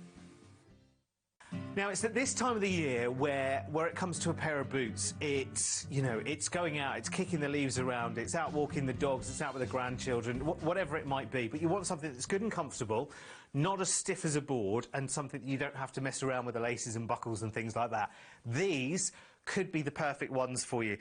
Now, it's at this time of the year where it comes to a pair of boots, it's, you know, it's going out, it's kicking the leaves around, it's out walking the dogs, it's out with the grandchildren, whatever it might be. But you want something that's good and comfortable, not as stiff as a board, and something that you don't have to mess around with the laces and buckles and things like that. These could be the perfect ones for you.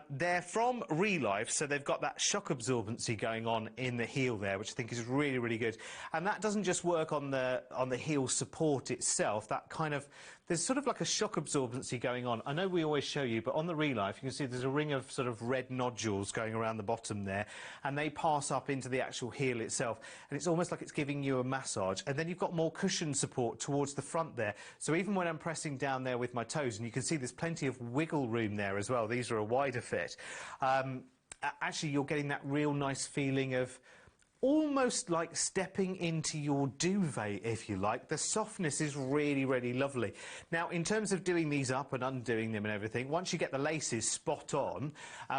They're from Relife, so they've got that shock absorbency going on in the heel there, which I think is really, really good. And that doesn't just work on the heel support itself. That kind of, there's sort of like a shock absorbency going on. I know we always show you, but on the Relife, you can see there's a ring of sort of red nodules going around the bottom there, and they pass up into the actual heel itself, and it's almost like it's giving you a massage. And then you've got more cushion support towards the front there. So even when I'm pressing down there with my toes, and you can see there's plenty of wiggle room there as well. These are a wider fit. Actually, you're getting that real nice feeling of almost like stepping into your duvet, if you like. The softness is really, really lovely. Now, in terms of doing these up and undoing them and everything, once you get the laces spot on,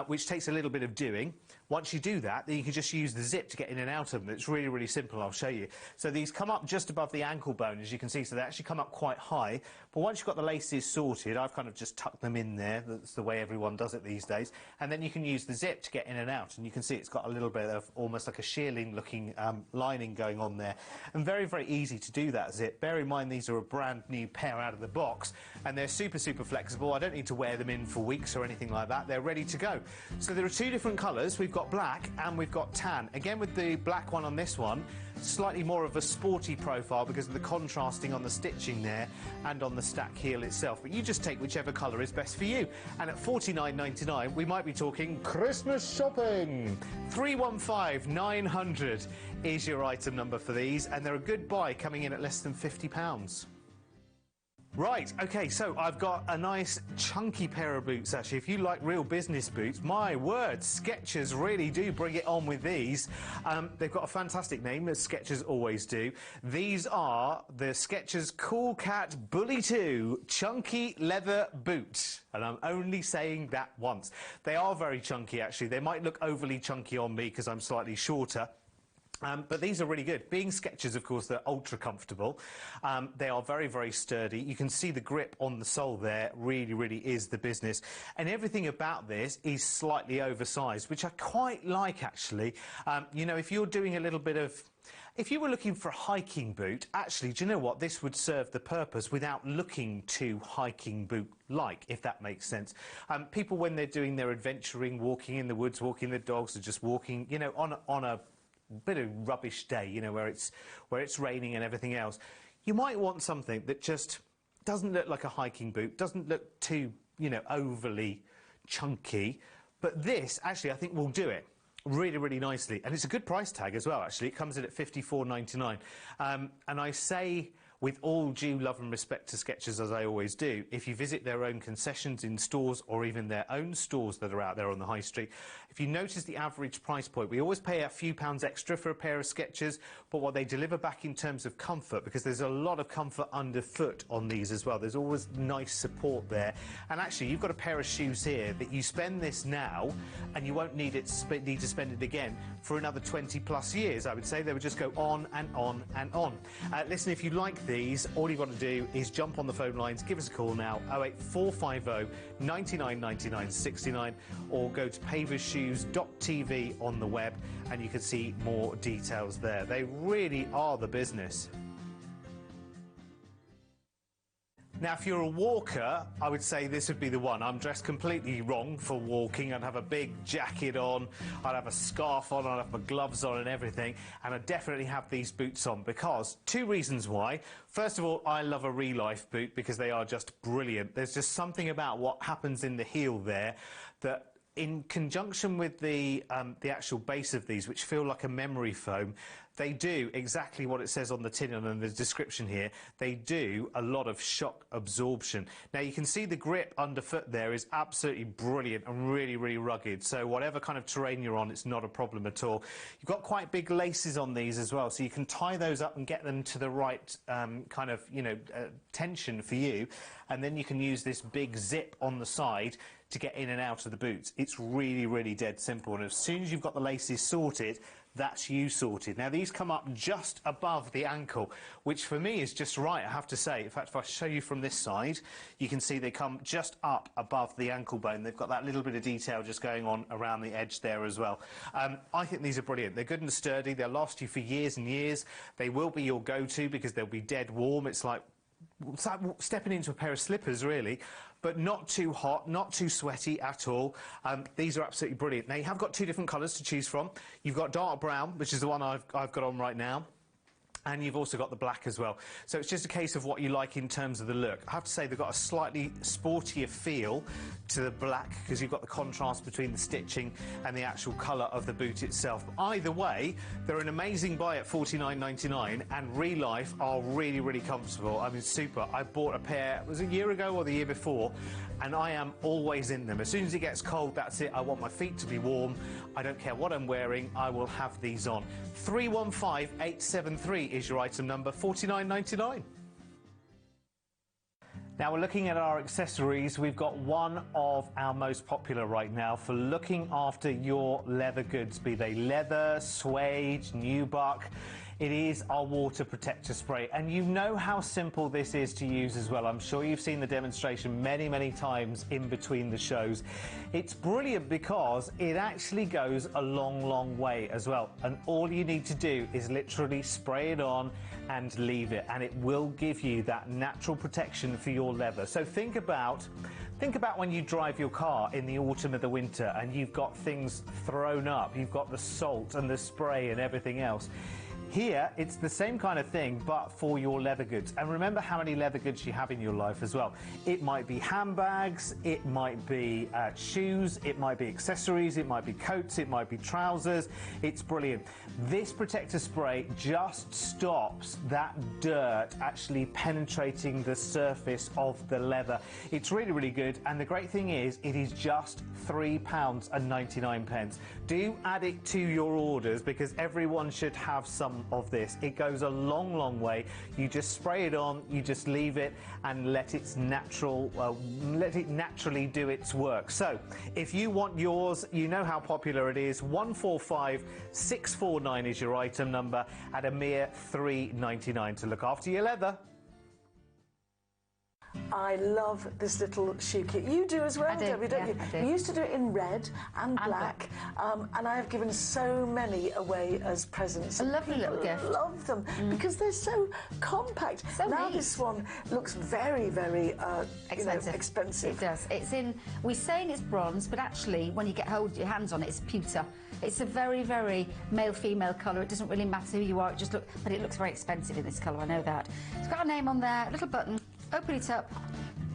which takes a little bit of doing, Once you do that, then you can just use the zip to get in and out of them. It's really, really simple. I'll show you. So these come up just above the ankle bone, as you can see, so they actually come up quite high. But once you've got the laces sorted, I've kind of just tucked them in there. That's the way everyone does it these days. And then you can use the zip to get in and out. And you can see it's got a little bit of almost like a shearling-looking lining going on there. And very, very easy to do that zip. Bear in mind, these are a brand new pair out of the box, and they're super, super flexible. I don't need to wear them in for weeks or anything like that. They're ready to go. So there are two different colours. We've got black and we've got tan. Again, with the black one on this one, slightly more of a sporty profile because of the contrasting on the stitching there and on the stack heel itself. But you just take whichever colour is best for you. And at $49.99, we might be talking Christmas shopping. 315 900 is your item number for these, and they're a good buy, coming in at less than £50. Right, OK, so I've got a nice chunky pair of boots, actually. If you like real business boots, my word, Skechers really do bring it on with these. They've got a fantastic name, as Skechers always do. These are the Skechers Cool Cat Bully 2 Chunky Leather Boot. And I'm only saying that once. They are very chunky, actually. They might look overly chunky on me because I'm slightly shorter. But these are really good. Being Skechers, of course, they're ultra comfortable. They are very, very sturdy. You can see the grip on the sole there really, really is the business. And everything about this is slightly oversized, which I quite like, actually. You know, if you're doing a little bit of... If you were looking for a hiking boot, actually, do you know what? This would serve the purpose without looking too hiking boot-like, if that makes sense. People, when they're doing their adventuring, walking in the woods, walking the dogs, or just walking, you know, on a bit of rubbish day, you know, where it's raining and everything else, you might want something that just doesn't look like a hiking boot, doesn't look too, you know, overly chunky. But this, actually, I think will do it really, really nicely. And it's a good price tag as well, actually. It comes in at $54.99. And I say, with all due love and respect to Skechers, as I always do, if you visit their own concessions in stores or even their own stores that are out there on the high street, if you notice the average price point, we always pay a few pounds extra for a pair of Skechers, but what they deliver back in terms of comfort, because there's a lot of comfort underfoot on these as well. There's always nice support there. And actually, you've got a pair of shoes here that you spend this now, and you won't need to spend it again for another 20 plus years, I would say. They would just go on and on and on. Listen, if you like these, all you've got to do is jump on the phone lines, give us a call now, 08450 99 99 69, or go to paversshoes.tv on the web and you can see more details there. They really are the business. Now, if you're a walker, I would say this would be the one. I'm dressed completely wrong for walking. I'd have a big jacket on, I'd have a scarf on, I'd have my gloves on and everything, and I'd definitely have these boots on, because two reasons why. First of all, I love a Relife boot because they are just brilliant. There's just something about what happens in the heel there that, in conjunction with the actual base of these, which feel like a memory foam, they do exactly what it says on the tin and the description here. They do a lot of shock absorption. Now, you can see the grip underfoot there is absolutely brilliant and really, really rugged. So whatever kind of terrain you're on, it's not a problem at all. You've got quite big laces on these as well, so you can tie those up and get them to the right kind of, you know, tension for you. And then you can use this big zip on the side to get in and out of the boots. It's really, really dead simple. And as soon as you've got the laces sorted, that's you sorted. Now, these come up just above the ankle, which for me is just right, I have to say. In fact, if I show you from this side, you can see they come just up above the ankle bone. They've got that little bit of detail just going on around the edge there as well. I think these are brilliant. They're good and sturdy. They'll last you for years and years. They will be your go-to because they'll be dead warm. It's like stepping into a pair of slippers, really, but not too hot, not too sweaty at all. These are absolutely brilliant. Now, you have got two different colours to choose from. You've got dark brown, which is the one I've got on right now, and you've also got the black as well. So it's just a case of what you like in terms of the look. I have to say they've got a slightly sportier feel to the black because you've got the contrast between the stitching and the actual colour of the boot itself. But either way, they're an amazing buy at $49.99, and Relife are really, really comfortable. I mean, super. I bought a pair, was it a year ago or the year before, and I am always in them. As soon as it gets cold, that's it. I want my feet to be warm. I don't care what I'm wearing, I will have these on. 315 873 is your item number, $49.99. Now we're looking at our accessories. We've got one of our most popular right now for looking after your leather goods, be they leather, suede, nubuck. It is our water protector spray, and you know how simple this is to use as well. I'm sure you've seen the demonstration many, many times in between the shows. It's brilliant because it actually goes a long, long way as well, and all you need to do is literally spray it on and leave it, and it will give you that natural protection for your leather. So think about when you drive your car in the autumn or the winter and you've got things thrown up, you've got the salt and the spray and everything else. Here, it's the same kind of thing, but for your leather goods. And remember how many leather goods you have in your life as well. It might be handbags, it might be shoes, it might be accessories, it might be coats, it might be trousers. It's brilliant. This protector spray just stops that dirt actually penetrating the surface of the leather. It's really, really good. And the great thing is, it is just £3.99. Do add it to your orders because everyone should have some of this. It goes a long, long way. You just spray it on, you just leave it and let it naturally do its work. So if you want yours, you know how popular it is. 145649 is your item number at a mere £3.99 to look after your leather. I love this little shoe kit. You do as well, I do, Debbie, don't yeah, you? I do. You used to do it in red and black, and I have given so many away as presents. A lovely People little gift. love them because they're so compact. So now neat. this one looks very, very Expensive. expensive. It does. It's in. We're saying it's bronze, but actually, when you get your hands on it, it's pewter. It's a very, very male-female colour. It doesn't really matter who you are. But it looks very expensive in this colour. I know that. It's got a name on there, a little button. Open it up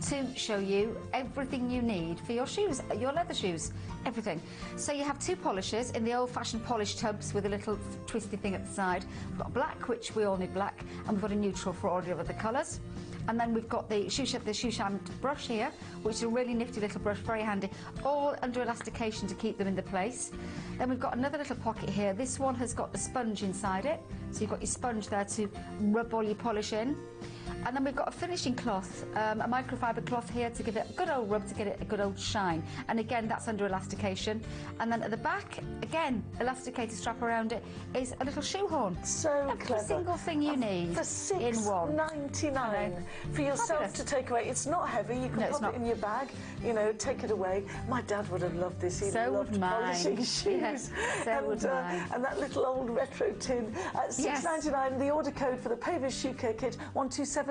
to show you everything you need for your shoes, your leather shoes, everything. So you have two polishes in the old-fashioned polish tubs with a little twisty thing at the side. We've got black, which we all need black, and we've got a neutral for all the other colours. And then we've got the Shushan brush here, which is a really nifty little brush, very handy, all under elastication to keep them in the place. Then we've got another little pocket here. This one has got the sponge inside it, so you've got your sponge there to rub all your polish in. And then we've got a finishing cloth, a microfiber cloth here to give it a good old rub, to get it a good old shine. And again, that's under elastication. And then at the back, again, elasticated strap around it, is a little shoehorn. So Every clever. single thing you need for in one. £6.99 for yourself Fabulous. to take away. It's not heavy. You can No, it's pop it not. in your bag. Take it away. My dad would have loved this. He So loved would mine. polishing shoes. Yes, so would mine. And that little old retro tin at £6.99. The order code for the Pavers Shoe Care Kit 127015.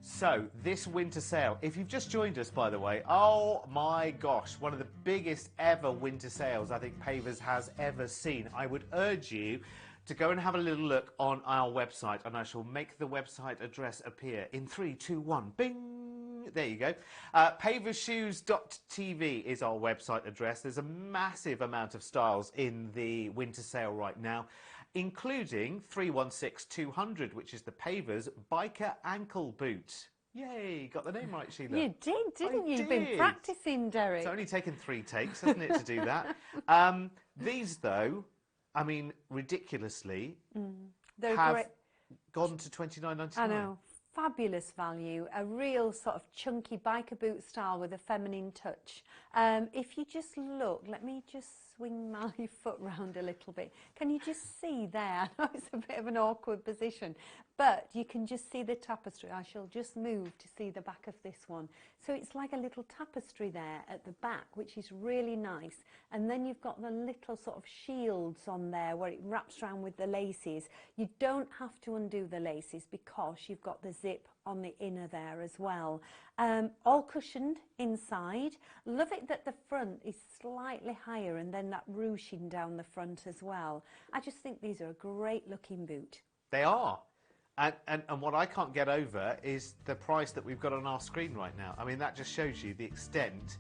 So, this winter sale, if you've just joined us, by the way, oh my gosh, one of the biggest ever winter sales I think Pavers has ever seen. I would urge you to go and have a little look on our website, and I shall make the website address appear in 3, 2, 1, bing! There you go. Paversshoes.tv is our website address. There's a massive amount of styles in the winter sale right now, including 316200, which is the Pavers Biker Ankle Boot. Yay, got the name right, Sheila. You did, didn't you? You've did. been practicing, Derek. It's only taken 3 takes, hasn't it, to do that? These, though, I mean, ridiculously, They're have great. gone to $29.99. I know. Fabulous value, a real sort of chunky biker boot style with a feminine touch. If you just look, let me just swing my foot round a little bit. Can you just see there? I know it's a bit of an awkward position, but you can just see the tapestry. I shall just move to see the back of this one. So it's like a little tapestry there at the back, which is really nice. And then you've got the little sort of shields on there where it wraps around with the laces. You don't have to undo the laces because you've got the zip on the inner there as well. All cushioned inside. Love it that the front is slightly higher and then that ruching down the front as well. I just think these are a great looking boot. They are. And what I can't get over is the price that we've got on our screen right now. I mean, that just shows you the extent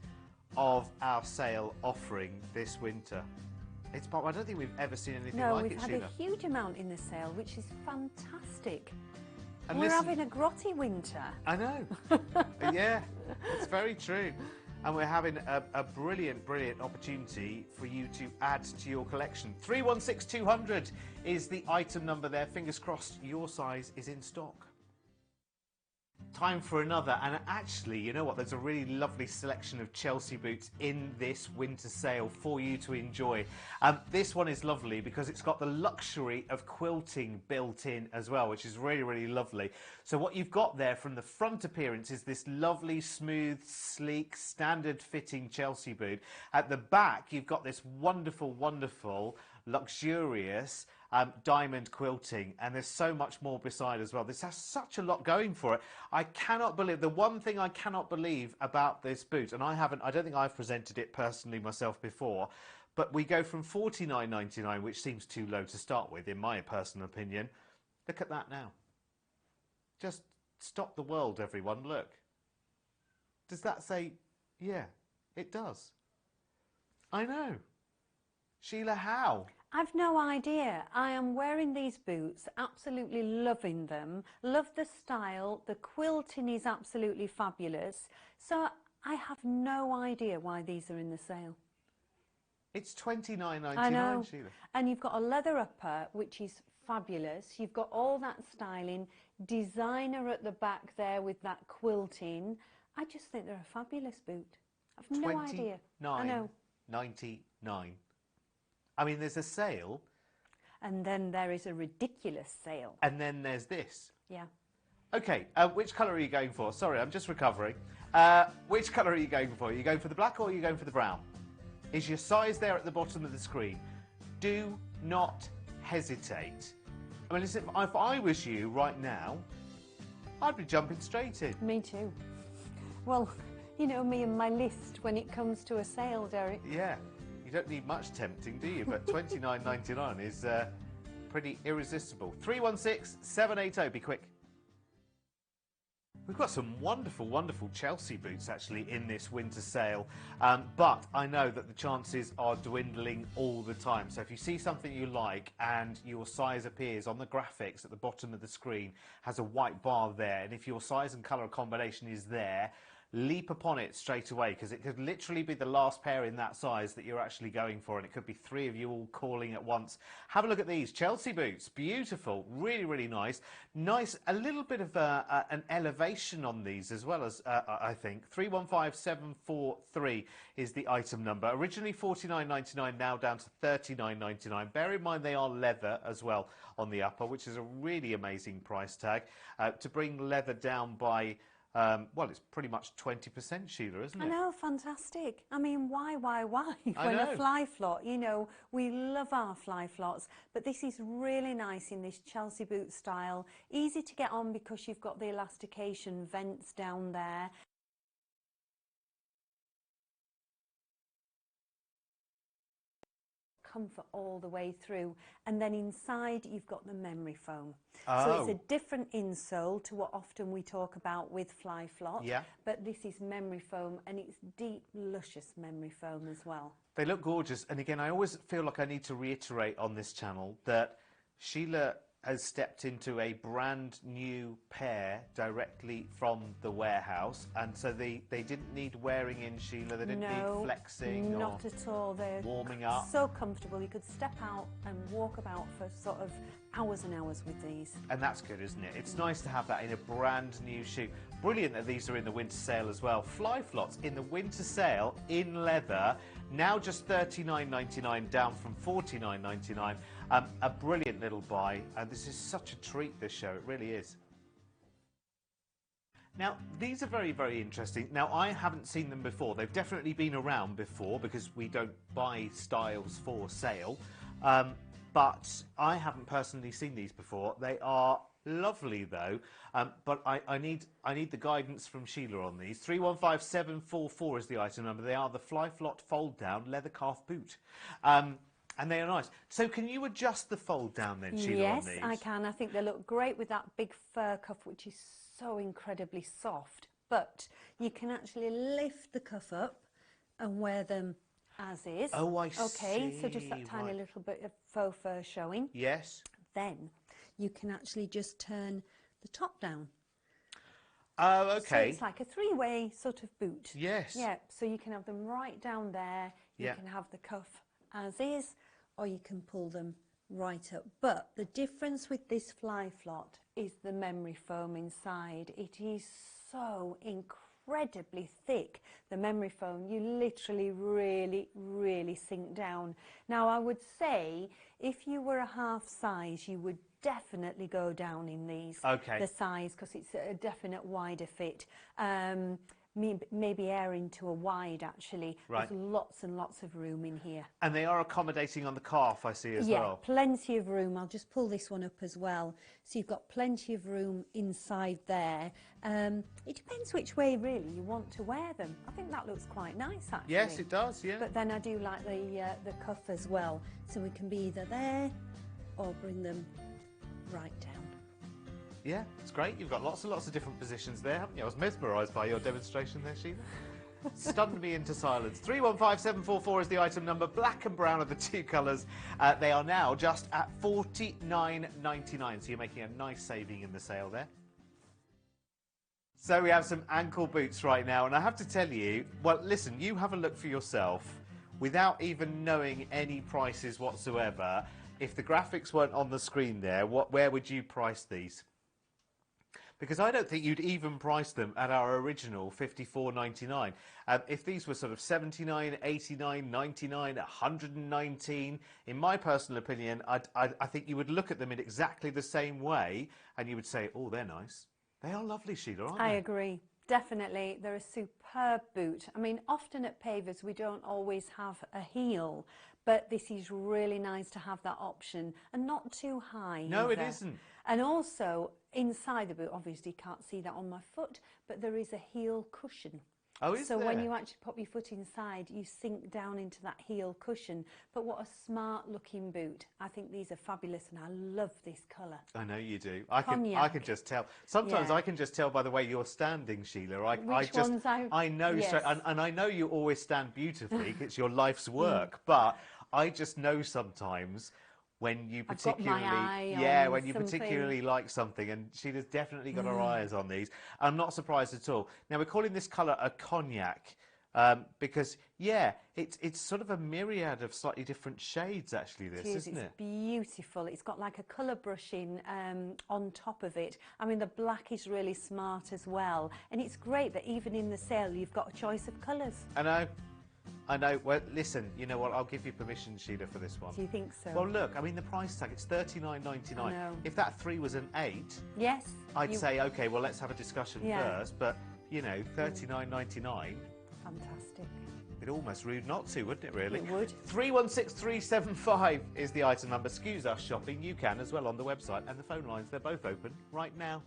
of our sale offering this winter. I don't think we've ever seen anything No, like we've it, had Sheila. a huge amount in the sale, which is fantastic. And We're listen- having a grotty winter. I know. Yeah, it's very true. And we're having a brilliant, brilliant opportunity for you to add to your collection. 316200 is the item number there. Fingers crossed your size is in stock. time for another. And actually, you know what? There's a really lovely selection of Chelsea boots in this winter sale for you to enjoy. This one is lovely because it's got the luxury of quilting built in as well, which is really, really lovely. So what you've got there from the front appearance is this lovely, smooth, sleek, standard fitting Chelsea boot. At the back, you've got this wonderful, wonderful, luxurious diamond quilting, and there's so much more beside as well. This has such a lot going for it. I cannot believe, the one thing I cannot believe about this boot, and I don't think I've presented it personally myself before, but we go from $49.99, which seems too low to start with, in my personal opinion. Look at that now. Just stop the world, everyone, look. Does that say, yeah, it does. I know. Sheila, how? I've no idea. I am wearing these boots, absolutely loving them, love the style, the quilting is absolutely fabulous. So I have no idea why these are in the sale. It's $29.99, I know. Sheila. And you've got a leather upper, which is fabulous. You've got all that styling, designer at the back there with that quilting. I just think they're a fabulous boot. I've no idea. I know. $29.99. I mean, there's a sale. And then there is a ridiculous sale. And then there's this. Yeah. Okay, which colour are you going for? Sorry, I'm just recovering. Which colour are you going for? Are you going for the black or are you going for the brown? Is your size there at the bottom of the screen? Do not hesitate. I mean, listen, if I was you right now, I'd be jumping straight in. Me too. Well, you know me and my list when it comes to a sale, Derek. Yeah. You don't need much tempting, do you? But $29.99 is pretty irresistible. 316-780. Be quick. We've got some wonderful, wonderful Chelsea boots actually in this winter sale, but I know that the chances are dwindling all the time. So if you see something you like and your size appears on the graphics at the bottom of the screen, has a white bar there, and if your size and colour combination is there, leap upon it straight away, because it could literally be the last pair in that size that you're actually going for, and it could be three of you all calling at once. Have a look at these Chelsea boots. Beautiful, really, really nice. Nice, a little bit of an elevation on these as well, as I think. 315743 is the item number. Originally $49.99, now down to $39.99. Bear in mind they are leather as well on the upper, which is a really amazing price tag. To bring leather down by well, it's pretty much 20%, Sheila, isn't it? I know, fantastic. I mean, why? I When know. a fly flot, you know, we love our fly flots, but this is really nice in this Chelsea boot style. Easy to get on because you've got the elastication vents down there. Comfort all the way through, and then inside you've got the memory foam. So it's a different insole to what often we talk about with fly flot, Yeah. but this is memory foam, and it's deep, luscious memory foam as well. They look gorgeous, and again, I always feel like I need to reiterate on this channel that Sheila has stepped into a brand new pair directly from the warehouse, and so they didn't need wearing in, Sheila. They didn't need flexing not or at all. They're warming up. so comfortable. You could step out and walk about for sort of hours and hours with these. And that's good, isn't it? It's nice to have that in a brand new shoe. Brilliant that these are in the winter sale as well. Fly flots in the winter sale in leather, now just $39.99, down from $49.99. A brilliant little buy, and this is such a treat, this show, it really is. Now, these are very, very interesting. Now, I haven't seen them before. They've definitely been around before because we don't buy styles for sale. But I haven't personally seen these before. They are lovely, though. But I need the guidance from Sheila on these. 315744 is the item number. They are the Fly Flot fold-down leather calf boot. And they are nice. So can you adjust the fold down then, Sheila, on these? Yes, I can. I think they look great with that big fur cuff, which is so incredibly soft. But you can actually lift the cuff up and wear them as is. Oh, I see. Okay, so just that tiny little bit of faux fur showing. Yes. Then you can actually just turn the top down. Oh, okay. So it's like a three-way sort of boot. Yes. Yeah, so you can have them right down there. You can have the cuff as is, or you can pull them right up. But the difference with this fly flot is the memory foam inside. It is so incredibly thick, the memory foam. You literally really sink down. Now I would say if you were a half size, you would definitely go down in these, Okay. the size, because it's a definite wider fit. Maybe air into a wide, actually. Right. There's lots and lots of room in here. And they are accommodating on the calf, I see, as Yeah, well. plenty of room. I'll just pull this one up as well. So you've got plenty of room inside there. It depends which way, really, you want to wear them. I think that looks quite nice, actually. Yes, it does, yeah. But then I do like the cuff as well. So we can be either there or bring them right down. Yeah, it's great. You've got lots and lots of different positions there, haven't you? I was mesmerised by your demonstration there, Sheila. Stunned me into silence. 315744 is the item number. Black and brown are the two colours. They are now just at $49.99, so you're making a nice saving in the sale there. So we have some ankle boots right now, and I have to tell you, well, listen, you have a look for yourself without even knowing any prices whatsoever. If the graphics weren't on the screen there, where would you price these? Because I don't think you'd even price them at our original $54.99. If these were sort of $79, $89, $99, $119, in my personal opinion, I think you would look at them in exactly the same way and you would say, oh, they're nice. They are lovely, Sheila, aren't they? I agree. Definitely, they're a superb boot. I mean, often at pavers we don't always have a heel, but this is really nice to have that option, and not too high. No, either. it isn't. And also, inside the boot, obviously you can't see that on my foot, but there is a heel cushion. Oh, is so there? when you actually pop your foot inside, you sink down into that heel cushion. But what a smart looking boot. I think these are fabulous, and I love this colour. I know you do. I Cognac. can just tell. Sometimes Yeah. I can just tell by the way you're standing, Sheila. Which ones I know yes. straight, and I know you always stand beautifully. It's your life's work, but I just know sometimes when you I've got my particularly, eye on when you something. particularly like something, and Sheila's definitely got her eyes on these. I'm not surprised at all. Now we're calling this colour a cognac. Because, yeah, it's sort of a myriad of slightly different shades, actually, this, isn't it? It's beautiful. It's got like a colour brushing on top of it. I mean, the black is really smart as well. And it's great that even in the sale, you've got a choice of colours. I know. Well, listen, you know what? I'll give you permission, Sheila, for this one. Do you think so? Well, look, I mean, the price tag, it's $39.99. I know. If that 3 was an 8, Yes. I'd say, OK, well, let's have a discussion first. But, you know, $39.99... Fantastic. It'd almost rude not to, wouldn't it, really? It would. 316375 is the item number. Excuse us shopping. You can as well on the website. And the phone lines, they're both open right now.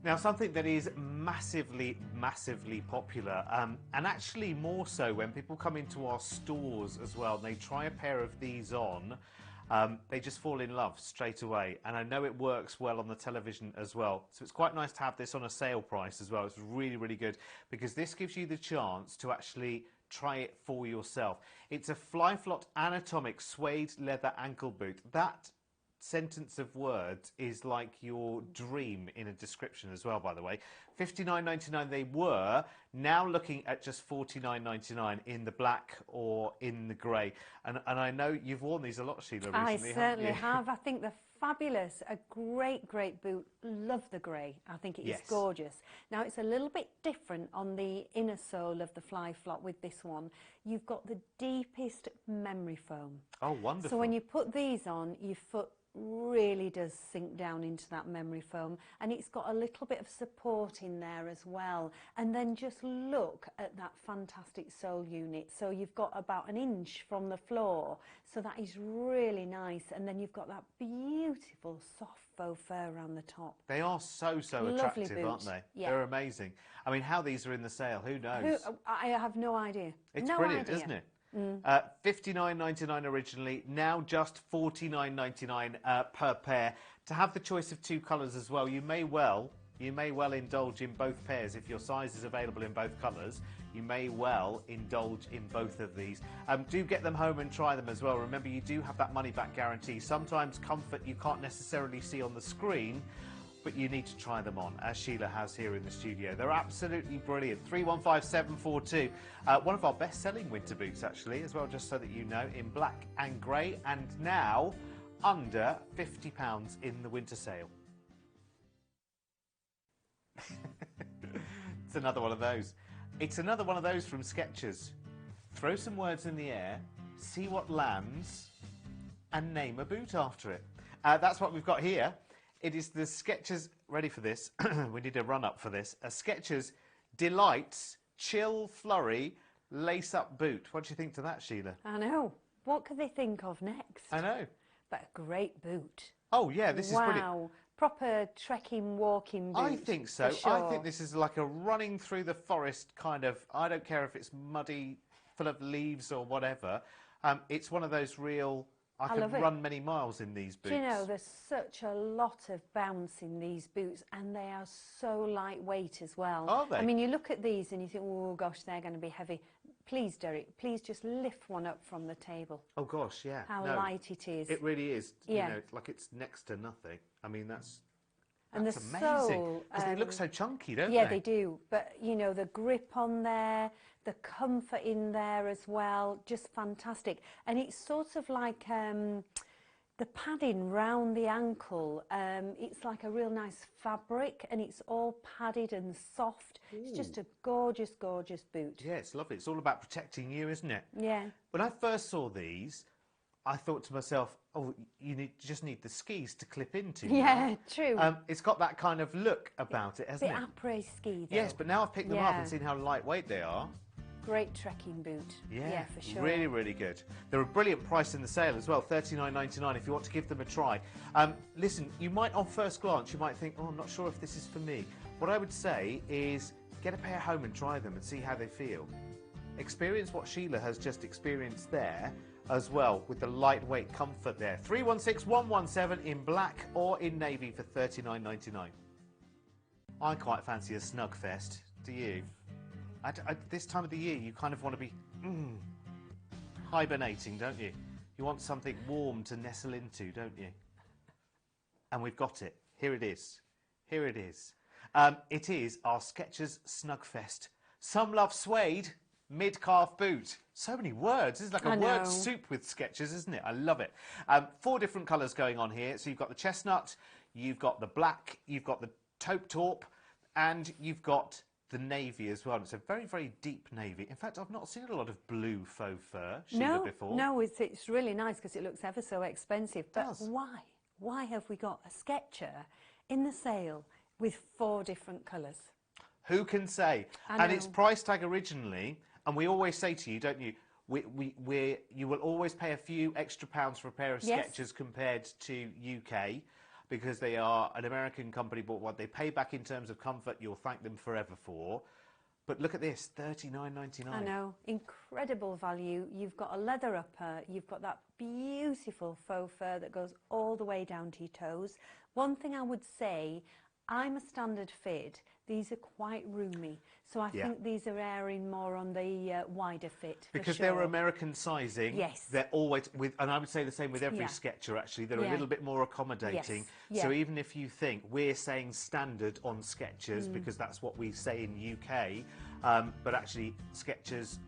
Now, something that is massively popular, and actually more so when people come into our stores as well, and they try a pair of these on, they just fall in love straight away. And I know it works well on the television as well. So it's quite nice to have this on a sale price as well. It's really good, because this gives you the chance to actually try it for yourself. It's a Flyflot Anatomic suede leather ankle boot. That sentence of words is like your dream in a description as well, by the way. $59.99 they were, now looking at just $49.99 in the black or in the grey. And I know you've worn these a lot, Sheila, recently. I certainly have. I think they're fabulous. A great boot. Love the grey. I think it is gorgeous. Now, it's a little bit different on the inner sole of the Flyflot with this one. You've got the deepest memory foam. Oh, wonderful. So when you put these on, your foot really does sink down into that memory foam, and it's got a little bit of support in there as well. And then just look at that fantastic sole unit. So you've got about an inch from the floor, so that is really nice. And then you've got that beautiful soft faux fur around the top. They are so Lovely attractive, boot. aren't they? Yeah. They're amazing. I mean, how these are in the sale, who knows? I have no idea. It's no brilliant, idea. isn't it? $59.99 originally, now just $49.99 per pair. To have the choice of 2 colours as well, you may well indulge in both pairs. If your size is available in both colours, you may well indulge in both of these. Do get them home and try them as well. Remember, you do have that money back guarantee. Sometimes comfort you can't necessarily see on the screen, but you need to try them on, as Sheila has here in the studio. They're absolutely brilliant. 315742. One of our best-selling winter boots, actually, as well, just so that you know, in black and grey. And now, under £50 in the winter sale. It's another one of those. It's another one of those from Skechers. Throw some words in the air, see what lands, and name a boot after it. That's what we've got here. It is the Skechers, ready for this, we need a run-up for this, a Skechers Delights Chill Flurry Lace-Up Boot. What do you think to that, Sheila? I know. What could they think of next? I know. But a great boot. Oh, yeah, this is brilliant. Wow. Proper trekking, walking boot. I think so. for sure. I think this is like a running through the forest kind of, I don't care if it's muddy, full of leaves or whatever. It's one of those real, I can love it. run many miles in these boots. Do you know, there's such a lot of bounce in these boots, and they are so lightweight as well. Are they? I mean, you look at these and you think, oh gosh, they're going to be heavy. Please, Derek, please just lift one up from the table. Oh gosh, yeah. How No, light it is. It really is. Yeah. You know, like it's next to nothing. I mean, that's And the amazing. sole, Because they look so chunky, don't yeah, they? they do. But, you know, the grip on there, the comfort in there as well, just fantastic. And it's sort of like the padding round the ankle. It's like a real nice fabric, and it's all padded and soft. It's just a gorgeous, gorgeous boot. Yeah, it's lovely. It's all about protecting you, isn't it? Yeah. When I first saw these, I thought to myself, oh, you just need the skis to clip into. Yeah, true. It's got that kind of look about it, hasn't Bit it? après ski, though. Yes, but now I've picked them up Yeah. and seen how lightweight they are. Great trekking boot. Yeah, for sure. Really, really good. They're a brilliant price in the sale as well, $39.99 if you want to give them a try. Listen, you might, on first glance, you might think, oh, I'm not sure if this is for me. What I would say is get a pair home and try them and see how they feel. Experience what Sheila has just experienced there as well, with the lightweight comfort there. 316117 in black or in navy for $39.99. I quite fancy a Snugfest. Do you? This time of the year, you kind of want to be hibernating, don't you? You want something warm to nestle into, don't you? And we've got it. Here it is. Here it is. It is our Skechers Snugfest. Some love suede mid-calf boot. So many words. This is like a word soup with Skechers, isn't it? I love it. 4 different colours going on here. So you've got the chestnut, you've got the black, you've got the taupe, and you've got the navy as well. It's a very, very deep navy. In fact, I've not seen a lot of blue faux fur, Sheila, before. No, it's really nice because it looks ever so expensive. But does. why? Why have we got a Sketcher in the sale with 4 different colours? Who can say? I And know. its price tag originally, and we always say to you, don't you, you will always pay a few extra pounds for a pair of Yes. Skechers compared to UK, because they are an American company, but what they pay back in terms of comfort, you'll thank them forever for. But look at this, $39.99. I know, incredible value. You've got a leather upper, you've got that beautiful faux fur that goes all the way down to your toes. One thing I would say, I'm a standard fit. These are quite roomy, so I think these are erring more on the wider fit. Because for sure. they're American sizing, Yes. they're always with, and I would say the same with every Yeah. Sketcher actually, they're a Yeah. little bit more accommodating. Yes. So Yeah. even if you think we're saying standard on Skechers because that's what we say in UK, but actually Skechers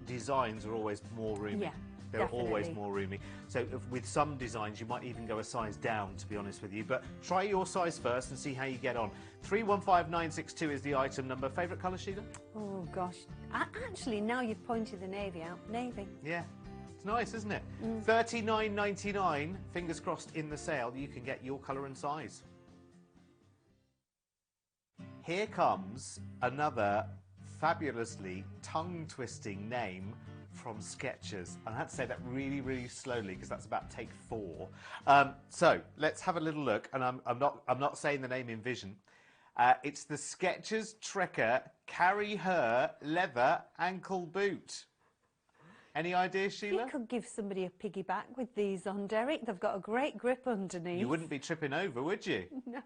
designs are always more roomy. Yeah, They're always definitely. more roomy. So with some designs, you might even go a size down, to be honest with you. But try your size first and see how you get on. 315962 is the item number. Favourite colour, Sheila? Oh gosh, actually now you've pointed the navy out, navy. Yeah. It's nice, isn't it? $39.99, fingers crossed, in the sale. You can get your colour and size. Here comes another fabulously tongue-twisting name from Skechers. And I had to say that really, really slowly because that's about take 4. So let's have a little look. And I'm not saying the name in vision. It's the Skechers Trekker Carry Her Leather Ankle Boot. Any ideas, Sheila? You could give somebody a piggyback with these on, Derek. They've got a great grip underneath. You wouldn't be tripping over, would you? No.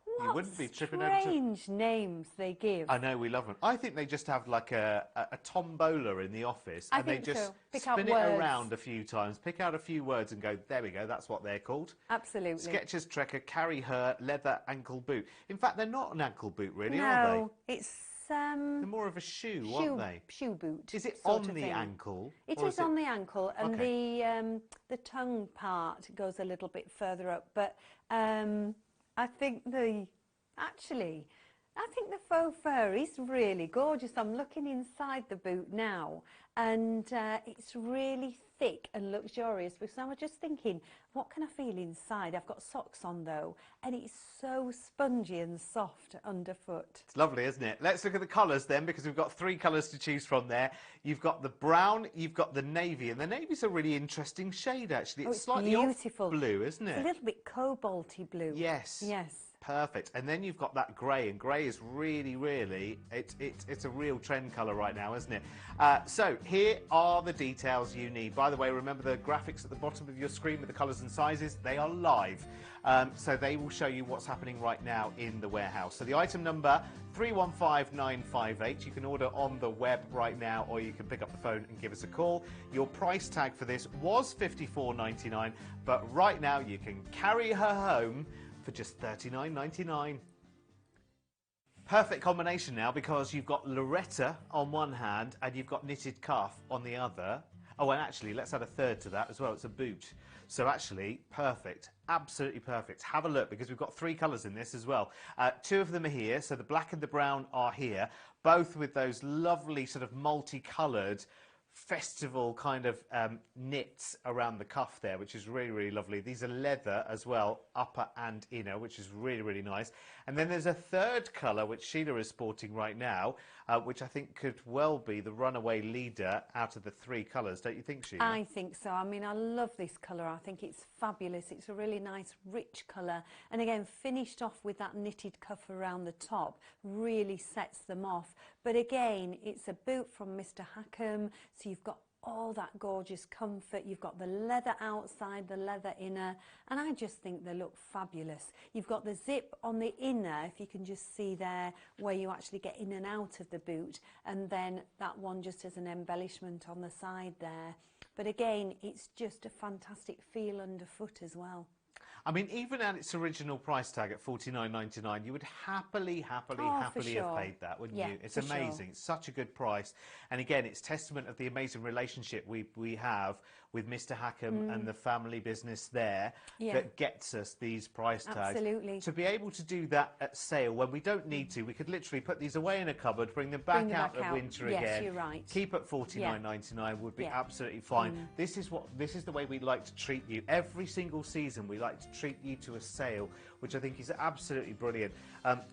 You What wouldn't be tripping over. strange names they give. I know, we love them. I think they just have like a tombola in the office, I and they think just so. Pick out spin it words. around a few times, pick out a few words, and go, there we go, that's what they're called. Absolutely. Skechers Trekker Carry Her Leather Ankle Boot. In fact, they're not an ankle boot, really, are No, it's They're more of a shoe, aren't they? shoe boot. Is it sort on of the thing. ankle? It or is on the ankle, and Okay. the tongue part goes a little bit further up. But I think the faux fur is really gorgeous. I'm looking inside the boot now, and it's really thick and luxurious. Because I was just thinking, what can I feel inside? I've got socks on though, and it's so spongy and soft underfoot. It's lovely, isn't it? Let's look at the colours then, because we've got 3 colours to choose from there. You've got the brown, you've got the navy, and the navy's a really interesting shade, actually. It's slightly beautiful. off blue, isn't It's it? a little bit cobalty blue. Yes. Yes. Perfect. And then you've got that grey, and grey is really, it's a real trend colour right now, isn't it? So here are the details you need. By the way, remember the graphics at the bottom of your screen with the colours and sizes, they are live. So they will show you what's happening right now in the warehouse. So the item number 315958. You can order on the web right now, or you can pick up the phone and give us a call. Your price tag for this was $54.99, but right now you can carry her home for just $39.99. Perfect combination now, because you've got Loretta on one hand and you've got knitted cuff on the other. Oh, and actually, let's add a third to that as well. It's a boot. So actually, perfect. Absolutely perfect. Have a look, because we've got 3 colours in this as well. 2 of them are here. So the black and the brown are here, both with those lovely sort of multicoloured festival kind of knits around the cuff there, which is really lovely. These are leather as well, upper and inner, which is really nice. And then there's a third colour which Sheila is sporting right now, which I think could well be the runaway leader out of the 3 colours, don't you think, Sheila? I think so. I mean, I love this colour. I think it's fabulous. It's a really nice, rich colour. And again, finished off with that knitted cuff around the top really sets them off. But again, it's a boot from Mr. Hackham, so you've got all that gorgeous comfort. You've got the leather outside, the leather inner, and I just think they look fabulous. You've got the zip on the inner, if you can just see there, where you actually get in and out of the boot, and then that one just as an embellishment on the side there. But again, it's just a fantastic feel underfoot as well. I mean, even at its original price tag at $49.99, you would happily have paid that, wouldn't you? It's amazing. Sure. It's such a good price. And again, it's testament of the amazing relationship we have with Mr. Hackham and the family business there that gets us these price tags. Absolutely. To be able to do that at sale when we don't need to, we could literally put these away in a cupboard, bring them back out of winter again. Yes, you're right. Keep at $49.99 would be absolutely fine. This is the way we like to treat you. Every single season we like to treat you to a sale, which I think is absolutely brilliant.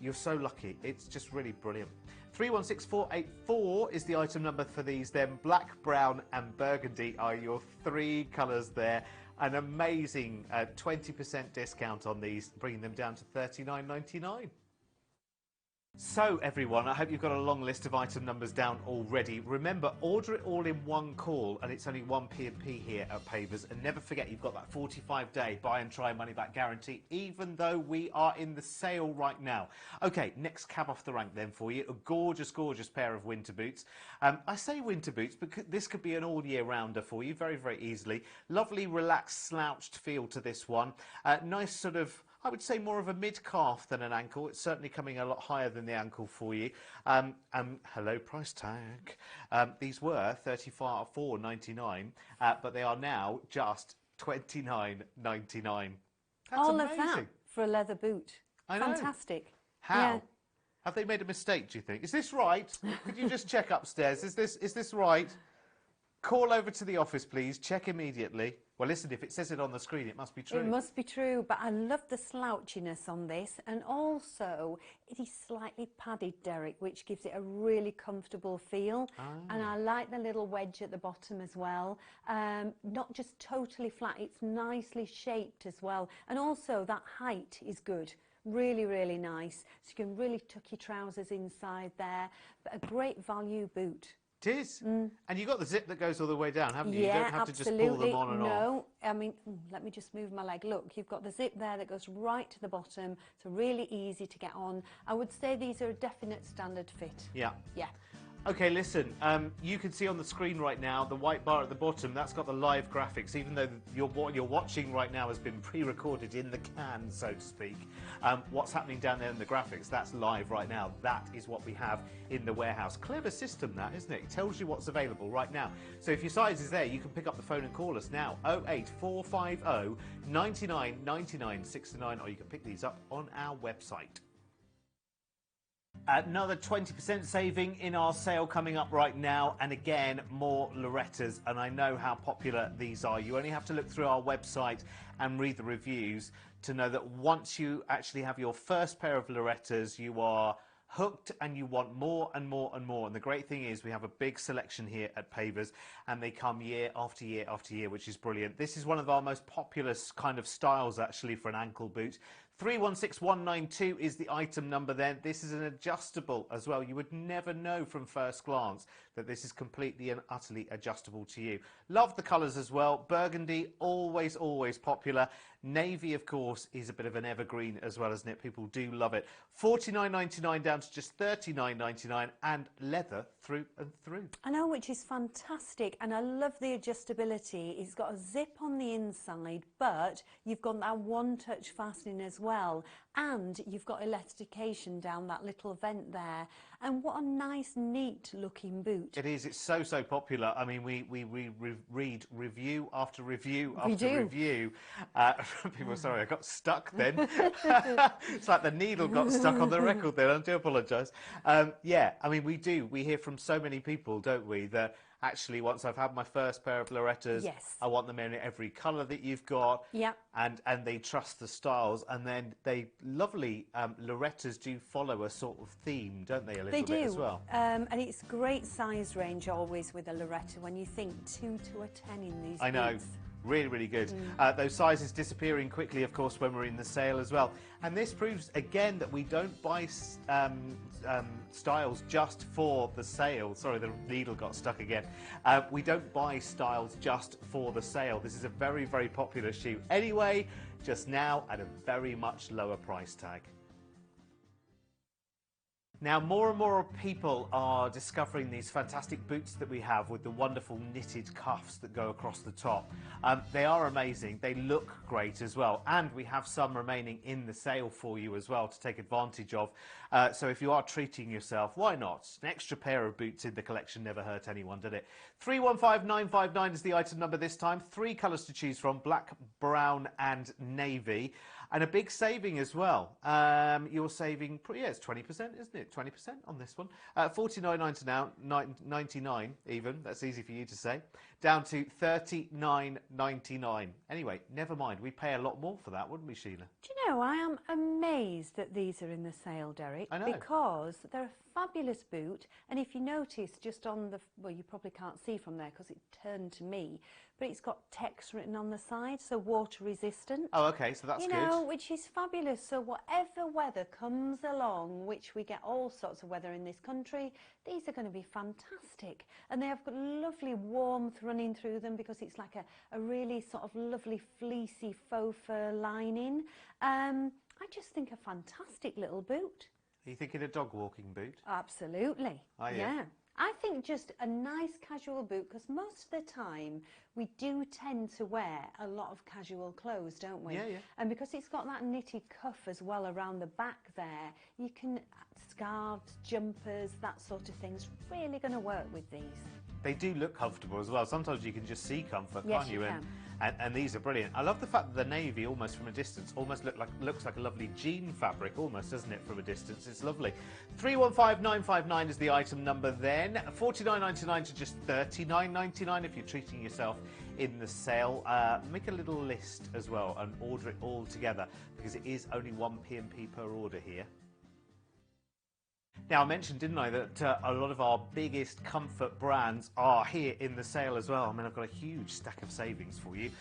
You're so lucky. It's just really brilliant. 316484 is the item number for these. Then black, brown and burgundy are your 3 colours there. An amazing 20% discount on these, bringing them down to $39.99. So everyone, I hope you've got a long list of item numbers down already. Remember, order it all in one call, and it's only 1 P&P here at Pavers. And never forget, you've got that 45-day buy and try money back guarantee, even though we are in the sale right now. Okay, next cab off the rank then for you. A gorgeous pair of winter boots. I say winter boots because this could be an all year rounder for you very easily. Lovely, relaxed, slouched feel to this one. Nice sort of, I would say, more of a mid-calf than an ankle. It's certainly coming a lot higher than the ankle for you. Hello, price tag. These were $34.99, but they are now just $29.99. That's all amazing. of that for a leather boot. I know. Fantastic. How? Yeah. Have they made a mistake, do you think? Is this right? Could you just check upstairs? Is this right? Call over to the office, please. Check immediately. Well, listen, if it says it on the screen, it must be true. It must be true, but I love the slouchiness on this, and also it is slightly padded, Derek, which gives it a really comfortable feel. And I like the little wedge at the bottom as well. Not just totally flat, it's nicely shaped as well. And also that height is good. Really nice. So you can really tuck your trousers inside there. But a great value boot. It is. And you've got the zip that goes all the way down, haven't you? Yeah, You don't have absolutely. to just pull them on and off. No, I mean, let me just move my leg. Look, you've got the zip there that goes right to the bottom, so really easy to get on. I would say these are a definite standard fit. Yeah. Yeah. Okay, listen, you can see on the screen right now the white bar at the bottom, that's got the live graphics, even though what you're watching right now has been pre-recorded in the can, so to speak. What's happening down there in the graphics, that's live right now. That is what we have in the warehouse. Clever system that, isn't it? It tells you what's available right now. So if your size is there, you can pick up the phone and call us now, 08450 99 99 69, or you can pick these up on our website. Another 20% saving in our sale coming up right now, and again, more Lorettas, and I know how popular these are. You only have to look through our website and read the reviews to know that once you actually have your first pair of Lorettas, you are hooked and you want more and more and more. And the great thing is we have a big selection here at Pavers, and they come year after year after year, which is brilliant. This is one of our most popular kind of styles actually for an ankle boot. 316192 is the item number then. This is an adjustable as well. You would never know from first glance that this is completely and utterly adjustable to you. Love the colours as well. Burgundy, always, always popular. Navy, of course, is a bit of an evergreen as well, isn't it? People do love it. $49.99 down to just $39.99, and leather through and through. I know, which is fantastic, and I love the adjustability. It's got a zip on the inside, but you've got that one-touch fastening as well, and you've got elastication down that little vent there. And what a nice, neat looking boot. It is. It's so, so popular. I mean, we read review after review after review. People, sorry, I got stuck then. It's like the needle got stuck on the record there. I do apologise. Yeah, I mean, we hear from so many people, don't we, that actually once I've had my first pair of Lorettas, yes, I want them in every colour that you've got. Yeah. And they trust the styles, and then lovely Lorettas do follow a sort of theme, don't they, a little bit as well? And it's great size range always with a Loretta when you think 2 to a 10 in these I know. boots. Really, really good. Those sizes disappearing quickly, of course, when we're in the sale as well. And this proves, again, that we don't buy styles just for the sale. Sorry, the needle got stuck again. We don't buy styles just for the sale. This is a very, very popular shoe. Anyway, just now at a very much lower price tag. Now, more and more people are discovering these fantastic boots that we have with the wonderful knitted cuffs that go across the top. They are amazing. They look great as well. And we have some remaining in the sale for you as well to take advantage of. So if you are treating yourself, why not? An extra pair of boots in the collection never hurt anyone, did it? 315959 is the item number this time. 3 colours to choose from, black, brown and navy. And a big saving as well. You're saving, yeah, it's 20%, isn't it? 20% on this one. $49.99 even. That's easy for you to say. Down to $39.99. Anyway, never mind. We'd pay a lot more for that, wouldn't we, Sheila? Do you know, I am amazed that these are in the sale, Derek. I know. Because they're a fabulous boot. And if you notice, just on the, well, you probably can't see from there because it turned to me, but it's got text written on the side, so water resistant. Oh, okay, so that's good. You know, which is fabulous. So whatever weather comes along, which we get all sorts of weather in this country, these are going to be fantastic. And they have got lovely warmth running through them because it's like a really sort of lovely fleecy faux fur lining. I just think a fantastic little boot. Are you thinking a dog walking boot? Absolutely. Are you? Yeah. I think just a nice casual boot, because most of the time we do tend to wear a lot of casual clothes, don't we? Yeah, yeah. And because it's got that knitted cuff as well around the back there, you can, scarves, jumpers, that sort of thing's really going to work with these. They do look comfortable as well. Sometimes you can just see comfort, Yes, can't you? you can. And these are brilliant. I love the fact that the navy, almost from a distance, almost looks like a lovely jean fabric, almost, doesn't it, from a distance? It's lovely. 315959 is the item number then. $49.99 to just $39.99 if you're treating yourself in the sale. Make a little list as well and order it all together because it is only 1 P&P per order here. Now, I mentioned, didn't I, that a lot of our biggest comfort brands are here in the sale as well. I mean, I've got a huge stack of savings for you.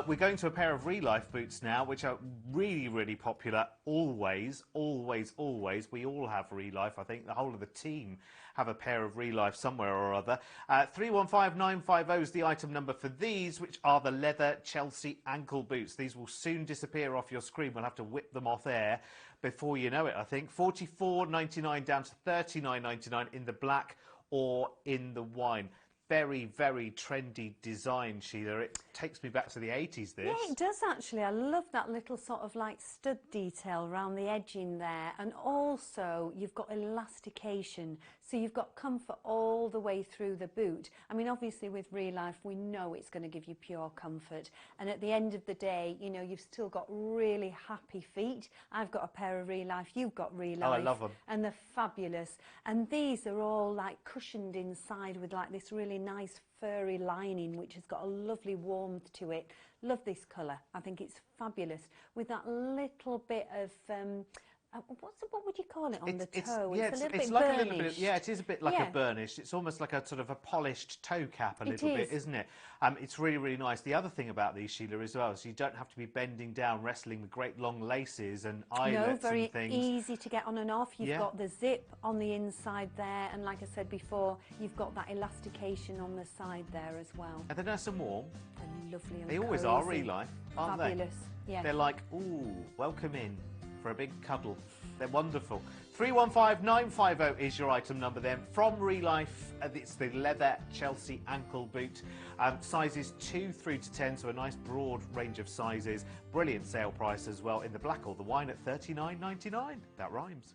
We're going to a pair of Relife boots now, which are really, really popular. Always, always, always. We all have Relife. I think the whole of the team have a pair of Relife somewhere or other. 315950 is the item number for these, which are the leather Chelsea ankle boots. These will soon disappear off your screen. We'll have to whip them off air before you know it, I think. $44.99 down to $39.99 in the black or in the wine. Very, very trendy design, Sheila. It takes me back to the 80s, this. Yeah, it does actually. I love that little sort of like stud detail around the edging there. And also you've got elastication. So you've got comfort all the way through the boot. I mean, obviously with Real Life, we know it's going to give you pure comfort. And at the end of the day, you know, you've still got really happy feet. I've got a pair of Real Life. You've got Real Life. Oh, I love them. And they're fabulous. And these are all like cushioned inside with like this really nice furry lining which has got a lovely warmth to it. Love this colour. I think it's fabulous with that little bit of what would you call it on the toe? Yeah, it's a little it's bit like burnished. a little bit. Yeah, it is a bit like Yeah. a burnished. It's almost like a sort of a polished toe cap, a It little bit, is. isn't it? It's really, really nice. The other thing about these, Sheila, as well, is you don't have to be bending down, wrestling with great long laces and eyelets No, very and things. easy to get on and off. You've Yeah. got the zip on the inside there, and like I said before, you've got that elastication on the side there as well. And they're nice and warm. They're lovely and They always are, cosy. Real Life, aren't Fabulous. they? Yeah. They're like, ooh, welcome in for a big cuddle. They're wonderful. 315950 is your item number then. From Real Life, it's the leather Chelsea ankle boot. Sizes 2 through to 10, so a nice broad range of sizes. Brilliant sale price as well in the black or the wine at $39.99. That rhymes.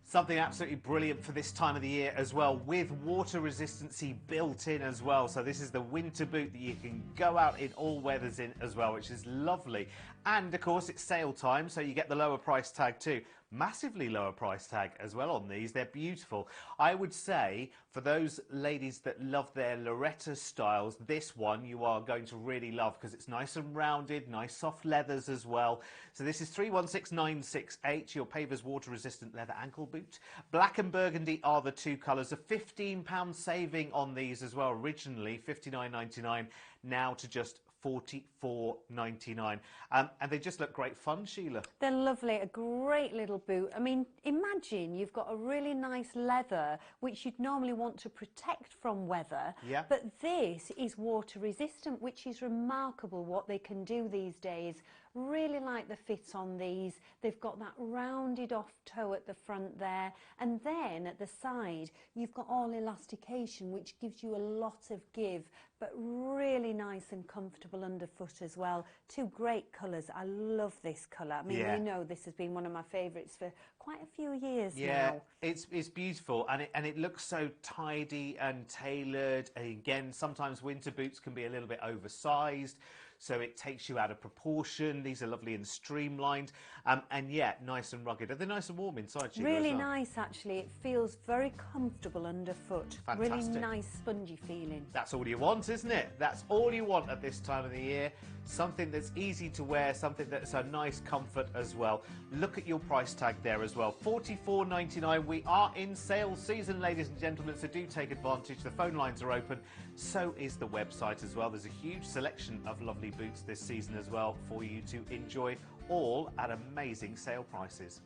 Something absolutely brilliant for this time of the year as well, with water resistancy built in as well. So this is the winter boot that you can go out in all weathers in as well, which is lovely. And of course it's sale time, so you get the lower price tag too. Massively lower price tag as well on these. They're beautiful. I would say for those ladies that love their Loretta styles, this one you are going to really love because it's nice and rounded, nice soft leathers as well. So this is 316968, your Pavers water resistant leather ankle boot. Black and burgundy are the two colours. A £15 saving on these as well. Originally $59.99, now to just $44.99. And they just look great fun, Sheila. They're lovely, a great little boot. I mean, imagine you've got a really nice leather which you'd normally want to protect from weather, Yeah. but this is water resistant, which is remarkable what they can do these days. Really like the fit on these. They've got that rounded off toe at the front there, and then at the side you've got all elastication, which gives you a lot of give, but really nice and comfortable underfoot as well. Two great colours. I love this colour. I mean, Yeah. you know this has been one of my favourites for quite a few years Yeah, now. it's beautiful, and it looks so tidy and tailored. And again, sometimes winter boots can be a little bit oversized, so it takes you out of proportion. These are lovely and streamlined, and yet nice and rugged. Are they nice and warm inside, Sheila, Really as well? nice, actually. It feels very comfortable underfoot. Really Fantastic. nice, spongy feeling. That's all you want, isn't it? That's all you want at this time of the year. Something that's easy to wear, something that's a nice comfort as well. Look at your price tag there as well. $44.99. We are in sale season, ladies and gentlemen, so do take advantage. The phone lines are open. So is the website as well. There's a huge selection of lovely boots this season as well for you to enjoy, all at amazing sale prices.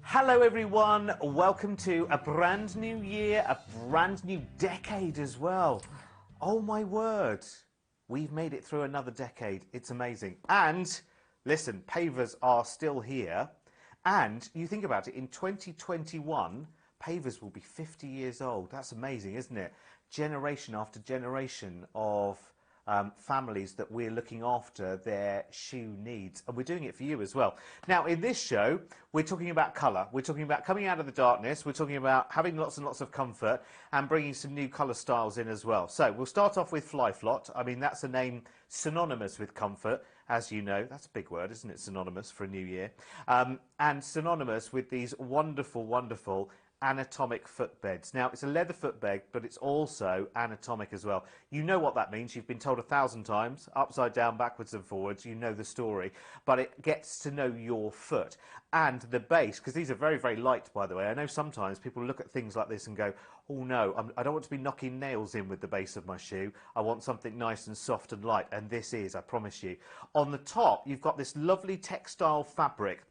Hello everyone, welcome to a brand new year, a brand new decade as well. Oh my word, we've made it through another decade. It's amazing. And listen, pavers are still here. And you think about it, in 2021, pavers will be 50 years old. That's amazing, isn't it? Generation after generation of families that we're looking after their shoe needs, and we're doing it for you as well. Now in this show we're talking about colour, we're talking about coming out of the darkness, we're talking about having lots and lots of comfort and bringing some new colour styles in as well. So we'll start off with Flyflot. I mean, that's a name synonymous with comfort, as you know. That's a big word, isn't it? Synonymous for a new year, and synonymous with these wonderful, wonderful anatomic footbeds. Now, it's a leather footbed, but it's also anatomic as well. You know what that means. You've been told 1,000 times, upside down, backwards and forwards. You know the story, but it gets to know your foot and the base, because these are very, very light, by the way. I know sometimes people look at things like this and go, oh no, I don't want to be knocking nails in with the base of my shoe. I want something nice and soft and light, and this is, I promise you. On the top, you've got this lovely textile fabric,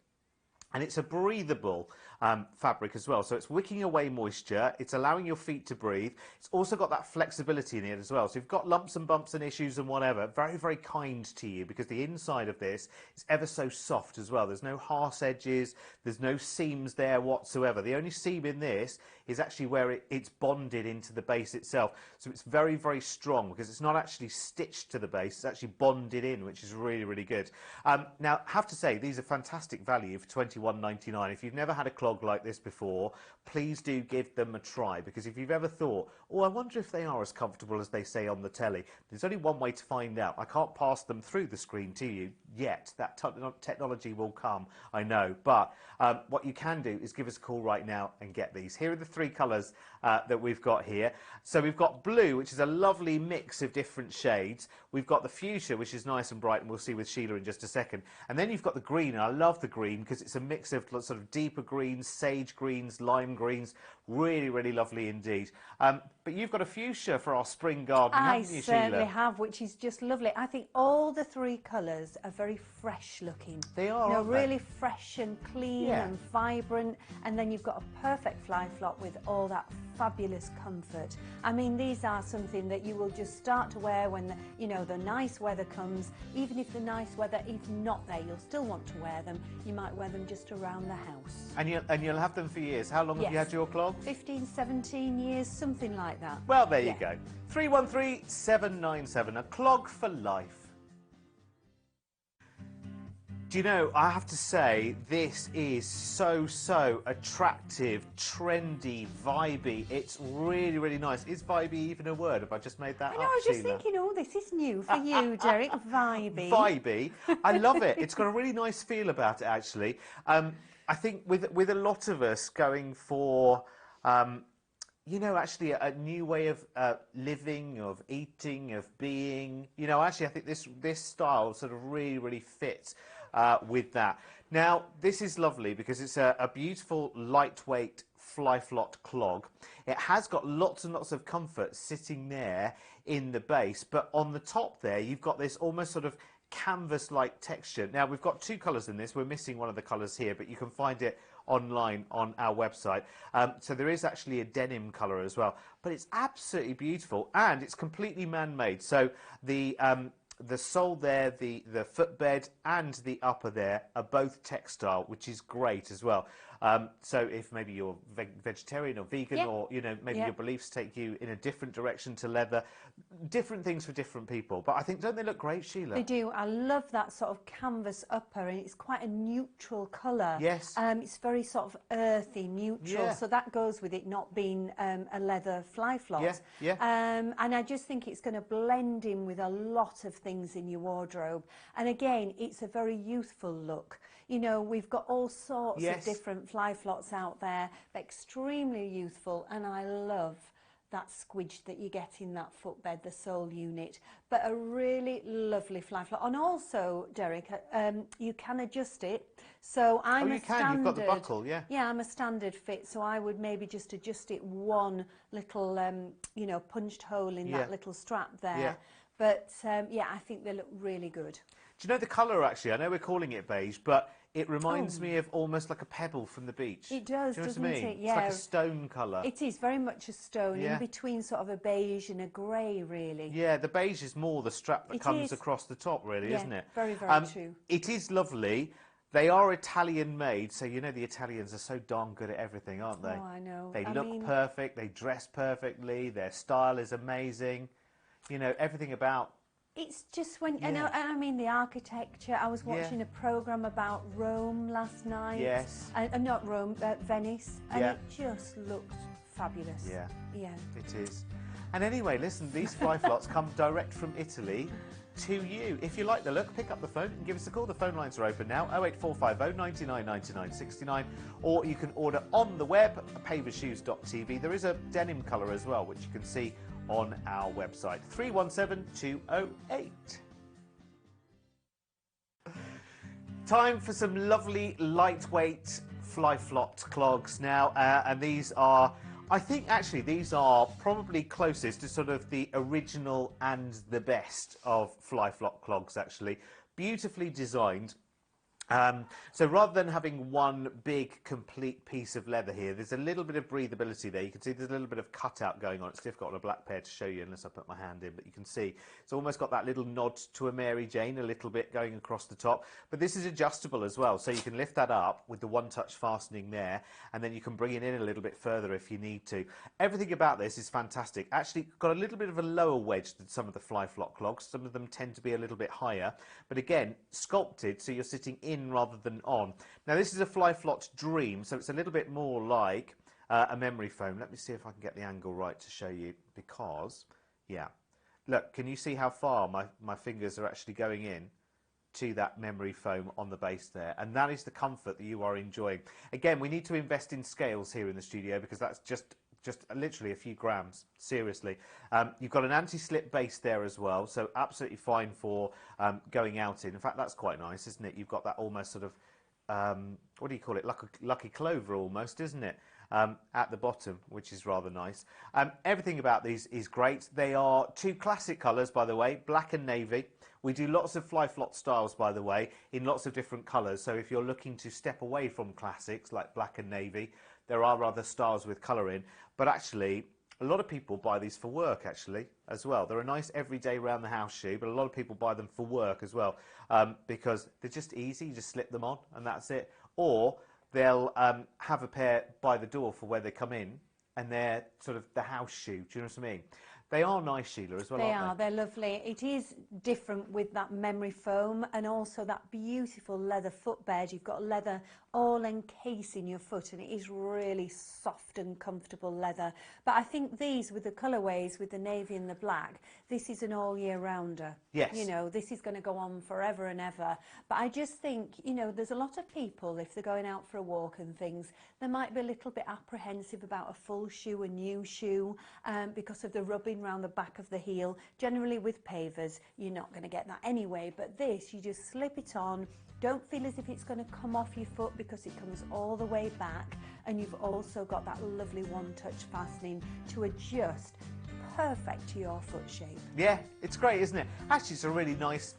and it's a breathable fabric as well. So it's wicking away moisture, it's allowing your feet to breathe. It's also got that flexibility in it as well. So if you've got lumps and bumps and issues and whatever, very, very kind to you, because the inside of this is ever so soft as well. There's no harsh edges, there's no seams there whatsoever. The only seam in this is actually where it's bonded into the base itself. So it's very, very strong because it's not actually stitched to the base, it's actually bonded in, which is really, really good. Now, I have to say, these are fantastic value for £21.99. If you've never had a clog like this before, please do give them a try, because if you've ever thought, oh, I wonder if they are as comfortable as they say on the telly, there's only one way to find out. I can't pass them through the screen to you yet. That technology will come, I know. But what you can do is give us a call right now and get these. Here are the three colours that we've got here. So we've got blue, which is a lovely mix of different shades. We've got the fuchsia, which is nice and bright, and we'll see with Sheila in just a second. And then you've got the green, and I love the green because it's a mix of sort of deeper greens, sage greens, lime greens. Really, really lovely indeed. But you've got a fuchsia for our spring garden, haven't you, Sheila? I certainly have, which is just lovely. I think all the three colours are very fresh looking. They are, aren't they? Really fresh and clean and vibrant. And then you've got a perfect fly flop with all that fabulous comfort. I mean, these are something that you will just start to wear when the nice weather comes. Even if the nice weather is not there, you'll still want to wear them. You might wear them just around the house. And you'll have them for years. How long have you had your clogs? 15, 17 years, something like that. Well, there you go. 313-797, a clog for life. Do you know, I have to say, this is so attractive, trendy, vibey. It's really, really nice. Is vibey even a word? Have I just made that up, I know, I was just Sheila? thinking, oh, this is new for you, Derek. Vibey. Vibey. I love it. It's got a really nice feel about it, actually. I think with a lot of us going for... actually a new way of living, of eating, of being. Actually, I think this style sort of really, really fits with that. Now, this is lovely because it's a beautiful, lightweight fly flot clog. It has got lots and lots of comfort sitting there in the base, but on the top there, you've got this almost sort of canvas-like texture. Now, we've got two colours in this. We're missing one of the colours here, but you can find it online on our website. So there is actually a denim colour as well, but it's absolutely beautiful, and it's completely man-made. So the sole there, the footbed and the upper there are both textile, which is great as well. So if maybe you're vegetarian or vegan, or maybe your beliefs take you in a different direction to leather, different things for different people. But I think, don't they look great, Sheila? They do. I love that sort of canvas upper, and it's quite a neutral colour. Yes. It's very sort of earthy, neutral. So that goes with it not being a leather fly flop. And I just think it's going to blend in with a lot of things in your wardrobe. And again, it's a very youthful look. We've got all sorts of different fly flots out there, extremely youthful, and I love that squidge that you get in that footbed, the sole unit, but a really lovely fly flop. And also, Derek, you can adjust it. So I'm a standard. You've got the buckle, yeah. Yeah, I'm a standard fit, so I would maybe just adjust it one little, punched hole in that little strap there. Yeah. But I think they look really good. Do you know the colour, actually? I know we're calling it beige, but it reminds me of almost like a pebble from the beach. It does, do you know doesn't what I mean? it? Yeah. It's like a stone colour. It is very much a stone, Yeah. in between sort of a beige and a grey, really. Yeah, the beige is more the strap that comes across the top, really, isn't it? Very, very true. It is lovely. They are Italian-made, so the Italians are so darn good at everything, aren't they? Oh, I know. They look perfect, they dress perfectly, their style is amazing. Everything about... It's just when, and I mean the architecture. I was watching a programme about Rome last night. Yes. Not Rome, Venice. And it just looked fabulous. Yeah. Yeah. It is. And anyway, listen, these fly flots come direct from Italy to you. If you like the look, pick up the phone and give us a call. The phone lines are open now, 08450 99 99 69, or you can order on the web, pavershoes.tv. There is a denim colour as well, which you can see on our website, 317208. Time for some lovely lightweight fly flot clogs now, and these are, I think actually these are probably closest to sort of the original and the best of fly flop clogs, actually. Beautifully designed. So rather than having one big complete piece of leather here, there's a little bit of breathability there. You can see there's a little bit of cutout going on. It's difficult on a black pair to show you unless I put my hand in, but you can see it's almost got that little nod to a Mary Jane, a little bit going across the top. But this is adjustable as well, so you can lift that up with the one-touch fastening there, and then you can bring it in a little bit further if you need to. Everything about this is fantastic. Actually, got a little bit of a lower wedge than some of the Fly-Flock clogs. Some of them tend to be a little bit higher, but again, sculpted so you're sitting in rather than on. Now this is a Fly-Flock Dream, so it's a little bit more like a memory foam. Let me see if I can get the angle right to show you, because, yeah, look, can you see how far my fingers are actually going in to that memory foam on the base there? And that is the comfort that you are enjoying. Again, we need to invest in scales here in the studio, because that's just literally a few grams, seriously. You've got an anti-slip base there as well, so absolutely fine for going out in. In fact, that's quite nice, isn't it? You've got that almost sort of, what do you call it, lucky clover almost, isn't it, at the bottom, which is rather nice. Everything about these is great. They are two classic colours, by the way, black and navy. We do lots of Fly-Flock styles, by the way, in lots of different colours. So if you're looking to step away from classics like black and navy, there are other styles with colour in. But actually, a lot of people buy these for work, actually, as well. They're a nice everyday round-the-house shoe, but a lot of people buy them for work as well, because they're just easy. You just slip them on, and that's it. Or they'll have a pair by the door for where they come in, and they're sort of the house shoe. Do you know what I mean? They are nice, Sheila, as well, aren't they? They're lovely. It is different with that memory foam and also that beautiful leather footbed. You've got leather all encasing your foot, and it is really soft and comfortable leather. But I think these, with the colourways, with the navy and the black, this is an all year rounder. Yes. You know, this is going to go on forever and ever. But I just think, you know, there's a lot of people, if they're going out for a walk and things, they might be a little bit apprehensive about a full shoe, a new shoe, because of the rubbing around the back of the heel. Generally with pavers, you're not going to get that anyway. But this, you just slip it on. Don't feel as if it's going to come off your foot, because it comes all the way back, and you've also got that lovely one-touch fastening to adjust perfect to your foot shape. Yeah, it's great, isn't it? Actually, it's a really nice,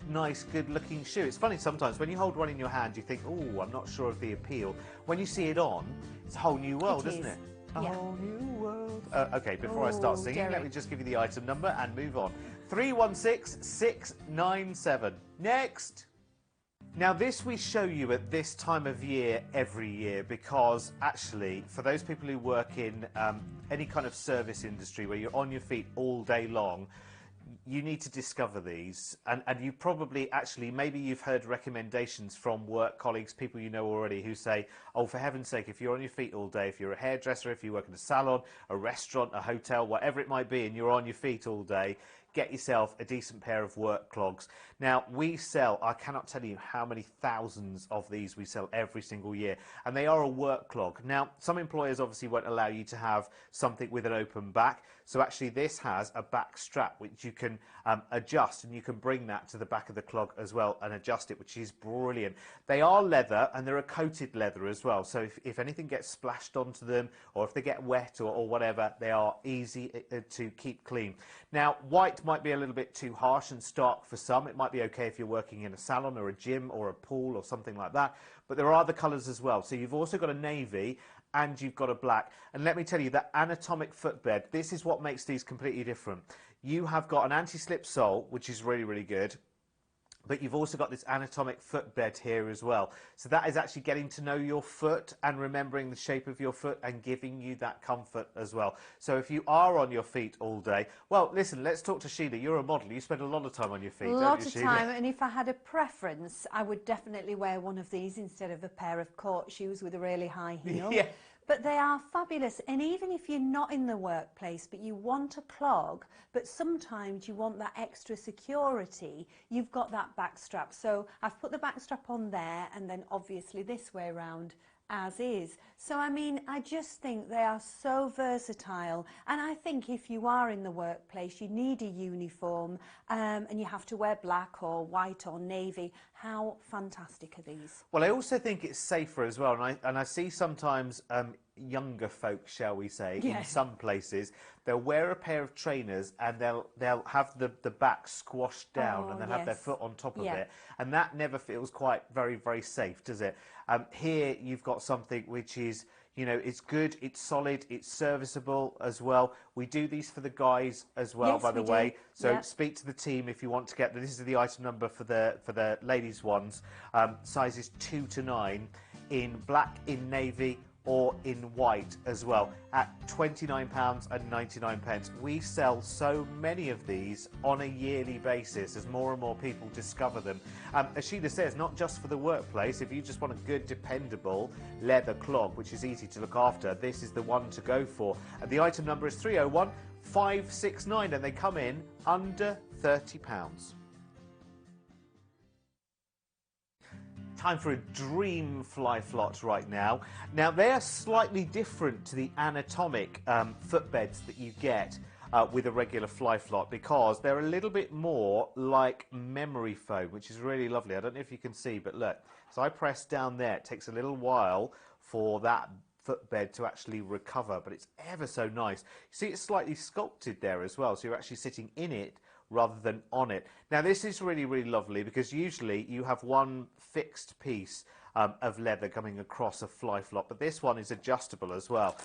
good-looking shoe. It's funny sometimes when you hold one in your hand, you think, oh, I'm not sure of the appeal. When you see it on, it's a whole new world, isn't it? A whole new world. Okay, before I start singing, Derek, let me just give you the item number and move on. 316697. Next. Now this we show you at this time of year every year, because actually for those people who work in any kind of service industry where you're on your feet all day long, you need to discover these, and you probably actually, maybe you've heard recommendations from work colleagues, people you know already, who say, oh, for heaven's sake, if you're on your feet all day, if you're a hairdresser, if you work in a salon, a restaurant, a hotel, whatever it might be, and you're on your feet all day, get yourself a decent pair of work clogs. Now, we sell, I cannot tell you how many thousands of these we sell every single year, and they are a work clog. Now, some employers obviously won't allow you to have something with an open back, so actually this has a back strap which you can adjust, and you can bring that to the back of the clog as well and adjust it, which is brilliant. They are leather, and they're a coated leather as well, so if anything gets splashed onto them, or if they get wet or whatever, they are easy to keep clean. Now, white might be a little bit too harsh and stark for some. It might be okay if you're working in a salon or a gym or a pool or something like that, but there are other colours as well. So you've also got a navy and you've got a black. And let me tell you, that anatomic footbed, this is what makes these completely different. You have got an anti-slip sole, which is really, really good, but you've also got this anatomic footbed here as well. So that is actually getting to know your foot and remembering the shape of your foot and giving you that comfort as well. So if you are on your feet all day, well, listen, let's talk to Sheila. You're a model. You spend a lot of time on your feet, don't you, Sheila? A lot of time, and if I had a preference, I would definitely wear one of these instead of a pair of court shoes with a really high heel. Yeah. But they are fabulous, and even if you're not in the workplace but you want a clog, but sometimes you want that extra security, you've got that back strap. So I've put the back strap on there, and then obviously this way around as is. So I mean, I just think they are so versatile, and I think if you are in the workplace, you need a uniform, and you have to wear black or white or navy. How fantastic are these? Well, I also think it's safer as well, and I see sometimes younger folk, shall we say, Yeah. in some places, they'll wear a pair of trainers and they'll have the back squashed down, Oh, and they'll have their yes. foot on top of Yeah. it, and that never feels quite very, very safe, does it? Here you've got something which is, you know, it's good, it's solid, it's serviceable as well. We do these for the guys as well, Yes, by the we do. way. So Yeah. speak to the team if you want to get this is the item number for the ladies ones. Sizes 2 to 9 in black, in navy, or in white as well, at £29.99. We sell so many of these on a yearly basis as more and more people discover them. As Sheila says, not just for the workplace. If you just want a good, dependable leather clog, which is easy to look after, this is the one to go for. The item number is 301569, and they come in under £30. Time for a dream fly flot right now. Now, they are slightly different to the anatomic footbeds that you get with a regular fly flot, because they're a little bit more like memory foam, which is really lovely. I don't know if you can see, but look, as I press down there, it takes a little while for that footbed to actually recover, but it's ever so nice. You see, it's slightly sculpted there as well, so you're actually sitting in it rather than on it. Now, this is really, really lovely, because usually you have one fixed piece of leather coming across a fly flot, but this one is adjustable as well.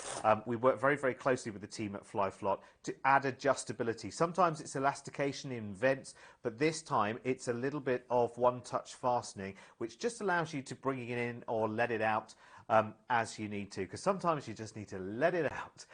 We work very, very closely with the team at Fly Flot to add adjustability. Sometimes it's elastication in vents, but this time it's a little bit of one-touch fastening, which just allows you to bring it in or let it out as you need to, because sometimes you just need to let it out.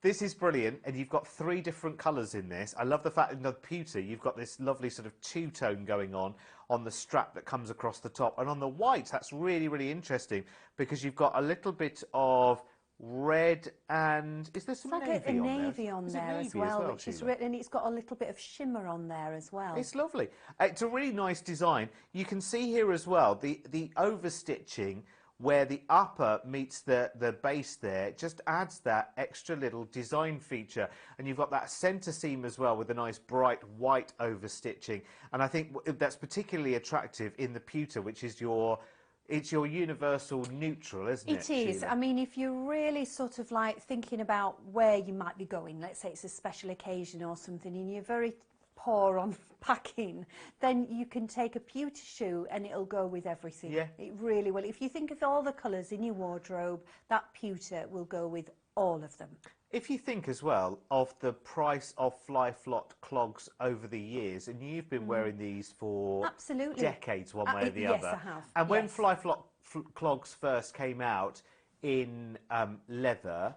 This is brilliant, and you've got 3 different colours in this. I love the fact in the pewter you've got this lovely sort of two-tone going on the strap that comes across the top. And on the white, that's really, really interesting, because you've got a little bit of red and... Is there some It's like navy a on there? navy on Is it there as navy well, which is Sheila? and it's got a little bit of shimmer on there as well. It's lovely. It's a really nice design. You can see here as well the overstitching where the upper meets the base there. It just adds that extra little design feature. And you've got that centre seam as well with a nice bright white overstitching. And I think that's particularly attractive in the pewter, which is it's your universal neutral, isn't it? It is. Sheila? I mean, if you're really sort of like thinking about where you might be going, let's say it's a special occasion or something, and you're very poor on packing, then you can take a pewter shoe and it'll go with everything. Yeah. It really will. If you think of all the colours in your wardrobe, that pewter will go with all of them. If you think as well of the price of Fly Flot clogs over the years, and you've been wearing these for Absolutely. decades, one way or the yes, other. I have. And when Yes. Fly Flot clogs first came out in leather,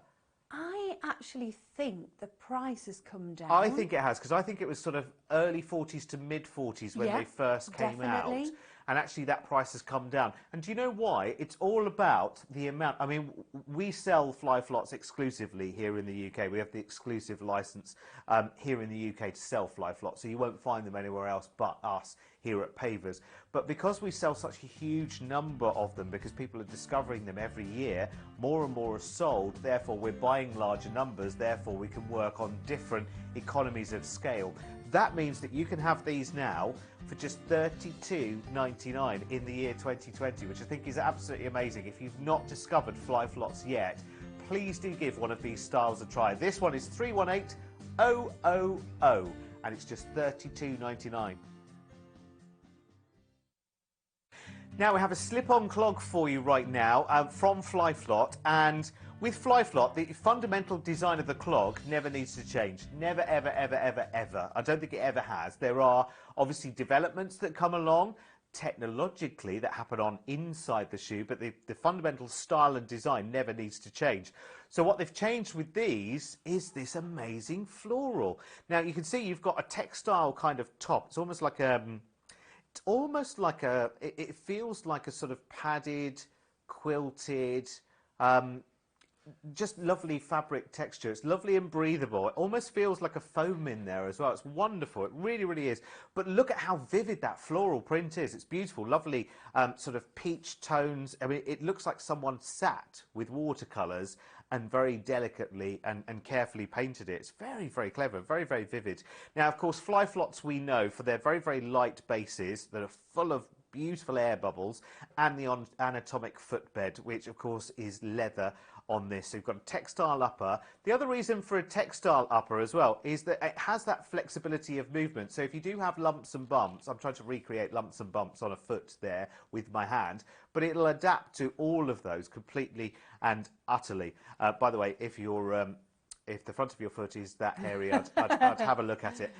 I actually think the price has come down. I think it has, because I think it was sort of early 40s to mid 40s when Yeah, they first came definitely. out. And actually that price has come down. And do you know why? It's all about the amount. I mean, we sell Fly Flots exclusively here in the UK. We have the exclusive license here in the UK to sell Fly Flots, so you won't find them anywhere else but us here at Pavers. But because we sell such a huge number of them, because people are discovering them every year, more and more are sold, therefore we're buying larger numbers, therefore we can work on different economies of scale. That means that you can have these now for just $32.99 in the year 2020, which I think is absolutely amazing. If you've not discovered Fly Flots yet, please do give one of these styles a try. This one is 318000, and it's just $32.99. Now we have a slip-on clog for you right now from Fly Flot, and with Fly Flot, the fundamental design of the clog never needs to change. Never, ever, ever, ever, ever. I don't think it ever has. There are obviously developments that come along technologically that happen on inside the shoe, but the fundamental style and design never needs to change. So what they've changed with these is this amazing floral. Now you can see you've got a textile kind of top. It's almost like it feels like a sort of padded, quilted, just lovely fabric texture. It's lovely and breathable. It almost feels like a foam in there as well. It's wonderful. It really, really is. But look at how vivid that floral print is. It's beautiful, lovely sort of peach tones. I mean, it looks like someone sat with watercolours and very delicately and carefully painted it. It's very, very clever, very, very vivid. Now, of course, Fly Flots we know for their very, very light bases that are full of beautiful air bubbles, and the anatomic footbed, which of course is leather on this. So you've got a textile upper. The other reason for a textile upper as well is that it has that flexibility of movement. So if you do have lumps and bumps, I'm trying to recreate lumps and bumps on a foot there with my hand, but it'll adapt to all of those completely and utterly. By the way, if the front of your foot is that hairy, I'd have a look at it.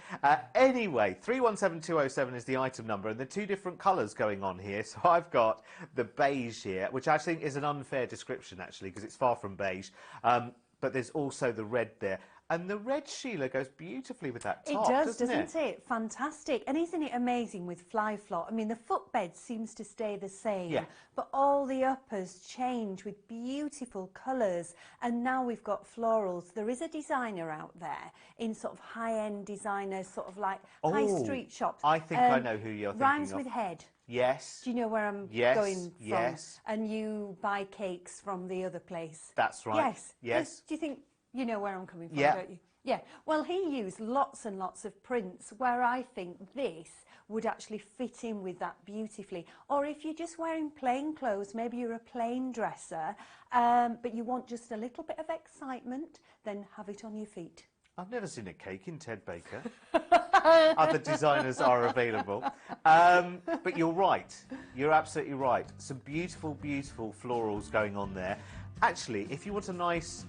Anyway, 317207 is the item number, and there are two different colours going on here. So I've got the beige here, which I think is an unfair description, actually, because it's far from beige. But there's also the red there. And the red, Sheila, goes beautifully with that top, doesn't it? Fantastic. And isn't it amazing with Fly Flop? I mean, the footbed seems to stay the same, Yeah. but all the uppers change with beautiful colours. And now we've got florals. There is a designer out there in sort of high-end designers, sort of like high street shops. I think I know who you're thinking Rhymes of. with Head. Yes. Do you know where I'm Yes, going from? yes. And you buy cakes from the other place. That's right. Yes. Yes. Do you think you know where I'm coming from, Yeah. don't you? Yeah. Well, he used lots and lots of prints where I think this would actually fit in with that beautifully. Or if you're just wearing plain clothes, maybe you're a plain dresser, but you want just a little bit of excitement, then have it on your feet. I've never seen a cake in Ted Baker. Other designers are available. But you're right. You're absolutely right. Some beautiful, beautiful florals going on there. Actually, if you want a nice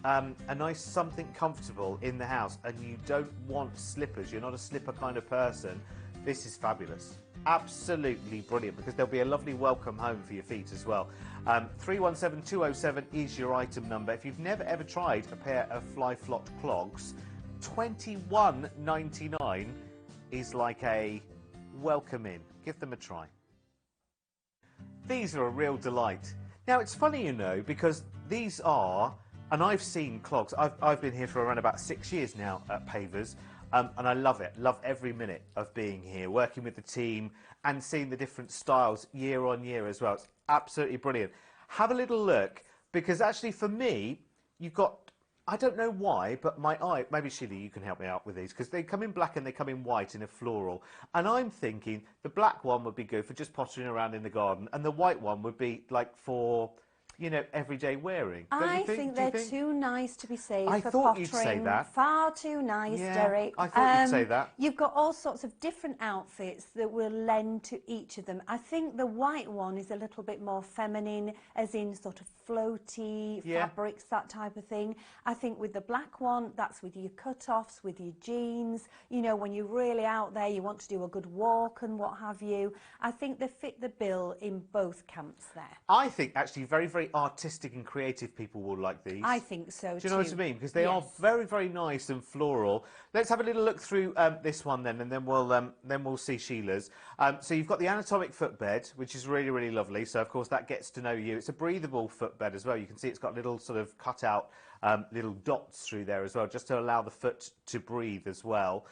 something comfortable in the house and you don't want slippers, you're not a slipper kind of person, this is fabulous. Absolutely brilliant, because there'll be a lovely welcome home for your feet as well. 317207 is your item number. If you've never ever tried a pair of Fly Flop clogs, $21.99 is like a welcome in. Give them a try. These are a real delight. Now, it's funny, you know, because these are, and I've seen clogs, I've been here for around about 6 years now at Pavers, and I love it, love every minute of being here, working with the team and seeing the different styles year on year as well. It's absolutely brilliant. Have a little look, because actually for me, you've got, I don't know why, but my eye, maybe Sheila, you can help me out with these, because they come in black and they come in white in a floral. And I'm thinking the black one would be good for just pottering around in the garden, and the white one would be like for, you know, everyday wearing. Don't you I think they're too nice to be saved I for thought pottering. you'd say that. Far too nice, Yeah, Derek. I thought you'd say that. You've got all sorts of different outfits that will lend to each of them. I think the white one is a little bit more feminine, as in sort of floaty fabrics, that type of thing. I think with the black one, that's with your cut-offs, with your jeans. You know, when you're really out there, you want to do a good walk and what have you. I think they fit the bill in both camps there. I think actually very, very artistic and creative people will like these. I think so too. Do you know what I mean? Because they are very, very nice and floral. Let's have a little look through this one then, and then we'll see Sheila's. So you've got the anatomic footbed, which is really, really lovely. So of course that gets to know you. It's a breathable footbed as well. You can see it's got little sort of cut out little dots through there as well, just to allow the foot to breathe as well.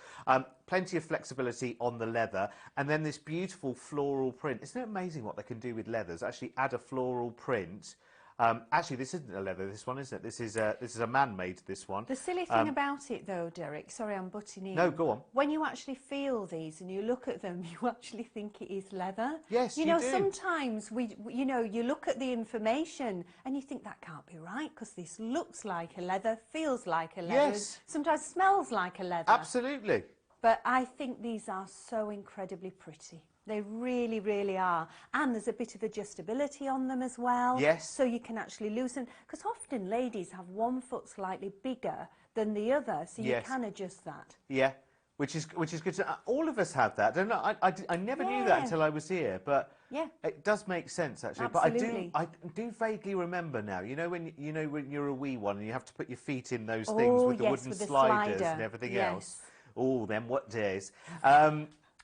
Plenty of flexibility on the leather, and then this beautiful floral print. Isn't it amazing what they can do with leathers? Actually add a floral print. Actually, this isn't a leather, this one, isn't it? This is a man-made, this one. The silly thing about it, though, Derek, sorry I'm butting in. No, go on. When you actually feel these and you look at them, you actually think it is leather. Yes, you know, do. sometimes you know, you look at the information and you think that can't be right, because this looks like a leather, feels like a leather, Yes. sometimes smells like a leather. Absolutely. But I think these are so incredibly pretty. They really, really are. And there's a bit of adjustability on them as well. Yes. So you can actually loosen, because often ladies have one foot slightly bigger than the other, so you Yes. can adjust that. Yeah, which is good. All of us have that. Don't know. I never knew that Yeah. until I was here, but Yeah. it does make sense actually. Absolutely. But I do vaguely remember now. You know when you're a wee one and you have to put your feet in those things Oh, with the yes, wooden with the sliders slider. and everything Yes. else. Oh, them what days.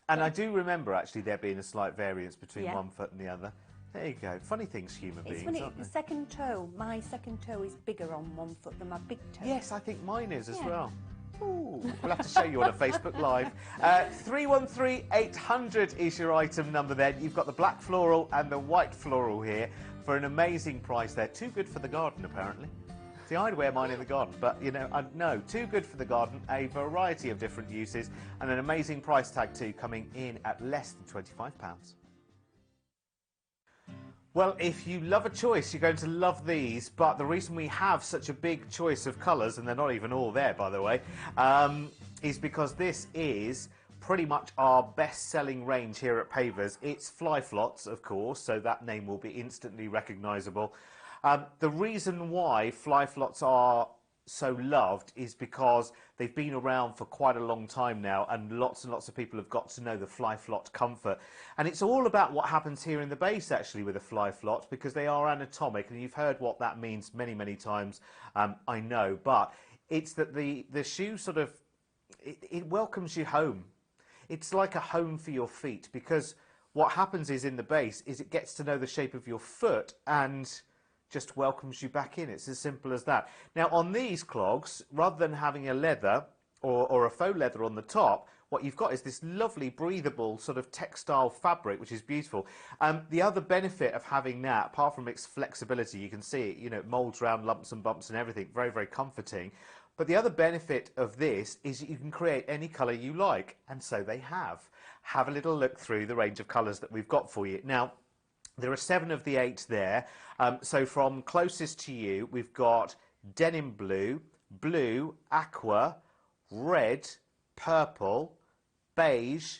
And I do remember actually there being a slight variance between Yeah. one foot and the other. There you go. Funny things, human It's beings, funny, aren't the they? second toe, my second toe is bigger on one foot than my big toe. Yes, I think mine is as Yeah. well. Ooh, we'll have to show you on a Facebook Live. 313-800 is your item number then. You've got the black floral and the white floral here for an amazing price. They're too good for the garden, apparently. See, I'd wear mine in the garden, but, you know, no, too good for the garden, a variety of different uses, and an amazing price tag too, coming in at less than £25. Well, if you love a choice, you're going to love these. But the reason we have such a big choice of colours, and they're not even all there, by the way, is because this is pretty much our best-selling range here at Pavers. It's Fly Flots, of course, so that name will be instantly recognisable. The reason why Fly Flots are so loved is because they've been around for quite a long time now, and lots of people have got to know the Fly Flot comfort. And it's all about what happens here in the base actually with a Fly Flot, because they are anatomic, and you've heard what that means many times, I know, but it's that the shoe sort of it welcomes you home. It's like a home for your feet, because what happens is in the base is it gets to know the shape of your foot and just welcomes you back in. It's as simple as that. Now on these clogs, rather than having a leather or a faux leather on the top, what you've got is this lovely breathable sort of textile fabric, which is beautiful. The other benefit of having that, apart from its flexibility, you can see it, you know, it molds around lumps and bumps and everything, very comforting. But the other benefit of this is that you can create any colour you like, and so they have. Have a little look through the range of colours that we've got for you. Now, there are 7 of the 8 there. So from closest to you, we've got denim blue, blue, aqua, red, purple, beige,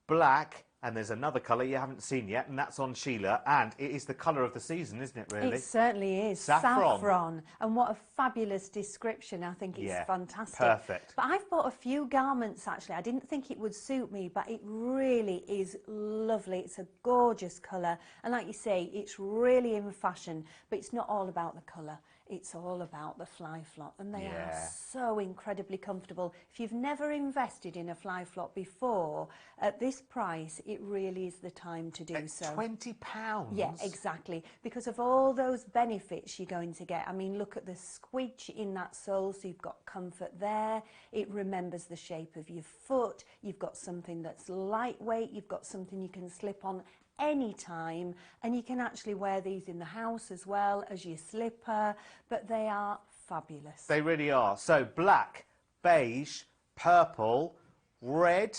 black, and there's another colour you haven't seen yet, and that's on Sheila, and it is the colour of the season, isn't it, really? It certainly is. Saffron. And what a fabulous description. I think it's fantastic. Perfect. But I've bought a few garments, actually. I didn't think it would suit me, but it really is lovely. It's a gorgeous colour. And like you say, it's really in fashion, but it's not all about the colour. It's all about the Fly Flot, and they are so incredibly comfortable. If you've never invested in a Fly Flot before, at this price, it really is the time to do so. £20? Yeah, exactly. Because of all those benefits you're going to get. I mean, look at the squidge in that sole, so you've got comfort there. It remembers the shape of your foot. You've got something that's lightweight. You've got something you can slip on anytime, and you can actually wear these in the house as well as your slipper, but they are fabulous. They really are. So black, beige, purple, red,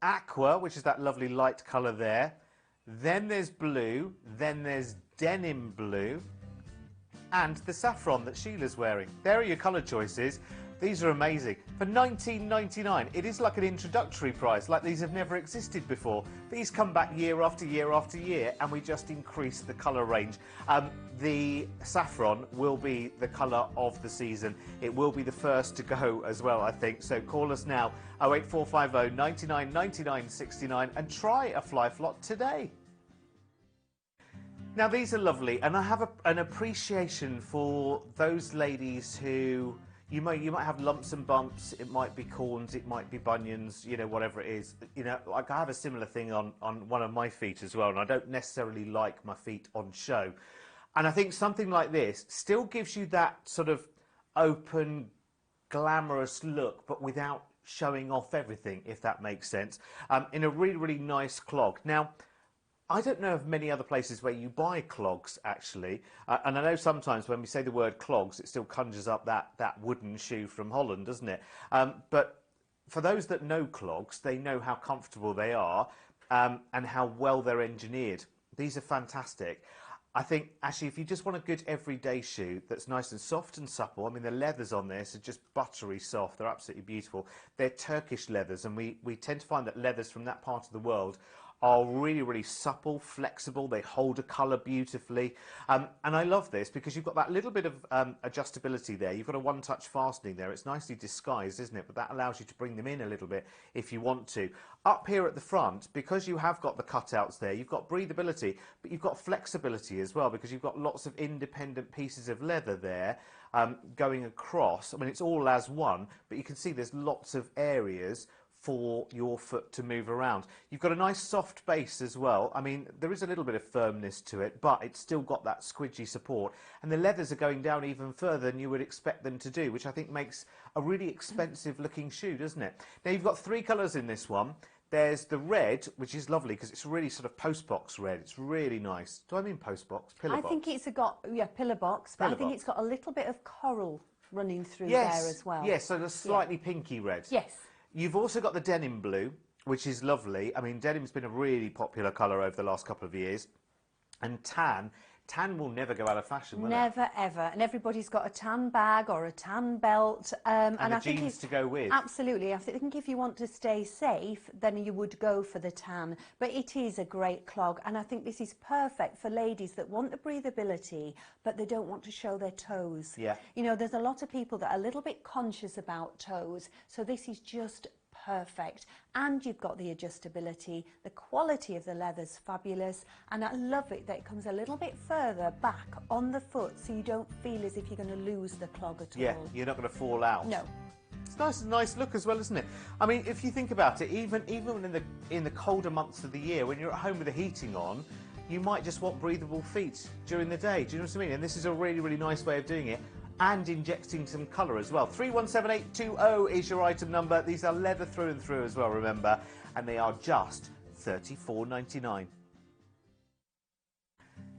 aqua, which is that lovely light colour there, then there's blue, then there's denim blue, and the saffron that Sheila's wearing. There are your colour choices. These are amazing. For £19.99, it is like an introductory price, like these have never existed before. These come back year after year after year, and we just increase the colour range. The saffron will be the colour of the season. It will be the first to go as well, I think. So call us now, 08450 99 99 69, and try a Fly Flot today. Now, these are lovely, and I have an appreciation for those ladies who... You might have lumps and bumps, it might be corns, it might be bunions, you know, whatever it is. You know, like I have a similar thing on one of my feet as well, and I don't necessarily like my feet on show. And I think something like this still gives you that sort of open, glamorous look, but without showing off everything, if that makes sense, in a really nice clog. Now, I don't know of many other places where you buy clogs, actually. And I know sometimes when we say the word clogs, it still conjures up that wooden shoe from Holland, doesn't it? But for those that know clogs, they know how comfortable they are and how well they're engineered. These are fantastic. I think, actually, if you just want a good everyday shoe that's nice and soft and supple, I mean, the leathers on this are just buttery soft. They're absolutely beautiful. They're Turkish leathers, and we tend to find that leathers from that part of the world are really supple, flexible. They hold a colour beautifully. And I love this because you've got that little bit of adjustability there. You've got a one-touch fastening there. It's nicely disguised, isn't it? But that allows you to bring them in a little bit if you want to. Up here at the front, because you have got the cutouts there, you've got breathability, but you've got flexibility as well, because you've got lots of independent pieces of leather there going across. I mean, it's all as one, but you can see there's lots of areas for your foot to move around. You've got a nice soft base as well. I mean, there is a little bit of firmness to it, but it's still got that squidgy support. And the leathers are going down even further than you would expect them to do, which I think makes a really expensive looking shoe, doesn't it? Now, you've got 3 colours in this one. There's the red, which is lovely because it's really sort of postbox red. It's really nice. Do I mean postbox? Pillar box? I think it's got, pillar box, but I think it's got a little bit of coral running through there as well. Yes, so the slightly pinky red. Yes. You've also got the denim blue, which is lovely. I mean, denim's been a really popular colour over the last couple of years. And tan will never go out of fashion, will it? Never ever, and everybody's got a tan bag or a tan belt, And I the think jeans to go with. Absolutely, I think if you want to stay safe, then you would go for the tan. But it is a great clog, and I think this is perfect for ladies that want the breathability, but they don't want to show their toes. Yeah. You know, there's a lot of people that are a little bit conscious about toes, so this is just perfect. And you've got the adjustability, the quality of the leather's fabulous, and I love it that it comes a little bit further back on the foot so you don't feel as if you're going to lose the clog at Yeah, all. you're not going to fall out. No. It's a nice look as well, isn't it? I mean, if you think about it, even in the colder months of the year, when you're at home with the heating on, you might just want breathable feet during the day. Do you know what I mean? And this is a really, really nice way of doing it. And injecting some colour as well. 317820 is your item number. These are leather through and through as well, remember, and they are just $34.99.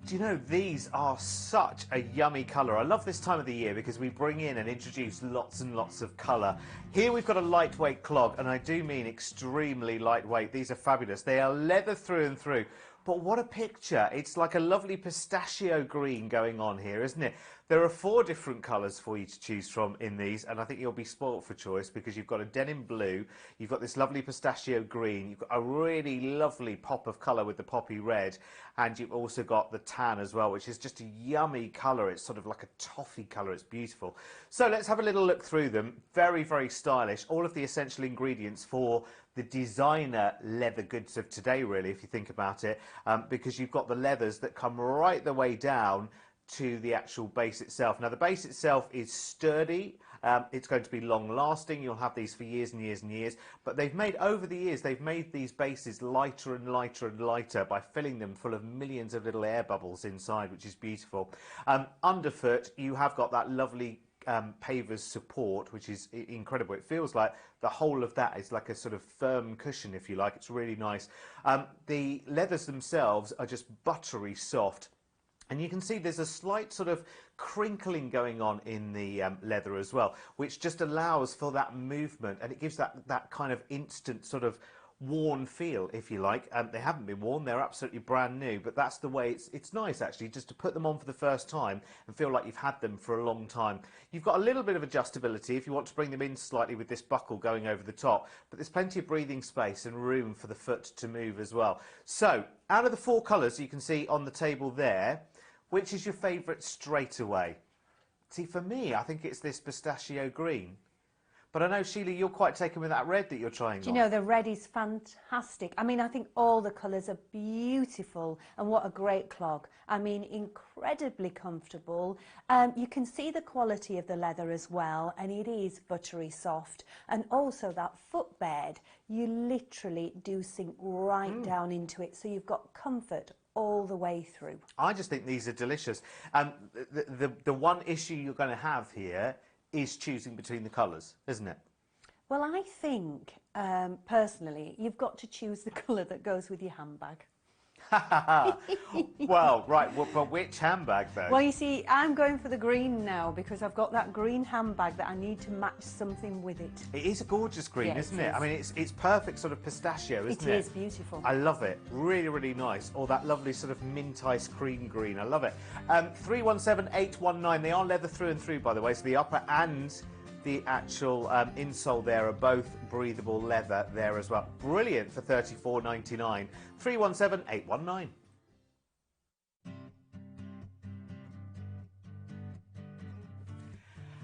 Do you know, these are such a yummy colour. I love this time of the year because we bring in and introduce lots and lots of colour. Here we've got a lightweight clog, and I do mean extremely lightweight. These are fabulous. They are leather through and through. But what a picture. It's like a lovely pistachio green going on here, isn't it? There are 4 different colours for you to choose from in these, and I think you'll be spoilt for choice because you've got a denim blue, you've got this lovely pistachio green, you've got a really lovely pop of colour with the poppy red, and you've also got the tan as well, which is just a yummy colour. It's sort of like a toffee colour. It's beautiful. So let's have a little look through them. Very, very stylish. All of the essential ingredients for the designer leather goods of today, really, if you think about it, because you've got the leathers that come right the way down to the actual base itself. Now, the base itself is sturdy. It's going to be long-lasting. You'll have these for years and years and years. But they've made, over the years, they've made these bases lighter and lighter and lighter by filling them full of millions of little air bubbles inside, which is beautiful. Underfoot, you have got that lovely paver's support, which is incredible. It feels like the whole of that is like a sort of firm cushion, if you like. It's really nice. The leathers themselves are just buttery soft. And you can see there's a slight sort of crinkling going on in the leather as well, which just allows for that movement, and it gives that kind of instant sort of worn feel, if you like. They haven't been worn, they're absolutely brand new, but that's the way it's nice actually just to put them on for the first time and feel like you've had them for a long time. You've got a little bit of adjustability if you want to bring them in slightly with this buckle going over the top, but there's plenty of breathing space and room for the foot to move as well. So out of the 4 colours you can see on the table there, which is your favourite straight away? See, for me, I think it's this pistachio green. But I know, Sheila, you're quite taken with that red that you're trying on. Do you know, the red is fantastic. I mean, I think all the colours are beautiful, and what a great clog. I mean, incredibly comfortable. You can see the quality of the leather as well, and it is buttery soft. And also that footbed, you literally do sink right down into it, so you've got comfort all the way through. I just think these are delicious. The one issue you're going to have here is choosing between the colours, isn't it? Well, I think, personally, you've got to choose the colour that goes with your handbag. Well, right, but which handbag, though? Well, you see, I'm going for the green now because I've got that green handbag that I need to match something with it. It is a gorgeous green, Yeah, isn't it it? is. I mean, it's perfect sort of pistachio, isn't it? It is beautiful. I love it. Really, really nice. Or that lovely sort of mint ice cream green. I love it. 317819. They are leather through and through, by the way. So the upper and the actual insole there are both breathable leather there as well. Brilliant for $34.99. 317819.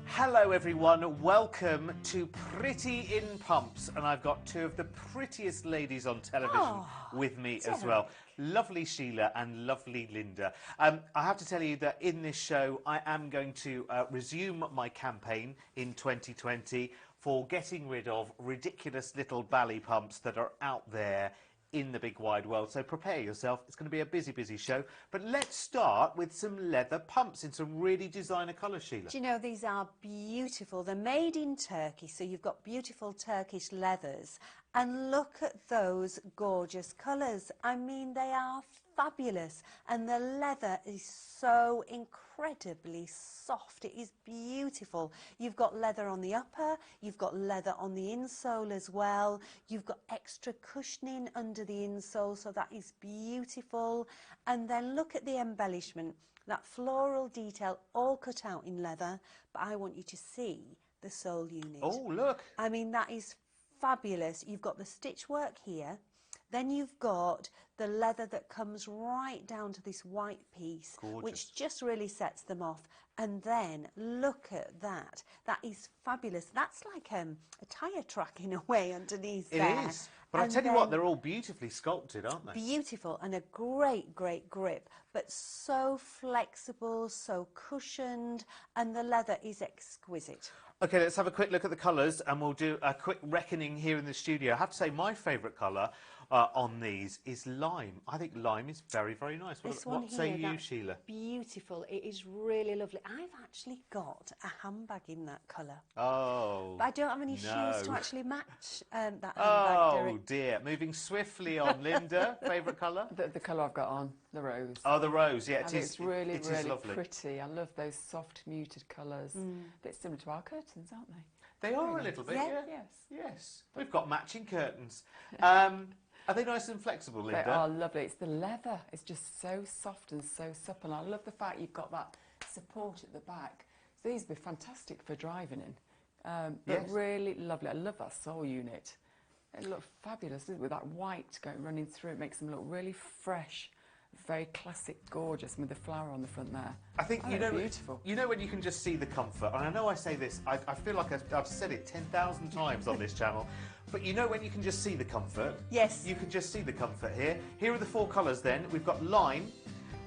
Hello everyone, welcome to Pretty in Pumps, and I've got 2 of the prettiest ladies on television with me as well. Lovely Sheila and lovely Linda. I have to tell you that in this show I am going to resume my campaign in 2020 for getting rid of ridiculous little bally pumps that are out there in the big wide world. So prepare yourself, it's going to be a busy, busy show. But let's start with some leather pumps in some really designer colours, Sheila. Do you know, these are beautiful. They're made in Turkey, so you've got beautiful Turkish leathers. And look at those gorgeous colours. I mean, they are fabulous, and the leather is so incredibly soft. It is beautiful. You've got leather on the upper, you've got leather on the insole as well, you've got extra cushioning under the insole, so that is beautiful. And then look at the embellishment, that floral detail all cut out in leather, but I want you to see the sole unit. Oh, look. I mean, that is fabulous. You've got the stitch work here, then you've got the leather that comes right down to this white piece, Gorgeous. which just really sets them off. And then look at that. That is fabulous. That's like a tyre track in a way underneath there. It is. But I And tell you what, then they're all beautifully sculpted, aren't they? beautiful, and a great, great grip, but so flexible, so cushioned, and the leather is exquisite. Okay, let's have a quick look at the colours, and we'll do a quick reckoning here in the studio. I have to say, my favourite colour on these is lime. I think lime is very, very nice. This What one say here, you, that's Sheila? beautiful. It is really lovely. I've actually got a handbag in that colour. Oh, But I don't have any shoes to no. actually match that handbag, Oh Derek. dear. Moving swiftly on, Linda. Favourite colour? The colour I've got on, the rose. Oh, the rose. Yeah, I it think is. it's really, it is really lovely. pretty. I love those soft, muted colours. A bit similar to our curtains, aren't they? They are a little bit. Yeah. Yeah. Yes. Yes. We've got matching curtains. Are they nice and flexible, Linda? They are lovely. It's the leather. It's just so soft and so supple. And I love the fact you've got that support at the back. So these would be fantastic for driving in. But Yes. really lovely. I love that sole unit. It looks fabulous, doesn't it? With that white running through, it makes them look really fresh, very classic, gorgeous, with the flower on the front there. I think you know, beautiful. You know when you can just see the comfort, and I know I say this, I feel like I've said it 10,000 times on this channel, but you know when you can just see the comfort. Yes. You can just see the comfort here. Here are the four colours. Then we've got lime,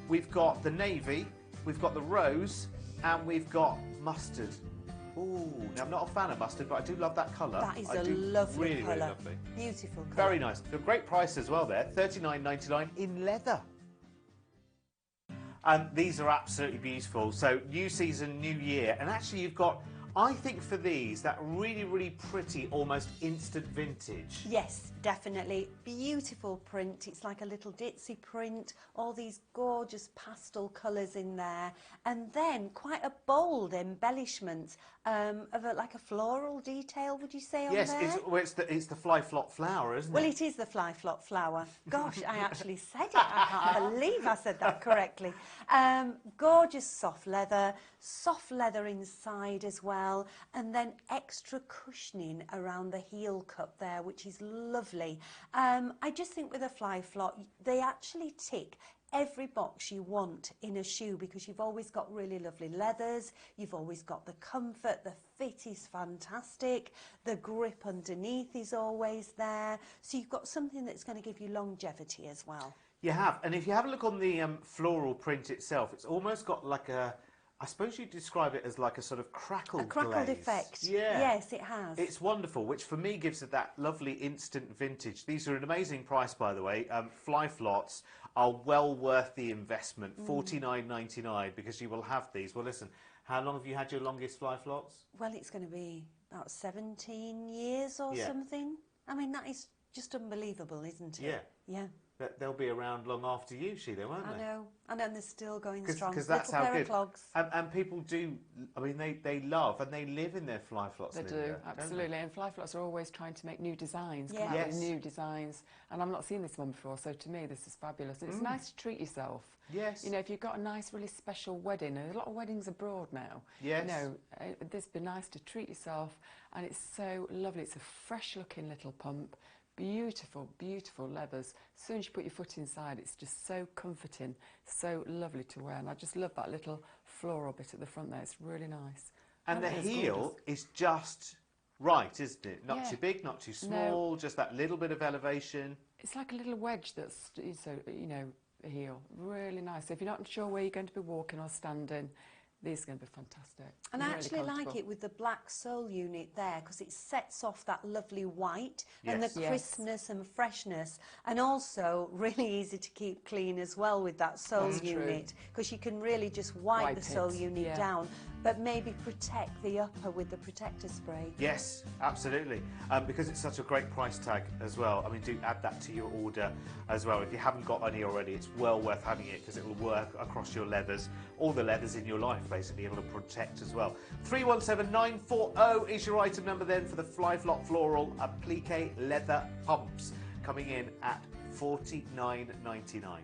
we've got the navy, we've got the rose, and we've got mustard. Ooh, now I'm not a fan of mustard, but I do love that colour. That is I a do lovely really, colour. really lovely. Beautiful colour. Very nice. A great price as well there, $39.99 in leather. These are absolutely beautiful. So new season, new year, and actually you've got, I think for these, that really, really pretty, almost instant vintage. Yes, definitely. Beautiful print. It's like a little ditzy print. All these gorgeous pastel colours in there. And then quite a bold embellishment of like a floral detail, would you say, on Yes, there? it's the fly flop flower, isn't Well, it? it is the fly flop flower. Gosh, I actually said it. I can't believe I said that correctly. Gorgeous soft leather inside as well, and then extra cushioning around the heel cup there, which is lovely. I just think with a fly flop, they actually tick every box you want in a shoe, because you've always got really lovely leathers, you've always got the comfort, the fit is fantastic, the grip underneath is always there, so you've got something that's going to give you longevity as well. You have, and if you have a look on the floral print itself, it's almost got like a, I suppose you'd describe it as like a sort of crackled A crackled glaze. effect. Yeah. Yes, it has. It's wonderful, which for me gives it that lovely instant vintage. These are an amazing price, by the way. Fly flots are well worth the investment, $49.99, because you will have these. Well, listen, how long have you had your longest fly flots? Well, it's going to be about 17 years or Yeah. something. I mean, that is just unbelievable, isn't it? Yeah. Yeah. They'll be around long after you, Sheila, won't they? I know, and then they're still going strong. Because that's Little how pair good. of clogs. And people do, I mean, they love and they live in their fly flots. They Linda, do, don't they? absolutely. And fly flots are always trying to make new designs, come out Yeah. with Yes. new designs. And I've not seen this one before, so to me this is fabulous. And it's nice to treat yourself. Yes. You know, if you've got a nice, really special wedding, and a lot of weddings abroad now. Yes. You know, this would be nice to treat yourself, and it's so lovely. It's a fresh-looking little pump. Beautiful, beautiful leathers. As soon as you put your foot inside, it's just so comforting, so lovely to wear. And I just love that little floral bit at the front there. It's really nice. And the I think it's heel gorgeous. is just right, isn't it? Not Yeah. too big, not too small, just that little bit of elevation. It's like a little wedge that's, so you know, a heel. Really nice. So if you're not sure where you're going to be walking or standing, these are going to be fantastic. And I Really actually like comfortable. it with the black sole unit there, because it sets off that lovely white and Yes. the Yes. crispness and freshness, and also really easy to keep clean as well with that sole That's true. unit, because you can really just wipe the Wipe sole it, unit yeah. down. but maybe protect the upper with the protector spray. Yes, absolutely. Because it's such a great price tag as well. I mean, do add that to your order as well. If you haven't got any already, it's well worth having it because it will work across your leathers, all the leathers in your life, basically. It'll protect as well. 317940 is your item number then for the Flyflop Floral Applique Leather Pumps, coming in at $49.99.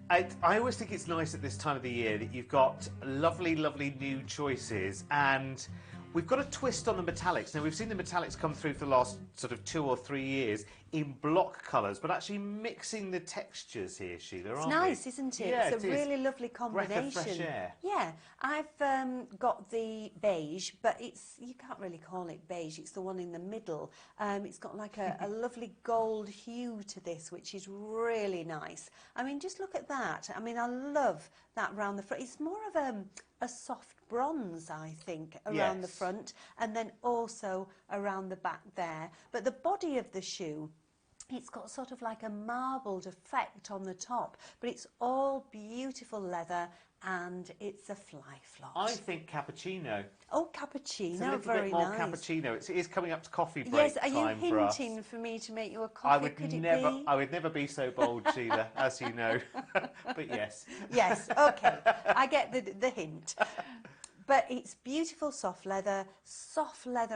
I always think it's nice at this time of the year that you've got lovely, lovely new choices, and we've got a twist on the metallics. Now, we've seen the metallics come through for the last sort of 2 or 3 years in block colours, but actually mixing the textures here, Sheila, It's aren't nice, we? isn't it? Yeah, it's a really lovely Breath combination. of fresh air. Yeah, I've got the beige, but you can't really call it beige. It's the one in the middle. It's got like a lovely gold hue to this, which is really nice. I mean, just look at that. I mean, I love that round the front. It's more of a soft bronze, I think, around the Yes. front, and then also around the back there. But the body of the shoe, it's got sort of like a marbled effect on the top, but it's all beautiful leather, and it's a Flyflop. I think cappuccino. Oh, cappuccino, It's a little very bit more nice. cappuccino. It is coming up to coffee break Yes, are you time for us. hinting for me to make you a I coffee? would Could it never, be? I would never be so bold, Sheila, as you know. But yes. Yes, okay. I get the hint. But it's beautiful soft leather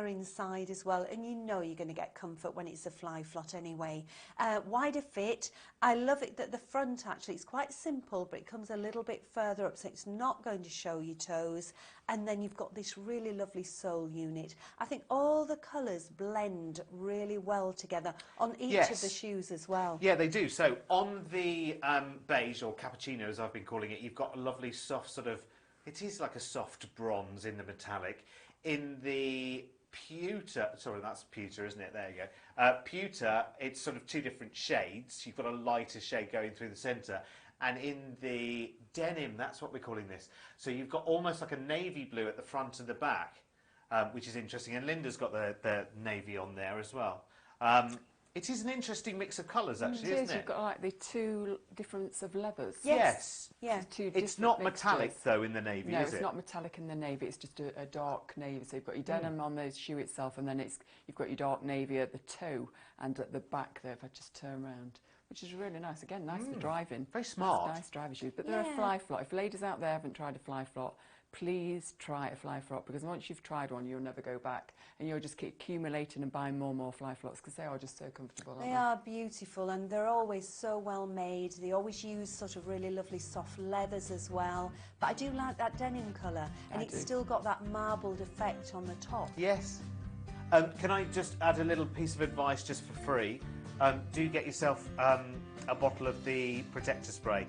inside as well, and you know you're going to get comfort when it's a Flyflop anyway. Wider fit. I love it that the front actually, it's quite simple, but it comes a little bit further up, so it's not going to show your toes. And then you've got this really lovely sole unit. I think all the colours blend really well together on each of the shoes as well. Yeah, they do. So on the beige, or cappuccino as I've been calling it, you've got a lovely soft sort of, it is like a soft bronze in the metallic. In the pewter, sorry, that's pewter, isn't it? There you go. Pewter, it's sort of 2 different shades. You've got a lighter shade going through the centre. And in the denim, that's what we're calling this. So you've got almost like a navy blue at the front and the back, which is interesting. And Linda's got the navy on there as well. It is an interesting mix of colours, actually, isn't it? You've got like the 2 difference of leathers. Yes. Yeah. It's not metallic, though, in the navy, No, is it? it's not metallic in the navy. It's just a dark navy. So you've got your denim on the shoe itself, and then you've got your dark navy at the toe and at the back there, if I just turn around, which is really nice. Again, nice for driving. Very smart. Nice driving shoes. But they're a Flyflop. If ladies out there haven't tried a Flyflop, please try a Flyflop, because once you've tried one, you'll never go back, and you'll just keep accumulating and buying more and more Flyflops, because they are just so comfortable, aren't They are beautiful, and they're always so well made. They always use sort of really lovely soft leathers as well. But I do like that denim colour, and it's still got that marbled effect on the top. Yes. Can I just add a little piece of advice just for free? Do get yourself a bottle of the protector spray.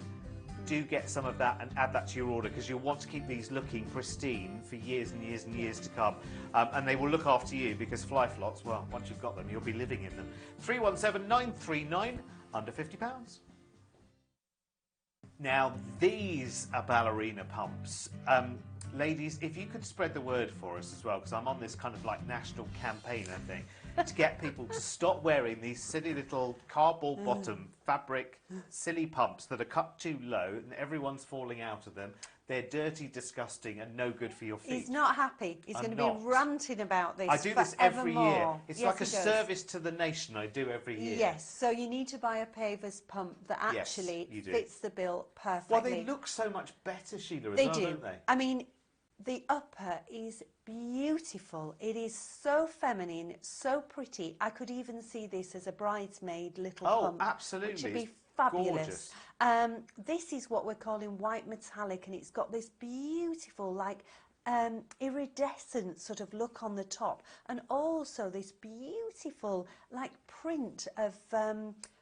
Do get some of that and add that to your order, because you'll want to keep these looking pristine for years and years and years to come. And they will look after you, because Flyflops, well, once you've got them, you'll be living in them. 317939, under £50. Now, these are ballerina pumps. Ladies, if you could spread the word for us as well, because I'm on this kind of like national campaign, I think, to get people to stop wearing these silly little cardboard bottom fabric silly pumps that are cut too low and everyone's falling out of them. They're dirty, disgusting, and no good for your feet. He's not happy. He's going to be ranting about this. I do this every year. forevermore. It's Yes, like a he does. service to the nation I do every year. Yes, so you need to buy a Pavers pump that Yes, actually you do. fits the bill perfectly. Well, they look so much better, Sheila, as They well, do. don't they? I mean, the upper is beautiful. It is so feminine, so pretty. I could even see this as a bridesmaid little pump. Oh, absolutely. Which would be It's fabulous. gorgeous. This is what we're calling white metallic, and it's got this beautiful, like, iridescent sort of look on the top, and also this beautiful, like, print of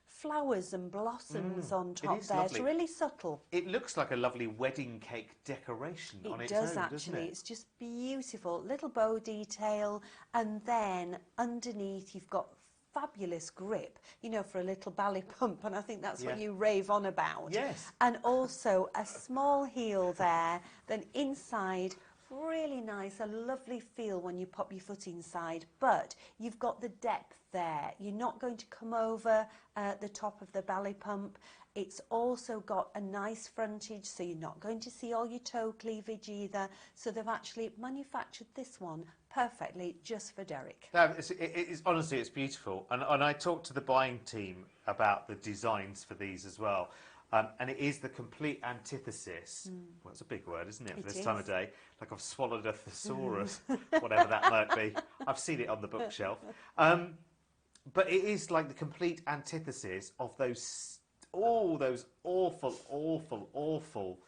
flowers and blossoms on top is there. lovely. It's really subtle. It looks like a lovely wedding cake decoration on its It does own, actually. doesn't it? It's just beautiful. Little bow detail, and then underneath you've got fabulous grip, you know, for a little ballet pump, and I think that's what you rave on about. Yes. And also a small heel there, then inside, really nice, a lovely feel when you pop your foot inside, but you've got the depth there. You're not going to come over the top of the ballet pump. It's also got a nice frontage, so you're not going to see all your toe cleavage either. So they've actually manufactured this one perfectly just for Derek. No, it's honestly, it's beautiful. And I talked to the buying team about the designs for these as well. And it is the complete antithesis. Well, it's a big word, isn't it, for this time of day? Like I've swallowed a thesaurus, whatever that might be. I've seen it on the bookshelf. But it is like the complete antithesis of all those awful, awful, awful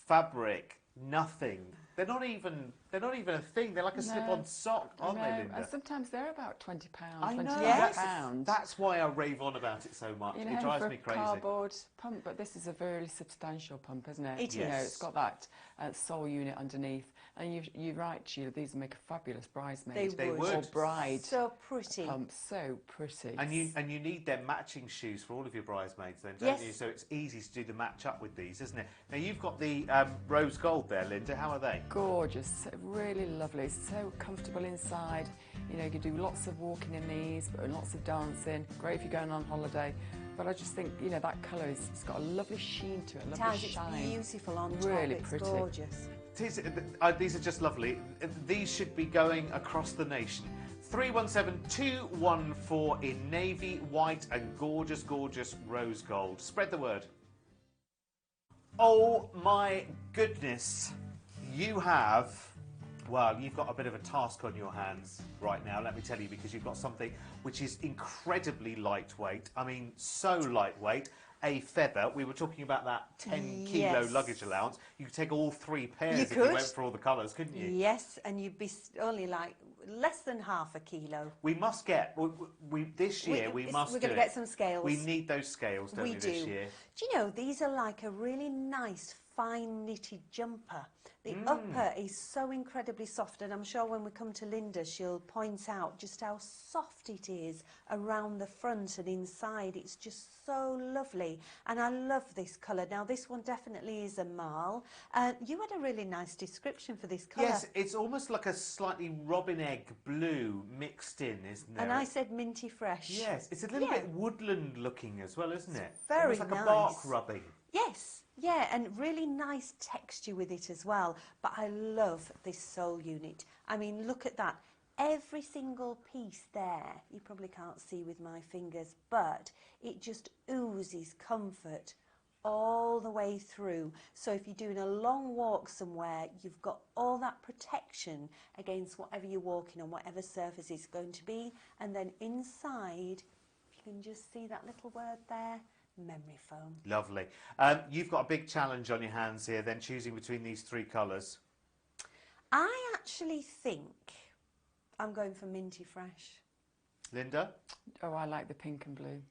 fabric. Nothing. They're not even a thing. They're like a slip-on sock, aren't they, Linda? And sometimes they're about £20, I know. £25. That's why I rave on about it so much. You know, It drives for me a crazy. cardboard pump, but this is a very substantial pump, isn't it? It You know, is. it's got that sole unit underneath. And you're right, Sheila, these would make a fabulous bridesmaid. They would. Or bride So pretty. pump. So pretty. And you need them matching shoes for all of your bridesmaids then, don't Yes. you? So it's easy to do the match up with these, isn't it? Now you've got the rose gold there, Linda. How are they? Gorgeous, really lovely, so comfortable inside. You know, you can do lots of walking in these, but lots of dancing. Great if you're going on holiday. But I just think, you know, that colour it's got a lovely sheen to it, a lovely It's shine. beautiful on Really top. It's pretty. gorgeous. These are just lovely. These should be going across the nation. 317214 in navy, white and gorgeous, gorgeous rose gold. Spread the word. Oh my goodness. You've got a bit of a task on your hands right now, let me tell you, because you've got something which is incredibly lightweight. I mean, so lightweight. A feather. We were talking about that 10 kilo Yes. luggage allowance. You could take all 3 pairs You if you could. went for all the colours, couldn't you? Yes, and you'd be only like less than half a kilo. We must get, this year we must We're do going to it. get some scales. We need those scales, don't we, this do. year? Do you know, these are like a really nice fine knitted jumper. The upper is so incredibly soft, and I'm sure when we come to Linda she'll point out just how soft it is around the front and inside. It's just so lovely, and I love this colour. Now this one definitely is a marl. You had a really nice description for this colour. Yes, it's almost like a slightly robin egg blue mixed in, isn't there? And I said minty fresh. Yes, it's a little Yeah. bit woodland looking as well, isn't it? very Almost like a bark nice. rubbing. Yes, yeah, and really nice texture with it as well. But I love this sole unit. I mean, look at that. Every single piece there, you probably can't see with my fingers, but it just oozes comfort all the way through. So if you're doing a long walk somewhere, you've got all that protection against whatever you're walking on, whatever surface it's going to be. And then inside, you can just see that little word there, memory foam. Lovely. You've got a big challenge on your hands here, then, choosing between these 3 colours. I actually think I'm going for minty fresh. Linda? Oh, I like the pink and blue.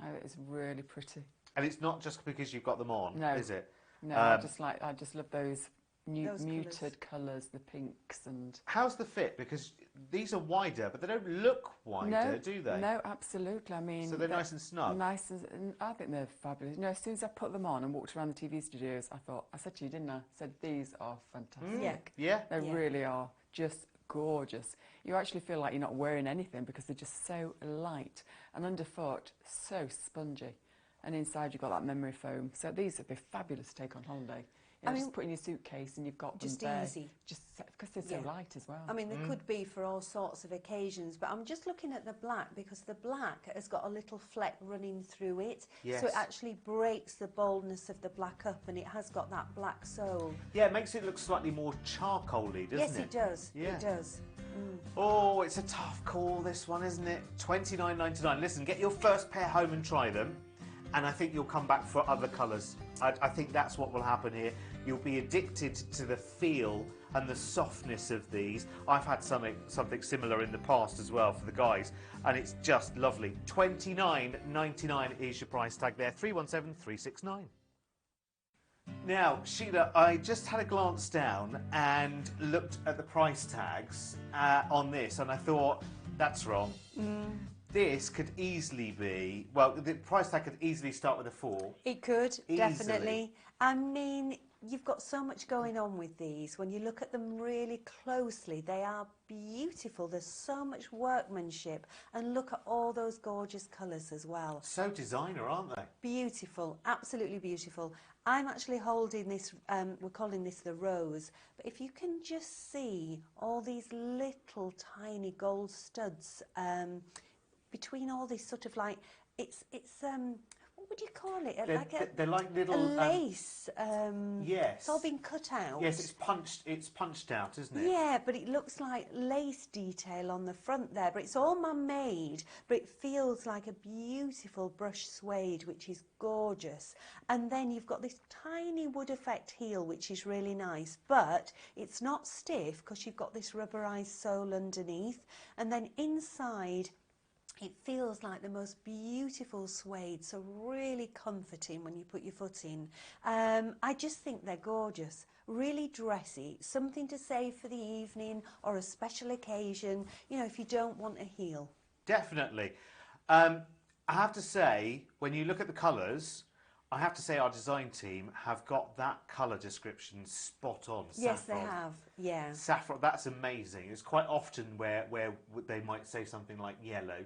Oh, it's really pretty. And it's not just because you've got them on, No. is it? No, I just love those Those muted colours, the pinks and... How's the fit? Because these are wider, but they don't look wider, do they? No, absolutely. I mean... So they're nice and snug? Nice and I think they're fabulous. You know, as soon as I put them on and walked around the TV studios, I said to you, didn't I? I said, these are fantastic. Yeah. Yeah? They Yeah. really are just gorgeous. You actually feel like you're not wearing anything because they're just so light. And underfoot, so spongy. And inside you've got that memory foam. So these would be fabulous to take on holiday. You know, I mean, just put in your suitcase and you've got them just there. easy. Just because they're so Yeah. light as well. I mean, they could be for all sorts of occasions, but I'm just looking at the black because the black has got a little fleck running through it. Yes. So it actually breaks the boldness of the black up, and it has got that black sole. Yeah, it makes it look slightly more charcoal-y, doesn't Yes, it? it does. Yeah. It does. Oh, it's a tough call, this one, isn't it? $29.99. Listen, get your first pair home and try them, and I think you'll come back for other colours. I think that's what will happen here. You'll be addicted to the feel and the softness of these. I've had something similar in the past as well for the guys, and it's just lovely. $29.99 is your price tag there. 317369. Now, Sheila, I just had a glance down and looked at the price tags on this, and I thought, that's wrong. This could easily be, well, the price tag could easily start with a 4. It could, Easily. definitely. I mean, you've got so much going on with these. When you look at them really closely, they are beautiful. There's so much workmanship, and look at all those gorgeous colours as well. So designer, aren't they? Beautiful, absolutely beautiful. I'm actually holding this, we're calling this the rose, but if you can just see all these little tiny gold studs between all this sort of like, it's what would you call it? They're like little a lace. yes. It's all been cut out. Yes, it's punched out, isn't it? Yeah, but it looks like lace detail on the front there, but it's all man-made, but it feels like a beautiful brush suede, which is gorgeous. And then you've got this tiny wood effect heel, which is really nice, but it's not stiff because you've got this rubberized sole underneath. And then inside, it feels like the most beautiful suede, so really comforting when you put your foot in. I just think they're gorgeous, really dressy, something to save for the evening or a special occasion, you know, if you don't want a heel. Definitely. I have to say, when you look at the colours, I have to say our design team have got that colour description spot on. Yes, they Saffron. have, yeah. Saffron, that's amazing. It's quite often where they might say something like yellow.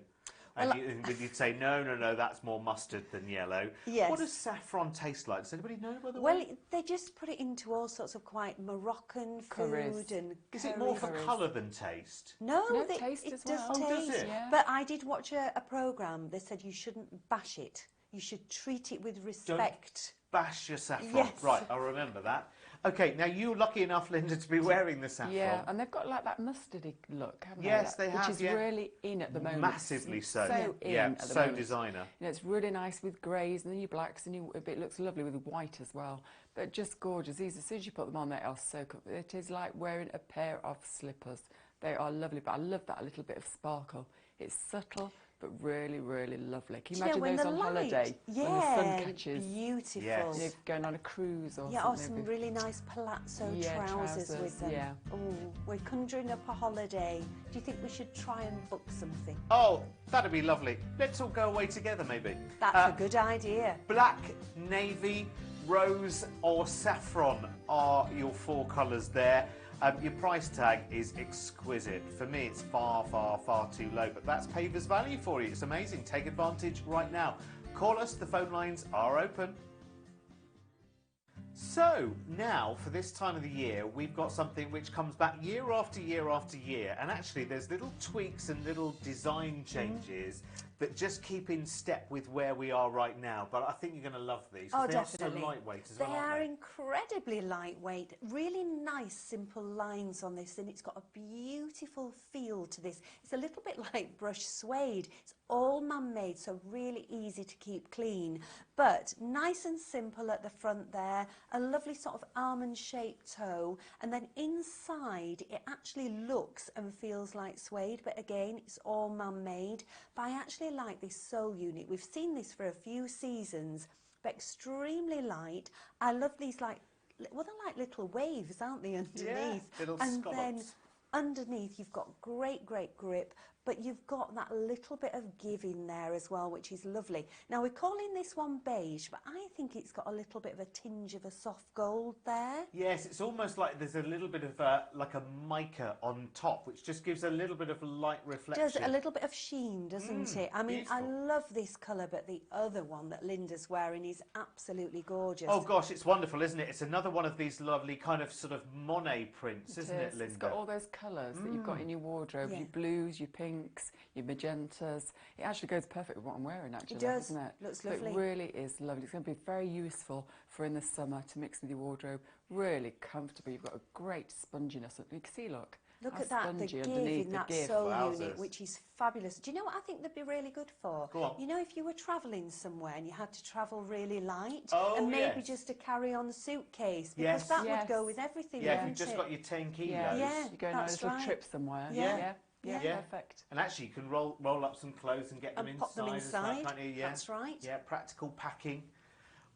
And Well, you'd say, no, that's more mustard than yellow. Yes. What does saffron taste like? Does anybody know, by the Well, way? they just put it into all sorts of quite Moroccan Curries. food and Is it more for curries. colour than taste? No, No, they, taste it as does well. taste. Oh, does it? Yeah. But I did watch a programme. They said you shouldn't bash it. You should treat it with respect. Bash your saffron. Yes. Right, I'll remember that. Okay, now you're lucky enough, Linda, to be wearing the saffron. Yeah, and they've got like that mustardy look, haven't Yes, they? they have, Which is yeah. really in at the moment. Massively so. So in Yeah, at the so moment. designer. You know, it's really nice with greys and then your blacks, and it looks lovely with white as well. But just gorgeous. These, as soon as you put them on, they are so comfortable. It is like wearing a pair of slippers. They are lovely, but I love that little bit of sparkle. It's subtle, but really, really lovely. Can you Do you know, imagine when those the on light- holiday yeah, when the sun catches? beautiful. Yes. You know, going on a cruise or Yeah, or something. some really nice palazzo Yeah, trousers trousers, with them. yeah. Oh, we're conjuring up a holiday. Do you think we should try and book something? Oh, that'd be lovely. Let's all go away together, maybe. That's a good idea. Black, navy, rose or saffron are your four colours there. Your price tag is exquisite. For me, it's far, far, far too low, but that's Pavers value for you. It's amazing. Take advantage right now. Call us. The phone lines are open. So now, for this time of the year, we've got something which comes back year after year after year, and actually there's little tweaks and little design changes that just keep in step with where we are right now. But I think you're going to love these. Oh, They definitely. are so lightweight as They well, aren't are they? incredibly lightweight, really nice, simple lines on this, and it's got a beautiful feel to this. It's a little bit like brush suede. It's all man-made, so really easy to keep clean, but nice and simple at the front there, a lovely sort of almond-shaped toe, and then inside it actually looks and feels like suede, but again, it's all man-made. But I actually like this sole unit. We've seen this for a few seasons, but extremely light. I love these, like, well, they're like little waves, aren't they, underneath? little and then scallops. underneath you've got great grip, but you've got that little bit of give in there as well, which is lovely. Now, we're calling this one beige, but I think it's got a little bit of a tinge of a soft gold there. Yes, it's almost like there's a little bit of like a mica on top, which just gives a little bit of light reflection. Does a little bit of sheen, doesn't it? I mean, I beautiful. love this colour, but the other one that Linda's wearing is absolutely gorgeous. Oh gosh, it's wonderful, isn't it? It's another one of these lovely kind of sort of Monet prints, isn't it, Linda? It's got all those colours that you've got in your wardrobe, Yeah. your blues, your pinks, your magentas. It actually goes perfect with what I'm wearing, actually. does. Doesn't it? Looks So lovely. It really is lovely. It's going to be very useful for in the summer to mix with your wardrobe. Really comfortable. You've got a great sponginess. You can see, look. Look how at that, the spongy give underneath in the that give. sole Wowzers. unit, which is fabulous. Do you know what I think they'd be really good for? Go on. You know, if you were travelling somewhere and you had to travel really light, Oh, and maybe yes. just a carry-on suitcase, because Yes. that Yes. would go with everything, Yeah, if wouldn't you've just it? got your 10 kilos. Yeah, Yeah, you're going on a that's little right. trip somewhere. Yeah. Yeah. Perfect. And actually, you can roll up some clothes and get them And inside. pop them as well, inside. can't you? Yeah. That's right. Yeah, practical packing.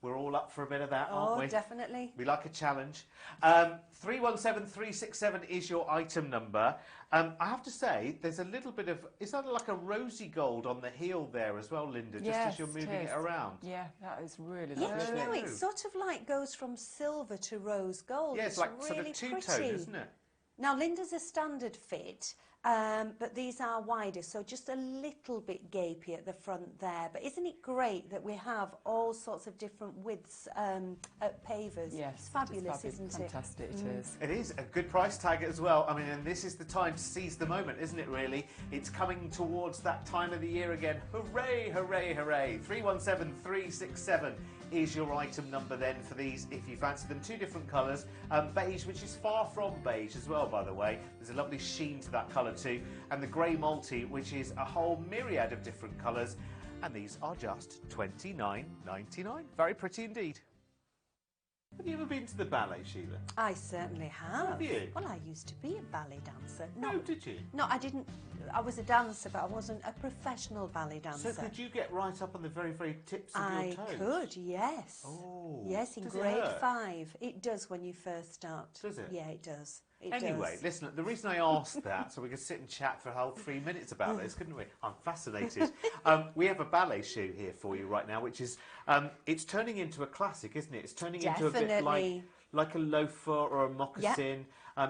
We're all up for a bit of that, aren't Oh, we? definitely. We like a challenge. 317367 is your item number. I have to say, there's a little bit of, is that like a rosy gold on the heel there as well, Linda, just as you're moving it around? Yeah, that is really Yeah, lovely. you know, True. it sort of like goes from silver to rose gold. Yeah, it's like really sort of two-tone, pretty. isn't it? Now, Linda's a standard fit, but these are wider, so just a little bit gapey at the front there. But isn't it great that we have all sorts of different widths at pavers? Yes, It's fabulous, it's isn't fantastic, it? it is. It is a good price tag as well. I mean, and this is the time to seize the moment, isn't it, really? It's coming towards that time of the year again. Hooray, hooray, hooray. 317367 is your item number then for these, if you fancy them. Two different colours. Beige, which is far from beige as well, by the way. There's a lovely sheen to that colour too. And the grey multi, which is a whole myriad of different colours. And these are just $29.99. Very pretty indeed. Have you ever been to the ballet, Sheila? I certainly have. Have you? Well, I used to be a ballet dancer. No, did you? No, I didn't. I was a dancer, but I wasn't a professional ballet dancer. So could you get right up on the very, very tips of I your toes? could, yes. Oh. Yes, in Does it grade hurt? 5. It does when you first start. Does it? Yeah, it does. It Anyway, does. listen, the reason I asked that, so we could sit and chat for a whole 3 minutes about this, couldn't we? I'm fascinated. We have a ballet shoe here for you right now, which is, it's turning into a classic, isn't it? It's turning into a bit Definitely. like a loafer or a moccasin.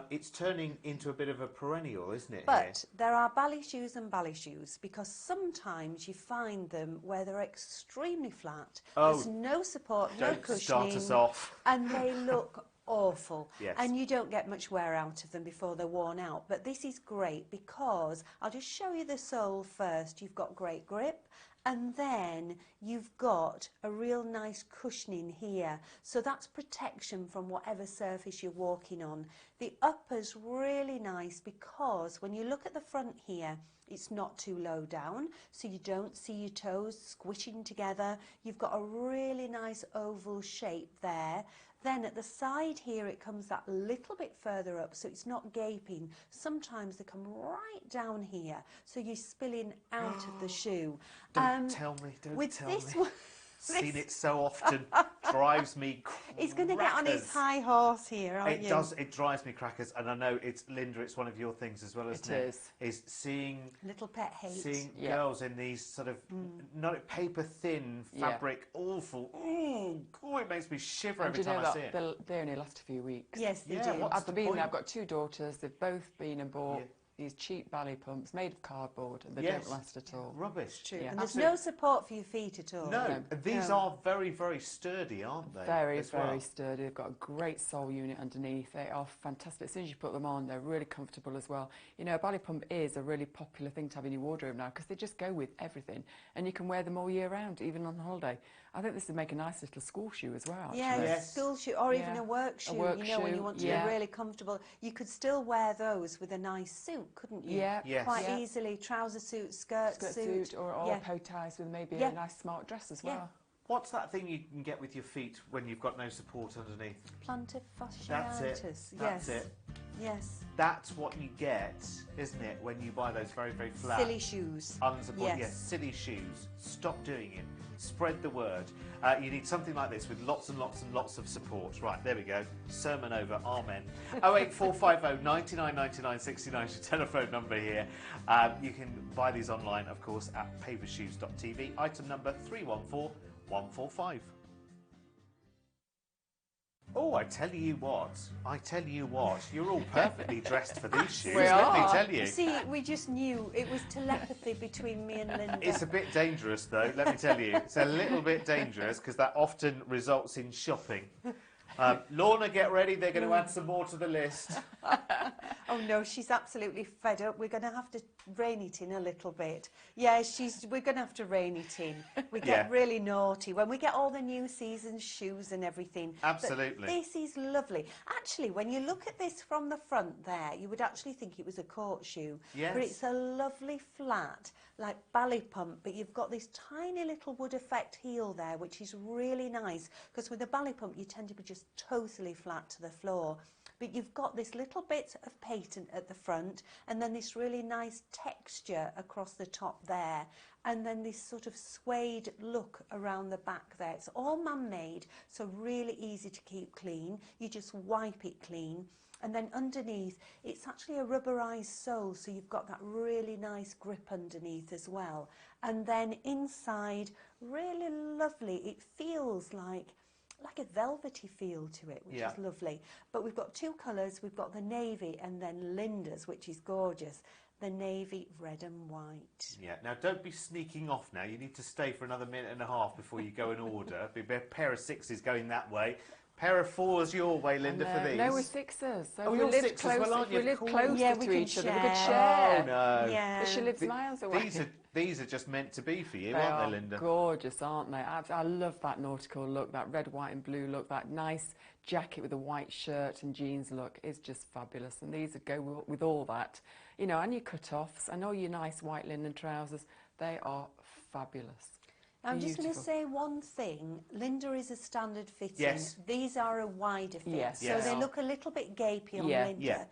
It's turning into a bit of a perennial, isn't it? But there are ballet shoes and ballet shoes, because sometimes you find them where they're extremely flat. Oh, there's no support, no don't cushioning. start us off. And they look awful. Yes. And you don't get much wear out of them before they're worn out. But this is great because I'll just show you the sole first. You've got great grip. And then you've got a real nice cushioning here. So that's protection from whatever surface you're walking on. The upper's really nice because when you look at the front here, it's not too low down, so you don't see your toes squishing together. You've got a really nice oval shape there. Then at the side here, it comes that little bit further up, so it's not gaping. Sometimes they come right down here, so you're spilling out of the shoe. Don't tell me, don't with tell this me. one, Seen it so often, drives me crackers. he's going to get on his high horse here, aren't you? It does, it drives me crackers, and I know it's, Linda, it's one of your things as well, isn't it? It is. Is seeing Little pet hate. seeing Yeah. girls in these sort of not paper thin Yeah. fabric, awful. Oh, it makes me shiver And every do you time know I see it. that they only last a few weeks. Yes, they Yeah, do. what's I've the been point? there. I've got 2 daughters. They've both been and bought Yeah. these cheap ballet pumps made of cardboard, and they Yes. don't last at all. Rubbish. True. Yeah. And there's Absolutely. no support for your feet at all. No, No. these No. are very, very sturdy, aren't they? Very, as very well? sturdy. They've got a great sole unit underneath. They are fantastic. As soon as you put them on, they're really comfortable as well. You know, a ballet pump is a really popular thing to have in your wardrobe now because they just go with everything, and you can wear them all year round, even on holiday. I think this would make a nice little school shoe as well. Yeah, actually. Yes. school shoe or even Yeah. a work shoe, work you know, when you shoe, want to yeah. be really comfortable. You could still wear those with a nice suit, couldn't you? Yeah, Yes. Quite yeah. easily. Trouser suit, skirt Skirt suit. suit or yeah. bow ties with maybe Yeah. a nice smart dress as Yeah. well. What's that thing you can get with your feet when you've got no support underneath? Plantar fasciitis. That's it. That's yes. it. Yes. That's what you get, isn't it, when you buy those very, very flat, Silly shoes. unsupported, Yes. yes, silly shoes. Stop doing it. Spread the word. You need something like this with lots and lots and lots of support. Right, there we go. Sermon over. Amen. 08450 99 99 69 is your telephone number here. You can buy these online, of course, at pavershoes.tv. Item number 314145. Oh, I tell you what, you're all perfectly dressed for these shoes, We let me are. tell you. See, we just knew it was telepathy between me and Linda. It's a bit dangerous though, let me tell you. It's a little bit dangerous because that often results in shopping. Lorna, get ready, they're going to add some more to the list. Oh no, she's absolutely fed up. We're going to have to rein it in a little bit. Yeah, we're going to have to rein it in. We get Yeah. really naughty when we get all the new season shoes and everything. But Absolutely. this is lovely. Actually, when you look at this from the front there, you would actually think it was a court shoe. Yes. But it's a lovely flat, like ballet pump, but you've got this tiny little wood effect heel there, which is really nice, because with a ballet pump, you tend to be just totally flat to the floor. but you've got this little bit of patent at the front, and then this really nice texture across the top there, and then this sort of suede look around the back there. It's all man-made, so really easy to keep clean. You just wipe it clean. And then underneath, it's actually a rubberized sole, so you've got that really nice grip underneath as well. And then inside, really lovely. It feels like a velvety feel to it, which is lovely. But we've got two colours. We've got the navy and then Linda's, which is gorgeous. The navy, red and white. Yeah, now don't be sneaking off now. You need to stay for another minute and a half before you go and order. Be a pair of 6s going that way. Pair of 4s your way, Linda, for these. No, we're 6ers. So oh, we you're live 6s close, as well, aren't you? we live Cool. closer Yeah, we to can each other. We share. could share. Oh, no. Yeah. But she lives miles away. These are just meant to be for you, They aren't are they, Linda? gorgeous, aren't they? I love that nautical look, that red, white and blue look, that nice jacket with a white shirt and jeans look is just fabulous. And these go with all that. You know, and your cut-offs and all your nice white linen trousers, they are fabulous. I'm just going to Beautiful. say one thing. Linda is a standard fitting. Yes. These are a wider fit. Yes. So Yes. they look a little bit gapey on Yeah. Linda.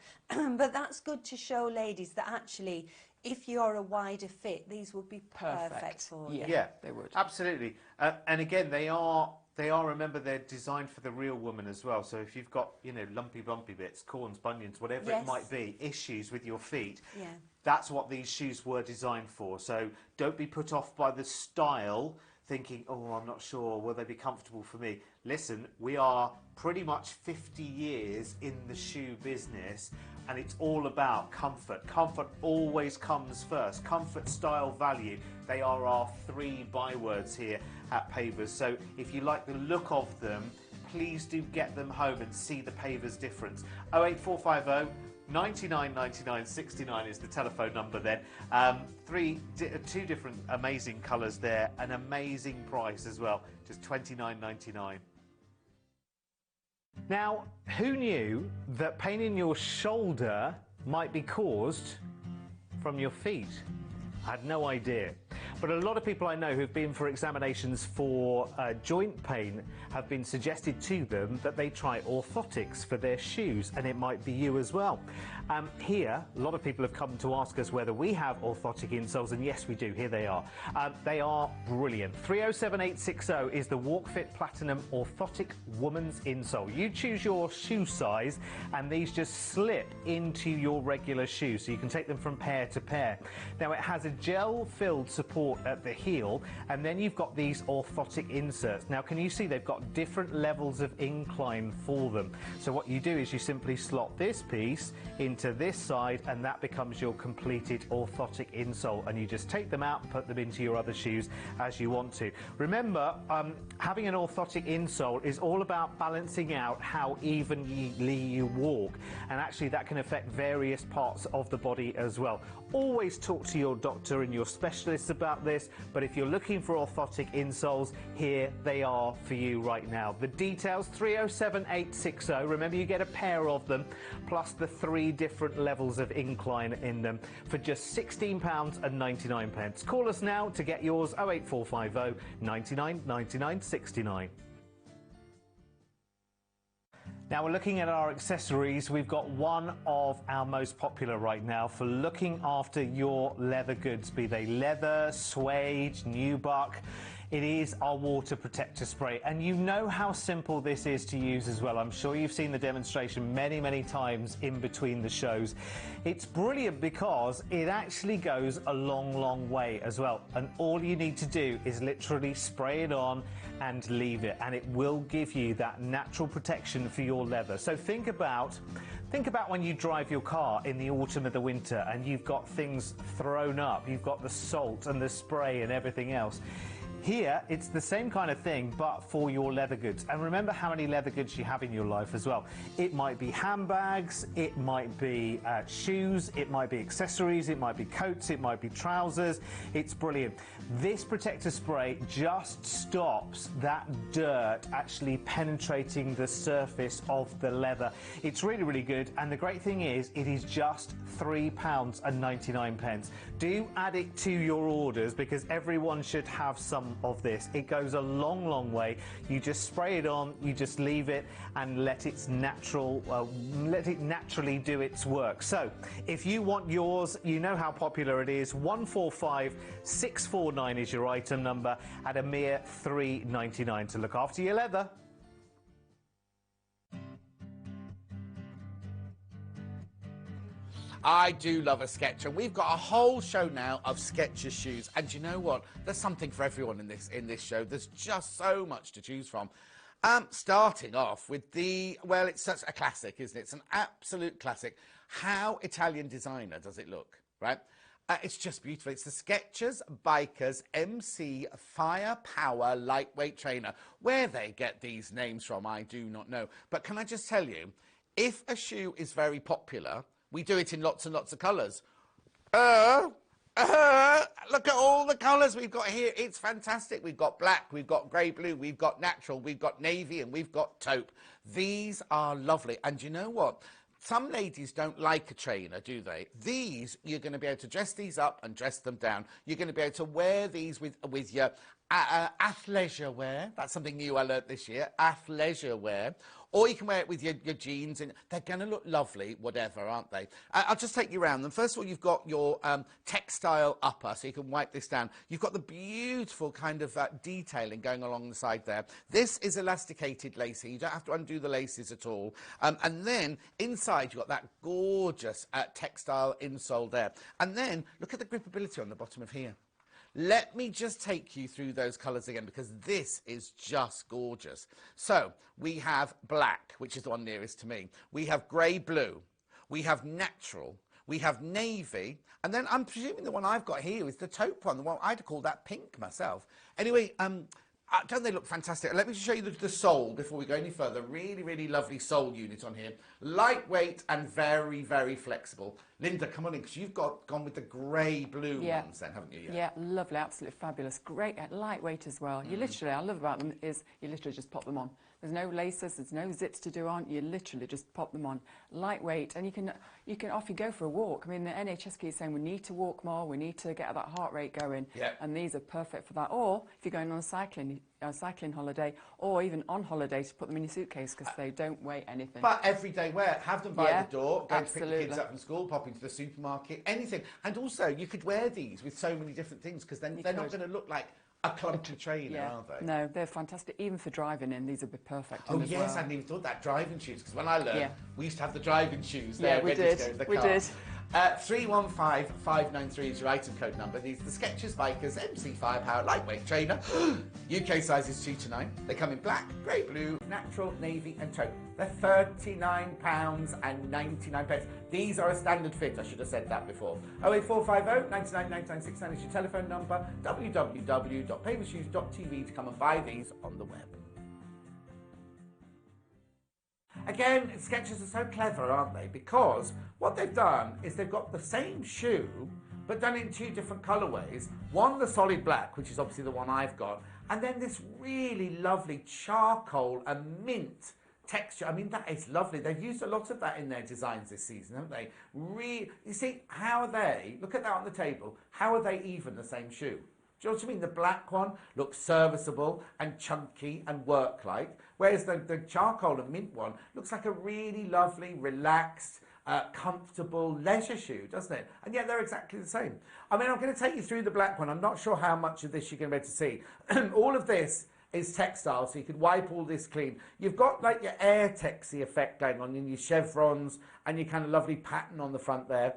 But that's good to show ladies that actually, if you're a wider fit, these would be perfect for you. Yeah, they would. Absolutely. And again, they are, remember, they're designed for the real woman as well. So if you've got, you know, lumpy, bumpy bits, corns, bunions, whatever it Yes. might be, issues with your feet, Yeah. that's what these shoes were designed for. So don't be put off by the style, thinking, oh, I'm not sure, will they be comfortable for me? Listen, we are pretty much 50 years in the shoe business, and it's all about comfort. Comfort always comes first. Comfort, style, value. They are our 3 bywords here at Pavers. So if you like the look of them, please do get them home and see the Pavers difference. 08450 99 99 69 is the telephone number then. 2 different amazing colours there, an amazing price as well, just $29.99. Now, who knew that pain in your shoulder might be caused from your feet? I had no idea. But a lot of people I know who've been for examinations for joint pain have been suggested to them that they try orthotics for their shoes, and it might be you as well. Here, a lot of people have come to ask us whether we have orthotic insoles, and yes, we do. Here they are. They are brilliant. 307860 is the WalkFit Platinum Orthotic Woman's Insole. You choose your shoe size, and these just slip into your regular shoe, so you can take them from pair to pair. Now, it has a gel-filled support at the heel, and then you've got these orthotic inserts. Now, can you see they've got different levels of incline for them? So what you do is you simply slot this piece into this side, and that becomes your completed orthotic insole, and you just take them out and put them into your other shoes as you want to. Remember, having an orthotic insole is all about balancing out how evenly you walk, and actually that can affect various parts of the body as well. Always talk to your doctor and your specialists about this, but if you're looking for orthotic insoles, here they are for you right now. The details, 307860. Remember, you get a pair of them, plus the 3 different levels of incline in them for just £16.99. Call us now to get yours, 08450 99 99 69. Now we're looking at our accessories. We've got one of our most popular right now for looking after your leather goods, be they leather, suede, nubuck. It is our water protector spray, and you know how simple this is to use as well. I'm sure you've seen the demonstration many, many times in between the shows. It's brilliant because it actually goes a long, long way as well, and all you need to do is literally spray it on and leave it, and it will give you that natural protection for your leather. So think about when you drive your car in the autumn or the winter and you've got things thrown up, you've got the salt and the spray and everything else. Here, it's the same kind of thing, but for your leather goods. And remember how many leather goods you have in your life as well. It might be handbags, it might be shoes, it might be accessories, it might be coats, it might be trousers. It's brilliant. This protector spray just stops that dirt actually penetrating the surface of the leather. It's really, really good. And the great thing is, it is just £3.99. Do add it to your orders, because everyone should have some of this. It goes a long, long way. You just spray it on, you just leave it and let it naturally do its work. So if you want yours, you know how popular it is. 145649 is your item number at a mere $3.99 to look after your leather. I do love a Skechers. We've got a whole show now of Skechers shoes, and you know what? There's something for everyone in this show. There's just so much to choose from. Starting off with well, it's such a classic, isn't it? It's an absolute classic. How Italian designer does it look, right? It's just beautiful. It's the Skechers Bikers MC Firepower Lightweight Trainer. Where they get these names from, I do not know. But can I just tell you, if a shoe is very popular, we do it in lots and lots of colours. Look at all the colours we've got here. It's fantastic. We've got black, we've got grey blue, we've got natural, we've got navy, and we've got taupe. These are lovely. And you know what? Some ladies don't like a trainer, do they? These, you're going to be able to dress these up and dress them down. You're going to be able to wear these with your athleisure wear. That's something new I learnt this year, athleisure wear. Or you can wear it with your jeans, and they're going to look lovely, whatever, aren't they? I'll just take you around them. First of all, you've got your textile upper, so you can wipe this down. You've got the beautiful kind of detailing going along the side there. This is elasticated lacing. You don't have to undo the laces at all. And then inside, you've got that gorgeous textile insole there. And then look at the gripability on the bottom of here. Let me just take you through those colours again, because this is just gorgeous. So we have black, which is the one nearest to me. We have grey blue. We have natural. We have navy. And then I'm presuming the one I've got here is the taupe one. The one I'd call that pink myself. Anyway, don't they look fantastic? Let me just show you the sole before we go any further. Really, really lovely sole unit on here. Lightweight and very, very flexible. Linda, come on in, because you've gone with the grey-blue ones then, haven't you? Yeah, lovely, absolutely fabulous. Great, lightweight as well. You literally, I love about them is you literally just pop them on. There's no laces, there's no zips to do on. You literally just pop them on. Lightweight, and you can off you go for a walk. I mean, the NHS keeps saying we need to walk more, we need to get that heart rate going, and these are perfect for that. Or if you're going on a cycling holiday, or even on holiday, to put them in your suitcase, because they don't weigh anything. But everyday wear, have them by the door, go to pick the kids up from school, pop into the supermarket, anything. And also, you could wear these with so many different things, because then they're not going to look like a clunky trainer, are they? No, they're fantastic. Even for driving in, these would be perfect. Oh, yes, I hadn't even thought that. Driving shoes, because when I learned, we used to have the driving shoes there we ready did. to go in the car. We did. 315593 is your item code number. These are the Skechers Bikers MC Firepower Lightweight Trainer. UK sizes 2 to 9. They come in black, grey blue, natural, navy and taupe. They're £39.99. These are a standard fit, I should have said that before. 08450 99 9969 is your telephone number. www.pavershoes.tv to come and buy these on the web. Again, Skechers are so clever, aren't they? Because what they've done is they've got the same shoe, but done it in 2 different colourways. One, the solid black, which is obviously the one I've got, and then this really lovely charcoal and mint texture. I mean, that is lovely. They've used a lot of that in their designs this season, haven't they? You see, how are they, look at that on the table, how are they even the same shoe? Do you know what I mean? The black one looks serviceable and chunky and work-like, whereas the charcoal and mint one looks like a really lovely, relaxed, comfortable leisure shoe, doesn't it? And yet they're exactly the same. I mean, I'm going to take you through the black one. I'm not sure how much of this you're going to be able to see. All of this is textile, so you could wipe all this clean. You've got like your Air-Texy effect going on in your chevrons and your kind of lovely pattern on the front there.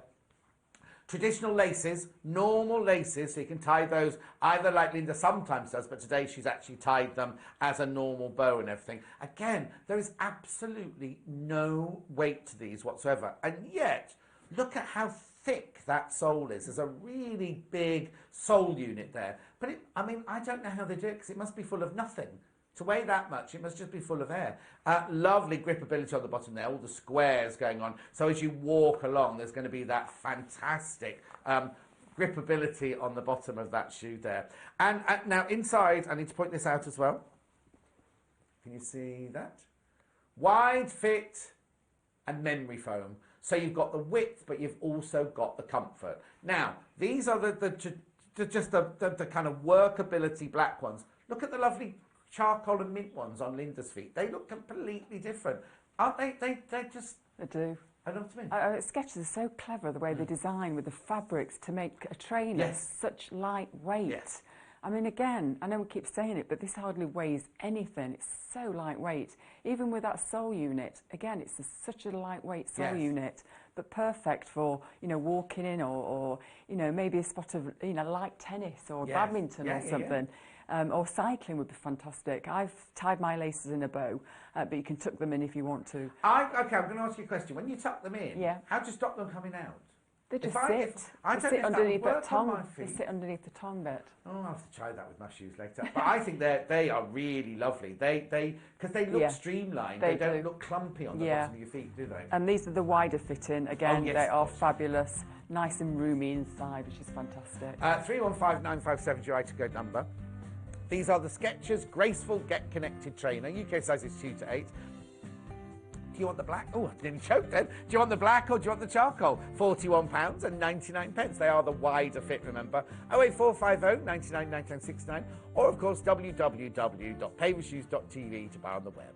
Traditional laces, normal laces, so you can tie those either like Linda sometimes does, but today she's actually tied them as a normal bow and everything. Again, there is absolutely no weight to these whatsoever. And yet, look at how thick that sole is. There's a really big sole unit there. But I mean, I don't know how they do it, because it must be full of nothing. To weigh that much, it must just be full of air. Lovely gripability on the bottom there, all the squares going on. So as you walk along, there's going to be that fantastic gripability on the bottom of that shoe there. And now inside, I need to point this out as well. Can you see that? Wide fit and memory foam. So you've got the width, but you've also got the comfort. Now, these are the the kind of workability black ones. Look at the lovely charcoal and mint ones on Linda's feet. They look completely different, aren't they? They just. They do. I know what I mean. Skechers are so clever the way they design with the fabrics to make a trainer such lightweight. Yes. I mean, again, I know we keep saying it, but this hardly weighs anything. It's so lightweight. Even with that sole unit, again, it's such a lightweight sole unit, but perfect for, you know, walking in or you know, maybe a spot of, you know, light tennis or badminton or something. Or cycling would be fantastic. I've tied my laces in a bow, but you can tuck them in if you want to. Okay, I'm going to ask you a question. When you tuck them in, how do you stop them coming out? They just sit. They sit underneath the tongue. They sit underneath the tongue bit. Oh, I'll have to try that with my shoes later. But I think they are really lovely. Because they look streamlined. They don't look clumpy on the bottom of your feet, do they? And these are the wider fitting. Again, they are fabulous. Nice and roomy inside, which is fantastic. 315957 is your item code number. These are the Skechers Graceful Get Connected Trainer. UK size is 2 to 8. Do you want the black? Oh, I nearly choked then. Do you want the black or do you want the charcoal? £41 and 99 pence. They are the wider fit, remember. 08450 99 99 69, or of course www.pavershoes.tv to buy on the web.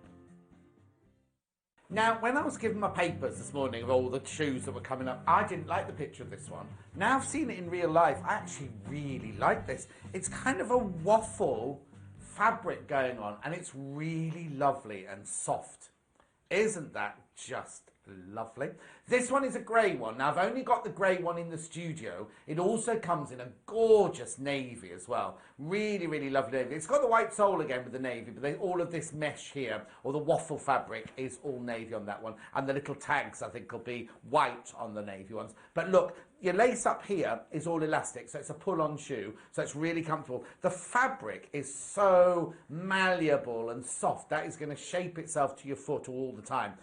Now, when I was given my papers this morning of all the shoes that were coming up, I didn't like the picture of this one. Now I've seen it in real life, I actually really like this. It's kind of a waffle fabric going on, and it's really lovely and soft. Isn't that just lovely? This one is a grey one. Now, I've only got the grey one in the studio. It also comes in a gorgeous navy as well. Really, really lovely navy. It's got the white sole again with the navy, but all of this mesh here, or the waffle fabric, is all navy on that one. And the little tags, I think, will be white on the navy ones. But look, your lace up here is all elastic, so it's a pull-on shoe, so it's really comfortable. The fabric is so malleable and soft. That is going to shape itself to your foot all the time.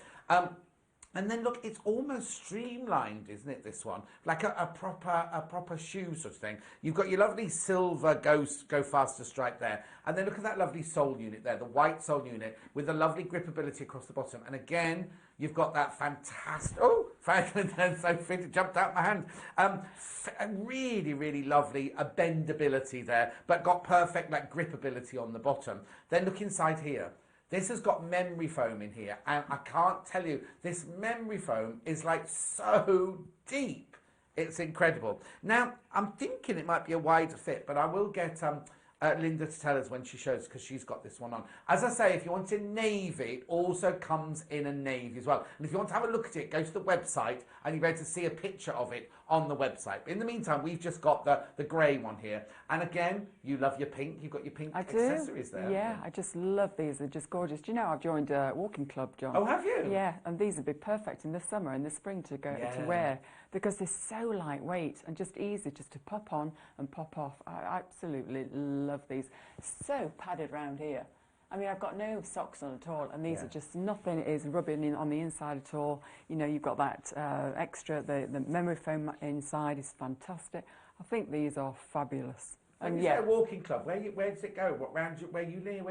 And then look, it's almost streamlined, isn't it, this one? Like a proper shoe sort of thing. You've got your lovely silver Go Faster stripe there. And then look at that lovely sole unit there, the white sole unit with the lovely gripability across the bottom. And again, you've got that fantastic, so fit, it jumped out my hand. Really, really lovely bendability there, but got perfect like gripability on the bottom. Then look inside here. This has got memory foam in here, and I can't tell you, this memory foam is like so deep. It's incredible. Now, I'm thinking it might be a wider fit, but I will get Linda to tell us when she shows, because she's got this one on. As I say, if you want a navy, it also comes in a navy as well. And if you want to have a look at it, go to the website and you'll be able to see a picture of it on the website. But in the meantime, we've just got the grey one here. And again, you love your pink. You've got your pink accessories there. Yeah, I just love these. They're just gorgeous. Do you know I've joined a walking club, John? Oh, have you? Yeah, and these would be perfect in the summer and the spring to wear, because they're so lightweight and just easy just to pop on and pop off. I absolutely love these. So padded round here. I mean, I've got no socks on at all, and these are just, nothing is rubbing in on the inside at all. You know, you've got that extra, the memory foam inside is fantastic. I think these are fabulous. When you say a walking club, where does it go? What, round where you live?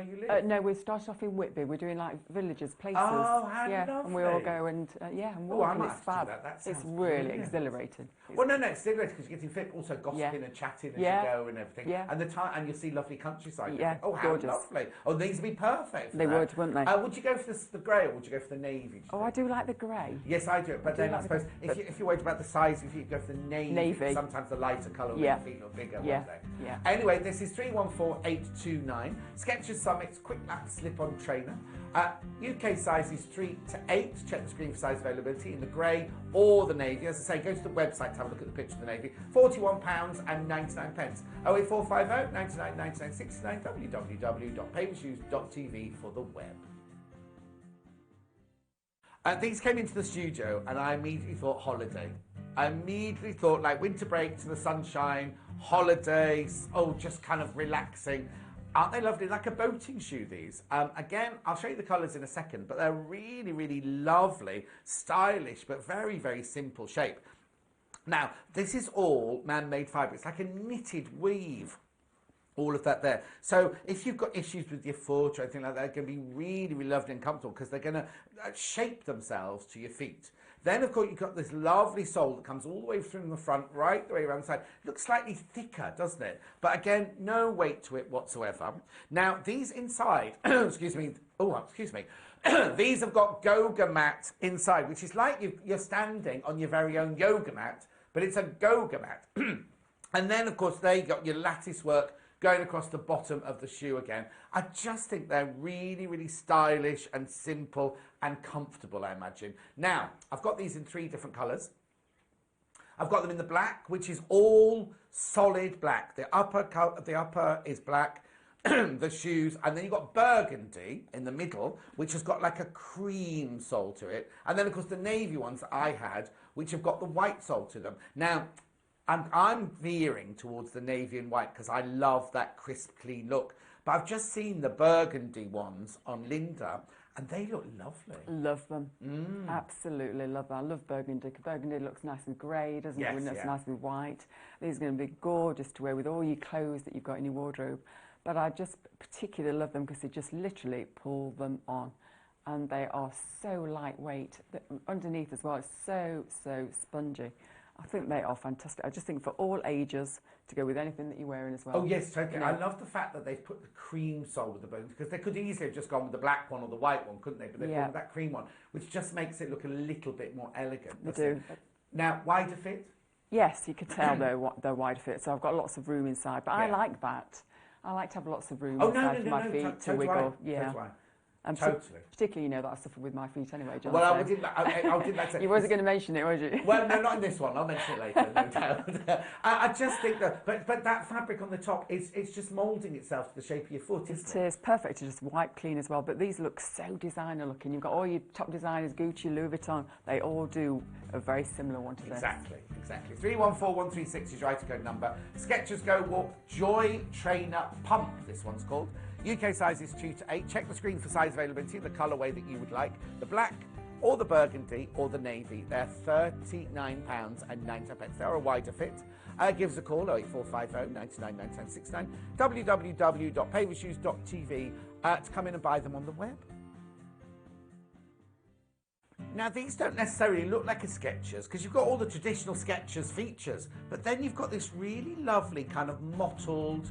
No, we start off in Whitby. We're doing like villages, places. Oh, how lovely. And we all go and and walk, and it's fab. It's really exhilarating. Well, no, it's exhilarating because you're getting fit, also gossiping and chatting as you go and everything. Yeah. And you'll see lovely countryside. Yeah, oh, how gorgeous. Lovely. Oh, these would be perfect for They that. would, wouldn't they? Would you go for the grey or would you go for the navy? Oh, I do like the grey. Yes, I do. But then I suppose if you're worried about the size, if you go for the navy. Sometimes the lighter colour will make your feet look bigger, won't they? Yeah. Anyway, this is 314829. Skechers Summits Quick Lap Slip-On Trainer. UK size is 3 to 8. Check the screen for size availability in the grey or the navy. As I say, go to the website to have a look at the picture of the navy. £41 and 99 pence. 08450 99 99 69 www.pavershoes.tv for the web. These came into the studio and I immediately thought holiday. I immediately thought like winter break to the sunshine, holidays, just kind of relaxing. Aren't they lovely? Like a boating shoe, these. Again, I'll show you the colours in a second, but they're really, really lovely, stylish, but very, very simple shape. Now, this is all man-made fibre. It's like a knitted weave. All of that there. So if you've got issues with your foot or anything like that, they're going to be really, really lovely and comfortable because they're going to shape themselves to your feet. Then, of course, you've got this lovely sole that comes all the way from the front, right the way around the side. It looks slightly thicker, doesn't it? But again, no weight to it whatsoever. Now, these inside, excuse me, these have got Goga mat inside, which is like you're standing on your very own yoga mat, but it's a Goga mat. And then, of course, there you got your lattice work going across the bottom of the shoe again. I just think they're really, really stylish and simple and comfortable, I imagine. Now, I've got these in 3 different colours. I've got them in the black, which is all solid black. The upper is black, the shoes, and then you've got burgundy in the middle, which has got like a cream sole to it. And then, of course, the navy ones that I had, which have got the white sole to them. Now, I'm veering towards the navy and white because I love that crisp, clean look. But I've just seen the burgundy ones on Linda, and they look lovely. Love them. Absolutely love them. I love burgundy. Burgundy looks nice and grey, doesn't it? When it's nice and white. These are going to be gorgeous to wear with all your clothes that you've got in your wardrobe. But I just particularly love them because they just literally pull them on. And they are so lightweight. Underneath as well, it's so, so spongy. I think they are fantastic. I just think for all ages to go with anything that you're wearing as well. Oh, yes, totally. You know, I love the fact that they've put the cream sole with the bones, because they could easily have just gone with the black one or the white one, couldn't they? But they've gone with that cream one, which just makes it look a little bit more elegant. They do. Now, wider fit? Yes, you could tell they're wider fit. So I've got lots of room inside, but I like that. I like to have lots of room inside for my feet to wiggle. And totally. Particularly, you know, that I suffer with my feet anyway, John. Well, I did that say. You wasn't going to mention it, was you? Well, no, not in this one. I'll mention it later, no doubt. I just think that, but that fabric on the top, it's just moulding itself to the shape of your foot, isn't it? It is perfect to just wipe clean as well. But these look so designer looking. You've got all your top designers, Gucci, Louis Vuitton. They all do a very similar one to this. Exactly. 314136 is your item code number. Skechers Go Walk Joy Trainer Pump, this one's called. UK sizes 2 to 8. Check the screen for size availability, the colourway that you would like. The black or the burgundy or the navy. They're £39.99. They are a wider fit. Give us a call, 08450 99 9969, www.pavershoes.tv to come in and buy them on the web. Now, these don't necessarily look like a Skechers because you've got all the traditional Skechers features, but then you've got this really lovely kind of mottled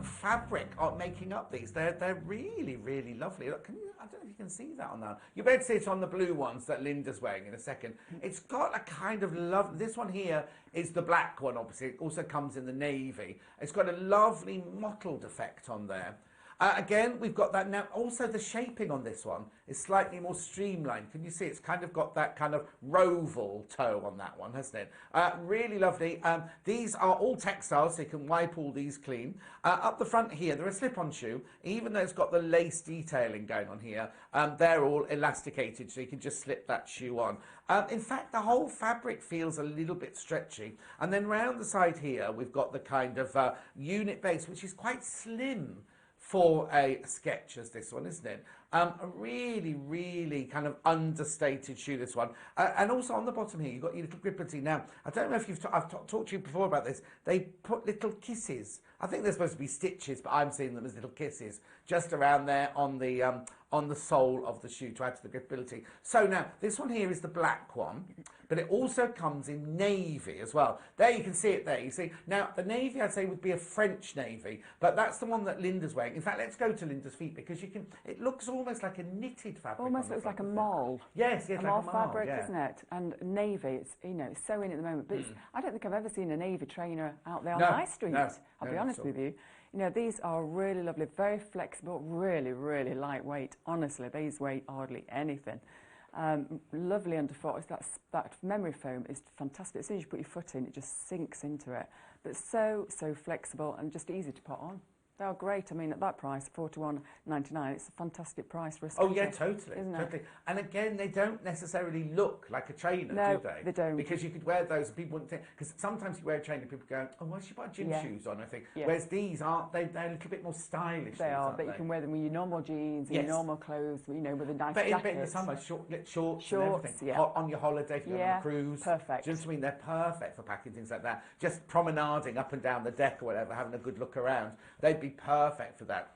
fabric making up these. They're really, really lovely. Look, I don't know if you can see that on that. You'll be able to see it on the blue ones that Linda's wearing in a second. It's got a kind of love. This one here is the black one, obviously. It also comes in the navy. It's got a lovely mottled effect on there. Again, we've got that now. Also, the shaping on this one is slightly more streamlined. Can you see? It's kind of got that kind of roval toe on that one, hasn't it? Really lovely. These are all textiles, so you can wipe all these clean. Up the front here, they're a slip-on shoe. Even though it's got the lace detailing going on here, they're all elasticated, so you can just slip that shoe on. In fact, the whole fabric feels a little bit stretchy. And then round the side here, we've got the kind of unit base, which is quite slim for a Skechers, this one, isn't it? A really, really kind of understated shoe, this one. And also on the bottom here, you've got your little gripperty. Now, I don't know if I've talked to you before about this. They put little kisses. I think they're supposed to be stitches, but I'm seeing them as little kisses just around there on the sole of the shoe to add to the gripability. So now, this one here is the black one, but it also comes in navy as well. There, you can see it there. You see, now the navy I'd say would be a French navy, but that's the one that Linda's wearing. In fact, let's go to Linda's feet because you can. It looks almost like a knitted fabric. Almost looks like a mole. Yes, a like mole a mole fabric, isn't it? And navy, it's it's so in at the moment. But I don't think I've ever seen a navy trainer out there on the high street. I'll be honest with you. You know, these are really lovely, very flexible, really, really lightweight. Honestly, these weigh hardly anything. Lovely underfoot. That memory foam is fantastic. As soon as you put your foot in, it just sinks into it. But so flexible and just easy to put on. They are great. I mean, at that price, $41.99, it's a fantastic price for a Skechers. Oh, yeah, totally. Isn't totally. it? And again, they don't necessarily look like a trainer, no, do they? They don't. Because you could wear those and people wouldn't think... Because sometimes you wear a trainer and people go, oh, why should you put gym shoes on, I think. Whereas these aren't... They're a little bit more stylish. They are, but you can wear them with your normal jeans and your normal clothes, you know, with a nice jacket. But in the summer, shorts and everything. On your holiday, if you're on a cruise. Perfect. Do you know what I mean? They're perfect for packing things like that. Just promenading up and down the deck or whatever, having a good look around. They'd be perfect for that.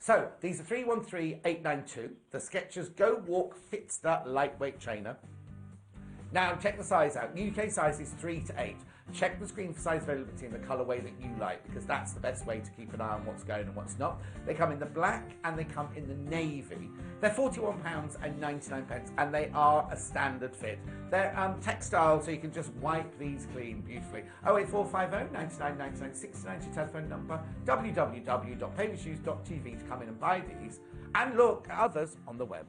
So, these are 313892. The Skechers Go Walk Fitster Lightweight Trainer. Now, check the size out. UK size is 3 to 8. Check the screen for size availability in the colourway that you like, because that's the best way to keep an eye on what's going and what's not. They come in the black and they come in the navy. They're £41.99 and they are a standard fit. They're textile, so you can just wipe these clean beautifully. 08450 99 99 69 is your telephone number. www.paviorshoes.tv to come in and buy these and look at others on the web.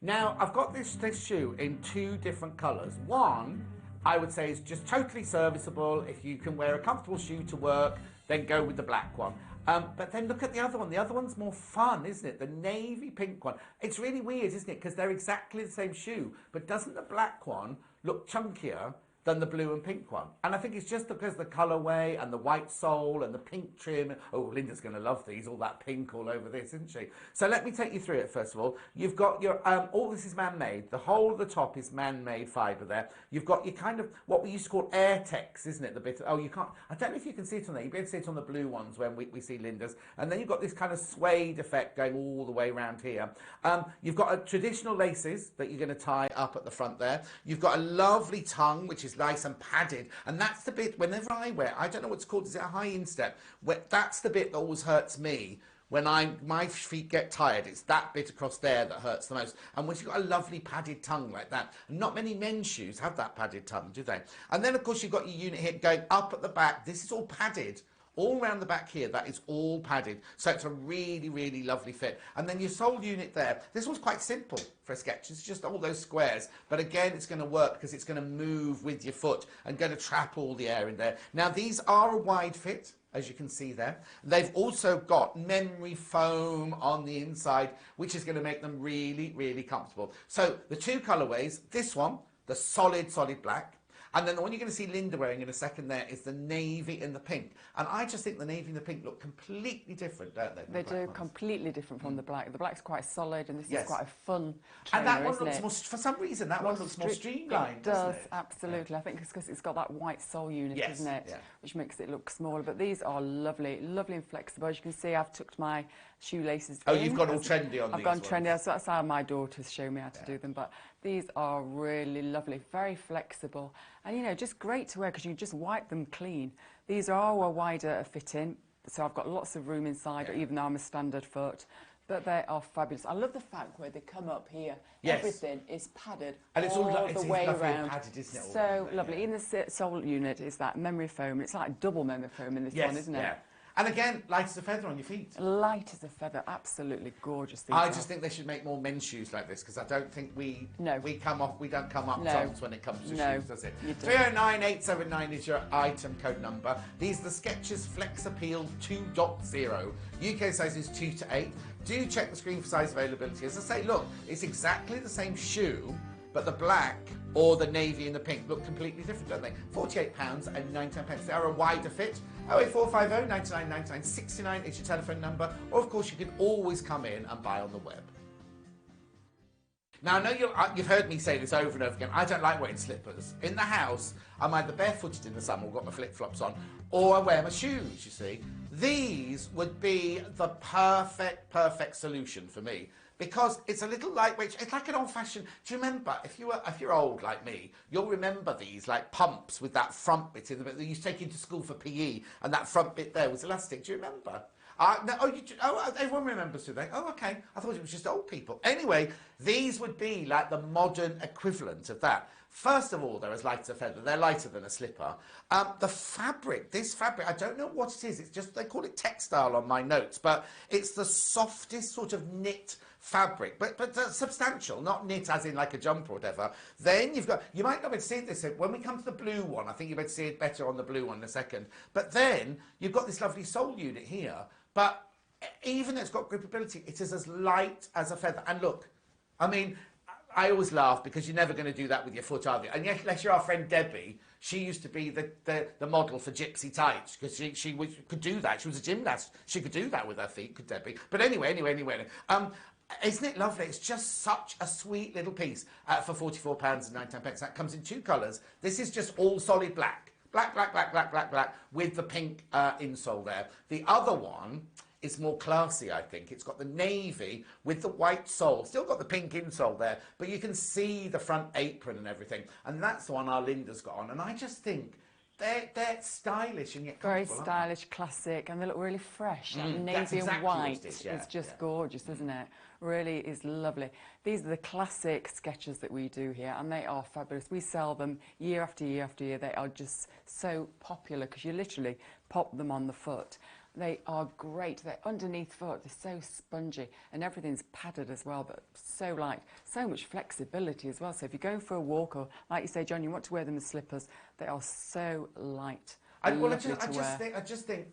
Now, I've got this shoe in 2 different colours. One, I would say, is just totally serviceable. If you can wear a comfortable shoe to work, then go with the black one. But then look at the other one. The other one's more fun, isn't it? The navy pink one. It's really weird, isn't it? Because they're exactly the same shoe. But doesn't the black one look chunkier than the blue and pink one? And I think it's just because the colourway and the white sole and the pink trim. Oh, Linda's going to love these, all that pink all over this, isn't she? So let me take you through it first of all. You've got your, all this is man-made. The whole of the top is man-made fibre there. You've got your kind of, what we used to call Airtex, isn't it? The bit, oh, you can't, I don't know if you can see it on there. You'll be able to see it on the blue ones when we see Linda's. And then you've got this kind of suede effect going all the way around here. You've got a traditional laces that you're going to tie up at the front there. You've got a lovely tongue, which is nice and padded, and that's the bit whenever I wear, I don't know what's called, is it a high instep? That's the bit that always hurts me when my feet get tired. It's that bit across there that hurts the most. And once you've got a lovely padded tongue like that, not many men's shoes have that padded tongue, do they? And then of course you've got your unit here going up at the back. This is all padded. All around the back here, that is all padded. So it's a really, really lovely fit. And then your sole unit there, this one's quite simple for a Skechers. It's just all those squares. But again, it's going to work because it's going to move with your foot and going to trap all the air in there. Now, these are a wide fit, as you can see there. They've also got memory foam on the inside, which is going to make them really, really comfortable. So the 2 colourways, this one, the solid black. And then the one you're going to see Linda wearing in a second there is the navy and the pink. And I just think the navy and the pink look completely different, don't they? They do, completely different from the black. The black's quite solid, and this is quite a fun And trainer, that one isn't looks it? more, for some reason, that one looks more streamlined, It does, doesn't it? absolutely. I think it's because it's got that white sole unit, Yes, isn't it? yeah. Which makes it look smaller. But these are lovely, lovely and flexible. As you can see, I've tucked my shoelaces Oh, in. you've gone all trendy on I've these gone ones. trendy. So that's how my daughters show me how to do them. But these are really lovely, very flexible. And, you know, just great to wear because you can just wipe them clean. These are a wider fitting, so I've got lots of room inside, even though I'm a standard foot. But they are fabulous. I love the fact where they come up here. Yes. Everything is padded And it's all the way lovely and around. padded, isn't it, all So around there, lovely. In the sole unit is that memory foam. It's like double memory foam in this one, isn't it? Yeah. And again, light as a feather on your feet. Light as a feather, absolutely gorgeous. These I are. just think they should make more men's shoes like this because I don't think we don't come up No. trumps when it comes to No, shoes, does it? you don't. 309879 is your item code number. These are the Skechers Flex Appeal 2.0. UK size is 2 to 8. Do check the screen for size availability. As I say, look, it's exactly the same shoe, but the black or the navy and the pink look completely different, don't they? £48.99. They are a wider fit. 08450 99 99 69 is your telephone number. Or, of course, you can always come in and buy on the web. Now, I know you've heard me say this over and over again. I don't like wearing slippers. In the house, I'm either barefooted in the summer or got my flip-flops on, or I wear my shoes, you see. These would be the perfect solution for me. Because it's a little lightweight. It's like an old-fashioned. Do you remember? If you're old like me, you'll remember these like pumps with that front bit in the bit that you used to take into school for PE, and that front bit there was elastic. Do you remember? Everyone remembers, do they? Oh, okay. I thought it was just old people. Anyway, these would be like the modern equivalent of that. First of all, they're as light as a feather. They're lighter than a slipper. The fabric, this fabric, I don't know what it is. It's just, they call it textile on my notes, but it's the softest sort of knit fabric, but substantial, not knit as in like a jumper or whatever. Then you've got, you might not be able to see it this way. When we come to the blue one, I think you'll be able to see it better on the blue one in a second. But then you've got this lovely sole unit here, but even though it's got gripability, it is as light as a feather. And look, I mean, I always laugh because you're never going to do that with your foot, are you? And yet, unless you're our friend Debbie, she used to be the model for Gypsy Tights because she could do that. She was a gymnast. She could do that with her feet, could Debbie? But anyway. Isn't it lovely? It's just such a sweet little piece for £44.99. That comes in 2 colours. This is just all solid black. Black with the pink insole there. The other one is more classy, I think. It's got the navy with the white sole, still got the pink insole there, but you can see the front apron and everything. And that's the one our Linda's got on. And I just think they're stylish and yet Very comfortable, stylish, classic, and they look really fresh. That that's navy exactly and what white it is, yeah, is just yeah. gorgeous, isn't it? Really is lovely. These are the classic sketches that we do here, and they are fabulous. We sell them year after year after year. They are just so popular because you literally pop them on the foot. They are great. They're underneath foot. They're so spongy, and everything's padded as well, but so light. So much flexibility as well. So if you're going for a walk, or like you say, John, you want to wear them as slippers, they are so light. I just think,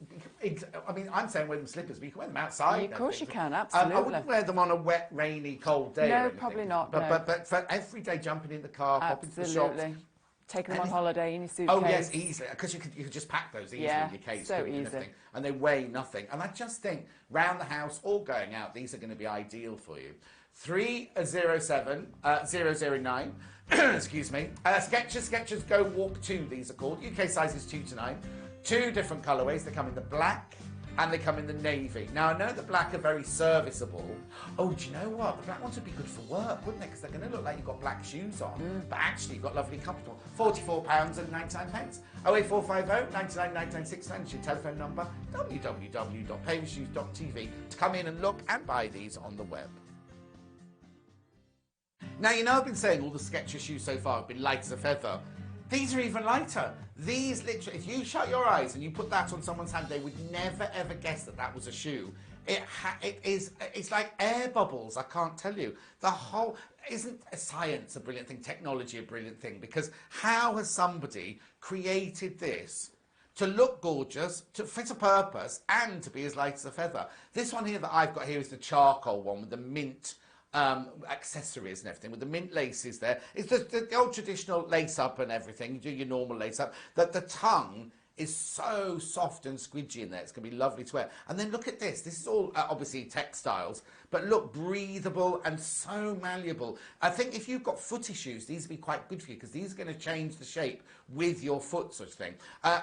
I mean, I'm saying wear them slippers, but you can wear them outside. Of course you can, I absolutely. wouldn't wear them on a wet, rainy, cold day. No, or anything. probably not, But, no. but for every day jumping in the car, popping to the shops. Absolutely. Taking them on holiday in your suitcase. Oh yes, easily, because you could just pack those easily Yeah, in your case, so couldn't you, and easy. everything, and they weigh nothing. And I just think round the house or going out, these are going to be ideal for you. 307-009. Excuse me. Skechers Go Walk 2. These are called UK sizes 2 to 9. 2 different colourways. They come in the black and they come in the navy. Now, I know the black are very serviceable. Oh, do you know what? The black ones would be good for work, wouldn't they? Because they're going to look like you've got black shoes on, but actually you've got lovely comfortable. £44.99. 08450 99 9969 is your telephone number. www.paveshoes.tv to come in and look and buy these on the web. Now, you know I've been saying all the Skechers shoes so far have been light as a feather. These are even lighter. These literally, if you shut your eyes and you put that on someone's hand, they would never ever guess that that was a shoe. It's like air bubbles, I can't tell you. The whole, isn't science a brilliant thing, technology a brilliant thing? Because how has somebody created this to look gorgeous, to fit a purpose, and to be as light as a feather? This one here that I've got here is the charcoal one with the mint accessories and everything, with the mint laces there. It's the old traditional lace up and everything. You do your normal lace up. That the tongue is so soft and squidgy in there. It's going to be lovely to wear. And then look at this. This is all obviously textiles, but look, breathable and so malleable. I think if you've got footy shoes, these would be quite good for you because these are going to change the shape with your foot, sort of thing.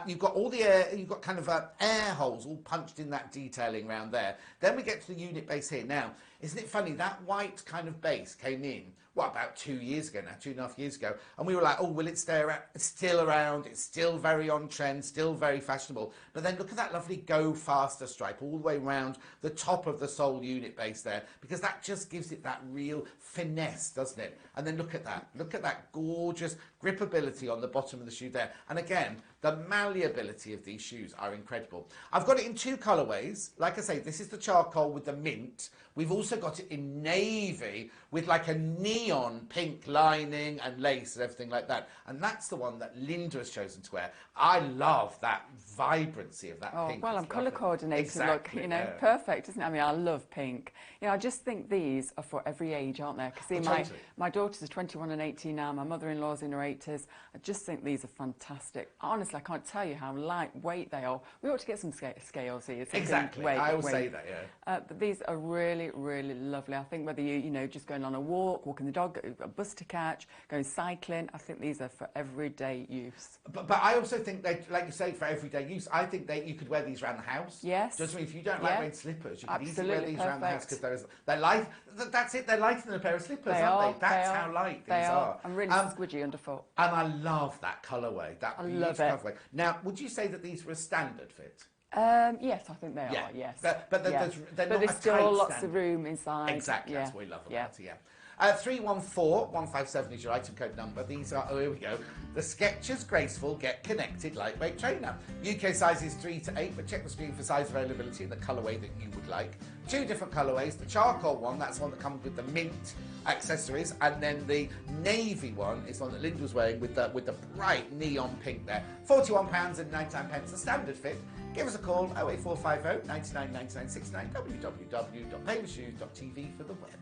You've got all the air, you've got kind of air holes all punched in that detailing around there. Then we get to the unit base here. Now, isn't it funny, that white kind of base came in, what, about 2 years ago now, 2.5 years ago, and we were like, oh, will it stay around? It's still around, it's still very on trend, still very fashionable. But then look at that lovely Go Faster stripe all the way around the top of the sole unit base there, because that just gives it that real finesse, doesn't it? And then look at that gorgeous gripability on the bottom of the shoe there. And again, the malleability of these shoes are incredible. I've got it in 2 colourways. Like I say, this is the charcoal with the mint. We've also got it in navy with like a neon pink lining and lace and everything like that. And that's the one that Linda has chosen to wear. I love that vibrancy of that pink. Well, I'm colour coordinated. Exactly, look, you know, yeah. perfect, isn't it? I mean, I love pink. You know, I just think these are for every age, aren't they? Because Totally. my daughters are 21 and 18 now. My mother-in-law's in her 80s. I just think these are fantastic. Honestly, I can't tell you how lightweight they are. We ought to get some scales here. So Exactly. weight, I always say that, yeah. but these are really, really lovely. I think whether you know, just going on a walk, walking the dog, a bus to catch, going cycling, I think these are for everyday use. But I also think they, like you say, for everyday use, I think you could wear these around the house. Yes. Just if you don't like Yeah. wearing slippers, you could easily Absolutely wear these around the house perfect. because they're light. That's it. They're lighter than a pair of slippers, aren't they? That's how light these are. I'm really squidgy underfoot. And I love that colourway. That I beautiful love it. colourway. Now, would you say that these were a standard fit? Yes, I think they Yeah. are, yes. But Yeah. they're not a there's still tight lots standard. of room inside. Exactly, yeah. that's what we love about yeah. it, yeah. 314-157 is your item code number. These are, oh, here we go. The Skechers Graceful Get Connected Lightweight Trainer. UK sizes 3 to 8, but check the screen for size availability in the colourway that you would like. 2 different colourways. The charcoal one, that's one that comes with the mint accessories, and then the navy one is one that Linda was wearing with the bright neon pink there. £41.99, the standard fit. Give us a call, 08450 99 99 69, www.paveshoes.tv for the web.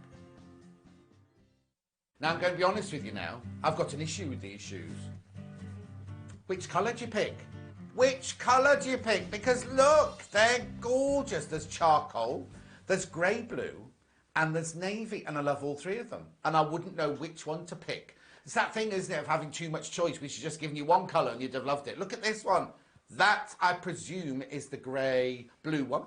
Now, I'm going to be honest with you now. I've got an issue with these shoes. Which colour do you pick? Which colour do you pick? Because look, they're gorgeous. There's charcoal, there's grey blue, and there's navy, and I love all 3 of them. And I wouldn't know which one to pick. It's that thing, isn't it, of having too much choice. We should just give you one colour and you'd have loved it. Look at this one. That, I presume, is the grey blue one.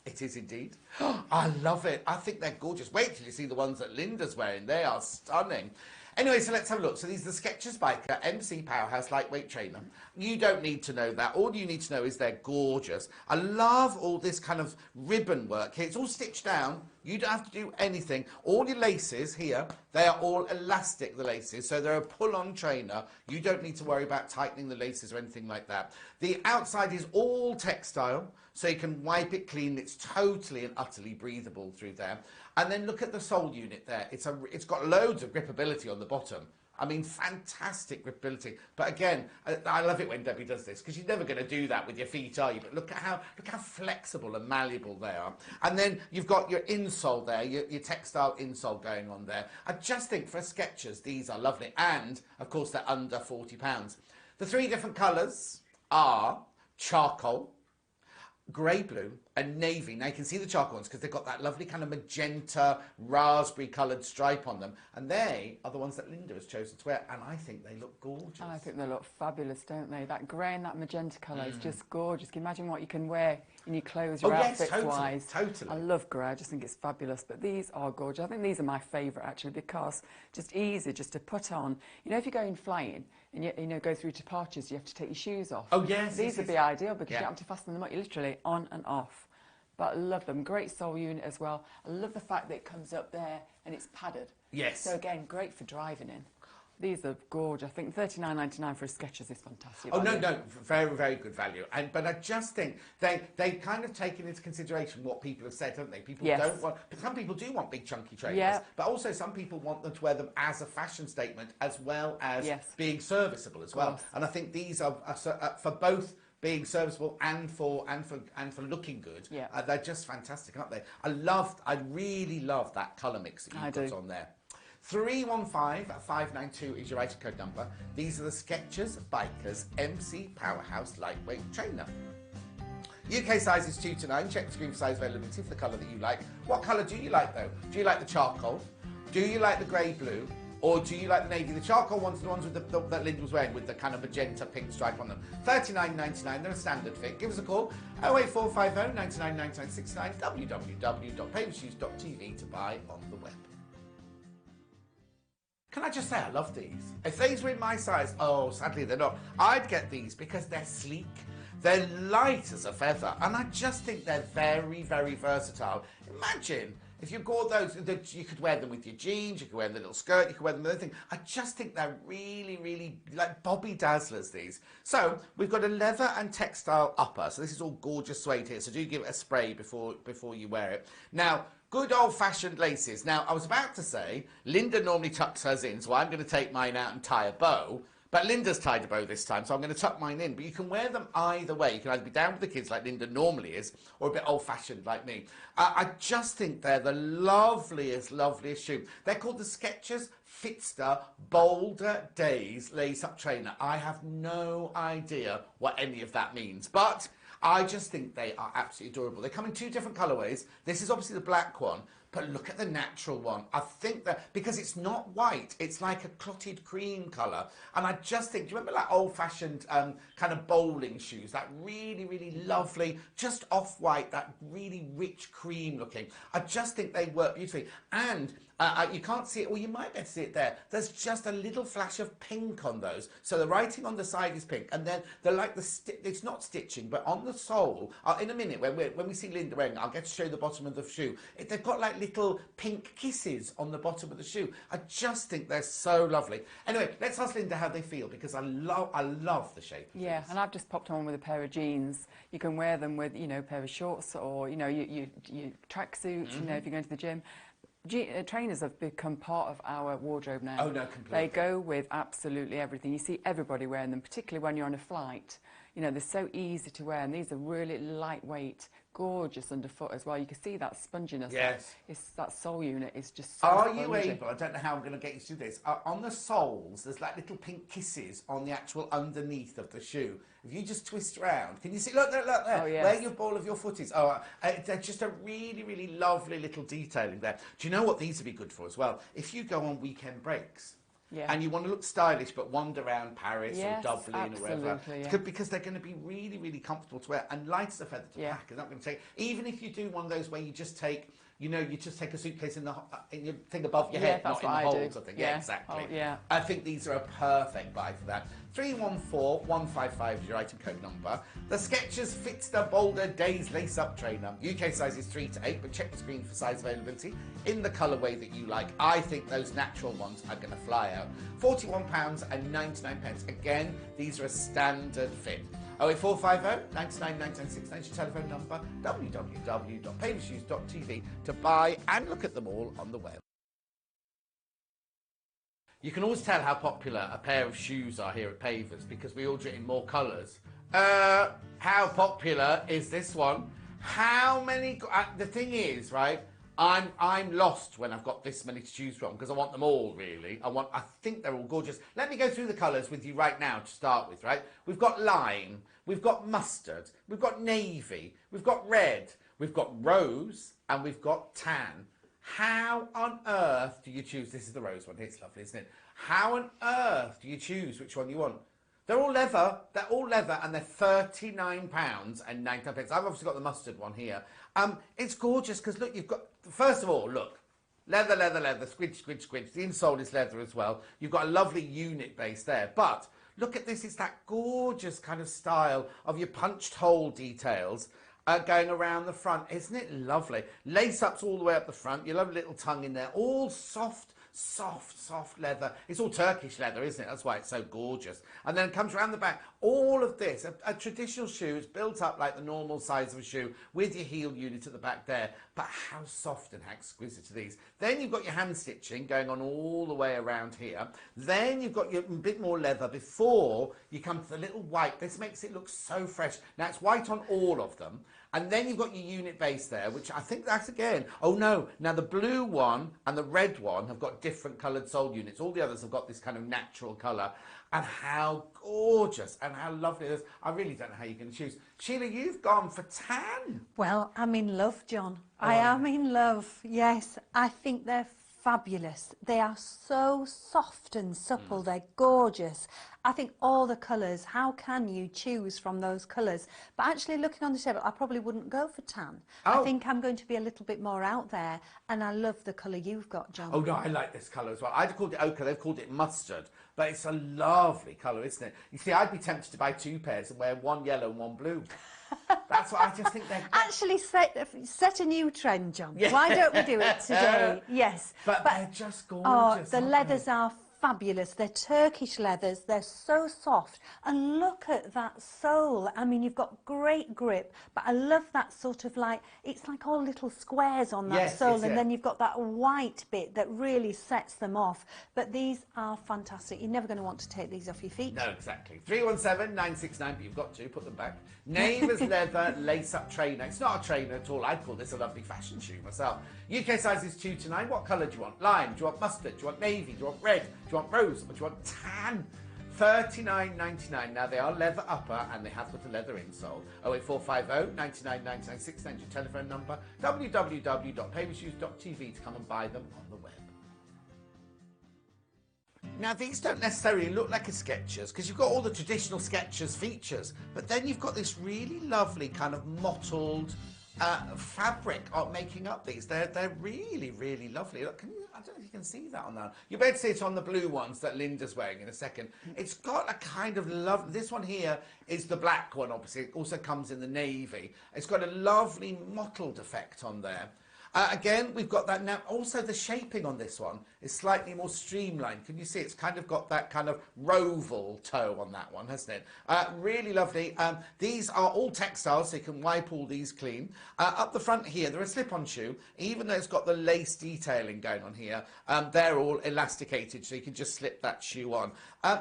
It is indeed. I love it. I think they're gorgeous. Wait till you see the ones that Linda's wearing. They are stunning. Anyway, so let's have a look. So these are the Skechers Biker MC Powerhouse Lightweight Trainer. You don't need to know that. All you need to know is they're gorgeous. I love all this kind of ribbon work here. It's all stitched down. You don't have to do anything. All your laces here, they are all elastic, the laces. So they're a pull-on trainer. You don't need to worry about tightening the laces or anything like that. The outside is all textile, so you can wipe it clean. It's totally and utterly breathable through there. And then look at the sole unit there. It's got loads of gripability on the bottom. I mean, fantastic gripability. But again, I love it when Debbie does this, because you're never going to do that with your feet, are you? But look how flexible and malleable they are. And then you've got your insole there, your textile insole going on there. I just think for Skechers, these are lovely. And, of course, they're under £40. The 3 different colours are charcoal, grey blue and navy. Now you can see the charcoal ones because they've got that lovely kind of magenta raspberry coloured stripe on them, and they are the ones that Linda has chosen to wear, and I think they look gorgeous. I think they look fabulous, don't they? That grey and that magenta colour is just gorgeous. Can you imagine what you can wear in your clothes, your outfits wise? Totally. I love grey, I just think it's fabulous, but these are gorgeous. I think these are my favourite actually, because just easy just to put on. You know, if you're going flying and you know, go through departures, you have to take your shoes off. Oh yes, these would be ideal because you don't have to fasten them up. You're literally on and off. But I love them. Great sole unit as well. I love the fact that it comes up there and it's padded. Yes. So again, great for driving in. These are gorgeous. I think $39.99 for a Skechers is fantastic. Oh, no, very, very good value. But I just think they've kind of taken into consideration what people have said, haven't they? People don't want, but some people do want big chunky trainers, but also some people want them to wear them as a fashion statement as well as being serviceable as well. And I think these are for both being serviceable and for looking good. They're just fantastic, aren't they? I really love that colour mix that you've got on there. 315-592 is your item code number. These are the Skechers Bikers MC Powerhouse Lightweight Trainer. UK size is 2 to 9. Check the screen for size availability for the colour that you like. What colour do you like though? Do you like the charcoal? Do you like the grey blue? Or do you like the navy? The charcoal ones are the ones with that Linda was wearing with the kind of magenta pink stripe on them. $39.99, they're a standard fit. Give us a call, 08450 99 99 69, www.paveshoes.tv to buy on the web. Can I just say I love these? If these were in my size, oh, sadly they're not. I'd get these because they're sleek, they're light as a feather, and I just think they're very, very versatile. Imagine if you got those, you could wear them with your jeans, you could wear them with a little skirt, you could wear them with anything. I just think they're really, really like Bobby Dazzlers, these. So we've got a leather and textile upper. So this is all gorgeous suede here. So do give it a spray before you wear it. Now, good old-fashioned laces. Now, I was about to say, Linda normally tucks hers in, so I'm going to take mine out and tie a bow. But Linda's tied a bow this time, so I'm going to tuck mine in. But you can wear them either way. You can either be down with the kids like Linda normally is, or a bit old-fashioned like me. I just think they're the loveliest, loveliest shoe. They're called the Skechers Fitster Bolder Days Lace-Up Trainer. I have no idea what any of that means, but I just think they are absolutely adorable. They come in 2 different colourways. This is obviously the black one, but look at the natural one. I think that, because it's not white, it's like a clotted cream colour. And I just think, do you remember like old-fashioned kind of bowling shoes? That really, really lovely, just off-white, that really rich cream looking. I just think they work beautifully. And you can't see it, or you might be able to see it there. There's just a little flash of pink on those. So the writing on the side is pink, and then they're like it's not stitching, but on the sole, in a minute, when we see Linda wearing it, I'll get to show you the bottom of the shoe. They've got like little pink kisses on the bottom of the shoe. I just think they're so lovely. Anyway, let's ask Linda how they feel, because I love the shape of Yeah, these. and I've just popped on with a pair of jeans. You can wear them with, you know, a pair of shorts, or, you know, your tracksuits, you know, if you're going to the gym. Trainers have become part of our wardrobe now. Oh, no, completely. They go with absolutely everything. You see everybody wearing them, particularly when you're on a flight. You know, they're so easy to wear, and these are really lightweight, gorgeous underfoot as well. You can see that sponginess. Yes. That sole unit is just so Are spongy. you able, I don't know how I'm going to get you to do this, on the soles, there's like little pink kisses on the actual underneath of the shoe. If you just twist around, can you see, look there, Oh, yes. where your ball of your foot is. Oh, they're just a really, really lovely little detailing there. Do you know what these would be good for as well? If you go on weekend breaks. Yeah. and you want to look stylish but wander around Paris or Yes, Dublin or wherever, absolutely, yeah. because they're going to be really, really comfortable to wear and light as a feather to Yeah. pack. Is not going to take, even if you do one of those where you just take, you know, you just take a suitcase in your thing above your Yeah, head, that's not in the what I hold do. sort of thing. Yeah. Yeah, exactly. Oh, yeah. I think these are a perfect buy for that. 314155 is your item code number. The Skechers Fitster Boulder Days Lace-Up Trainer. UK sizes 3 to 8, but check the screen for size availability in the colourway that you like. I think those natural ones are going to fly out. £41.99. Again, these are a standard fit. 08450 99 969 is your telephone number. www.pavershoes.tv to buy and look at them all on the web. You can always tell how popular a pair of shoes are here at Pavers because we order it in more colours. How popular is this one? How many? The thing is, right? I'm lost when I've got this many to choose from because I want them all really. I think they're all gorgeous. Let me go through the colours with you right now to start with, right? We've got lime, we've got mustard, we've got navy, we've got red, we've got rose, and we've got tan. How on earth do you choose? This is the rose one. It's lovely, isn't it? How on earth do you choose which one you want? They're all leather. They're all leather, and they're £39.99. I've obviously got the mustard one here. It's gorgeous because look, you've got, first of all, look, leather, leather, leather, squidge, squidge, squidge. The insole is leather as well. You've got a lovely unit base there, but look at this. It's that gorgeous kind of style of your punched hole details. Going around the front. Isn't it lovely? Lace-ups all the way up the front. You'll have a little tongue in there. All soft, soft, soft leather. It's all Turkish leather, isn't it? That's why it's so gorgeous. And then it comes around the back. All of this, a traditional shoe is built up like the normal size of a shoe with your heel unit at the back there. But how soft and how exquisite are these? Then you've got your hand stitching going on all the way around here. Then you've got your bit more leather before you come to the little white. This makes it look so fresh. Now it's white on all of them. And then you've got your unit base there, which I think that's again, oh no, now the blue one and the red one have got different coloured sole units. All the others have got this kind of natural colour. And how gorgeous and how lovely it is. I really don't know how you're going to choose. Sheila, you've gone for tan. Well, I'm in love, John. I am in love, yes. I think they're fabulous. They are so soft and supple. They're gorgeous. I think all the colours, how can you choose from those colours? But actually looking on the table, I probably wouldn't go for tan. I think I'm going to be a little bit more out there, and I love the colour you've got, John. Oh no, I like this colour as well. I'd called it ochre, they've called it mustard, but it's a lovely colour, isn't it? You see, I'd be tempted to buy 2 pairs and wear one yellow and one blue. That's what I just think they're... Actually, set a new trend, John. Yeah. Why don't we do it today? Yes. But they're just gorgeous. Oh, the aren't leathers they? are fabulous. They're Turkish leathers. They're so soft. And look at that sole. I mean, you've got great grip, but I love that sort of like, it's like all little squares on that Yes, sole. it's And it. then you've got that white bit that really sets them off. But these are fantastic. You're never going to want to take these off your feet. No, exactly. 317 969, but you've got to put them back. Neighbours Leather Lace-Up Trainer. It's not a trainer at all. I'd call this a lovely fashion shoe myself. UK sizes 2 to 9. What colour do you want? Lime? Do you want mustard? Do you want navy? Do you want red? Do you want rose? Or do you want tan? £39.99. Now they are leather upper and they have got a leather insole. 08450 99 99 69 your telephone number. www.pavershoes.tv to come and buy them on the web. Now, these don't necessarily look like a Skechers because you've got all the traditional Skechers features, but then you've got this really lovely kind of mottled fabric making up these. They're really, really lovely. Look, I don't know if you can see that on that. You'll be able to see it on the blue ones that Linda's wearing in a second. It's got a kind of love. This one here is the black one, obviously. It also comes in the navy. It's got a lovely mottled effect on there. Again, we've got that now. Also, the shaping on this one is slightly more streamlined. Can you see? It's kind of got that kind of roval toe on that one, hasn't it? Really lovely. These are all textiles, so you can wipe all these clean. Up the front here, they're a slip-on shoe. Even though it's got the lace detailing going on here, they're all elasticated, so you can just slip that shoe on.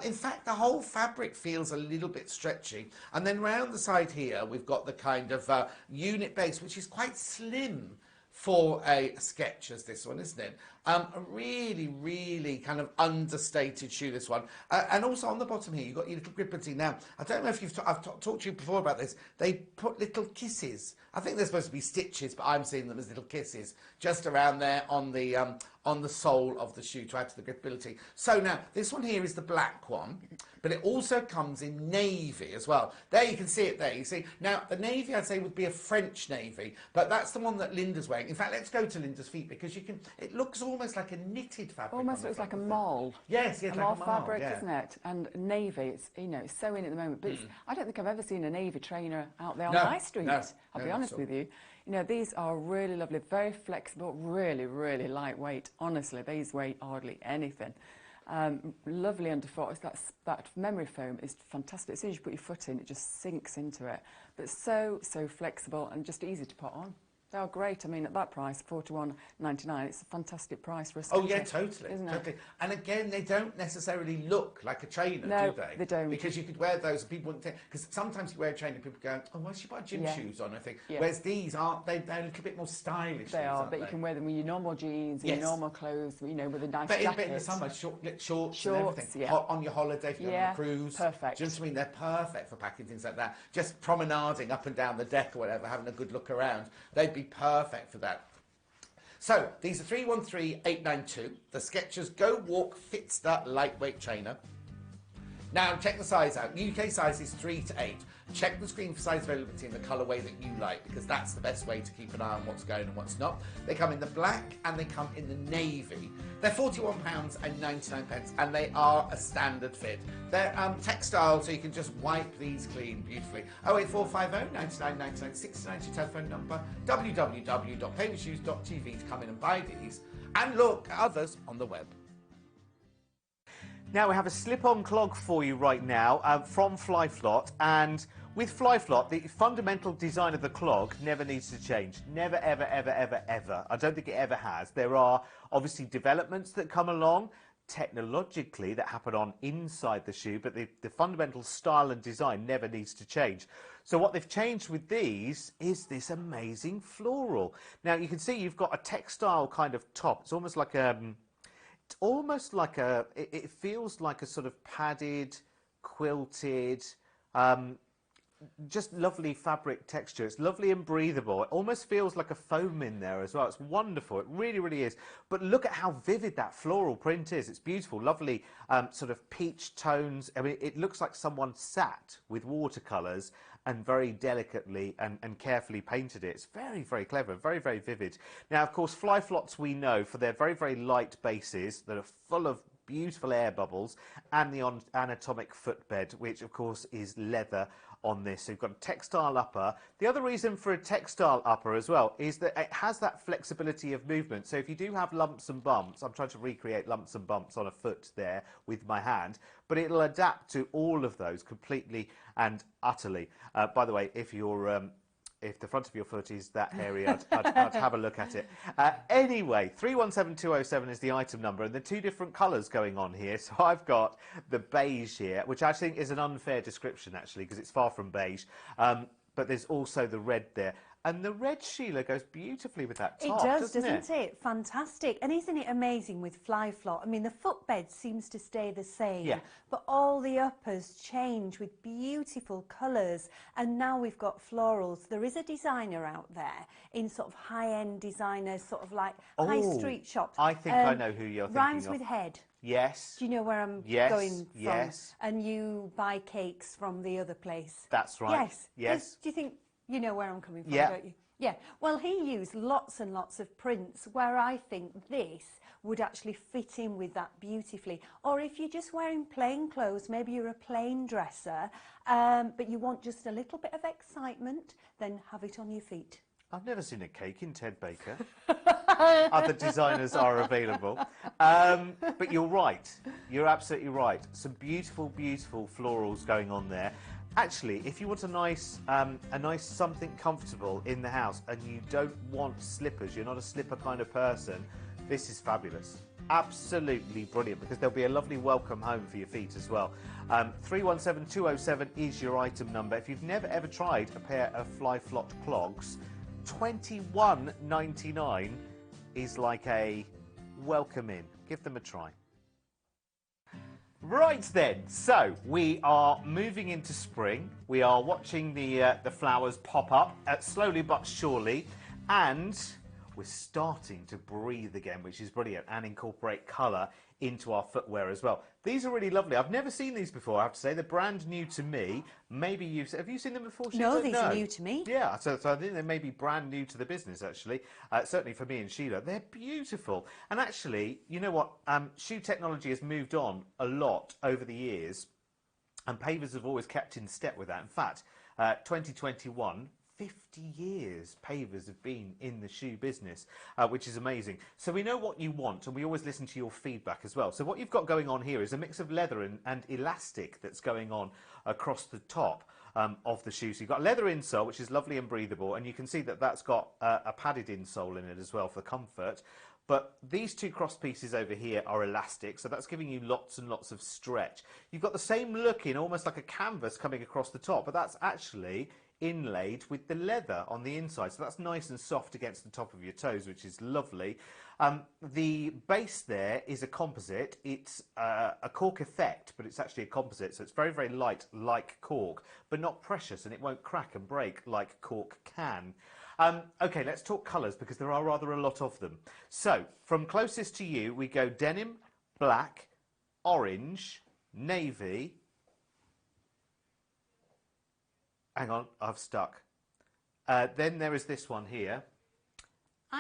In fact, the whole fabric feels a little bit stretchy. And then round the side here, we've got the kind of unit base, which is quite slim for a Skechers, this one, isn't it? A really, really kind of understated shoe, this one. And also on the bottom here, you've got your little grippity. Now, I don't know if I've talked to you before about this. They put little kisses. I think they're supposed to be stitches, but I'm seeing them as little kisses just around there on the sole of the shoe to add to the grippability. So now, this one here is the black one, but it also comes in navy as well. There, you can see it there. You see, now the navy, I'd say, would be a French navy, but that's the one that Linda's wearing. In fact, let's go to Linda's feet because it looks almost like a knitted fabric. Almost looks like a mole. Yes, yes, a like mole a mole fabric, yeah. isn't it? And navy, it's it's so in at the moment. But I don't think I've ever seen a navy trainer out there on No, the high street. no, I'll no, be not honest at all. with you. You know, these are really lovely, very flexible, really, really lightweight. Honestly, these weigh hardly anything. Lovely underfoot. That memory foam is fantastic. As soon as you put your foot in, it just sinks into it. But so flexible and just easy to put on. They are great. I mean, at that price, $41.99, it's a fantastic price for a Oh scooter, yeah, totally, isn't it? totally. And again, they don't necessarily look like a trainer, No, do they? they don't. Because you could wear those and people wouldn't think, because sometimes you wear a trainer and people go, oh, why should you put gym Yeah. shoes on, I think. Yeah. Whereas these aren't, they're a little bit more stylish. They these, are, aren't but you can wear them with your normal jeans and Yes. your normal clothes, you know, with a nice But jacket. in the summer, shorts and Shorts, everything. yeah. On your holiday, if you're on Yeah, a cruise. perfect. Do you know what I mean? They're perfect for packing things like that. Just promenading up and down the deck or whatever, having a good look around. They'd be perfect for that. So, these are 313892. The Skechers Go Walk Fitster Lightweight Trainer. Now, check the size out. UK size is 3 to 8. Check the screen for size availability in the colourway that you like, because that's the best way to keep an eye on what's going and what's not. They come in the black and they come in the navy. They're £41.99 and they are a standard fit. They're textile, so you can just wipe these clean beautifully. 08450 99 99 69 is your telephone number. www.paywithshoes.tv to come in and buy these and look at others on the web. Now we have a slip-on clog for you right now from Flyflot, and with Flyflot, the fundamental design of the clog never needs to change. Never, ever, ever, ever, ever. I don't think it ever has. There are obviously developments that come along technologically that happen on inside the shoe, but the fundamental style and design never needs to change. So what they've changed with these is this amazing floral. Now you can see you've got a textile kind of top. It's almost like it feels like a sort of padded, quilted, just lovely fabric texture. It's lovely and breathable. It almost feels like a foam in there as well. It's wonderful. It really, really is. But look at how vivid that floral print is. It's beautiful, lovely sort of peach tones. I mean, it looks like someone sat with watercolours and very delicately and carefully painted it. It's very, very clever, very, very vivid. Now, of course, Flyflots we know for their very, very light bases that are full of beautiful air bubbles, and the anatomic footbed, which of course is leather on this. So you've got a textile upper. The other reason for a textile upper as well is that it has that flexibility of movement. So if you do have lumps and bumps, I'm trying to recreate lumps and bumps on a foot there with my hand, but it'll adapt to all of those completely and utterly. By the way, if the front of your foot is that hairy, I'd have a look at it. Anyway, 317207 is the item number, and there are two different colours going on here. So I've got the beige here, which I think is an unfair description, actually, because it's far from beige. But there's also the red there. And the red, Sheila, goes beautifully with that top, It does, doesn't it? Fantastic. And isn't it amazing with Flyflot? I mean, the footbed seems to stay the same, Yeah. but all the uppers change with beautiful colours. And now we've got florals. There is a designer out there in sort of high-end designer, sort of like high street shop. I think I know who you're thinking Rhymes of. with Head. Yes. Do you know where I'm Yes, going from? yes. And you buy cakes from the other place. That's right. Yes. Yes. Do you think you know where I'm coming from, Yeah. don't you? Yeah. Well, he used lots and lots of prints where I think this would actually fit in with that beautifully. Or if you're just wearing plain clothes, maybe you're a plain dresser, but you want just a little bit of excitement, then have it on your feet. I've never seen a cake in Ted Baker. Other designers are available. But you're right. You're absolutely right. Some beautiful, beautiful florals going on there. Actually, if you want a nice something comfortable in the house and you don't want slippers, you're not a slipper kind of person, this is fabulous. Absolutely brilliant, because there'll be a lovely welcome home for your feet as well. 317207 is your item number. If you've never ever tried a pair of Flyflot clogs, $21.99 is like a welcome in. Give them a try. Right then, so we are moving into spring. We are watching the flowers pop up slowly but surely, and we're starting to breathe again, which is brilliant, and incorporate colour into our footwear as well. These are really lovely. I've never seen these before, I have to say. They're brand new to me. Maybe have you seen them before, Sheila? No, these are new to me. Yeah, so I think they may be brand new to the business, actually. Certainly for me and Sheila. They're beautiful. And actually, you know what? Shoe technology has moved on a lot over the years, and pavers have always kept in step with that. In fact, 2021, 50 years pavers have been in the shoe business, which is amazing. So we know what you want, and we always listen to your feedback as well. So what you've got going on here is a mix of leather and elastic that's going on across the top of the shoe. So you've got leather insole, which is lovely and breathable, and you can see that that's got a padded insole in it as well for comfort. But these two cross pieces over here are elastic, so that's giving you lots and lots of stretch. You've got the same look in, almost like a canvas coming across the top, but that's actually inlaid with the leather on the inside, so that's nice and soft against the top of your toes, which is lovely. The base there is a composite. It's a cork effect, but it's actually a composite, so it's very, very light like cork, but not precious, and it won't crack and break like cork can. Okay, let's talk colours, because there are rather a lot of them. So from closest to you, we go denim, black, orange, navy. Hang on, I've stuck. Then there is this one here.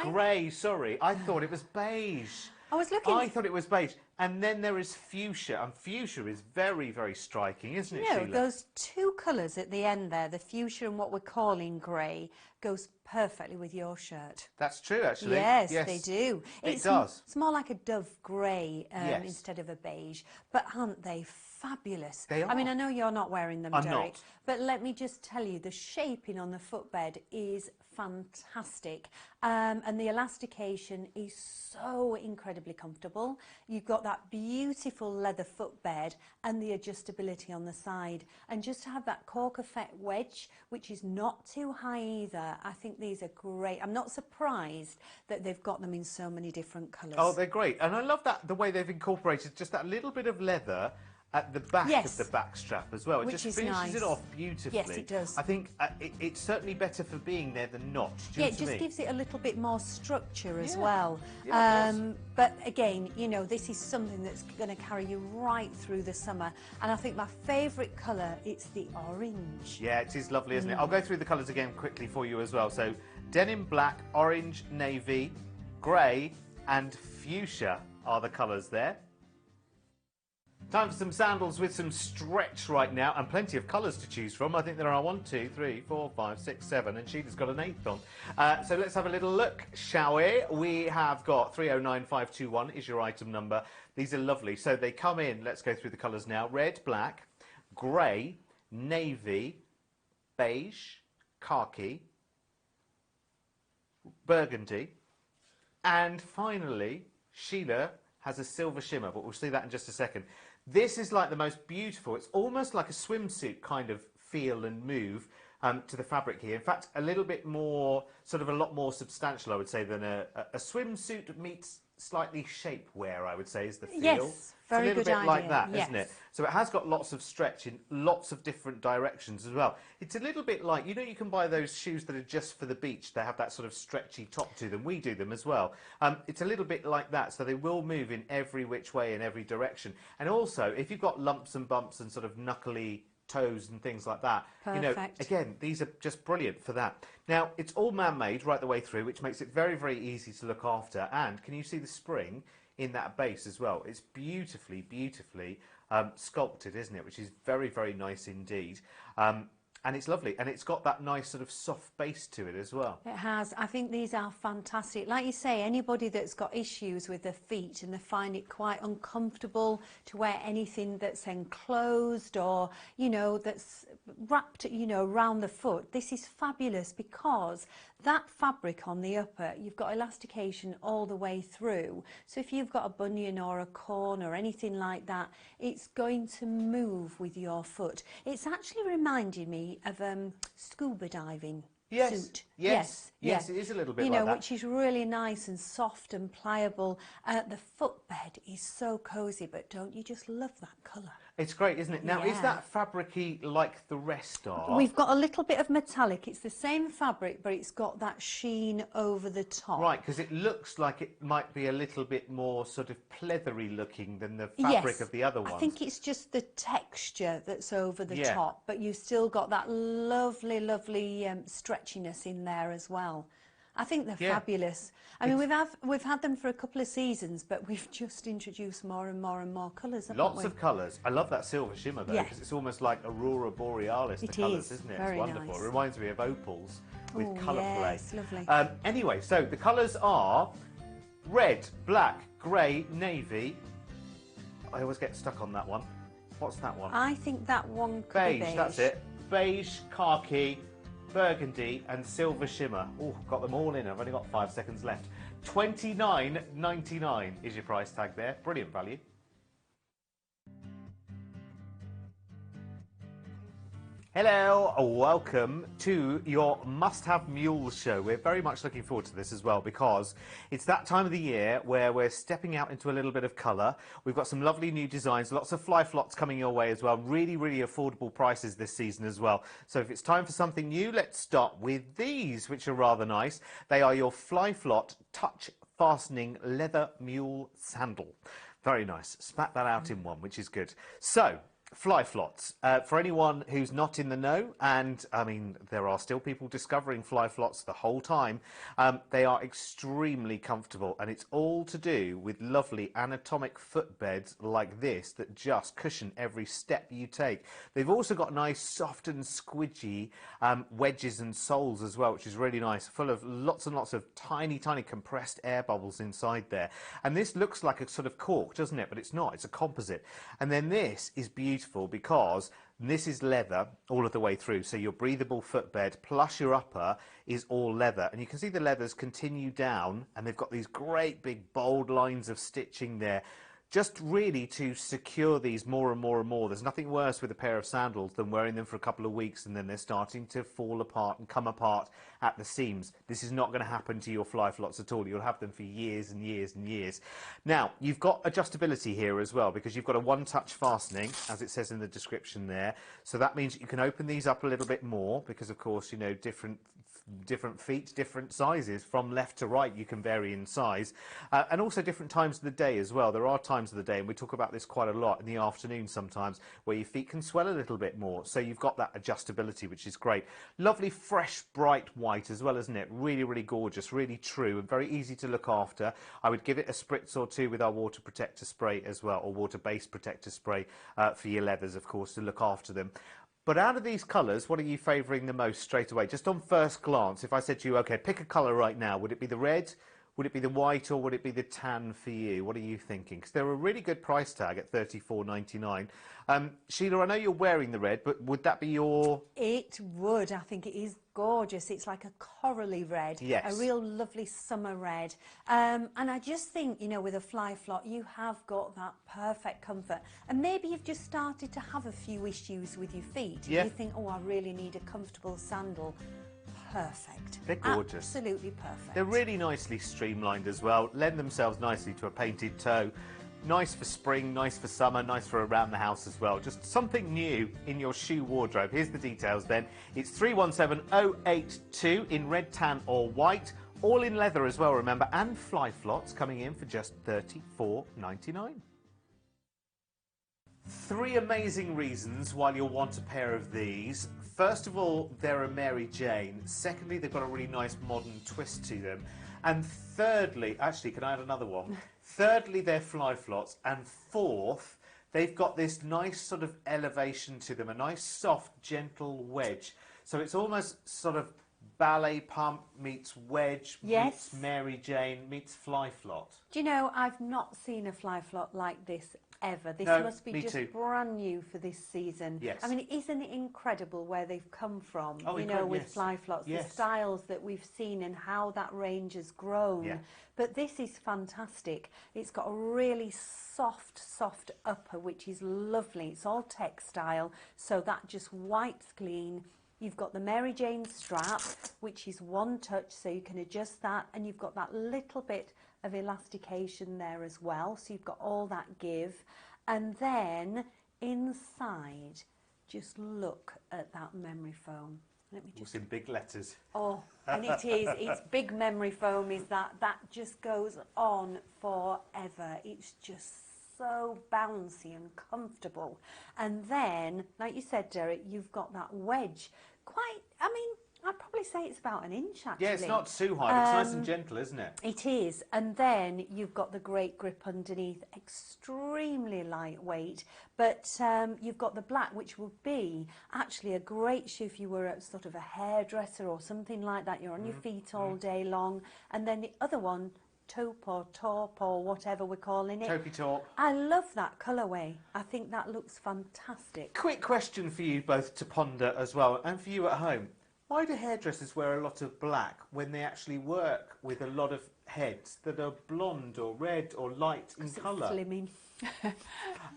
Grey, sorry. I thought it was beige. I was looking. I thought it was beige. And then there is fuchsia. And fuchsia is very, very striking, isn't it, Sheila? Those two colours at the end there, the fuchsia and what we're calling grey, goes perfectly with your shirt. That's true, actually. Yes, they do. It does. It's more like a dove grey Yes. instead of a beige. But aren't they fabulous? They are. I mean, I know you're not wearing them, I'm Derek, not. but let me just tell you, the shaping on the footbed is fantastic. And the elastication is so incredibly comfortable. You've got that beautiful leather footbed and the adjustability on the side. And just to have that cork effect wedge, which is not too high either, I think these are great. I'm not surprised that they've got them in so many different colours. Oh, they're great. And I love that the way they've incorporated just that little bit of leather at the back Yes. of the back strap as well. It Which just is finishes nice. it off beautifully. Yes, it does. I think it's certainly better for being there than not. Do you Yeah, know it what I just mean? gives it a little bit more structure as Yeah. well. Yeah, it does. But again, you know, this is something that's going to carry you right through the summer. And I think my favourite colour, it's the orange. Yeah, it is lovely, isn't it? Mm. I'll go through the colours again quickly for you as well. So denim black, orange, navy, grey and fuchsia are the colours there. Time for some sandals with some stretch right now, and plenty of colours to choose from. I think there are 1, 2, 3, 4, 5, 6, 7, and Sheila's got an 8th on. So let's have a little look, shall we? We have got 309521 is your item number. These are lovely. So they come in, let's go through the colours now. Red, black, grey, navy, beige, khaki, burgundy, and finally, Sheila has a silver shimmer, but we'll see that in just a second. This is like the most beautiful. It's almost like a swimsuit kind of feel and move to the fabric here. In fact, a little bit more, sort of a lot more substantial, I would say, than a swimsuit meets slightly shapewear, I would say, is the feel. Yes, very it's a little good bit like idea, that, yes. isn't it? So it has got lots of stretch in lots of different directions as well. It's a little bit like, you know, you can buy those shoes that are just for the beach. They have that sort of stretchy top to them. We do them as well. It's a little bit like that. So they will move in every which way in every direction. And also, if you've got lumps and bumps and sort of knuckly toes and things like that, you know, Perfect. again, these are just brilliant for that. Now, it's all man-made right the way through, which makes it very, very easy to look after. And can you see the spring in that base as well? It's beautifully, beautifully sculpted, isn't it? Which is very, very nice indeed. And it's lovely. And it's got that nice sort of soft base to it as well. It has. I think these are fantastic. Like you say, anybody that's got issues with their feet and they find it quite uncomfortable to wear anything that's enclosed or, you know, that's wrapped, you know, around the foot, this is fabulous because that fabric on the upper, you've got elastication all the way through. So if you've got a bunion or a corn or anything like that, it's going to move with your foot. It's actually reminding me of scuba diving. suit. Yes, it is a little bit you like know, that. which is really nice and soft and pliable. The footbed is so cosy, but don't you just love that colour? It's great, isn't it? Now, is Yeah. that fabric-y like the rest are? We've got a little bit of metallic. It's the same fabric, but it's got that sheen over the top. Right, because it looks like it might be a little bit more sort of pleathery looking than the fabric Yes, of the other ones. I think it's just the texture that's over the Yeah. top, but you've still got that lovely, lovely stretchiness in there as well. I think they're Yeah. fabulous. I mean, we've had them for a couple of seasons, but we've just introduced more and more and more colours, haven't Lots we? of colours. I love that silver shimmer though, Yeah. because it's almost like Aurora Borealis, the It colours, is, isn't it? very It's wonderful. nice. It reminds me of opals with Oh, colour yes, play. lovely. Anyway, so the colours are red, black, grey, navy. I always get stuck on that one. What's that one? I think that one could Beige, be beige. that's it. Beige, khaki, burgundy and silver shimmer. Oh, got them all in. I've only got 5 seconds left. $29.99 is your price tag there. Brilliant value. Hello, welcome to your must-have mules show. We're very much looking forward to this as well because it's that time of the year where we're stepping out into a little bit of colour. We've got some lovely new designs, lots of fly flots coming your way as well. Really, really affordable prices this season as well. So if it's time for something new, let's start with these, which are rather nice. They are your fly flot touch fastening leather mule sandal. Very nice. Spat that out in one, which is good. So, fly flots. For anyone who's not in the know, and I mean, there are still people discovering fly flots the whole time, they are extremely comfortable, and it's all to do with lovely anatomic footbeds like this that just cushion every step you take. They've also got nice soft and squidgy wedges and soles as well, which is really nice, full of lots and lots of tiny, tiny compressed air bubbles inside there. And this looks like a sort of cork, doesn't it? But it's not, it's a composite. And then this is beautiful because this is leather all of the way through, so your breathable footbed plus your upper is all leather, and you can see the leathers continue down and they've got these great big bold lines of stitching there, just really to secure these more and more and more. There's nothing worse with a pair of sandals than wearing them for a couple of weeks and then they're starting to fall apart and come apart at the seams. This is not going to happen to your fly flots at all. You'll have them for years and years and years. Now, you've got adjustability here as well because you've got a one-touch fastening, as it says in the description there. So that means you can open these up a little bit more because, of course, you know, different feet, different sizes. From left to right you can vary in size, and also different times of the day as well. There are times of the day, and we talk about this quite a lot, in the afternoon sometimes, where your feet can swell a little bit more, so you've got that adjustability, which is great. Lovely fresh bright white as well, isn't it? Really, really gorgeous, really true, and very easy to look after. I would give it a spritz or two with our water protector spray as well, or water based protector spray for your leathers, of course, to look after them. But out of these colours, what are you favouring the most straight away? Just on first glance, if I said to you, OK, pick a colour right now, would it be the red, would it be the white, or would it be the tan for you? What are you thinking? Because they're a really good price tag at $34.99. Sheila, I know you're wearing the red, but would that be your... It would. I think it is gorgeous. It's like a corally red, Yes. a real lovely summer red. And I just think, you know, with a fly flot, you have got that perfect comfort. And maybe you've just started to have a few issues with your feet. Yeah. You think, oh, I really need a comfortable sandal. Perfect. They're gorgeous. Absolutely perfect. They're really nicely streamlined as well, lend themselves nicely to a painted toe. Nice for spring, nice for summer, nice for around the house as well. Just something new in your shoe wardrobe. Here's the details then. It's 317082 in red, tan or white. All in leather as well, remember, and fly flots coming in for just $34.99. 3 amazing reasons why you'll want a pair of these. First of all, they're a Mary Jane. Secondly, they've got a really nice modern twist to them. And thirdly, actually, can I add another one? Thirdly, they're fly flots. And fourth, they've got this nice sort of elevation to them, a nice soft, gentle wedge. So it's almost sort of ballet pump meets wedge, Yes. meets Mary Jane, meets fly flot. Do you know, I've not seen a fly flot like this ever. This No, must be me just too. brand new for this season. Yes. I mean, isn't it incredible where they've come from, Oh, you know, incredible, with yes. fly flots, Yes. the styles that we've seen and how that range has grown. Yeah. But this is fantastic. It's got a really soft, soft upper, which is lovely. It's all textile, so that just wipes clean. You've got the Mary Jane strap, which is one touch, so you can adjust that, and you've got that little bit of elastication there as well, so you've got all that give. And then inside, just look at that memory foam. Let me just... It's in big letters. Oh, and it is. It's big memory foam. Is that just goes on forever. It's just so bouncy and comfortable. And then, like you said, Derek, you've got that wedge. Quite. I mean, I'd probably say it's about an inch, actually. Yeah, it's not too high, but it's nice and gentle, isn't it? It is. And then you've got the great grip underneath, extremely lightweight. But you've got the black, which would be actually a great shoe if you were a sort of a hairdresser or something like that. You're on your feet all day long. And then the other one, taupe or taupe or whatever we're calling it. Taupey taupe. I love that colourway. I think that looks fantastic. Quick question for you both to ponder as well, and for you at home. Why do hairdressers wear a lot of black when they actually work with a lot of heads that are blonde or red or light in colour? Slimming.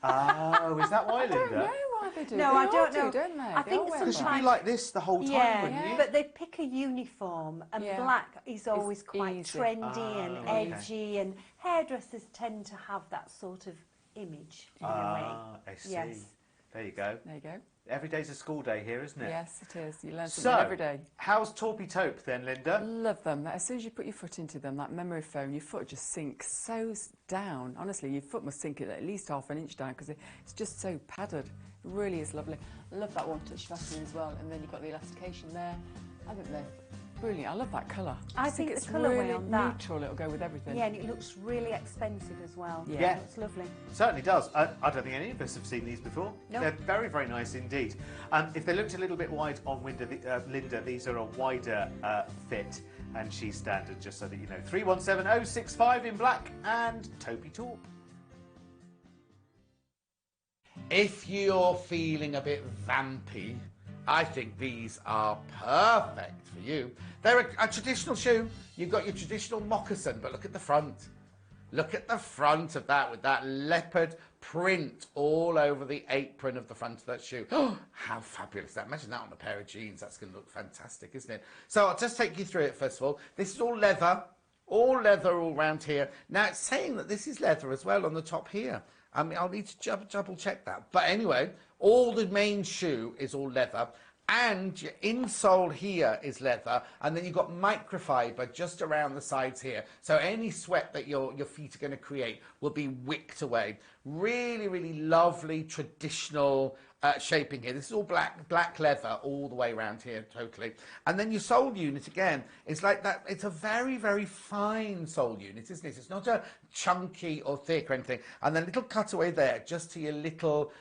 Oh, is that why, I don't Linda? know why they do. No, They I all don't do, know. don't they? I They think all wear Because black. you'd be like this the whole time, Yeah, wouldn't you? but they pick a uniform, and Yeah. black is always quite easy. trendy and okay. edgy, and hairdressers tend to have that sort of image in a Ah, way. I see. Yes. There you go. There you go. Every day's a school day here, isn't it? Yes, it is. You learn So, something every day. how's Taupey Taupe then, Linda? Love them. As soon as you put your foot into them, that memory foam, your foot just sinks so down. Honestly, your foot must sink at least half an inch down because it's just so padded. It really is lovely. I love that one touch fastening as well. And then you've got the elastication there. I think they're brilliant. I love that colour. I think it's the colourway really on that- neutral. It'll go with everything. Yeah, and it looks really expensive as well. Yeah. It's lovely. Certainly does. I don't think any of us have seen these before. No. They're very, very nice indeed. If they looked a little bit wide on Linda, these are a wider fit, and she's standard, just so that you know. 317065 in black and Taupey Taupe. If you're feeling a bit vampy, I think these are perfect for you. They're a traditional shoe. You've got your traditional moccasin, but look at the front. Look at the front of that with that leopard print all over the apron of the front of that shoe. Oh, how fabulous is that? Imagine that on a pair of jeans. That's going to look fantastic, isn't it? So I'll just take you through it first of all. This is all leather all around here. Now it's saying that this is leather as well on the top here. I mean, I'll need to double check that. But anyway, all the main shoe is all leather. And your insole here is leather, and then you've got microfiber just around the sides here. So any sweat that your feet are going to create will be wicked away. Really, really lovely traditional shaping here. This is all black leather all the way around here, totally. And then your sole unit again is like that. It's a very, very fine sole unit, isn't it? It's not a chunky or thick or anything. And then a little cutaway there, just to your little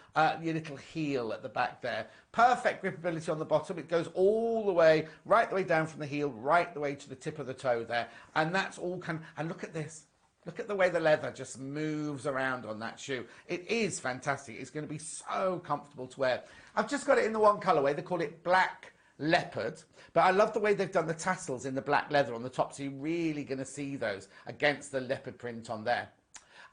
heel at the back there. Perfect gripability on the bottom. It goes all the way, right the way down from the heel, right the way to the tip of the toe there. And that's all and look at this. Look at the way the leather just moves around on that shoe. It is fantastic. It's going to be so comfortable to wear. I've just got it in the one colourway. They call it black leopard. But I love the way they've done the tassels in the black leather on the top. So you're really going to see those against the leopard print on there.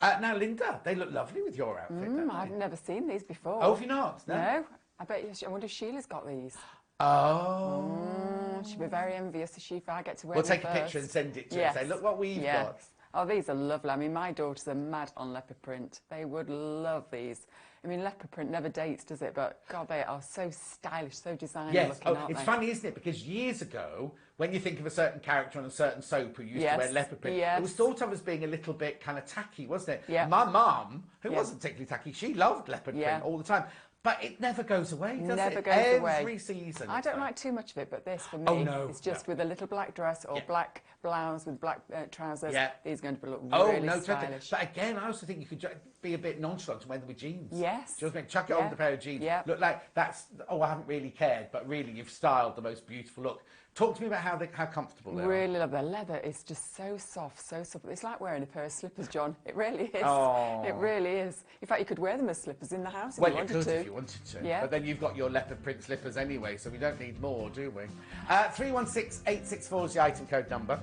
Now, Linda, they look lovely with your outfit, don't they? I've never seen these before. Oh, have you not? No. I bet you. I wonder if Sheila's got these. Oh. She'd be very envious if I get to wear We'll them take a picture and first. send it to her and say, look what we've got. Oh, these are lovely. I mean, my daughters are mad on leopard print. They would love these. I mean, leopard print never dates, does it? But, God, they are so stylish, so designer Yes, looking, aren't it's they? funny, isn't it? Because years ago, when you think of a certain character on a certain soap who used to wear leopard print, it was thought of as being a little bit kind of tacky, wasn't it? Yeah. My mum, who wasn't particularly tacky, she loved leopard print all the time. But it never goes away, does Never it? goes away. Every season. I don't so. like too much of it, but this for me is just with a little black dress or black blouse with black trousers. Yeah. These are going to look Oh, really no, totally. stylish. But again, I also think you could be a bit nonchalant and wear them with jeans. Yes. Do you know what I mean? Chuck it on with a pair of jeans. Yeah. Look like that's, I haven't really cared, but really you've styled the most beautiful look. Talk to me about how comfortable they are. Really love their leather. It's just so soft, so soft. It's like wearing a pair of slippers, John. It really is. Oh. It really is. In fact, you could wear them as slippers in the house if Well, you wanted could to. if you wanted to. Yeah. But then you've got your leopard print slippers anyway, so we don't need more, do we? 316864 is the item code number.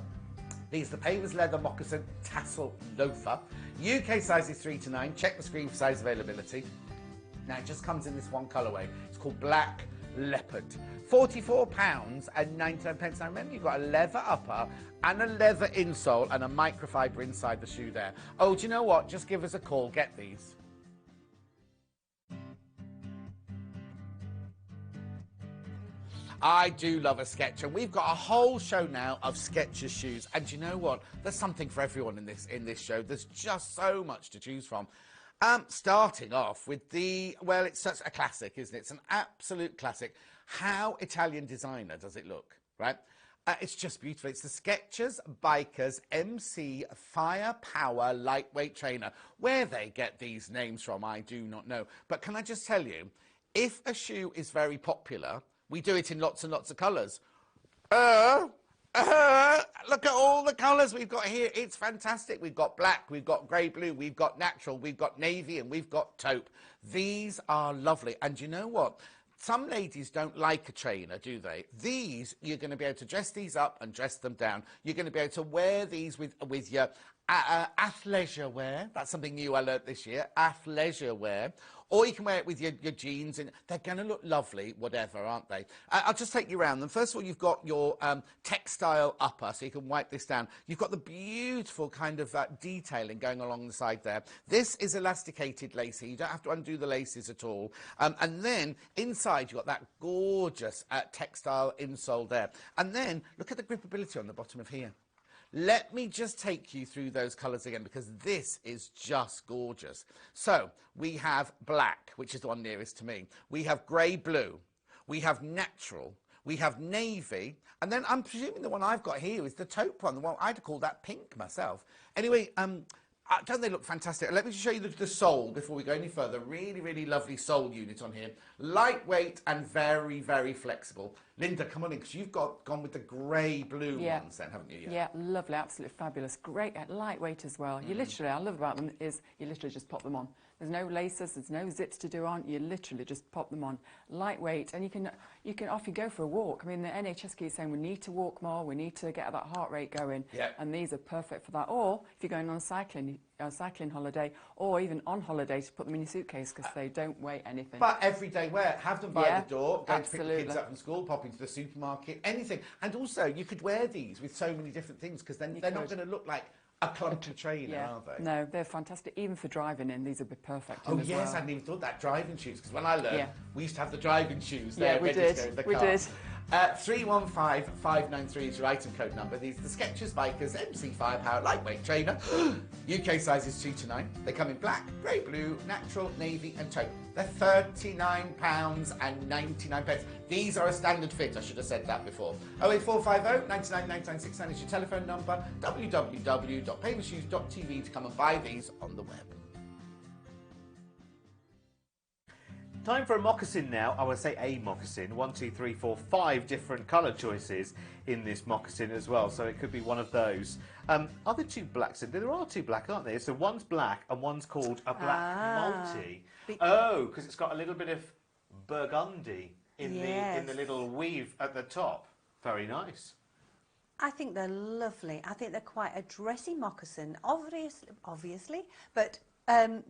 These are the Pavers Leather Moccasin Tassel Loafer. UK sizes 3 to 9. Check the screen for size availability. Now, it just comes in this one colourway. It's called Black leopard. £44.99. Now remember, you've got a leather upper and a leather insole and a microfiber inside the shoe there. Oh, do you know what? Just give us a call. Get these. I do love a Skechers. We've got a whole show now of Skechers shoes, and you know what? There's something for everyone in this show. There's just so much to choose from. Starting off with well, it's such a classic, isn't it? It's an absolute classic. How Italian designer does it look, right? It's just beautiful. It's the Skechers Bikers MC Firepower Lightweight Trainer. Where they get these names from, I do not know. But can I just tell you, if a shoe is very popular, we do it in lots and lots of colours. Look at all the colours we've got here. It's fantastic. We've got black, we've got grey blue, we've got natural, we've got navy, and we've got taupe. These are lovely. And you know what? Some ladies don't like a trainer, do they? These, you're going to be able to dress these up and dress them down. You're going to be able to wear these with your athleisure wear. That's something new I learnt this year, athleisure wear. Or you can wear it with your jeans, and they're going to look lovely, whatever, aren't they? I'll just take you around them. First of all, you've got your textile upper, so you can wipe this down. You've got the beautiful kind of detailing going along the side there. This is elasticated lace here. You don't have to undo the laces at all. And then inside, you've got that gorgeous textile insole there. And then look at the gripability on the bottom of here. Let me just take you through those colours again, because this is just gorgeous. So we have black, which is the one nearest to me. We have grey blue. We have natural. We have navy. And then I'm presuming the one I've got here is the taupe one. The one I'd call that pink myself. Anyway, don't they look fantastic? Let me just show you the sole before we go any further. Really, really lovely sole unit on here. Lightweight and very, very flexible. Linda, come on in, because you've gone with the grey blue ones then, haven't you? Yeah, lovely, absolutely fabulous. Great, lightweight as well. You literally, I love about them is you literally just pop them on. There's no laces, there's no zips to do on. You literally just pop them on. Lightweight, and you can off you go for a walk. I mean, the NHS keeps saying we need to walk more, we need to get that heart rate going. Yeah. And these are perfect for that. Or if you're going on a cycling holiday, or even on holiday, to put them in your suitcase, because they don't weigh anything. But everyday wear, have them by the door, going absolutely. to pick the kids up from school, pop into the supermarket, anything. And also, you could wear these with so many different things, because then they're not going to look like a clunky trainer, are they? No, they're fantastic. Even for driving in, these would be perfect. Oh, yes, I hadn't even thought that. Driving shoes, because when I learned, we used to have the driving shoes there. Yeah, we ready to go in the did. We car. did. 315593 is your item code number. These are the Skechers Bikers MC Firepower Lightweight Trainer. UK sizes 2 to 9. They come in black, grey blue, natural, navy and taupe. They're £39.99. These are a standard fit. I should have said that before. 08450 99 9969 is your telephone number. www.paymoshoes.tv to come and buy these on the web. Time for a moccasin now. I would say a moccasin. 1, 2, 3, 4, 5 different colour choices in this moccasin as well. So it could be one of those. Are there 2 blacks? There are 2 black, aren't there? So one's black and one's called a black multi. Oh, because it's got a little bit of burgundy in the little weave at the top. Very nice. I think they're lovely. I think they're quite a dressy moccasin, obviously, but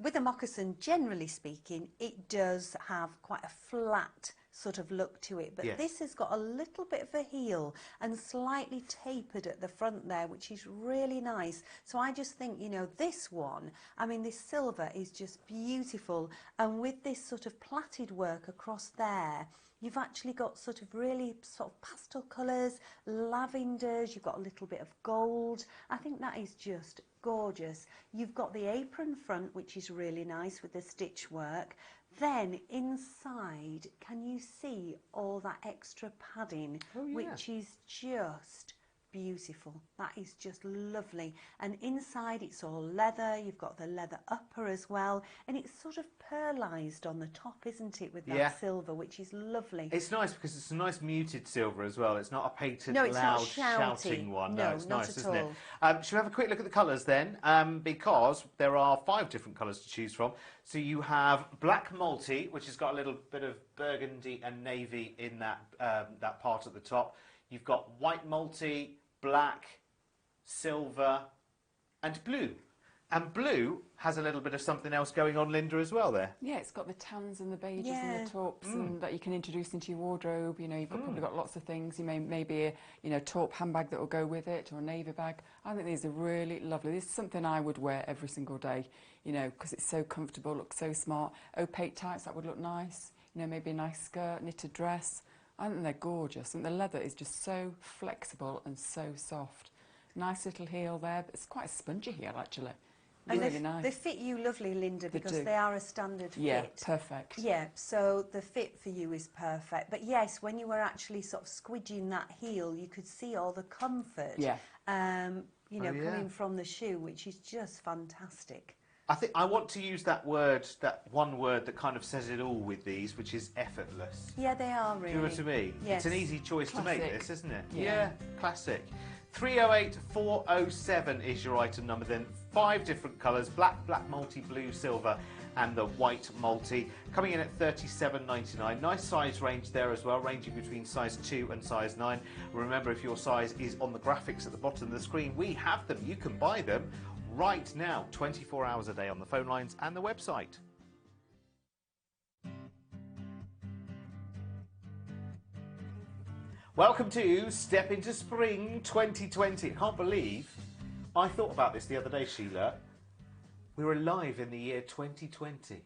with a moccasin, generally speaking, it does have quite a flat sort of look to it, but this has got a little bit of a heel and slightly tapered at the front there, which is really nice. So I just think, you know, this one, I mean, this silver is just beautiful, and with this sort of plaited work across there, you've actually got sort of really sort of pastel colours, lavenders, you've got a little bit of gold. I think that is just gorgeous. You've got the apron front, which is really nice with the stitch work. Then inside, can you see all that extra padding, which is just beautiful. That is just lovely. And inside it's all leather. You've got the leather upper as well, and it's sort of pearlised on the top, isn't it, with that silver, which is lovely. It's nice because it's a nice muted silver as well. It's not a painted no, it's loud not shouting one. No, it's not nice, at isn't all. it? Should we have a quick look at the colours then? Because there are 5 different colours to choose from. So you have black multi, which has got a little bit of burgundy and navy in that that part at the top. You've got white multi, black, silver and blue. And blue has a little bit of something else going on, Linda, as well there. Yeah, it's got the tans and the beiges Yeah. and the taupe and that you can introduce into your wardrobe. You know, you've probably got lots of things. You maybe a taupe handbag that will go with it, or a navy bag. I think these are really lovely. This is something I would wear every single day, you know, because it's so comfortable, looks so smart. Opaque tights, that would look nice. You know, maybe a nice skirt, knitted dress. I think they're gorgeous. And the leather is just so flexible and so soft. Nice little heel there, but it's quite a spongy heel, actually. And Really nice. they fit you lovely, Linda, because do. they are a standard Yeah, fit. perfect. Yeah, so the fit for you is perfect. But yes, when you were actually sort of squidging that heel, you could see all the comfort, Yeah. you know, Oh, yeah. coming from the shoe, which is just fantastic. I think I want to use that word, that one word that kind of says it all with these, which is effortless. Yeah, they are really. Do you know what I mean? Yes. It's an easy choice to make Classic. this, isn't it? Yeah. Classic. 308 407 is your item number then. 5 different colours, black, multi, blue, silver and the white multi. Coming in at $37.99. Nice size range there as well, ranging between size 2 and size 9. Remember, if your size is on the graphics at the bottom of the screen, we have them. You can buy them right now, 24 hours a day on the phone lines and the website. Welcome to Step Into Spring 2020. I can't believe I thought about this the other day, Sheila. We're alive in the year 2020.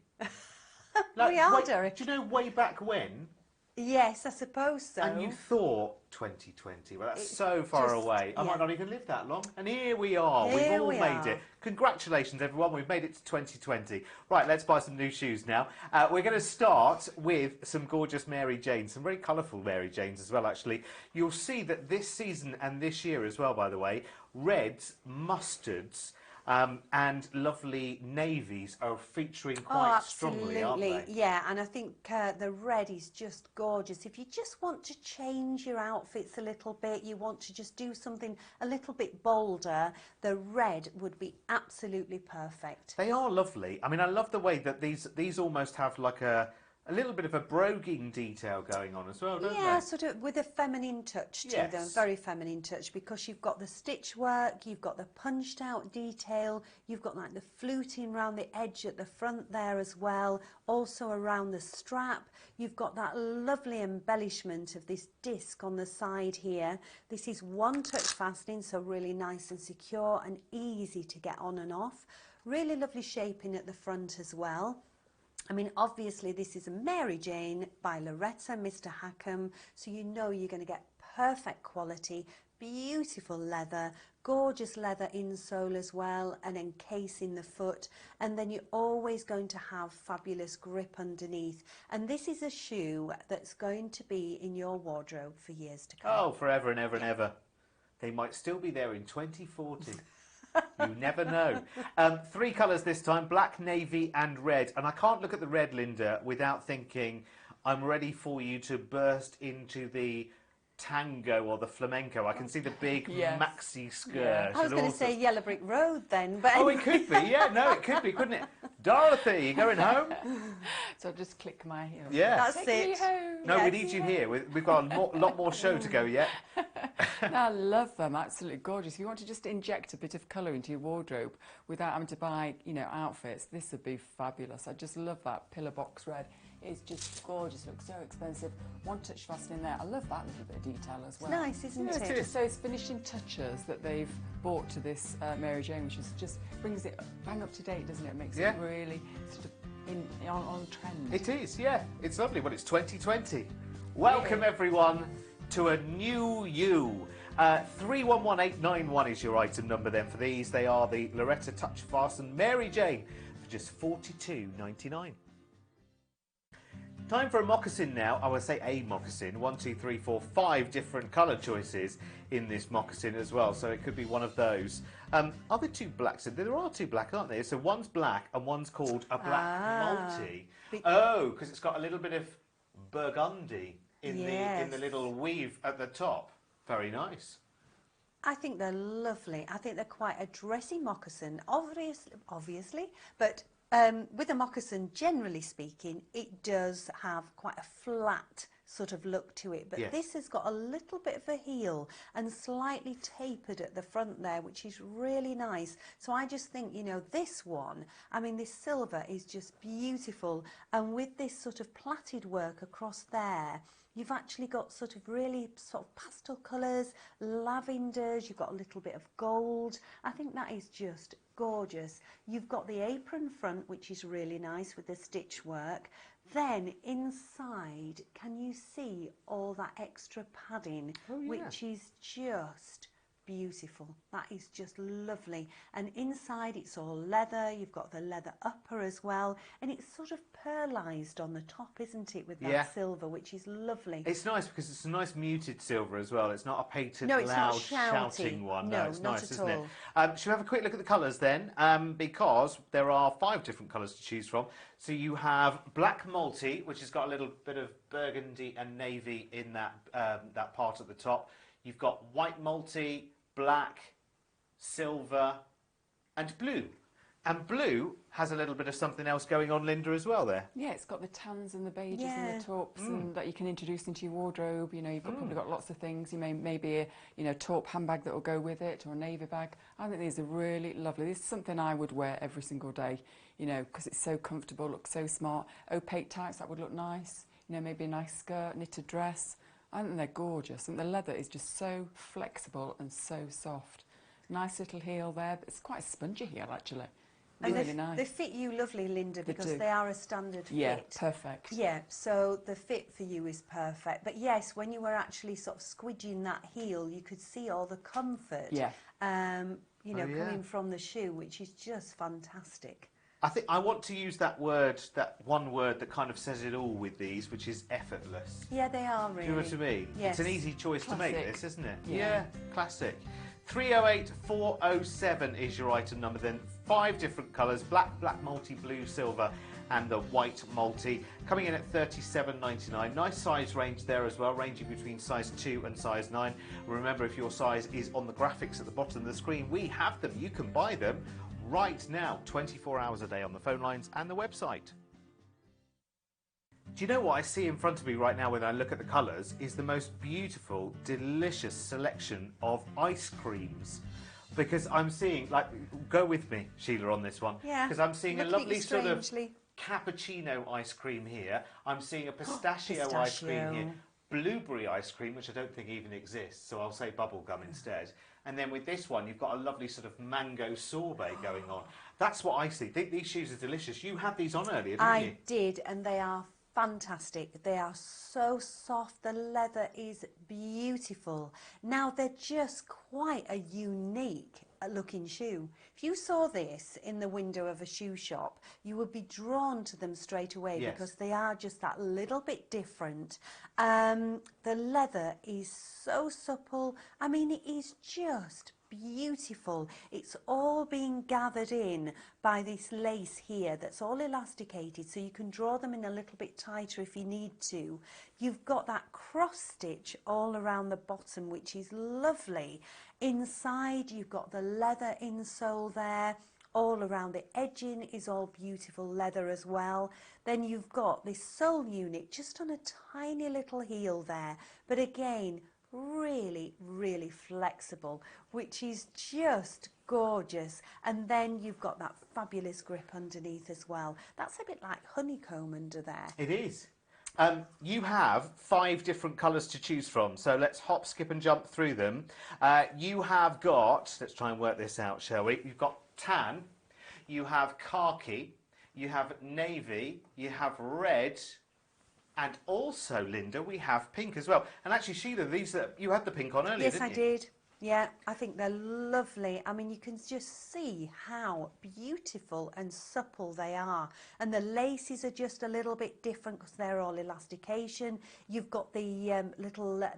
We are, way, Derek. do you know way back when? Yes, I suppose so. And you thought 2020, well, that's so far just- away. I yeah. might not even live that long. And here we are. We've Here all we made are. it. Congratulations, everyone. We've made it to 2020. Right, let's buy some new shoes now. We're going to start with some gorgeous Mary Janes, some very colourful Mary Janes as well, actually. You'll see that this season and this year as well, by the way, reds, mustards, and lovely navies are featuring quite strongly, aren't they? Yeah, and I think the red is just gorgeous. If you just want to change your outfits a little bit, you want to just do something a little bit bolder, the red would be absolutely perfect. They are lovely. I mean, I love the way that these almost have like a little bit of a broguing detail going on as well, don't Yeah, they? sort of with a feminine touch to them, Yes. very feminine touch, because you've got the stitch work, you've got the punched out detail, you've got like the fluting around the edge at the front there as well, also around the strap. You've got that lovely embellishment of this disc on the side here. This is one touch fastening, so really nice and secure and easy to get on and off. Really lovely shaping at the front as well. I mean, obviously this is a Mary Jane by Loretta, Mr. Hackham, so you know you're going to get perfect quality, beautiful leather, gorgeous leather insole as well, and encasing the foot, and then you're always going to have fabulous grip underneath. And this is a shoe that's going to be in your wardrobe for years to come. Oh, forever and ever and ever. They might still be there in 2040. You never know. 3 colours this time, black, navy and red. And I can't look at the red, Linda, without thinking I'm ready for you to burst into the tango or the flamenco. I can see the big Yes. maxi skirt. Yeah. I was and going all to say sorts- Yellow Brick Road then, but Oh, it could be. Yeah, no, it could be, couldn't it? Dorothy, you going home? So I'll just click my heels. Yeah. that's Take me it. home. No, Yes. we need you here. We've got a lot more show to go yet. No, I love them, absolutely gorgeous. If you want to just inject a bit of colour into your wardrobe without having to buy, you know, outfits, this would be fabulous. I just love that pillar box red. It's just gorgeous, looks so expensive. One touch fastening there. I love that little bit of detail as well. nice, isn't It's it? just those finishing touches that they've brought to this Mary Jane, which is just brings it bang up to date, doesn't it? It makes Yeah. it really sort of on trend. It is, yeah. It's lovely. Well, it's 2020. Welcome, everyone, to a new you. 311891 is your item number then for these. They are the Loretta Touch Fasten Mary Jane for just $42.99. Time for a moccasin now. I would say a moccasin. 1, 2, 3, 4, 5 different colour choices in this moccasin as well. So it could be one of those. Are there 2 blacks? There are 2 black, aren't there? So one's black and one's called a black multi. Oh, because it's got a little bit of burgundy in the little weave at the top. Very nice. I think they're lovely. I think they're quite a dressy moccasin, obviously, but with a moccasin, generally speaking, it does have quite a flat sort of look to it, but Yes. this has got a little bit of a heel and slightly tapered at the front there, which is really nice. So I just think, you know, this one, I mean, this silver is just beautiful, and with this sort of plaited work across there, you've actually got sort of really sort of pastel colours, lavenders, you've got a little bit of gold. I think that is just gorgeous. You've got the apron front, which is really nice with the stitch work. Then inside, can you see all that extra padding, which is just beautiful. That is just lovely. And inside it's all leather. You've got the leather upper as well, and it's sort of pearlized on the top, isn't it, with that silver, which is lovely. It's nice because it's a nice muted silver as well. It's not a painted, No, it's not loud, shouty. shouting one. No, it's not nice, at isn't all. it? Should we have a quick look at the colours then? Because there are 5 different colours to choose from. So you have black multi, which has got a little bit of burgundy and navy in that, that part at the top. You've got white multi, black, silver and blue. And blue has a little bit of something else going on, Linda, as well there. Yeah, it's got the tans and the beiges Yeah. and the taupe and that you can introduce into your wardrobe. You know, you've probably got lots of things. You maybe a, you know, taupe handbag that will go with it, or a navy bag. I think these are really lovely. This is something I would wear every single day, you know, because it's so comfortable, looks so smart. Opaque types, that would look nice. You know, maybe a nice skirt, knitted dress. I think they're gorgeous, and the leather is just so flexible and so soft. Nice little heel there, but it's quite a spongy heel actually. And Really nice. they fit you lovely, Linda, because do. they are a standard Yeah, fit. perfect. Yeah, so the fit for you is perfect. But yes, when you were actually sort of squidging that heel, you could see all the comfort, Yeah. you know, Oh, yeah. coming from the shoe, which is just fantastic. I think I want to use that word, that one word that kind of says it all with these, which is effortless. Yeah, they are really. Do you know what I mean? Yes. It's an easy choice to make Classic. this, isn't it? Yeah. Classic. 308407 is your item number then. 5 different colours, black, black multi, blue, silver and the white multi. Coming in at £37.99. Nice size range there as well, ranging between size 2 and size 9. Remember, if your size is on the graphics at the bottom of the screen, we have them. You can buy them right now, 24 hours a day on the phone lines and the website. Do you know what I see in front of me right now when I look at the colours is the most beautiful, delicious selection of ice creams. Because I'm seeing, like, go with me, Sheila, on this one. Yeah. Because I'm seeing a Looking at lovely you sort of strangely. cappuccino ice cream here. I'm seeing a pistachio ice cream here. Blueberry ice cream, which I don't think even exists, so I'll say bubblegum instead. And then with this one, you've got a lovely sort of mango sorbet going on. That's what I see. These shoes are delicious. You had these on earlier, didn't you? I did, and they are fantastic. They are so soft. The leather is beautiful. Now, they're just quite a unique looking shoe. If you saw this in the window of a shoe shop, you would be drawn to them straight away. Yes. Because they are just that little bit different. The leather is so supple. I mean, it is just beautiful. It's all being gathered in by this lace here that's all elasticated, so you can draw them in a little bit tighter if you need to. You've got that cross stitch all around the bottom, which is lovely. Inside you've got the leather insole there. All around the edging is all beautiful leather as well. Then you've got this sole unit just on a tiny little heel there, but again, really, really flexible, which is just gorgeous. And then you've got that fabulous grip underneath as well. That's a bit like honeycomb under there. It is. You have 5 different colours to choose from, so let's hop, skip and jump through them. You have got, let's try and work this out, shall we? You've got tan, you have khaki, you have navy, you have red, and also, Linda, we have pink as well. And actually, Sheila, these you had the pink on earlier, Yes, didn't I you? did. Yeah, I think they're lovely. I mean, you can just see how beautiful and supple they are. And the laces are just a little bit different because they're all elastication. You've got the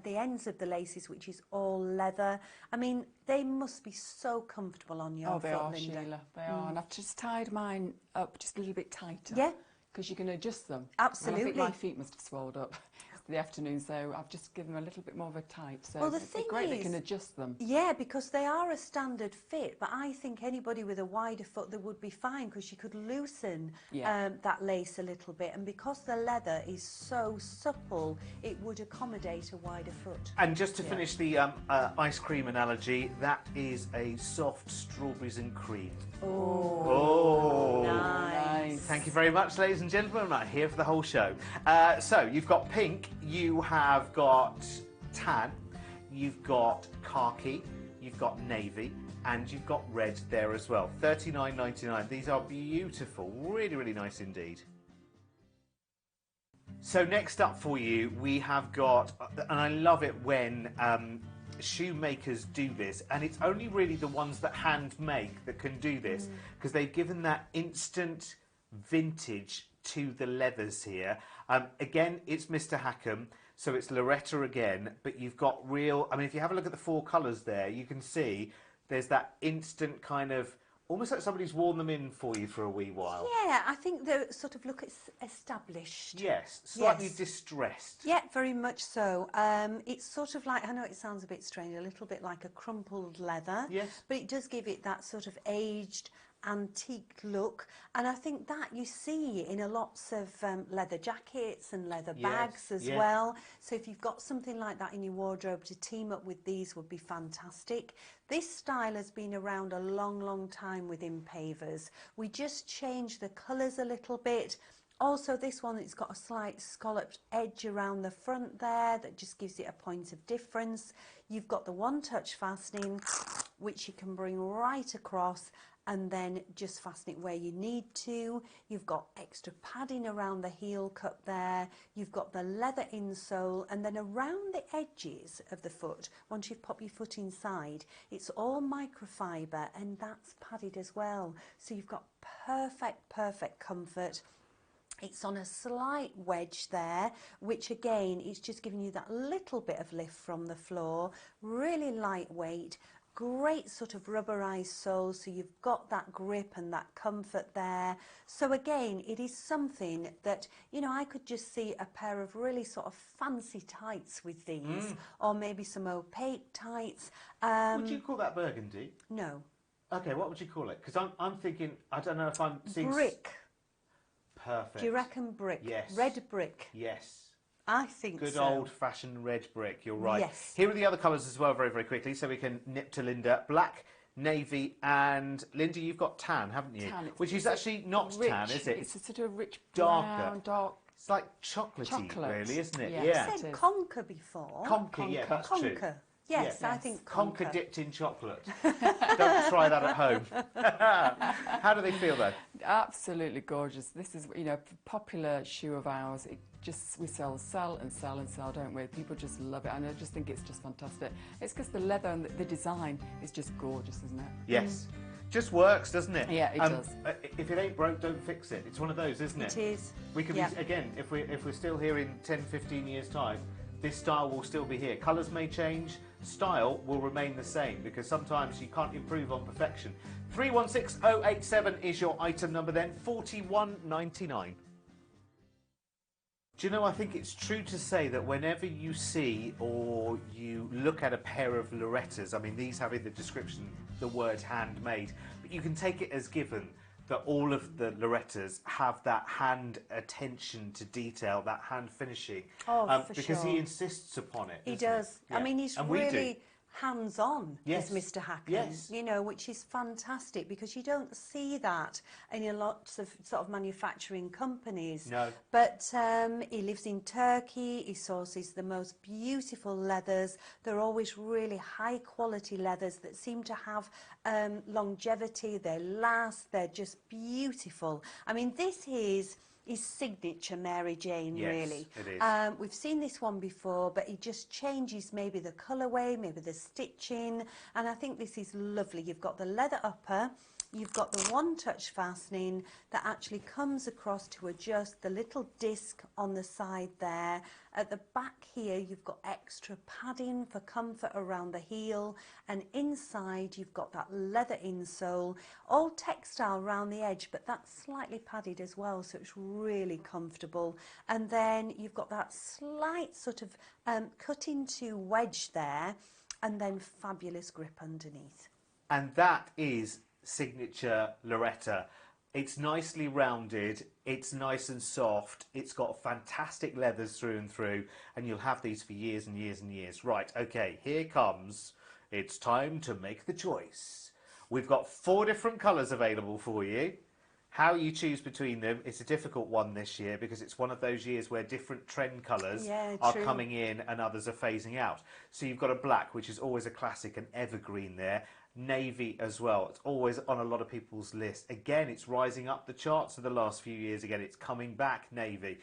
the ends of the laces, which is all leather. I mean, they must be so comfortable on your Oh, they foot, are, Linda. Sheila. They are. And I've just tied mine up just a little bit tighter. Yeah. Because you can adjust them. Absolutely. And I think my feet must have swelled up. for the afternoon, so I've just given them a little bit more of a type. So Well, the it's thing great they is- can adjust them. Yeah, because they are a standard fit, but I think anybody with a wider foot, they would be fine because you could loosen Yeah. that lace a little bit, and because the leather is so supple, it would accommodate a wider foot. And just to finish the ice cream analogy, that is a soft strawberries and cream. Oh, Nice. Thank you very much, ladies and gentlemen. I'm not here for the whole show. So you've got pink, you have got tan, you've got khaki, you've got navy, and you've got red there as well. $39.99. These are beautiful, really, really nice indeed. So next up for you, we have got, and I love it when shoemakers do this, and it's only really the ones that hand make that can do this, because they've given that instant vintage to the leathers here. Again, it's Mr. Hackham, so it's Loretta again, but you've got real, I mean, if you have a look at the 4 colours there, you can see there's that instant kind of, almost like somebody's worn them in for you for a wee while. Yeah, I think they sort of look established. Yes, slightly Yes. distressed. Yeah, very much so. It's sort of like, I know it sounds a bit strange, a little bit like a crumpled leather. Yes. But it does give it that sort of aged, antique look. And I think that you see in a lots of leather jackets and leather bags as yeah. well. So if you've got something like that in your wardrobe, to team up with these would be fantastic. This style has been around a long, long time within pavers. We just changed the colours a little bit. Also, this one, it's got a slight scalloped edge around the front there that just gives it a point of difference. You've got the one-touch fastening, which you can bring right across and then just fasten it where you need to. You've got extra padding around the heel cup there. You've got the leather insole, and then around the edges of the foot, once you've popped your foot inside, it's all microfiber, and that's padded as well. So you've got perfect comfort. It's on a slight wedge there, which again is just giving you that little bit of lift from the floor. Really lightweight, great sort of rubberized sole, so you've got that grip and that comfort there. So again, it is something that, you know, I could just see a pair of really sort of fancy tights with these, or maybe some opaque tights. Would you call that burgundy? No. Okay, what would you call it? Because I'm thinking, I don't know if I'm seeing... Brick. Perfect. Do you reckon brick? Yes. Red brick. Yes. I think Good so. old-fashioned red brick, you're right. Yes. Here are the other colours as well, very, very quickly, so we can nip to Linda. Black, navy, and Linda, you've got tan, haven't you? Tan, Which is actually not rich, tan, is it? It's a sort of rich Darker. brown, dark. It's like chocolatey, Chocolate. really, isn't it? Yeah. Yeah. I said It is. conker before. Conker, yeah, that's true. Conker. Yes, Yeah. I think Conker conker. dipped in chocolate. Don't try that at home. How do they feel, though? Absolutely gorgeous. This is, you know, a popular shoe of ours. It just, we sell, don't we? People just love it, and I just think it's just fantastic. It's because the leather and the design is just gorgeous, isn't it? Yes. Just works, doesn't it? Yeah, it does. If it ain't broke, don't fix it. It's one of those, isn't it? It is. We could Yeah. be, again, if we're still here in 10, 15 years' time, this style will still be here. Colours may change, style will remain the same, because sometimes you can't improve on perfection. 316087 is your item number then, $41.99. Do you know, I think it's true to say that whenever you see or you look at a pair of Lorettas, I mean, these have in the description the word handmade, but you can take it as given that all of the Lorettas have that hand attention to detail, that hand finishing. Oh, for because sure. he insists upon it. He doesn't does. Yeah. I mean, he's And we do. really hands-on, Yes. is Mr. Hackham. Yes. You know, which is fantastic because you don't see that in a lots of sort of manufacturing companies. No. But he lives in Turkey. He sources the most beautiful leathers. They're always really high-quality leathers that seem to have longevity. They last. They're just beautiful. I mean, this is his signature Mary Jane, Yes, really. it is. We've seen this one before, but he just changes maybe the colourway, maybe the stitching, and I think this is lovely. You've got the leather upper, you've got the one-touch fastening that actually comes across to adjust the little disc on the side there. At the back here, you've got extra padding for comfort around the heel, and inside you've got that leather insole, all textile around the edge, but that's slightly padded as well, so it's really comfortable. And then you've got that slight sort of cut into wedge there, and then fabulous grip underneath. And that is signature Loretta. It's nicely rounded, it's nice and soft, it's got fantastic leathers through and through, and you'll have these for years and years and years. Right, okay, here comes, it's time to make the choice. We've got 4 different colours available for you. How you choose between them, it's a difficult one this year because it's one of those years where different trend colours are coming in and others are phasing out. So you've got a black, which is always a classic, an evergreen there. Navy as well, it's always on a lot of people's list. Again, it's rising up the charts for the last few years. Again, it's coming back, navy.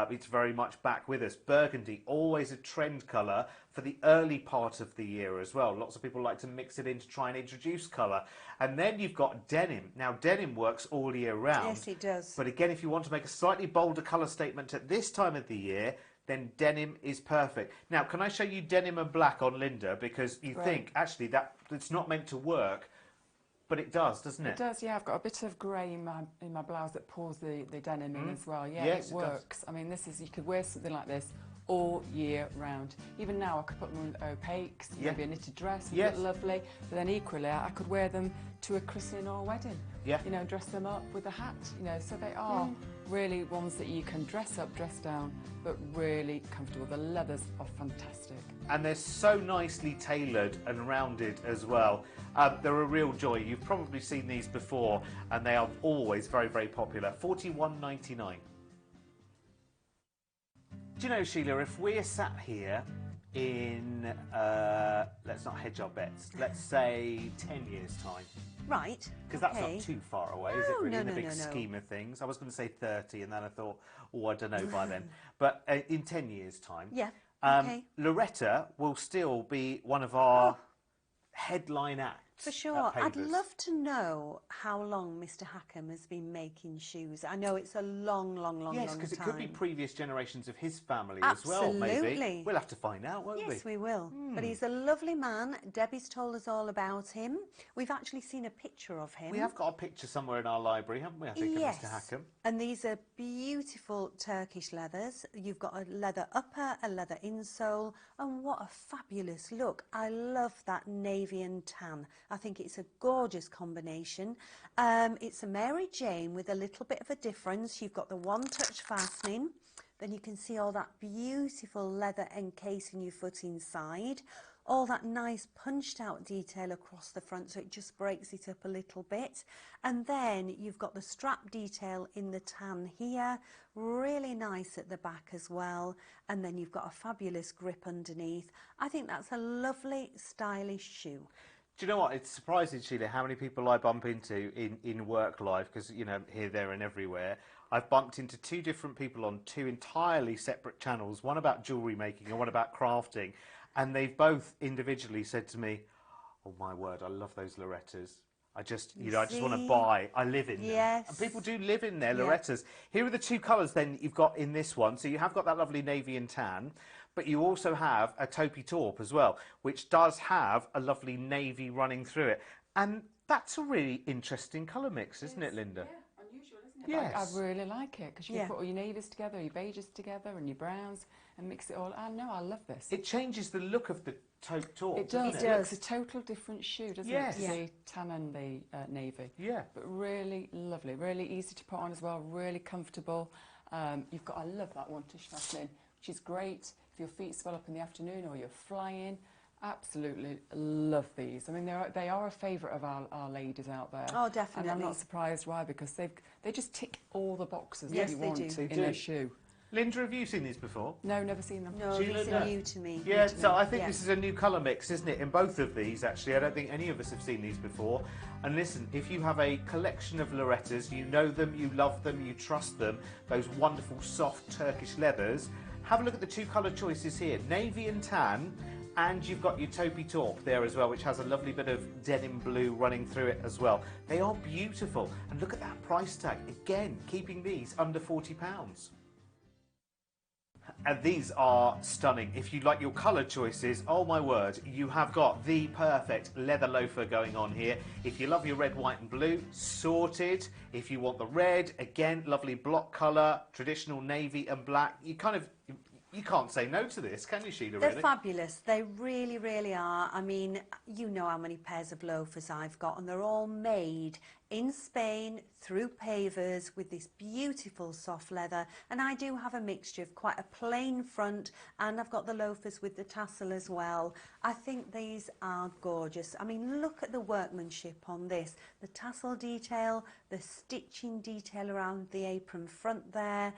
It's very much back with us. Burgundy, always a trend colour for the early part of the year as well. Lots of people like to mix it in to try and introduce colour. And then you've got denim. Now, denim works all year round. Yes, it does. But again, if you want to make a slightly bolder colour statement at this time of the year, then denim is perfect. Now, can I show you denim and black on Linda? Because you think, actually, that it's not meant to work, but it does, doesn't it? It does, yeah. I've got a bit of grey in my blouse that pulls the denim in as well. Yeah, yes, it works. I mean, you could wear something like this all year round. Even now, I could put them with opaques, maybe a knitted dress, would look lovely. But then equally, I could wear them to a christening or a wedding. Yeah. You know, dress them up with a hat. You know, so they are really ones that you can dress up, dress down, but really comfortable. The leathers are fantastic. And they're so nicely tailored and rounded as well. They're a real joy. You've probably seen these before, and they are always very, very popular. $41.99. Do you know, Sheila, if we're sat here in, let's not hedge our bets, let's say 10 years' time. Right. Because that's not too far away, is it, really, no, in the big scheme of things? I was going to say 30, and then I thought, oh, I don't know by then. But in 10 years' time, Loretta will still be one of our headline acts. For sure. I'd love to know how long Mr. Hackham has been making shoes. I know it's a long time. Yes, because it could be previous generations of his family as well, maybe. We'll have to find out, won't we? Yes, we will. But he's a lovely man. Debbie's told us all about him. We've actually seen a picture of him. We have got a picture somewhere in our library, haven't we, I think, of Mr. Hackham. And these are beautiful Turkish leathers. You've got a leather upper, a leather insole, and what a fabulous look. I love that navy and tan. I think it's a gorgeous combination. It's a Mary Jane with a little bit of a difference. You've got the one-touch fastening. Then you can see all that beautiful leather encasing your foot inside. All that nice punched out detail across the front, so it just breaks it up a little bit. And then you've got the strap detail in the tan here, really nice at the back as well. And then you've got a fabulous grip underneath. I think that's a lovely, stylish shoe. Do you know what? It's surprising, Sheila, how many people I bump into in work life, because, you know, here, there and everywhere. I've bumped into 2 different people on 2 entirely separate channels, one about jewellery making and one about crafting, and they've both individually said to me, oh my word, I love those Lorettas. I just, you know, I just want to buy. I live in them. Yes. And people do live in their Lorettas. Here are the 2 colours then you've got in this one. So you have got that lovely navy and tan, but you also have a taupey taupe as well, which does have a lovely navy running through it. And that's a really interesting colour mix, isn't it, Linda? Yeah, unusual, isn't it? Yes. I really like it, because you can put all your navies together, your beiges together, and your browns, and mix it all. I know, I love this. It changes the look of the taupe taupe. It does. Doesn't It looks a total different shoe, doesn't it? To the tan and the navy. Yeah. But really lovely, really easy to put on as well, really comfortable. You've got, I love that one-touch fastening, which is great if your feet swell up in the afternoon or you're flying. Absolutely love these. I mean, they are a favourite of our ladies out there. Oh, definitely. And I'm not surprised why, because they just tick all the boxes Yes, that you they want do. in a shoe. Linda, have you seen these before? No, never seen them. No, Sheila, these are new to me. Yeah, new to so me. I think this is a new colour mix, isn't it? In both of these, actually. I don't think any of us have seen these before. And listen, if you have a collection of Lorettas, you know them, you love them, you trust them, those wonderful soft Turkish leathers, have a look at the 2 colour choices here, navy and tan. And you've got your Topi Talk there as well, which has a lovely bit of denim blue running through it as well. They are beautiful. And look at that price tag. Again, keeping these under £40. And these are stunning. If you like your colour choices, oh my word, you have got the perfect leather loafer going on here. If you love your red, white and blue, sorted. If you want the red, again, lovely block colour, traditional navy and black. You can't say no to this, can you, Sheila? They're really? fabulous. They really, really are. I mean, you know how many pairs of loafers I've got, and they're all made in Spain through Pavers with this beautiful soft leather. And I do have a mixture of quite a plain front, and I've got the loafers with the tassel as well. I think these are gorgeous. I mean, look at the workmanship on this. The tassel detail, the stitching detail around the apron front there,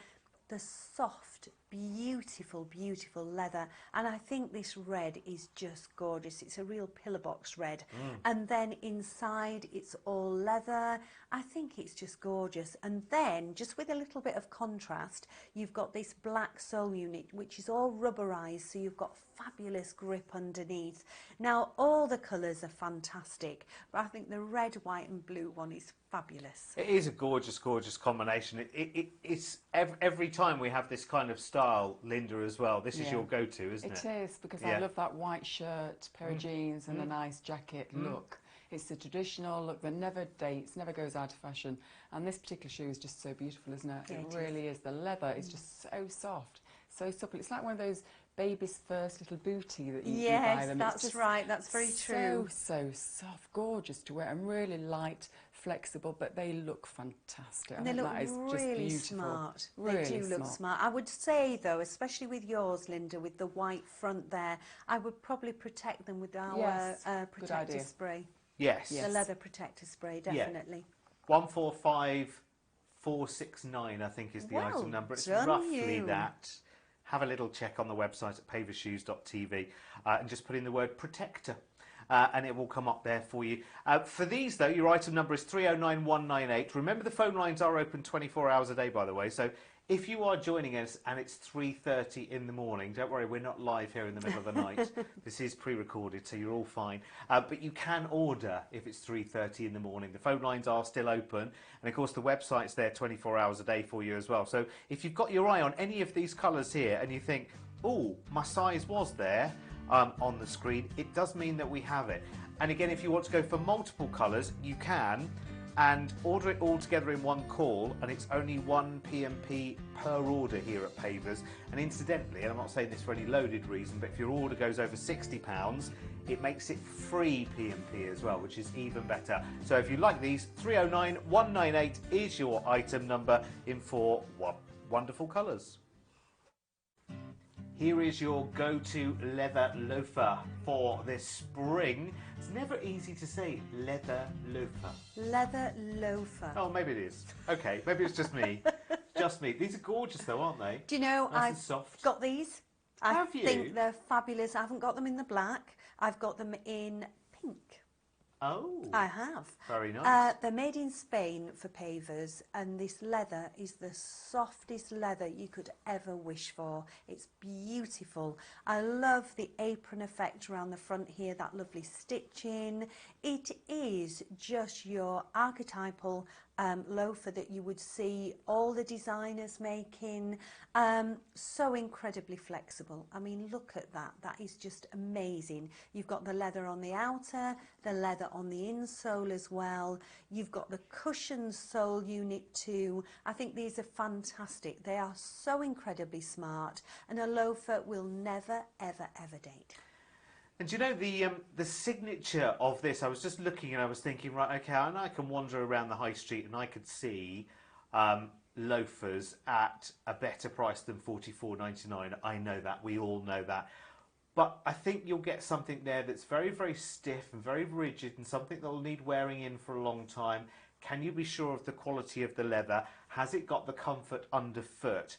the soft, beautiful, beautiful leather. And I think this red is just gorgeous. It's a real pillar box red. And then inside it's all leather. I think it's just gorgeous. And then, just with a little bit of contrast, you've got this black sole unit, which is all rubberized, so you've got fabulous grip underneath. Now, all the colours are fantastic, but I think the red, white and blue one is fabulous. It is a gorgeous, gorgeous combination. It's every time we have this kind of style, Linda, as well, this is your go-to, isn't it? It is, because I love that white shirt, pair of jeans and a nice jacket look. It's the traditional look that never dates, never goes out of fashion. And this particular shoe is just so beautiful, isn't it? It really is. The leather is just so soft, so supple. It's like one of those baby's first little bootie that you buy them. Yes, that's right. That's very true. So soft, gorgeous to wear, and really light, flexible, but they look fantastic. And they look that is really just smart. Really they do look smart. I would say, though, especially with yours, Linda, with the white front there, I would probably protect them with our protector spray. Yes. The leather protector spray, definitely. 145469, I think, is the item number. It's roughly that. Have a little check on the website at pavershoes.tv and just put in the word protector. And it will come up there for you. For these, though, your item number is 309198. Remember, the phone lines are open 24 hours a day, by the way. So if you are joining us and it's 3:30 in the morning, don't worry, we're not live here in the middle of the night. This is pre-recorded, so you're all fine. But you can order if it's 3:30 in the morning. The phone lines are still open. And, of course, the website's there 24 hours a day for you as well. So if you've got your eye on any of these colours here and you think, oh, my size was there, on the screen, it does mean that we have it. And again, if you want to go for multiple colours, you can, and order it all together in one call, and it's only £1 P&P per order here at Pavers. And incidentally, and I'm not saying this for any loaded reason, but if your order goes over £60, it makes it free P&P as well, which is even better. So if you like these, 309198 is your item number in 4 wonderful colours. Here is your go-to leather loafer for this spring. It's never easy to say leather loafer. Leather loafer. Oh, maybe it is. Okay, maybe it's just me. Just me. These are gorgeous, though, aren't they? Do you know, Nice and soft. got these. Have you? I think they're fabulous. I haven't got them in the black. I've got them in pink. Oh. I have. Very nice. They're made in Spain for Pavers, and this leather is the softest leather you could ever wish for. It's beautiful. I love the apron effect around the front here, that lovely stitching. It is just your archetypal loafer that you would see all the designers making. So incredibly flexible. I mean, look at that. That is just amazing. You've got the leather on the outer, the leather on the insole as well. You've got the cushioned sole unit too. I think these are fantastic. They are so incredibly smart, and a loafer will never, ever, ever date. And do you know the signature of this? I was just looking and I was thinking, right, okay, and I can wander around the high street and I could see loafers at a better price than $44.99. I know that, we all know that. But I think you'll get something there that's very, very stiff and very rigid, and something that will need wearing in for a long time. Can you be sure of the quality of the leather? Has it got the comfort underfoot?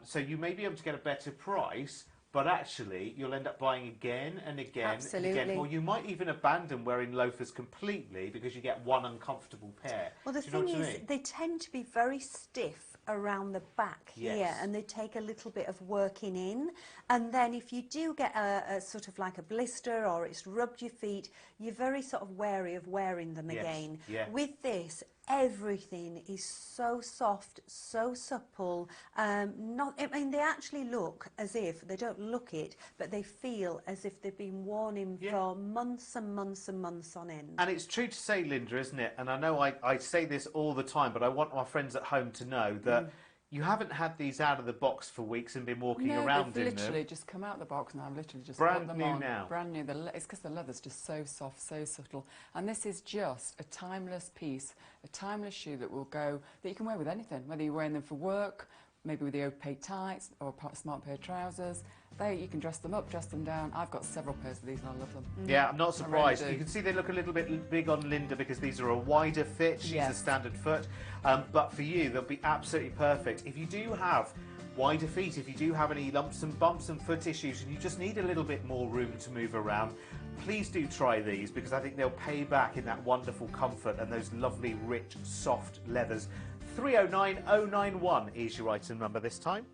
So you may be able to get a better price, but actually you'll end up buying again and again and again. Or you might even abandon wearing loafers completely because you get one uncomfortable pair. Well, the thing is, they tend to be very stiff around the back here, Yes. and they take a little bit of working in. And then if you do get a sort of like a blister or it's rubbed your feet, you're very sort of wary of wearing them Yes, again. yeah. With this, everything is so soft, so supple. I mean, they actually look as if, they don't look it, but they feel as if they've been worn in Yeah. for months and months and months on end. And it's true to say, Linda, isn't it? And I know I say this all the time, but I want my friends at home to know that you haven't had these out of the box for weeks and been walking No, around they've in them. literally just come out the box now. I've literally just Brand put them new on. now. Brand new. It's because the leather's just so soft, so subtle. And this is just a timeless piece, a timeless shoe that will go, that you can wear with anything, whether you're wearing them for work, maybe with the opaque tights or a smart pair of trousers. You can dress them up, dress them down. I've got several pairs of these and I love them. Yeah, I'm not surprised. do. You can see they look a little bit big on Linda because these are a wider fit. She's a Yes. standard foot. But for you, they'll be absolutely perfect. If you do have wider feet, if you do have any lumps and bumps and foot issues and you just need a little bit more room to move around, please do try these because I think they'll pay back in that wonderful comfort and those lovely, rich, soft leathers. 309091 is your item number this time.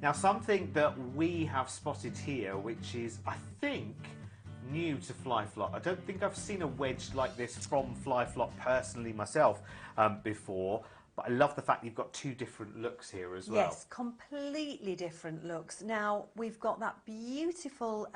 Now, something that we have spotted here, which is, I think, new to Flyflot. I don't think I've seen a wedge like this from Flyflot personally myself before, but I love the fact you've got two different looks here as well. Yes, completely different looks. Now, we've got that beautiful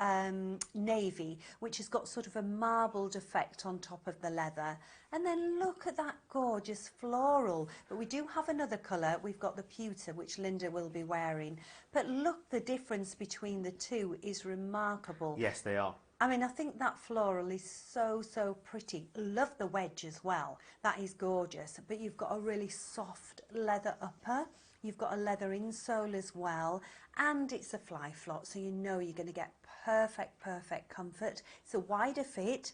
navy, which has got sort of a marbled effect on top of the leather. And then look at that gorgeous floral. But we do have another colour. We've got the pewter, which Linda will be wearing. But look, the difference between the two is remarkable. Yes, they are. I mean, I think that floral is so, so pretty. Love the wedge as well. That is gorgeous. But you've got a really soft leather upper. You've got a leather insole as well. And it's a Flyflot, so you know you're going to get perfect, perfect comfort. It's a wider fit.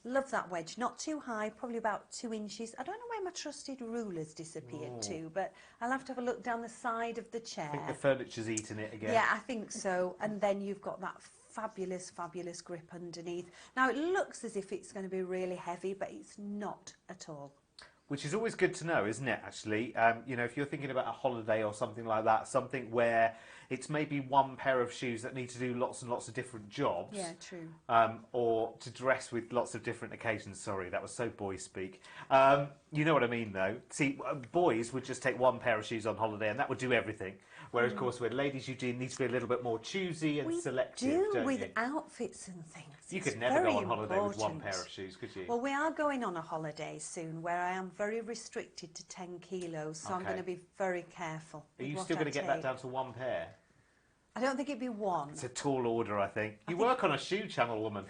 Love that wedge. Not too high, probably about 2 inches. I don't know where my trusted ruler's disappeared to, but I'll have to have a look down the side of the chair. I think the furniture's eaten it again. Yeah, I think so. And then you've got that fabulous, fabulous grip underneath. Now, it looks as if it's going to be really heavy, but it's not at all. Which is always good to know, isn't it, actually? You know, if you're thinking about a holiday or something like that, something where it's maybe one pair of shoes that need to do lots and lots of different jobs. Yeah, true. Or to dress with lots of different occasions. Sorry, that was so boy speak. You know what I mean, though. See, boys would just take one pair of shoes on holiday and that would do everything. Whereas, of course, with ladies, you do need to be a little bit more choosy and selective, don't with you? outfits and things. You It's could never very go on holiday with one important. pair of shoes, could you? Well, we are going on a holiday soon where I am very restricted to 10 kilos, so I'm Okay. going to be very careful. Are with you what still I going to get that take. down to one pair? I don't think it'd be one. It's a tall order, I think. You work on a shoe channel, woman.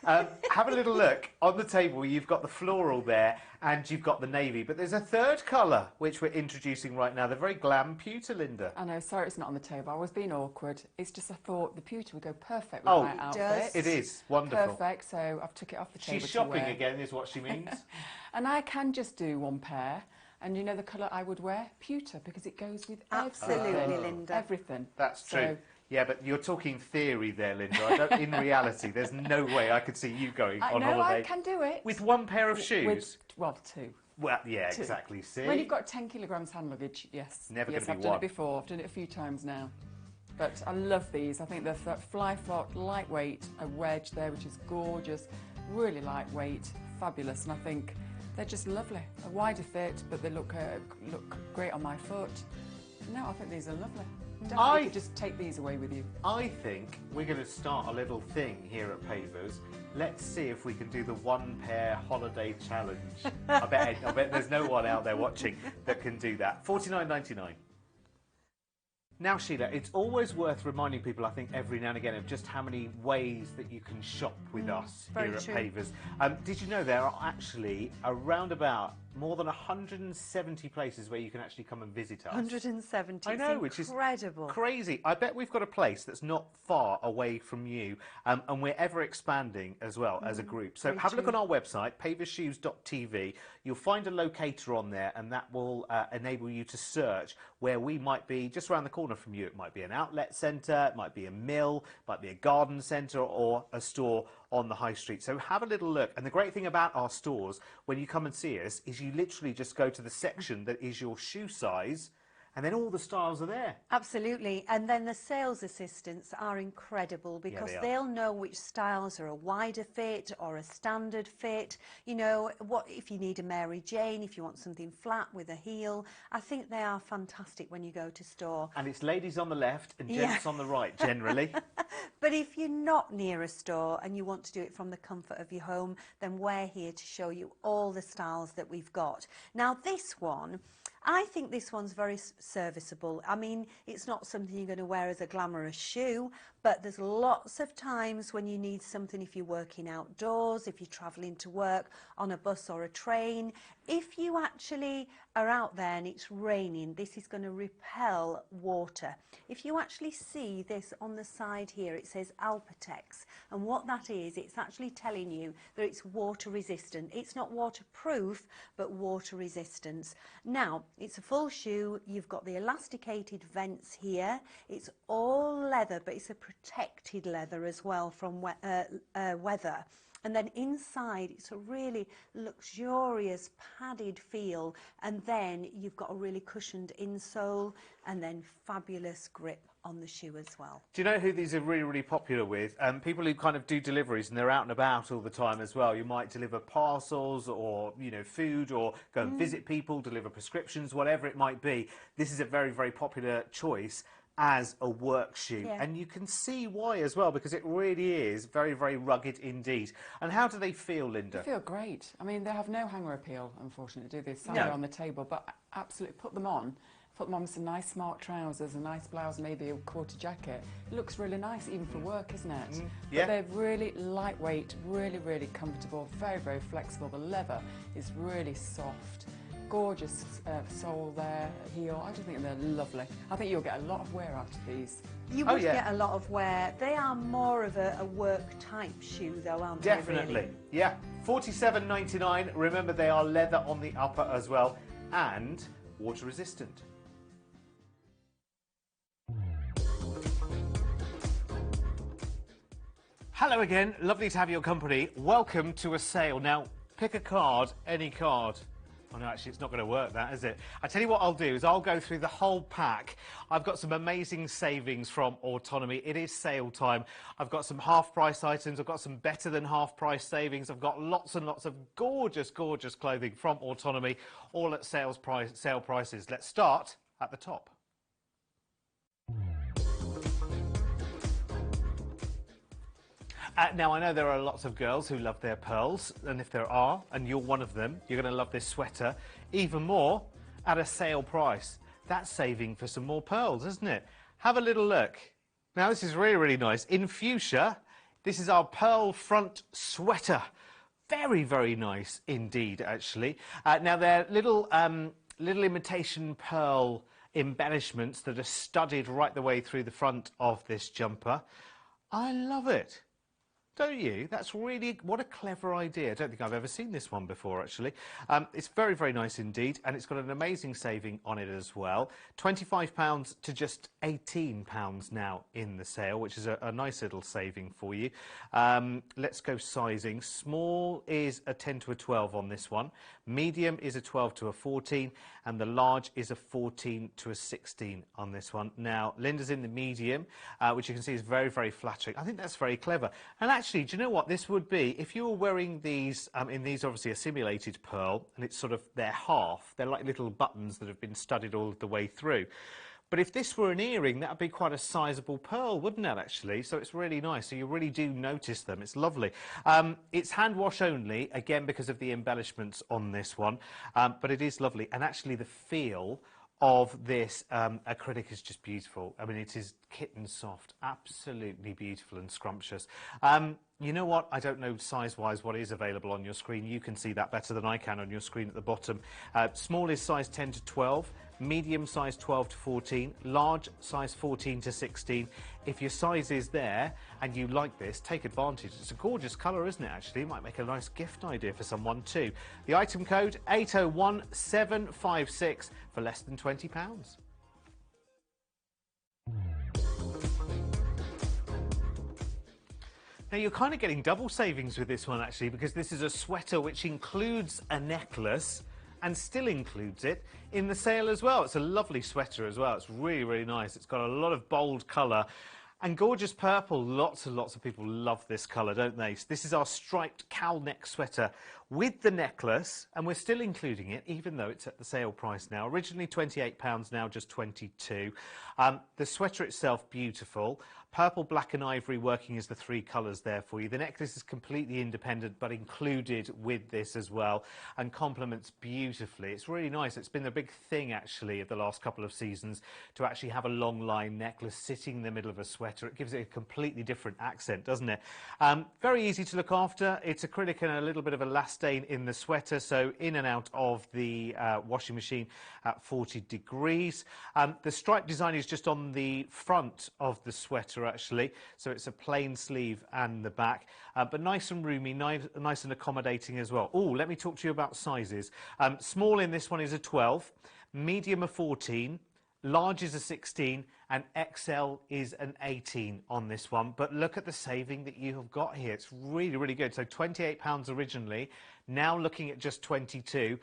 Have a little look. On the table, you've got the floral there and you've got the navy. But there's a third colour, which we're introducing right now. The very glam pewter, Linda. I know, sorry it's not on the table. I was being awkward. It's just I thought the pewter would go perfect with Oh, my it outfit. does. It is. Wonderful. Perfect, so I've took it off the table She's to shopping wear. again, is what she means. And I can just do one pair. And you know the colour I would wear? Pewter, because it goes with Absolutely, everything. Linda. Everything. That's So- true. Yeah, but you're talking theory there, Linda. I don't, in reality, there's no way I could see you going I on know holiday I can do it. with one pair of shoes. With, well, two. Well, yeah, Two. exactly. See? When you've got 10 kilograms hand luggage, yes. Never yes, gonna be I've done one. it before. I've done it a few times now. But I love these. I think they're Flyflot, lightweight, a wedge there, which is gorgeous, really lightweight, fabulous. And I think they're just lovely. A wider fit, but they look great on my foot. No, I think these are lovely. Definitely could just take these away with you. I think we're going to start a little thing here at Pavers. Let's see if we can do the one pair holiday challenge. I bet there's no one out there watching that can do that. $49.99. Now, Sheila, it's always worth reminding people, I think, every now and again of just how many ways that you can shop with us very here at true. Pavers. Did you know there are actually around about more than 170 places where you can actually come and visit us? 170. I know, it's which is incredible. crazy. I bet we've got a place that's not far away from you, and we're ever expanding as well as a group. So very have a look true. on our website, pavershoes.tv. You'll find a locator on there, and that will enable you to search where we might be just around the corner from you. It might be an outlet centre, it might be a mill, it might be a garden centre, or a store on the high street. So have a little look. And the great thing about our stores, when you come and see us, is you literally just go to the section that is your shoe size, and then all the styles are there. Absolutely. And then the sales assistants are incredible because they are. they'll know which styles are a wider fit or a standard fit. You know, what if you need a Mary Jane, if you want something flat with a heel. I think they are fantastic when you go to store. And it's ladies on the left and gents on the right, generally. But if you're not near a store and you want to do it from the comfort of your home, then we're here to show you all the styles that we've got. Now this one, I think this one's very serviceable. I mean, it's not something you're going to wear as a glamorous shoe, but there's lots of times when you need something if you're working outdoors, if you're travelling to work on a bus or a train. If you actually are out there and it's raining, this is going to repel water. If you actually see this on the side here, it says Alpatex, and what that is, it's actually telling you that it's water resistant. It's not waterproof, but water resistance. Now, it's a full shoe. You've got the elasticated vents here. It's all leather, but it's a protected leather as well from weather. And then inside, it's a really luxurious padded feel. And then you've got a really cushioned insole and then fabulous grip on the shoe as well. Do you know who these are really, really popular with? People who kind of do deliveries and they're out and about all the time as well. You might deliver parcels or, you know, food, or go and visit people, deliver prescriptions, whatever it might be. This is a very, very popular choice as a work shoe, and you can see why as well, because it really is very, very rugged indeed. And how do they feel, Linda? They feel great. I mean, they have no hanger appeal, unfortunately, do they? Somewhere on the table, but absolutely put them on. Put them on with some nice smart trousers, a nice blouse, maybe a quarter jacket. It looks really nice, even for work, isn't it? But they're really lightweight, really, really comfortable, very, very flexible. The leather is really soft. Gorgeous sole there, heel. I just think they're lovely. I think you'll get a lot of wear out of these. You would get a lot of wear. They are more of a work type shoe though, aren't they? Definitely. Really? Yeah. $47.99. Remember, they are leather on the upper as well, and water resistant. Hello again, lovely to have your company. Welcome to a sale. Now, pick a card, any card. Oh no, actually it's not going to work that, is it? I tell you what I'll do is I'll go through the whole pack. I've got some amazing savings from Autonomy. It is sale time. I've got some half-price items. I've got some better than half-price savings. I've got lots and lots of gorgeous, gorgeous clothing from Autonomy, all at sale prices. Let's start at the top. Now, I know there are lots of girls who love their pearls, and if there are, and you're one of them, you're going to love this sweater even more at a sale price. That's saving for some more pearls, isn't it? Have a little look. Now, this is really, really nice. In fuchsia, this is our pearl front sweater. Very, very nice indeed, actually. Now, they're little imitation pearl embellishments that are studded right the way through the front of this jumper. I love it. Don't you? That's really, what a clever idea. I don't think I've ever seen this one before, actually. It's very, very nice indeed, and it's got an amazing saving on it as well. £25 to just £18 now in the sale, which is a nice little saving for you. Let's go sizing. Small is a 10 to a 12 on this one. Medium is a 12 to a 14, and the large is a 14 to a 16 on this one. Now, Linda's in the medium, which you can see is very, very flattering. I think that's very clever. And actually, do you know what this would be? If you were wearing these, in these obviously a simulated pearl, and it's sort of, they're half, they're like little buttons that have been studded all the way through. But if this were an earring, that would be quite a sizable pearl, wouldn't it, actually? So it's really nice. So you really do notice them. It's lovely. It's hand wash only, again, because of the embellishments on this one. But it is lovely. And actually, the feel of this acrylic is just beautiful. I mean, it is kitten soft, absolutely beautiful and scrumptious. You know what? I don't know size-wise what is available on your screen. You can see that better than I can on your screen at the bottom. Small is size 10 to 12, medium size 12 to 14, large size 14 to 16. If your size is there and you like this, take advantage. It's a gorgeous colour, isn't it, actually? It might make a nice gift idea for someone too. The item code 801756 for less than £20. Now you're kind of getting double savings with this one actually, because this is a sweater which includes a necklace and still includes it in the sale as well. It's a lovely sweater as well. It's really, really nice. It's got a lot of bold colour and gorgeous purple. Lots and lots of people love this colour, don't they? So this is our striped cowl neck sweater with the necklace, and we're still including it, even though it's at the sale price now. Originally £28, now just 22. The sweater itself, beautiful. Purple, black and ivory working as the three colours there for you. The necklace is completely independent but included with this as well, and complements beautifully. It's really nice. It's been the big thing actually of the last couple of seasons to actually have a long line necklace sitting in the middle of a sweater. It gives it a completely different accent, doesn't it? Very easy to look after. It's acrylic and a little bit of elastane in the sweater, so in and out of the washing machine at 40 degrees. The stripe design is just on the front of the sweater actually, so it's a plain sleeve and the back, but nice and roomy, nice and accommodating as well. Oh, let me talk to you about sizes. Small in this one is a 12, medium a 14, large is a 16, and XL is an 18 on this one. But look at the saving that you have got here. It's really, really good. So £28 originally, now looking at just 22.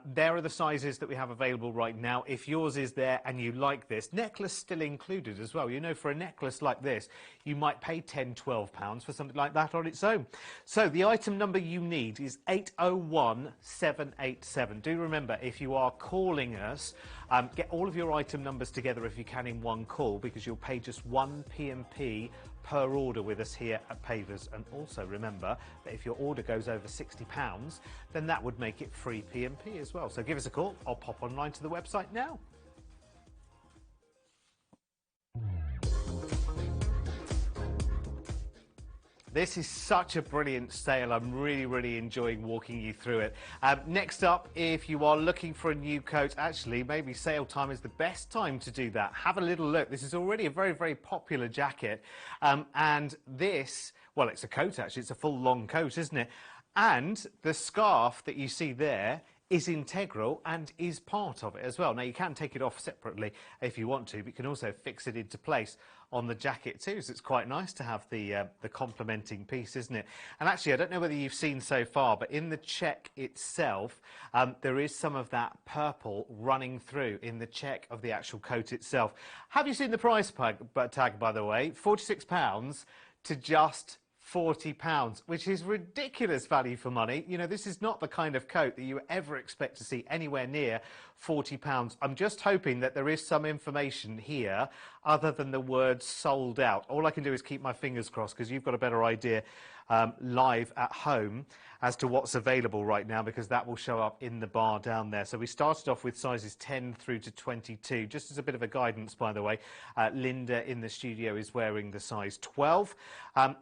There are the sizes that we have available right now. If yours is there and you like this, necklace still included as well. You know, for a necklace like this, you might pay £10, £12 for something like that on its own. So the item number you need is 801787. Do remember, if you are calling us, get all of your item numbers together if you can in one call, because you'll pay just 1 P&P per order with us here at Pavers. And also remember that if your order goes over £60, then that would make it free P&P as well. So give us a call or pop online to the website now. This is such a brilliant sale. I'm really, really enjoying walking you through it. Next up, if you are looking for a new coat, actually, maybe sale time is the best time to do that. Have a little look. This is already a very, very popular jacket. And this, well, it's a coat, actually. It's a full long coat, isn't it? And the scarf that you see there is integral and is part of it as well. Now, you can take it off separately if you want to, but you can also fix it into place on the jacket too, so it's quite nice to have the complementing piece, isn't it? And actually, I don't know whether you've seen so far, but in the check itself, there is some of that purple running through in the check of the actual coat itself. Have you seen the price tag, by the way? £46 to just £40, which is ridiculous value for money. You know, this is not the kind of coat that you ever expect to see anywhere near £40. I'm just hoping that there is some information here other than the word sold out. All I can do is keep my fingers crossed, because you've got a better idea live at home as to what's available right now, because that will show up in the bar down there. So we started off with sizes 10 through to 22. Just as a bit of a guidance, by the way, Linda in the studio is wearing the size 12.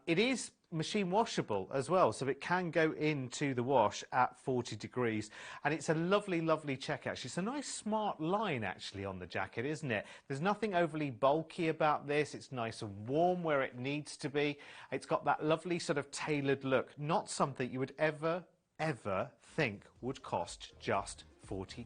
It is machine washable as well, so it can go into the wash at 40 degrees, and it's a lovely, lovely check actually. It's a nice smart line actually on the jacket, isn't it? There's nothing overly bulky about this. It's nice and warm where it needs to be. It's got that lovely sort of tailored look, not something you would ever think would cost just £40.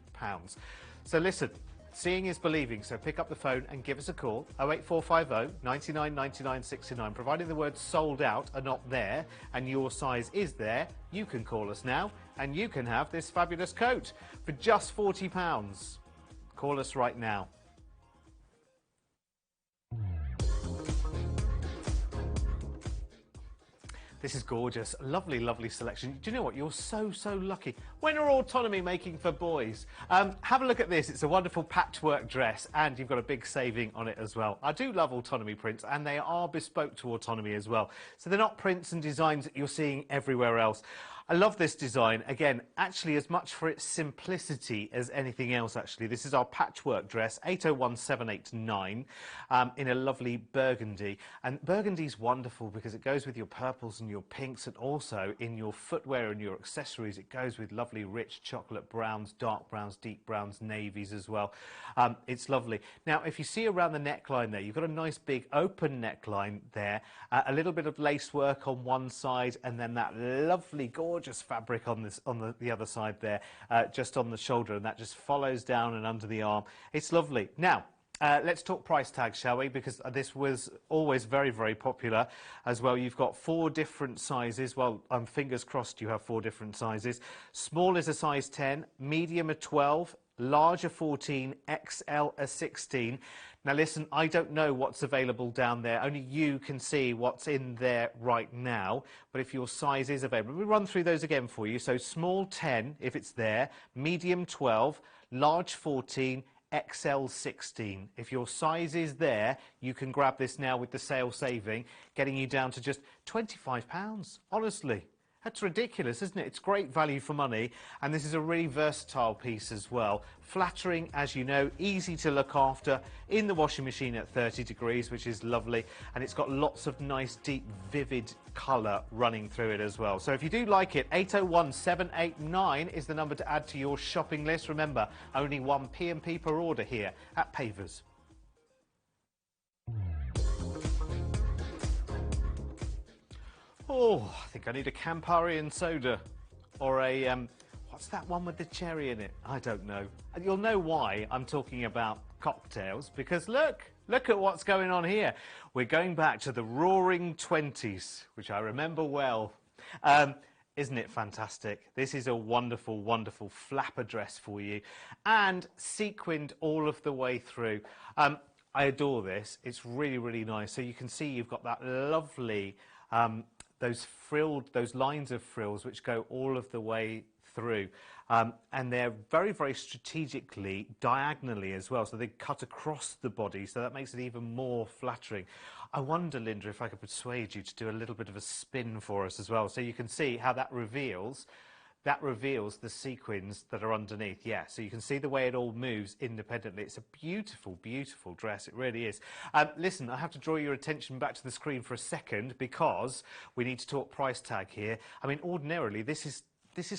So listen, seeing is believing, so pick up the phone and give us a call, 08450 99 99 69. Providing the words sold out are not there and your size is there, you can call us now and you can have this fabulous coat for just £40. Call us right now. This is gorgeous. Lovely, lovely selection. Do you know what? You're so, so lucky. When are Autonomy making for boys? Have a look at this. It's a wonderful patchwork dress, and you've got a big saving on it as well. I do love Autonomy prints, and they are bespoke to Autonomy as well. So they're not prints and designs that you're seeing everywhere else. I love this design. Again, actually as much for its simplicity as anything else, actually. This is our patchwork dress, 801789, in a lovely burgundy. And burgundy's wonderful because it goes with your purples and your pinks, and also in your footwear and your accessories, it goes with lovely rich chocolate browns, dark browns, deep browns, navies as well. It's lovely. Now, if you see around the neckline there, you've got a nice big open neckline there, a little bit of lace work on one side, and then that lovely, gorgeous fabric on the other side there, just on the shoulder, and that just follows down and under the arm. It's lovely. Now, Let's talk price tag, shall we? Because this was always very, very popular as well. You've got 4 different sizes. Well, fingers crossed you have 4 different sizes. Small is a size 10, medium a 12, large a 14, XL a 16. Now listen, I don't know what's available down there. Only you can see what's in there right now. But if your size is available, we'll run through those again for you. So small 10, if it's there, medium 12, large 14, XL 16. If your size is there, you can grab this now with the sale saving, getting you down to just £25. Honestly, that's ridiculous, isn't it? It's great value for money, and this is a really versatile piece as well. Flattering, as you know, easy to look after, in the washing machine at 30 degrees, which is lovely, and it's got lots of nice, deep, vivid colour running through it as well. So if you do like it, 801 789 is the number to add to your shopping list. Remember, only one P&P per order here at Pavers. Oh, I think I need a Campari and soda, or a, what's that one with the cherry in it? I don't know. And you'll know why I'm talking about cocktails, because look at what's going on here. We're going back to the Roaring '20s, which I remember well. Isn't it fantastic? This is a wonderful, wonderful flapper dress for you, and sequined all of the way through. I adore this. It's really, really nice. So you can see you've got that lovely those lines of frills which go all of the way through, and they're very, very strategically diagonally as well, so they cut across the body, so that makes it even more flattering. I wonder, Linda, if I could persuade you to do a little bit of a spin for us as well, so you can see how that reveals the sequins that are underneath. Yeah, so you can see the way it all moves independently. It's a beautiful, beautiful dress. It really is. Listen, I have to draw your attention back to the screen for a second because we need to talk price tag here. I mean, ordinarily, this is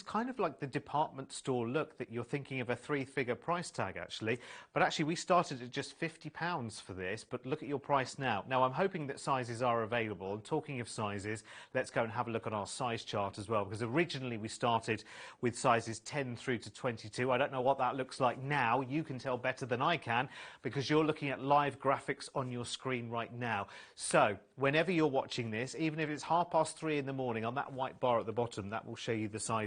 kind of like the department store look that you're thinking of a 3-figure price tag, actually. But actually, we started at just £50 for this, but look at your price now. Now, I'm hoping that sizes are available. And talking of sizes, let's go and have a look at our size chart as well, because originally we started with sizes 10 through to 22. I don't know what that looks like now. You can tell better than I can, because you're looking at live graphics on your screen right now. So, whenever you're watching this, even if it's 3:30 in the morning, on that white bar at the bottom, that will show you the sizes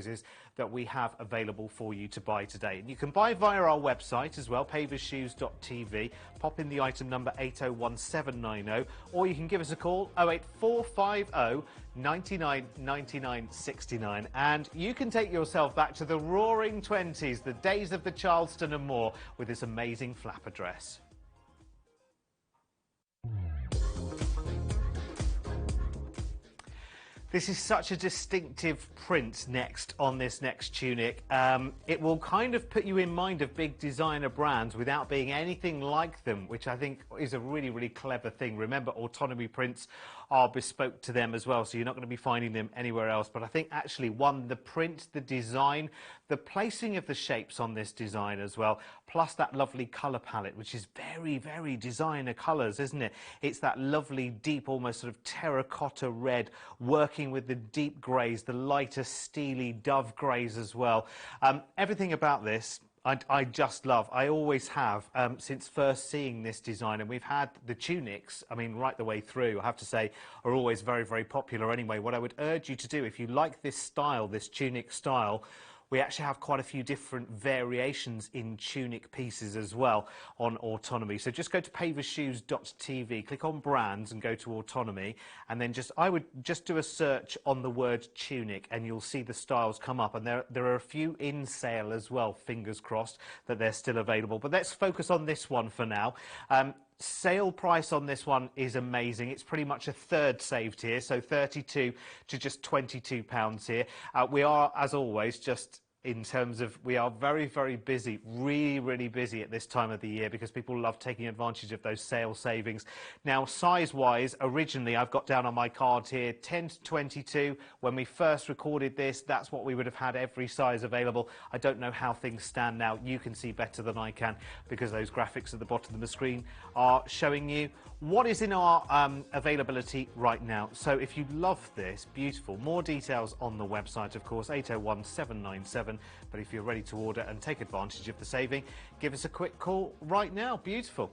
that we have available for you to buy today. And you can buy via our website as well, paversshoes.tv. Pop in the item number 801790, or you can give us a call 08450 99 99 69, and you can take yourself back to the Roaring '20s, the days of the Charleston and more, with this amazing flapper dress. This is such a distinctive print next on this next tunic. It will kind of put you in mind of big designer brands without being anything like them, which I think is a really, really clever thing. Remember, autonomy prints are bespoke to them as well, so you're not going to be finding them anywhere else. But I think actually, one, the print, the design, the placing of the shapes on this design as well, plus that lovely colour palette, which is very, very designer colours, isn't it? It's that lovely, deep, almost sort of terracotta red, working with the deep greys, the lighter, steely dove greys as well. Everything about this I just love. I always have, since first seeing this design, and we've had the tunics, I mean, right the way through, I have to say, are always very, very popular anyway. What I would urge you to do, if you like this style, this tunic style, we actually have quite a few different variations in tunic pieces as well on autonomy. So just go to paversshoes.tv, click on brands and go to autonomy, and then I would just do a search on the word tunic and you'll see the styles come up. And there are a few in sale as well, fingers crossed that they're still available. But let's focus on this one for now. Sale price on this one is amazing. It's pretty much a third saved here, so 32 to just £22 here. We are, as always, just in terms of, we are very, very busy, really, really busy at this time of the year because people love taking advantage of those sale savings. Now, size-wise, originally I've got down on my card here 10 to 22. When we first recorded this, that's what we would have had every size available. I don't know how things stand now. You can see better than I can because those graphics at the bottom of the screen are showing you what is in our availability right now. So if you love this, beautiful. More details on the website, of course, 801 797. But if you're ready to order and take advantage of the saving, give us a quick call right now. Beautiful.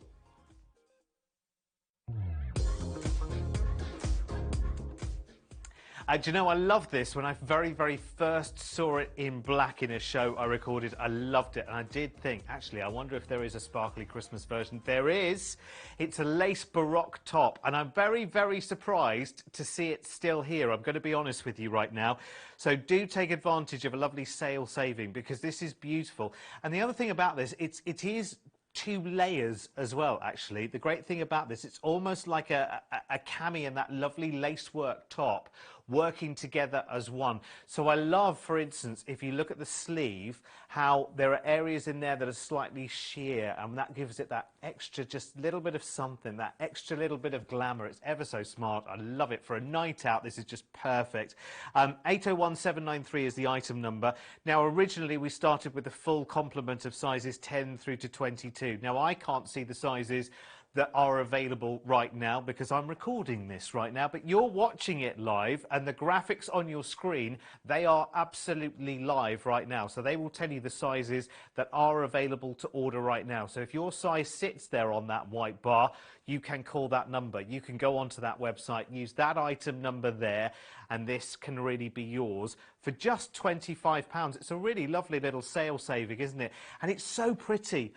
Do you know, I love this. When I very, very first saw it in black in a show I recorded, I loved it. And I did think, actually, I wonder if there is a sparkly Christmas version. There is. It's a lace baroque top. And I'm very, very surprised to see it still here. I'm going to be honest with you right now. So do take advantage of a lovely sale saving, because this is beautiful. And the other thing about this, it is 2 layers as well, actually. The great thing about this, it's almost like a cami and that lovely lacework top working together as one. So I love, for instance, if you look at the sleeve, how there are areas in there that are slightly sheer, and that gives it that extra, just little bit of something, that extra little bit of glamour. It's ever so smart. I love it. For a night out, this is just perfect. 801793 is the item number. Now, originally, we started with a full complement of sizes 10 through to 22. Now, I can't see the sizes that are available right now because I'm recording this right now, but you're watching it live, and the graphics on your screen, they are absolutely live right now. So they will tell you the sizes that are available to order right now. So if your size sits there on that white bar, you can call that number. You can go onto that website, use that item number there, and this can really be yours for just £25. It's a really lovely little sale saving, isn't it? And it's so pretty.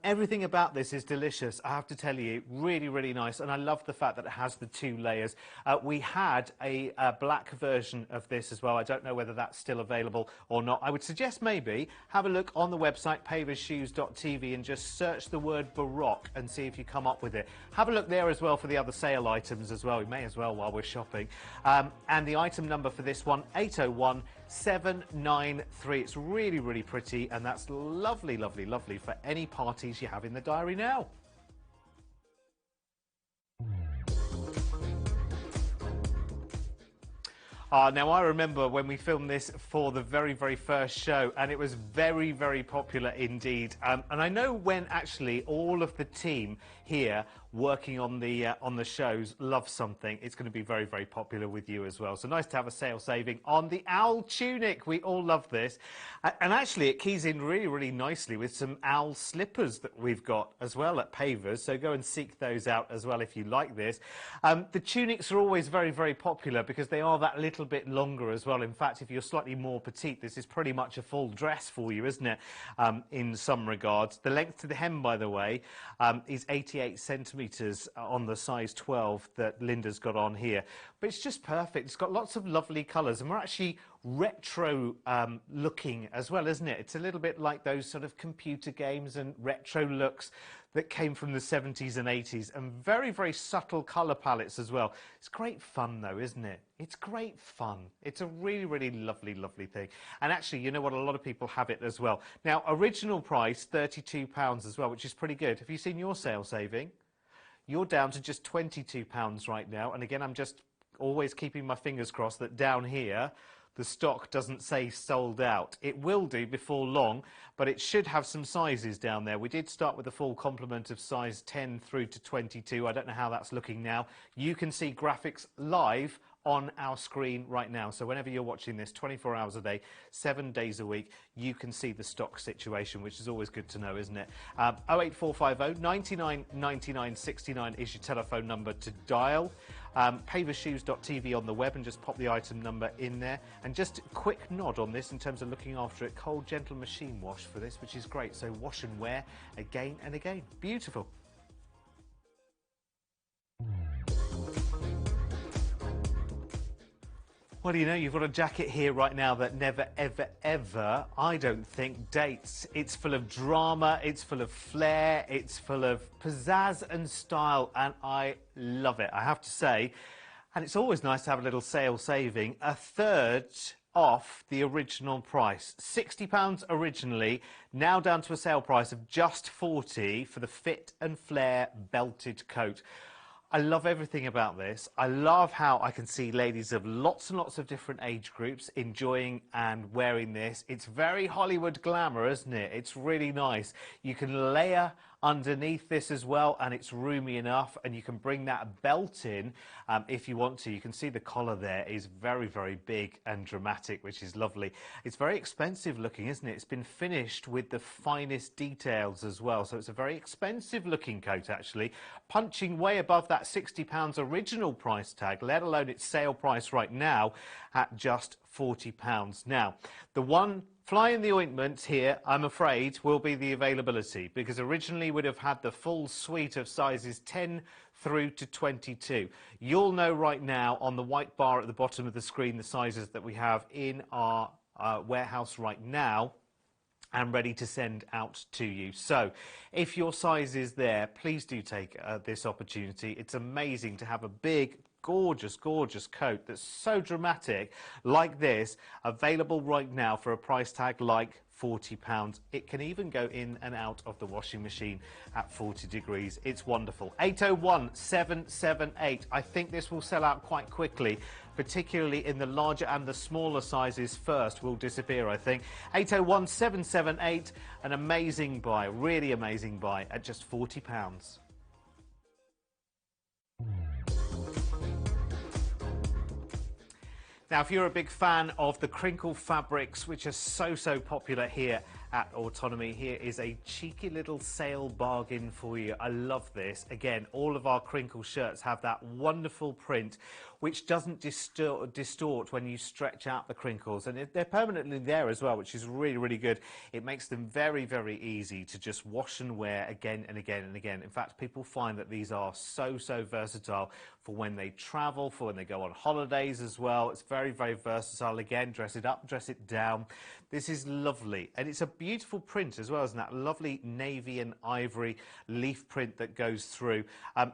Everything about this is delicious, I have to tell you. Really, really nice. And I love the fact that it has the 2 layers. We had a black version of this as well. I don't know whether that's still available or not. I would suggest maybe have a look on the website, paversshoes.tv, and just search the word Baroque and see if you come up with it. Have a look there as well for the other sale items as well. We may as well while we're shopping. And the item number for this one, 801793. It's really, really pretty, and that's lovely, lovely, lovely for any parties you have in the diary now. Now, I remember when we filmed this for the very, very first show, and it was very, very popular indeed. And I know when actually all of the team here working on the shows love something, it's going to be very, very popular with you as well. So nice to have a sale saving on the owl tunic. We all love this. And actually, it keys in really, really nicely with some owl slippers that we've got as well at Pavers. So go and seek those out as well if you like this. The tunics are always very, very popular because they are that little bit longer as well. In fact, if you're slightly more petite, this is pretty much a full dress for you, isn't it? In some regards. The length to the hem, by the way, is 88 centimetres on the size 12 that Linda's got on here. But it's just perfect. It's got lots of lovely colours, and we're actually retro looking as well, isn't it? It's a little bit like those sort of computer games and retro looks that came from the 70s and 80s, and very, very subtle colour palettes as well. It's great fun though, isn't it? It's great fun. It's a really, really lovely, lovely thing. And actually, you know what? A lot of people have it as well. Now, original price, £32 as well, which is pretty good. Have you seen your sale saving? You're down to just £22 right now. And again, I'm just always keeping my fingers crossed that down here, the stock doesn't say sold out. It will do before long, but it should have some sizes down there. We did start with a full complement of size 10 through to 22. I don't know how that's looking now. You can see graphics live on our screen right now. So whenever you're watching this, 24 hours a day, 7 days a week, you can see the stock situation, which is always good to know, isn't it? 08450 99 99 69 is your telephone number to dial. Paversshoes.tv on the web, and just pop the item number in there. And just a quick nod on this in terms of looking after it. Cold, gentle machine wash for this, which is great. So wash and wear again and again. Beautiful. Well, you know, you've got a jacket here right now that never, ever, ever, I don't think, dates. It's full of drama, it's full of flair, it's full of pizzazz and style, and I love it, I have to say. And it's always nice to have a little sale saving, a third off the original price. £60 originally, now down to a sale price of just £40 for the Fit and Flare belted coat. I love everything about this. I love how I can see ladies of lots and lots of different age groups enjoying and wearing this. It's very Hollywood glamour, isn't it? It's really nice. You can layer underneath this as well, and it's roomy enough, and you can bring that belt in if you want to. You can see the collar there is very, very big and dramatic, which is lovely. It's very expensive looking, isn't it? It's been finished with the finest details as well, so it's a very expensive looking coat actually, punching way above that £60 original price tag, let alone its sale price right now at just £40. Now, the one fly in the ointment here, I'm afraid, will be the availability, because originally we'd have had the full suite of sizes 10 through to 22. You'll know right now on the white bar at the bottom of the screen the sizes that we have in our warehouse right now and ready to send out to you. So if your size is there, please do take this opportunity. It's amazing to have a big, gorgeous, gorgeous coat that's so dramatic like this available right now for a price tag like £40. It can even go in and out of the washing machine at 40 degrees. It's wonderful. 801 778. I think this will sell out quite quickly, particularly in the larger and the smaller sizes first will disappear, I think. 801 778, an amazing buy, really amazing buy at just £40. Now, if you're a big fan of the crinkle fabrics, which are so popular here at Autonomy, here is a cheeky little sale bargain for you. I love this. Again, all of our crinkle shirts have that wonderful print, which doesn't distort when you stretch out the crinkles, and they're permanently there as well, which is really, really good. It makes them very, very easy to just wash and wear again and again and again. In fact, people find that these are so versatile for when they travel, for when they go on holidays as well. It's very, very versatile. Again, dress it up, dress it down. This is lovely, and it's a beautiful print as well, isn't that lovely navy and ivory leaf print that goes through.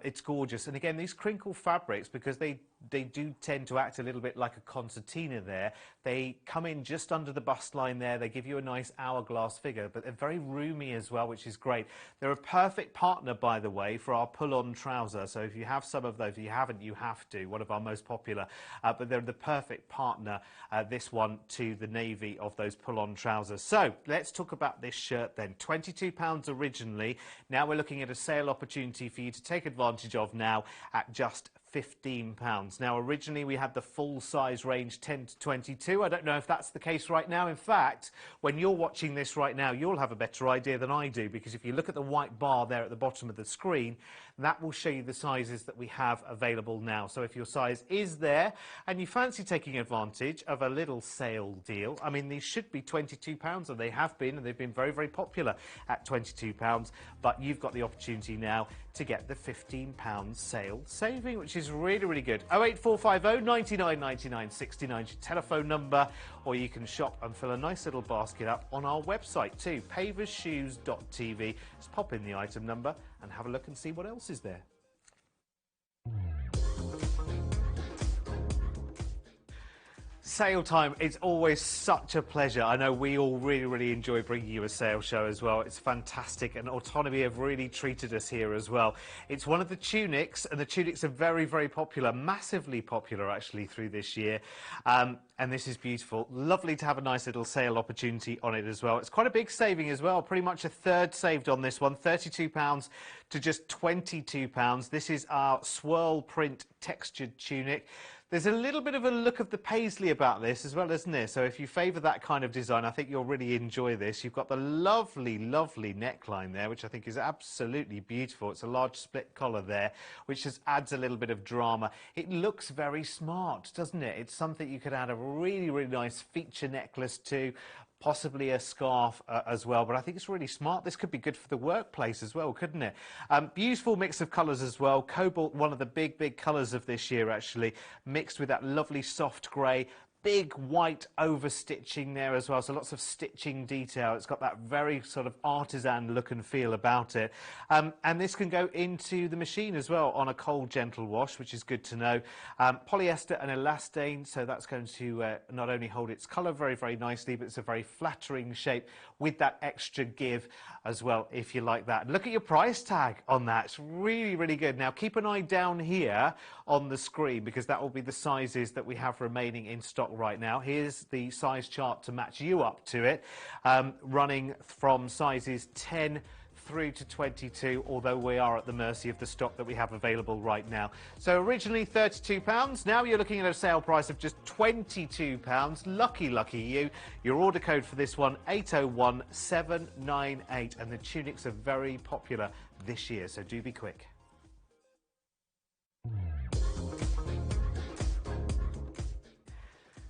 It's gorgeous. And again, these crinkle fabrics, because they do tend to act a little bit like a concertina there. They come in just under the bust line there. They give you a nice hourglass figure, but they're very roomy as well, which is great. They're a perfect partner, by the way, for our pull-on trouser. So if you have some of those, if you haven't, you have to. One of our most popular. But they're the perfect partner, this one, to the navy of those pull-on trousers. So let's talk about this shirt then. £22 originally. Now we're looking at a sale opportunity for you to take advantage of now at just £15. Now, originally we had the full size range 10 to 22. I don't know if that's the case right now. In fact, when you're watching this right now, you'll have a better idea than I do, because if you look at the white bar there at the bottom of the screen, that will show you the sizes that we have available now. So if your size is there and you fancy taking advantage of a little sale deal, I mean, these should be £22, and they have been, and they've been very, very popular at £22, but you've got the opportunity now to get the £15 sale saving, which is really, really good. 08450 99 99 69 is your telephone number, or you can shop and fill a nice little basket up on our website too, paversshoes.tv. Just pop in the item number and have a look and see what else is there. Sale time, it's always such a pleasure. I know we all really, really enjoy bringing you a sale show as well. It's fantastic, and Autonomy have really treated us here as well. It's one of the tunics, and the tunics are very, very popular, massively popular actually through this year. And this is beautiful. Lovely to have a nice little sale opportunity on it as well. It's quite a big saving as well, pretty much a third saved on this one, £32 to just £22. This is our swirl print textured tunic. There's a little bit of a look of the paisley about this as well, isn't there? So if you favour that kind of design, I think you'll really enjoy this. You've got the lovely, lovely neckline there, which I think is absolutely beautiful. It's a large split collar there, which just adds a little bit of drama. It looks very smart, doesn't it? It's something you could add a really, really nice feature necklace to, possibly a scarf as well, but I think it's really smart. This could be good for the workplace as well, couldn't it? Beautiful mix of colours as well. Cobalt, one of the big colours of this year actually, mixed with that lovely soft grey. Big white over stitching there as well, so lots of stitching detail. It's got that very sort of artisan look and feel about it, and this can go into the machine as well on a cold gentle wash, which is good to know. Polyester and elastane, so that's going to not only hold its colour very, very nicely, but it's a very flattering shape with that extra give as well, if you like that. Look at your price tag on that. It's really, really good. Now keep an eye down here on the screen, because that will be the sizes that we have remaining in stock right now. Here's the size chart to match you up to it, running from sizes 10 through to 22, although we are at the mercy of the stock that we have available right now. So originally £32, now you're looking at a sale price of just £22. Lucky you. Your order code for this one, 801798, and the tunics are very popular this year, so do be quick.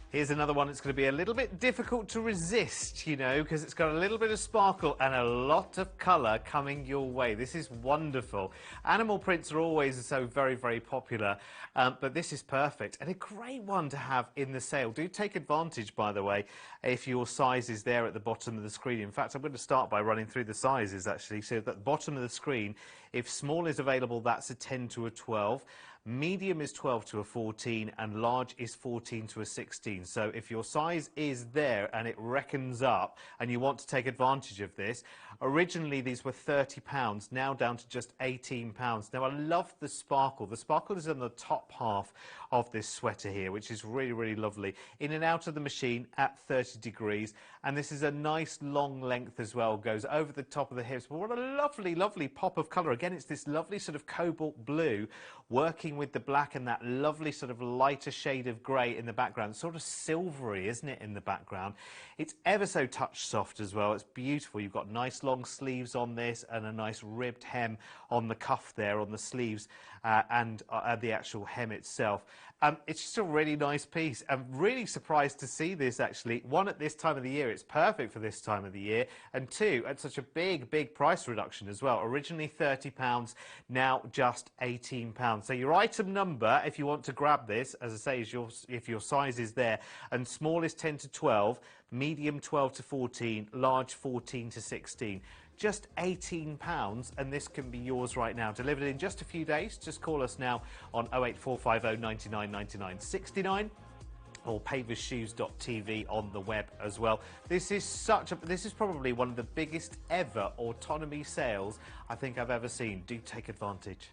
Here's another one that's going to be a little bit difficult to resist, you know, because it's got a little bit of sparkle and a lot of colour coming your way. This is wonderful. Animal prints are always so very, very popular, but this is perfect and a great one to have in the sale. Do take advantage, by the way, if your size is there at the bottom of the screen. In fact, I'm going to start by running through the sizes, actually. So at the bottom of the screen, if small is available, that's a 10 to a 12. Medium is 12 to a 14 and large is 14 to a 16. So if your size is there and it reckons up and you want to take advantage of this, originally these were £30, now down to just £18. Now I love the sparkle. The sparkle is on the top half of this sweater here, which is really, really lovely. In and out of the machine at 30 degrees. And this is a nice long length as well, goes over the top of the hips. But what a lovely, lovely pop of colour. Again, it's this lovely sort of cobalt blue working with the black and that lovely sort of lighter shade of grey in the background. Sort of silvery, isn't it, in the background? It's ever so touch soft as well. It's beautiful. You've got nice long sleeves on this and a nice ribbed hem on the cuff there, on the sleeves and the actual hem itself. It's just a really nice piece. I'm really surprised to see this, actually. One, at this time of the year, it's perfect for this time of the year. And two, at such a big, big price reduction as well. Originally £30, now just £18. So your item number, if you want to grab this, as I say, is if your size is there, and small is 10 to 12, medium 12 to 14, large 14 to 16. Just £18, and this can be yours right now. Delivered in just a few days. Just call us now on 08450 99 99 69 or paversshoes.tv on the web as well. This is probably one of the biggest ever autonomy sales I think I've ever seen. Do take advantage.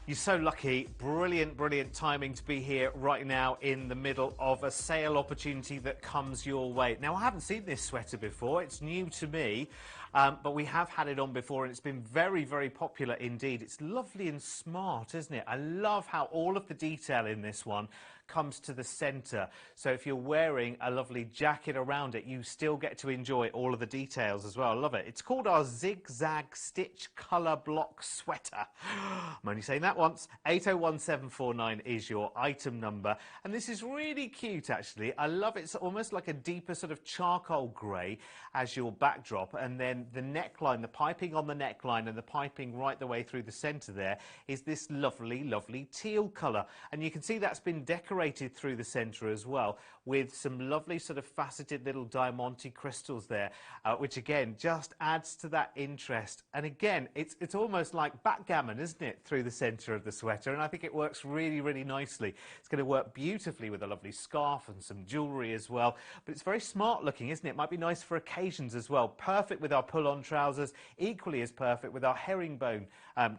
You're so lucky. Brilliant, brilliant timing to be here right now in the middle of a sale opportunity that comes your way. Now, I haven't seen this sweater before. It's new to me, but we have had it on before and it's been very, very popular indeed. It's lovely and smart, isn't it? I love how all of the detail in this one comes to the centre. So if you're wearing a lovely jacket around it, you still get to enjoy all of the details as well. I love it. It's called our Zigzag Stitch Colour Block Sweater. I'm only saying that once. 801749 is your item number. And this is really cute, actually. I love it. It's almost like a deeper sort of charcoal grey as your backdrop. And then the neckline, the piping on the neckline and the piping right the way through the centre there is this lovely, lovely teal colour. And you can see that's been decorated through the centre as well with some lovely sort of faceted little diamante crystals there, which again just adds to that interest. And again, it's almost like backgammon, isn't it, through the centre of the sweater, and I think it works really, really nicely. It's going to work beautifully with a lovely scarf and some jewellery as well, but it's very smart looking, isn't it? Might be nice for occasions as well. Perfect with our pull-on trousers, equally as perfect with our herringbone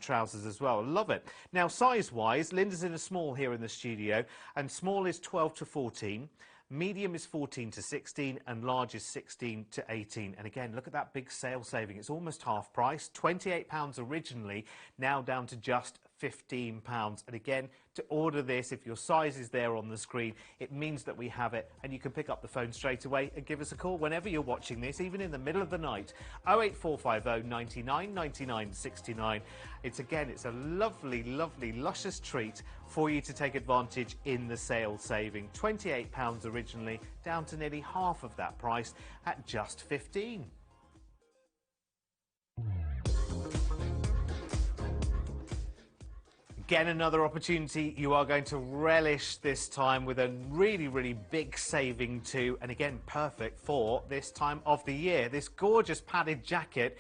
trousers as well. Love it. Now, size-wise, Linda's in a small here in the studio, and small is 12 to 14. Medium is 14 to 16 and large is 16 to 18. And again, look at that big sale saving. It's almost half price. £28 originally, now down to just £15. And again, to order this, if your size is there on the screen, it means that we have it, and you can pick up the phone straight away and give us a call whenever you're watching this, even in the middle of the night. 08450 99 99 69. It's a lovely, lovely, luscious treat for you to take advantage in the sale saving. £28 originally, down to nearly half of that price at just £15. Again, another opportunity you are going to relish this time with a really, really big saving too, and again, perfect for this time of the year. This gorgeous padded jacket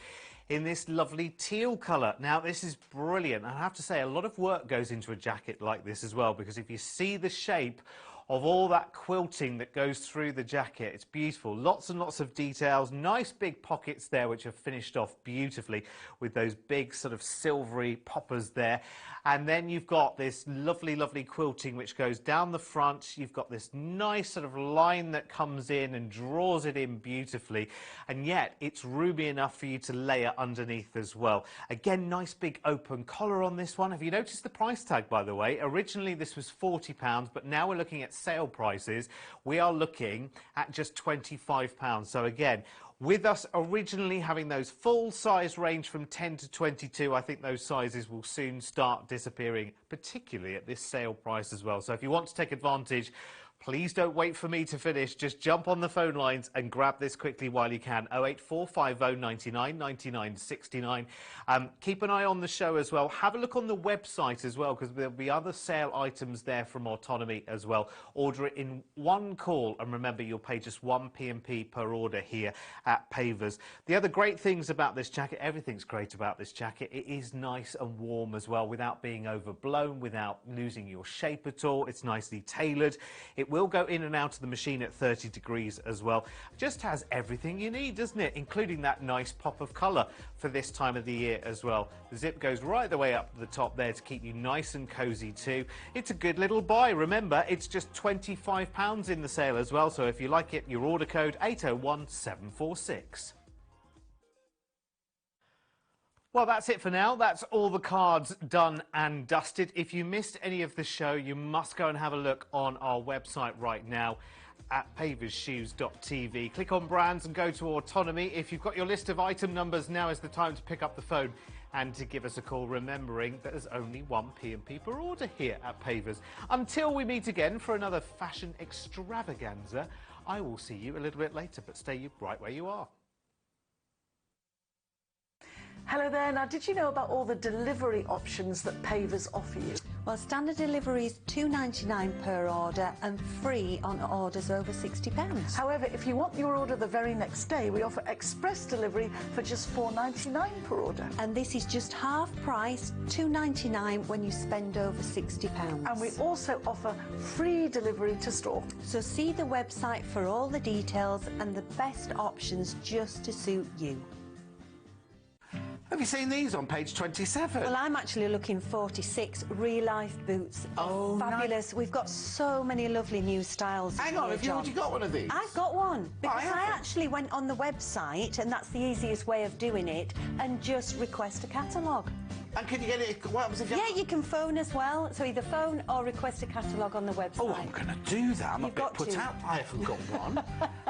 in this lovely teal colour. Now, this is brilliant. I have to say, a lot of work goes into a jacket like this as well, because if you see the shape of all that quilting that goes through the jacket. It's beautiful. Lots and lots of details. Nice big pockets there, which are finished off beautifully with those big sort of silvery poppers there. And then you've got this lovely, lovely quilting which goes down the front. You've got this nice sort of line that comes in and draws it in beautifully. And yet it's roomy enough for you to layer underneath as well. Again, nice big open collar on this one. Have you noticed the price tag, by the way? Originally this was £40, but now we're looking at sale prices. We are looking at just £25. So again, with us originally having those full size range from 10 to 22, I think those sizes will soon start disappearing, particularly at this sale price as well. So if you want to take advantage, please don't wait for me to finish. Just jump on the phone lines and grab this quickly while you can. 08450 99 99 69. Keep an eye on the show as well. Have a look on the website as well, because there'll be other sale items there from Autonomy as well. Order it in one call, and remember, you'll pay just 1 P&P per order here at Pavers. The other great things about this jacket, everything's great about this jacket. It is nice and warm as well, without being overblown, without losing your shape at all. It's nicely tailored. It will go in and out of the machine at 30 degrees as well. Just has everything you need, doesn't it? Including that nice pop of colour for this time of the year as well. The zip goes right the way up to the top there to keep you nice and cosy too. It's a good little buy. Remember, it's just £25 in the sale as well. So if you like it, your order code 801746. Well, that's it for now. That's all the cards done and dusted. If you missed any of the show, you must go and have a look on our website right now at paversshoes.tv. Click on brands and go to Autonomy. If you've got your list of item numbers, now is the time to pick up the phone and to give us a call, remembering that there's only 1 P&P per order here at Pavers. Until we meet again for another fashion extravaganza, I will see you a little bit later, but stay right where you are. Hello there. Now, did you know about all the delivery options that Pavers offer you? Well, standard delivery is £2.99 per order and free on orders over £60. However, if you want your order the very next day, we offer express delivery for just £4.99 per order. And this is just half price, £2.99 when you spend over £60. And we also offer free delivery to store. So see the website for all the details and the best options just to suit you. Have you seen these on page 27? Well, I'm actually looking 46 real-life boots. Oh, fabulous. nice. We've got so many lovely new styles. Hang on, have you already got one of these? I've got one, because I haven't. actually went on the website, and that's the easiest way of doing it, and just request a catalogue. And can you get it? What happens if you... Yeah, you can phone as well, so either phone or request a catalogue on the website. Oh, I'm going to do that. I'm You've a bit got put to. out. I haven't got one.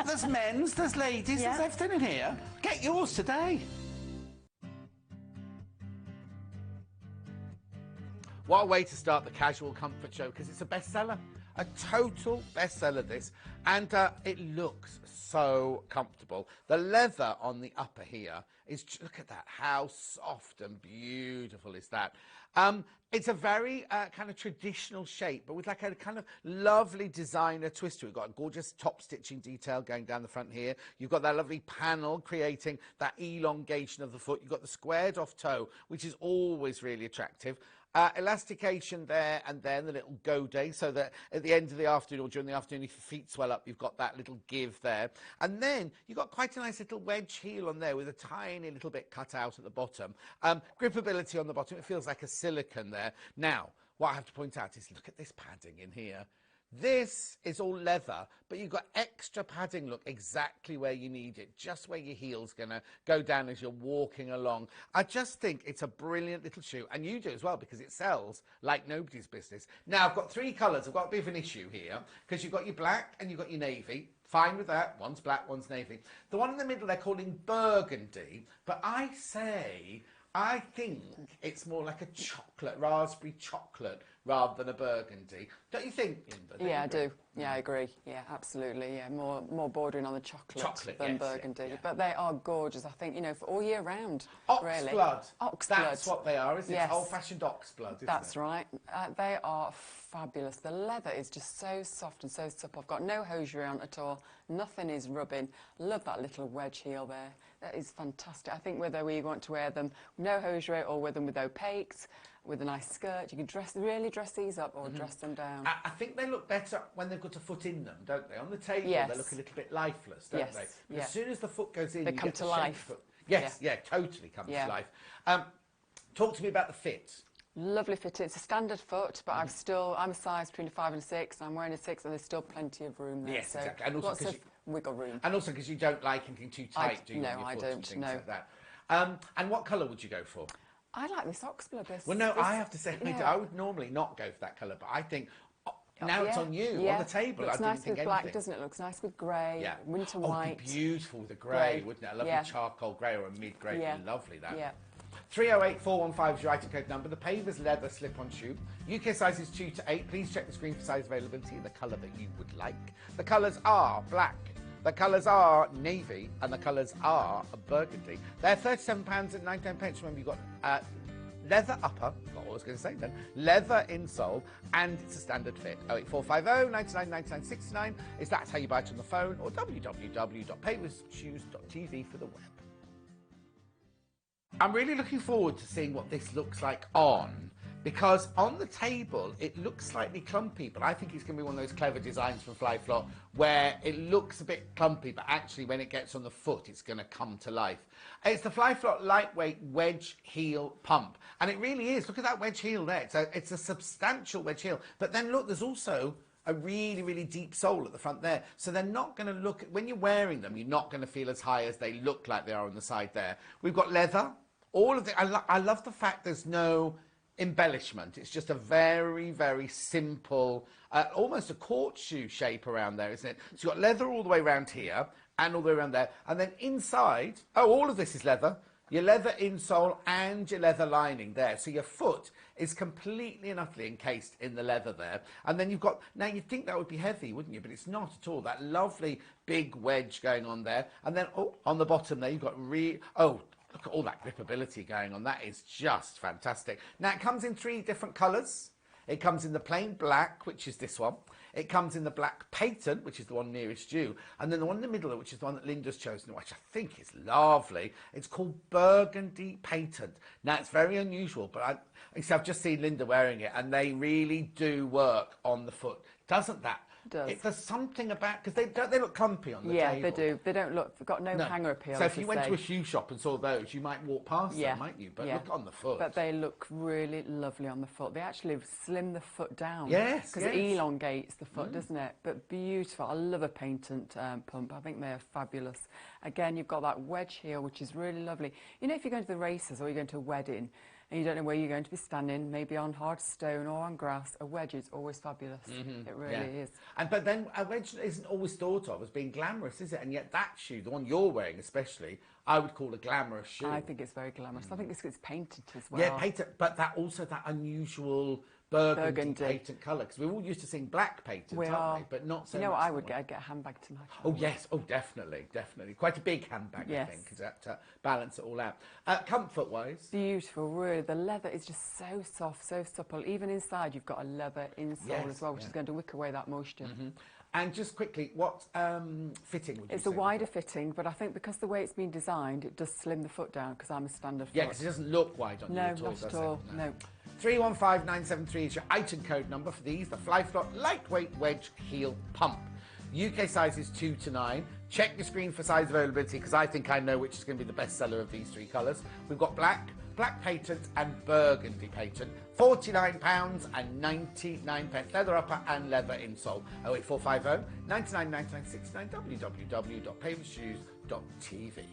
There's men's, there's ladies, Yeah. there's everything in here. Get yours today. What a way to start the Casual Comfort Show, because it's a bestseller, a total bestseller this, and it looks so comfortable. The leather on the upper here is, look at that, how soft and beautiful is that. It's a very kind of traditional shape, but with like a kind of lovely designer twist to it. We've got a gorgeous top stitching detail going down the front here. You've got that lovely panel creating that elongation of the foot. You've got the squared off toe, which is always really attractive. Elastication there, and then the little go day, so that at the end of the afternoon or during the afternoon, if your feet swell up, you've got that little give there. And then you've got quite a nice little wedge heel on there with a tiny little bit cut out at the bottom. Gripability on the bottom, it feels like a silicone there. Now, what I have to point out is, look at this padding in here. This is all leather, but you've got extra padding, look, exactly where you need it, just where your heel's going to go down as you're walking along. I just think it's a brilliant little shoe, and you do as well, because it sells like nobody's business. Now, I've got 3 colours. I've got a bit of an issue here, because you've got your black and you've got your navy. Fine with that. One's black, one's navy. The one in the middle they're calling burgundy, but I think it's more like a chocolate, raspberry chocolate, rather than a burgundy. Don't you think, Inver? Yeah, I do. Yeah, I agree. Yeah, absolutely. Yeah, more bordering on the chocolate than yes, burgundy. yeah. But they are gorgeous, I think, you know, for all year round, really. Oxblood. Oxblood. That's what they are, isn't it? Yes. Old-fashioned oxblood, isn't That's it? right. They are fabulous. The leather is just so soft and so supple. I've got no hosiery on at all. Nothing is rubbing. Love that little wedge heel there. That is fantastic. I think whether we want to wear them no hosiery or with them with opaques, with a nice skirt. You can really dress these up or dress them down. I think they look better when they've got a foot in them, don't they? On the table, Yes. they look a little bit lifeless, don't Yes, they? But yeah. as soon as the foot goes in, They you come get to the shape life. of the foot. Yes, yeah, totally comes Yeah. to life. Talk to me about the fit. Lovely fit. It's a standard foot, but I'm a size between a 5 and a 6, and I'm wearing a 6, and there's still plenty of room there. Yes, so exactly. And also lots 'cause of wiggle room. And also because you don't like anything too tight, do you? no, on your I foot and don't, things no. like that. And what colour would you go for? I like this oxblood. Well, no, I have to say, I would normally not go for that colour, but I think now it's on you, on the table. Looks I nice didn't think with black, anything. doesn't it? Looks nice with grey, Yeah. winter Oh, white. it'd be beautiful with a grey, Grey. wouldn't it? A lovely Yeah. charcoal grey or a mid-grey. Yeah. It'd be lovely, that. Yeah. 308-415 is your item code number. The Pavers leather slip-on shoe. UK sizes 2 to 8. Please check the screen for size availability and the colour that you would like. The colours are black, the colours are navy, and the colours are burgundy. They're £37.99. Remember, you've got leather upper, not what I was going to say then, leather insole, and it's a standard fit. 08450 99 99 69 is that's how you buy it on the phone, or www.paversshoes.tv for the web. I'm really looking forward to seeing what this looks like on, because on the table it looks slightly clumpy, but I think it's going to be one of those clever designs from Flyflot where it looks a bit clumpy, but actually when it gets on the foot it's going to come to life. It's the Flyflot lightweight wedge heel pump, and it really is. Look at that wedge heel there. It's a substantial wedge heel, but then look, there's also a really, really deep sole at the front there. So they're not going to look, when you're wearing them, you're not going to feel as high as they look like they are on the side there. We've got leather. All of the, I love the fact there's no embellishment. It's just a very, very simple, almost a court shoe shape around there, isn't it? So you've got leather all the way around here and all the way around there. And then inside, all of this is leather. Your leather insole and your leather lining there. So your foot is completely and utterly encased in the leather there. And then you've got, now you'd think that would be heavy, wouldn't you? But it's not at all. That lovely big wedge going on there. And then, on the bottom there, you've got look at all that gripability going on. That is just fantastic. Now, it comes in 3 different colours. It comes in the plain black, which is this one. It comes in the black patent, which is the one nearest you. And then the one in the middle, which is the one that Linda's chosen, which I think is lovely. It's called Burgundy Patent. Now, it's very unusual, but I've just seen Linda wearing it, and they really do work on the foot. Doesn't that? Does. There's something about, because they look clumpy on the table. Yeah, they do. They don't look, they've got no hanger appeal. So if you went to a shoe shop and saw those, you might walk past them, mightn't you? But look on the foot. But they look really lovely on the foot. They actually slim the foot down. Yes, because it elongates the foot, doesn't it? But beautiful. I love a patent pump. I think they're fabulous. Again, you've got that wedge heel, which is really lovely. You know, if you're going to the races or you're going to a wedding, and you don't know where you're going to be standing, maybe on hard stone or on grass, a wedge is always fabulous. It really is. But then a wedge isn't always thought of as being glamorous, is it? And yet that shoe, the one you're wearing especially, I would call a glamorous shoe. I think it's very glamorous. I think it's painted as well. Yeah, patent, but that also that unusual burgundy. Patent colour, because we're all used to seeing black patents, aren't we? But not so You know much what I would get? I'd get a handbag to match. Oh, yes. Oh, definitely, definitely. Quite a big handbag, I think, because that balance it all out. Comfort-wise? Beautiful, really. The leather is just so soft, so supple. Even inside, you've got a leather insole as well, which is going to wick away that moisture. And just quickly, what fitting would you say? It's a wider fitting, but I think because the way it's been designed, it does slim the foot down, because I'm a standard foot. Yeah, because it doesn't look wide on you at all, not at all, no. 315973 is your item code number for these, the Flyflot Lightweight Wedge Heel Pump. UK sizes 2 to 9. Check your screen for size availability, because I think I know which is going to be the best seller of these 3 colours. We've got black patent and burgundy patent. £49.99. Leather upper and leather insole. 08450 99 99 69 www.paversshoes.tv.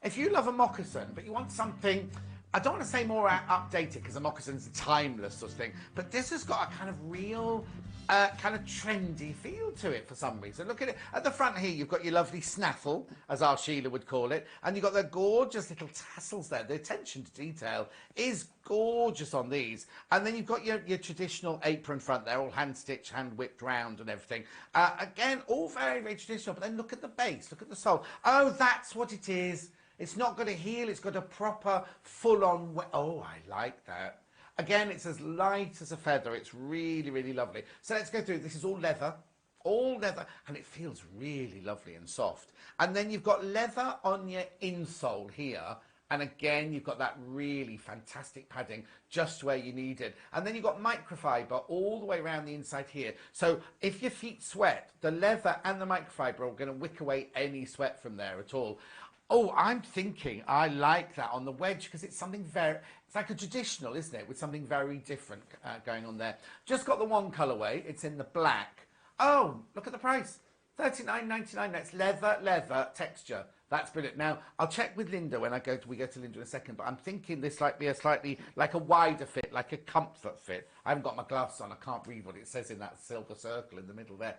If you love a moccasin, but you want something, I don't want to say more updated, because a moccasin's a timeless sort of thing, but this has got a kind of real, kind of trendy feel to it for some reason. Look at it. At the front here, you've got your lovely snaffle, as our Sheila would call it, and you've got the gorgeous little tassels there. The attention to detail is gorgeous on these. And then you've got your traditional apron front there, all hand-stitched, hand-whipped round and everything. Again, all very, very traditional, but then look at the base, look at the sole. Oh, that's what it is. It's not got a heel, it's got a proper full-on... Oh, I like that. Again, it's as light as a feather. It's really, really lovely. So let's go through. This is all leather, and it feels really lovely and soft. And then you've got leather on your insole here, And again, you've got that really fantastic padding just where you need it. And then you've got microfiber all the way around the inside here. So if your feet sweat, the leather and the microfiber are going to wick away any sweat from there at all. Oh, I'm thinking I like that on the wedge because it's something very, it's like a traditional, isn't it? With something very different going on there. Just got the one colourway. It's in the black. Oh, look at the price. $39.99. That's leather texture. That's brilliant. Now, I'll check with Linda when we go to Linda in a second, but I'm thinking this might be a slightly, like a wider fit, like a comfort fit. I haven't got my glasses on. I can't read what it says in that silver circle in the middle there.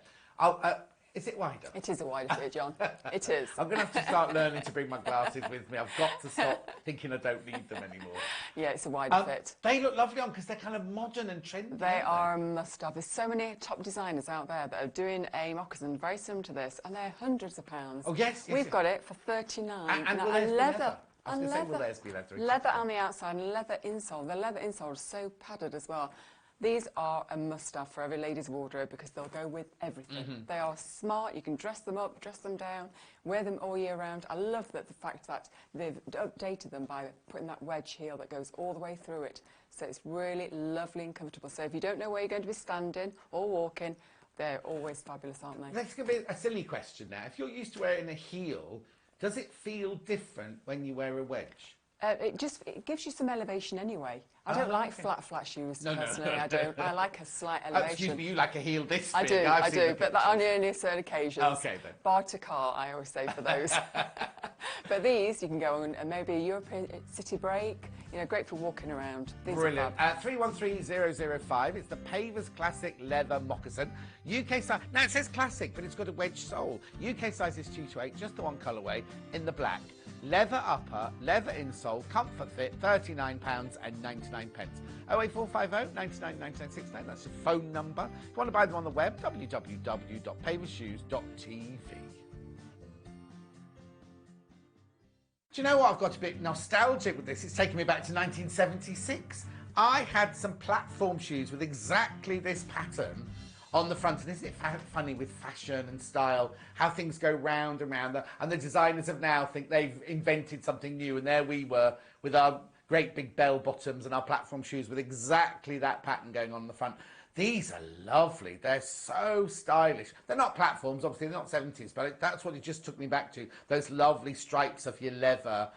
Is it wider? It is a wider fit, John. It is. I'm going to have to start learning to bring my glasses with me. I've got to stop thinking I don't need them anymore. Yeah, it's a wider fit. They look lovely on because they're kind of modern and trendy. They are a must-have. There's so many top designers out there that are doing a moccasin very similar to this, and they're hundreds of pounds. Oh, yes. We've got it for $39. And will theirs be leather? I was going to say, will theirs be leather? Leather on the outside and leather insole. The leather insole is so padded as well. These are a must-have for every lady's wardrobe because they'll go with everything. They are smart. You can dress them up, dress them down, wear them all year round. I love the fact that they've updated them by putting that wedge heel that goes all the way through it. So it's really lovely and comfortable. So if you don't know where you're going to be standing or walking, they're always fabulous, aren't they? That's going to be a silly question now. If you're used to wearing a heel, does it feel different when you wear a wedge? It gives you some elevation anyway. I don't like flat shoes, personally. I don't. I like a slight elevation. Excuse me, you like a heel this I big. I do, but that only certain occasions. Okay, then. Bar to car, I always say for those. But these, you can go on maybe a European city break. You know, great for walking around. These Brilliant. 313005. It's the Pavers Classic Leather Moccasin. UK size. Now, it says classic, but it's got a wedge sole. UK size is 2 to 8, just the one colourway in the black. Leather upper, leather insole, comfort fit, £39.99. 08450 99 9969. That's your phone number. If you want to buy them on the web, www.pavershoes.tv. Do you know what? I've got a bit nostalgic with this. It's taking me back to 1976. I had some platform shoes with exactly this pattern on the front. And isn't it funny with fashion and style, how things go round and round, and the designers of now think they've invented something new, and there we were with our great big bell bottoms and our platform shoes with exactly that pattern going on the front. These are lovely. They're so stylish. They're not platforms, obviously, they're not 70s, but that's what it just took me back to, those lovely stripes of your leather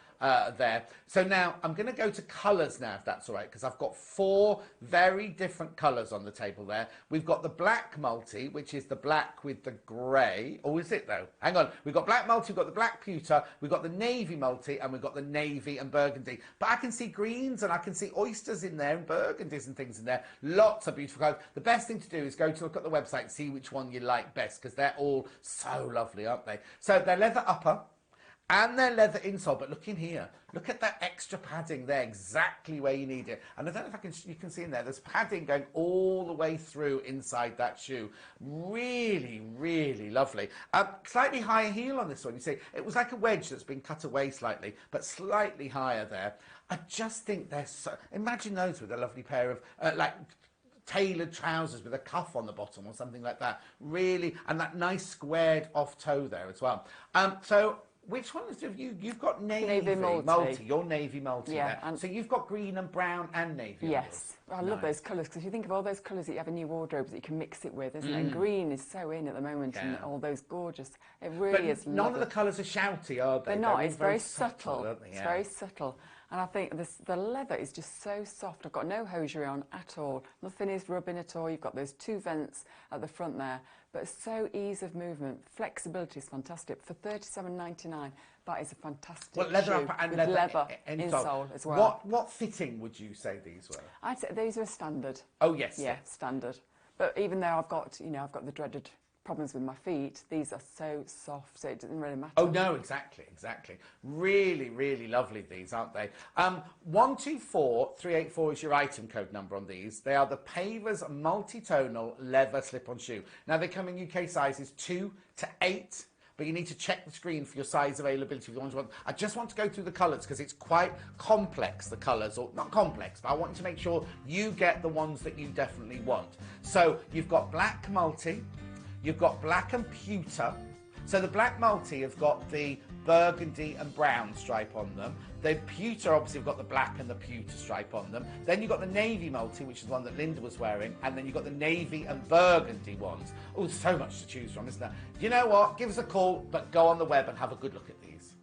there. So now I'm going to go to colours now, if that's all right, because I've got 4 very different colours on the table there. We've got the black multi, which is the black with the grey. Oh, is it though? Hang on. We've got black multi, we've got the black pewter, we've got the navy multi, and we've got the navy and burgundy. But I can see greens and I can see oysters in there and burgundies and things in there. Lots of beautiful colours. The best thing to do is go to look at the website and see which one you like best, because they're all so lovely, aren't they? So they're leather upper and their leather insole, but look in here. Look at that extra padding there, exactly where you need it. And I don't know if you can see in there, there's padding going all the way through inside that shoe. Really, really lovely. Slightly higher heel on this one. You see, it was like a wedge that's been cut away slightly, but slightly higher there. I just think they're so... Imagine those with a lovely pair of, tailored trousers with a cuff on the bottom or something like that. Really, and that nice squared off toe there as well. So... Which one is you've got navy multi. Your navy multi there. So you've got green and brown and navy. Yes, I love those colours, because if you think of all those colours that you have in your wardrobes that you can mix it with, isn't it? And green is so in at the moment, and all those gorgeous. It really is. None of the colours are shouty, are they? They're not. It's very subtle. It's very subtle. And I think the leather is just so soft. I've got no hosiery on at all. Nothing is rubbing at all. You've got those 2 vents at the front there. But it's so ease of movement. Flexibility is fantastic. For $37.99, that is a fantastic leather shoe upper and with leather insole insole as well. What fitting would you say these were? I'd say these are standard. Oh, yes. Yeah, standard. But even though I've got the dreaded problems with my feet, these are so soft, so it doesn't really matter. Oh no, exactly. Really, really lovely these, aren't they? 124384 is your item code number on these. They are the Pavers multi-tonal leather slip-on shoe. Now they come in UK sizes 2 to 8. But you need to check the screen for your size availability if you want to. I just want to go through the colours because it's quite complex, the colours, or not complex, but I want to make sure you get the ones that you definitely want. So you've got black multi, you've got black and pewter. So the black multi have got the burgundy and brown stripe on them. The pewter, obviously, have got the black and the pewter stripe on them. Then you've got the navy multi, which is one that Linda was wearing, and then you've got the navy and burgundy ones. Oh, so much to choose from, isn't there? You know what? Give us a call, but go on the web and have a good look at these.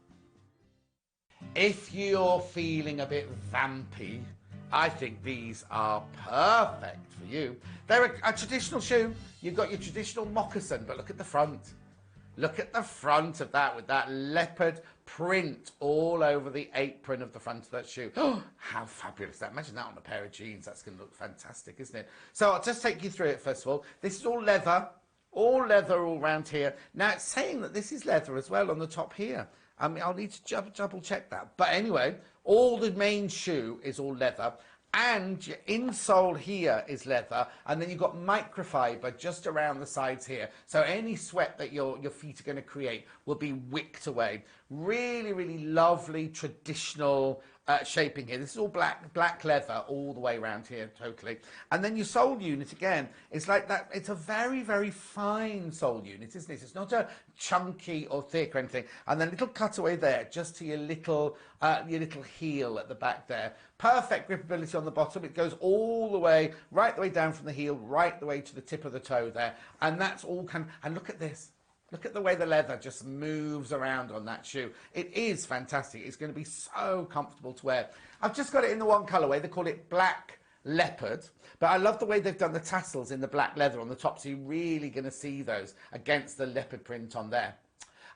If you're feeling a bit vampy, I think these are perfect for you. They're a traditional shoe. You've got your traditional moccasin, but look at the front. Look at the front of that with that leopard print all over the apron of the front of that shoe. Oh, how fabulous that. Imagine that on a pair of jeans. That's going to look fantastic, isn't it? So I'll just take you through it first of all. This is all leather all around here. Now it's saying that this is leather as well on the top here. I mean, I'll need to double check that. But anyway, all the main shoe is all leather. And your insole here is leather, and then you've got microfiber just around the sides here. So any sweat that your feet are going to create will be wicked away. Really, really lovely traditional shaping here. This is all black leather all the way around here, totally. And then your sole unit, again, is like that. It's a very, very fine sole unit, isn't it? It's not a chunky or thick or anything. And then a little cutaway there, just to your little heel at the back there. Perfect gripability on the bottom. It goes all the way, right the way down from the heel, right the way to the tip of the toe there. And that's all and look at this. Look at the way the leather just moves around on that shoe. It is fantastic. It's going to be so comfortable to wear. I've just got it in the one colourway. They call it black leopard. But I love the way they've done the tassels in the black leather on the top. So you're really going to see those against the leopard print on there.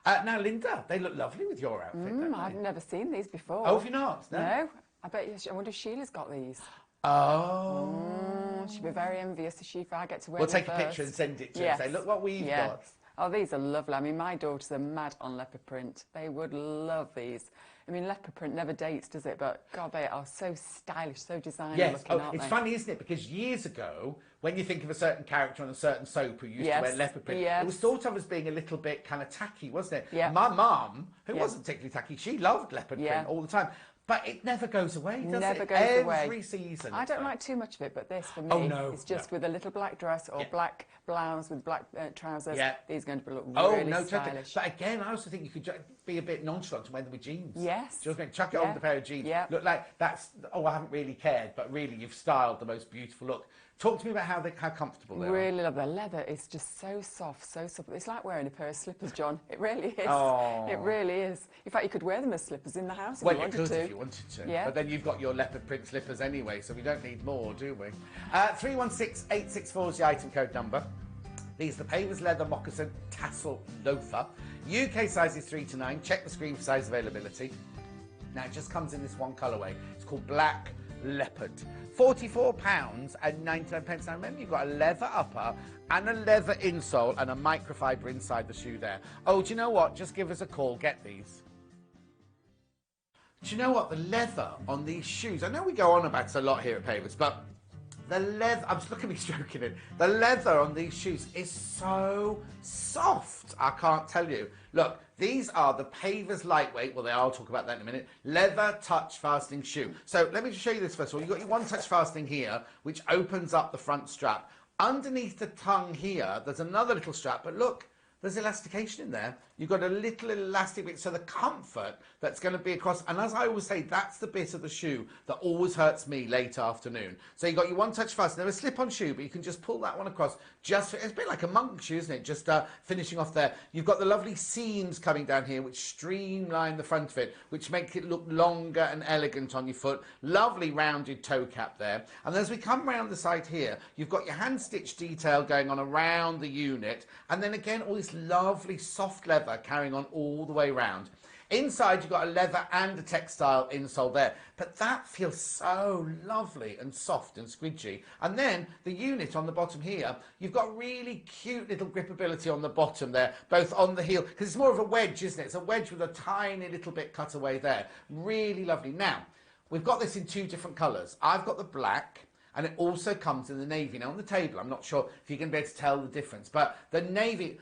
Now, Linda, they look lovely with your outfit, don't they? I've never seen these before. Oh, have you not? No. I bet you. I wonder if Sheila's got these. Oh. She'd be very envious if I get to wear We'll them take a first. picture and send it to her Yes. and say, look what we've got. Oh, these are lovely. I mean, my daughters are mad on leopard print. They would love these. I mean, leopard print never dates, does it? But, God, they are so stylish, so designer looking, aren't it's they? funny, isn't it? Because years ago, when you think of a certain character on a certain soap who used to wear leopard print, it was thought of as being a little bit kind of tacky, wasn't it? Yeah. My mum, who wasn't particularly tacky, she loved leopard print all the time. But it never goes away, does it? Never goes away. Every season. I don't like too much of it, but this, for me, is just with a little black dress or black blouse with black trousers. Yeah. These are going to look really totally. stylish. But again, I also think you could be a bit nonchalant and wear them with jeans. Yes. Just chuck it on with a pair of jeans. Yeah. Look like that's, I haven't really cared, but really you've styled the most beautiful look. Talk to me about how comfortable they are. Really love the leather. It's just so soft, so supple. It's like wearing a pair of slippers, John. It really is. Oh. It really is. In fact, you could wear them as slippers in the house if Well, you wanted you could to. if you wanted to. Yeah. But then you've got your leopard print slippers anyway, so we don't need more, do we? 316864 is the item code number. These are the Pavers leather moccasin tassel loafer. UK sizes 3 to 9. Check the screen for size availability. Now, it just comes in this one colourway. It's called Black Leopard. £44.99. Now, remember, you've got a leather upper and a leather insole and a microfiber inside the shoe there. Oh, do you know what? Just give us a call. Get these. Do you know what? The leather on these shoes, I know we go on about it a lot here at Pavers, but the leather, I'm just looking at me stroking it. The leather on these shoes is so soft. I can't tell you. Look, these are the Pavers Lightweight, well, I'll talk about that in a minute, leather touch fastening shoe. So let me just show you this first of all. You've got your one touch fastening here, which opens up the front strap. Underneath the tongue here, there's another little strap, but look, there's elastication in there. You've got a little elastic bit, so the comfort that's going to be across, and as I always say, that's the bit of the shoe that always hurts me late afternoon. So you've got your one touch fastener, a slip-on shoe, but you can just pull that one across. It's a bit like a monk shoe, isn't it? Just finishing off there. You've got the lovely seams coming down here, which streamline the front of it, which make it look longer and elegant on your foot. Lovely rounded toe cap there. And as we come round the side here, you've got your hand stitch detail going on around the unit, and then again, all this lovely soft leather carrying on all the way round. Inside, you've got a leather and a textile insole there, but that feels so lovely and soft and squidgy. And then the unit on the bottom here, you've got really cute little gripability on the bottom there, both on the heel, because it's more of a wedge, isn't it? It's a wedge with a tiny little bit cut away there. Really lovely. Now, we've got this in two different colours. I've got the black, and it also comes in the navy. Now, on the table, I'm not sure if you're going to be able to tell the difference, but the navy,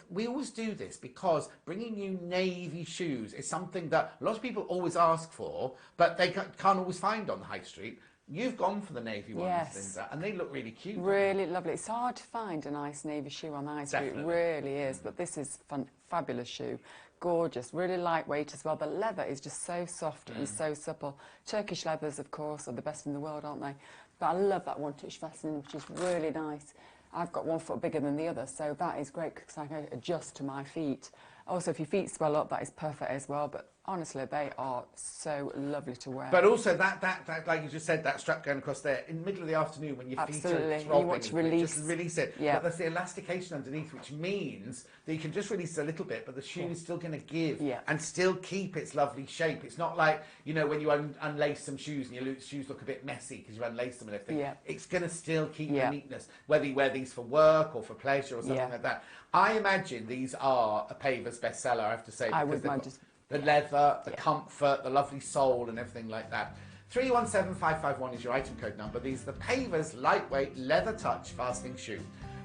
we always do this because bringing you navy shoes is something that a lot of people always ask for, but they can't always find on the high street. You've gone for the navy ones, Linda, and they look really cute. Really lovely. It's hard to find a nice navy shoe on the high street. It really is, but this is fabulous shoe. gorgeous, really lightweight as well. The leather is just so soft and so supple. Turkish leathers, of course, are the best in the world, aren't they? But I love that one-touch fastening, which is really nice. I've got 1 foot bigger than the other, so that is great because I can adjust to my feet. Also, if your feet swell up, that is perfect as well. But honestly, they are so lovely to wear. But also that like you just said, that strap going across there in the middle of the afternoon when your feet are throbbing, you want to release, just release it. Yeah. But there's the elastication underneath, which means that you can just release a little bit, but the shoe is still going to give and still keep its lovely shape. It's not like, you know, when you unlace some shoes and your shoes look a bit messy because you've unlaced them and everything. Yeah. It's going to still keep the neatness, whether you wear these for work or for pleasure or something like that. I imagine these are a Pavers bestseller, I have to say. I would imagine. The leather, the comfort, the lovely sole and everything like that. 317551 is your item code number. These are the Pavers lightweight leather touch fastening shoe.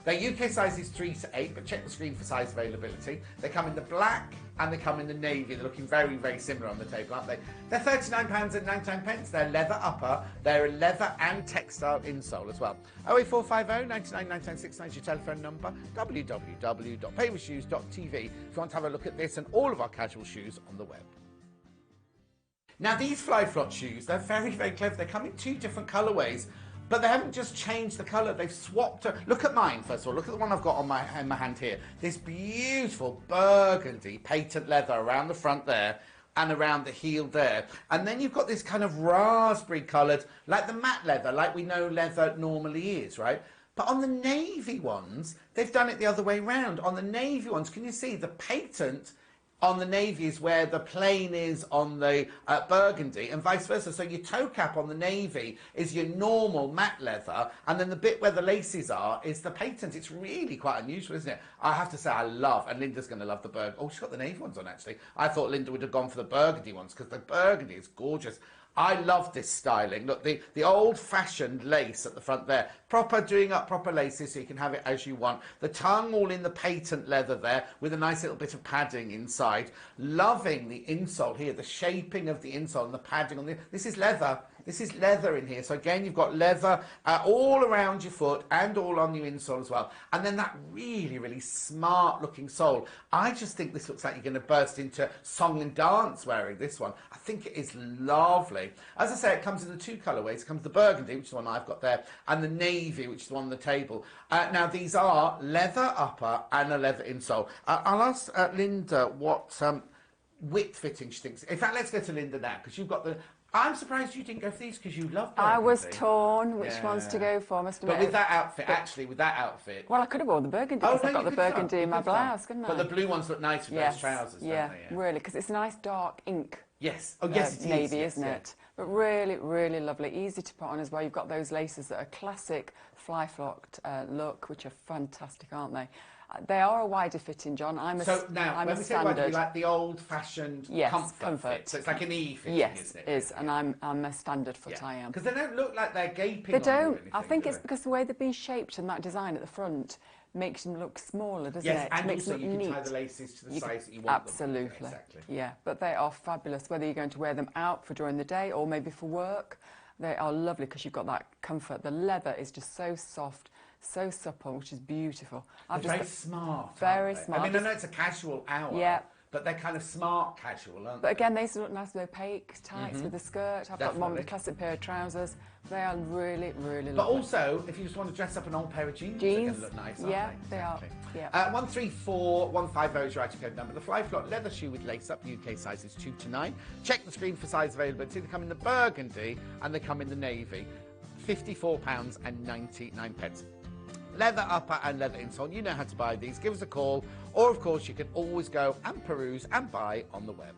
Their UK size is 3 to 8, but check the screen for size availability. They come in the black and they come in the navy. They're looking very, very similar on the table, aren't they? They're £39.99. They're leather upper. They're a leather and textile insole as well. 08450 99 969 is your telephone number. www.pavershoes.tv if you want to have a look at this and all of our casual shoes on the web. Now, these Flyflot shoes, they're very, very clever. They come in 2 different colourways. But they haven't just changed the colour, they've swapped it. Look at mine, first of all. Look at the one I've got on in my hand here. This beautiful burgundy patent leather around the front there and around the heel there. And then you've got this kind of raspberry coloured, like the matte leather, like we know leather normally is, right? But on the navy ones, they've done it the other way round. On the navy ones, can you see the patent on the navy is where the plain is on the burgundy, and vice versa. So your toe cap on the navy is your normal matte leather, and then the bit where the laces are is the patent. It's really quite unusual, isn't it? I have to say I love, and Linda's going to love the burgundy. Oh, she's got the navy ones on, actually. I thought Linda would have gone for the burgundy ones, because the burgundy is gorgeous. I love this styling. Look, the old-fashioned lace at the front there. Proper, doing up proper laces so you can have it as you want. The tongue all in the patent leather there with a nice little bit of padding inside. Loving the insole here, the shaping of the insole and the padding on the... This is leather. This is leather in here. So again, you've got leather all around your foot and all on your insole as well. And then that really, really smart looking sole. I just think this looks like you're going to burst into song and dance wearing this one. I think it is lovely. As I say, it comes in the 2 colourways. It comes the burgundy, which is the one I've got there, and the navy, which is the one on the table. Now, these are leather upper and a leather insole. I'll ask Linda what width fitting she thinks. In fact, let's go to Linda now, because you've got the... I'm surprised you didn't go for these because you love burgundy. I was torn which ones to go for, must admit. But with that outfit, actually, with that outfit... Well, I could have worn the burgundy because I've got the burgundy in my blouse, couldn't I? But the blue ones look nice with those trousers, don't they? Yeah, really, because it's a nice dark ink. Yes. Oh, yes, it is. Navy, yes, isn't it? But really, really lovely. Easy to put on as well. You've got those laces that are classic Flyflot look, which are fantastic, aren't they? They are a wider fitting, John. I'm a standard. When we say wider, we like the old-fashioned comfort fit. So it's like an E fitting, isn't it? Yes, it is. And I'm a standard foot, I am. Because they don't look like they're gaping. They don't. I think it's because the way they've been shaped and that design at the front makes them look smaller, doesn't it? And makes also them you neat. can tie the laces to the size that you want Absolutely. them. Exactly. Yeah, but they are fabulous. Whether you're going to wear them out for during the day or maybe for work, they are lovely because you've got that comfort. The leather is just so soft, so supple, which is beautiful. They're very smart. Very smart. I mean, I know it's a casual hour, but they're kind of smart casual, aren't they? But again, these look nice with opaque tights with the skirt. I've got one with a classic pair of trousers. They are really, really lovely. But also, if you just want to dress up an old pair of jeans, they're going to look nice, aren't they? Exactly. They are. Yeah. 134150 is your item code number. The Flyflot leather shoe with lace-up, UK sizes 2 to 9. Check the screen for size availability. They come in the burgundy and they come in the navy. £54.99. Leather upper and leather insole. You know how to buy these. Give us a call. Or, of course, you can always go and peruse and buy on the web.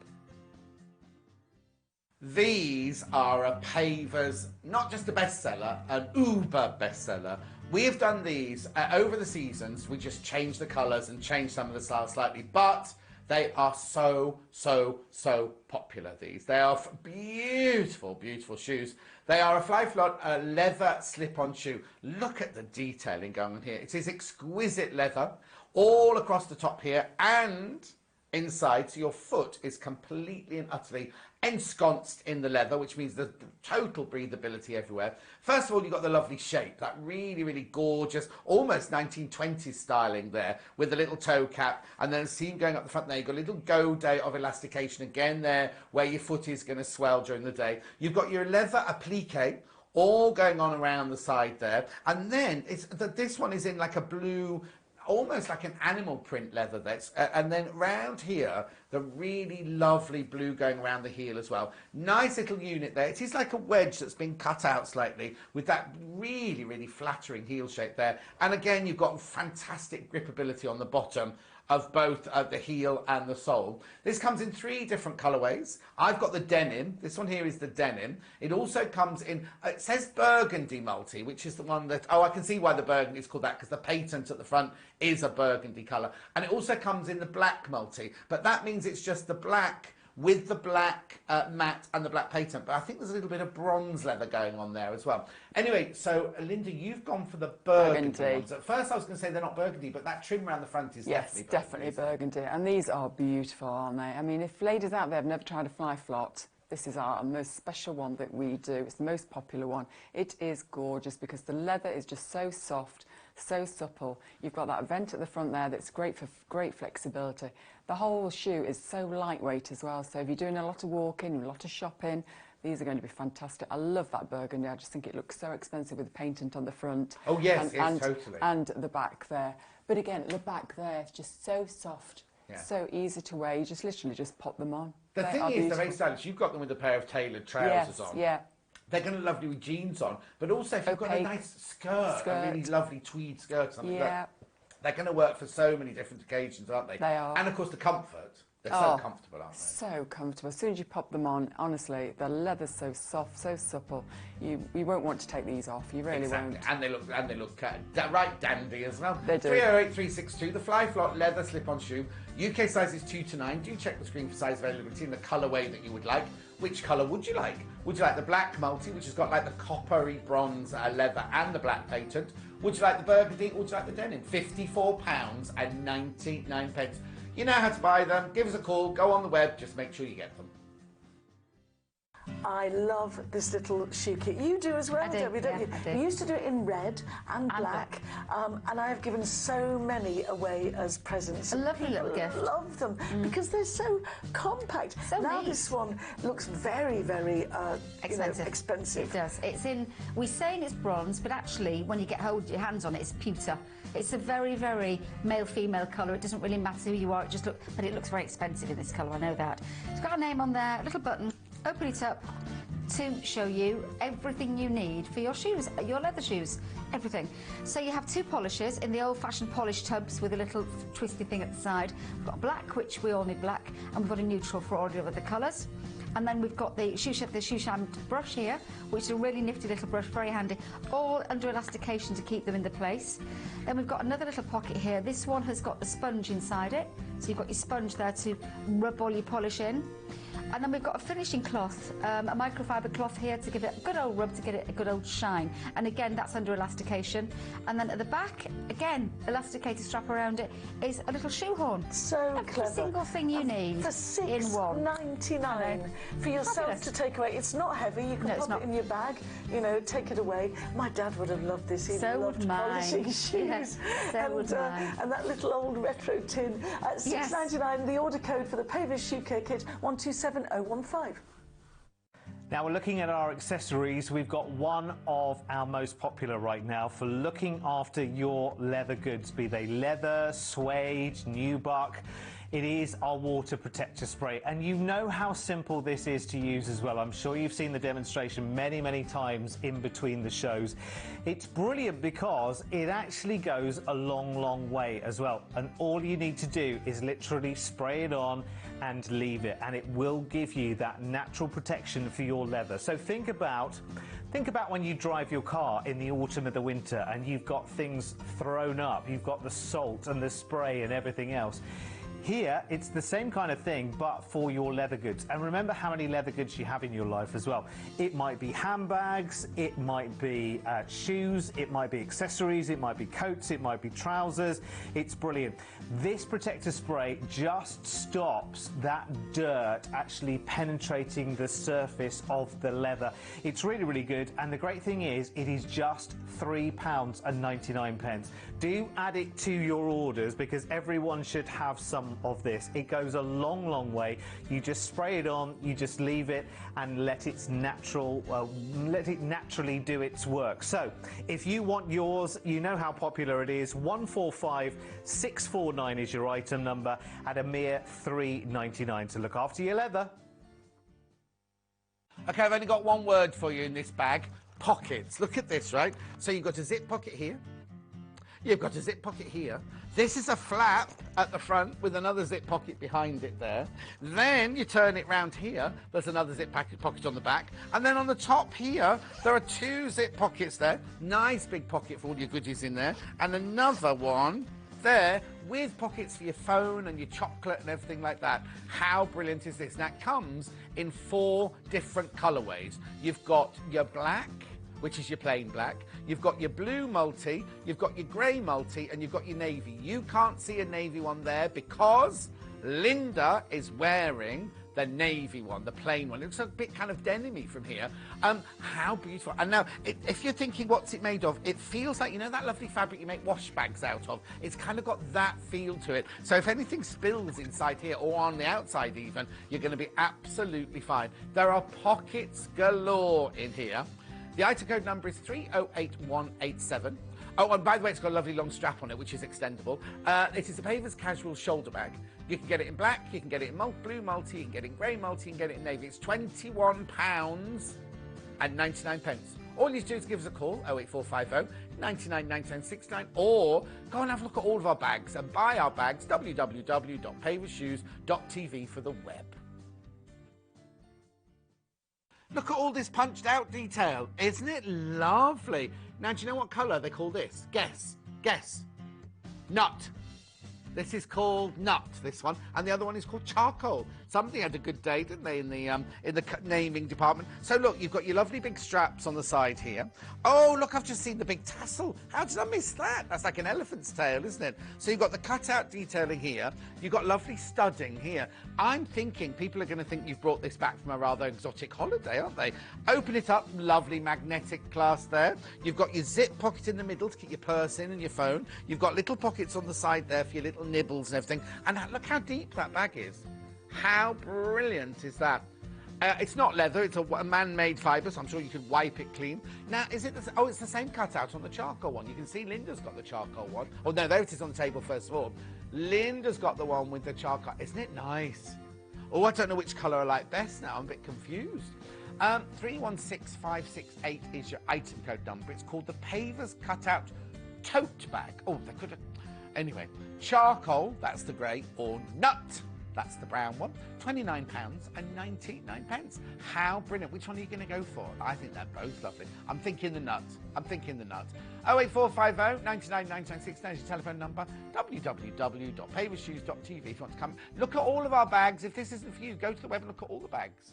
These are a Pavers, not just a bestseller, an uber bestseller. We have done these over the seasons. We just changed the colours and changed some of the styles slightly. But they are so, so, so popular, these. They are beautiful, beautiful shoes. They are a Flyflot leather slip-on shoe. Look at the detailing going on here. It is exquisite leather all across the top here, and inside, so your foot is completely and utterly ensconced in the leather, which means the total breathability everywhere. First of all, you've got the lovely shape, that really, really gorgeous, almost 1920s styling there, with the little toe cap, and then a seam going up the front there. You've got a little go-day of elastication again there, where your foot is going to swell during the day. You've got your leather applique, all going on around the side there, and then this one is in like a blue, almost like an animal print leather, that's and then round here the really lovely blue going around the heel as well. Nice little unit there. It is like a wedge that's been cut out slightly with that really, really flattering heel shape there, and again you've got fantastic gripability on the bottom of both the heel and the sole. This comes in 3 different colorways. I've got the denim. This one here is the denim. It also comes in, it says burgundy multi, which is the one that, oh, I can see why the burgundy is called that, because the patent at the front is a burgundy color. And it also comes in the black multi, but that means it's just the black with the black matte and the black patent, but I think there's a little bit of bronze leather going on there as well. Anyway, so Linda, you've gone for the burgundy ones. At first I was going to say they're not burgundy, but that trim around the front is definitely burgundy. And these are beautiful, aren't they? I mean, if ladies out there have never tried a fly flot, this is our most special one that we do. It's the most popular one. It is gorgeous because the leather is just so soft, so supple. You've got that vent at the front there that's great for great flexibility. The whole shoe is so lightweight as well, so if you're doing a lot of walking, a lot of shopping, these are going to be fantastic. I love that burgundy. I just think it looks so expensive with the patent on the front. Oh yes, yes, totally. And the back there. But again, the back there is just so soft, so easy to wear. You just literally just pop them on. The thing is, they're very stylish. You've got them with a pair of tailored trousers on. Yeah. They're going to look lovely with jeans on, but also if you've got a nice skirt, a really lovely tweed skirt, something like that, they're going to work for so many different occasions, aren't they? They are. And of course the comfort. They're so comfortable, aren't they? So comfortable. As soon as you pop them on, honestly, the leather's so soft, so supple. You won't want to take these off. You really won't. And they look right dandy as well. They do. 308362, the Fly Flot leather slip-on shoe. UK sizes 2 to 9. Do check the screen for size availability in the colourway that you would like. Which colour would you like? Would you like the black multi, which has got like the coppery bronze leather and the black patent? Would you like the burgundy, or would you like the denim? £54.99. You know how to buy them. Give us a call. Go on the web. Just make sure you get them. I love this little shoe kit. You do as well, Debbie, don't you? I do. You used to do it in red and black, and I have given so many away as presents. A lovely People little gift. love them because they're so compact. So now neat. this one looks very, very Expensive. expensive. It does. It's in. We're saying it's bronze, but actually, when you get your hands on it, it's pewter. It's a very, very male-female colour. It doesn't really matter who you are. But it looks very expensive in this colour. I know that. It's got a name on there, a little button. Open it up to show you everything you need for your shoes, your leather shoes, everything. So you have 2 polishes in the old-fashioned polish tubs with a little twisty thing at the side. We've got black, which we all need black, and we've got a neutral for all the other colours. And then we've got the Shoesham brush here, which is a really nifty little brush, very handy, all under elastication to keep them in the place. Then we've got another little pocket here. This one has got a sponge inside it, so you've got your sponge there to rub all your polish in. And then we've got a finishing cloth, a microfiber cloth here to give it a good old rub, to get it a good old shine. And again, that's under elastication. And then at the back, again, elasticated strap around it, is a little shoehorn. So Every clever. single thing you need for in one. $6.99 for yourself Fabulous. to take away. It's not heavy. You can No, it's pop it not. in your bag. You know, take it away. My dad would have loved this. He So loved would mine. polishing shoes. Yes, so would mine. And that little old retro tin. $6.99. The order code for the Pavis Shoe Care Kit 127015. Now we're looking at our accessories. We've got one of our most popular right now for looking after your leather goods, be they leather, suede, nubuck. It is our water protector spray, and you know how simple this is to use as well. I'm sure you've seen the demonstration many, many times in between the shows. It's brilliant because it actually goes a long, long way as well, and all you need to do is literally spray it on and leave it, and it will give you that natural protection for your leather. So think about when you drive your car in the autumn or the winter and you've got things thrown up, you've got the salt and the spray and everything else. Here, it's the same kind of thing, but for your leather goods. And remember how many leather goods you have in your life as well. It might be handbags, it might be shoes, it might be accessories, it might be coats, it might be trousers. It's brilliant. This protector spray just stops that dirt actually penetrating the surface of the leather. It's really, really good. And the great thing is, it is just £3.99. Do add it to your orders because everyone should have some of this. It goes a long, long way. You just spray it on, you just leave it and let it naturally do its work. So if you want yours, you know how popular it is. 145649 is your item number at a mere £3.99 to look after your leather. Okay, I've only got one word for you in this bag. Pockets. Look at this, right? So you've got a zip pocket here. You've got a zip pocket here. This is a flap at the front with another zip pocket behind it there. Then you turn it round here. There's another zip pocket on the back. And then on the top here, there are 2 zip pockets there. Nice big pocket for all your goodies in there. And another one there with pockets for your phone and your chocolate and everything like that. How brilliant is this? Now, it comes in 4 different colourways. You've got your black, which is your plain black. You've got your blue multi, you've got your grey multi, and you've got your navy. You can't see a navy one there because Linda is wearing the navy one, the plain one. It looks a bit kind of denim-y from here. How beautiful. And now, if you're thinking what's it made of, it feels like, you know that lovely fabric you make wash bags out of? It's kind of got that feel to it. So if anything spills inside here or on the outside even, you're going to be absolutely fine. There are pockets galore in here. The item code number is 308187. Oh, and by the way, it's got a lovely long strap on it, which is extendable. It is a Pavers Casual shoulder bag. You can get it in black, you can get it in blue multi, you can get it in grey multi, you can get it in navy. It's £21.99. All you need to do is give us a call, 08450 99 9969, or go and have a look at all of our bags and buy our bags, www.paversshoes.tv for the web. Look at all this punched out detail. Isn't it lovely? Now, do you know what colour they call this? Guess. Guess. Nut. This is called nut, this one, and the other one is called charcoal. Somebody had a good day, didn't they, in the naming department. So look, you've got your lovely big straps on the side here. Oh, look, I've just seen the big tassel. How did I miss that? That's like an elephant's tail, isn't it? So you've got the cutout detailing here. You've got lovely studding here. I'm thinking people are going to think you've brought this back from a rather exotic holiday, aren't they? Open it up, lovely magnetic clasp there. You've got your zip pocket in the middle to keep your purse in and your phone. You've got little pockets on the side there for your little nibbles and everything. And look how deep that bag is. How brilliant is that? It's not leather, it's a man-made fibre, so I'm sure you could wipe it clean. Now, is it oh, it's the same cutout on the charcoal one. You can see Linda's got the charcoal one. Oh, no, there it is on the table first of all. Linda's got the one with the charcoal. Isn't it nice? Oh, I don't know which colour I like best now. I'm a bit confused. 316568 is your item code number. It's called the Pavers Cutout Tote Bag. Oh, they could have... Anyway, charcoal, that's the grey, or nut, that's the brown one. £29.99. How brilliant. Which one are you going to go for? I think they're both lovely. I'm thinking the nut. 08450 99 969 is your telephone number. www.paversshoes.tv if you want to come. Look at all of our bags. If this isn't for you, go to the web and look at all the bags.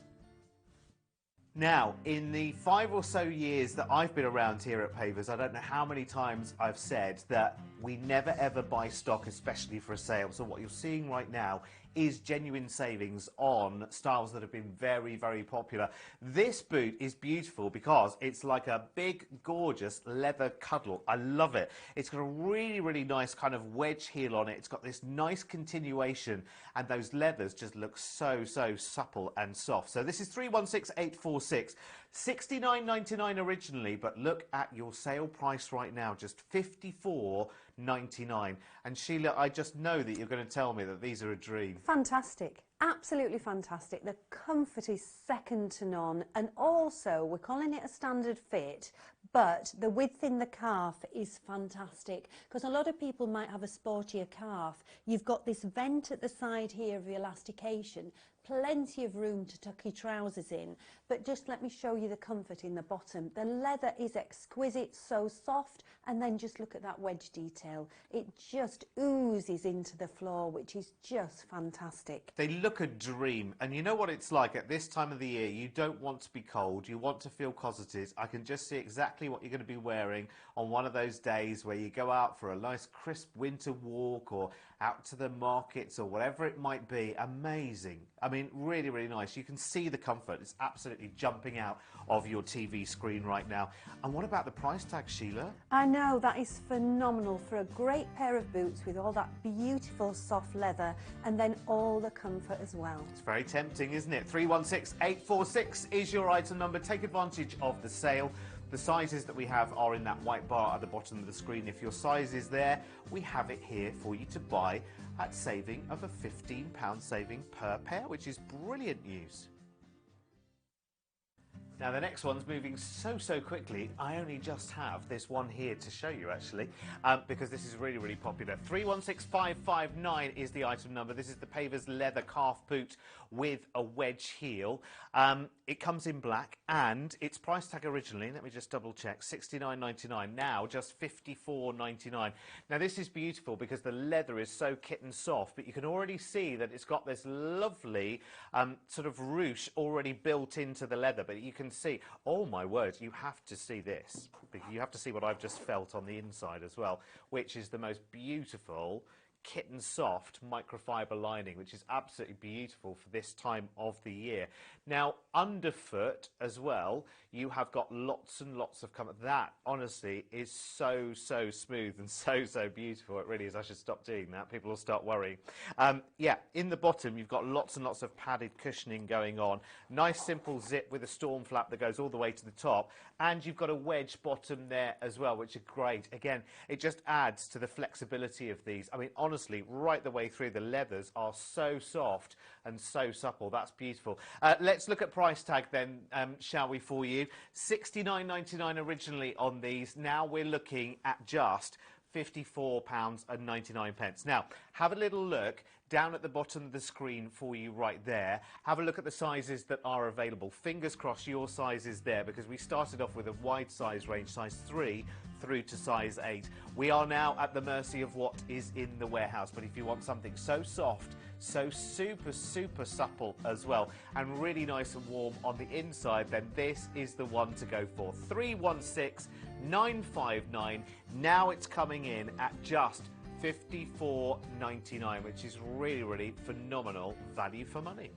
Now, in the 5 or so years that I've been around here at Pavers, I don't know how many times I've said that we never ever buy stock, especially for a sale. So what you're seeing right now is genuine savings on styles that have been very, very popular. This boot is beautiful because it's like a big, gorgeous leather cuddle. I love it. It's got a really, really nice kind of wedge heel on it. It's got this nice continuation, and those leathers just look so, so supple and soft. So this is 316846. $69.99 originally, but look at your sale price right now, just $54.99. And Sheila, I just know that you're going to tell me that these are a dream. Fantastic. Absolutely fantastic. The comfort is second to none, and also we're calling it a standard fit, but the width in the calf is fantastic because a lot of people might have a sportier calf. You've got this vent at the side here of the elastication plenty of room to tuck your trousers in, but just let me show you the comfort in the bottom. The leather is exquisite, so soft, and then just look at that wedge detail. It just oozes into the floor, which is just fantastic. They look a dream, and you know what it's like at this time of the year. You don't want to be cold, you want to feel cosseted. I can just see exactly what you're going to be wearing on one of those days where you go out for a nice crisp winter walk or out to the markets or whatever it might be. Amazing. I mean, really, really nice. You can see the comfort. It's absolutely jumping out of your TV screen right now. And what about the price tag, Sheila? I know, that is phenomenal for a great pair of boots with all that beautiful soft leather and then all the comfort as well. It's very tempting, isn't it? 316846 is your item number. Take advantage of the sale. The sizes that we have are in that white bar at the bottom of the screen. If your size is there, we have it here for you to buy at saving of a £15 saving per pair, which is brilliant news. Now the next one's moving so quickly. I only just have this one here to show you actually, because this is really, really popular. 316559 is the item number. This is the Pavers leather calf boot with a wedge heel. It comes in black and its price tag originally, let me just double check, $69.99, now just $54.99. Now this is beautiful because the leather is so kitten soft, but you can already see that it's got this lovely sort of ruche already built into the leather, but you can see, oh my word, you have to see this. You have to see what I've just felt on the inside as well, which is the most beautiful kitten soft microfiber lining, which is absolutely beautiful for this time of the year. Now underfoot as well, you have got lots and lots of comfort. That honestly is so smooth and so beautiful. It really is. I should stop doing that, people will start worrying. Yeah, in the bottom you've got lots and lots of padded cushioning going on. Nice simple zip with a storm flap that goes all the way to the top, and you've got a wedge bottom there as well, which are great. Again, it just adds to the flexibility of these. I mean, honestly, right the way through, the leathers are so soft and so supple. That's beautiful. Let's look at price tag then, shall we, for you. £69.99 originally on these. Now we're looking at just £54.99. Now, have a little look down at the bottom of the screen for you right there. Have a look at the sizes that are available. Fingers crossed your size is there, because we started off with a wide size range, size 3 through to size 8. We are now at the mercy of what is in the warehouse, but if you want something so soft, so super supple as well, and really nice and warm on the inside, then this is the one to go for. 316959. Now it's coming in at just $54.99, which is really phenomenal value for money.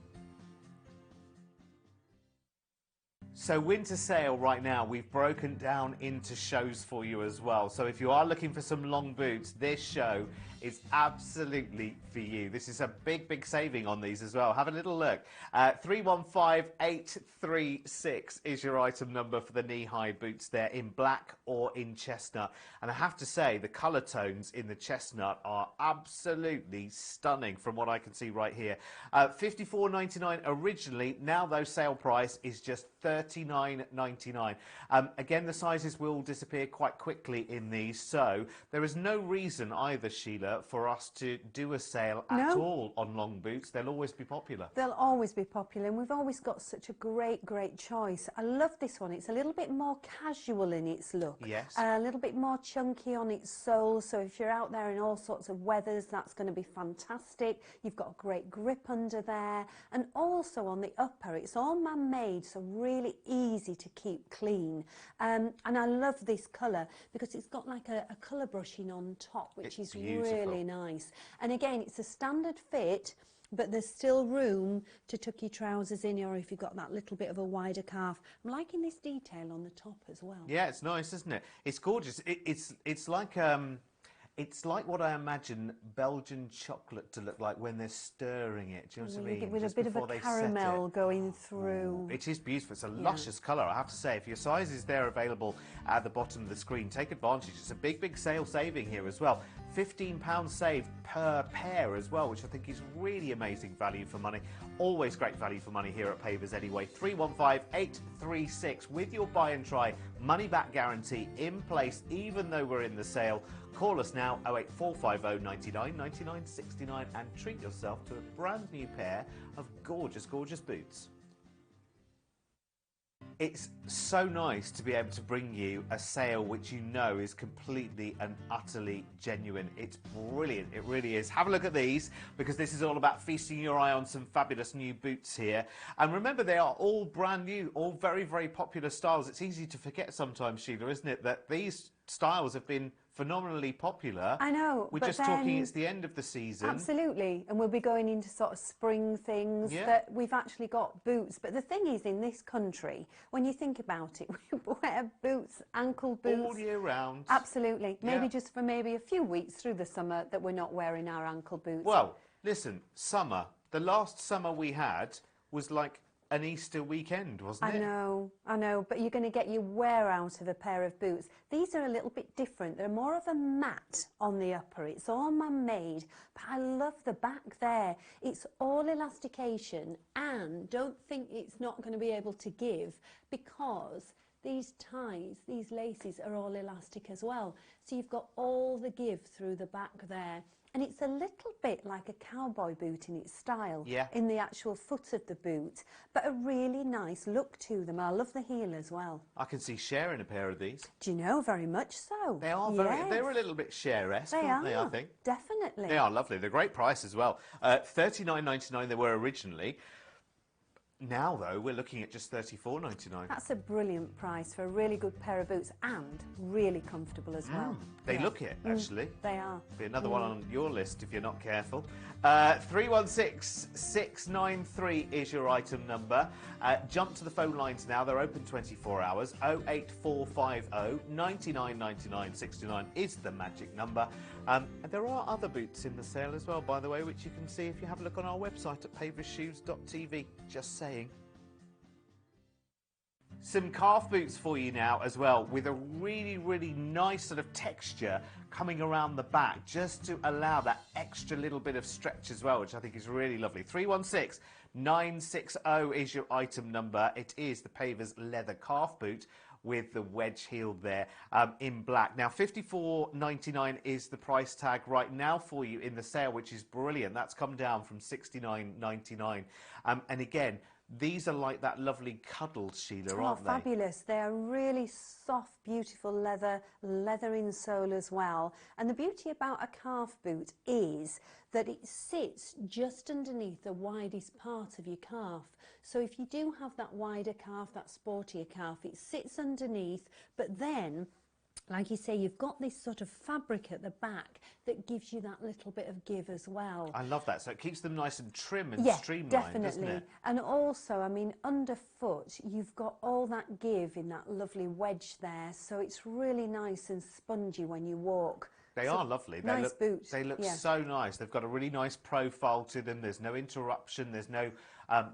So winter sale right now, we've broken down into shows for you as well. So if you are looking for some long boots, this show is absolutely for you. This is a big saving on these as well. Have a little look. 315836 is your item number for the knee-high boots there, in black or in chestnut. And I have to say, the colour tones in the chestnut are absolutely stunning from what I can see right here. $54.99 originally. Now, though, sale price is just $39.99. Again, the sizes will disappear quite quickly in these, so there is no reason either, Sheila, for us to do a sale at all on long boots. They'll always be popular. They'll always be popular, and we've always got such a great choice. I love this one. It's a little bit more casual in its look. Yes. A little bit more chunky on its sole, so if you're out there in all sorts of weathers, that's going to be fantastic. You've got a great grip under there, and also on the upper, it's all man-made, so really easy to keep clean. And I love this colour because it's got like a colour brushing on top, which is really nice. And again, it's a standard fit, but there's still room to tuck your trousers in, or if you've got that little bit of a wider calf. I'm liking this detail on the top as well. Yeah, it's nice, isn't it? It's gorgeous. It's like what I imagine Belgian chocolate to look like when they're stirring it. Do you know what I mean? With Just a bit of before a they set caramel it. going through. It is beautiful. It's a luscious colour, I have to say. If your size is there available at the bottom of the screen, take advantage. It's a big sale saving here as well. £15 saved per pair as well, which I think is really amazing value for money. Always great value for money here at Pavers anyway. 315836 with your buy and try money back guarantee in place even though we're in the sale. Call us now 08450 99 99 69 and treat yourself to a brand new pair of gorgeous, gorgeous boots. It's so nice to be able to bring you a sale which you know is completely and utterly genuine. It's brilliant, it really is. Have a look at these, because this is all about feasting your eye on some fabulous new boots here. And remember, they are all brand new, all very, very popular styles. It's easy to forget sometimes, Sheila, isn't it, that these styles have been phenomenally popular. I know. We're but just talking it's the end of the season. Absolutely. And we'll be going into sort of spring things that we've actually got boots. But the thing is, in this country, when you think about it, we wear boots, ankle boots. All year round. Absolutely. Maybe just for maybe a few weeks through the summer that we're not wearing our ankle boots. Well, listen, summer. The last summer we had was like an Easter weekend, wasn't it? I know, but you're going to get your wear out of a pair of boots. These are a little bit different. They're more of a mat on the upper. It's all man-made, but I love the back there. It's all elastication, and don't think it's not going to be able to give, because these ties, these laces are all elastic as well. So you've got all the give through the back there. And it's a little bit like a cowboy boot in its style, in the actual foot of the boot, but a really nice look to them. I love the heel as well. I can see Cher in a pair of these. Do you know? Very much so. They are they're a little bit Cher-esque, aren't they, I think? Definitely. They are lovely. They're a great price as well. $39.99 they were originally. Now, though, we're looking at just $34.99. That's a brilliant price for a really good pair of boots, and really comfortable as well. They look it, actually. They are. Be another one on your list if you're not careful. 316693 is your item number. Jump to the phone lines now. They're open 24 hours. 08450 9999 69 is the magic number. And there are other boots in the sale as well, by the way, which you can see if you have a look on our website at paversshoes.tv. Just saying. Some calf boots for you now as well, with a really, really nice sort of texture coming around the back, just to allow that extra little bit of stretch as well, which I think is really lovely. 316960 is your item number. It is the Pavers leather calf boot with the wedge heel there in black. Now, $54.99 is the price tag right now for you in the sale, which is brilliant. That's come down from $69.99. And again, these are like that lovely cuddled, Sheila, aren't they? Fabulous. They are really soft, beautiful leather insole as well. And the beauty about a calf boot is that it sits just underneath the widest part of your calf. So if you do have that wider calf, that sportier calf, it sits underneath, but then, like you say, you've got this sort of fabric at the back that gives you that little bit of give as well. I love that. So it keeps them nice and trim and streamlined, definitely. doesn't it? And also, I mean, underfoot, you've got all that give in that lovely wedge there. So it's really nice and spongy when you walk. They are lovely. Nice boots. They look so nice. They've got a really nice profile to them. There's no interruption. There's no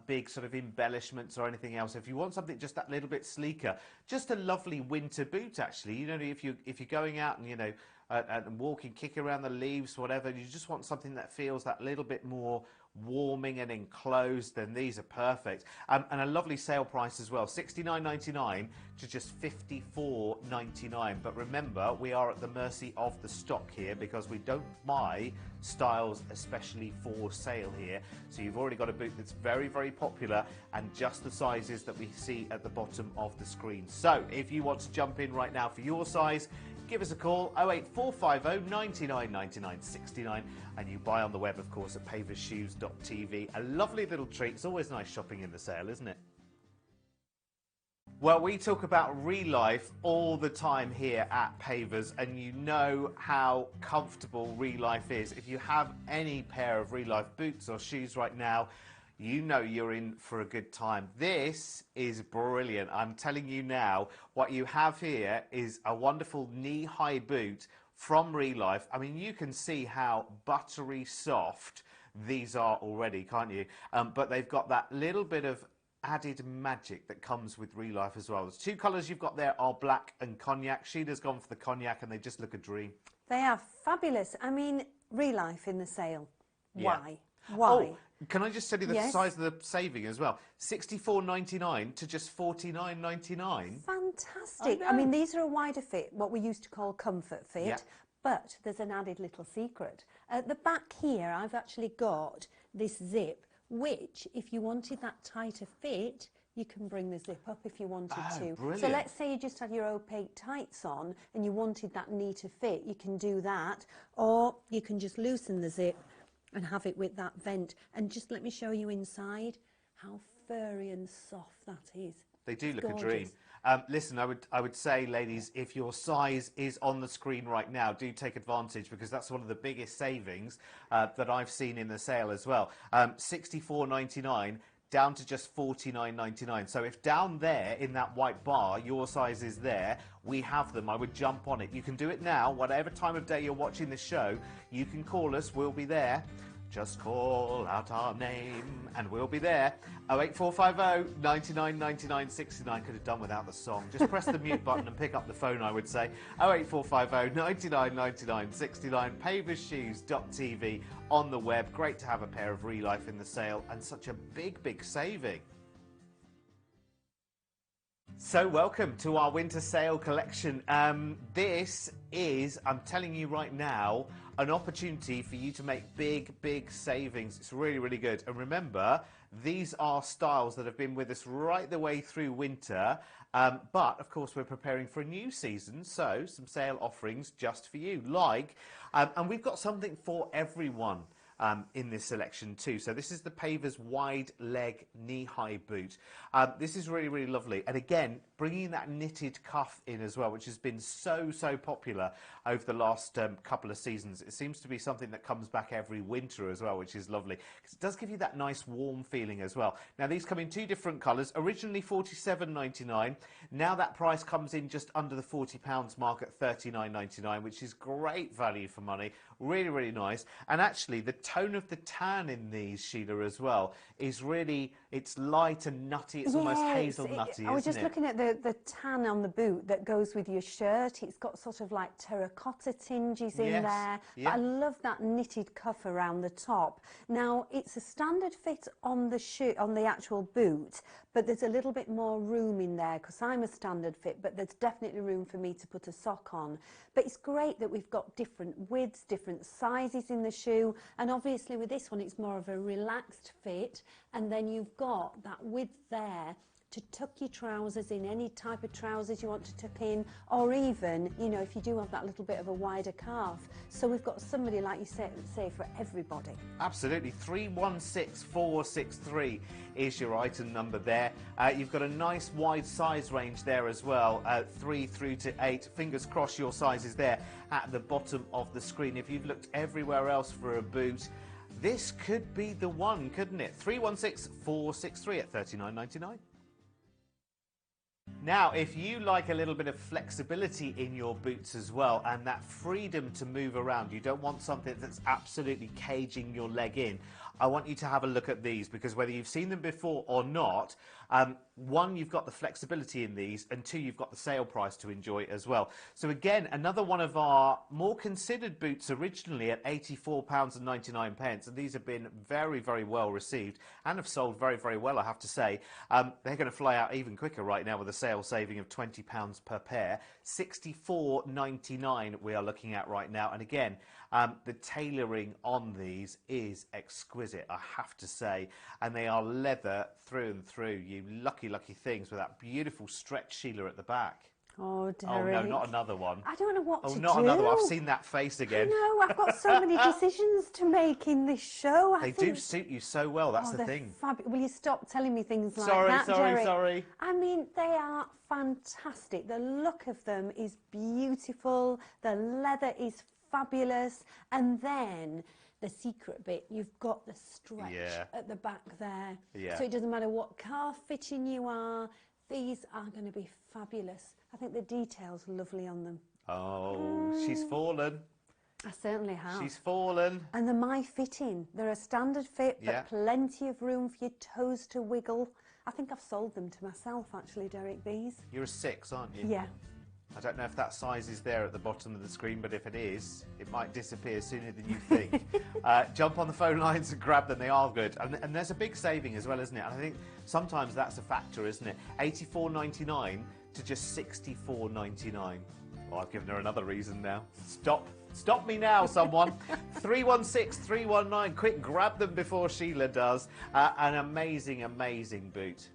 big sort of embellishments or anything else. If you want something just that little bit sleeker, just a lovely winter boot, actually. You know, if you're going out and, you know, and walking, kicking around the leaves, whatever, you just want something that feels that little bit more warming and enclosed, then these are perfect. And a lovely sale price as well, $69.99 to just $54.99. But remember, we are at the mercy of the stock here, because we don't buy styles especially for sale here. So you've already got a boot that's very, very popular and just the sizes that we see at the bottom of the screen. So if you want to jump in right now for your size, give us a call, 08450 99 99 69, and you buy on the web, of course, at paversshoes.tv. A lovely little treat. It's always nice shopping in the sale, isn't it? Well, we talk about Relife all the time here at Pavers, and you know how comfortable Relife is. If you have any pair of Relife boots or shoes right now, you know you're in for a good time. This is brilliant. I'm telling you now, what you have here is a wonderful knee-high boot from Relife. I mean, you can see how buttery soft these are already, can't you? But they've got that little bit of added magic that comes with Relife as well. The two colours you've got there are black and cognac. Sheila's gone for the cognac, and they just look a dream. They are fabulous. I mean, Relife in the sale. Yeah. Why? Why? Oh, can I just tell you the Yes. size of the saving as well? $64.99 to just $49.99. Fantastic. I I mean, know. these are a wider fit, what we used to call comfort fit, Yeah. but there's an added little secret. At the back here, I've actually got this zip, which, if you wanted that tighter fit, you can bring the zip up if you wanted Oh, to. So brilliant. let's say you just had your opaque tights on and you wanted that neater fit, you can do that. Or you can just loosen the zip and have it with that vent. And just let me show you inside how furry and soft that is. They do It's look a gorgeous. dream. Listen, I would say, ladies, if your size is on the screen right now, do take advantage, because that's one of the biggest savings that I've seen in the sale as well. $64.99 down to just $49.99. So if down there in that white bar your size is there, we have them. I would jump on it. You can do it now, whatever time of day you're watching this show. You can call us, we'll be there. Just call out our name and we'll be there. 08450 99 99 69. Could have done without the song. Just press the mute button and pick up the phone, I would say. 08450 99 99 69. Paversshoes.tv on the web. Great to have a pair of Relife in the sale, and such a big, big saving. So welcome to our winter sale collection. This is, I'm telling you right now, an opportunity for you to make big, big savings. It's really, really good. And remember, these are styles that have been with us right the way through winter. But, of course, we're preparing for a new season, so some sale offerings just for you. And we've got something for everyone. In this selection too. So this is the Pavers wide leg knee-high boot. This is really, really lovely. And again, bringing that knitted cuff in as well, which has been so, so popular over the last couple of seasons. It seems to be something that comes back every winter as well, which is lovely. 'Cause it does give you that nice warm feeling as well. Now these come in two different colours, originally $47.99. Now that price comes in just under the £40 mark at $39.99, which is great value for money. Really, really nice. And actually, the tone of the tan in these, Sheila, as well, is really, it's light and nutty. It's almost hazelnutty, I was just isn't it? looking at the tan on the boot that goes with your shirt. It's got sort of like terracotta tinges in Yes, there. yeah. But I love that knitted cuff around the top. Now, it's a standard fit on the shoe, on the actual boot, but there's a little bit more room in there because I'm a standard fit, but there's definitely room for me to put a sock on. But it's great that we've got different widths, different sizes in the shoe, and obviously with this one it's more of a relaxed fit, and then you've got that width there to tuck your trousers in, any type of trousers you want to tuck in, or even, you know, if you do have that little bit of a wider calf. So we've got somebody, like you say for everybody. Absolutely. 316463 is your item number there. You've got a nice wide size range there as well, 3 through to 8. Fingers crossed your size is there at the bottom of the screen. If you've looked everywhere else for a boot, this could be the one, couldn't it? 316463 at $39.99. Now, if you like a little bit of flexibility in your boots as well, and that freedom to move around, you don't want something that's absolutely caging your leg in, I want you to have a look at these, because whether you've seen them before or not, one, you've got the flexibility in these, and two, you've got the sale price to enjoy as well. So again, another one of our more considered boots, originally at £84.99, and these have been very, very well received and have sold very, very well, I have to say. They're going to fly out even quicker right now with a sale saving of £20 per pair. $64.99 we are looking at right now, and again, the tailoring on these is exquisite, I have to say, and they are leather through and through. You lucky, lucky things with that beautiful stretch, Sheila, at the back. Oh, Derek. Oh, no, not another one. I don't know what to do. Oh, not another one. I've seen that face again. No, I've got so many decisions to make in this show. They do suit you so well, that's the they're thing. Will you stop telling me things like Sorry, that, Derek? sorry. I mean, they are fantastic. The look of them is beautiful. The leather is fabulous. And then the secret bit, you've got the stretch at the back there. Yeah. So it doesn't matter what calf fitting you are, these are going to be fabulous. I think the detail's lovely on them. Oh, she's fallen. I certainly have. She's fallen. And they're my fitting. They're a standard fit, but plenty of room for your toes to wiggle. I think I've sold them to myself, actually, Derek, these. You're a 6, aren't you? Yeah. I don't know if that size is there at the bottom of the screen, but if it is, it might disappear sooner than you think. Jump on the phone lines and grab them. They are good. And there's a big saving as well, isn't it? And I think sometimes that's a factor, isn't it? $84.99 to just $64.99. Well, I've given her another reason now. Stop me now, someone. 316-319. Quick, grab them before Sheila does. An amazing, amazing boot.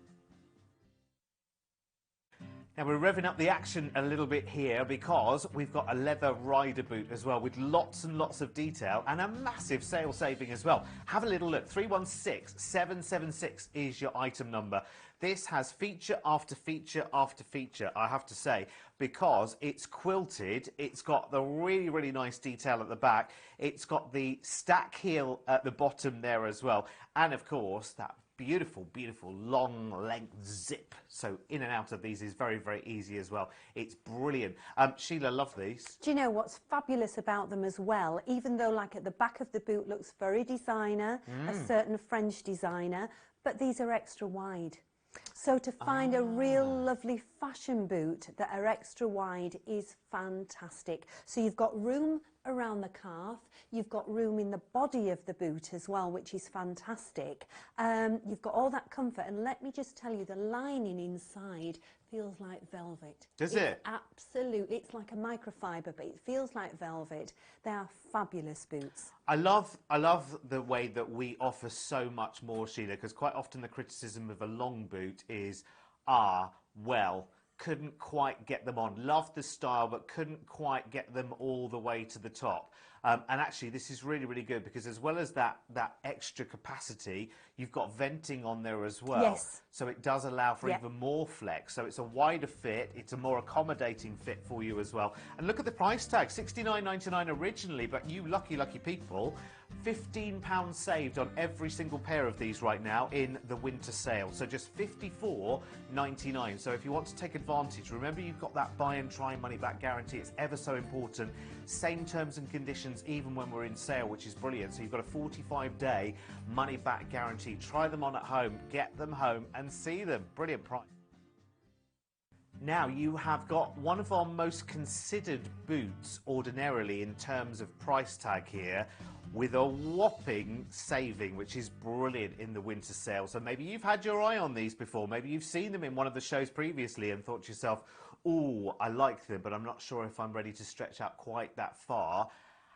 Now we're revving up the action a little bit here because we've got a leather rider boot as well with lots and lots of detail and a massive sale saving as well. Have a little look. 316-776 is your item number. This has feature after feature after feature, I have to say, because it's quilted. It's got the really, really nice detail at the back. It's got the stack heel at the bottom there as well. And of course, that beautiful, beautiful long length zip. So in and out of these is very, very easy as well. It's brilliant. Sheila, love these. Do you know what's fabulous about them as well? Even though like at the back of the boot looks very designer, a certain French designer, but these are extra wide. So to find a real lovely fashion boot that are extra wide is fantastic. So you've got room around the calf, you've got room in the body of the boot as well, which is fantastic. You've got all that comfort, and let me just tell you, the lining inside feels like velvet. Does it? Absolutely. It's like a microfiber, but it feels like velvet. They are fabulous boots. I love the way that we offer so much more, Sheila, because quite often the criticism of a long boot is, well, couldn't quite get them on. Loved the style, but couldn't quite get them all the way to the top. And actually, this is really, really good because as well as that extra capacity, you've got venting on there as well. Yes. So it does allow for even more flex. So it's a wider fit. It's a more accommodating fit for you as well. And look at the price tag, $69.99 originally, but you lucky, lucky people, £15 saved on every single pair of these right now in the winter sale. So just $54.99. So if you want to take advantage, remember you've got that buy and try money back guarantee. It's ever so important. Same terms and conditions even when we're in sale, which is brilliant. So you've got a 45-day money back guarantee. Try them on at home, get them home and see them. Brilliant price. Now you have got one of our most considered boots ordinarily in terms of price tag here, with a whopping saving, which is brilliant in the winter sale. So maybe you've had your eye on these before, maybe you've seen them in one of the shows previously and thought to yourself, oh, I like them, but I'm not sure if I'm ready to stretch out quite that far.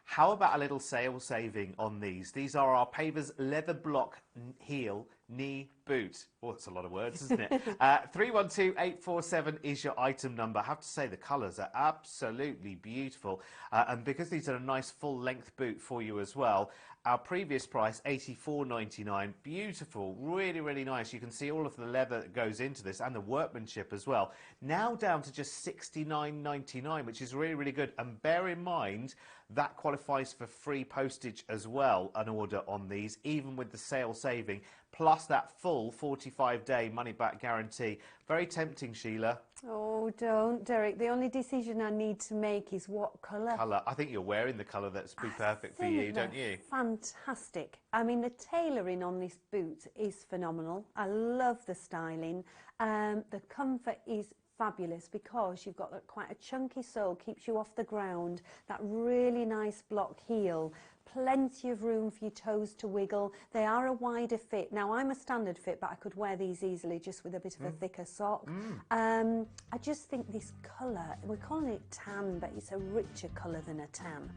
How about a little sale saving on these? These are our Pavers leather block heel knee boot. Oh, that's a lot of words, isn't it? 312847 is your item number. I have to say the colours are absolutely beautiful. And because these are a nice full length boot for you as well, our previous price, $84.99. Beautiful, really, really nice. You can see all of the leather that goes into this and the workmanship as well. Now down to just $69.99, which is really, really good. And bear in mind, that qualifies for free postage as well, an order on these, even with the sale saving, plus that full 45-day money-back guarantee. Very tempting, Sheila. Oh, don't, Derek. The only decision I need to make is what colour. Colour. I think you're wearing the colour that's be perfect for you, don't you? Fantastic. I mean, the tailoring on this boot is phenomenal. I love the styling. The comfort is fabulous because you've got quite a chunky sole, keeps you off the ground, that really nice block heel, plenty of room for your toes to wiggle. They are a wider fit. Now, I'm a standard fit, but I could wear these easily just with a bit of a thicker sock. I just think this colour, we're calling it tan, but it's a richer colour than a tan.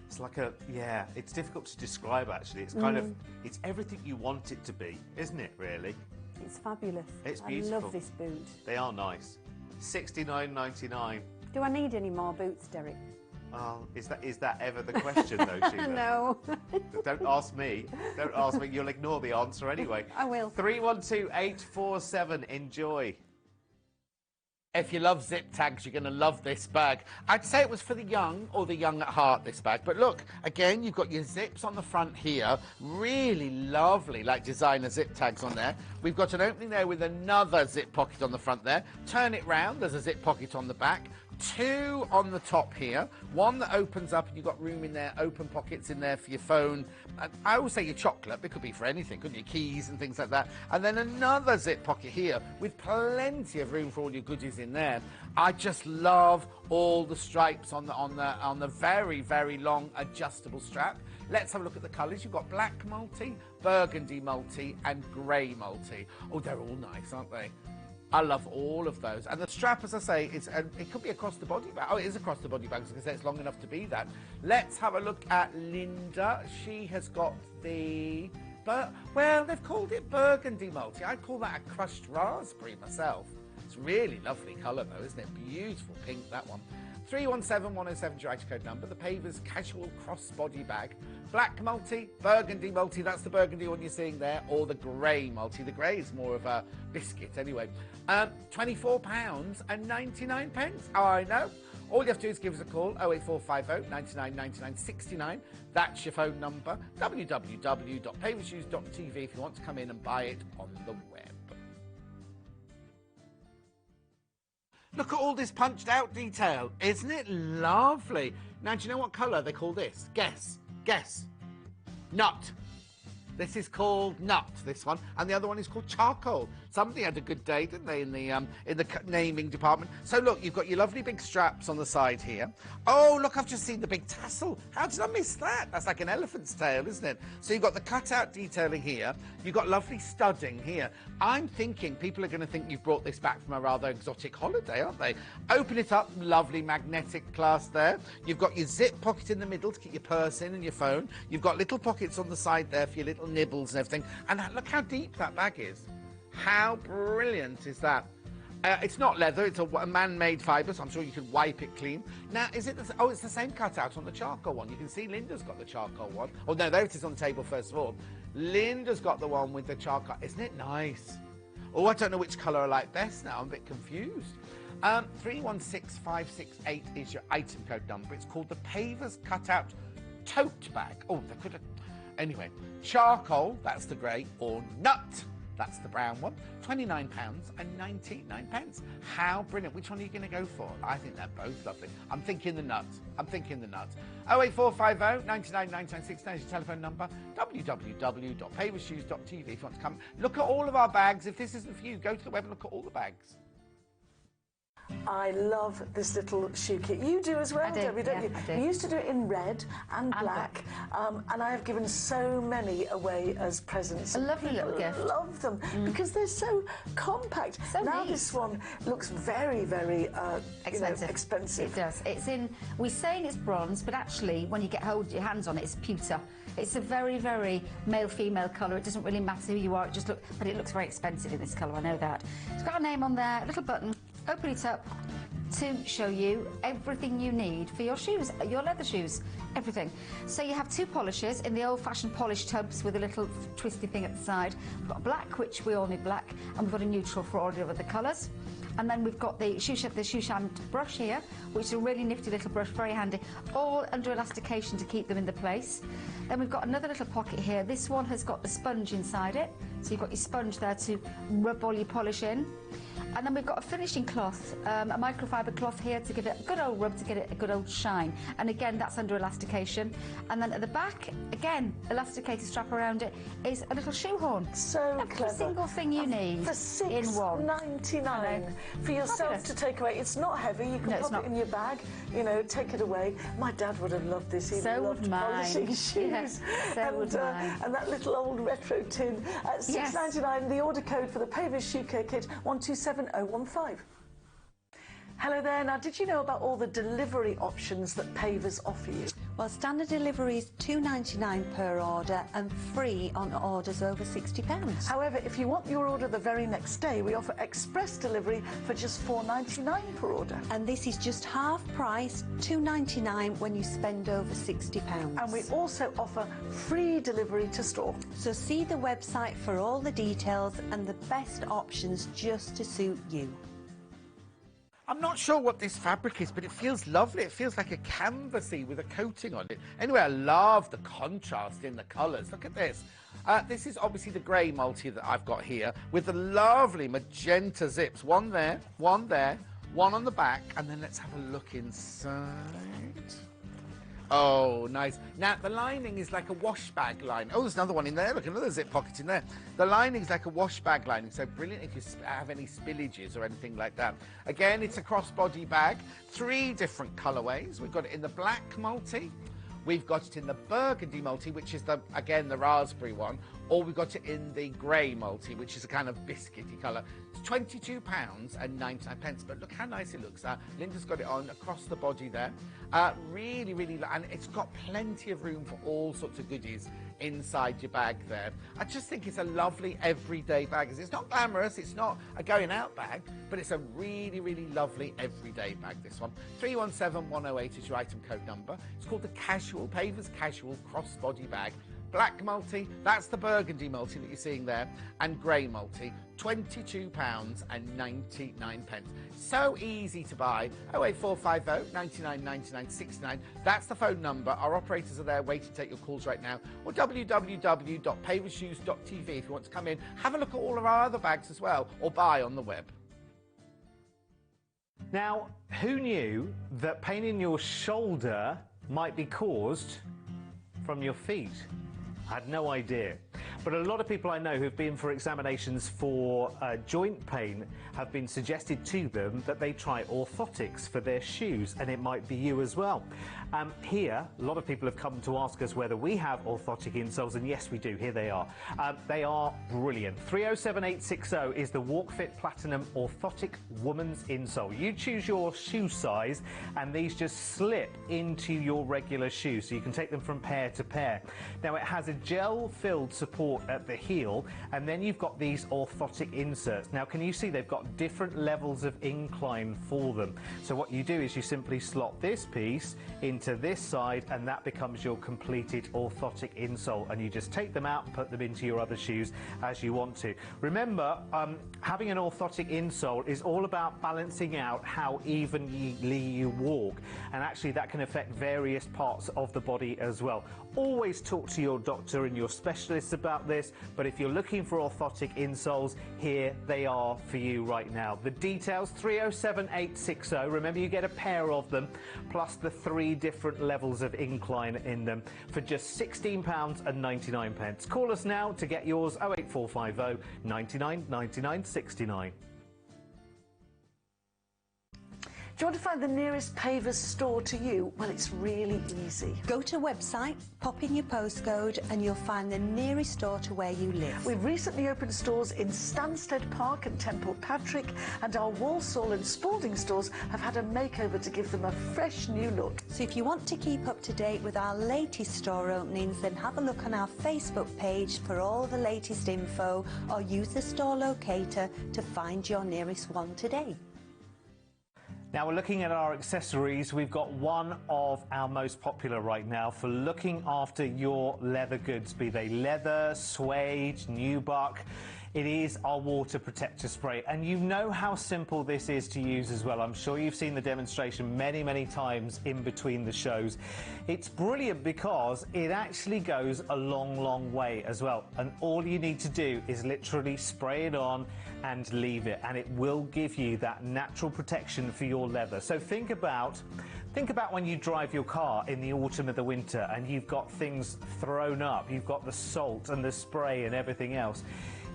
It's like a, yeah, it's difficult to describe actually. It's kind of, it's everything you want it to be, isn't it, really? It's fabulous. It's beautiful. I love this boot. They are nice. $69.99. Do I need any more boots, Derek? Oh, is that ever the question though, Sheila? No. Don't ask me. Don't ask me. You'll ignore the answer anyway. I will. 312847. Enjoy. If you love zip tags, you're going to love this bag. I'd say it was for the young or the young at heart, this bag. But look, again, you've got your zips on the front here. Really lovely, like designer zip tags on there. We've got an opening there with another zip pocket on the front there. Turn it round, there's a zip pocket on the back. two on the top here. One that opens up and you've got room in there, open pockets in there for your phone. And I always say your chocolate, but it could be for anything, couldn't you? Keys and things like that. And then another zip pocket here with plenty of room for all your goodies in there. I just love all the stripes on the very, very long adjustable strap. Let's have a look at the colours. You've got black multi, burgundy multi, and grey multi. Oh, they're all nice, aren't they? I love all of those. And the strap, as I say, it could be across the body bag. Oh, it is across the body bag, because I say it's long enough to be that. Let's have a look at Linda. She has got the... well, they've called it burgundy multi. I'd call that a crushed raspberry myself. It's really lovely colour, though, isn't it? Beautiful pink, that one. 317107 your item code number. The Pavers casual cross-body bag. Black multi, burgundy multi, that's the burgundy one you're seeing there, or the grey multi. The grey is more of a biscuit anyway. £24.99. Oh, I know. All you have to do is give us a call, 08450 99 99 69. That's your phone number. www.pavershoes.tv if you want to come in and buy it on the web. Look at all this punched out detail. Isn't it lovely? Now, do you know what colour they call this? Guess. Guess. Nut. This is called nut, this one, and the other one is called charcoal. Somebody had a good day, didn't they, in the naming department? So look, you've got your lovely big straps on the side here. Oh, look, I've just seen the big tassel. How did I miss that? That's like an elephant's tail, isn't it? So you've got the cutout detailing here. You've got lovely studding here. I'm thinking people are going to think you've brought this back from a rather exotic holiday, aren't they? Open it up, lovely magnetic clasp there. You've got your zip pocket in the middle to keep your purse in and your phone. You've got little pockets on the side there for your little nibbles and everything. And look how deep that bag is. How brilliant is that? It's not leather, it's a man-made fibre, so I'm sure you can wipe it clean. Now, is it oh, it's the same cutout on the charcoal one. You can see Linda's got the charcoal one. Oh, no, there it is on the table, first of all. Linda's got the one with the charcoal. Isn't it nice? Oh, I don't know which colour I like best now. I'm a bit confused. 316568 is your item code number. It's called the Pavers Cutout Tote Bag. Oh, they could have... Anyway, charcoal, that's the grey, or nut, that's the brown one. £29.99. How brilliant. Which one are you going to go for? I think they're both lovely. I'm thinking the nut. 08450 99 99 69 is your telephone number. www.pavershoes.tv if you want to come. Look at all of our bags. If this isn't for you, go to the web and look at all the bags. I love this little shoe kit. You do as well, Debbie, don't you? I do. You used to do it in red and black, and I have given so many away as presents. A lovely little gift. I love them because they're so compact. So now neat. this one looks very, very Expensive. expensive. It does. It's in. We're saying it's bronze, but actually, when you get your hands on it, it's pewter. It's a very, very male-female colour. It doesn't really matter who you are. But it looks very expensive in this colour. I know that. It's got a name on there, a little button. Open it up to show you everything you need for your shoes, your leather shoes, everything. So you have two polishes in the old-fashioned polish tubs with a little twisty thing at the side. We've got black, which we all need black, and we've got a neutral for all the other colours. And then we've got the shoe shine brush here, which is a really nifty little brush, very handy, all under elastication to keep them in the place. Then we've got another little pocket here. This one has got the sponge inside it, so you've got your sponge there to rub all your polish in. And then we've got a finishing cloth, a microfiber cloth here to give it a good old rub, to get it a good old shine. And again, that's under elastication. And then at the back, again, elasticated strap around it, is a little shoehorn. So Every clever. single thing you need for in one. £6.99 for yourself Fabulous. to take away. It's not heavy. You can No, it's pop it not. in your bag. Take it away. My dad would have loved this. He So loved would mine. polishing shoes. Yes, so would mine. And that little old retro tin. Yes. £6.99. The order code for the Pavers shoe care kit 127015. Hello there. Now, did you know about all the delivery options that Pavers offer you? Well, standard delivery is $2.99 per order and free on orders over £60. However, if you want your order the very next day, we offer express delivery for just $4.99 per order. And this is just half price, $2.99 when you spend over £60. And we also offer free delivery to store. So see the website for all the details and the best options just to suit you. I'm not sure what this fabric is, but it feels lovely. It feels like a canvasy with a coating on it. Anyway, I love the contrast in the colours. Look at this. This is obviously the grey multi that I've got here with the lovely magenta zips. One there, one there, one on the back, and then let's have a look inside. Oh, nice. Now, the lining is like a wash bag lining. Oh, there's another one in there. Look, another zip pocket in there. The lining is like a wash bag lining, so brilliant if you have any spillages or anything like that. Again, it's a crossbody bag. 3 different colourways. We've got it in the black multi. We've got it in the burgundy multi, which is, again, the raspberry one. Or we've got it in the grey multi, which is a kind of biscuity colour. It's £22.99. But look how nice it looks. Linda's got it on across the body there. Really, really, and it's got plenty of room for all sorts of goodies inside your bag there. I just think it's a lovely everyday bag. It's not glamorous, it's not a going out bag, but it's a really, really lovely everyday bag, this one. 317108 is your item code number. It's called the Casual, Pavers Casual Crossbody Bag. Black multi, that's the burgundy multi that you're seeing there, and grey multi, £22.99. So easy to buy. 08450 99 99 69. That's the phone number. Our operators are there waiting to take your calls right now. Or www.pavershoes.tv if you want to come in, have a look at all of our other bags as well, or buy on the web. Now, who knew that pain in your shoulder might be caused from your feet? I had no idea. But a lot of people I know who've been for examinations for joint pain have been suggested to them that they try orthotics for their shoes, and it might be you as well. Here, a lot of people have come to ask us whether we have orthotic insoles, and yes, we do. Here they are. They are brilliant. 307860 is the WalkFit Platinum Orthotic Woman's Insole. You choose your shoe size, and these just slip into your regular shoe, so you can take them from pair to pair. Now, it has a gel-filled support at the heel, and then you've got these orthotic inserts. Now, can you see they've got different levels of incline for them? So what you do is you simply slot this piece into this side, and that becomes your completed orthotic insole, and you just take them out and put them into your other shoes as you want to. Remember, having an orthotic insole is all about balancing out how evenly you walk, and actually that can affect various parts of the body as well. Always talk to your doctor and your specialists about this, but if you're looking for orthotic insoles, here they are for you right now. The details, 307860. Remember, you get a pair of them, plus the 3 different levels of incline in them for just £16.99. Call us now to get yours, 08450 99 99 69. Do you want to find the nearest Pavers store to you? Well, it's really easy. Go to website, pop in your postcode, and you'll find the nearest store to where you live. We've recently opened stores in Stansted Park and Temple Patrick, and our Walsall and Spalding stores have had a makeover to give them a fresh new look. So if you want to keep up to date with our latest store openings, then have a look on our Facebook page for all the latest info, or use the store locator to find your nearest one today. Now we're looking at our accessories. We've got one of our most popular right now for looking after your leather goods, be they leather, suede, nubuck. It is our water protector spray, and you know how simple this is to use as well. I'm sure you've seen the demonstration many, many times in between the shows. It's brilliant because it actually goes a long, long way as well, and all you need to do is literally spray it on and leave it, and it will give you that natural protection for your leather. So think about when you drive your car in the autumn or the winter and you've got things thrown up, you've got the salt and the spray and everything else.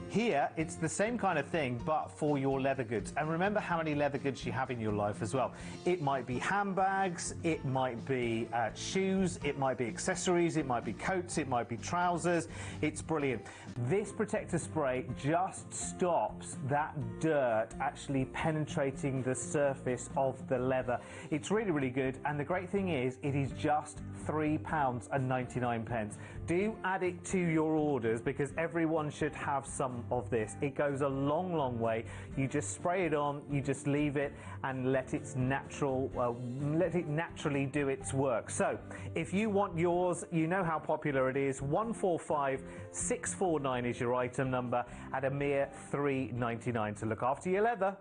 Here, it's the same kind of thing, but for your leather goods. And remember how many leather goods you have in your life as well. It might be handbags, it might be shoes, it might be accessories, it might be coats, it might be trousers. It's brilliant. This protector spray just stops that dirt actually penetrating the surface of the leather. It's really, really good. And the great thing is, it is just £3.99. Do add it to your orders, because everyone should have some of this. It goes a long, long way. You just spray it on, you just leave it and let it naturally do its work. So if you want yours, you know how popular it is. 145649 is your item number at a mere £3.99 to look after your leather.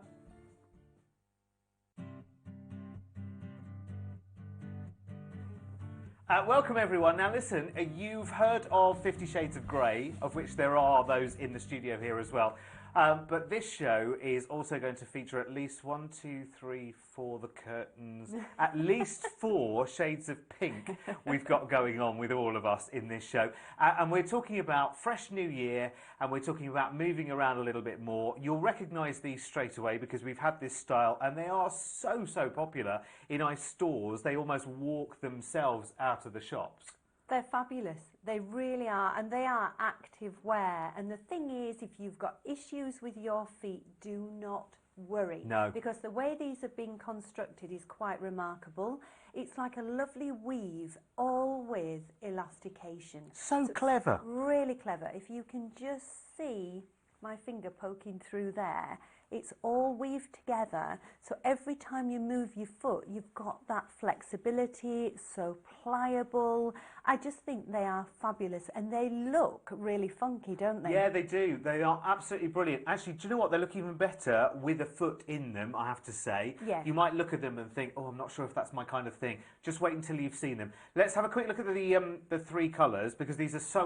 Welcome everyone. Now listen, you've heard of 50 Shades of Grey, of which there are those in the studio here as well. But this show is also going to feature at least 1, 2, 3, 4, the curtains, at least 4 shades of pink we've got going on with all of us in this show. And we're talking about fresh new year, and we're talking about moving around a little bit more. You'll recognise these straight away because we've had this style, and they are so, so popular in our stores. They almost walk themselves out of the shops. They're fabulous. They really are, and they are active wear. And the thing is, if you've got issues with your feet, do not worry. No. Because the way these have been constructed is quite remarkable. It's like a lovely weave, all with elastication. So clever. Really clever. If you can just see my finger poking through there, it's all weaved together, so every time you move your foot, you've got that flexibility. It's so pliable. I just think they are fabulous, and they look really funky, don't they? Yeah, they do. They are absolutely brilliant. Actually, do you know what? They look even better with a foot in them, I have to say. Yeah. You might look at them and think, oh, I'm not sure if that's my kind of thing. Just wait until you've seen them. Let's have a quick look at the 3 colours, because these are so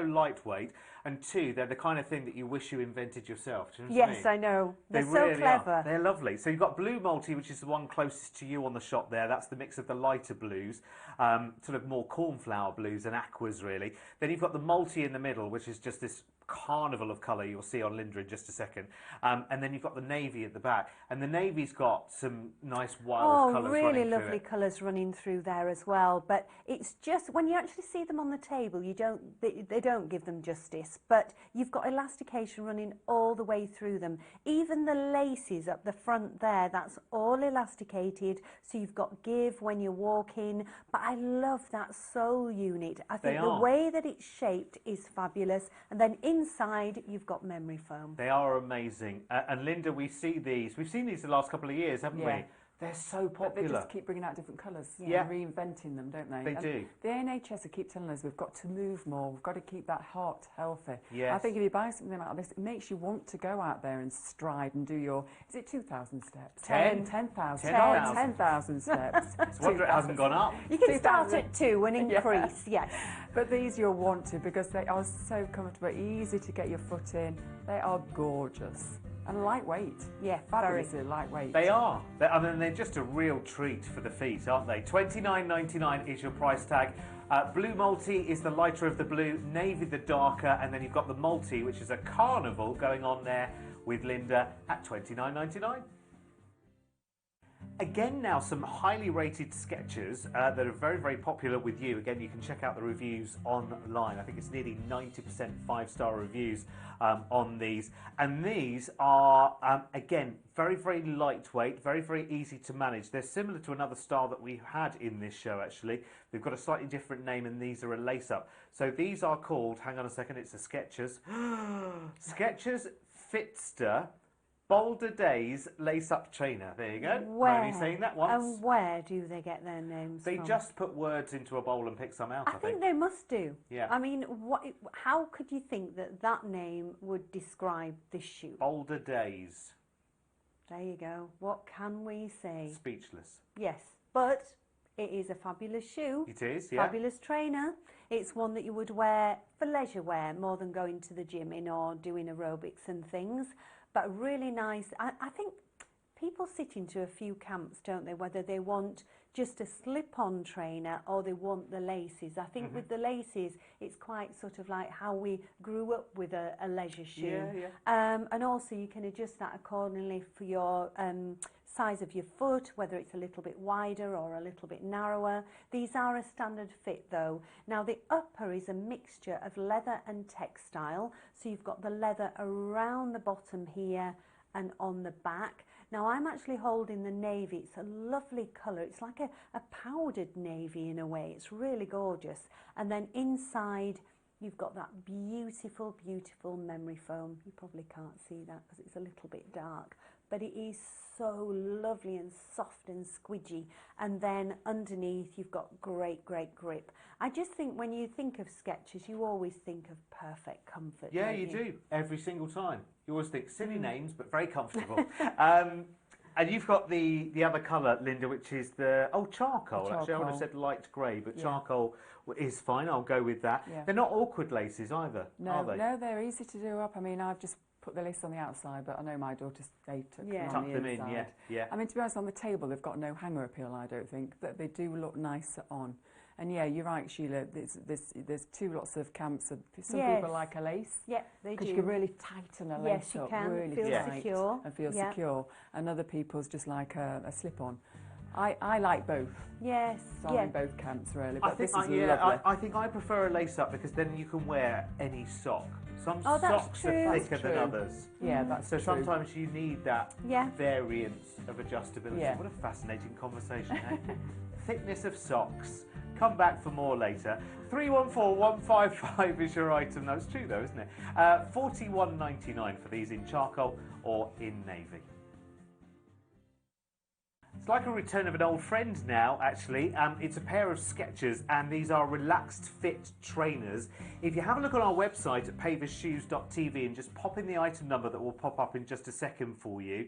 lightweight, and 2, they're the kind of thing that you wish you invented yourself. Do you know what I mean? Yes, I know. They're They so really clever. are. They're lovely. So you've got blue multi, which is the one closest to you on the shot there. That's the mix of the lighter blues, sort of more cornflower blues and aquas, really. Then you've got the multi in the middle, which is just this carnival of colour you'll see on Linda in just a second. And then you've got the navy at the back. And the navy's got some nice wild colours running really through lovely it. colours running through there as well. But it's just, when you actually see them on the table, they don't give them justice. But you've got elastication running all the way through them. Even the laces up the front there, that's all elasticated, so you've got give when you're walking. But I love that sole unit. I think the way that it's shaped is fabulous. And then inside, you've got memory foam. They are amazing. And Linda, we've seen these the last couple of years, haven't we? They're so But they popular. just keep bringing out different colours Yeah. and reinventing them, don't they? They And do. The NHS will keep telling us we've got to move more, we've got to keep that heart healthy. Yes. I think if you buy something like this, it makes you want to go out there and stride and do your, is it 2,000 steps? 10,000. 10,000 steps. It's a wonder it hasn't gone up. You can start 2,000. at 2 and increase, yes. But these you'll want to, because they are so comfortable, easy to get your foot in. They are gorgeous and lightweight. Yeah, Fabulously lightweight. They are. I mean, they're just a real treat for the feet, aren't they? $29.99 is your price tag. Blue multi is the lighter of the blue, navy the darker, and then you've got the multi, which is a carnival going on there with Linda at $29.99. Again now, some highly rated Skechers that are very, very popular with you. Again, you can check out the reviews online. I think it's nearly 90% 5-star reviews on these. And these are, again, very, very lightweight, very, very easy to manage. They're similar to another style that we had in this show, actually. They've got a slightly different name, and these are a lace-up. So these are called, hang on a second, it's a Skechers. Skechers Fitster Boulder Days lace-up trainer. There you go. Where? Only saying that once. And where do they get their names They from? just put words into a bowl and pick some out, I think they must do. Yeah. I mean, how could you think that that name would describe this shoe? Boulder Days. There you go. What can we say? Speechless. Yes, but it is a fabulous shoe. It is, yeah. Fabulous trainer. It's one that you would wear for leisure wear more than going to the gym in or doing aerobics and things. But really nice. I think people sit into a few camps, don't they, whether they want just a slip-on trainer or they want the laces. I think with the laces, it's quite sort of like how we grew up with a leisure shoe. Yeah. And also you can adjust that accordingly for your size of your foot, whether it's a little bit wider or a little bit narrower. These are a standard fit though. Now the upper is a mixture of leather and textile. So you've got the leather around the bottom here and on the back. Now I'm actually holding the navy. It's a lovely colour. It's like a powdered navy in a way. It's really gorgeous. And then inside you've got that beautiful, beautiful memory foam. You probably can't see that because it's a little bit dark, but it is so lovely and soft and squidgy. And then underneath you've got great, great grip. I just think when you think of Skechers, you always think of perfect comfort. Yeah, don't you do. Every single time. You always think silly names, but very comfortable. And you've got the other colour, Linda, which is the charcoal. Actually, I would have said light grey, but charcoal is fine. I'll go with that. Yeah. They're not awkward laces either, No, are they? no, they're easy to do up. I mean, I've just put the lace on the outside, but I know my daughters, they took Yeah. them on Tuck the them in, inside. yeah, yeah. I mean, to be honest, on the table, they've got no hanger appeal, I don't think, but they do look nicer on. And yeah, you're right, Sheila, there's two lots of camps. Some Yes. people like a lace. Yeah, they do. Because you can really tighten a lace Yes, you up, can. really Feel tight secure. and feel Yeah. secure. And other people's just like a slip-on. I like both. Yes, So I'm in both camps, really. But this is lovely. I think I prefer a lace up because then you can wear any sock. Some Oh, that's socks true. are That's thicker than true. others. Yeah, that's So true. sometimes you need that Yeah. variance of adjustability. Yeah. What a fascinating conversation, eh? Thickness of socks. Come back for more later. 314155 is your item. That's true though, isn't it? 41.99 for these in charcoal or in navy. It's like a return of an old friend now, actually. It's a pair of Skechers, and these are relaxed fit trainers. If you have a look on our website at paversshoes.tv and just pop in the item number that will pop up in just a second for you,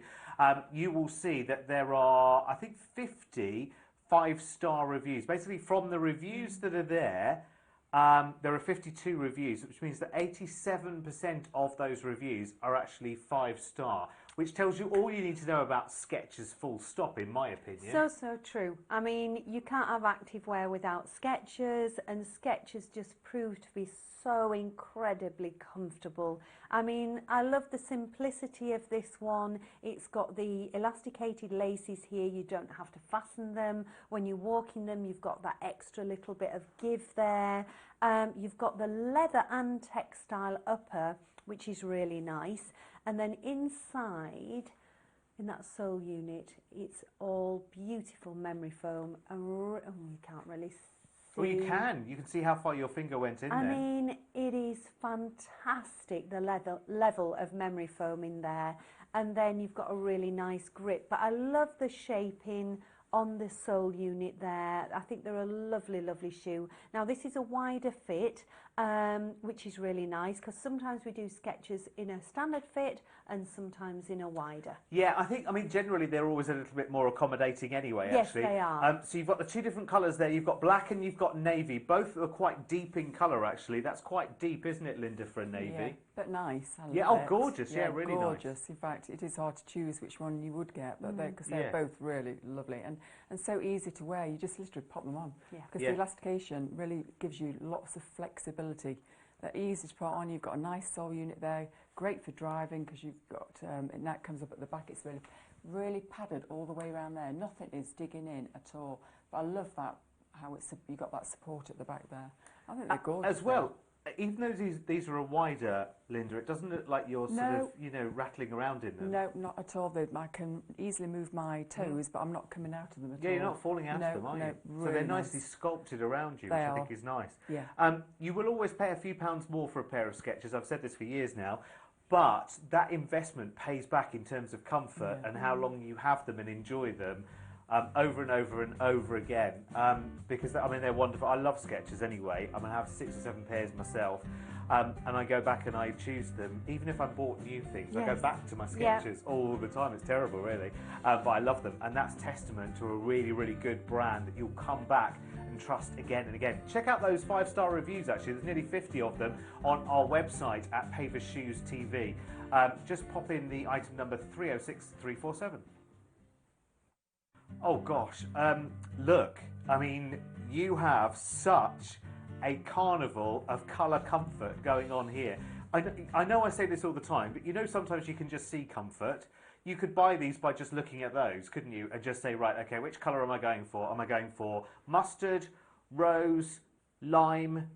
you will see that there are, I think, 50 5-star reviews. Basically, from the reviews that are there are 52 reviews, which means that 87% of those reviews are actually 5-star, which tells you all you need to know about Skechers, full stop, in my opinion. So true. I mean, you can't have activewear without Skechers, and Skechers just proved to be so incredibly comfortable. I mean, I love the simplicity of this one. It's got the elasticated laces here. You don't have to fasten them. When you walk in them, you've got that extra little bit of give there. You've got the leather and textile upper, which is really nice. And then inside, in that sole unit, it's all beautiful memory foam. And you can't really see. Well, you can. You can see how far your finger went in I there. mean, it is fantastic, the level of memory foam in there. And then you've got a really nice grip. But I love the shaping on the sole unit there. I think they're a lovely, lovely shoe. Now, this is a wider fit, which is really nice, because sometimes we do Skechers in a standard fit and sometimes in a wider. Yeah, I mean, generally they're always a little bit more accommodating anyway, Yes, actually. they are. So you've got the two different colours there. You've got black and you've got navy. Both are quite deep in colour, actually. That's quite deep, isn't it, Linda, for a navy? Yeah, but nice. I Yeah, love oh, it. gorgeous. Yeah, really nice. gorgeous. In fact, it is hard to choose which one you would get, but because they're Yeah. both really lovely and so easy to wear. You just literally pop them on. Yeah. Because Yeah. the elastication really gives you lots of flexibility. They're easy to put on. You've got a nice sole unit there. Great for driving because you've got, and that comes up at the back. It's really padded all the way around there. Nothing is digging in at all. But I love that, how you got that support at the back there. I think they're gorgeous. As well, even though these are a wider, Linda, it doesn't look like you're sort No. of, you know, rattling around in them. No, not at all. I can easily move my toes, but I'm not coming out of them at all. Yeah, you're not falling out of them, are you? No, So really they're nicely nice. sculpted around you, They which I are. think is nice. Yeah. You will always pay a few pounds more for a pair of Skechers. I've said this for years now. But that investment pays back in terms of comfort and how long you have them and enjoy them over and over and over again. Because, I mean, they're wonderful. I love Skechers anyway. I mean, I have 6 or 7 pairs myself. And I go back and I choose them. Even if I bought new things, I go Yes. back to my Yeah. Skechers all the time. It's terrible, really. But I love them. And that's testament to a really, really good brand that you'll come back and trust again and again. Check out those 5-star reviews, actually. There's nearly 50 of them on our website at Pavers Shoes TV. Just pop in the item number 306347. Oh gosh, look, I mean, you have such a carnival of colour comfort going on here. I know I say this all the time, but you know sometimes you can just see comfort. You could buy these by just looking at those, couldn't you? And just say, right, okay, which colour am I going for? Am I going for mustard, rose, lime,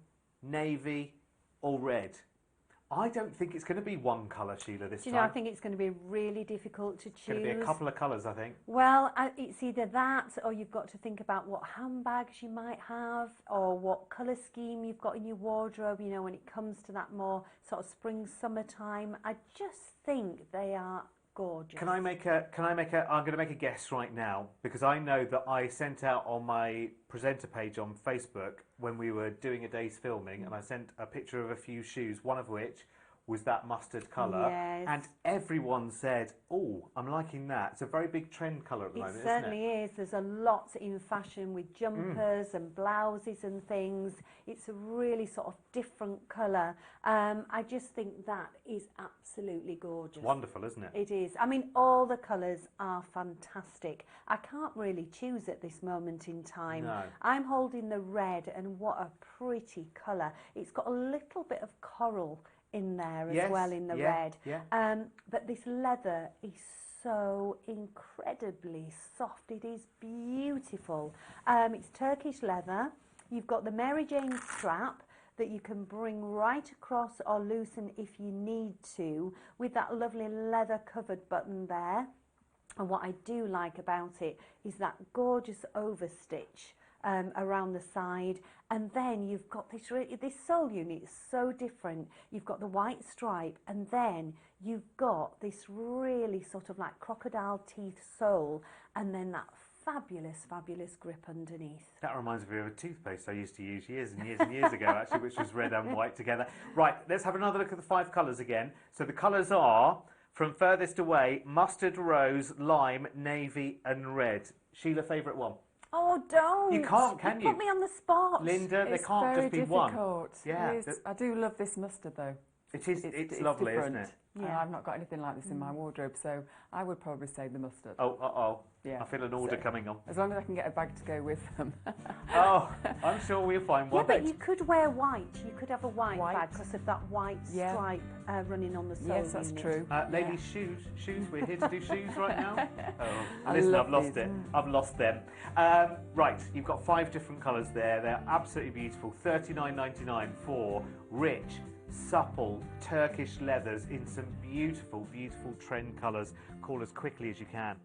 navy, or red? I don't think it's going to be one colour, Sheila, this Do time. you know, I think it's going to be really difficult to choose. It's going to be a couple of colours, I think. Well, it's either that, or you've got to think about what handbags you might have, or what colour scheme you've got in your wardrobe, you know, when it comes to that more sort of spring, summertime. I just think they are gorgeous. I'm going to make a guess right now, because I know that I sent out on my presenter page on Facebook when we were doing a day's filming, and I sent a picture of a few shoes, one of which was that mustard colour. Yes. And everyone said, oh, I'm liking that. It's a very big trend colour at the moment, It isn't certainly it? is. There's a lot in fashion with jumpers and blouses and things. It's a really sort of different colour. I just think that is absolutely gorgeous. Wonderful, isn't it? It is. I mean, all the colours are fantastic. I can't really choose at this moment in time. No. I'm holding the red, and what a pretty colour. It's got a little bit of coral in there as Yes, well in the yeah, red. yeah. But this leather is so incredibly soft. It is beautiful. It's Turkish leather. You've got the Mary Jane strap that you can bring right across or loosen if you need to, with that lovely leather covered button there. And what I do like about it is that gorgeous overstitch around the side, and then you've got this sole unit is so different. You've got the white stripe, and then you've got this really sort of like crocodile teeth sole, and then that fabulous grip underneath. That reminds me of a toothpaste I used to use years and years ago, actually, which was red and white together. Right, let's have another look at the 5 colours again. So the colours are, from furthest away, mustard, rose, lime, navy and red. Sheila, favourite one? Oh, don't! You can't, can you? Put me on the spot. Linda, there It's can't very just be difficult. one. Yeah, It is. I do love this mustard though. it is. It's lovely, different. isn't it? Yeah. I've not got anything like this in my wardrobe, so I would probably say the mustard. Oh. Yeah. I feel an order So- coming on. As long as I can get a bag to go with them. Oh, I'm sure we'll find Yeah, one. but you could wear white. You could have a white White. bag because of that white Yeah. stripe running on the sole. Yes, that's unit. true. Ladies, shoes. We're here to do shoes right now. Oh, I listen, love I've lost these. it. I've lost them. Right, you've got 5 different colours there. They're absolutely beautiful. $39.99 for rich, supple Turkish leathers in some beautiful trend colours. Call as quickly as you can.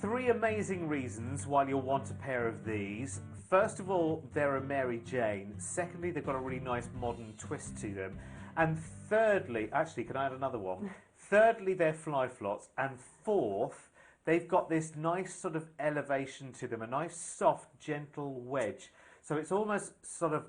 3 amazing reasons why you'll want a pair of these. First of all, they're a Mary Jane. Secondly, they've got a really nice modern twist to them. And thirdly, actually, can I add another one? Thirdly, they're fly flots. And fourth, they've got this nice sort of elevation to them, a nice soft, gentle wedge. So it's almost sort of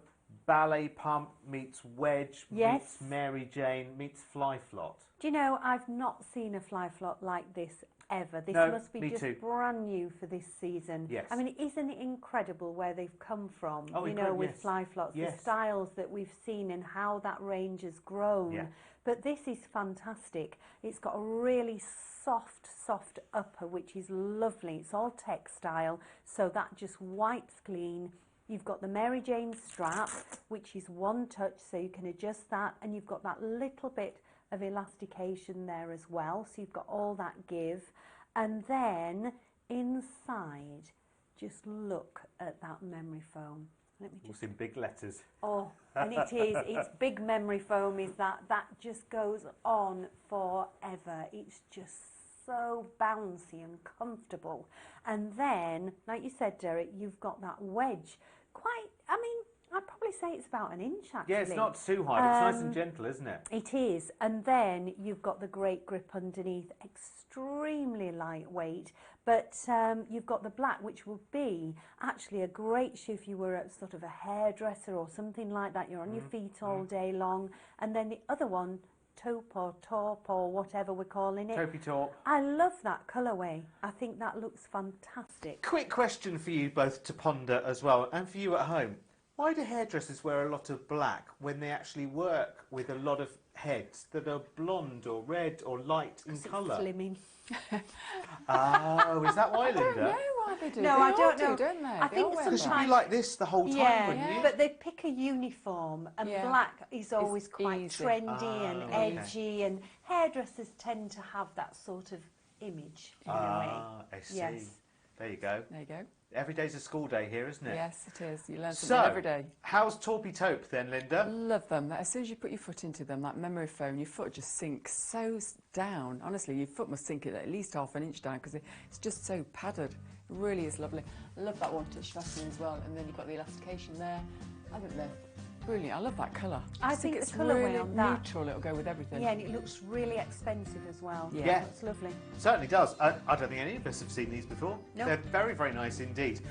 ballet pump meets wedge Yes. meets Mary Jane meets fly flot. Do you know, I've not seen a fly flop like this ever. This No, must be me just too. brand new for this season. Yes. I mean, isn't it incredible where they've come from, Oh, you know, incredible, with yes. fly flops, Yes. the styles that we've seen and how that range has grown. Yeah. But this is fantastic. It's got a really soft upper, which is lovely. It's all textile, so that just wipes clean. You've got the Mary Jane strap, which is one touch, so you can adjust that, and you've got that little bit of elastication there as well, so you've got all that give. And then inside, just look at that memory foam. Let me just What's in big letters? Oh, and it is. It's big memory foam. Is that just goes on forever. It's just so bouncy and comfortable. And then, like you said, Derek, you've got that wedge. I mean, I'd probably say it's about an inch actually. Yeah, it's not too high. It's nice and gentle, isn't it? It is. And then you've got the great grip underneath, extremely lightweight. But you've got the black, which will be actually a great shoe if you were at sort of a hairdresser or something like that. You're on your feet all day long. And then the other one, taupe or whatever we're calling it. Taupey top. I love that colourway. I think that looks fantastic. Quick question for you both to ponder as well, and for you at home. Why do hairdressers wear a lot of black when they actually work with a lot of heads that are blonde or red or light in colour? Slimming. Oh, is that why, I don't know Linda? why they do. No, They I all don't do, know. don't they? I They think all wear Because sometimes- you'd be like this the whole time, Yeah, wouldn't you? but they pick a uniform, and Yeah. black is always quite easy. trendy and Ah, okay. edgy, and hairdressers tend to have that sort of image in a way. I see. Yes. There you go. There you go. Every day's a school day here, isn't it? Yes, it is. You learn So, something every day. how's Taupey Taupe then, Linda? Love them. As soon as you put your foot into them, that memory foam, your foot just sinks so down. Honestly, your foot must sink at least half an inch down because it's just so padded. It really is lovely. I love that one touch fastening as well, and then you've got the elastication there. I think they're brilliant. I love that colour. I just think it's the colourway really on that- neutral. It'll go with everything. Yeah, and it looks really expensive as well. Yeah. It's lovely. Certainly does. I don't think any of us have seen these before. No. They're very nice indeed.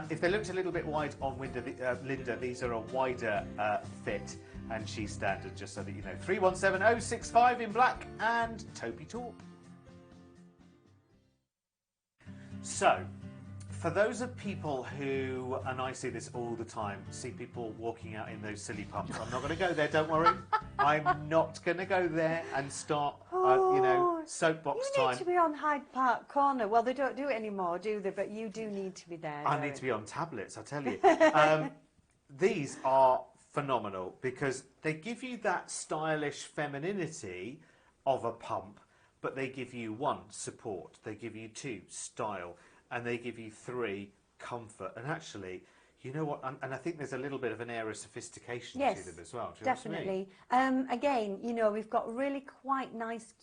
If they looked a little bit wide on Linda, these are a wider fit. and she's standard, just so that you know. 317065 in black and Toby Talk. So, for those of people who, and I see this all the time, see people walking out in those silly pumps. I'm not going to go there, don't worry. I'm not going to go there and start, you know, soapbox You time. need to be on Hyde Park Corner. Well, they don't do it anymore, do they? But you do need to be there. I need to be on tablets, I tell you. These are phenomenal because they give you that stylish femininity of a pump, but they give you 1, support, they give you 2, style, and they give you 3, comfort. And actually, you know what, and I think there's a little bit of an air of sophistication to them as well. Do you know what I mean? Definitely. Again, you know, we've got really quite nice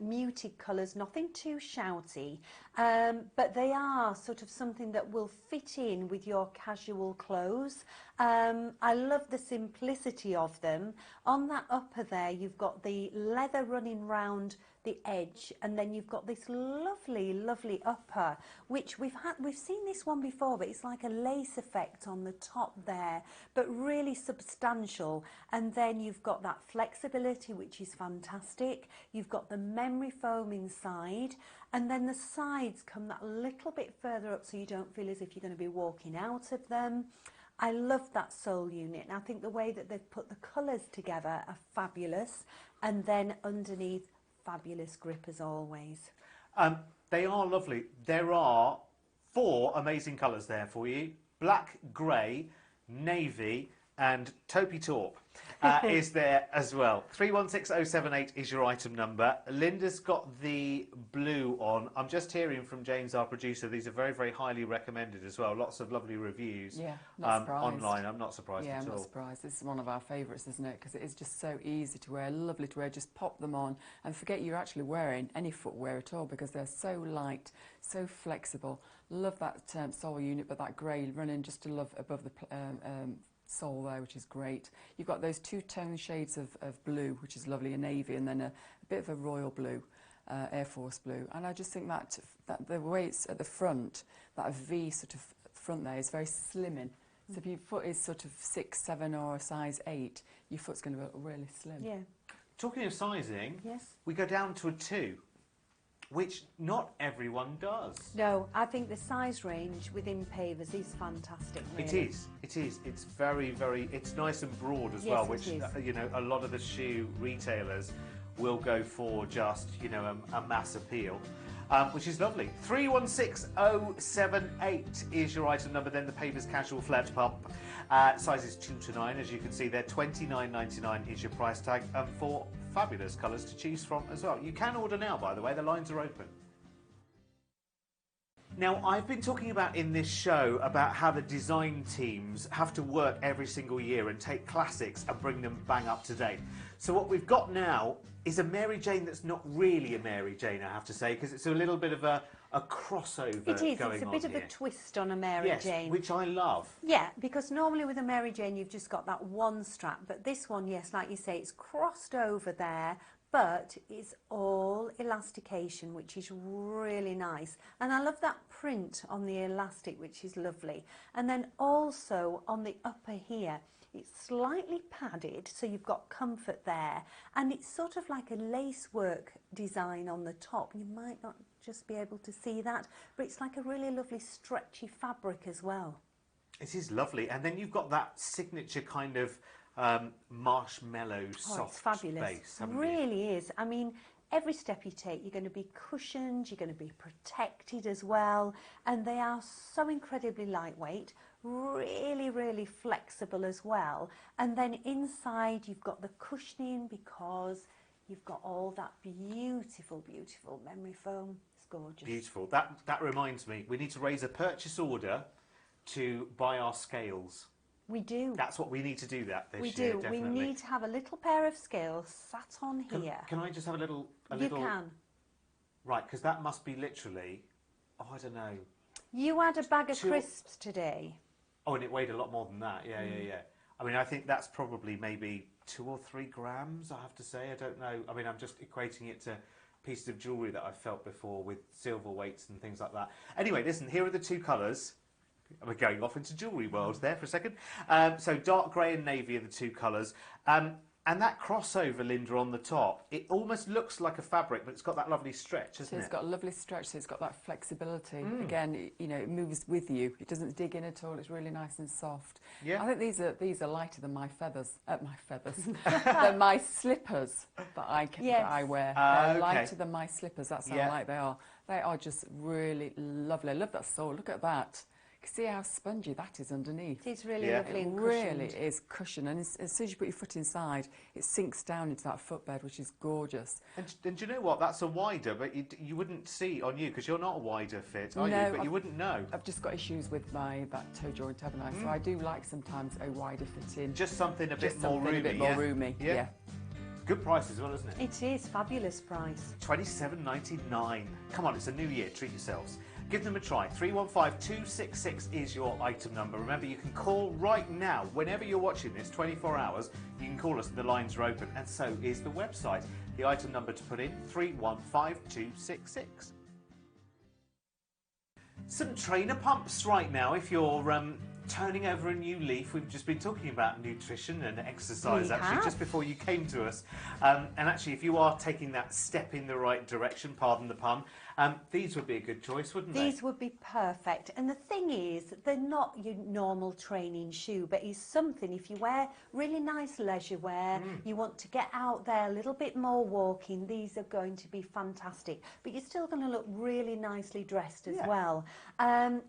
muted colours, nothing too shouty, but they are sort of something that will fit in with your casual clothes. I love the simplicity of them. On that upper there, you've got the leather running round the edge, and then you've got this lovely upper, which we've seen this one before, but it's like a lace effect on the top there, but really substantial. And then you've got that flexibility, which is fantastic. You've got the memory foam inside, and then the sides come that little bit further up so you don't feel as if you're going to be walking out of them. I love that sole unit, and I think the way that they've put the colours together are fabulous. And then underneath, fabulous grip as always. They are lovely. There are 4 amazing colours there for you. Black, grey, navy and Toby Taupe is there as well. 316078 is your item number. Linda's got the blue on. I'm just hearing from James, our producer, these are very, very highly recommended as well. Lots of lovely reviews online. I'm not surprised at all. Yeah, I'm not surprised. This is one of our favourites, isn't it? Because it is just so easy to wear, lovely to wear. Just pop them on and forget you're actually wearing any footwear at all because they're so light, so flexible. Love that sole unit, but that grey running just above the sole there, which is great. You've got those 2 tone shades of blue, which is lovely, a navy, and then a bit of a royal blue, Air Force blue. And I just think that the way it's at the front, that V sort of front there is very slimming. So if your foot is sort of 6, 7 or a size 8, your foot's going to look really slim. Yeah. Talking of sizing, Yes. we go down to a 2, which not everyone does. No, I think the size range within Pavers is fantastic. Really. It is. It's very, very, it's nice and broad as Yes, well, it which, is. you know, a lot of the shoe retailers will go for just, you know, a mass appeal, which is lovely. 316078 is your item number, then the Pavers Casual Flat Pump. Sizes 2 to 9, as you can see there. $29.99 is your price tag, and 4 fabulous colours to choose from as well. You can order now, by the way, the lines are open. Now, I've been talking about in this show about how the design teams have to work every single year and take classics and bring them bang up to date. So what we've got now is a Mary Jane that's not really a Mary Jane, I have to say, because it's a little bit of a crossover It is. going It's a on bit of here. a twist on a Mary Yes, Jane. which I love. Yeah, because normally with a Mary Jane you've just got that one strap, but this one, yes, like you say, it's crossed over there, but it's all elastication, which is really nice. And I love that print on the elastic, which is lovely. And then also on the upper here, it's slightly padded, so you've got comfort there. And it's sort of like a lacework design on the top. You might not just be able to see that, but it's like a really lovely stretchy fabric as well. It is lovely. And then you've got that signature kind of marshmallow soft It's fabulous. base, haven't you? Really is. I mean, every step you take, you're going to be cushioned, you're going to be protected as well, and they are so incredibly lightweight, really, really flexible as well. And then inside you've got the cushioning because you've got all that beautiful, beautiful memory foam. It's gorgeous. Beautiful. That reminds me, we need to raise a purchase order to buy our scales. We do. That's what we need to do that this We year, do. definitely. We need to have a little pair of scales sat on here. Can I just have a little... You can. Right, because that must be literally, oh, I don't know. You had a bag of crisps today. Oh, and it weighed a lot more than that. Yeah. I mean, I think that's probably maybe 2 or 3 grams, I have to say. I don't know. I mean, I'm just equating it to pieces of jewellery that I've felt before with silver weights and things like that. Anyway, listen, here are the 2 colours. We're going off into jewellery world there for a second. So dark grey and navy are the two colours. And that crossover, Linda, on the top, it almost looks like a fabric, but it's got that lovely stretch, hasn't it? It's got a lovely stretch, so it's got that flexibility. Again, you know, it moves with you. It doesn't dig in at all. It's really nice and soft. Yeah. I think these are lighter than my feathers. Than my slippers that I wear. They're okay. lighter than my slippers. That's how light they are. They are just really lovely. I love that sole. Look at that. You can see how spongy that is underneath. It's really lovely It and really cushioned. is cushioned, and as soon as you put your foot inside, it sinks down into that footbed, which is gorgeous. And do you know what? That's a wider, but you wouldn't see on you because you're not a wider fit, are No, you? But you wouldn't know. I've just got issues with that toe joint, haven't I? So I do like sometimes a wider fit in. Just something a bit Just more something roomy. a bit more roomy. Yeah. Good price as well, isn't it? It is fabulous price. $27.99. Come on, it's a new year. Treat yourselves. Give them a try. 315266 is your item number. Remember, you can call right now. Whenever you're watching this, 24 hours, you can call us. The lines are open, and so is the website. The item number to put in, 315266. Some trainer pumps right now if you're turning over a new leaf. We've just been talking about nutrition and exercise just before you came to us. And actually, if you are taking that step in the right direction, pardon the pun, these would be a good choice, wouldn't they? These would be perfect. And the thing is, they're not your normal training shoe, but it's something, if you wear really nice leisure wear, you want to get out there a little bit more walking, these are going to be fantastic. But you're still going to look really nicely dressed as well.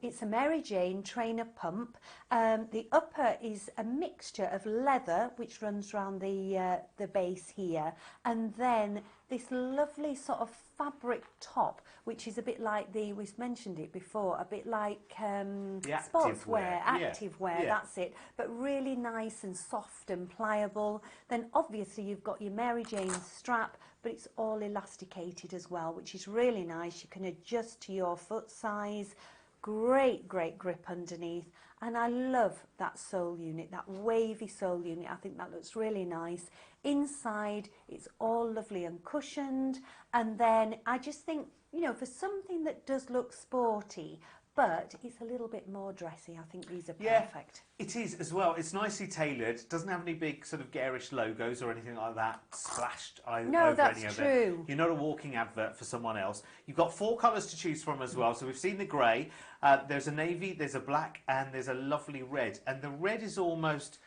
It's a Mary Jane trainer pump. The upper is a mixture of leather, which runs around the base here, and then this lovely sort of fabric top, which is a bit like we've mentioned it before, a bit like sportswear, activewear, that's it, but really nice and soft and pliable. Then obviously you've got your Mary Jane strap, but it's all elasticated as well, which is really nice. You can adjust to your foot size. Great grip underneath, and I love that sole unit, that wavy sole unit. I think that looks really nice. Inside, it's all lovely and cushioned, and then I just think, you know, for something that does look sporty, but it's a little bit more dressy, I think these are perfect. It is as well. It's nicely tailored. Doesn't have any big sort of garish logos or anything like that splashed over any of it. True. You're not a walking advert for someone else. You've got 4 colours to choose from as well. So we've seen the grey, there's a navy, there's a black, and there's a lovely red. And the red is almost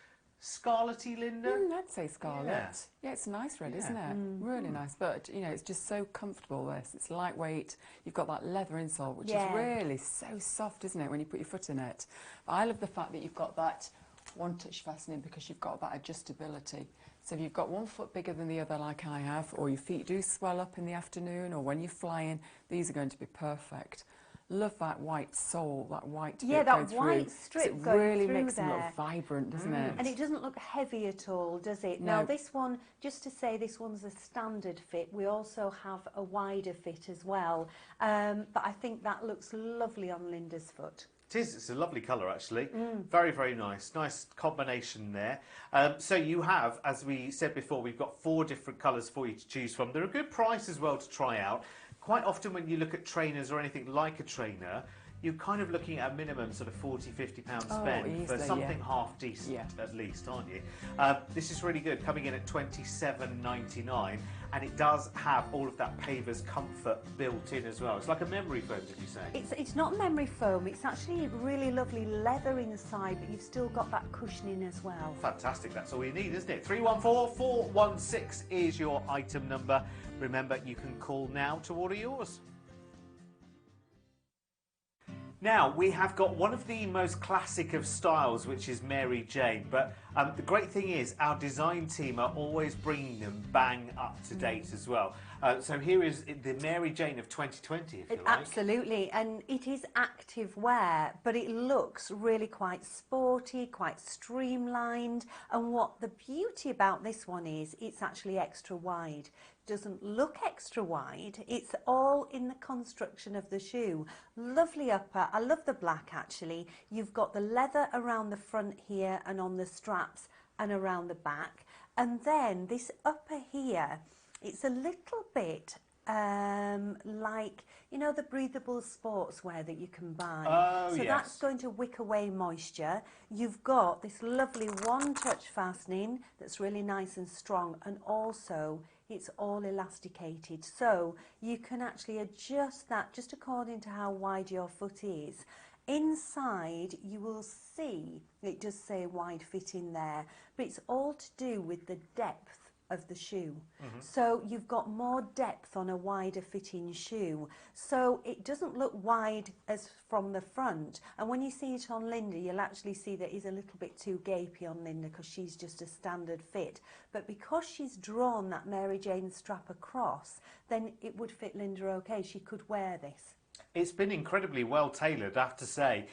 scarlety, Linda? I'd say scarlet. Yeah, it's a nice red, isn't it? Really nice. But, you know, it's just so comfortable, this. It's lightweight. You've got that leather insole, which is really so soft, isn't it, when you put your foot in it? But I love the fact that you've got that one-touch fastening because you've got that adjustability. So if you've got one foot bigger than the other like I have, or your feet do swell up in the afternoon, or when you're flying, these are going to be perfect. Love that white sole, that white bit that going white through, strip it going really through makes them there. look vibrant, doesn't it? And it doesn't look heavy at all, does it? No. Now this one, just to say, this one's a standard fit. We also have a wider fit as well, but I think that looks lovely on Linda's foot. It is. It's a lovely colour, actually. Very nice. Nice combination there. So you have, as we said before, we've got 4 different colours for you to choose from. They're a good price as well to try out. Quite often when you look at trainers or anything like a trainer, you're kind of looking at a minimum sort of £40–50 spend easily, for something half decent at least, aren't you? This is really good, coming in at $27.99, and it does have all of that Paver's comfort built in as well. It's like a memory foam, did you say? It's not memory foam, it's actually really lovely leather inside, but you've still got that cushioning as well. Fantastic, that's all you need, isn't it? 314416 is your item number. Remember, you can call now to order yours. Now, we have got one of the most classic of styles, which is Mary Jane, but the great thing is our design team are always bringing them bang up to date as well. So here is the Mary Jane of 2020, if you like. Absolutely, and it is active wear, but it looks really quite sporty, quite streamlined, and what the beauty about this one is, it's actually extra wide. Doesn't look extra wide, it's all in the construction of the shoe. Lovely upper, I love the black actually. You've got the leather around the front here and on the straps and around the back, and then this upper here, it's a little bit like, you know, the breathable sportswear that you can buy. Oh, so yes. that's going to wick away moisture. You've got this lovely one-touch fastening that's really nice and strong, and also it's all elasticated, so you can actually adjust that just according to how wide your foot is. Inside you will see it does say wide fit in there, but it's all to do with the depth of the shoe. So you've got more depth on a wider fitting shoe, so it doesn't look wide as from the front, and when you see it on Linda you'll actually see that it's a little bit too gapey on Linda because she's just a standard fit, but because she's drawn that Mary Jane strap across, then it would fit Linda okay. She could wear this. It's been incredibly well tailored, I have to say.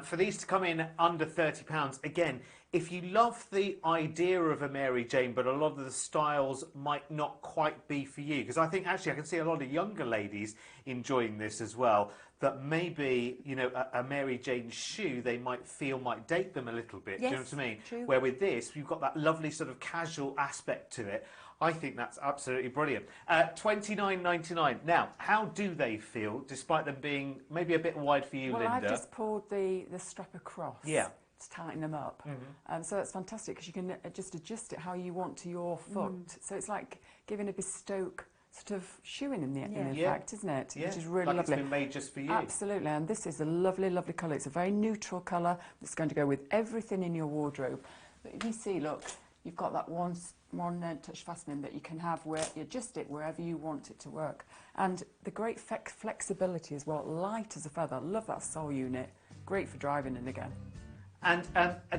For these to come in under £30, again, if you love the idea of a Mary Jane, but a lot of the styles might not quite be for you, because I think actually I can see a lot of younger ladies enjoying this as well, that maybe, you know, a Mary Jane shoe they might feel might date them a little bit. Yes, do you know what I mean? true. Where with this, you've got that lovely sort of casual aspect to it. I think that's absolutely brilliant. $29.99. Now, how do they feel, despite them being maybe a bit wide for you, Well, Linda? I've just pulled the strap across. Yeah. To tighten them up. So that's fantastic because you can just adjust it how you want to your foot. So it's like giving a bespoke sort of shoeing in fact, isn't it? Yeah. Which is really like lovely. It's been made just for you. Absolutely, and this is a lovely, lovely colour. It's a very neutral colour. It's going to go with everything in your wardrobe. But if you see, look, you've got that one touch fastening that you can have where you adjust it wherever you want it to work. And the great flexibility as well, light as a feather. Love that sole unit. Great for driving in again. And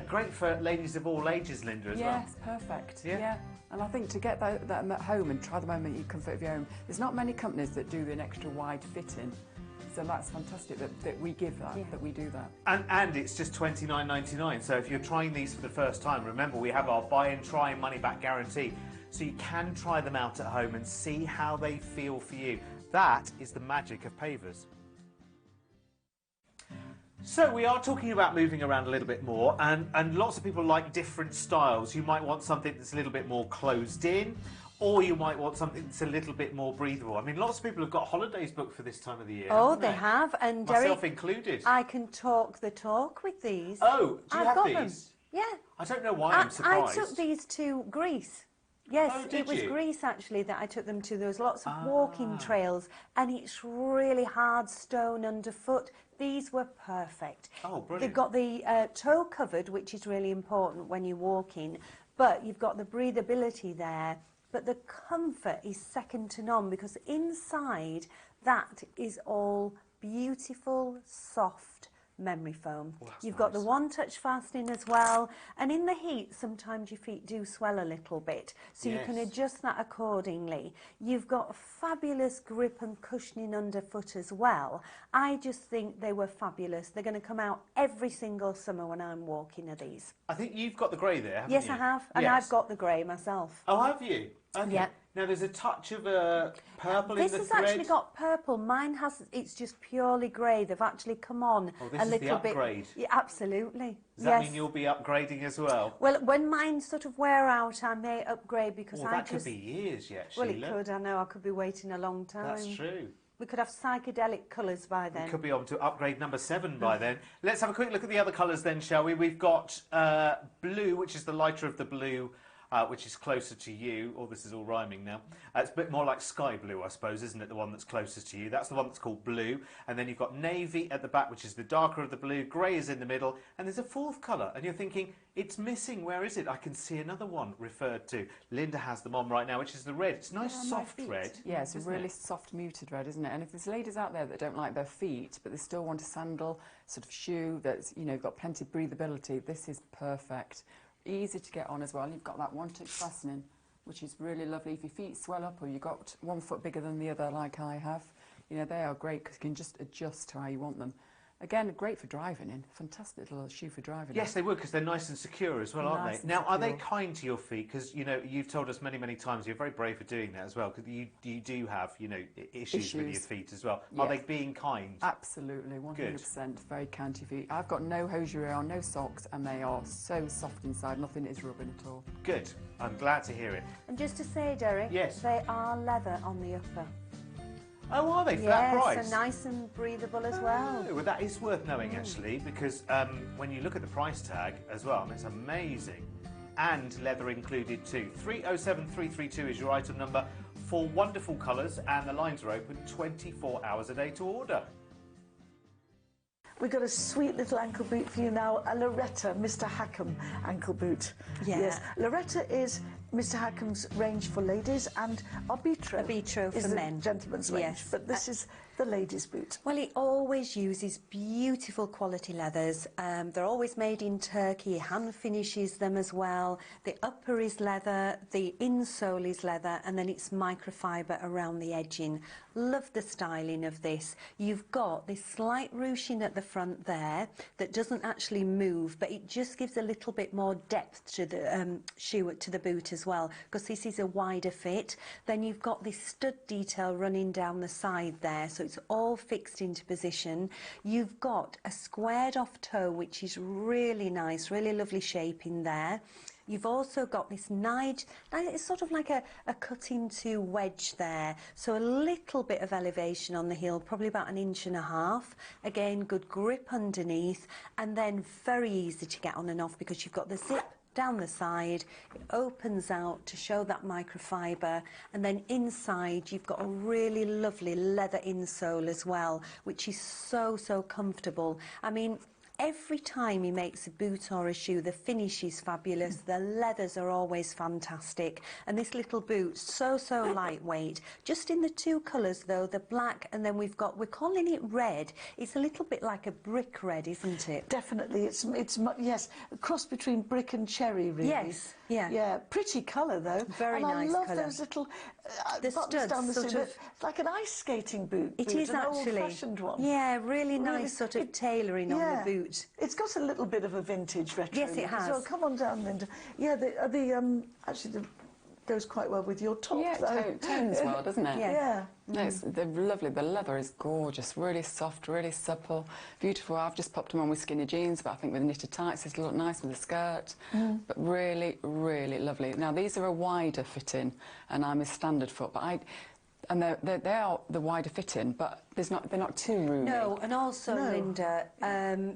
great for ladies of all ages, Linda, as well. Yes, perfect. Yeah. And I think to get that at home and try them home at your comfort of your home, there's not many companies that do an extra wide fitting. So that's fantastic that we give that, that we do that. And it's just $29.99. So if you're trying these for the first time, remember we have our buy and try money back guarantee. So you can try them out at home and see how they feel for you. That is the magic of pavers. So we are talking about moving around a little bit more, and lots of people like different styles. You might want something that's a little bit more closed in, or you might want something that's a little bit more breathable. I mean, lots of people have got holidays booked for this time of the year. Oh, haven't they have, and myself Derek, included. I can talk the talk with these. Oh, do you I've have got these? them. Yeah. I don't know why I'm surprised. I took these to Greece. Yes, Oh, did it was you? Greece actually that I took them to. There was lots of walking trails, and it's really hard stone underfoot. These were perfect. Oh, brilliant. They've got the toe covered, which is really important when you're walking, but you've got the breathability there. But the comfort is second to none, because inside that is all beautiful, soft memory foam. You've got the one-touch fastening as well, and in the heat sometimes your feet do swell a little bit, so you can Yes. adjust that accordingly. You've got fabulous grip and cushioning underfoot as well. I just think they were fabulous. They're going to come out every single summer when I'm walking of these. I think you've got the grey there, haven't Yes, you? I have, and Yes. I've got the grey myself. Oh, have you? Okay. Yeah. Now there's a touch of purple This in the has thread. actually got purple. Mine has. It's just purely grey. They've actually come on Oh, this a is the little bit. upgrade. Yeah, absolutely. Does that yes. mean you'll be upgrading as well? Well, when mine sort of wear out, I may upgrade because Well, I that just. could be years yet, Well, Sheila. it could. I know. I could be waiting a long time. That's true. We could have psychedelic colours by then. Could be on to upgrade number 7 by then. Let's have a quick look at the other colours then, shall we? We've got blue, which is the lighter of the blue, which is closer to you. Oh, this is all rhyming now. It's a bit more like sky blue, I suppose, isn't it? The one that's closest to you. That's the one that's called blue. And then you've got navy at the back, which is the darker of the blue. Grey is in the middle. And there's a fourth colour. And you're thinking, it's missing. Where is it? I can see another one referred to. Linda has them on right now, which is the red. It's a nice On my soft feet. red. Yeah, it's a isn't really it? soft muted red, isn't it? And if there's ladies out there that don't like their feet, but they still want a sandal sort of shoe that's, you know, got plenty of breathability, this is perfect. Easy to get on as well. You've got that one-touch fastening, which is really lovely. If your feet swell up or you've got one foot bigger than the other like I have, you know, they are great because you can just adjust to how you want them. Again, great for driving in. Fantastic little shoe for driving Yes, in. they would, because they're nice and secure as well, aren't Nice they? and Now, are they secure. kind to your feet? Because, you know, you've told us many, many times you're very brave for doing that as well, because you do have, you know, issues with your Issues. feet as well. Are they Yes. being kind? Absolutely, 100%. Very kind to your feet. I've got no hosiery on, no socks, and they are so soft inside. Nothing is rubbing at all. Good. I'm glad to hear it. And just to say, Derek, Yes. they are leather on the upper. Oh, are they? For that Yeah, price? so nice and breathable as well. Oh, well, that is worth knowing actually, because when you look at the price tag as well, it's amazing. And leather included too. 307332 is your item number. 4 wonderful colours, and the lines are open 24 hours a day to order. We've got a sweet little ankle boot for you now, a Loretta Mr. Hackham ankle boot. Yeah. Yes, Loretta is Mr. Hackham's range for ladies, and Arbitro, Arbitro is for the men. gentleman's range. Yes. But this is the ladies' boot. Well, he always uses beautiful quality leathers. They're always made in Turkey. He hand finishes them as well. The upper is leather, the insole is leather, and then it's microfiber around the edging. Love the styling of this. You've got this slight ruching at the front there that doesn't actually move, but it just gives a little bit more depth to the shoe, to the boot as well, because this is a wider fit. Then you've got this stud detail running down the side there, so it's all fixed into position. You've got a squared off toe, which is really nice, really lovely shape in there. You've also got this nige, it's sort of like a cut into wedge there, so a little bit of elevation on the heel, probably about 1.5 inches. Again, good grip underneath, and then very easy to get on and off because you've got the zip down the side, it opens out to show that microfiber, and then inside you've got a really lovely leather insole as well, which is so comfortable. I mean, every time he makes a boot or a shoe, the finish is fabulous, the leathers are always fantastic, and this little boot, so lightweight. Just in the 2 colours though, the black, and then we're calling it red. It's a little bit like a brick red, isn't it? Definitely, it's yes, a cross between brick and cherry, really. Yes, yeah. Yeah, pretty colour though. Very and nice I love colour. those little The buttons studs down the sort seam. of- It's like an ice skating boot. It is an actually. old-fashioned one. Yeah, really nice Really, sort of tailoring on the boot. It's got a little bit of a vintage retro. Yes, it look as has. well. Come on down, Linda. Yeah, actually the goes quite well with your top. Yeah, though. it tones well, doesn't it? Yeah. No, they're lovely. The leather is gorgeous, really soft, really supple, beautiful. I've just popped them on with skinny jeans, but I think with knitted tights, they look nice with a skirt. But really lovely. Now, these are a wider fitting, and I'm a standard foot, but they are the wider fitting, but they're not too roomy. No, and also, Linda,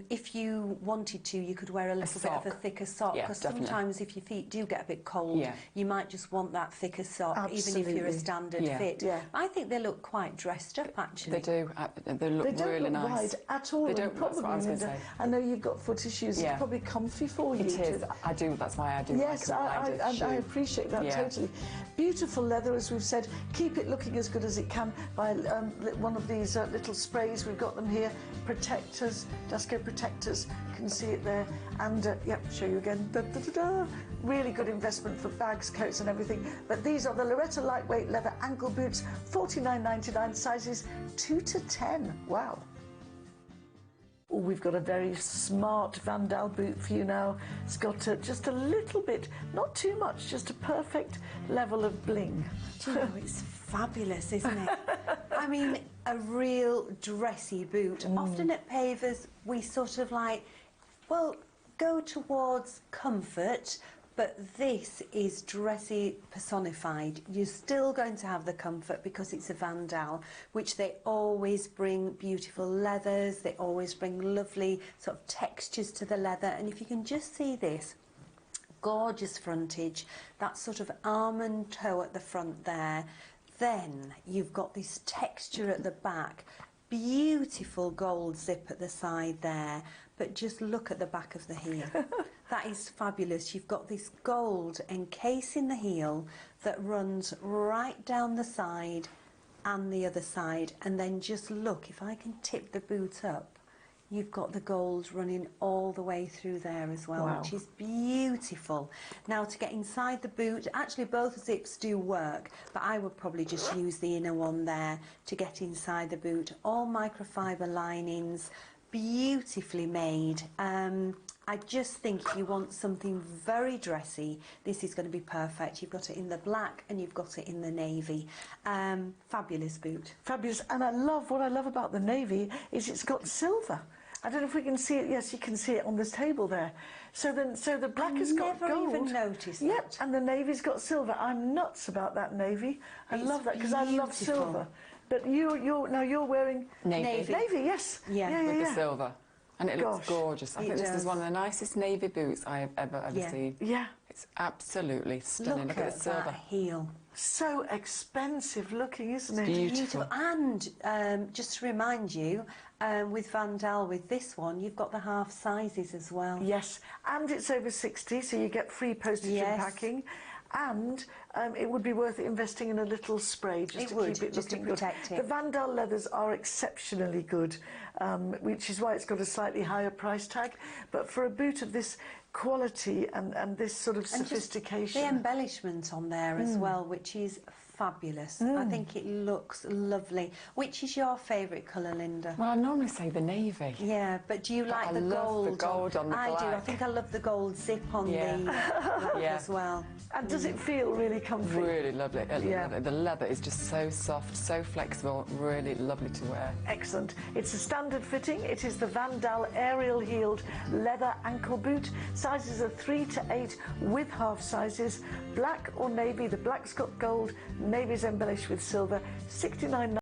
if you wanted to, you could wear a little bit of a thicker sock, Yeah, because definitely. sometimes if your feet do get a bit cold, you might just want that thicker sock, even if you're a Absolutely. standard Yeah. fit. Yeah. I think they look quite dressed up, actually. They do. They look They don't really look nice. wide at all. They and don't. That's what I was probably, going to Linda, say. I know you've got footy shoes. Yeah. It's probably comfy for you. It is. I do. That's why I do. Yes, like a wider shoe. I appreciate that totally. Beautiful leather, as we've said. Keep it looking as good as it can by one of these little sprays. We've got them here. Protectors, Dasco protectors. You can see it there. And show you again. Da, da, da, da. Really good investment for bags, coats, and everything. But these are the Loretta lightweight leather ankle boots, $49.99, sizes 2 to 10. Wow. Oh, we've got a very smart Vandal boot for you now. It's got just a little bit, not too much, just a perfect level of bling. Do you know, it's fabulous, isn't it? I mean, a real dressy boot. Often at Pavers, we sort of go towards comfort, but this is dressy personified. You're still going to have the comfort because it's a Vandal, which they always bring beautiful leathers, they always bring lovely sort of textures to the leather, and if you can just see this, gorgeous frontage, that sort of almond toe at the front there. Then you've got this texture at the back, beautiful gold zip at the side there, but just look at the back of the heel. That is fabulous. You've got this gold encasing the heel that runs right down the side and the other side, and then just look, if I can tip the boot up, you've got the gold running all the way through there as well, Wow. which is beautiful. Now, to get inside the boot, actually both zips do work, but I would probably just use the inner one there to get inside the boot. All microfiber linings, beautifully made. I just think if you want something very dressy, this is going to be perfect. You've got it in the black and you've got it in the navy. Fabulous boot. Fabulous. And what I love about the navy is it's got silver. I don't know if we can see it. Yes, you can see it on this table there. So the black has got never gold. even noticed Yep, that. and the navy's got silver. I'm nuts about that navy. I It's love that because I love beautiful. silver. But you're wearing Navy. navy, yes. Yeah. With the silver. And it looks Gosh, gorgeous. I think this does. is one of the nicest navy boots I have ever Yeah. seen. Yeah. It's absolutely stunning. Look Look at the silver. that heel. So expensive looking, isn't it? Beautiful. And just to remind you, with Vandal, with this one, you've got the half sizes as well. Yes, and it's over 60, so you get free postage and Yes. packing. And it would be worth investing in a little spray just It to would, keep it just to looking good. protect it. The Vandal leathers are exceptionally good, which is why it's got a slightly higher price tag. But for a boot of this quality and this sort of And just sophistication... the embellishment on there as well, which is fabulous. I think it looks lovely. Which is your favourite colour, Linda? Well, I normally say the navy. Yeah, but do you like I the love gold? the gold on the I do. I black. think I love the gold zip on Yeah. the black Yeah. as well. And does it feel really comfy? Really lovely. Yeah. The leather is just so soft, so flexible, really lovely to wear. Excellent. It's a standard fitting. It is the Vandal aerial heeled leather ankle boot. Sizes are 3 to 8 with half sizes. Black or navy. The black's got gold. Navy's embellished with silver. $69.